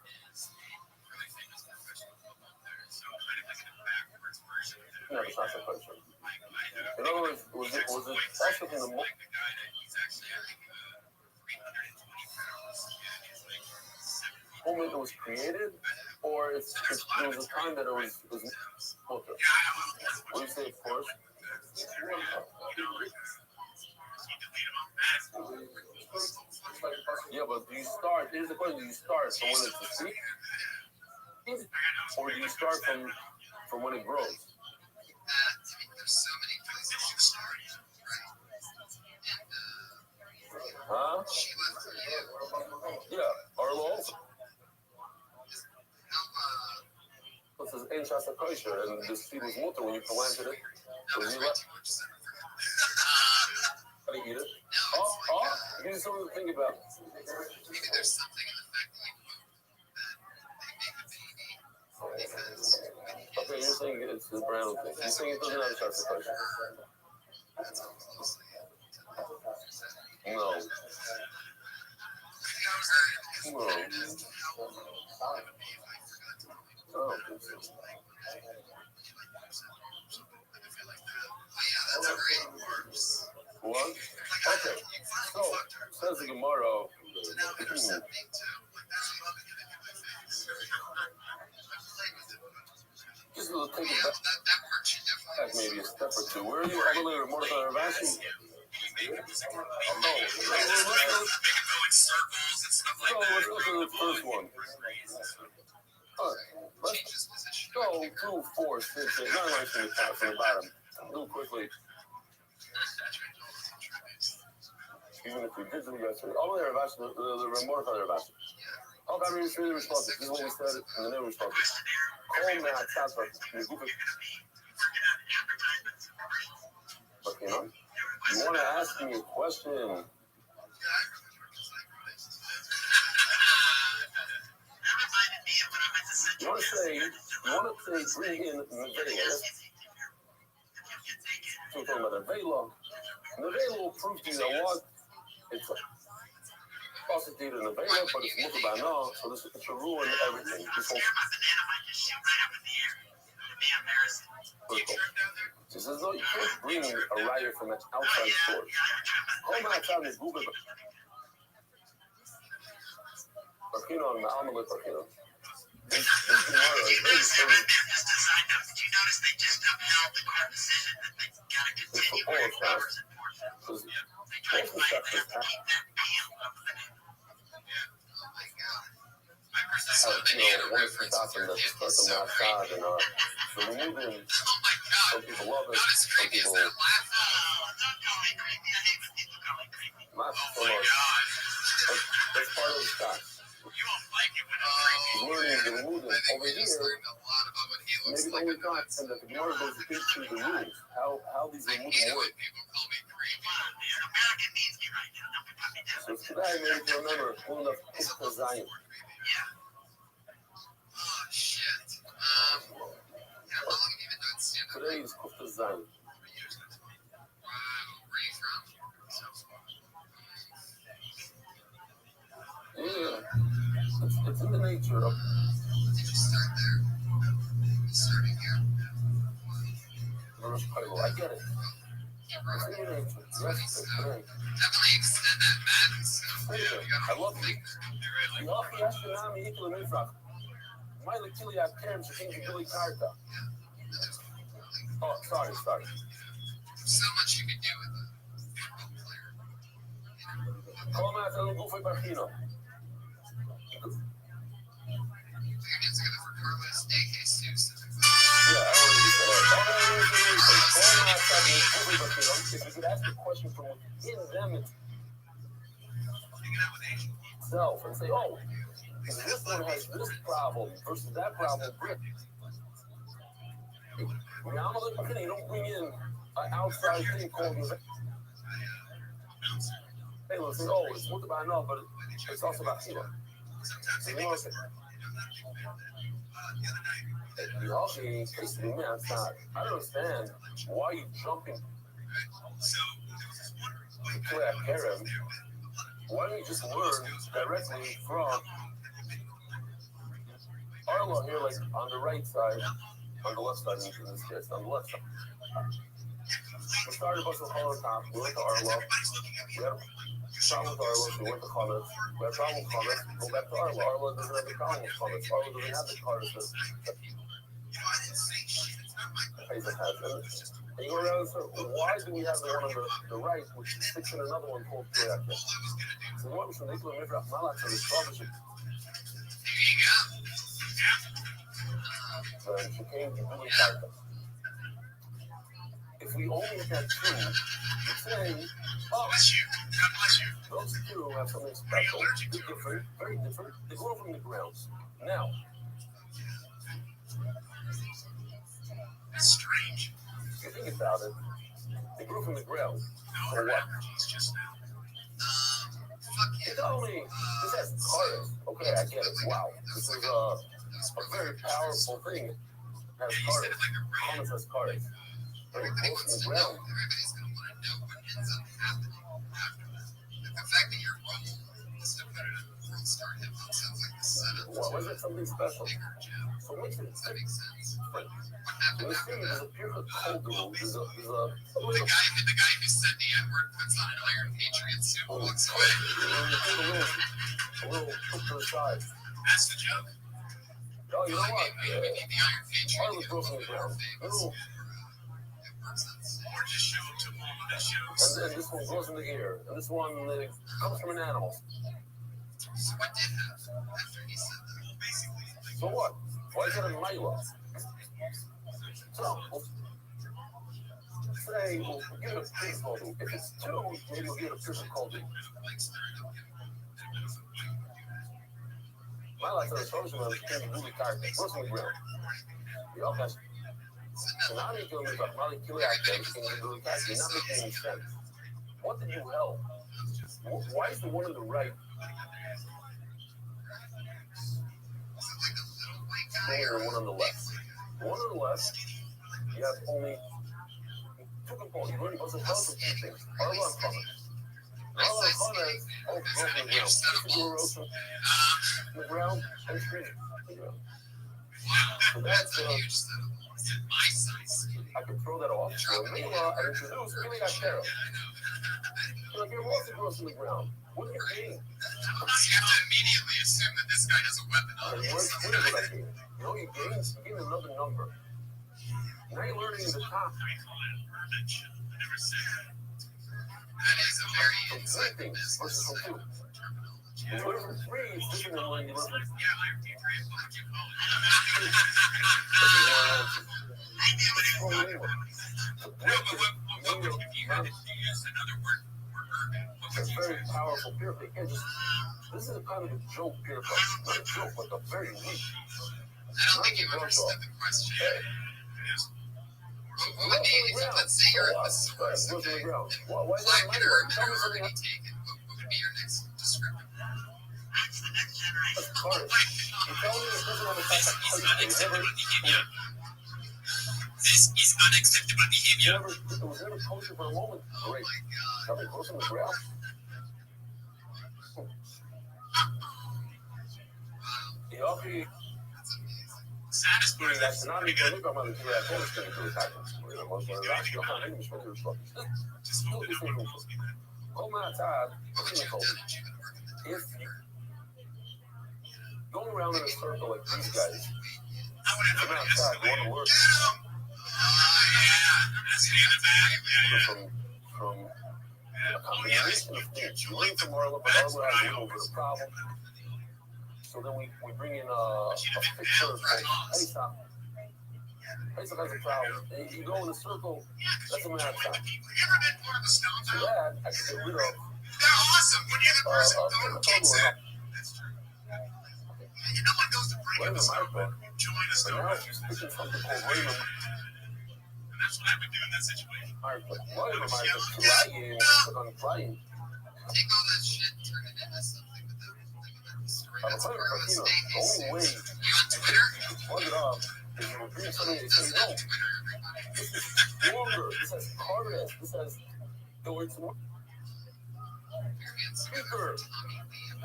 Never shasa kosher. In other words, was it also from the moment it was created, or it was a time that it was filtered? What do you say, of course? Yeah, but but do you start? Here's the question: do you start from when it's a seed, or do you start from when it grows? There's so many places you start, right? And Huh? she left for you. Yeah, Arlo also. How, It says Ein Shasa Kosher, and the seed was mutter when you planted it. that was way too much summer for How do you eat it? No, it's like, Give me something to think about. maybe there's something in the fact that you move that they make a baby because Okay, you're saying it's the brand thing. You're saying it doesn't have a Shasa Kosher. that's mostly it. No. I was No. how long it would be if I forgot to tell you. I don't think so. That's a great corpse. What? Okay. So, says the Gemara. Just a little take it back, maybe a step or two. Where are you? I'm a little more than Ravashi. Make it go in circles and stuff like that. Let's go to the first one. Let's go 2, 4, 6, 8. Not like from the top, from the bottom. Do quickly. Even if we did do yesterday. All the Ravashi, the more than Ravashi. How about we really responsive? This is what we said in the new responsive. Call me at Tata. But you know, you want to ask me a question. You want to say, bring in Nevela. So we're talking about Nevela. Nevela will prove to you that what? It's prostitute in Nevela, but it's multiple by now, so this should ruin everything. This whole she says, no, you can't bring a riot from an outside source. Come outside and Google it. Parkino and Amelie Parkino. This tomorrow is very strange. Did you notice they just upheld the court decision that they gotta continue wearing covers in Portsmouth? Because They tried to fight them to keep their deal up the name. Oh my god. I heard this one on the of the thoughts and that's the massage and so we move in. Oh my god. Some people love it, Not as some creepy as people that laugh. Don't call me creepy. I hate when people call me creepy. not Oh so my much. god. That's part of the stock. You won't like it when I'm creepy. Learning the moving I think over we just here. learned a lot about what he looks Maybe the like. only time and that the Gemara goes into the rules, how these I moving hate it work. when people call me creepy. Come on, man. America needs me right now. Don't put me down. So today maybe to remember pulling up Kufta Zion. Yeah. Oh shit. Yeah, how long have you been doing stand-up? Today is Kufta Zion. 3 years now. Wow. Where are you from? South Florida. Yeah, it's in the nature of. Did you start there? You started here. I get it. It's in the nature. Yes, today. Definitely extend that madness. I love you. יופי השנה מאיתו למזרח. מה לקילי הקרם שכן גדולי קרקע. Oh, sorry. So much you could do with a football player. כל מה אצלנו גופי ברחינו. Your name's together for Carlos De Jesus. Yeah, I already said that. If you could ask a question from within them itself and say, oh, this one has this problem versus that problem. Now I'm looking at you don't bring in an outside thing called hey, let's say, oh, it's what I know, but it's also about Tila. So you know what I'm saying? I don't understand why are you jumping to play at Karen. Why don't you just learn directly from Arlo here, like on the right side, on the left side, in this case, on the left side. We started with Arlo top, we went to Arlo, we had a problem with Arlo, we went to Chometz, we had a problem with Chometz, go back to Arlo. Arlo doesn't have the problem with Chometz. Arlo doesn't have the cars that Isaac has. And you go around in a circle. Why do we have the one on the right, which sticks in another one called Koyaka? So what was the name of Midrash Malach and the Shlomish? And she came to Buli Karka. If we only look at two, we're saying, oh, those two have something special. They're different, very different. They grow from the ground. Now, That's strange. if you think about it, they grew from the ground. For what? It's only, this has cars. Okay, I get it. Wow. This is a very powerful thing. It has cars. Thomas has cars. Very close to the ground. Everybody's going to want to know what ends up happening afterwards. The fact that you're wrong is to put it in a world star hip hop sounds like the setup. What was it? Something special. So what's it? Does that make sense? But What happened this after thing is that? a pure cold rule. There's a The guy who said the N-word puts on an Iron Patriot suit and walks away. a little put to the side. That's the joke. Oh, you know what? We need the Iron Patriot. Part of the broken ground. Little. Or just show up to one of the shows. And then this one goes in the air. And this one comes from an animal. So what did happen after he said that? Well, basically, So what? Why is it a Mila? So, say, we'll give it a piece holding. If it's two, maybe we'll give it a piece of holding. Mila said, social man became really tired. First on the ground. The offense. So now you're going to make a Mali killer actor. It's going to be really tired. You're not making any sense. What did you help? Why is the one on the right smaller than the one on the left? The one on the left, you have only two components. You learn both of those two things. Arla and Chana. Arla and Chana is all broken ground. This is the ground and screen. So that's, I can throw that off. So meanwhile, I introduce Billy Acero. So if you're also grows in the ground, what do you mean? you have to immediately assume that this guy has a weapon on him. What is what I mean? You know, you gain another number. Now you're learning the top. That is a very From three things versus from two. When you learn from three, it's different than when you learn from It's a very powerful peer thing. This is a kind of a joke peer thing. Not a joke, but a very weak. I don't think you understood the question. Let's say you're at the source, okay? Why is that Black my and word? urban Tell me are something already taken. What would be your next descriptor? That's the next generation. Of course. You tell me this doesn't have a type of Unacceptable behavior. This is unacceptable behavior. It was never kosher for a moment. Great. Tell me close on the ground. The Oki, Saddest part of that that's is not pretty even good. look on the TV. I was going to do it. Just hope that everyone calls me that. Oh my God. What would you have done if you could work in the If you going around in a circle like these guys, I would have I'm done outside, you want to work from a combination of things. You learn from Arla, but Arla has a little bit of problem. So then we bring in a fixer called Pesach. Pesach has a problem. You go in a circle, that's a mad time. So that, I can get rid of They're awesome. When you're the person who gets it. That's true. And no one goes to bring up a snowman. Join a but now snowman. if you're speaking something called Raymond, And that's what I would do in that situation. Raymond might have flying, put on flying. Take all that shit and turn it into something with the story. I'm That's afraid where of it was the staying. only way You on Twitter? you can plug it up is you would bring something and say, This is no, not Twitter, everybody. this is longer, this has cardiac, this has the words more. Speaker.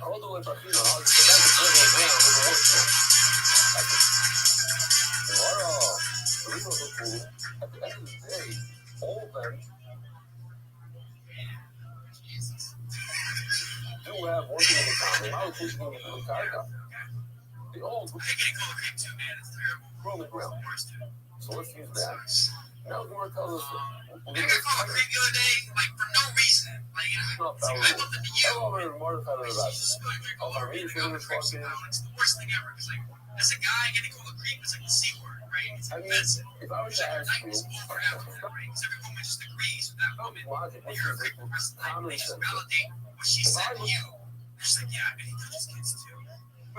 All the way back here, I'll just go back to the ground with the work. The reason was cool. At the end of the day, all of them do have one thing in common. I was teaching them to the Karka. They all grow on the ground. So let's use that. Now the Gemara tells us I got called a creep the other day, like for no reason. Like, not I power. bumped into you. Over and more than You just spill your drink all over me. You're going to drink somehow. It's the worst thing ever. It's like, as a guy, getting called a creep is like the C word, right? It's offensive. If I was It's to like your ask night you, is over after that, right? Because every woman just agrees with that woman. And you're a creep for the rest of the night. They just validate what she said to you. You're just like, yeah, and he touches kids too.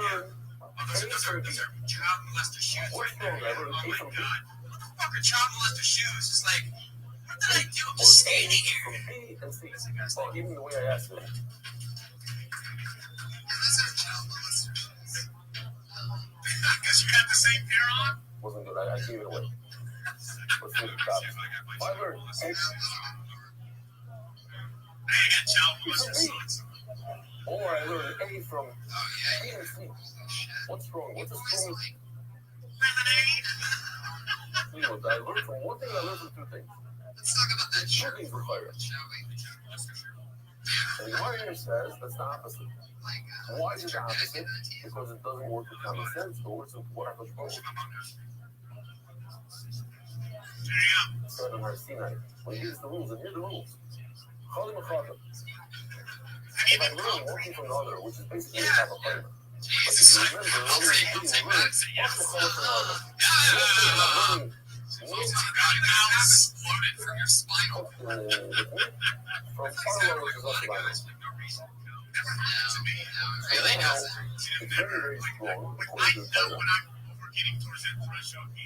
Yeah. Oh, those are child molester shoes right there. Yeah. Oh my god. What the fuck are child molester shoes? It's like, what did I do? I'm just standing here. from B and C. Well, even the way I asked it. Yeah, that's not child molester shoes. Because you had the same pair on? Wasn't good. I gave it away. Let's move the top. I learned. I got child molester socks. Or I learned A from Oh, yeah. B and C. What's wrong? What's the strong? Lemonade. You know, I learned from one thing, I learned from two things. Let's talk about that Two shirt, things required. shall we? And the Gemara here says that's the opposite. Like, Why is it the opposite? Because it doesn't work with common sense, but works with what happens wrong. Said on our Sinai, when he gives the rules, and here are the rules. Chalim Achadim. If I learn one thing from another, which is basically a type of prayer. But if you remember, earlier in the video, we learned what's the Chalim from another. I'm learning exploded from your spinal. from Arlo, which is also Bible. Really? Now, it's very, very strong, according to the Torah. When I'm getting towards that threshold, I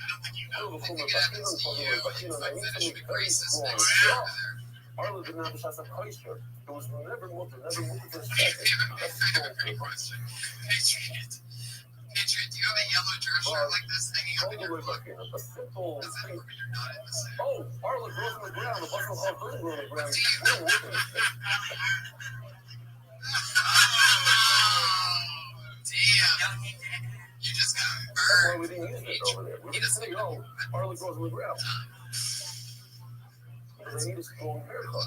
don't think you know. Arlo, from the Bachino, I need something very strong. Arlo didn't have a shot of kosher. It was never moved for a second. That's strong for the Bible. Patriot, do you have a yellow dress shirt like this hanging up in your closet? A simple Does that thing. mean you're not in the same? Oh, Arlo grows on the ground. The Buffalo Hawk doesn't grow on the ground. We're working with it. Damn. You just got That's why burned. we didn't use it over there. We didn't say, oh, Arlo grows on the ground. Because I need a strong haircut.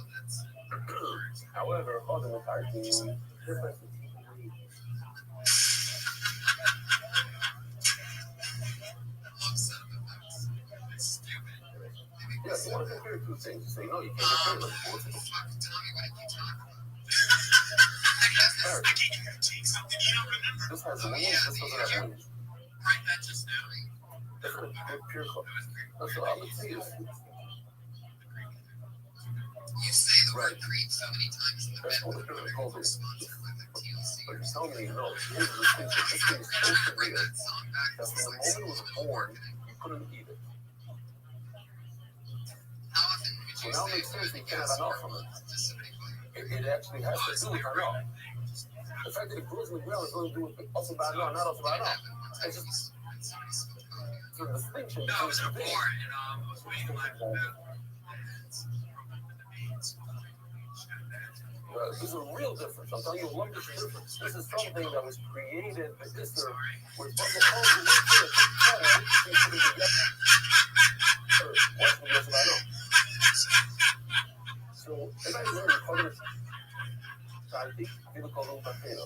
However, other than parking, different. Yeah, you want to compare two things. You say, no, you can't compare them. Tell me what you talk about. Fair. I can't even take something you don't remember. This has wings, this doesn't have wings. Right, that just now. That's a good pure cut. That's what I would say is, You say the word creep so many times in the that's what bed. the Torah calls it. Sponsored by the TLC. But you tell me, no, here's the distinction. This thing is supposed to be Bring it. that song back. That when the moment it was born, you couldn't eat it. How often would So you now it say makes sense that you can't yes have enough or from it. does somebody call you? It actually has to do with enough. The fact that it grows in the ground has nothing to do with also by enough, not also by enough. It's just it's a distinction No, I between was the born things. and I was waiting like that. There's a real difference. I'm telling you a wonderful difference. This is something that was created by Esther, where Buffalo Hawk was put together. So, if I learn cognitive scientific, people call them Bacteria.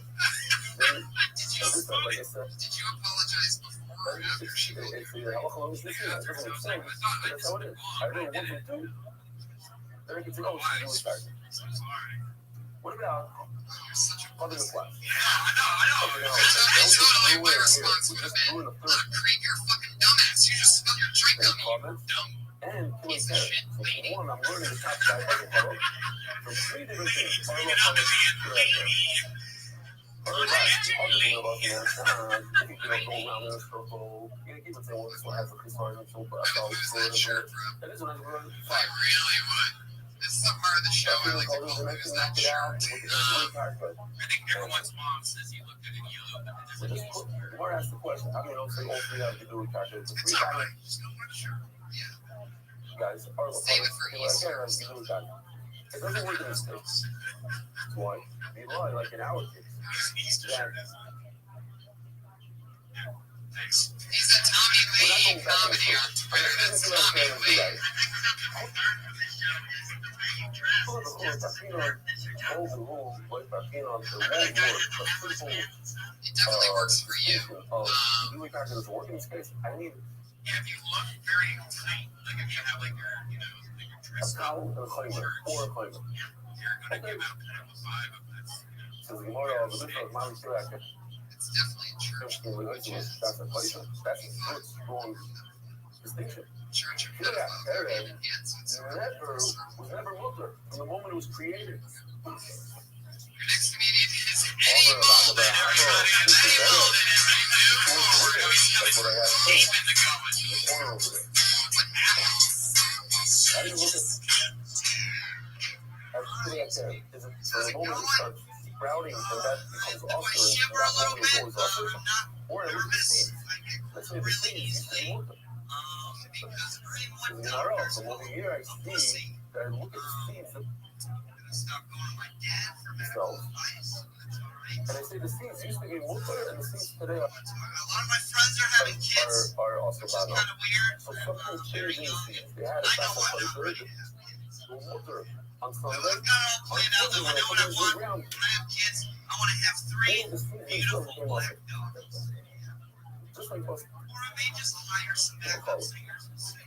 Then, this time, like I said, Did you apologize before or after? it's halacha is this thing. It doesn't make sense, but that's how it is. I learned one from two. Then I can say, oh, it's a new So sorry. What about You're such a other class? Yeah, I know. It's totally my response would have been, I'm gonna creep your fucking dumbass. You just spilled your drink on me, you dumb And piece of shit lady. one, I'm learning the top guy from three different things. Bring it up at the end, lady. I really would. This is a part of the show I like to call Who's That Shirt? I think everyone's mom says you look good in yellow. Or ask the question, how do you know say all three have to do with calculus? It's alright. Just go wear the shirt. Yeah. Guys, are Save it for Easter. it doesn't work in the States. That's why. You lie like an hour case. Easter Yeah. shirt. Thanks. He's a Tommy Lee comedy on Twitter. That's Tommy Lee. It definitely works for you. Do we calculus work in this case? I need Yeah, if you look very tight, like if you have like your, you know, like your dress up, Or a chaymer. you're gonna give out kind of a vibe of this, you know. So the Gemara of the Mishnah, Mami Shiraka, It's definitely a church, which is that's a place. That's a good, strong distinction. church of Kirach Eret enhancements. was never mutter from the moment it was created. Your next comedian is Eddie Bolden, everybody. Eddie Bolden, That's what I have. deep in the going. The corner over there. What happened? How do you look at Kirach Eret? Is it from the moment it starts sprouting and that becomes Do I also shiver a little bit, always also? or I'm not Or it was the nervous? seeds. I get Let's say the really seeds used to be easily, mutter. because So everyone the Gemara, doctors from over here, I see that I look at the seeds gonna stop going to my dad for medical advice. That's all right. and I say the seeds used to be mutter and the seeds today A lot of my friends are having kids, are also which is bad. kind of weird. So something changed in the seeds. They had a I know what sacrifice everybody to has kids. mutter on I've Sunday. got it all planned out though. I know what I want. When I have kids, I want to have three The seeds beautiful black dogs. just like us. Or I may just hire some backup singers and sing.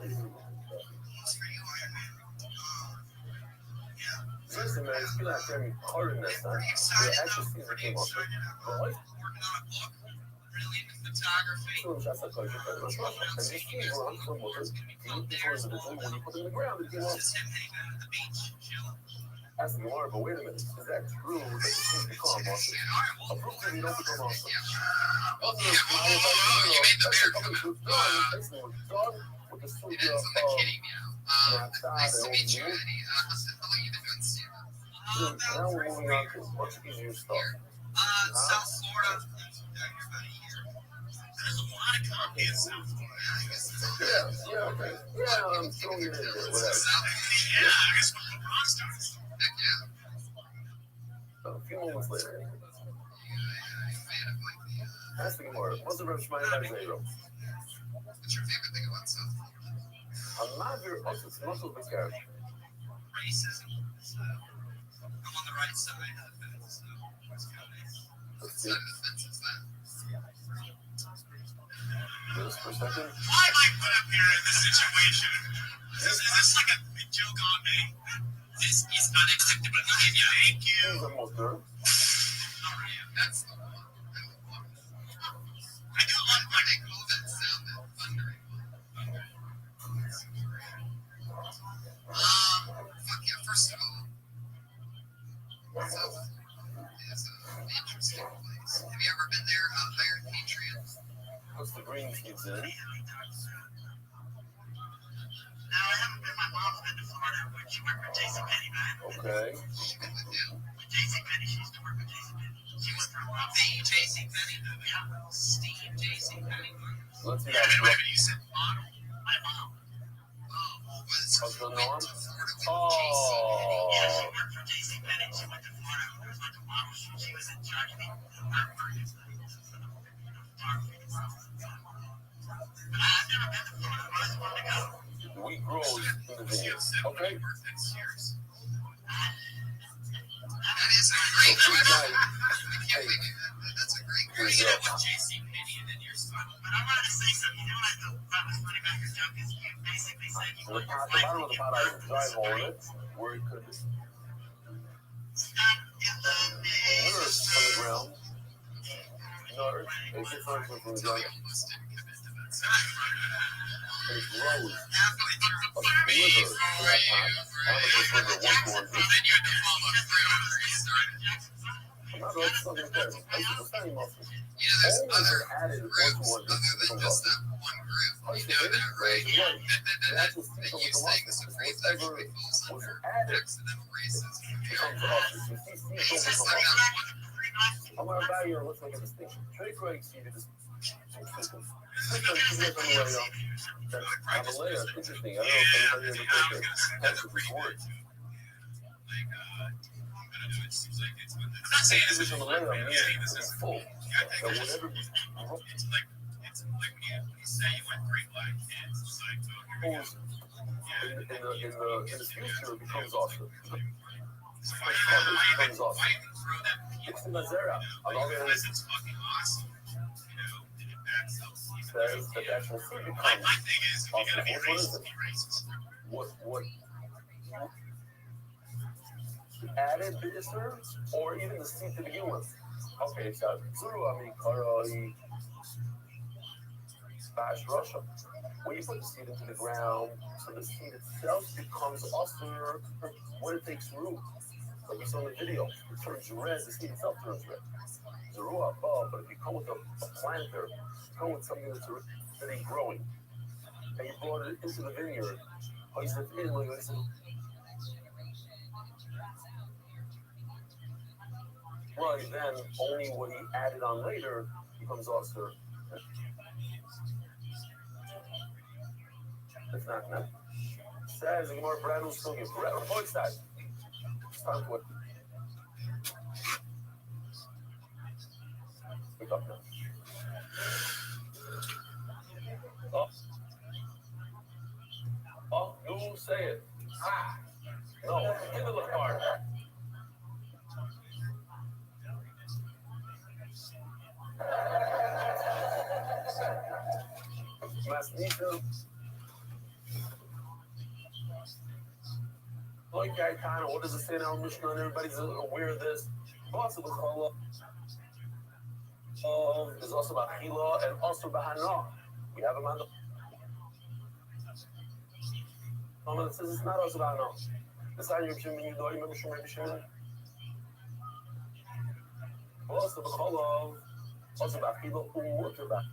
It's for you, Iron Man. Yeah. Listen, man, it's not very hard in this, huh? Pretty The excited actual though. seeds Pretty came up. excited. I'm Right? working on a book. Really into photography. So that's a pleasure. And these seeds were on some mutter. You before individual, when you put them in the ground, it came up. Just him hanging out at the beach, chilling. That's the Gemara, but wait a minute. Is that true that the seeds become monsters? A proof that you don't become monsters. Oh, you made the bear come out. With the It suit is on the of kitty meow. Nice to meet you, Eddie. How long you been doing stand-up? now we're moving on to much easier stuff. South Florida. About a year. There's a lot of comedy in South Florida. I guess it's Okay. Yeah, I'm throwing it in there. Whatever. yeah, I guess one of the rock stars. Heck yeah. So a few moments later, Yeah, fan of like the, that's the Gemara. What's the Rabbi Rothschild zero? what's your favorite thing about South Florida? I'm not very muscle big character. Racism. So, I'm on the right side of the fence, so it's kind of nice. What Let's side see. of the fence is that? Just for a second. Why am I put up here in this situation? Is this like a big joke on me? This is unacceptable behavior. Thank you. He's almost there. Alright, that's the one. I do love when they call that sound, that thundering. Fuck yeah, first of all, South is an interesting place. Have you ever been there, Higher Patriot? What's the green kids in? No, I haven't been. My mom's been to Florida, where she worked for JCPenney, man. Okay. She's been with you? With JCPenney, she used to work with JCPenney. She went from the JCPenney? Yeah. Steve JCPenney. Let's see Yeah, that. wait, you said model? My mom. Oh, was What's going went on? to Florida with Oh. JCPenney. Yeah, she worked for JCPenney. She went to Florida. Went to model shoot. She was in charge of the photography. But I've never been to Florida. I just wanted to go. We grow in the vineyard. Okay. That is a great So question. guy, I can't believe it. That's a great question. You know, with JCPenney and then your son. But I wanted to say something. You know what I thought was funny about your joke is you basically said you the want your pot, the wife bottom to of the get pot, I birth was dry hole it, where it could Stop in the nurse on the ground. Nurse, it gets nurse from the ground. And it grows a sliver in that pot. I don't know if this sliver was going to. I'm not really something there. I used to study muscles. You know, there's Always other added groups one other than to just that one group. You know that, right? That you saying the Supremes actually falls under accidental racism. becomes us. You see, It's becomes just us. like that. I'm gonna buy you what's like a distinction. Trade credit see this. System. That's Avalea. Interesting. I don't know if anybody ever played that. That's a reward. I'm not saying this is on the like layer. this is Full. so whatever. it's like when you say you want great black kids, it's like, oh, here we go. In the future, it becomes awesome. So why even throw that It's in the Zera. On all the because it's fucking awesome, you know, and it says that the actual seed becomes My thing is, if you're also, gonna be what is racist, it? be racist. What added the Isser, or even the seed to begin with? Okay, so Zuru, Karoi, Bash Russia. When you put the seed into the ground, so the seed itself becomes usher when it takes root. Like we saw in the video, it turns red, the seed itself turns red. Zerua above, but if you come with a planter, come with something that's already growing, and you brought it into the vineyard, right, then only what he added on later becomes usher. It's not now. Says the more Brad will still give Brad. What's that? Start with. Pick up now. Oh, you say it. Ah. No, give it a card. Masnita. Like I kind of, what does it say now in Mishnah? And everybody's aware of this. Also, the Chala is also about Chila and also Bahana. We have him on the. It says it's not also Bahana. This time you're Shimon, you know, you remember Shimon. Also, the Chala, also about Chila, what about?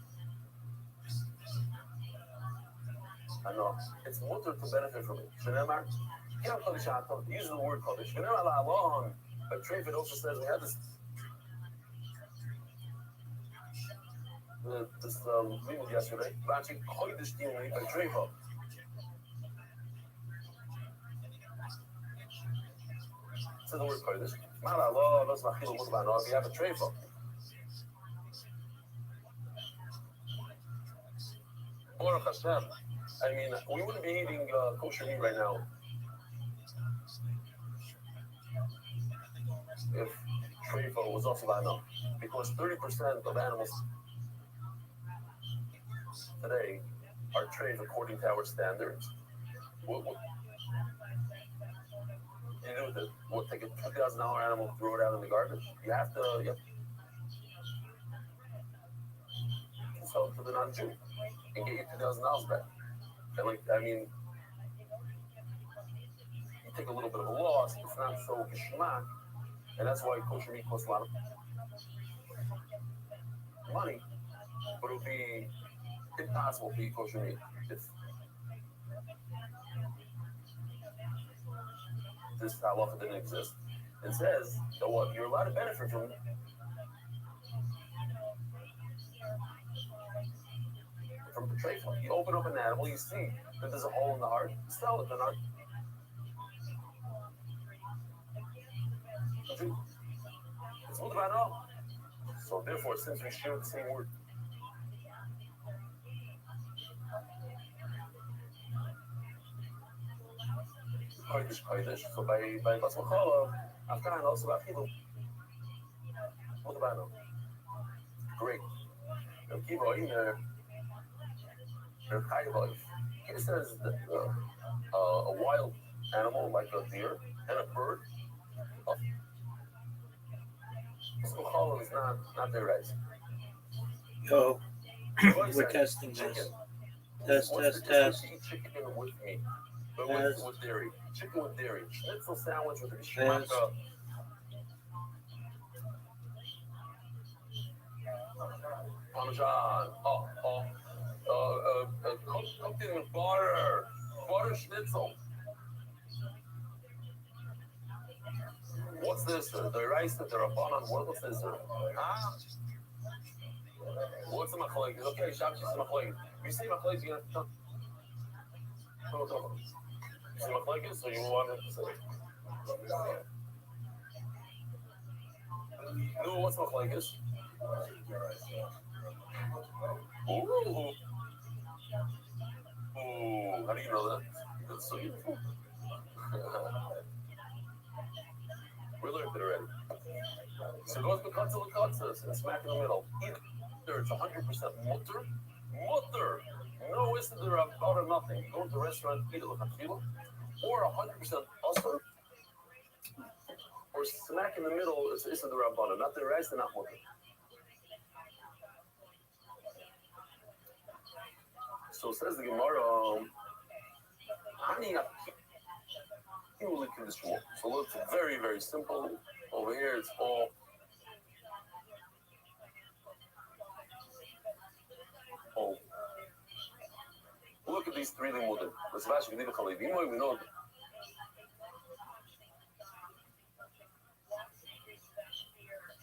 I know. It's mutter to benefit from it. Shemar, use the word Kodesh. But Trayford also says we have this meeting yesterday. Actually, Kodesh team by Trayford. Say the word Kodesh. Malala, that's not Chilo Mutbano. We have a Trayford. Baruch Hashem. I mean, we wouldn't be eating kosher meat right now if Trayfo was also Lano, because 30% of animals today are trained according to our standards. What you do with it? We'll take a $2,000 animal, throw it out in the garbage. You have to sell it to the non-Jew and get your $2,000 back. And you take a little bit of a loss. It's not so geschmack, and that's why kosher meat costs a lot of money. But it would be impossible to eat kosher meat if this halacha didn't exist. It says that what you're allowed to benefit from the trade. You open up an animal, you see that there's a hole in the heart, you sell it. They're not. It's what about all. So therefore, since we share the same word, Kodesh. So by Basmachala, Afghan also about Hidu. What about them? Great. They'll keep in there. They're high life. It says that a wild animal like a deer and a bird. Basmachala is not their rights. Yo, we're testing this. Test. Eat chicken with meat. But with dairy. Chicken with dairy. Schnitzel sandwich with a shmaka. Parmesan. Cooked in butter. Butter schnitzel. What's this? The rice that they're upon on what's this? Huh? What's the machlek? Okay, Shabbos is machlek. You see machlek, you're gonna you see machlek, so you want to say. No, what's machlek? Ooh. Ooh, how do you know that? That's so beautiful. We learned it already. So go to the cuts and smack in the middle. it's 100% mutter. Mutter. No issa d'rabbanan, nothing. You go to the restaurant, eat it with achila, or 100% usher, or smack in the middle, it's issa d'rabbanan, not the rice and not mutter. So says the Gemara, so look, it's very, very simple. Over here, it's all look at these three limudim. We know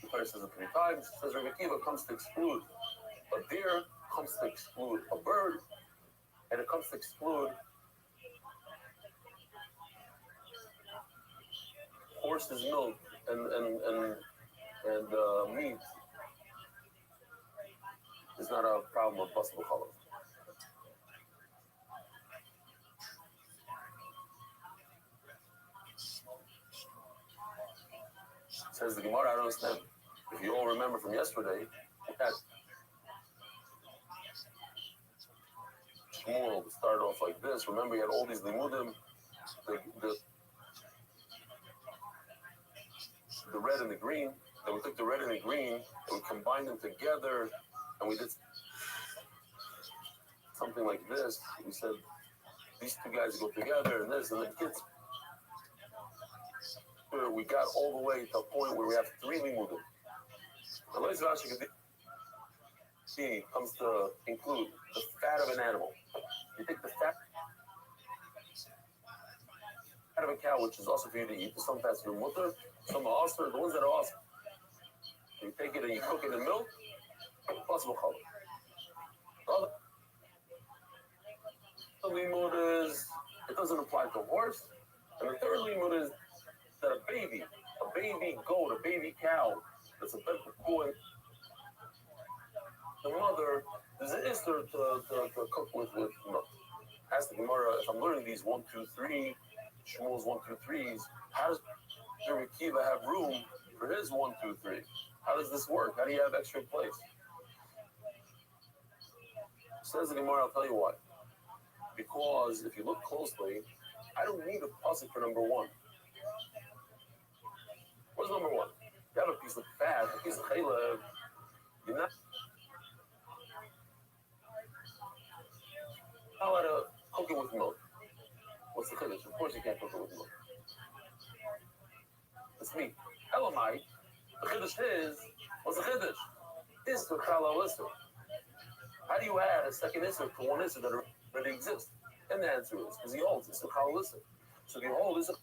the Torah says it 3 times. It says Rabbi Akiva comes to exclude a deer, comes to exclude a bird, and it comes to exclude horse's milk and meat is not a problem with possible color. Says the Gemara, I don't understand. If you all remember from yesterday, that Shmuel started off like this. Remember, he had all these limudim, the red and the green. Then we took the red and the green and we combined them together, and we did something like this. We said these two guys go together, and this, and the kids. We got all the way to a point where we have 3 limudim. The Leis Rashi comes to include the fat of an animal. You take the fat of a cow, which is also for you to eat. Some fats are mutter, some are also the ones that are awesome. You take it and you cook it in milk, possible color. The limud is, it doesn't apply to horse. And the third limud is that a baby goat, a baby cow, that's a bed for the mother, there's an issur to cook with milk. Ask the Gemara, if I'm learning these 1, 2, 3, Shmuel's 1, 2, 3s, how does Rabbi Akiva have room for his 1, 2, 3? How does this work? How do you have extra place? Says the Gemara, I'll tell you why. Because if you look closely, I don't need a pasuk for number 1. What's number 1? You have a piece of fat, a piece of chaylev. You're not allowed to cook it with milk. What's the chiddush? Of course you can't cook it with milk. It's me. Elamai. The chiddush is, what's the chiddush? Issur chalal issur. How do you add a second issur to one issur that already exists? And the answer is, because he holds issur chalal issur. So if you hold issur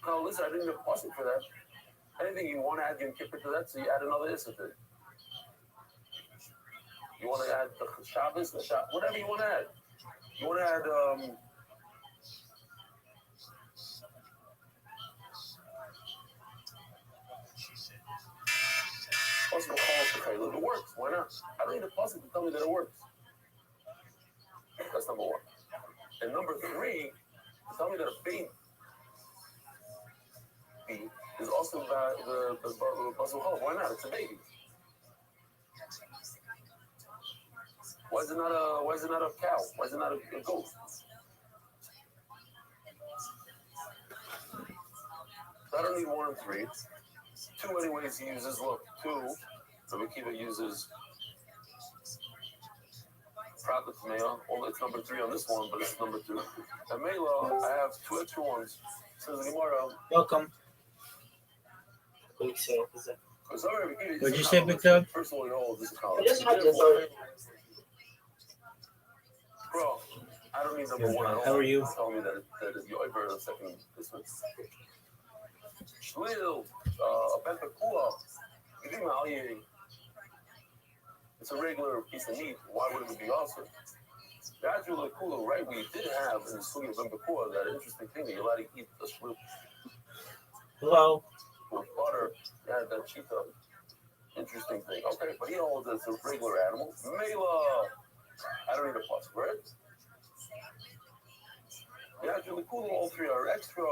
chalal issur, I didn't have a pasuk for that. Anything you want to add Yom Kippur to that, so you add another issur to it. You want to add the Shabbos, whatever you want to add. You want to add possible calls to it works. Why not? I don't need a puzzle to tell me that it works. That's number 1. And number 3, to tell me that a baby is also the puzzle call. Why not? It's a baby. Why is it not a cow? Why is it not a goat? I don't need 1 and 3. 2 anyways he uses, look, 2. Rabbi Akiva uses Prat Meah. Well, it's number 3 on this one, but it's number 2. And Mela, I have 2 extra ones. Says the Gemara. Welcome. Sorry, What'd you say, Big Doug? First of all, you know, this is college. Bro, I don't need number 1 at all. How are you? Tell me that you over the second this week. Shlil, a ben pekua. It's a regular piece of meat. Why would it be awesome? Naturally, kula, right? We did have in the sugi of ben pekua that interesting thing that you're allowed to eat the shrimp. Hello. With butter. You had that cheetah. Interesting thing. Okay, but he holds it's a regular animal. Mela. I don't need a plus, right? Naturally, kula, all 3 are extra.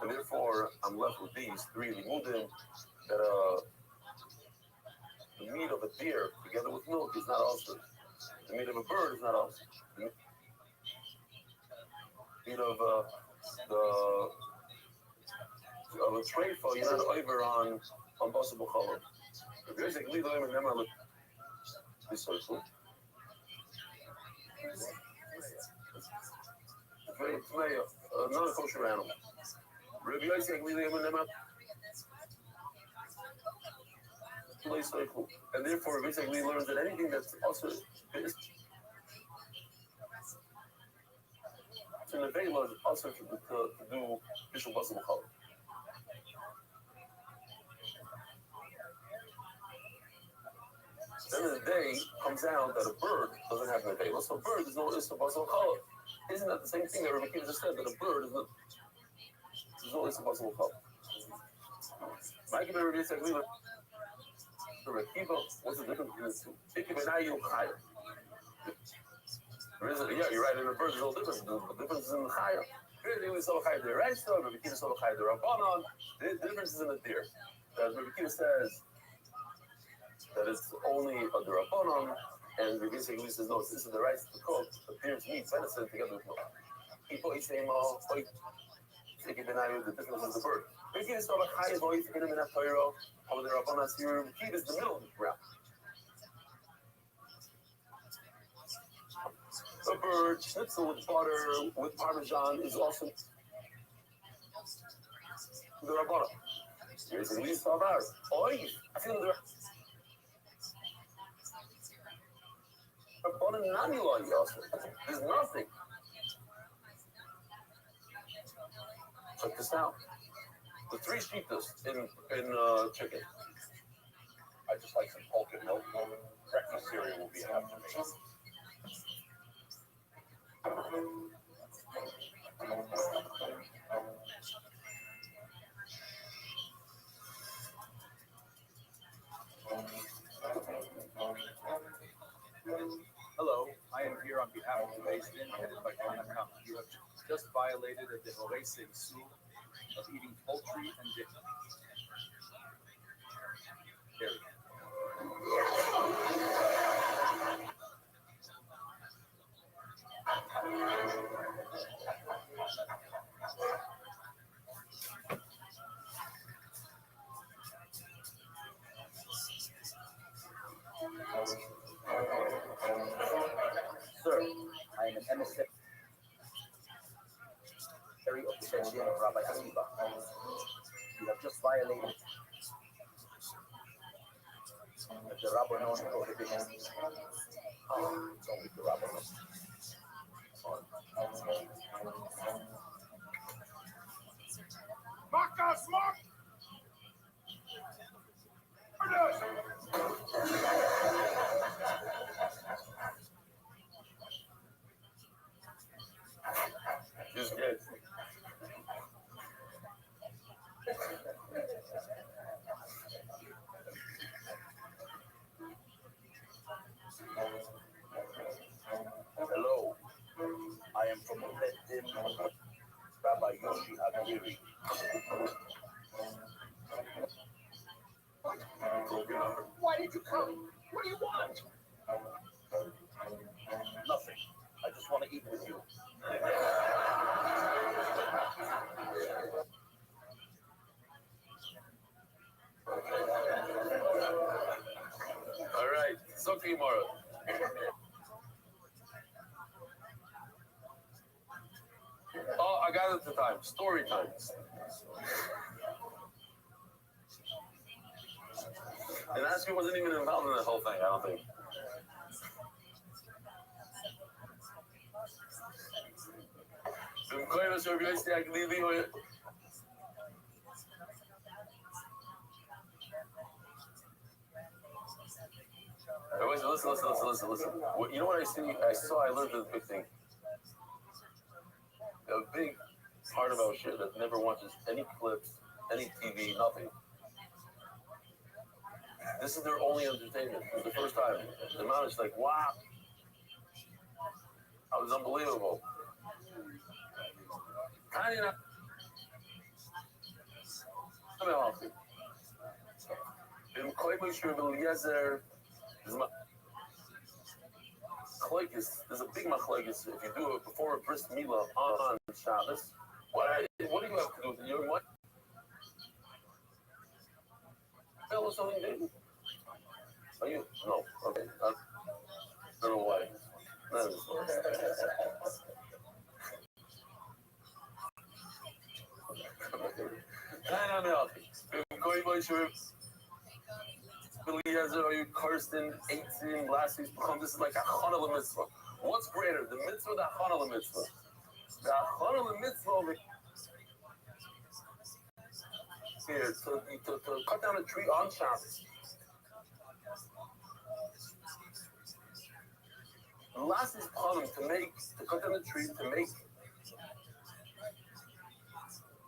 And therefore, I'm left with these three limudim that the meat of a deer together with milk is not also. The meat of a bird is not also. The meat of a treifa, you're not over on possible color. Basically, the women never look this circle. It's not a kosher animal. Rabbi Rothschild, and therefore, basically, learns that anything that's also is in the veil is also to do visual possible color. At the end of the day, comes out that a bird doesn't have an veil, so a bird is no possible color. Isn't that the same thing that Rabbi Kiva just said, that a bird is no possible color? What's the difference between the two? Yeah, you're right, in a bird there's no difference. The difference is in the chaya. The difference is in the deer. As Rabbi Kiva says that it's only a derabanan, and Rabbi Yisrael says no, this is the rights to cook. The deer's meat, venison together with milk. The difference is the bird. Rabbi Kiva saw the chaya voice in the Torah. Over the Rabbanan here, Rabbi Kiva is the middle of the ground. A bird, schnitzel with butter, with parmesan is also the Rabbanan. Here's the least of ours. Oy, I feel the Rabbanan nani oy also. There's nothing. Check this out. The three shitas in chicken. I just like some pork and milk. Breakfast cereal will be enough for me. Hello, I am here on behalf of the Beis Din, headed by Tanakam. You have just violated a dehoreise issue of eating poultry and dairy. Sir, I am an emissary of the Beis Din of Rabbi Akiva. You have just violated the Rabbanon prohibition. It's only the Rabbanon. Marcus, Mark! Just good. Hello, I am from the Beis Din Rabbi Yoshi Agiri. Why did you come? What do you want? Nothing. I just want to eat with you. All right, talk to you tomorrow. Oh, I got it the time. Story time. And Ashley wasn't even involved in the whole thing, I don't think. Listen. You know what I see? I learned the big thing. A big part of our shit that never watches any clips, any TV, nothing. This is their only entertainment. It's the first time. The amount is like, wow. That was unbelievable. There's a big machlokes if you do it before a bris milah on Shabbos. What do you have to do with it? You what? Tell us something, baby. Are you? No. Okay. I don't know why. Are you Kirsten, 18, last week's become? This is like a Chanel mitzvah. What's greater, the mitzvah or the Chanel mitzvah? The Chanel mitzvah here to cut down a tree on Shabbos. The last is problem to cut down the tree to make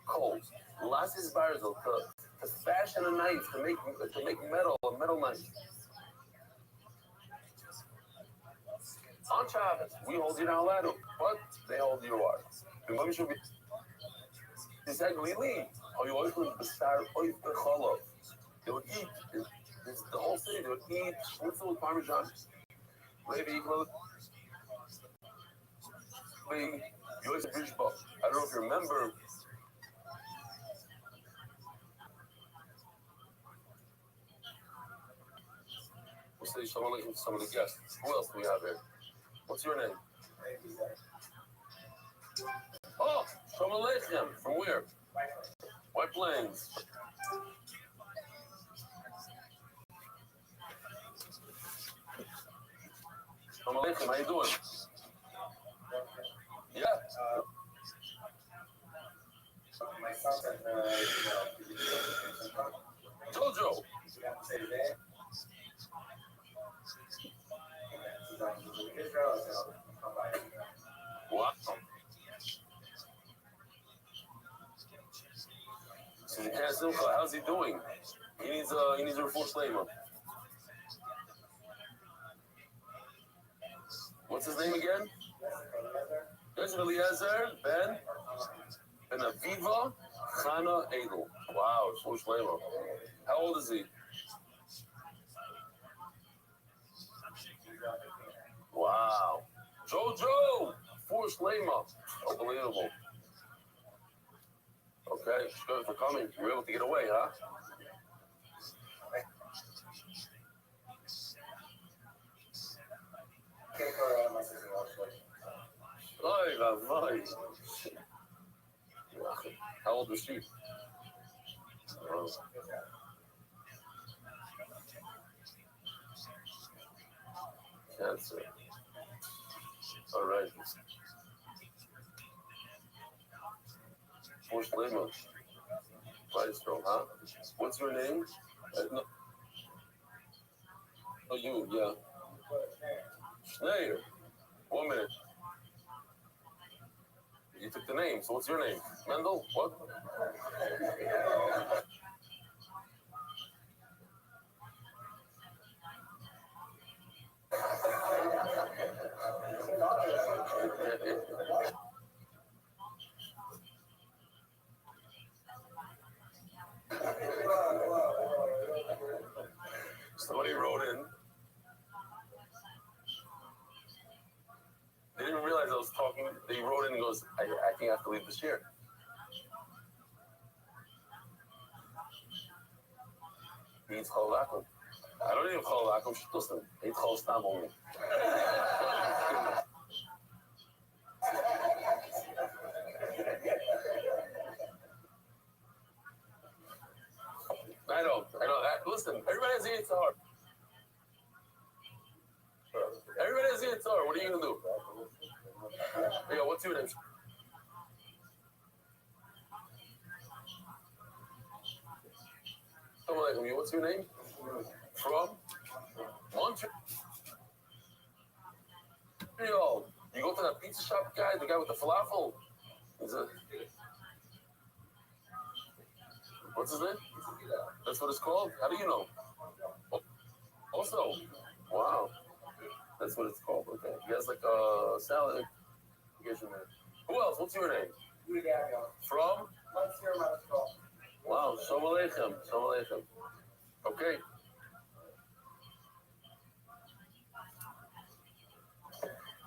coals. The last is barzel to fashion a knife to make a metal knife. On Shabbos, we hold you not allowed to, but they hold you are. The women should be. They said, "Lili, are you always going to start oif becholov?" They would eat. The whole city. They would eat schnitzel with parmesan. Maybe you always a bishbok. I don't know if you remember. We'll say shalom aleichem to some of the guests. Who else do we have here? What's your name? Oh, shalom aleichem. From where? White Plains. Shalom aleichem. How you doing? Yeah. Jojo. Wow. So the cat Simcha, how's he doing? He needs a refuah shleima. What's his name again? There's Eliezer Ben Aviva Chana Edel. Wow, refuah shleima. How old is he? Wow. Jojo! Forced Lema. Unbelievable. Okay, good for coming. You were able to get away, huh? How old was she? Cancer. All right. Forced labor. Maestro, huh? What's your name? No. Oh, you, yeah. Schneider. 1 minute. You took the name, so what's your name? Mendel? What? Somebody wrote in. They didn't realize I was talking. They wrote in and goes, I think I have to leave this chair. Means cholakum. I don't even cholakum. Listen, they call stam only. I know. Listen, everybody has the Yitzhar. Everybody has the Yitzhar. What are you going to do? Yeah, what's your name? What's your name? From? Montreal. You go to that pizza shop guy, the guy with the falafel? What's his name? That's what it's called? How do you know? Also, wow. That's what it's called. Okay. He has like a salad. Who else? What's your name? From? Wow. Wow, Shalom Aleichem. Shalom Aleichem. Okay.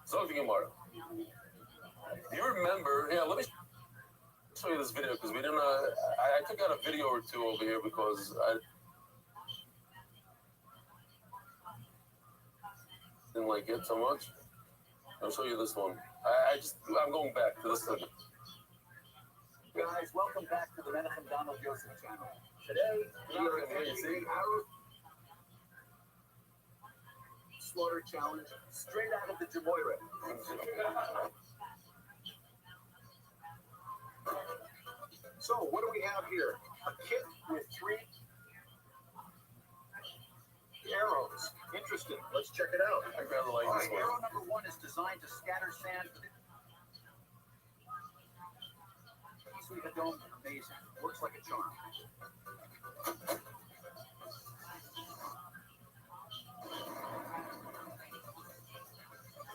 So, Gemara. Do you remember? Yeah, let me show you this video because we didn't. I took out a video or two over here because I didn't like it so much. I'll show you this one. I'm going back to this thing. Guys, welcome back to the Menachem Donald Yosef channel. Today, we are attempting our slaughter challenge straight out of the Jemoirah. So, what do we have here? A kit with 3 arrows. Interesting. Let's check it out. I rather like this one. Arrow number 1 is designed to scatter sand. Easily the dome, amazing. Works like a charm.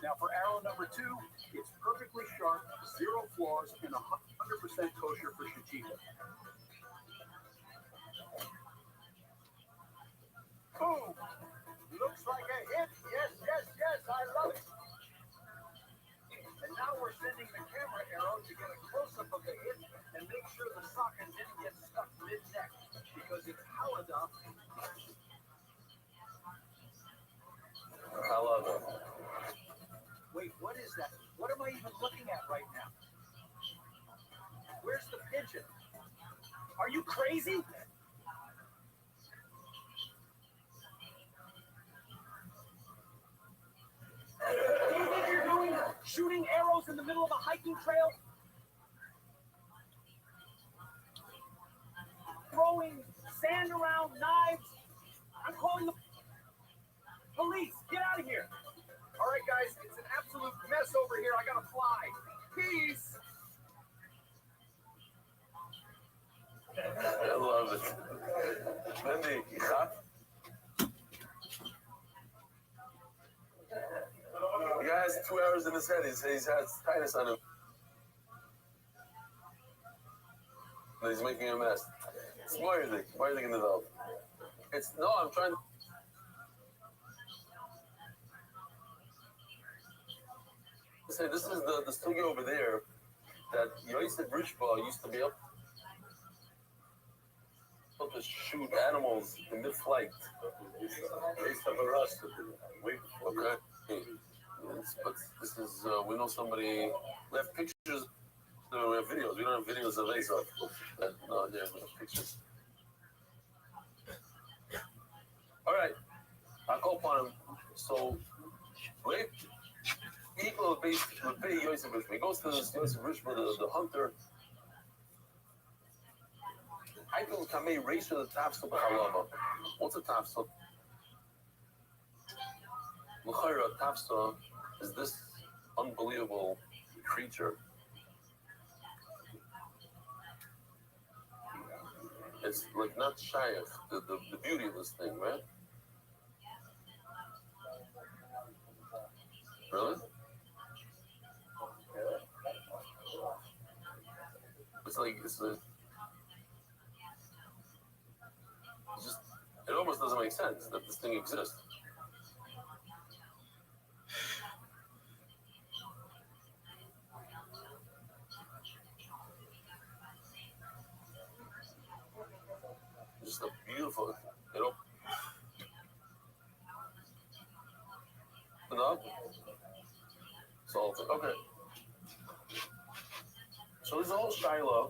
Now for arrow number 2, it's perfectly sharp, 0 flaws, and 100% kosher for shechita. Boom! Looks like a hit. Yes, yes, yes, I love it. And now we're sending the camera arrow to get a close-up of the hit and make sure the socket didn't get stuck mid-neck because it's haladah. Haladah. Wait, what is that? What am I even looking at right now? Where's the pigeon? Are you crazy? What do you think you're doing? Shooting arrows in the middle of a hiking trail? Throwing sand around, knives? I'm calling the police. Get out of here. All right, guys, it's an absolute mess over here. I gotta fly. Peace. I love it. Lindy, huh? The guy has 2 hours in his head. He's had tightness on him. And he's making a mess. Why are you thinking of? I'm trying to. Say this is the studio over there that Yosef Rishba used to be up to shoot animals in mid-flight. Okay. But this is we know somebody. We have pictures. No, we have videos. We don't have videos of Azov. No, yeah, we have pictures. All right, I'll call upon him. So, wait. People would pay Yosef Rishba. He goes to Yosef Rishba, the hunter. I feel Kamei race to the tafsa b'halava. What's a tafsa? L'chayra tafsa is this unbelievable creature. It's like not shayach, the beauty of this thing, right? Really? It almost doesn't make sense that this thing exists. Just a beautiful, enough? Salted, okay. So there's a whole Shiloh.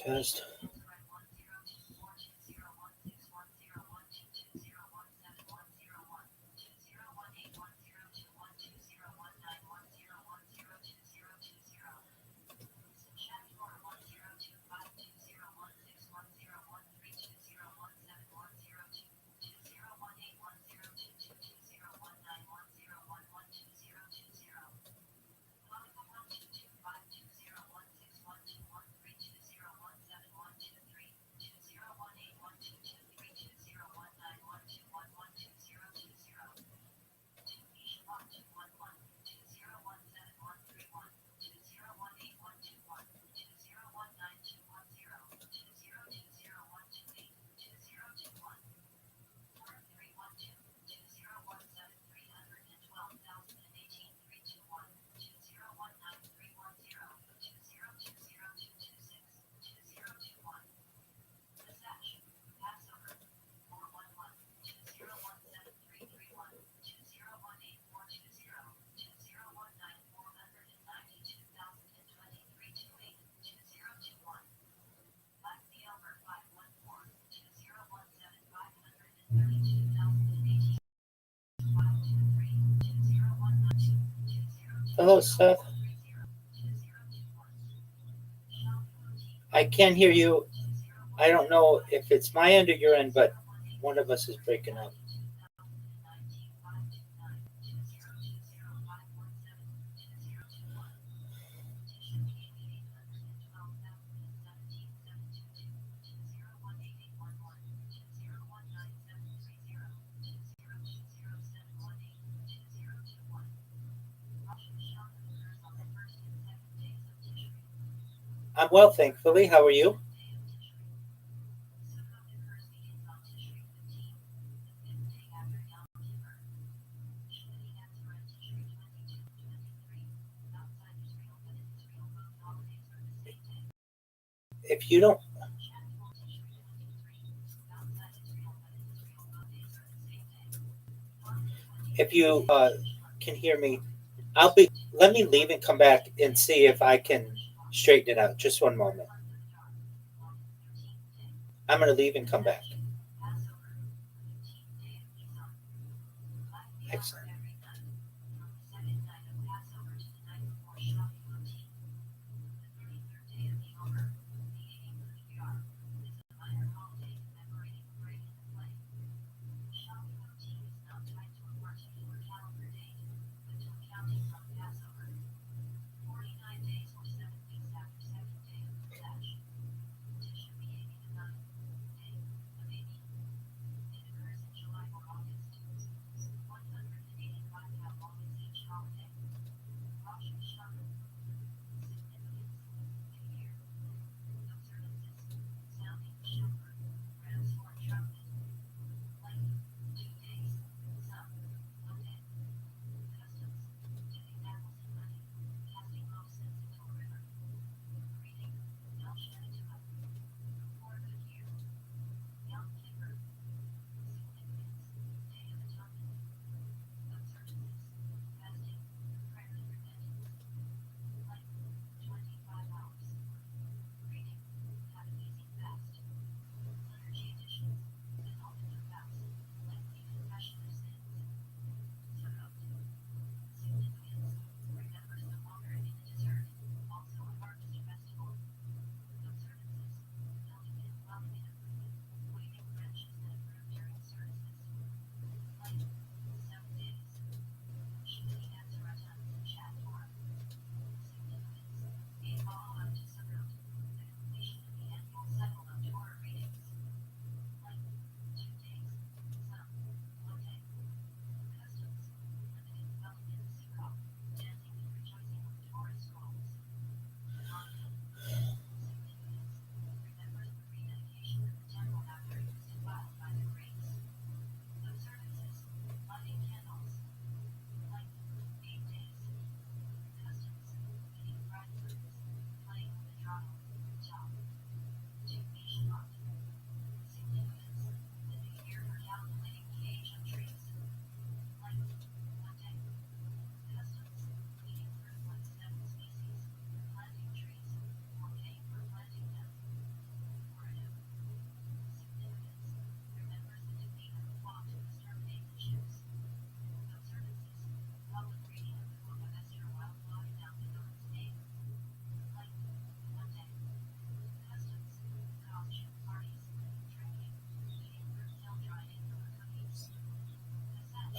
Test. Hello, Seth. I can't hear you. I don't know if it's my end or your end, but one of us is breaking up. I'm well, thankfully. How are you? If you don't, if you can hear me, let me leave and come back and see if I can straighten it out. Just one moment. I'm going to leave and come back. Excellent.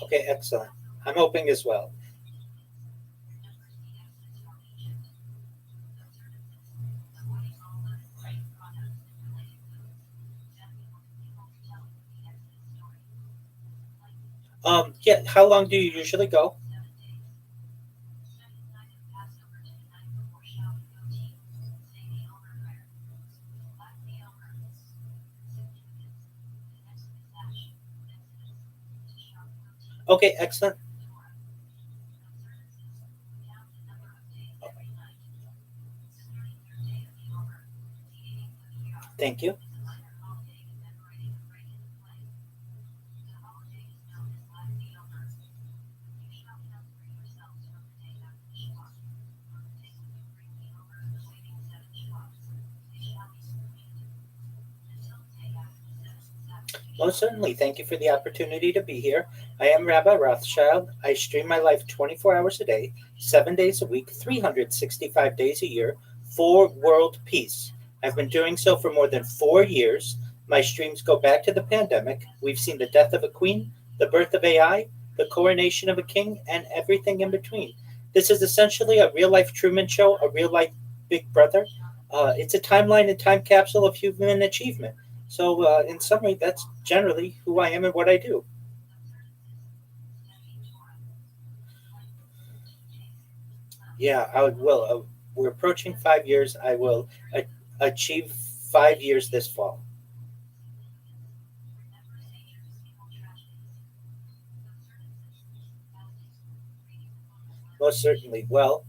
Okay, excellent. I'm hoping as well. Yeah, how long do you usually go? Okay, excellent. Thank you. Most certainly. Thank you for the opportunity to be here. I am Rabbi Rothschild. I stream my life 24 hours a day, 7 days a week, 365 days a year for world peace. I've been doing so for more than 4 years. My streams go back to the pandemic. We've seen the death of a queen, the birth of AI, the coronation of a king, and everything in between. This is essentially a real life Truman Show, a real life Big Brother. It's a timeline and time capsule of human achievement. So, in summary, that's generally who I am and what I do. Yeah, I will. We're approaching 5 years. I will achieve 5 years this fall. Most certainly. Well,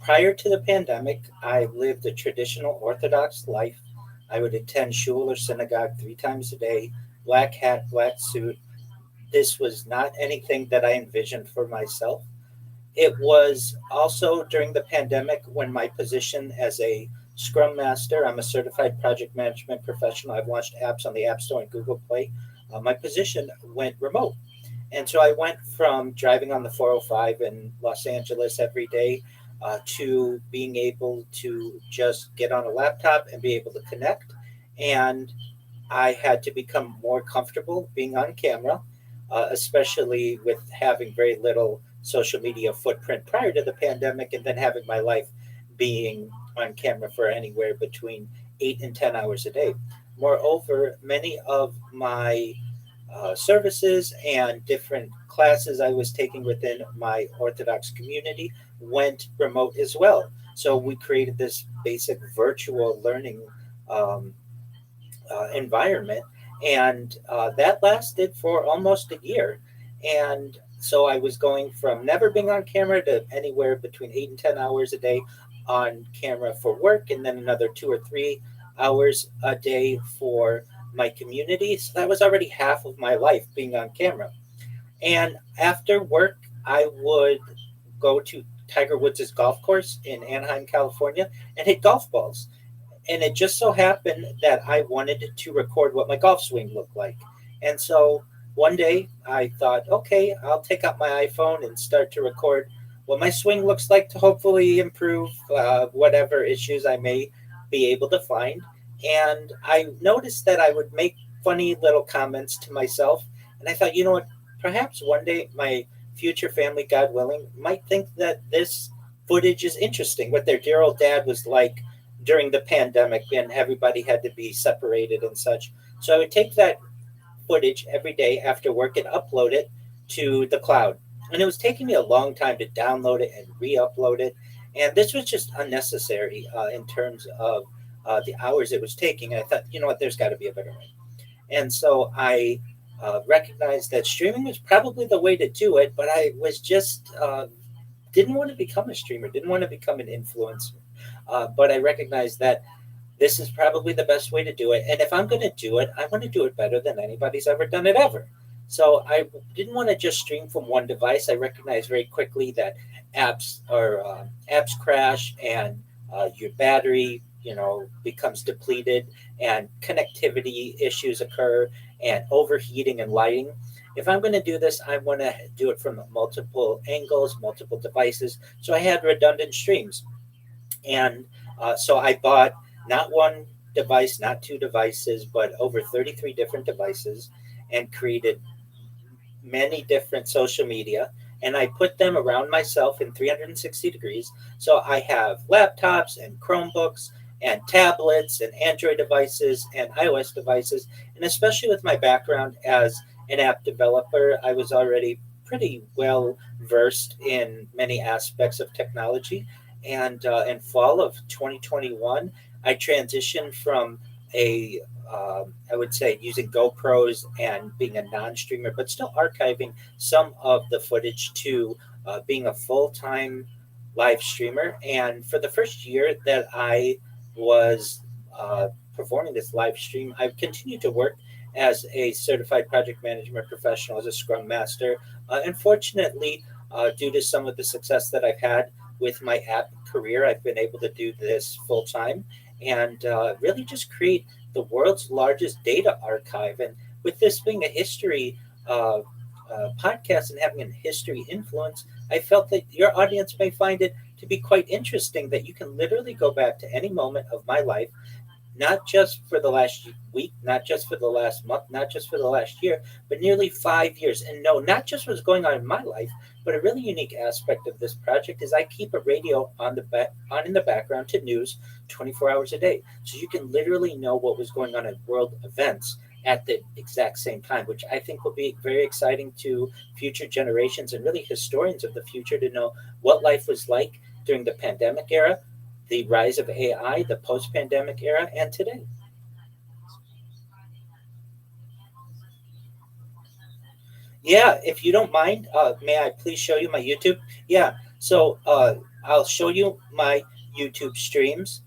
prior to the pandemic, I lived a traditional Orthodox life. I would attend shul or synagogue 3 times a day, black hat, black suit. This was not anything that I envisioned for myself. It was also during the pandemic when my position as a Scrum Master, I'm a certified project management professional. I've launched apps on the App Store and Google Play. My position went remote. And so I went from driving on the 405 in Los Angeles every day to being able to just get on a laptop and be able to connect. And I had to become more comfortable being on camera, especially with having very little social media footprint prior to the pandemic, and then having my life being on camera for anywhere between 8 and 10 hours a day. Moreover, many of my services and different classes I was taking within my Orthodox community went remote as well. So we created this basic virtual learning um, environment, and that lasted for almost a year. And so I was going from never being on camera to anywhere between 8 and 10 hours a day on camera for work, and then another 2 or 3 hours a day for my community. So that was already half of my life being on camera. And after work, I would go to Tiger Woods' golf course in Anaheim, California, and hit golf balls. And it just so happened that I wanted to record what my golf swing looked like. And so one day I thought, okay, I'll take out my iPhone and start to record what my swing looks like to hopefully improve whatever issues I may be able to find. And I noticed that I would make funny little comments to myself. And I thought, you know what, perhaps one day my future family, God willing, might think that this footage is interesting, what their dear old dad was like during the pandemic and everybody had to be separated and such. So I would take that footage every day after work and upload it to the cloud. And it was taking me a long time to download it and re upload it. And this was just unnecessary in terms of the hours it was taking. And I thought, you know what, there's got to be a better way. And so I recognized that streaming was probably the way to do it, but I was just didn't want to become a streamer, didn't want to become an influencer. But I recognized that this is probably the best way to do it. And if I'm going to do it, I want to do it better than anybody's ever done it ever. So I didn't want to just stream from one device. I recognized very quickly that apps crash and your battery, becomes depleted, and connectivity issues occur, and overheating and lighting. If I'm going to do this, I want to do it from multiple angles, multiple devices. So I had redundant streams. And so I bought not one device, not two devices, but over 33 different devices, and created many different social media, and I put them around myself in 360 degrees. So I have laptops and Chromebooks and tablets and Android devices and iOS devices. And especially with my background as an app developer, I was already pretty well versed in many aspects of technology. And in fall of 2021, I transitioned from a I would say using GoPros and being a non-streamer, but still archiving some of the footage to being a full-time live streamer. And for the first year that I was performing this live stream, I've continued to work as a certified project management professional, as a Scrum Master. Unfortunately, due to some of the success that I've had with my app career, I've been able to do this full time and really just create the world's largest data archive. And with this being a history uh, podcast and having a history influence, I felt that your audience may find it to be quite interesting that you can literally go back to any moment of my life, not just for the last week, not just for the last month, not just for the last year, but nearly 5 years. And no, not just what's going on in my life, but a really unique aspect of this project is I keep a radio on on in the background to news 24 hours a day, so you can literally know what was going on in world events at the exact same time, which I think will be very exciting to future generations and really historians of the future to know what life was like during the pandemic era, the rise of AI, the post pandemic era, and today. Yeah, if you don't mind, may I please show you my YouTube? Yeah, so I'll show you my YouTube streams.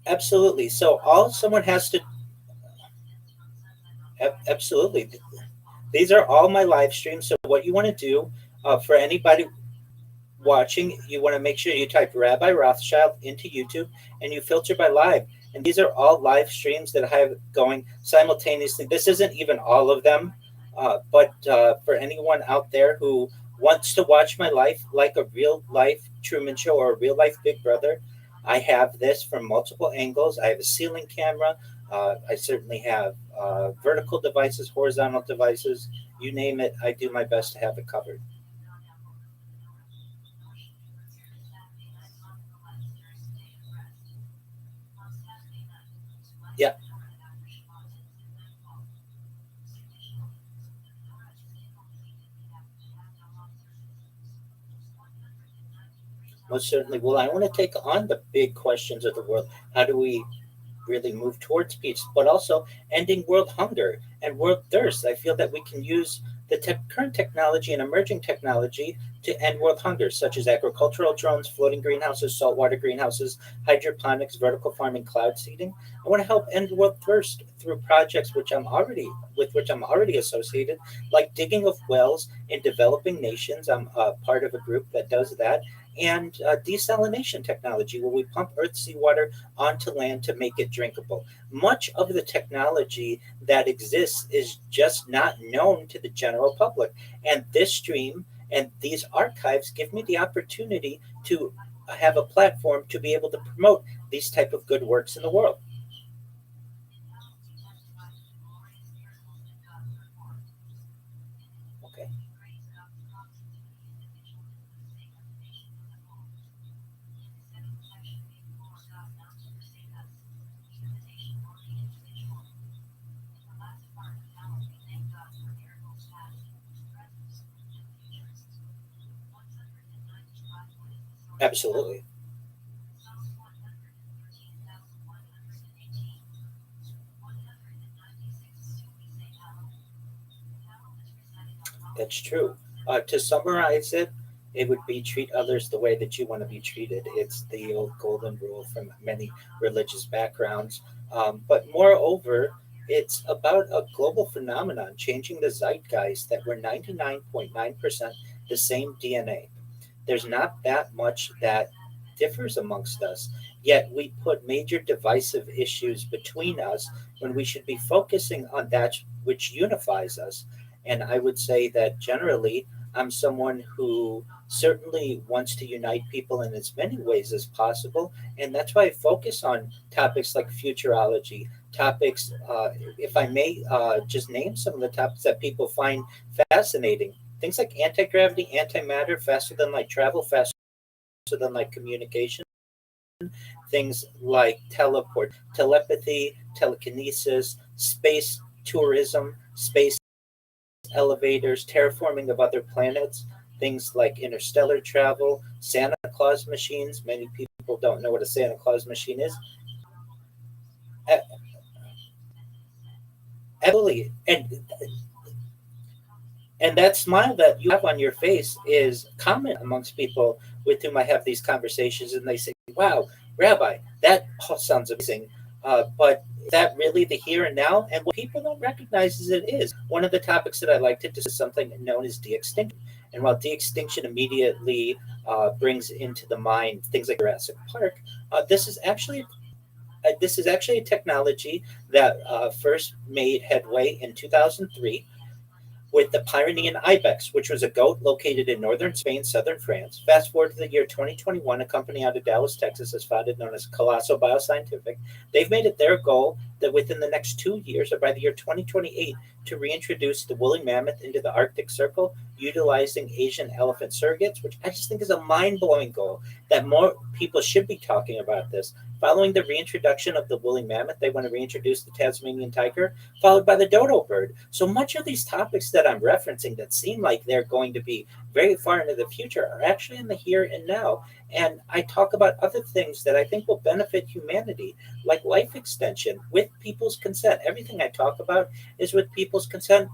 Absolutely. So all someone has to, absolutely. These are all my live streams. So what you want to do for anybody watching, you want to make sure you type Rabbi Rothschild into YouTube and you filter by live. And these are all live streams that I have going simultaneously. This isn't even all of them, but for anyone out there who wants to watch my life like a real life Truman Show or a real life Big Brother, I have this from multiple angles. I have a ceiling camera. I certainly have vertical devices, horizontal devices, you name it. I do my best to have it covered. Yeah, most certainly. Well, I want to take on the big questions of the world. How do we really move towards peace, but also ending world hunger and world thirst? I feel that we can use the current technology and emerging technology to end world hunger, such as agricultural drones, floating greenhouses, saltwater greenhouses, hydroponics, vertical farming, cloud seeding. I want to help end world thirst through projects which I'm already associated, like digging of wells in developing nations. I'm part of a group that does that, and desalination technology, where we pump earth seawater onto land to make it drinkable. Much of the technology that exists is just not known to the general public. And this stream and these archives give me the opportunity to have a platform to be able to promote these type of good works in the world. Okay. Absolutely. That's true. To summarize it, it would be treat others the way that you want to be treated. It's the old golden rule from many religious backgrounds. But moreover, it's about a global phenomenon changing the zeitgeist that we're 99.9% the same DNA. There's not that much that differs amongst us, yet we put major divisive issues between us when we should be focusing on that which unifies us. And I would say that generally, I'm someone who certainly wants to unite people in as many ways as possible. And that's why I focus on topics like futurology, topics, if I may just name some of the topics that people find fascinating. Things like anti gravity, antimatter, faster than light travel, faster than light communication, things like telepathy, telekinesis, space tourism, space elevators, terraforming of other planets, things like interstellar travel, Santa Claus machines. Many people don't know what a Santa Claus machine is. Absolutely. And that smile that you have on your face is common amongst people with whom I have these conversations, and they say, "Wow, Rabbi, that all sounds amazing, but is that really the here and now?" And what people don't recognize is it is. One of the topics that I like to discuss is something known as de-extinction. And while de-extinction immediately brings into the mind things like Jurassic Park, this is actually a technology that first made headway in 2003 with the Pyrenean ibex, which was a goat located in northern Spain, southern France. Fast forward to the year 2021, a company out of Dallas, Texas, is founded known as Colosso Bioscientific. They've made it their goal that within the next 2 years, or by the year 2028, to reintroduce the woolly mammoth into the Arctic Circle, utilizing Asian elephant surrogates, which I just think is a mind-blowing goal that more people should be talking about this. Following the reintroduction of the woolly mammoth, they want to reintroduce the Tasmanian tiger, followed by the dodo bird. So much of these topics that I'm referencing that seem like they're going to be very far into the future are actually in the here and now. And I talk about other things that I think will benefit humanity, like life extension with people's consent. Everything I talk about is with people's consent.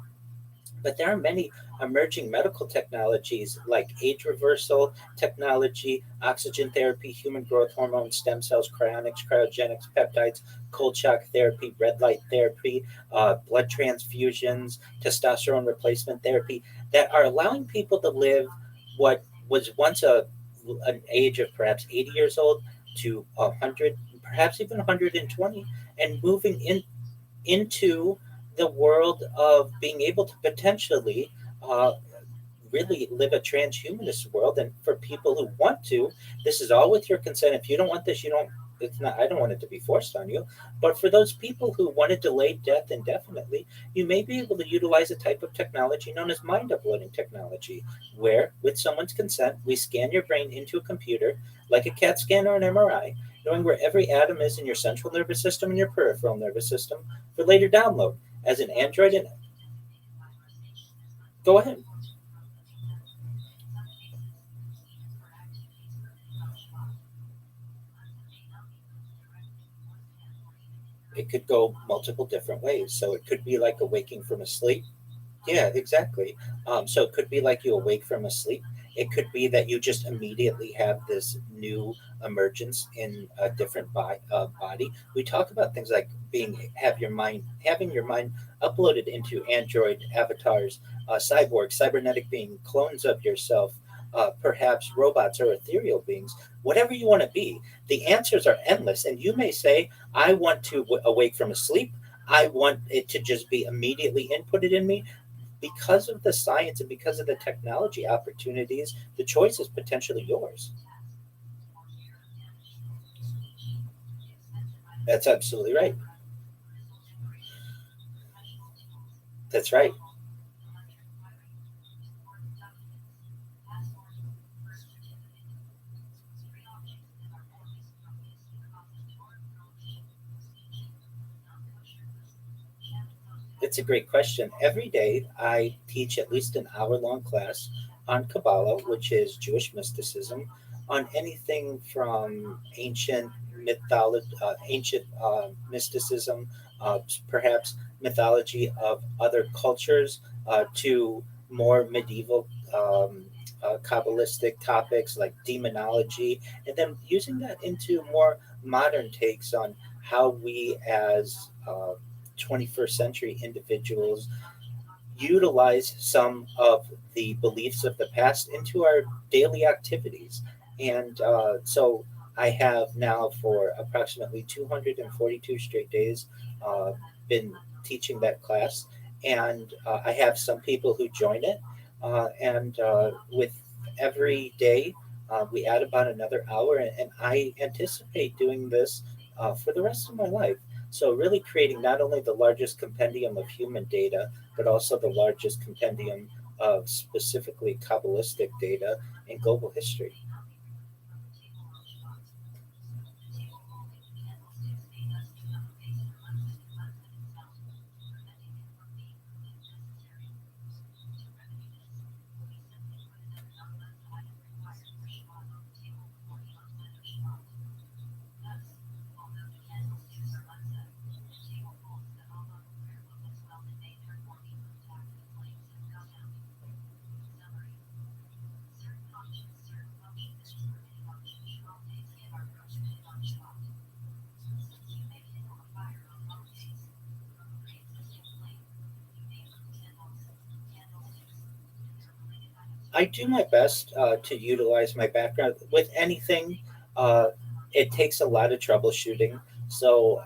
But there are many emerging medical technologies like age reversal technology, oxygen therapy, human growth hormone, stem cells, cryonics, cryogenics, peptides, cold shock therapy, red light therapy, blood transfusions, testosterone replacement therapy that are allowing people to live what was once an age of perhaps 80 years old to 100, perhaps even 120, and moving into the world of being able to potentially uh, really live a transhumanist world. And for people who want to, this is all with your consent. If you don't want this, you don't. It's not. I don't want it to be forced on you. But for those people who want to delay death indefinitely, you may be able to utilize a type of technology known as mind uploading technology, where with someone's consent, we scan your brain into a computer like a CAT scan or an MRI, knowing where every atom is in your central nervous system and your peripheral nervous system for later download as an Android. And go ahead. It could go multiple different ways. So it could be like a waking from a sleep. Yeah, exactly. So it could be like you awake from a sleep. It could be that you just immediately have this new emergence in a different body. We talk about things like having your mind uploaded into android avatars, cyborgs, cybernetic being, clones of yourself, perhaps robots or ethereal beings, whatever you want to be. The answers are endless, and you may say, "I want to awake from a sleep. I want it to just be immediately inputted in me." Because of the science and because of the technology opportunities, the choice is potentially yours. That's absolutely right. That's right. It's a great question. Every day, I teach at least an hour long class on Kabbalah, which is Jewish mysticism, on anything from ancient mysticism, perhaps mythology of other cultures, to more medieval Kabbalistic topics like demonology, and then using that into more modern takes on how we as 21st century individuals utilize some of the beliefs of the past into our daily activities. And so I have now for approximately 242 straight days been teaching that class. And I have some people who join it. And with every day, we add about another hour. And I anticipate doing this for the rest of my life. So really creating not only the largest compendium of human data, but also the largest compendium of specifically Kabbalistic data in global history. I do my best to utilize my background with anything. Uh, it takes a lot of troubleshooting. So,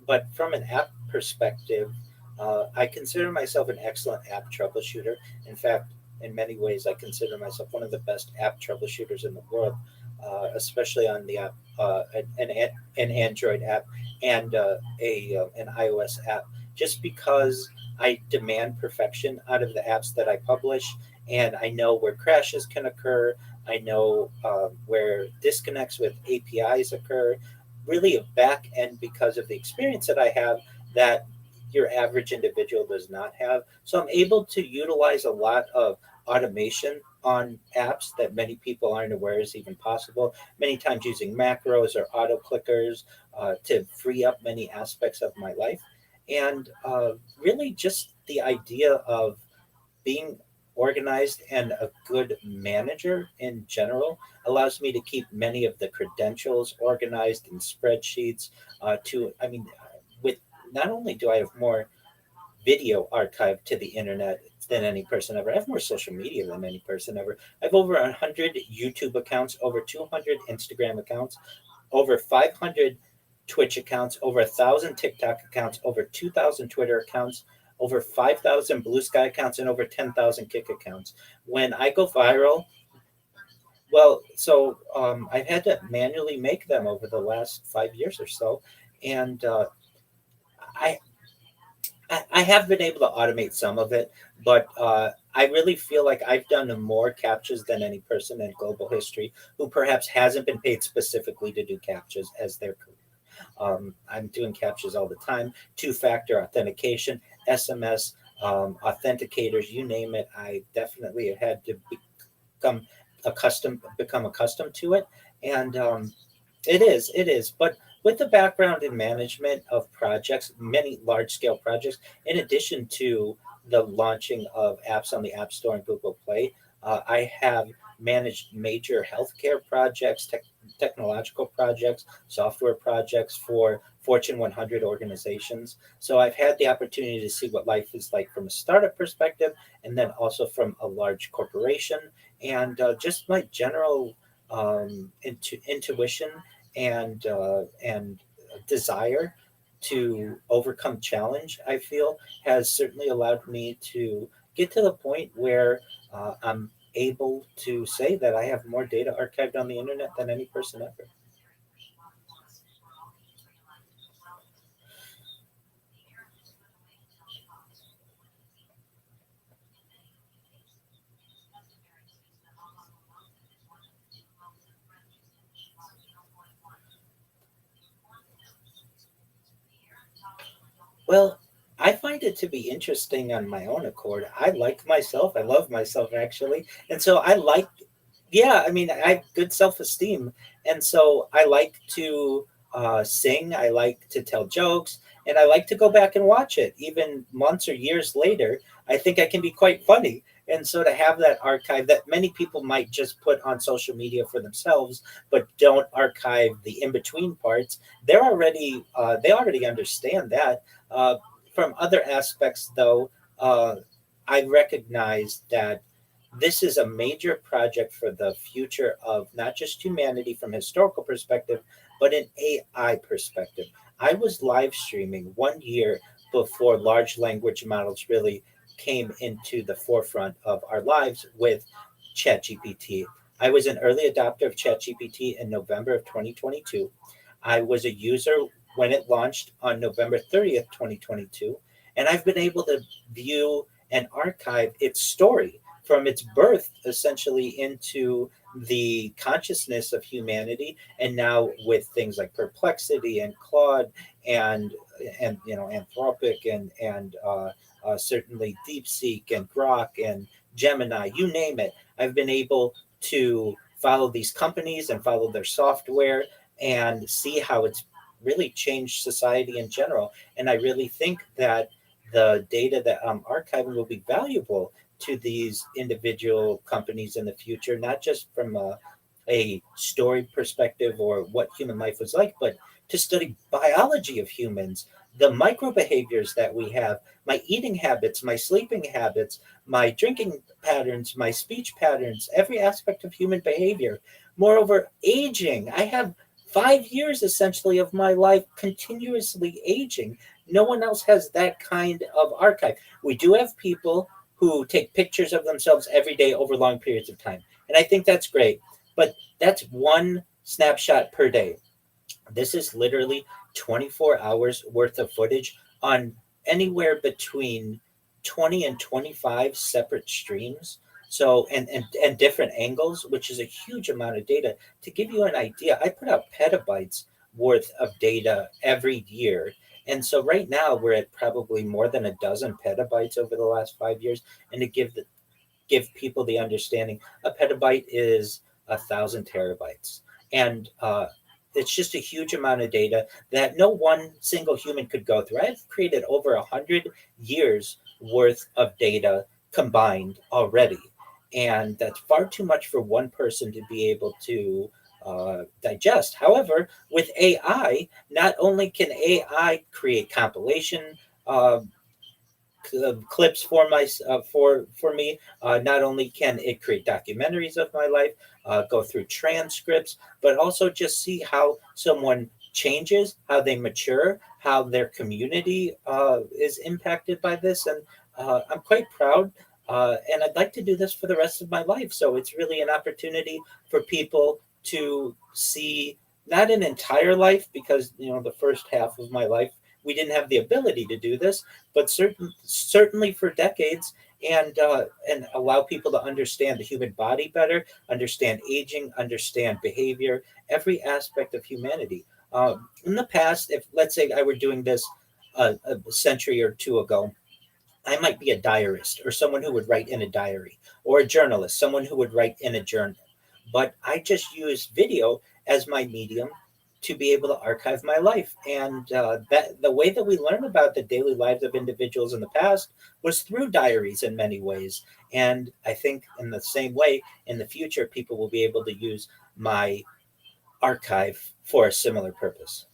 but from an app perspective, I consider myself an excellent app troubleshooter. In fact, in many ways, I consider myself one of the best app troubleshooters in the world, especially on the app, an Android app and an iOS app, just because I demand perfection out of the apps that I publish, and I know where crashes can occur. I know where disconnects with APIs occur. Really, a back end because of the experience that I have that your average individual does not have. So I'm able to utilize a lot of automation on apps that many people aren't aware is even possible. Many times using macros or auto clickers to free up many aspects of my life. And really, just the idea of being organized and a good manager in general allows me to keep many of the credentials organized in spreadsheets. I mean, with not only do I have more video archived to the internet than any person ever, I have more social media than any person ever. I have over 100 YouTube accounts, over 200 Instagram accounts, over 500 Twitch accounts, over 1,000 TikTok accounts, over 2,000 Twitter accounts, over 5,000 Blue Sky accounts, and over 10,000 Kick accounts. When I go viral, well, so I've had to manually make them over the last 5 years or so, and I I have been able to automate some of it, but I really feel like I've done more captures than any person in global history who perhaps hasn't been paid specifically to do captures as their career. I'm doing captures all the time, two-factor authentication, SMS, authenticators, you name it. I definitely have had to become become accustomed to it, and it is. But with the background in management of projects, many large scale projects, in addition to the launching of apps on the App Store and Google Play, I have managed major healthcare projects, technological projects, software projects for Fortune 100 organizations. So I've had the opportunity to see what life is like from a startup perspective, and then also from a large corporation, and just my general intuition and desire to overcome challenge, I feel, has certainly allowed me to get to the point where I'm able to say that I have more data archived on the internet than any person ever. Well, I find it to be interesting on my own accord. I like myself. I love myself actually, and so I like. Yeah, I mean, I have good self esteem, and so I like to sing. I like to tell jokes, and I like to go back and watch it, even months or years later. I think I can be quite funny, and so to have that archive that many people might just put on social media for themselves, but don't archive the in between parts. They already understand that. Uh, from other aspects, though, I recognize that this is a major project for the future of not just humanity from a historical perspective, but an AI perspective. I was live streaming 1 year before large language models really came into the forefront of our lives with ChatGPT. I was an early adopter of ChatGPT in November of 2022. I was a user when it launched on November 30th, 2022. And I've been able to view and archive its story from its birth essentially into the consciousness of humanity, and now with things like Perplexity and Claude and Anthropic and certainly DeepSeek and Grok and Gemini, you name it. I've been able to follow these companies and follow their software and see how it's really changed society in general. And I really think that the data that I'm archiving will be valuable to these individual companies in the future, not just from a story perspective or what human life was like, but to study biology of humans, the micro behaviors that we have, my eating habits, my sleeping habits, my drinking patterns, my speech patterns, every aspect of human behavior. Moreover, aging. I have 5 years essentially of my life continuously aging. No one else has that kind of archive. We do have people who take pictures of themselves every day over long periods of time. And I think that's great. But that's one snapshot per day. This is literally 24 hours worth of footage on anywhere between 20 and 25 separate streams. So, and different angles, which is a huge amount of data. To give you an idea, I put out petabytes worth of data every year. And so right now we're at probably more than a dozen petabytes over the last 5 years. And to give people the understanding, a petabyte is 1,000 terabytes. And it's just a huge amount of data that no one single human could go through. I've created over 100 years worth of data combined already. And that's far too much for one person to be able to digest. However, with AI, not only can AI create compilation uh, clips for me. Not only can it create documentaries of my life, go through transcripts, but also just see how someone changes, how they mature, how their community is impacted by this, and I'm quite proud. And I'd like to do this for the rest of my life. So it's really an opportunity for people to see not an entire life, because the first half of my life we didn't have the ability to do this, but certainly for decades, and allow people to understand the human body better, understand aging, understand behavior, every aspect of humanity. In the past, if let's say I were doing this a century or two ago, I might be a diarist or someone who would write in a diary, or a journalist, someone who would write in a journal. But I just use video as my medium to be able to archive my life. And that the way that we learn about the daily lives of individuals in the past was through diaries in many ways. And I think in the same way, in the future, people will be able to use my archive for a similar purpose.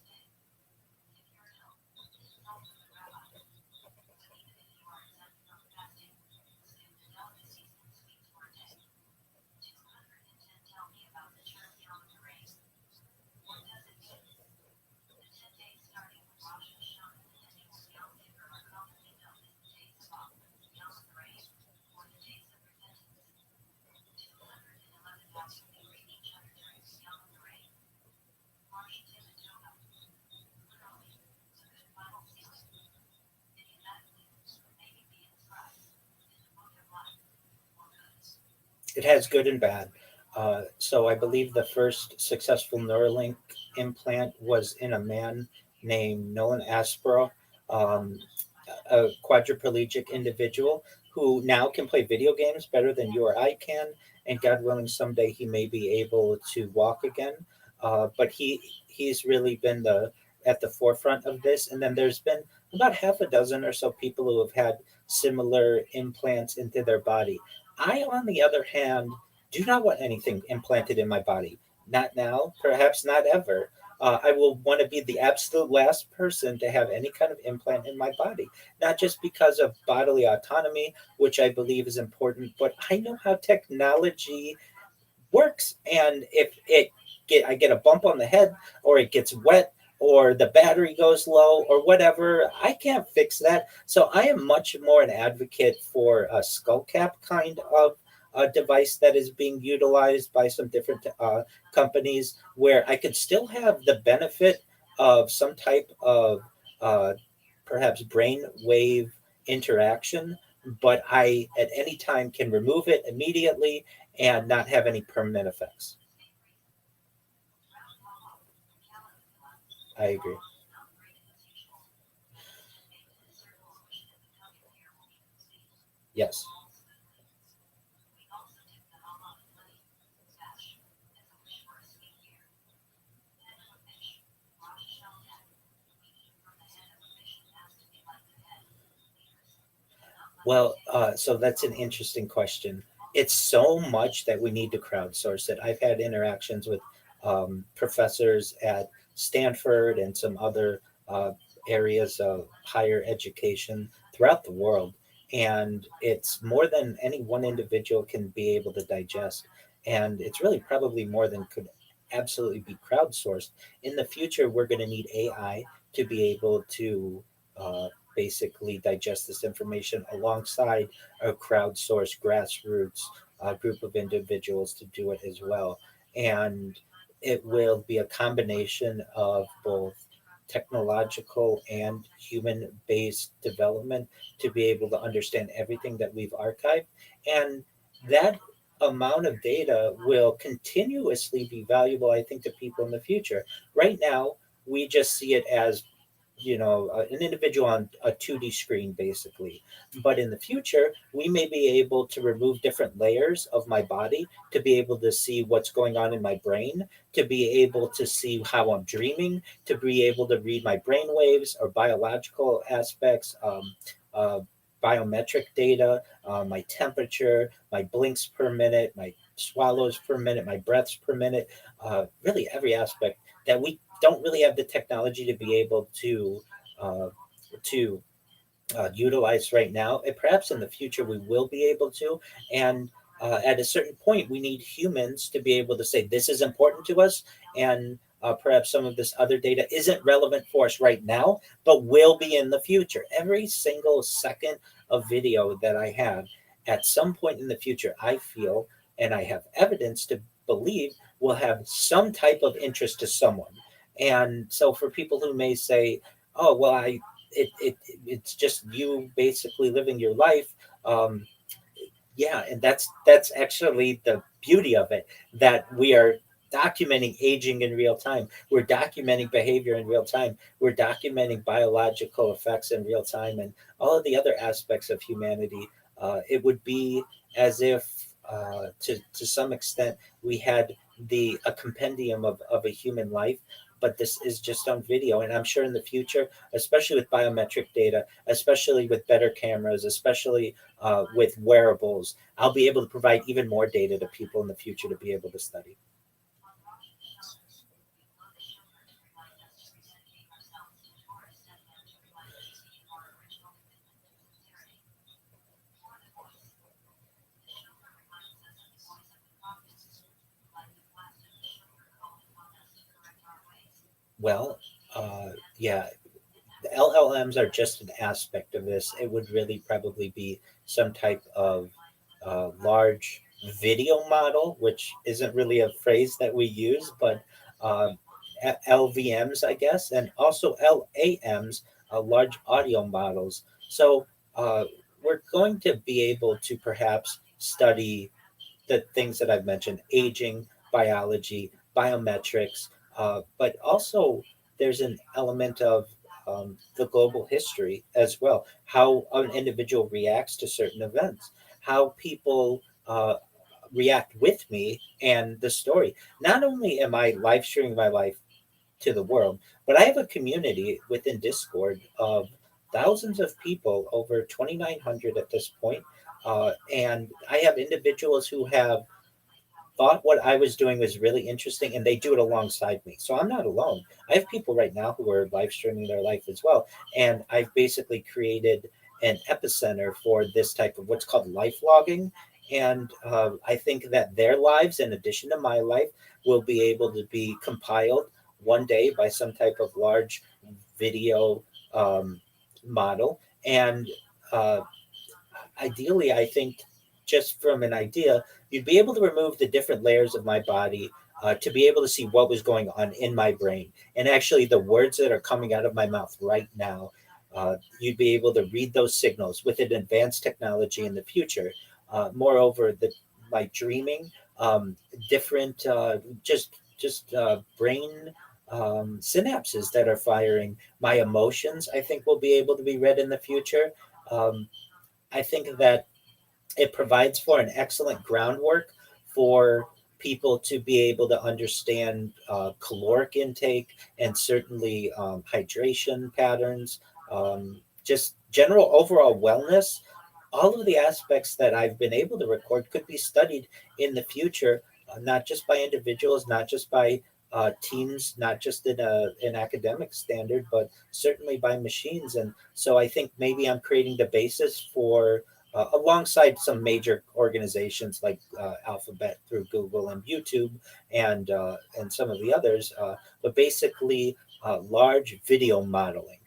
It has good and bad. So I believe the first successful Neuralink implant was in a man named Nolan Aspro, um, a quadriplegic individual who now can play video games better than you or I can. And God willing, someday he may be able to walk again. But he's really been the at the forefront of this. And then there's been about half a dozen or so people who have had similar implants into their body. I, on the other hand, do not want anything implanted in my body. Not now, perhaps not ever. I will want to be the absolute last person to have any kind of implant in my body, not just because of bodily autonomy, which I believe is important, but I know how technology works. And if I get a bump on the head, or it gets wet, or the battery goes low, or whatever, I can't fix that. So I am much more an advocate for a skull cap kind of a device that is being utilized by some different companies, where I could still have the benefit of some type of uh, perhaps brain wave interaction, but I at any time can remove it immediately and not have any permanent effects. I agree. Yes. Well, so that's an interesting question. It's so much that we need to crowdsource it. I've had interactions with professors at Stanford and some other uh, areas of higher education throughout the world. And it's more than any one individual can be able to digest. And it's really probably more than could absolutely be crowdsourced. In the future, we're going to need AI to be able to uh, basically digest this information alongside a crowdsourced grassroots group of individuals to do it as well. And it will be a combination of both technological and human based development to be able to understand everything that we've archived. And that amount of data will continuously be valuable, I think, to people in the future. Right now, we just see it as an individual on a 2D screen, basically. But in the future, we may be able to remove different layers of my body to be able to see what's going on in my brain, to be able to see how I'm dreaming, to be able to read my brain waves or biological aspects, uh, biometric data, my temperature, my blinks per minute, my swallows per minute, my breaths per minute, really every aspect that we don't really have the technology to be able uh, to utilize right now. And perhaps in the future we will be able to. And at a certain point, we need humans to be able to say this is important to us, and perhaps some of this other data isn't relevant for us right now, but will be in the future. Every single second of video that I have, at some point in the future, I feel, and I have evidence to believe, will have some type of interest to someone. And so, for people who may say, "Oh, well, it's just you basically living your life," um, yeah, and that's actually the beauty of it, that we are documenting aging in real time, we're documenting behavior in real time, we're documenting biological effects in real time, and all of the other aspects of humanity. It would be as if to some extent we had the a compendium of a human life, but this is just on video. And I'm sure in the future, especially with biometric data, especially with better cameras, especially with wearables, I'll be able to provide even more data to people in the future to be able to study. Well, yeah, the LLMs are just an aspect of this. It would really probably be some type of large video model, which isn't really a phrase that we use, but um, LVMs, I guess, and also LAMs, large audio models. So we're going to be able to perhaps study the things that I've mentioned: aging, biology, biometrics, but also there's an element of the global history as well, how an individual reacts to certain events, how people react with me and the story. Not only am I live streaming my life to the world, but I have a community within Discord of thousands of people, over 2,900 at this point. And I have individuals who have thought what I was doing was really interesting, and they do it alongside me. So I'm not alone. I have people right now who are live streaming their life as well. And I've basically created an epicenter for this type of what's called life logging. And I think that their lives, in addition to my life, will be able to be compiled one day by some type of large video um, model. And uh, ideally, I think, just from an idea, you'd be able to remove the different layers of my body to be able to see what was going on in my brain. And actually, the words that are coming out of my mouth right now, you'd be able to read those signals with an advanced technology in the future. Moreover, my dreaming, different, just brain synapses that are firing. My emotions, I think, will be able to be read in the future. Um, I think that it provides for an excellent groundwork for people to be able to understand caloric intake and certainly hydration patterns, just general overall wellness. All of the aspects that I've been able to record could be studied in the future, not just by individuals, not just by teams, not just in an academic standard, but certainly by machines. And so I think maybe I'm creating the basis for, alongside some major organizations like Alphabet through Google and YouTube and some of the others, but basically large video modeling.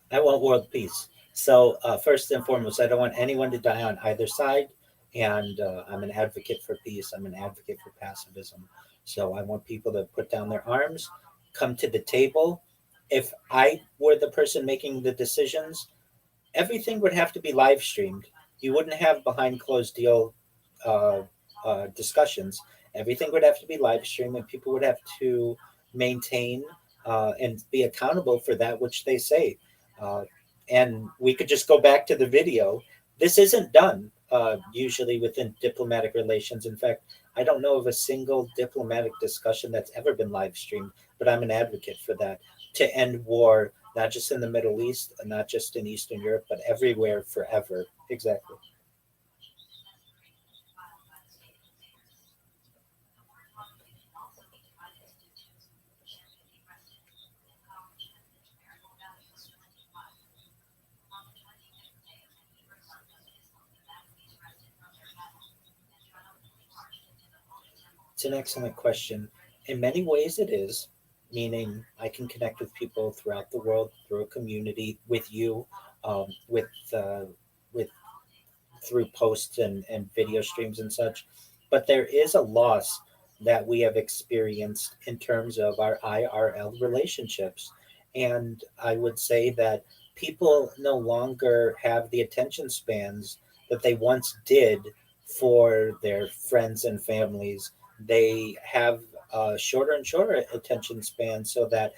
I want world peace. So, first and foremost, I don't want anyone to die on either side. And I'm an advocate for peace. I'm an advocate for pacifism. So, I want people to put down their arms, come to the table. If I were the person making the decisions, everything would have to be live streamed. You wouldn't have behind closed deal uh, discussions. Everything would have to be live streamed, and people would have to maintain and be accountable for that which they say. Uh, and we could just go back to the video. This isn't done usually within diplomatic relations. In fact, I don't know of a single diplomatic discussion that's ever been live streamed, but I'm an advocate for that to end war, not just in the Middle East, not just in Eastern Europe, but everywhere forever. Exactly. It's an excellent question. In many ways, it is, meaning I can connect with people throughout the world through a community, with you, with through posts and video streams and such. But there is a loss that we have experienced in terms of our IRL relationships. And I would say that people no longer have the attention spans that they once did for their friends and families. They have shorter and shorter attention spans, so that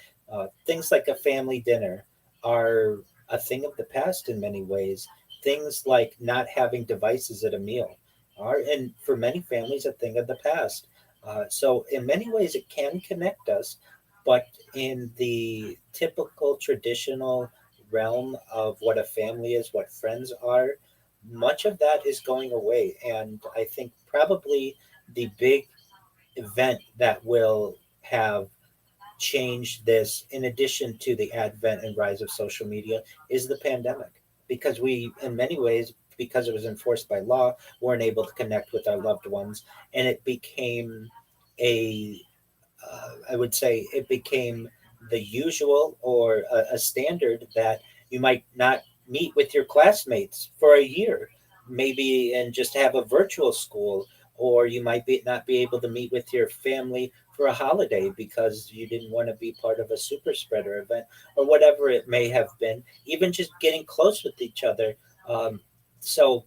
things like a family dinner are a thing of the past in many ways. Things like not having devices at a meal are, and for many families, a thing of the past. So, in many ways, it can connect us, but in the typical traditional realm of what a family is, what friends are, much of that is going away. And I think probably the big event that will have changed this, in addition to the advent and rise of social media, is the pandemic. Because we, in many ways, because it was enforced by law, weren't able to connect with our loved ones. And it became a, I would say, it became the usual or a standard that you might not meet with your classmates for a year, maybe, and just have a virtual school, or you might not be able to meet with your family for a holiday because you didn't want to be part of a super spreader event or whatever it may have been, even just getting close with each other. So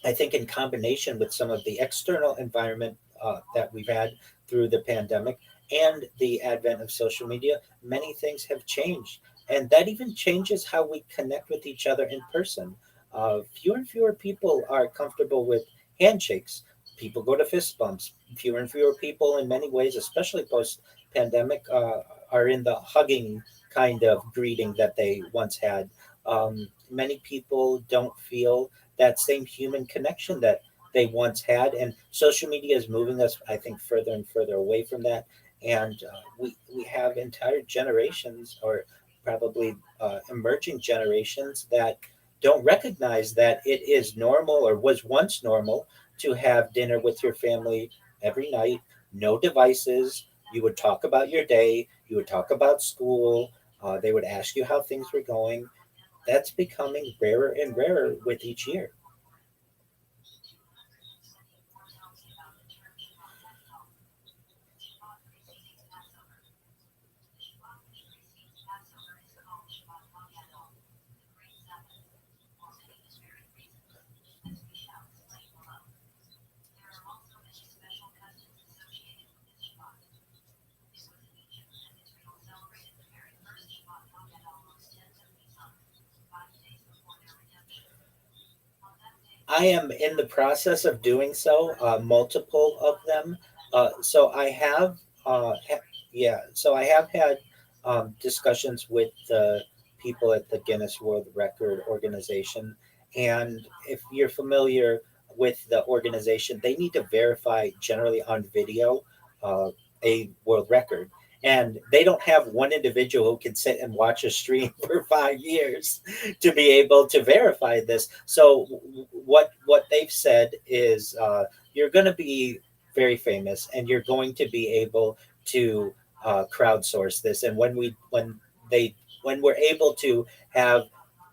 I think, in combination with some of the external environment that we've had through the pandemic and the advent of social media, many things have changed. And that even changes how we connect with each other in person. Fewer and fewer people are comfortable with handshakes. People go to fist bumps. Fewer and fewer people, in many ways, especially post pandemic, are in the hugging kind of greeting that they once had. Many people don't feel that same human connection that they once had. And social media is moving us, I think, further and further away from that. And we have entire generations, or probably emerging generations, that don't recognize that it is normal, or was once normal, to have dinner with your family every night, no devices. You would talk about your day, you would talk about school, they would ask you how things were going. That's becoming rarer and rarer with each year. I am in the process of doing so, multiple of them. So I have, yeah, so I have had discussions with the people at the Guinness World Record organization. And if you're familiar with the organization, they need to verify, generally on video, uh, a world record. And they don't have one individual who can sit and watch a stream for 5 years to be able to verify this. So what they've said is, you're going to be very famous, and you're going to be able to crowdsource this. And they when we're able to have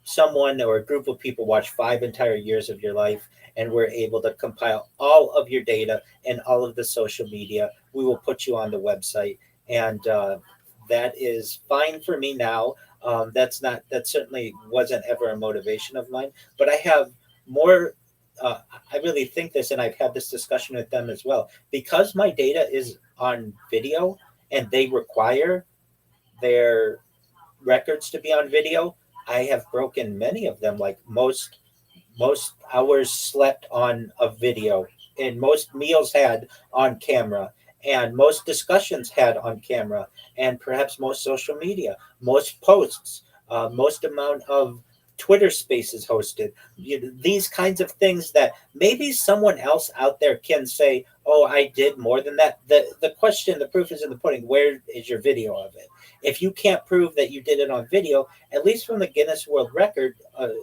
someone or a group of people watch 5 entire years of your life, and we're able to compile all of your data and all of the social media, we will put you on the website. And that is fine for me now. That certainly wasn't ever a motivation of mine, but I have more. I really think this, and I've had this discussion with them as well, because my data is on video, and they require their records to be on video. I have broken many of them. Like most hours slept on a video, and most meals had on camera, and most discussions had on camera, and perhaps most social media, most posts, most amount of Twitter spaces hosted. These kinds of things that maybe someone else out there can say, oh, I did more than that. The question, the proof is in the pudding. Where is your video of it? If you can't prove that you did it on video, at least from the Guinness World Record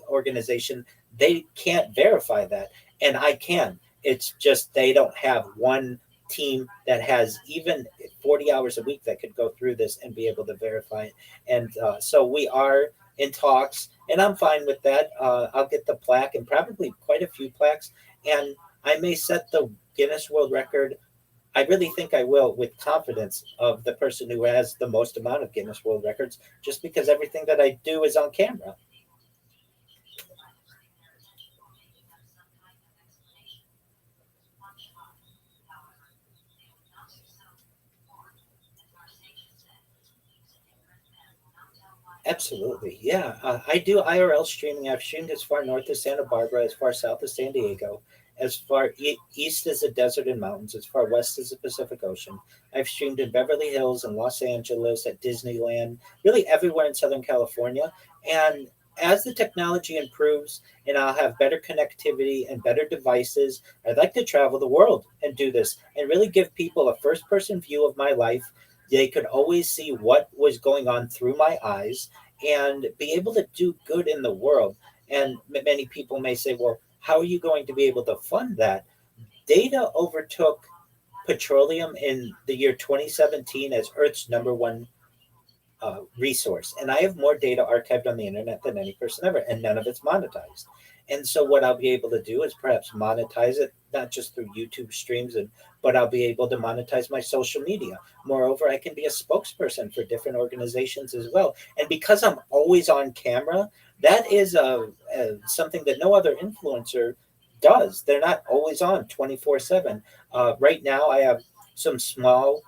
organization, they can't verify that. And I can. It's just they don't have one team that has even 40 hours a week that could go through this and be able to verify it. And so we are in talks, and I'm fine with that. I'll get the plaque, and probably quite a few plaques, and I may set the Guinness World Record. I really think I will, with confidence, of the person who has the most amount of Guinness World Records, just because everything that I do is on camera. Absolutely. Yeah. I do IRL streaming. I've streamed as far north as Santa Barbara, as far south as San Diego, as far east as the desert and mountains, as far west as the Pacific Ocean. I've streamed in Beverly Hills and Los Angeles, at Disneyland, really everywhere in Southern California. And as the technology improves and I'll have better connectivity and better devices, I'd like to travel the world and do this and really give people a first person view of my life. They could always see what was going on through my eyes and be able to do good in the world. And many people may say, well, how are you going to be able to fund that? Data overtook petroleum in the year 2017 as Earth's number one resource. And I have more data archived on the internet than any person ever, and none of it's monetized. And so what I'll be able to do is perhaps monetize it, not just through YouTube streams, but I'll be able to monetize my social media. Moreover, I can be a spokesperson for different organizations as well. And because I'm always on camera, that is something that no other influencer does. They're not always on 24/7. Right now, I have some small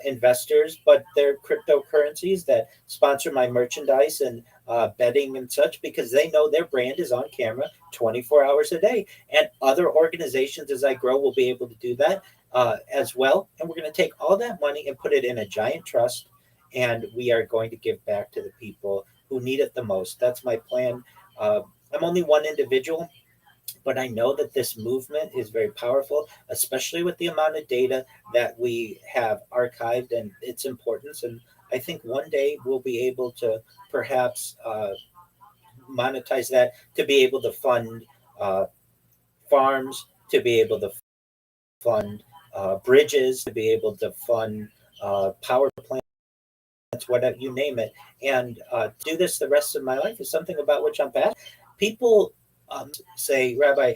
investors, but they're cryptocurrencies that sponsor my merchandise and betting and such, because they know their brand is on camera 24 hours a day. And other organizations, as I grow, will be able to do that as well. And we're going to take all that money and put it in a giant trust, and we are going to give back to the people who need it the most. That's my plan. I'm only one individual, But I know that this movement is very powerful, especially with the amount of data that we have archived and its importance. And I think one day we'll be able to perhaps monetize that to be able to fund uh, farms, to be able to fund bridges, to be able to fund power plants, whatever you name it, and do this the rest of my life is something about which I'm passionate. People say, Rabbi,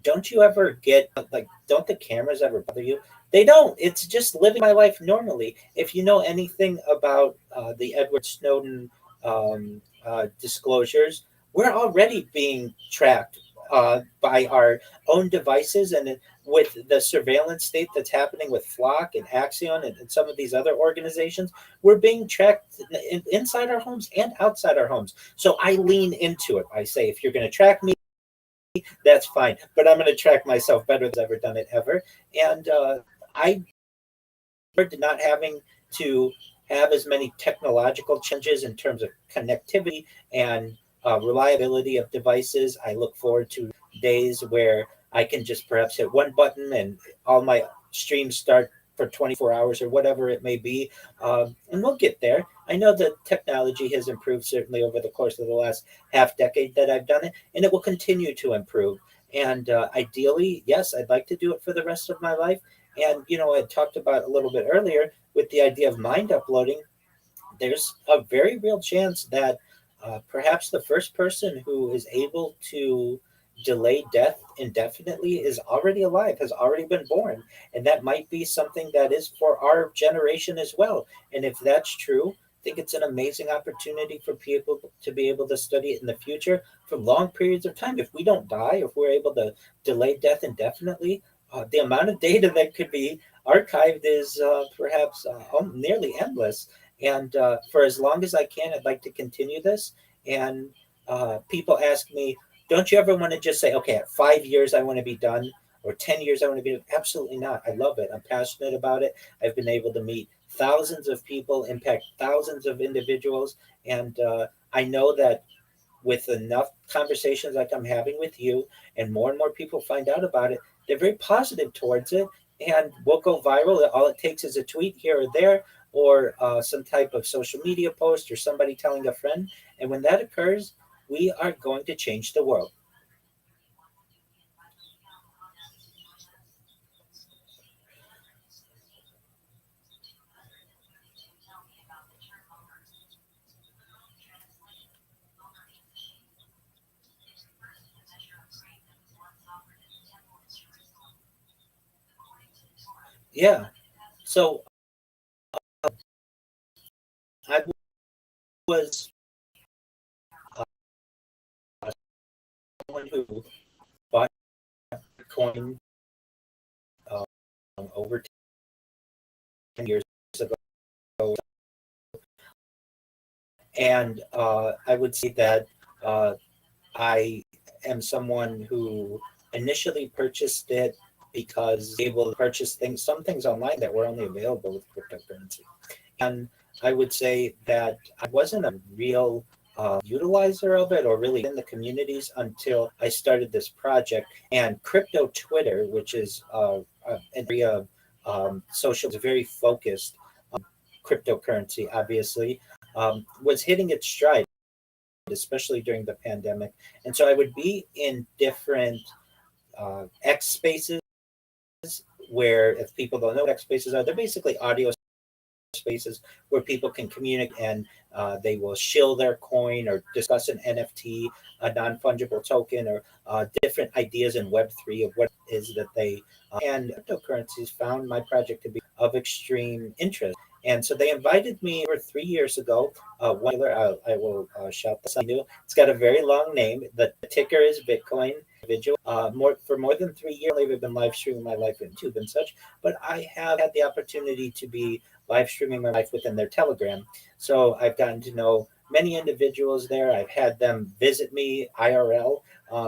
don't you ever get like, don't the cameras ever bother you? They don't. It's just living my life normally. If you know anything about the Edward Snowden disclosures, we're already being tracked by our own devices, and with the surveillance state that's happening with Flock and Axion and some of these other organizations, we're being tracked inside our homes and outside our homes. So I lean into it. I say, if you're going to track me, that's fine. But I'm going to track myself better than I've ever done it ever. And I to not having to have as many technological challenges in terms of connectivity and reliability of devices. I look forward to days where I can just perhaps hit one button and all my streams start for 24 hours or whatever it may be. And we'll get there. I know that technology has improved certainly over the course of the last half decade that I've done it, and it will continue to improve. And ideally, yes, I'd like to do it for the rest of my life. And, I talked about a little bit earlier with the idea of mind uploading. There's a very real chance that perhaps the first person who is able to delay death indefinitely is already alive, has already been born. And that might be something that is for our generation as well. And if that's true, I think it's an amazing opportunity for people to be able to study it in the future for long periods of time. If we don't die, if we're able to delay death indefinitely, the amount of data that could be archived is perhaps nearly endless. And for as long as I can, I'd like to continue this. And people ask me, don't you ever want to just say, okay, at 5 years, I want to be done, or 10 years, I want to be done? Absolutely not. I love it. I'm passionate about it. I've been able to meet thousands of people, impact thousands of individuals. And I know that with enough conversations like I'm having with you, and more people find out about it, they're very positive towards it, and we'll go viral. All it takes is a tweet here or there, or some type of social media post, or somebody telling a friend. And when that occurs, we are going to change the world. Yeah. So I was someone who bought Bitcoin um, over 10 years ago. And I would say that I am someone who initially purchased it because able to purchase some things online that were only available with cryptocurrency. And I would say that I wasn't a real utilizer of it or really in the communities until I started this project. And crypto Twitter, which is an area of social, is very focused on cryptocurrency, obviously, was hitting its stride, especially during the pandemic. And so I would be in different X spaces, where, if people don't know what X spaces are, they're basically audio spaces where people can communicate, and they will shill their coin or discuss an NFT, a non-fungible token, or different ideas in Web3 of what it is that they and cryptocurrencies found my project to be of extreme interest. And so they invited me over 3 years ago. I will shout this out. It's got a very long name. The ticker is Bitcoin. Individual. For more than 3 years, I've been live streaming my life on YouTube and such. But I have had the opportunity to be live streaming my life within their Telegram. So I've gotten to know many individuals there. I've had them visit me IRL,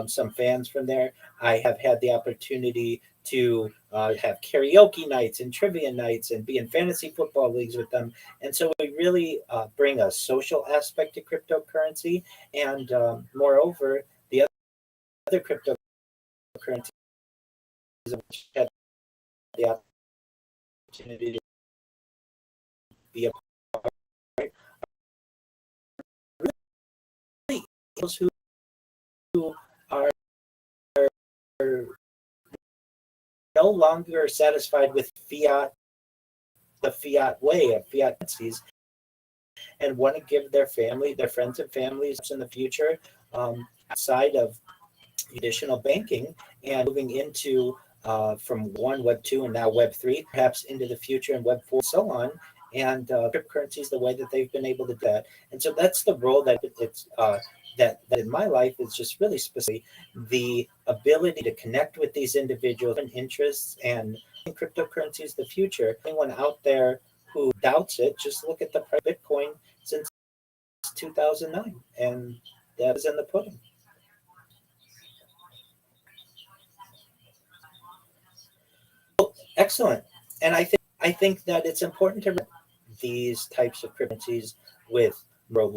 some fans from there. I have had the opportunity to have karaoke nights and trivia nights and be in fantasy football leagues with them. And so we really bring a social aspect to cryptocurrency. And moreover, the other other cryptocurrencies which have the opportunity to be a part, really those who are no longer satisfied with the fiat way of fiat currencies, and want to give their family, their friends and families in the future, outside of traditional banking and moving into from Web 2 and now Web 3, perhaps into the future and Web 4 and so on. And cryptocurrency is the way that they've been able to do that. And so that's the role that it's that in my life is just really specific, the ability to connect with these individuals and interests, and cryptocurrency is the future. Anyone out there who doubts it, just look at the price of Bitcoin since 2009, and that is in the pudding. Excellent. And I think that it's important to these types of cryptocurrencies with macro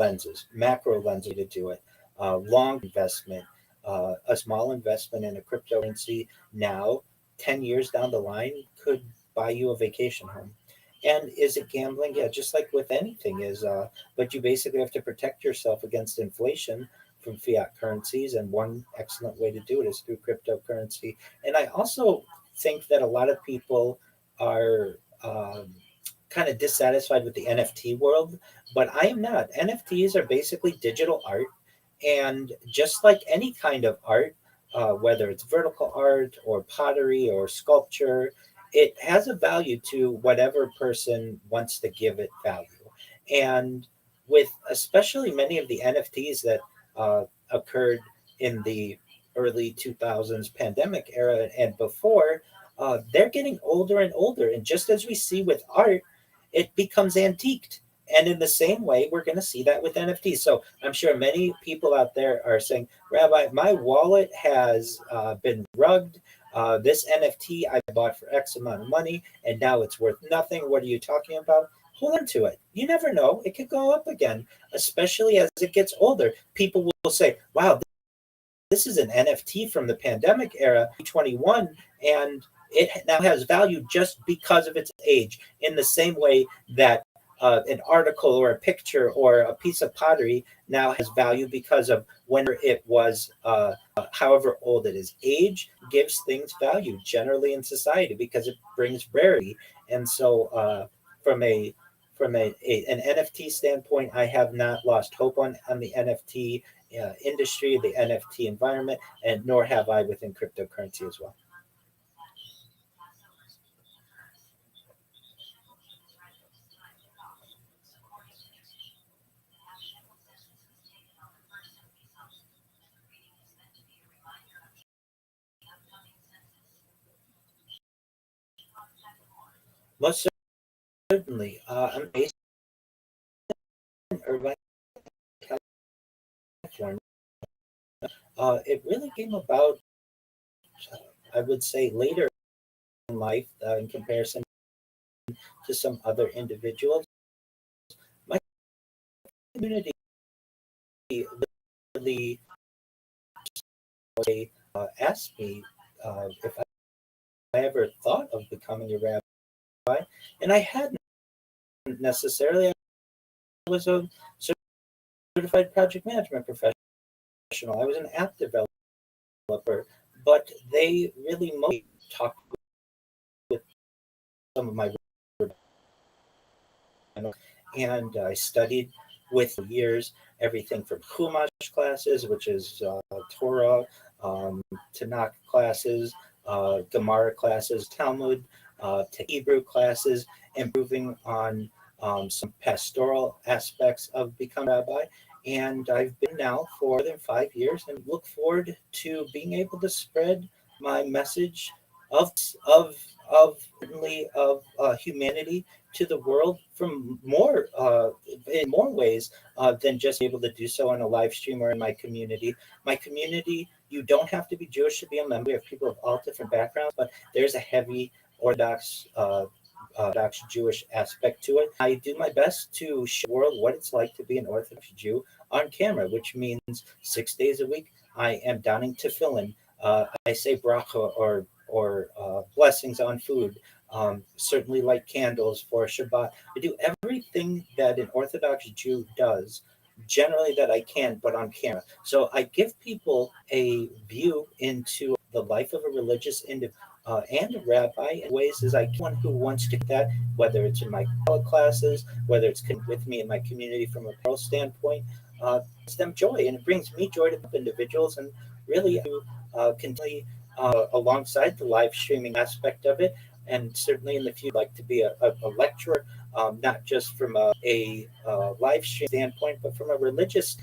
lenses to do it. Long investment, a small investment in a cryptocurrency now, 10 years down the line, could buy you a vacation home. And is it gambling? Yeah, just like with anything is. But you basically have to protect yourself against inflation from fiat currencies, and one excellent way to do it is through cryptocurrency. And I also think that a lot of people are kind of dissatisfied with the NFT world, but I am not. NFTs are basically digital art, and just like any kind of art, whether it's vertical art or pottery or sculpture, it has a value to whatever person wants to give it value. And with especially many of the NFTs that occurred in the early 2000s pandemic era and before, they're getting older and older. And just as we see with art, it becomes antiqued. And in the same way, we're going to see that with NFTs. So I'm sure many people out there are saying, Rabbi, my wallet has been rugged. This NFT I bought for X amount of money, and now it's worth nothing. What are you talking about? Hold on to it. You never know. It could go up again, especially as it gets older. People will say, wow, this is an NFT from the pandemic era, 21, and it now has value just because of its age, in the same way that an article or a picture or a piece of pottery now has value because of when it was, however old it is. Age gives things value generally in society because it brings rarity. And so from an NFT standpoint, I have not lost hope on the NFT industry, the NFT environment, and nor have I within cryptocurrency as well. Most certainly. I'm based in Irvine, California. It really came about, I would say, later in life in comparison to some other individuals. My community really asked me if I ever thought of becoming a rabbi, and I hadn't necessarily. I was a certified project management professional. I was an app developer, but they really mostly talked with some of my, and I studied with years everything from Chumash classes, which is Torah, Tanakh classes, Gemara classes, Talmud, to Hebrew classes, improving on some pastoral aspects of becoming a rabbi. And I've been now for more than 5 years, and look forward to being able to spread my message of humanity to the world from more in more ways than just able to do so on a live stream or in my community. My community, you don't have to be Jewish to be a member. We have people of all different backgrounds, but there's a heavy Orthodox Jewish aspect to it. I do my best to show the world what it's like to be an Orthodox Jew on camera, which means 6 days a week, I am donning tefillin. I say bracha or blessings on food. Certainly light candles for Shabbat. I do everything that an Orthodox Jew does, generally that I can, but on camera. So I give people a view into the life of a religious individual and a rabbi in ways as I can. One who wants to get that, whether it's in my classes, whether it's with me in my community from a personal standpoint, brings them joy, and it brings me joy to individuals, and really to continue alongside the live streaming aspect of it. And certainly in the future, I'd like to be a lecturer, not just from a live stream standpoint, but from a religious,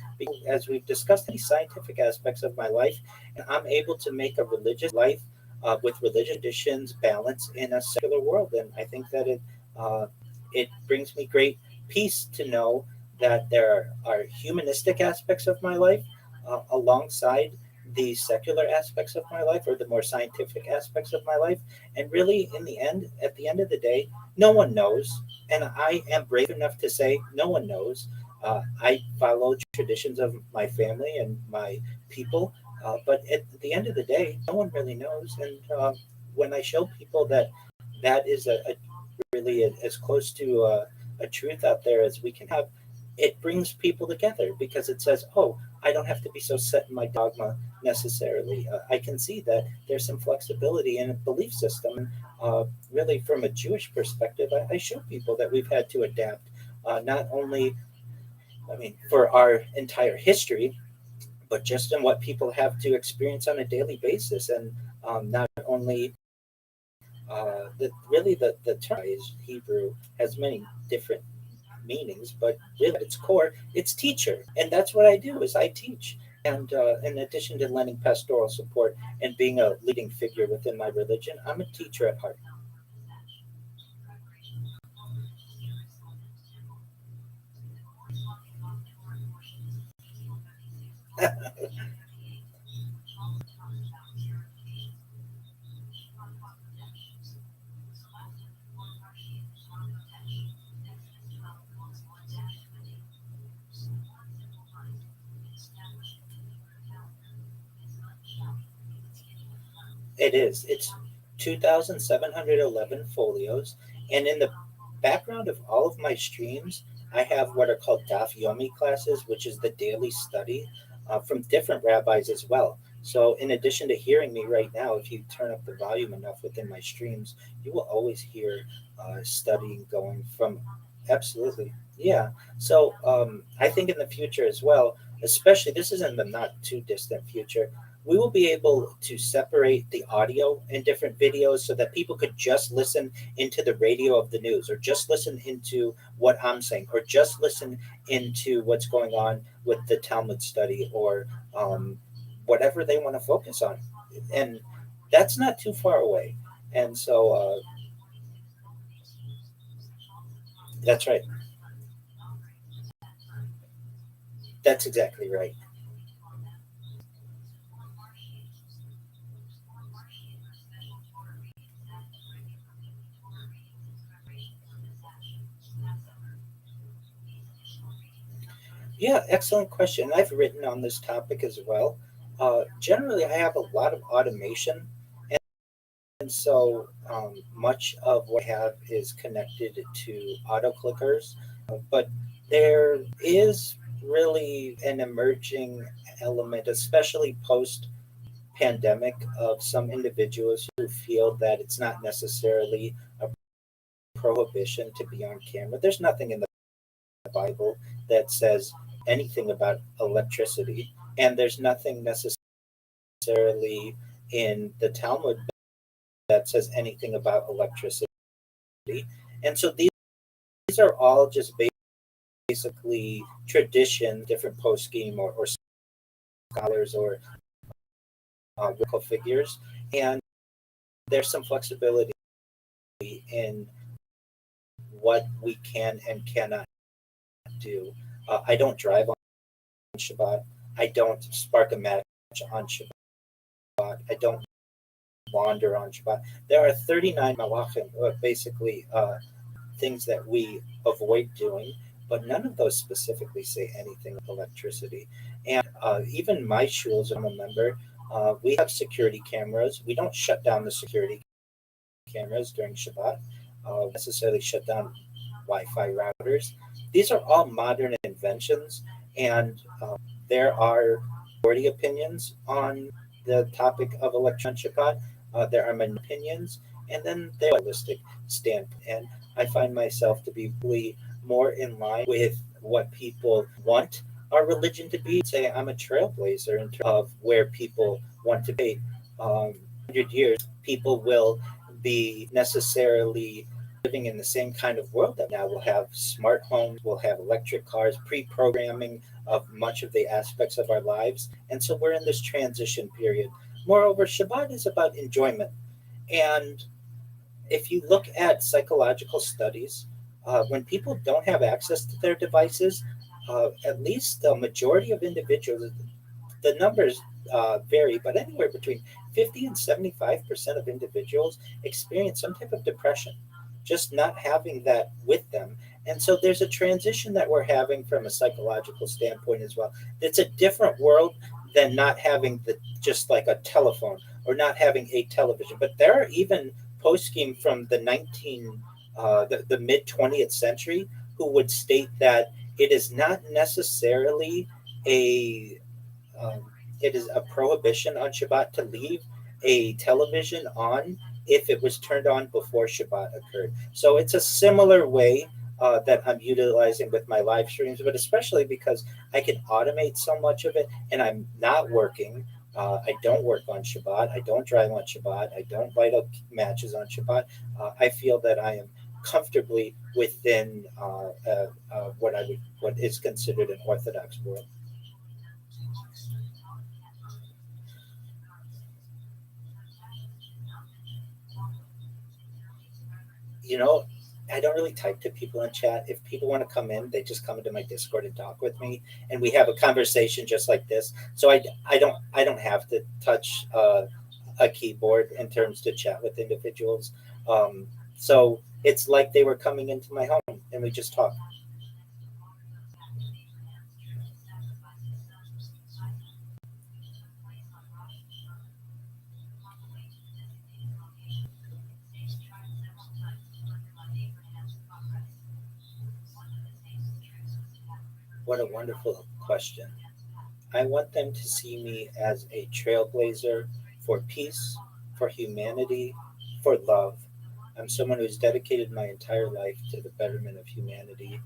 as we've discussed, the scientific aspects of my life. And I'm able to make a religious life with religious traditions balance in a secular world. And I think that it brings me great peace to know that there are humanistic aspects of my life alongside the secular aspects of my life or the more scientific aspects of my life. And really, in the end, at the end of the day, no one knows. And I am brave enough to say no one knows. I follow traditions of my family and my people. But at the end of the day, no one really knows. And when I show people that that is really as close to a truth out there as we can have, it brings people together because it says, oh, I don't have to be so set in my dogma necessarily. I can see that there's some flexibility in a belief system. And really, from a Jewish perspective, I show people that we've had to adapt, not only, I mean, for our entire history, but just in what people have to experience on a daily basis. And not only the term is Hebrew has many different meanings, but really at its core, it's teacher, and that's what I do is I teach. And in addition to lending pastoral support and being a leading figure within my religion, I'm a teacher at heart. It is. It's 2,711 folios. And in the background of all of my streams, I have what are called Daf Yomi classes, which is the daily study from different rabbis as well. So, in addition to hearing me right now, if you turn up the volume enough within my streams, you will always hear studying going from absolutely. Yeah. So, I think in the future as well, especially this is in the not too distant future, we will be able to separate the audio in different videos so that people could just listen into the radio of the news or just listen into what I'm saying or just listen into what's going on with the Talmud study or whatever they want to focus on. And that's not too far away. And so that's right. That's exactly right. Yeah, excellent question. I've written on this topic as well. Generally, I have a lot of automation, and so much of what I have is connected to auto clickers. But there is really an emerging element, especially post pandemic, of some individuals who feel that it's not necessarily a prohibition to be on camera. There's nothing in the Bible that says anything about electricity, and there's nothing necessarily in the Talmud that says anything about electricity. And so these are all just basically tradition, different post scheme or scholars or local figures, and there's some flexibility in what we can and cannot do. I don't drive on Shabbat. I don't spark a match on Shabbat. I don't wander on Shabbat. There are 39 malachim, basically things that we avoid doing, but none of those specifically say anything of electricity. And Even my shul, as I'm a member, we have security cameras. We don't shut down the security cameras during Shabbat. Necessarily shut down Wi-Fi routers. These are all modern inventions, and there are minority opinions on the topic of electronic Shabbat. There are minority opinions, and then there are holistic standpoint. And I find myself to be really more in line with what people want our religion to be. Say I'm a trailblazer in terms of where people want to be. 100 years, people will be necessarily living in the same kind of world that now we'll have smart homes, we'll have electric cars, pre-programming of much of the aspects of our lives. And so we're in this transition period. Moreover, Shabbat is about enjoyment. And if you look at psychological studies, when people don't have access to their devices, at least the majority of individuals, the numbers vary, but anywhere between 50 and 75% of individuals experience some type of depression, just not having that with them. And so there's a transition that we're having from a psychological standpoint as well. It's a different world than not having the just like a telephone or not having a television. But there are even poskim from the mid 20th century who would state that it is not necessarily a um, it is a prohibition on Shabbat to leave a television on if it was turned on before Shabbat occurred. So it's a similar way that I'm utilizing with my live streams, but especially because I can automate so much of it and I'm not working. I don't work on Shabbat. I don't drive on Shabbat. I don't light up matches on Shabbat. I feel that I am comfortably within what is considered an Orthodox world. you know, I don't really type to people in chat. If people want to come in, they just come into my Discord and talk with me, and we have a conversation just like this. So I don't have to touch a keyboard in terms to chat with individuals. So it's like they were coming into my home and we just talk. What a wonderful question. I want them to see me as a trailblazer for peace, for humanity, for love. I'm someone who's dedicated my entire life to the betterment of humanity.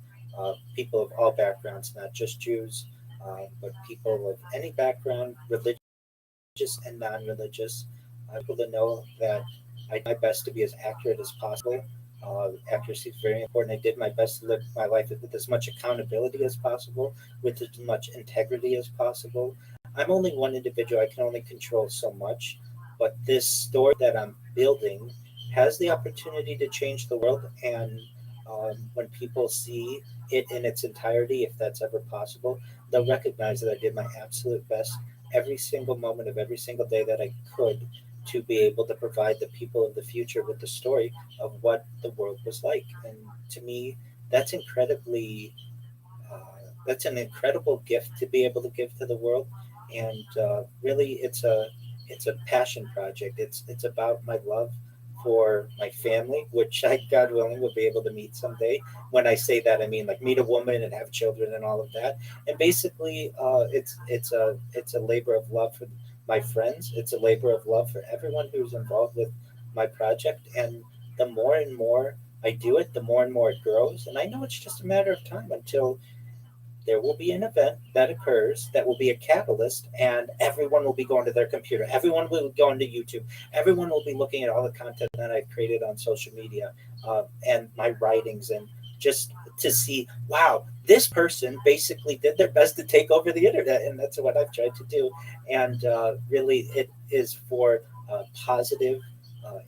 People of all backgrounds, not just Jews, but people of any background, religious and non religious. People to know that I did my best to be as accurate as possible. Accuracy is very important. I did my best to live my life with as much accountability as possible, with as much integrity as possible. I'm only one individual. I can only control so much. But this story that I'm building has the opportunity to change the world. And when people see it in its entirety, if that's ever possible, they'll recognize that I did my absolute best every single moment of every single day that I could to be able to provide the people of the future with the story of what the world was like. And to me, that's incredibly uh, that's an incredible gift to be able to give to the world. And really, it's a passion project. It's about my love for my family, which I, God willing, will be able to meet someday. When I say that, I mean like meet a woman and have children and all of that. And basically, it's a labor of love for my friends. It's a labor of love for everyone who's involved with my project. And the more and more I do it, the more and more it grows. And I know it's just a matter of time until there will be an event that occurs that will be a catalyst, and everyone will be going to their computer, everyone will be going to YouTube, everyone will be looking at all the content that I've created on social media, and my writings, and just to see, wow, this person basically did their best to take over the internet. And that's what I've tried to do. And really it is for positive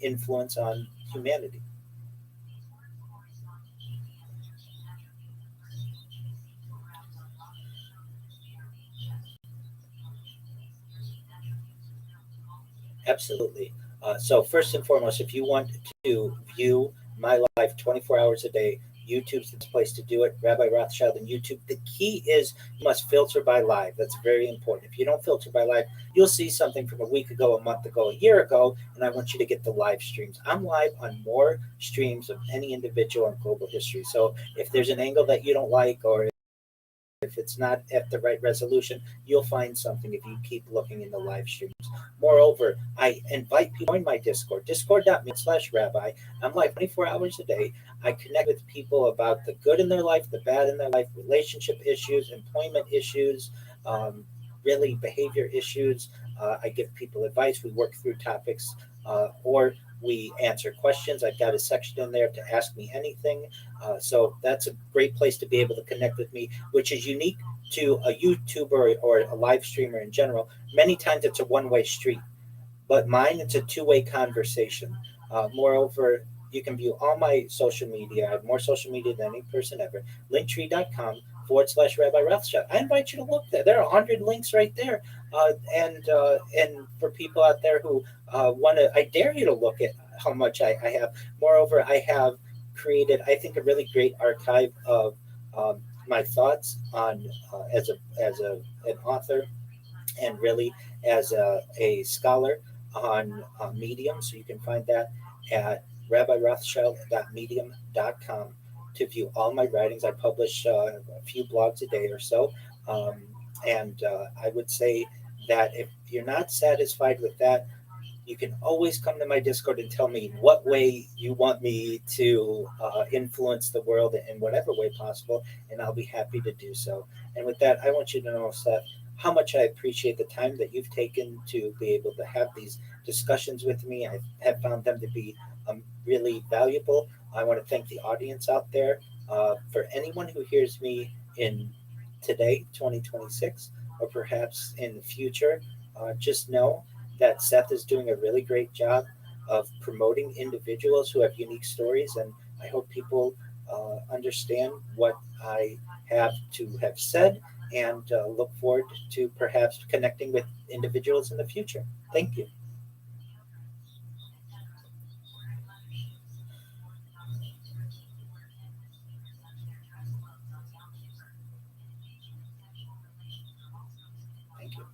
influence on humanity. Absolutely. So first and foremost, if you want to view my life 24 hours a day, YouTube's the best place to do it. Rabbi Rothschild and YouTube. The key is you must filter by live. That's very important. If you don't filter by live, you'll see something from a week ago, a month ago, a year ago, and I want you to get the live streams. I'm live on more streams of any individual in global history. So if there's an angle that you don't like, or if it's not at the right resolution, you'll find something if you keep looking in the live streams. Moreover, I invite people to join my Discord, discord.me/rabbi. I'm live 24 hours a day. I connect with people about the good in their life, the bad in their life, relationship issues, employment issues, really behavior issues. I give people advice. We work through topics, or we answer questions. I've got a section in there to ask me anything. So that's a great place to be able to connect with me, which is unique to a YouTuber or a live streamer in general. Many times it's a one-way street, but mine, it's a two-way conversation. Moreover, you can view all my social media. I have more social media than any person ever. Linktree.com/Rabbi Rothschild. I invite you to look there. There are 100 links right there. And for people out there who want to, I dare you to look at how much I have. Moreover, I have created, I think, a really great archive of my thoughts on an author, and really as a scholar on Medium. So you can find that at rabbirothschild.medium.com to view all my writings. I publish a few blogs a day or so. And I would say that if you're not satisfied with that, you can always come to my Discord and tell me what way you want me to influence the world in whatever way possible, and I'll be happy to do so. And with that, I want you to know, Seth, how much I appreciate the time that you've taken to be able to have these discussions with me. I have found them to be really valuable. I want to thank the audience out there. For anyone who hears me in today, 2026, or perhaps in the future, just know that Seth is doing a really great job of promoting individuals who have unique stories, and I hope people understand what I have to have said, and look forward to perhaps connecting with individuals in the future. Thank you. Thank you.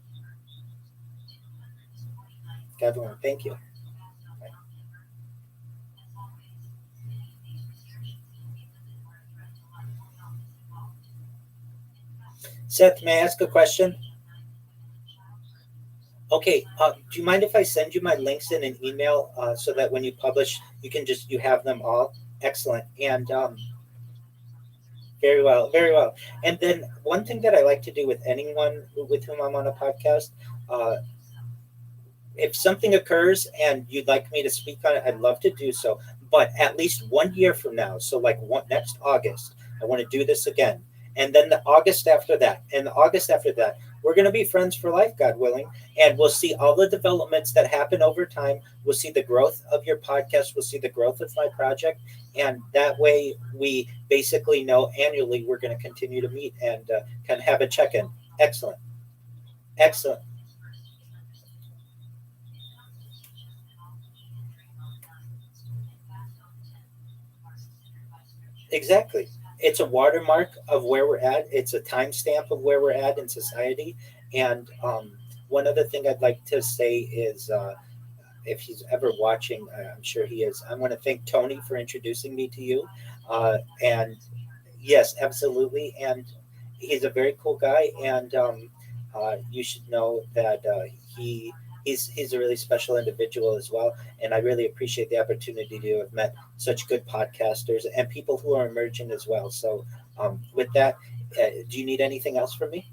Everyone, thank you. Seth, may I ask a question? Okay, do you mind if I send you my links in an email so that when you publish, you have them all? Excellent. And very well, very well. And then one thing that I like to do with anyone with whom I'm on a podcast, uh, if something occurs and you'd like me to speak on it, I'd love to do so. But at least 1 year from now, so like next August, I want to do this again. And then the August after that, and the August after that, we're going to be friends for life, God willing. And we'll see all the developments that happen over time. We'll see the growth of your podcast. We'll see the growth of my project. And that way we basically know annually we're going to continue to meet and kind of have a check-in. Excellent. Excellent. Exactly. It's a watermark of where we're at. It's a timestamp of where we're at in society. And one other thing I'd like to say is if he's ever watching, I'm sure he is. I want to thank Tony for introducing me to you. And yes, absolutely. And he's a very cool guy. And you should know that he's a really special individual as well. And I really appreciate the opportunity to have met such good podcasters and people who are emerging as well. So with that, do you need anything else from me?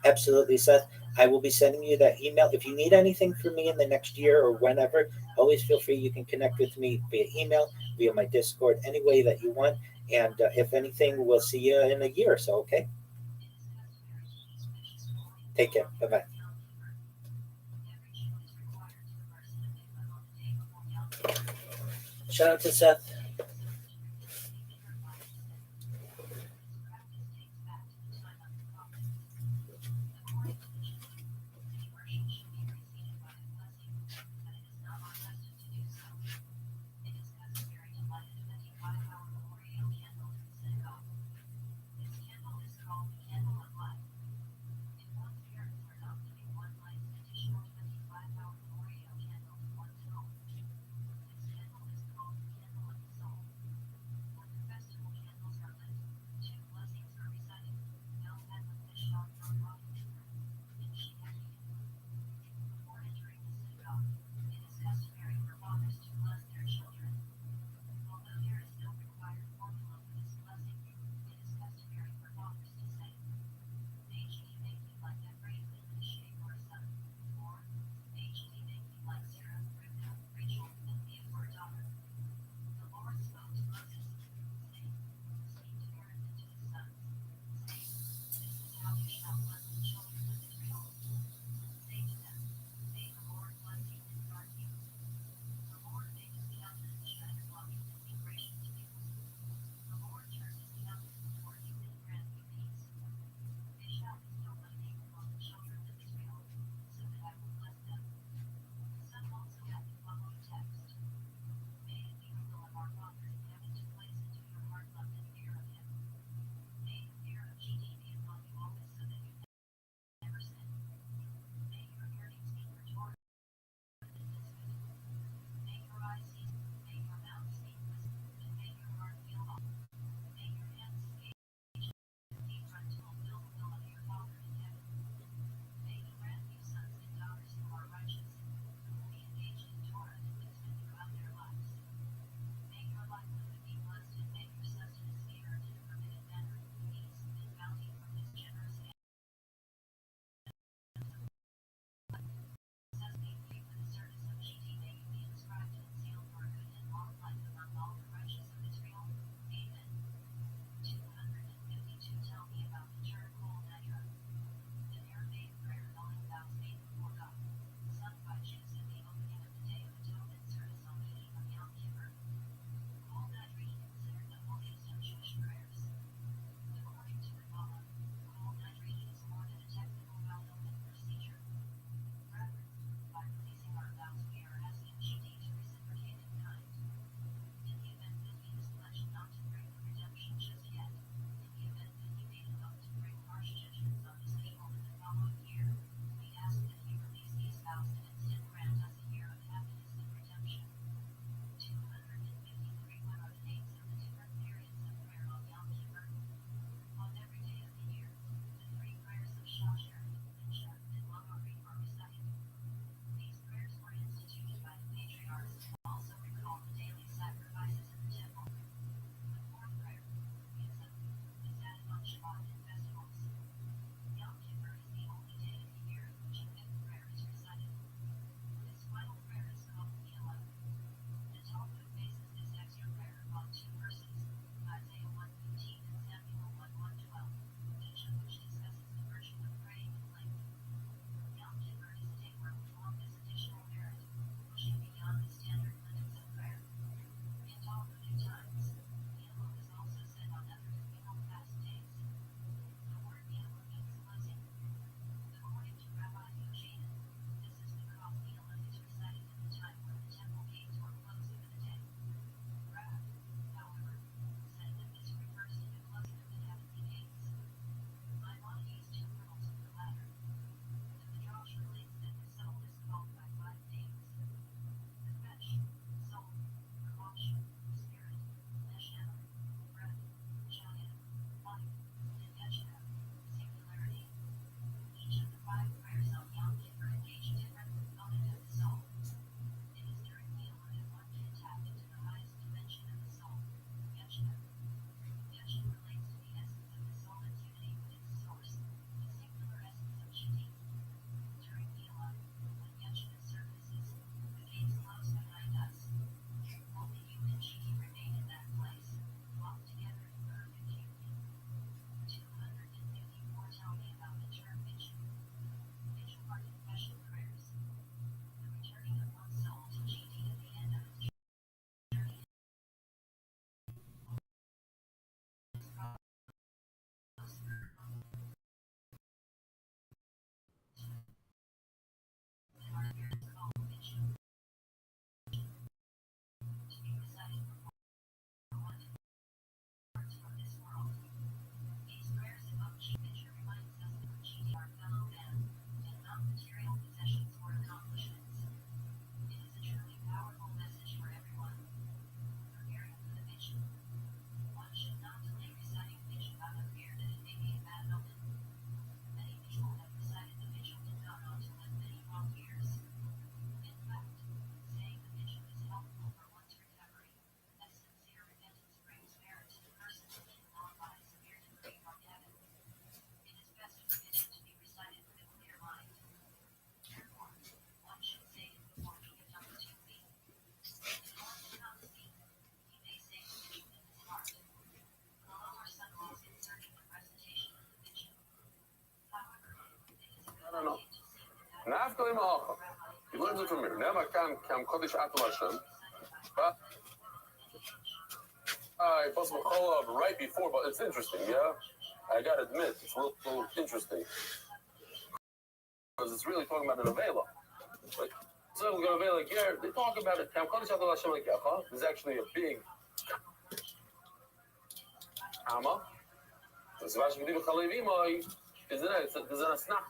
Absolutely, Seth. I will be sending you that email. If you need anything from me in the next year or whenever, always feel free. You can connect with me via email, via my Discord, any way that you want. And if anything, we'll see you in a year or so, okay? Take care. Bye-bye. Shout out to Seth. He learns it from here. Now I can't Kodesh Atul Hashem. But I bust my call up right before, but it's interesting, yeah? I gotta admit, it's a little interesting. Because it's really talking about an Avela. Like, so we're going to Avela here, they talk about it. There's actually a big Amma. There's an asnacht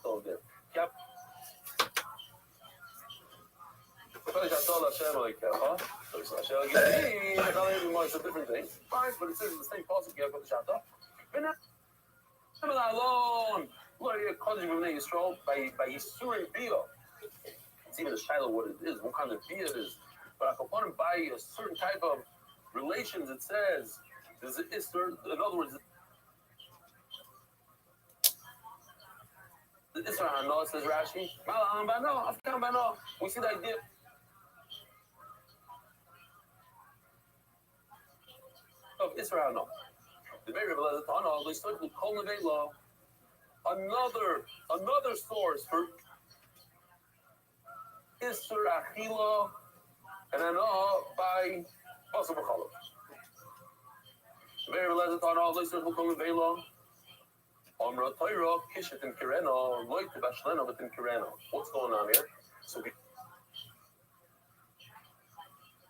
over there. It's a different thing. Fine, but it says in the same passage, alone. By Yisurin Bia. It's even a shiloh what it is, what kind of Bia it is. But I can by a certain type of relations, it says, there's an Isser, in other words, the Isser Hano, it says Rashi. We see the idea. Of Israel, no. The very revelation Tana, they start with Kol Nevei Law. Another source for Isser Achila, and then by Pasuk B'Chalov. The very revelation Tana, they start with Kol Nevei Law. Amra Torah Kishet in Kirena, Loit Bashlena, but in Kirena. What's going on here? So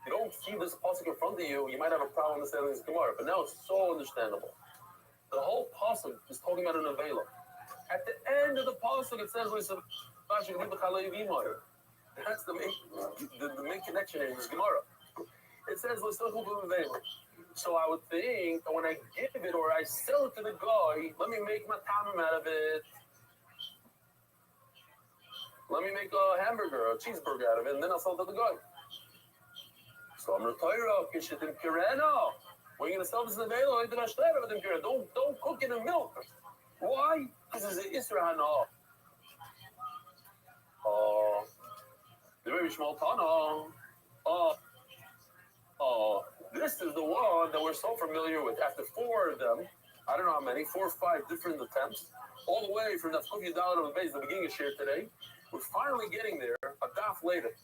you don't see this pasuk in front of you, you might have a problem understanding this Gemara, but now it's so understandable. The whole pasuk is talking about an Avela. At the end of the pasuk, it says, that's the main connection in this Gemara. It says, so I would think that when I give it or I sell it to the guy, let me make my tamim out of it. Let me make a hamburger, a cheeseburger out of it, and then I'll sell it to the guy. So I'm Torah, Kishet in Kirena. When you're going to sell this in the Vela, don't cook it in milk. Why? Because it's an Israel. The very small Tana. This is the one that we're so familiar with. After 4 of them, I don't know how many, 4 or 5 different attempts, all the way from the Kufya Dalit of the base, the beginning of Shir today, we're finally getting there, a daf later.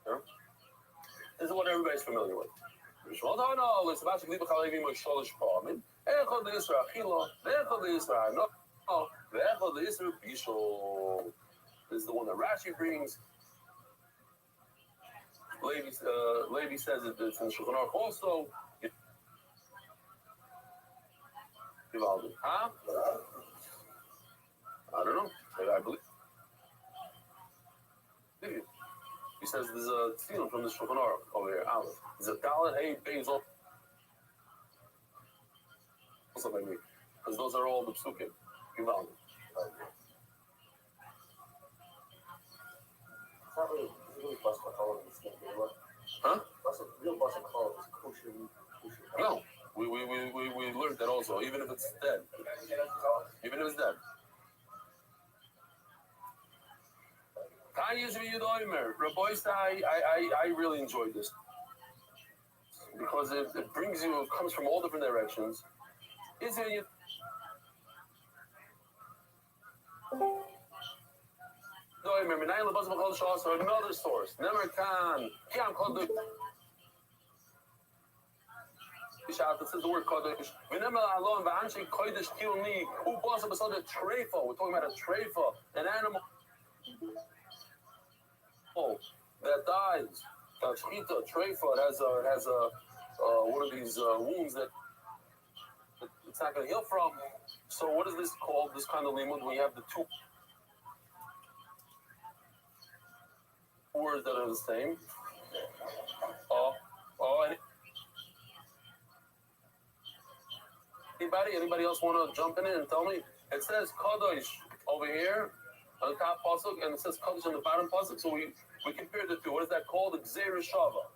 Yeah? This is what everybody's familiar with. This is the one that Rashi brings. Levi says it's in Shulchan Aruch also. Huh? I don't know. Maybe I believe. He says there's a tefillin from the Shulchan Aruch over here. There's a Dalet Hey Beis also by me, because those are all the psukim. Givaldi. Huh? No, we learned that also. Even if it's dead, even if it's dead. Rabbi say, I really enjoyed this because it brings you, it comes from all different directions. Is it another source? Never can. It says the word Kodesh. We're talking about a treifa, an animal that dies. Treifa, it has a one of these wounds that it's not going to heal from. So what is this called? This kind of limud when you have the 2 words that are the same. Anybody else want to jump in and tell me? It says Kadosh over here on the top pasuk, and it says Kadosh on the bottom pasuk. So we compare the 2. What is that called? Gzeir Shava.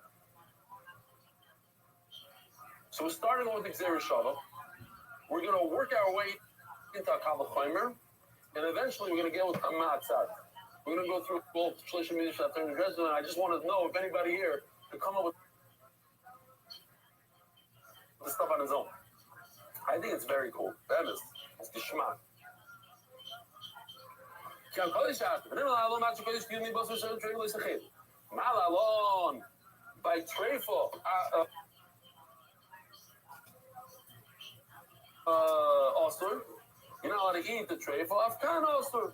So we're starting with Gzeir Shava. We're going to work our way into Akal Chaimer, and eventually we're going to get with Amatzat. We're going to go through both Shlishim Midrash and Dresden, and I just want to know if anybody here can come up with the stuff on his own. I think it's very cool. That is, it's Gishmak. Can Kodesh out. And then Alon Machu Kodesh give me Bosser Shem Trade List Achid. Malalon by Trefo. Osler. You're not allowed to eat the Trefo. Afghan Osler.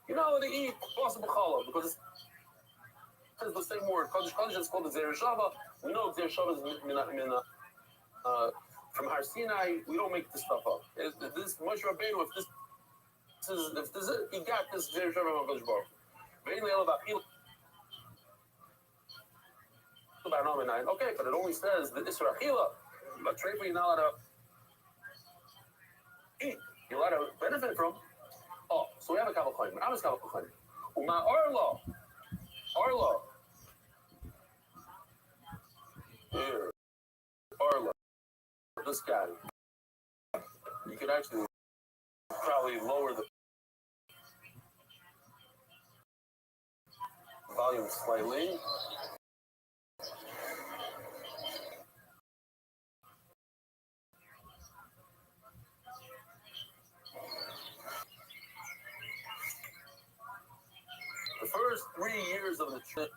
You're not allowed to eat Bosser B'chala because it's the same word. Kodesh is called the Zer Shava. We know Zer Shava is from Har Sinai. We don't make this stuff up. This Moshe Rabbeinu, if this is it, he got this Zer Shava from Kodesh Baruch. Okay, but it only says the Isra Achila. But Trefo, you're not allowed to eat. You're allowed to benefit from. Oh, so we have a Kaval Kohen. I was Kaval Kohen. Uma Arlo. Arlo. Here. Arlo. This guy. You could actually probably lower the volume slightly. The first 3 years of the trip,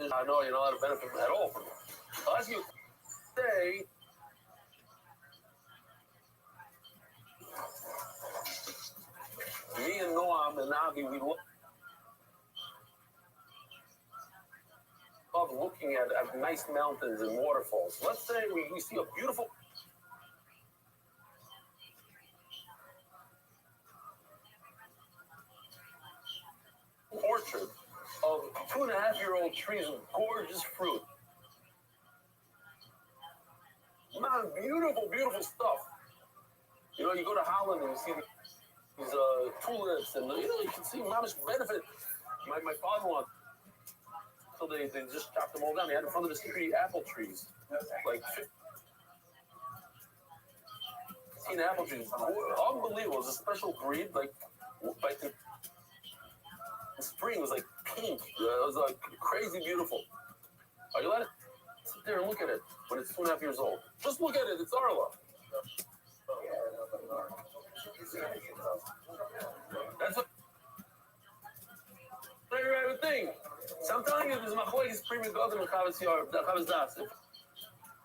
I know you're not allowed to benefit at all from it. As you say, me and Noam and Navi, we love looking at nice mountains and waterfalls. Let's say we see a beautiful orchard of 2.5-year-old trees with gorgeous fruit. Man, beautiful, beautiful stuff. You know, you go to Holland and you see these tulips, and you can see mamish benefit. My father-in-law, so they just chopped them all down. They had in front of the tree apple trees, like 15 apple trees. Unbelievable. It was a special breed, like the spring was like pink. It was like crazy beautiful. Are you allowed to sit there and look at it when it's 2.5 years old? Just look at it. It's Arla. That's what I would think. So I'm telling you, there's machlokes premium golden and Chavis Das.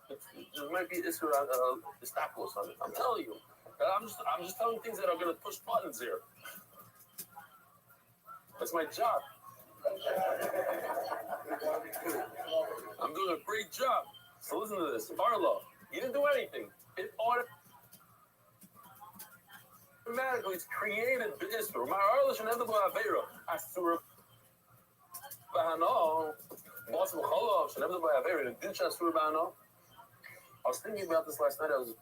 There might be Isra Istaplos on it. I'm telling you. I'm just telling things that are going to push buttons here. That's my job. I'm doing a great job. So listen to this. Arlo, you didn't do anything. It automatically it's created Isra. My Arlo should never go Avera. Asura Bahano. Boston Cholov should never go Avera. Didn't Asura Bahano? I was thinking about this last night. I was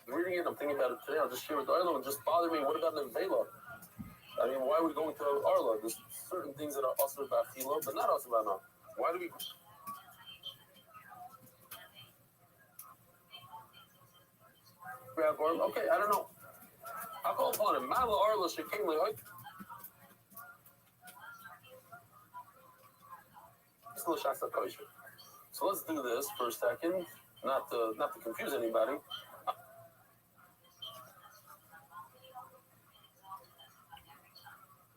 reading it. I'm thinking about it today. I'll just share with Arlo. It just bothered me. What about the Vela? I mean, why are we going to Arla? There's certain things that are also about Chilo, but not also about now. Why do we? Okay, I don't know. I'll call upon him. Mala Arla Shekimli. So let's do this for a second, not to confuse anybody.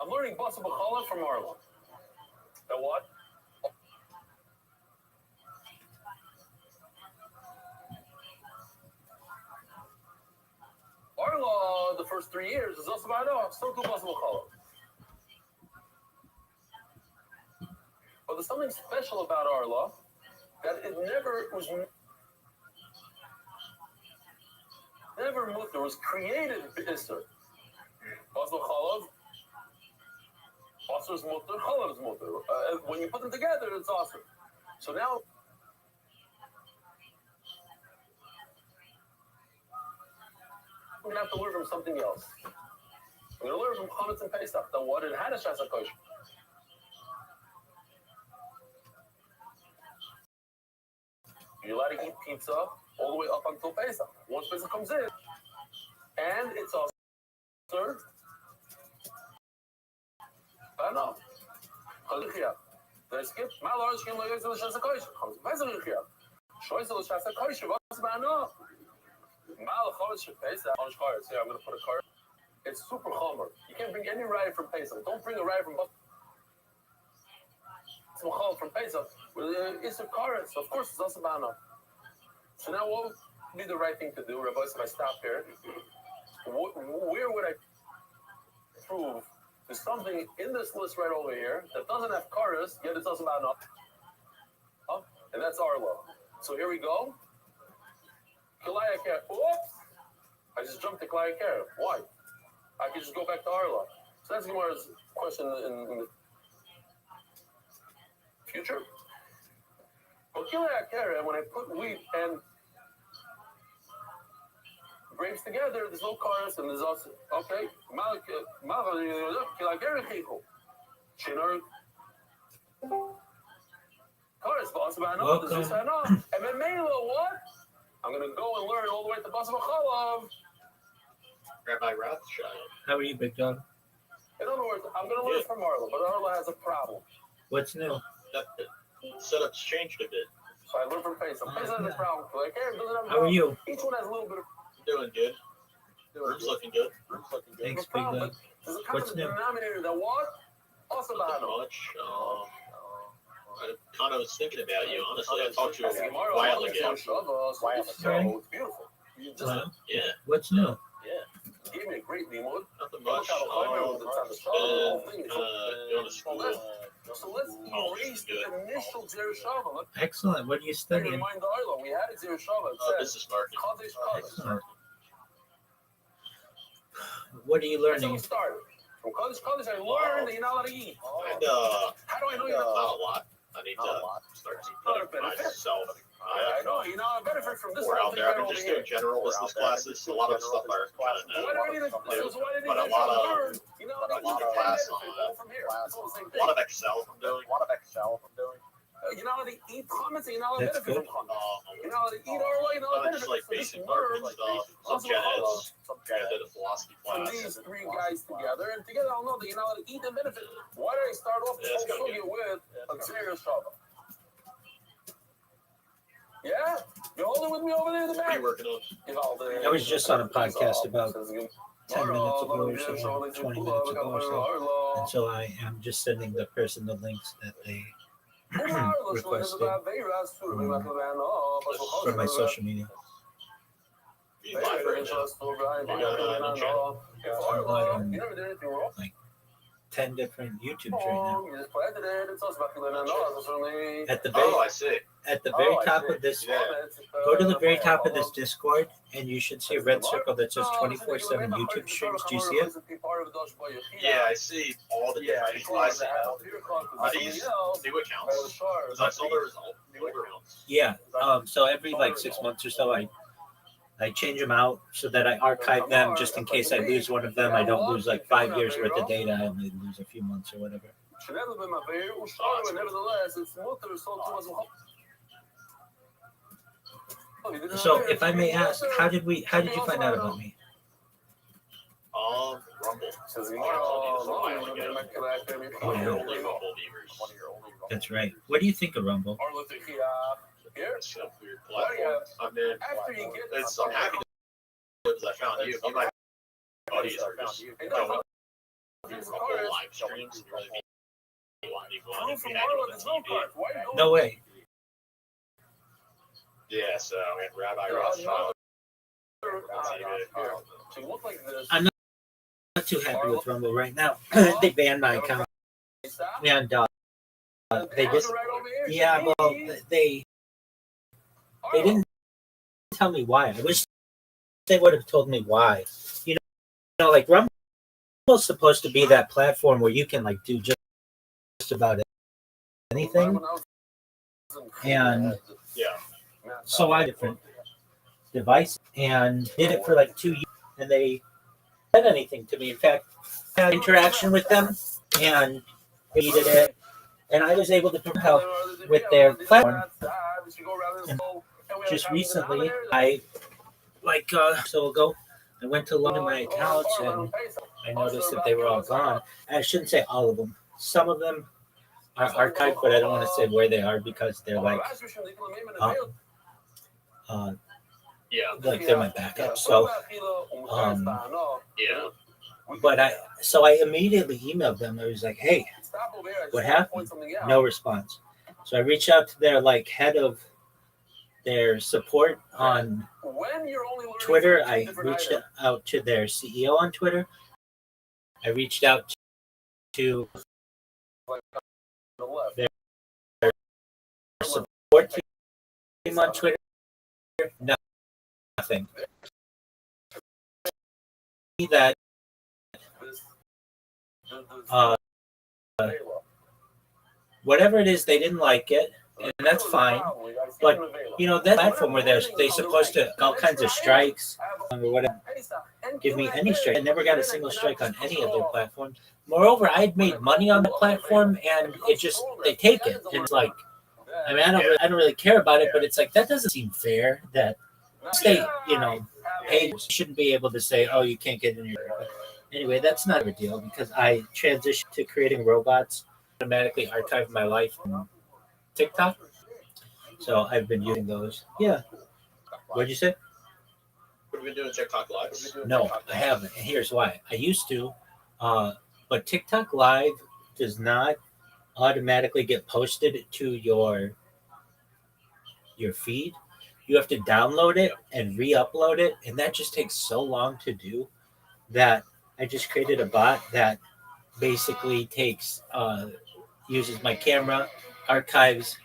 I'm learning Basa B'chala from Arla. Now what? Arla, the first 3 years, is also about still do Basa B'chala. But there's something special about Arla that it never mutter, was created B'Isser. Basa B'chala. Asr is mutter, Chalav is mutter. When you put them together, it's Asr. So now, we're going to have to learn from something else. We're going to learn from Chametz and Pesach. Now, what it had a Shas HaKosh. You're allowed to eat pizza all the way up until Pesach. Once Pesach comes in, and it's Asr. I know. They skip. My large came like the Shasa Kosh. Pesach Shoysa the Shasa Kosh. What's about no? I'm gonna put a card. It's super chomer. You can't bring any rye from Pesach. Don't bring a rye from Pesach. It's a karetz. Of course, it's also bana. So now, what would be the right thing to do, Rabbi? If I stop here, where would I prove there's something in this list right over here that doesn't have karetz, yet it's also bana? Huh? And that's our law. So here we go. Kilaya Ker. Oops! I just jumped to Kilaya Ker. Why? I could just go back to Arla. So that's Gemara's question in the future. But when I put wheat and grapes together, there's no cars and there's also okay. Welcome. And then Mela, what? I'm gonna go and learn all the way to Basar Chalav. Rabbi Rothschild. How are you, big dog? In other words, I'm going to learn from Arla, but Arla has a problem. What's new? The setup's changed a bit. So I learned from Pesach. Pesach has a problem. Like, hey, doesn't have a How are problem. you? Each one has a little bit of. Doing good. Room's looking good. Thanks, big dog. There's a common What's new? denominator that what? Also Not Bahano. much. I kind of was thinking about you, honestly. I talked to you a while ago. So it's beautiful. You just, Yeah. What's new? gave me a great limud. Nothing much. Going to school. So let's erase the initial Zerushava. Excellent. What are you studying? Remind the Oila. We had a Zerushava. Business marketing. Excellent. What are you That's how learning? we started. From college, I learned that you're not allowed to eat. And, How do I know you're not not a lot. I need to start to myself. I know, you know, I benefit from this. We're whole out thing there. I've right been over just here. doing general business classes. A lot of stuff I kind of So know. why do I need to, so why did But a lot of learn? You know, a lot you of can class benefit on from here. It's all the same a thing. lot of Excel I'm doing. You know how to eat comments and you know how to That's benefit good. from comments. You know how to eat our way, you know how to Just benefit like from this basic word. marketing stuff. Some Also, genetics. I did a philosophy from class. these three guys together, and together I'll know that you know how to eat and benefit. Why did I start off this whole sugya with a Xer Shabbat? Yeah? You're holding with me over there in the What are back? you working on? I was just on a podcast about 10 minutes ago or so, 20 minutes ago or so. And so I am just sending the person the links that they requested from my social media. Be live right now. I'm on like 10 different YouTubes right now. At the very Oh, I see. at the very top of this, Yeah. go to the very top of this Discord, and you should see a red circle that says 24/7 YouTube streams. Do you see it? Yeah, I see all the different classes. Are these new accounts? Because I saw there was new accounts. Yeah. So every like 6 months or so, I change them out so that I archive them just in case I lose one of them. I don't lose like 5 years worth of data. I only lose a few months or whatever. So if I may ask, how did you find out about me? Rumble. One of your only Rumble viewers. That's right. What do you think of Rumble? It's a weird platform. I mean, I'm happy because I found you. You might buddies are just going up a whole live streams. You really want people on if we had you on the TV. No way. Yeah, so we had Rabbi Rothschild. I'm not too happy with Rumble right now. They banned my account, and they just they didn't tell me why. I wish they would have told me why. You know, like Rumble's supposed to be that platform where you can like do just about anything, and so I had different device and did it for like 2 years, and they said anything to me. In fact, I had interaction with them and they needed it, and I was able to help with their platform. And just recently, I so ago, I went to look at my accounts and I noticed that they were all gone. And I shouldn't say all of them. Some of them are archived, but I don't want to say where they are because they're like Yeah. Like they're my backup. So, Yeah. but I immediately emailed them. I was like, hey, what happened? No response. So I reached out to their like head of their support on Twitter. I reached out to their CEO on Twitter. I reached out to their support team on Twitter. Nothing. That whatever it is, they didn't like it, and that's fine. But that platform where they're supposed to all kinds of strikes or whatever, give me any strike. I never got a single strike on any of their platforms. Moreover, I'd made money on the platform, and they take it, and it's like, I mean, I don't really care about it, but it's like that doesn't seem fair. That state, hey, shouldn't be able to say, oh, you can't get in your. Anyway, that's not a big deal because I transitioned to creating robots, automatically archive my life on TikTok. So I've been using those. Yeah. What'd you say? Have you been doing TikTok lives? No, I haven't. And here's why. I used to, but TikTok Live does not automatically get posted to your feed. You have to download it and re-upload it, and that just takes so long to do that I just created a bot that basically uses my camera, archives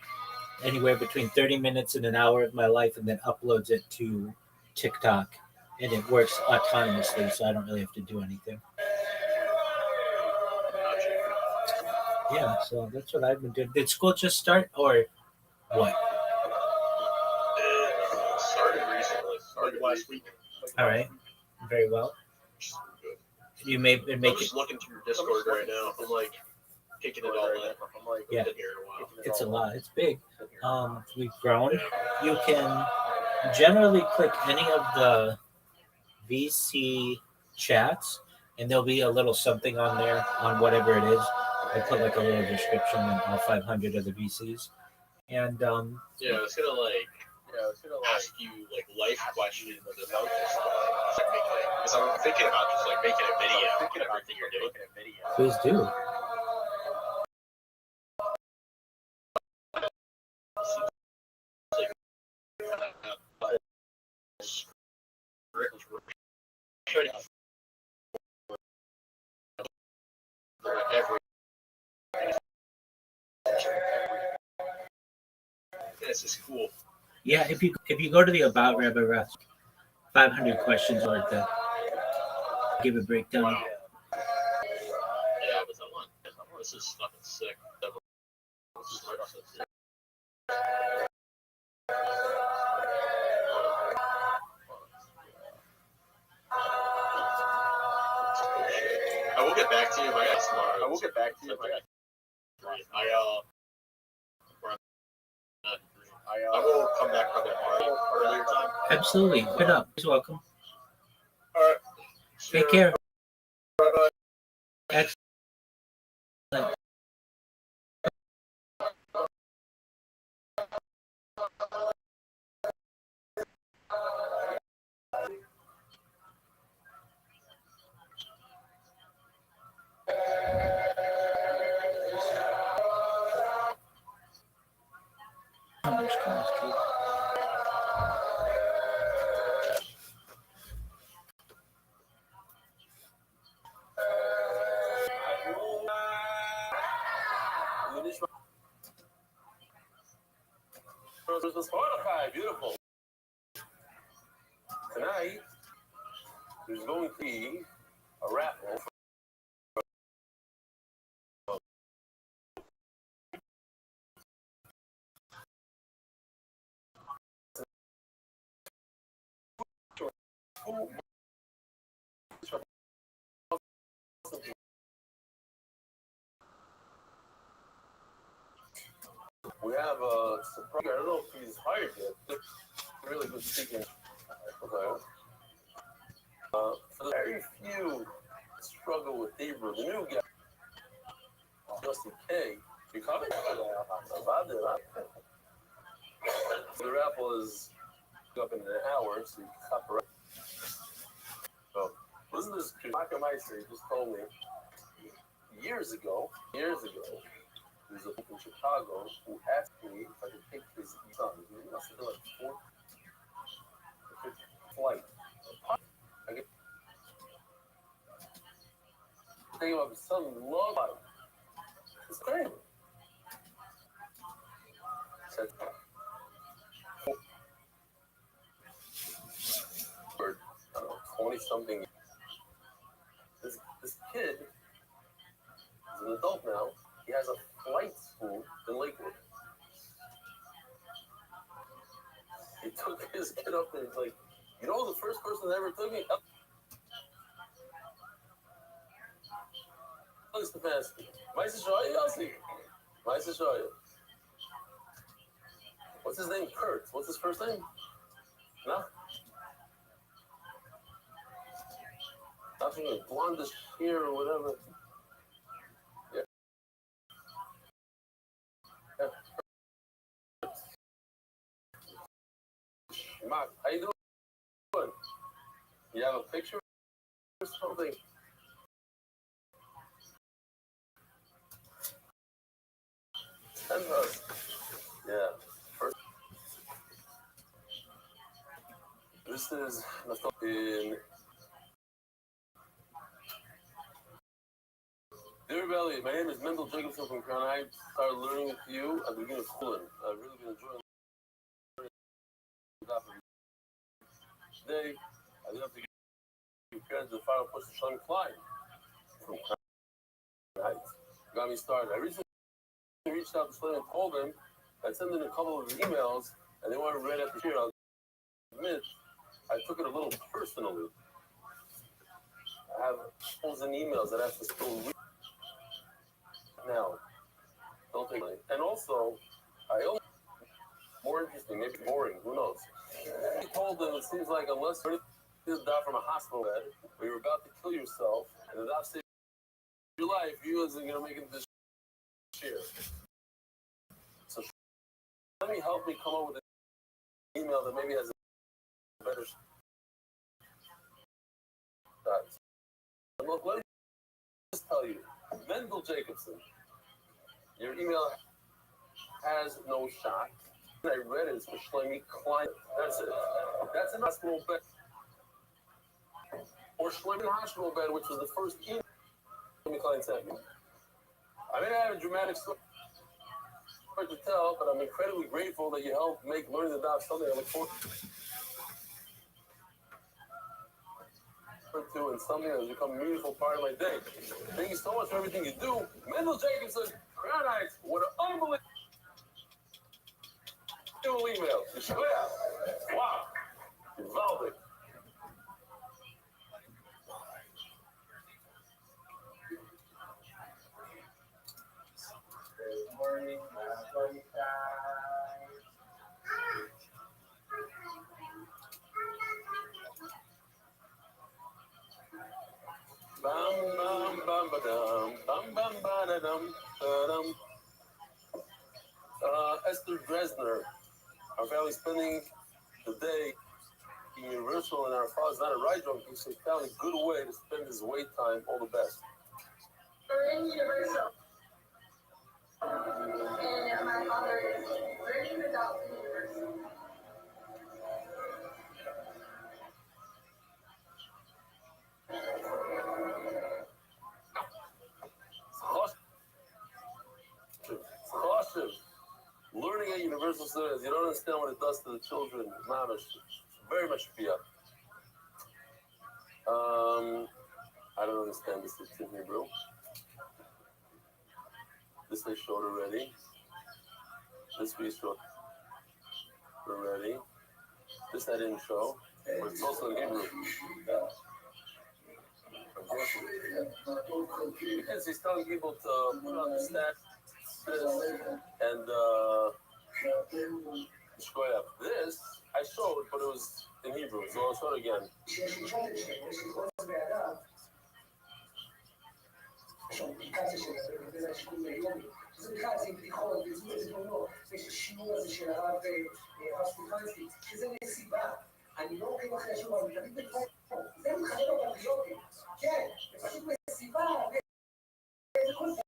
anywhere between 30 minutes and an hour of my life, and then uploads it to TikTok, and it works autonomously, so I don't really have to do anything. Yeah, so that's what I've been doing. Did school just start, or what? It started recently. Started last week. All right, very well. You may make I'm just looking through your Discord right now. I'm like taking it all in. Yeah, Been here a while. it's a lot. It's big. We've grown. You can generally click any of the VC chats, and there'll be a little something on there on whatever it is. I put like a little description on all 500 of the VCs, and Yeah, it's gonna ask you like life questions and about this because I'm thinking about just like making a video of everything you're doing. Please do. This is cool. Yeah, if you go to the About Rabbi Rothschild, 500 questions or to give a breakdown. Wow. Yeah, but this is fucking sick. I will get back to you if I got tomorrow. I will get back to you if I got. I will come back probably tomorrow earlier time. Absolutely. Good up. You're welcome. All right. Take care. Bye-bye. Excellent. Beautiful. Tonight, there's going to be a raffle. We have a surprise. I don't know if he's hired yet. Really good speaking. Okay. For the very few struggle with Hebrew, the new guy, Justin K. You coming? The raffle is up in an hour, so you can stop around. So, listen to this. Maka Meister just told me years ago, there's a book in Chicago who asked me if I could take his son. He must have done like 4th or 5th flight. I could take him up his son love life. It's crazy. Said, for 20 something. This kid is an adult now. He has a flight school in Lakewood. He took his kid up there. He's like, you know, the first person that ever took me up. Stefanski. Meister Shoya, Yossi. Meister Shoya. What's his name? Kurt. What's his first name? No? Nothing like blondish hair or whatever. Yeah. Mark, how you doing? You have a picture or something? Send us. Yeah. First, this is in Dear Valley. My name is Mendel Jacobson from Crown Heights. Started learning with you at the beginning of school. I've really been enjoying today. I didn't have to give credit to the final push to Sean Klein from Crown Heights. Got me started. I recently reached out to Slim and told him I'd send in a couple of emails and they weren't read after here. I'll admit I took it a little personally. I have calls and emails that I have to still read now. Don't take it. And also, I only more interesting, maybe boring, who knows? He told them it seems like unless you're die from a hospital bed or you're about to kill yourself and the doctor saves your life, you isn't gonna make it this year. So let me help me come up with an email that maybe has a better shot. And look, let me just tell you, Mendel Jacobson, your email has no shot. I read it for Shlomi Klein. That's it. That's an hospital bed. Or Shlomi hospital bed, which was the first email Shlomi Klein sent me. I mean, I have a dramatic story to tell, but I'm incredibly grateful that you helped make learning the daf something I look forward to and something that has become a meaningful part of my day. Thank you so much for everything you do. Mendel Jacobson, Crown Heights, what an unbelievable email. Wow. Involving. Good morning, bam bam bam badam bam bam badam badam. Esther Dresner, our family spending the day in Universal, and our father's not a ride drunk, so he found a good way to spend his wait time. All the best. We're in Universal, and my father is learning the dog in Universal. Learning at Universal Studios, you don't understand what it does to the children. Mamish, very much fear. I don't understand this in Hebrew. This I showed already. This we showed already. This I didn't show, but it's also in Hebrew. Because he's telling people to put on the stats and this I showed, but it was in Hebrew, so I'll show it again. של הרב סטיפנסקי, שזה נסיבה. אני לא עוקב אחרי השבוע, אני תמיד בדברים, זה מתחשב בפטריוטים. כן, זה פשוט מסיבה, וזה כל דברים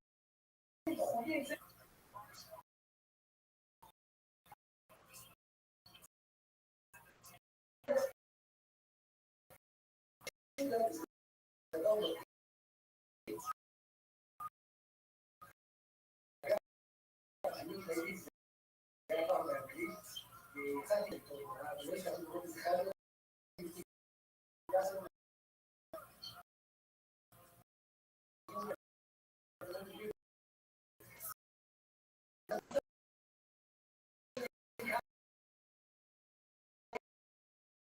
תחומים, זה... There's other groups other than just that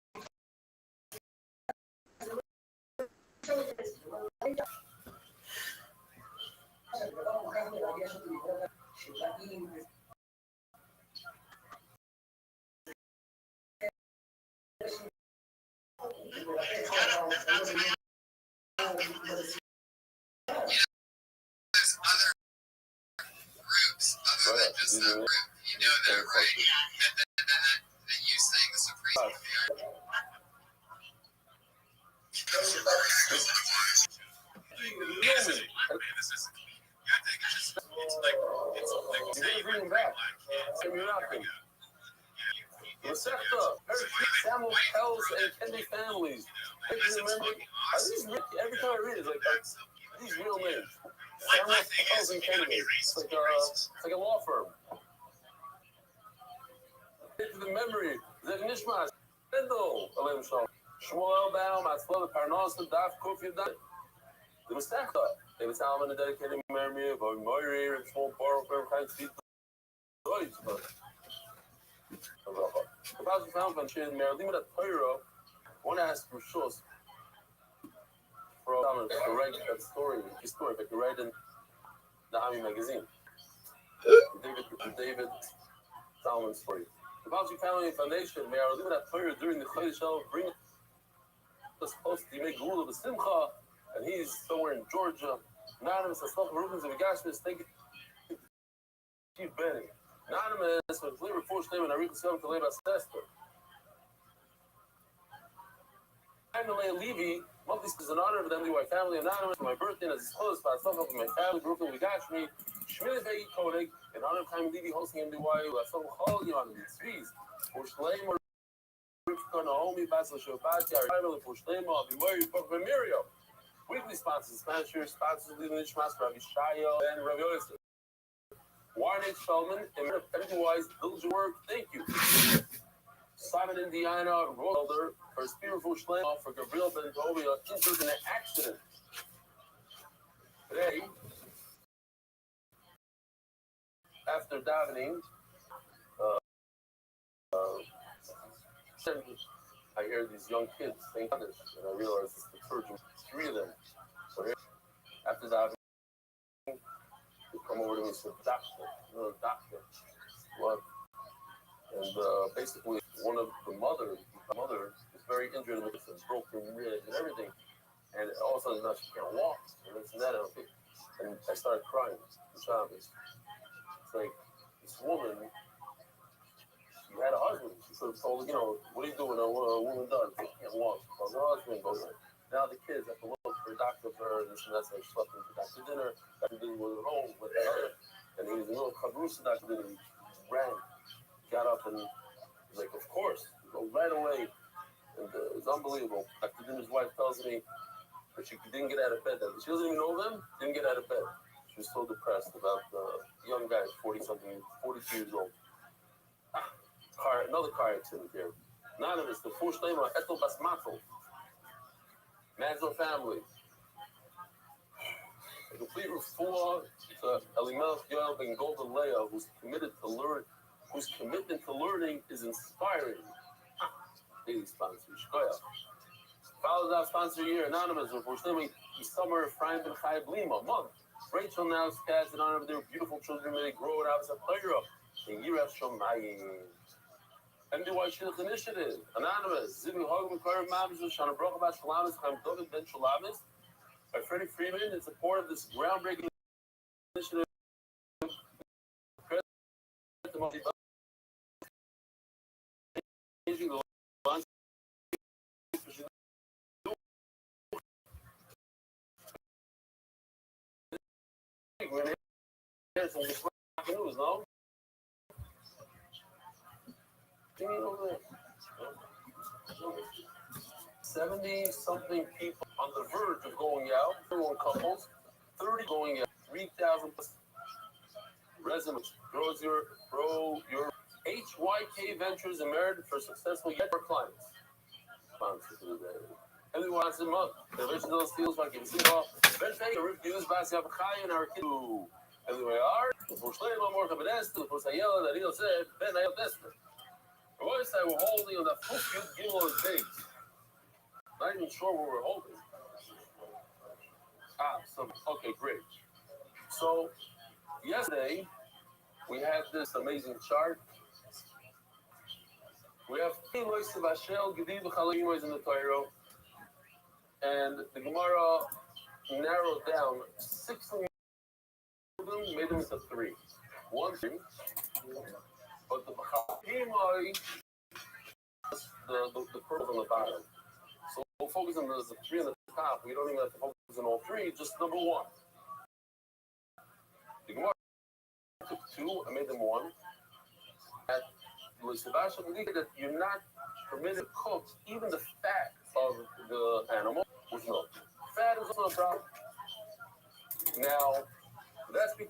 group. You know that, right? That you saying the Supreme Samuel Pels and Kennedy families. Every time I read it, it's like, are these real names? Samuel Pels and Kennedy. It's like a law firm. To the memory, Zech Nishmas, Mendel, Alim Shalom, Shmuel Baum, Atzvah, Parnos, Daf, Kofi, the Mustachta. David Salman, the dedicated memory of Moiri, and Shmuel Baruch, every kind of speed. The Pasuk found when she had married Limit at Torah, one asked for Shus for to write that story, but to write in the Ami magazine. David Salman's story. The Pasuk Family Foundation, may our Limit at Torah during the Chodesh Elul bring us close to make rule of the Simcha, and he's somewhere in Georgia. Anonymous, Asloch Rubens of Gashmis, thank you, Chief Benny. Anonymous, with Flavor Force Name and Arika Selm to Leba Sester. I'm Levy. Monthly is an honor of the MDY family. Anonymous, for my birthday, and as close by myself and my family, Brooklyn, we got me. Shmini Vegi Kodig, in honor of Chaim Levy hosting MDY, who have some Chol on the trees. For Shleim or Rivka Naomi, Basil Shabbat, our title for Shleim, I'll be Mary, Papa Miriam. Weekly sponsors, sponsors, leading Nishmas, Rabbi Shayo, and Rabbi Yosef. Warren H. Feldman, and Pennywise, diligent work, thank you. Simon Indiana, Rolder, for Spiritual Shlem, for Gabriel Ben Tovia, injured in an accident. Today, after davening, I hear these young kids saying Kaddish, and I realize it's the church, three of them. So here, after davening, they come over to me and say, doctor, what? And basically, one of the mother is very injured with a broken rib and everything. And all of a sudden, now she can't walk. And this and that. And I started crying on Shabbos. It's like, this woman, she had a husband. She sort of told her, what are you doing? What a woman does. She can't walk. She calls her husband, goes there. Now the kids have to look for a doctor for her, and this and that. So she slept in Dr. Dinner. Dr. Dinner was at home with her. And he was a little cabrusa, Dr. Dinner. He ran, got up, and was like, of course, go right away. And it was unbelievable. Dr. Dinner's wife tells me that she didn't get out of bed. She doesn't even know them, didn't get out of bed. She was so depressed about the young guy, 40-something, 42 years old. Another car accident here. Anonymous, the first name of Etel Basmatel. Manzo family. A complete refuah to Elimelech Yoel Ben Golden Leah, whose commitment to learning is inspiring. Daily sponsor, Shkoya. Follows our sponsor year, Anonymous, unfortunately, the summer of Ephraim Ben Chai Blima, month. Rachel now cast in honor of their beautiful children, may they grow it out as a player in Yirah Shomayim. MDY Shidduch Initiative, Anonymous, Zivu Hog McCarry Mams, Shana Brocha Bas Shalamis, Chaim David Ben Shalamis, by Freddie Freeman, in support of this groundbreaking initiative. anything the lines news, no? 70-something people on the verge of going out, 31 couples, 30 going out, 3,000 resumes. Grow your HYK Ventures and Merit for successful yet for clients. Everyone wants a month. The original steals like in Singapore. Benfei reviews by Sabachai and our kid. Everywhere are. For Shleima more Kabedest, for Sayela, that he'll say, Ben Ayel Dester. The voice I were holding on the foot Gimel is big. Not even sure where we're holding. Okay, great. So, yesterday, we had this amazing chart. We have Elois Sebashel, Gediv Chalayimois in the Torah, and the Gemara narrowed down 6 of them, made them into 3. 1 thing, but the Chalayimoi, the purple on the bottom. So we'll focus on the 3 on the top. We don't even have to focus on all 3, just number 1. The Gemara took 2 and made them 1. At Sebastian, that you're not permitted to cook even the fat of the animal with milk. Fat is also a problem. Now, that's because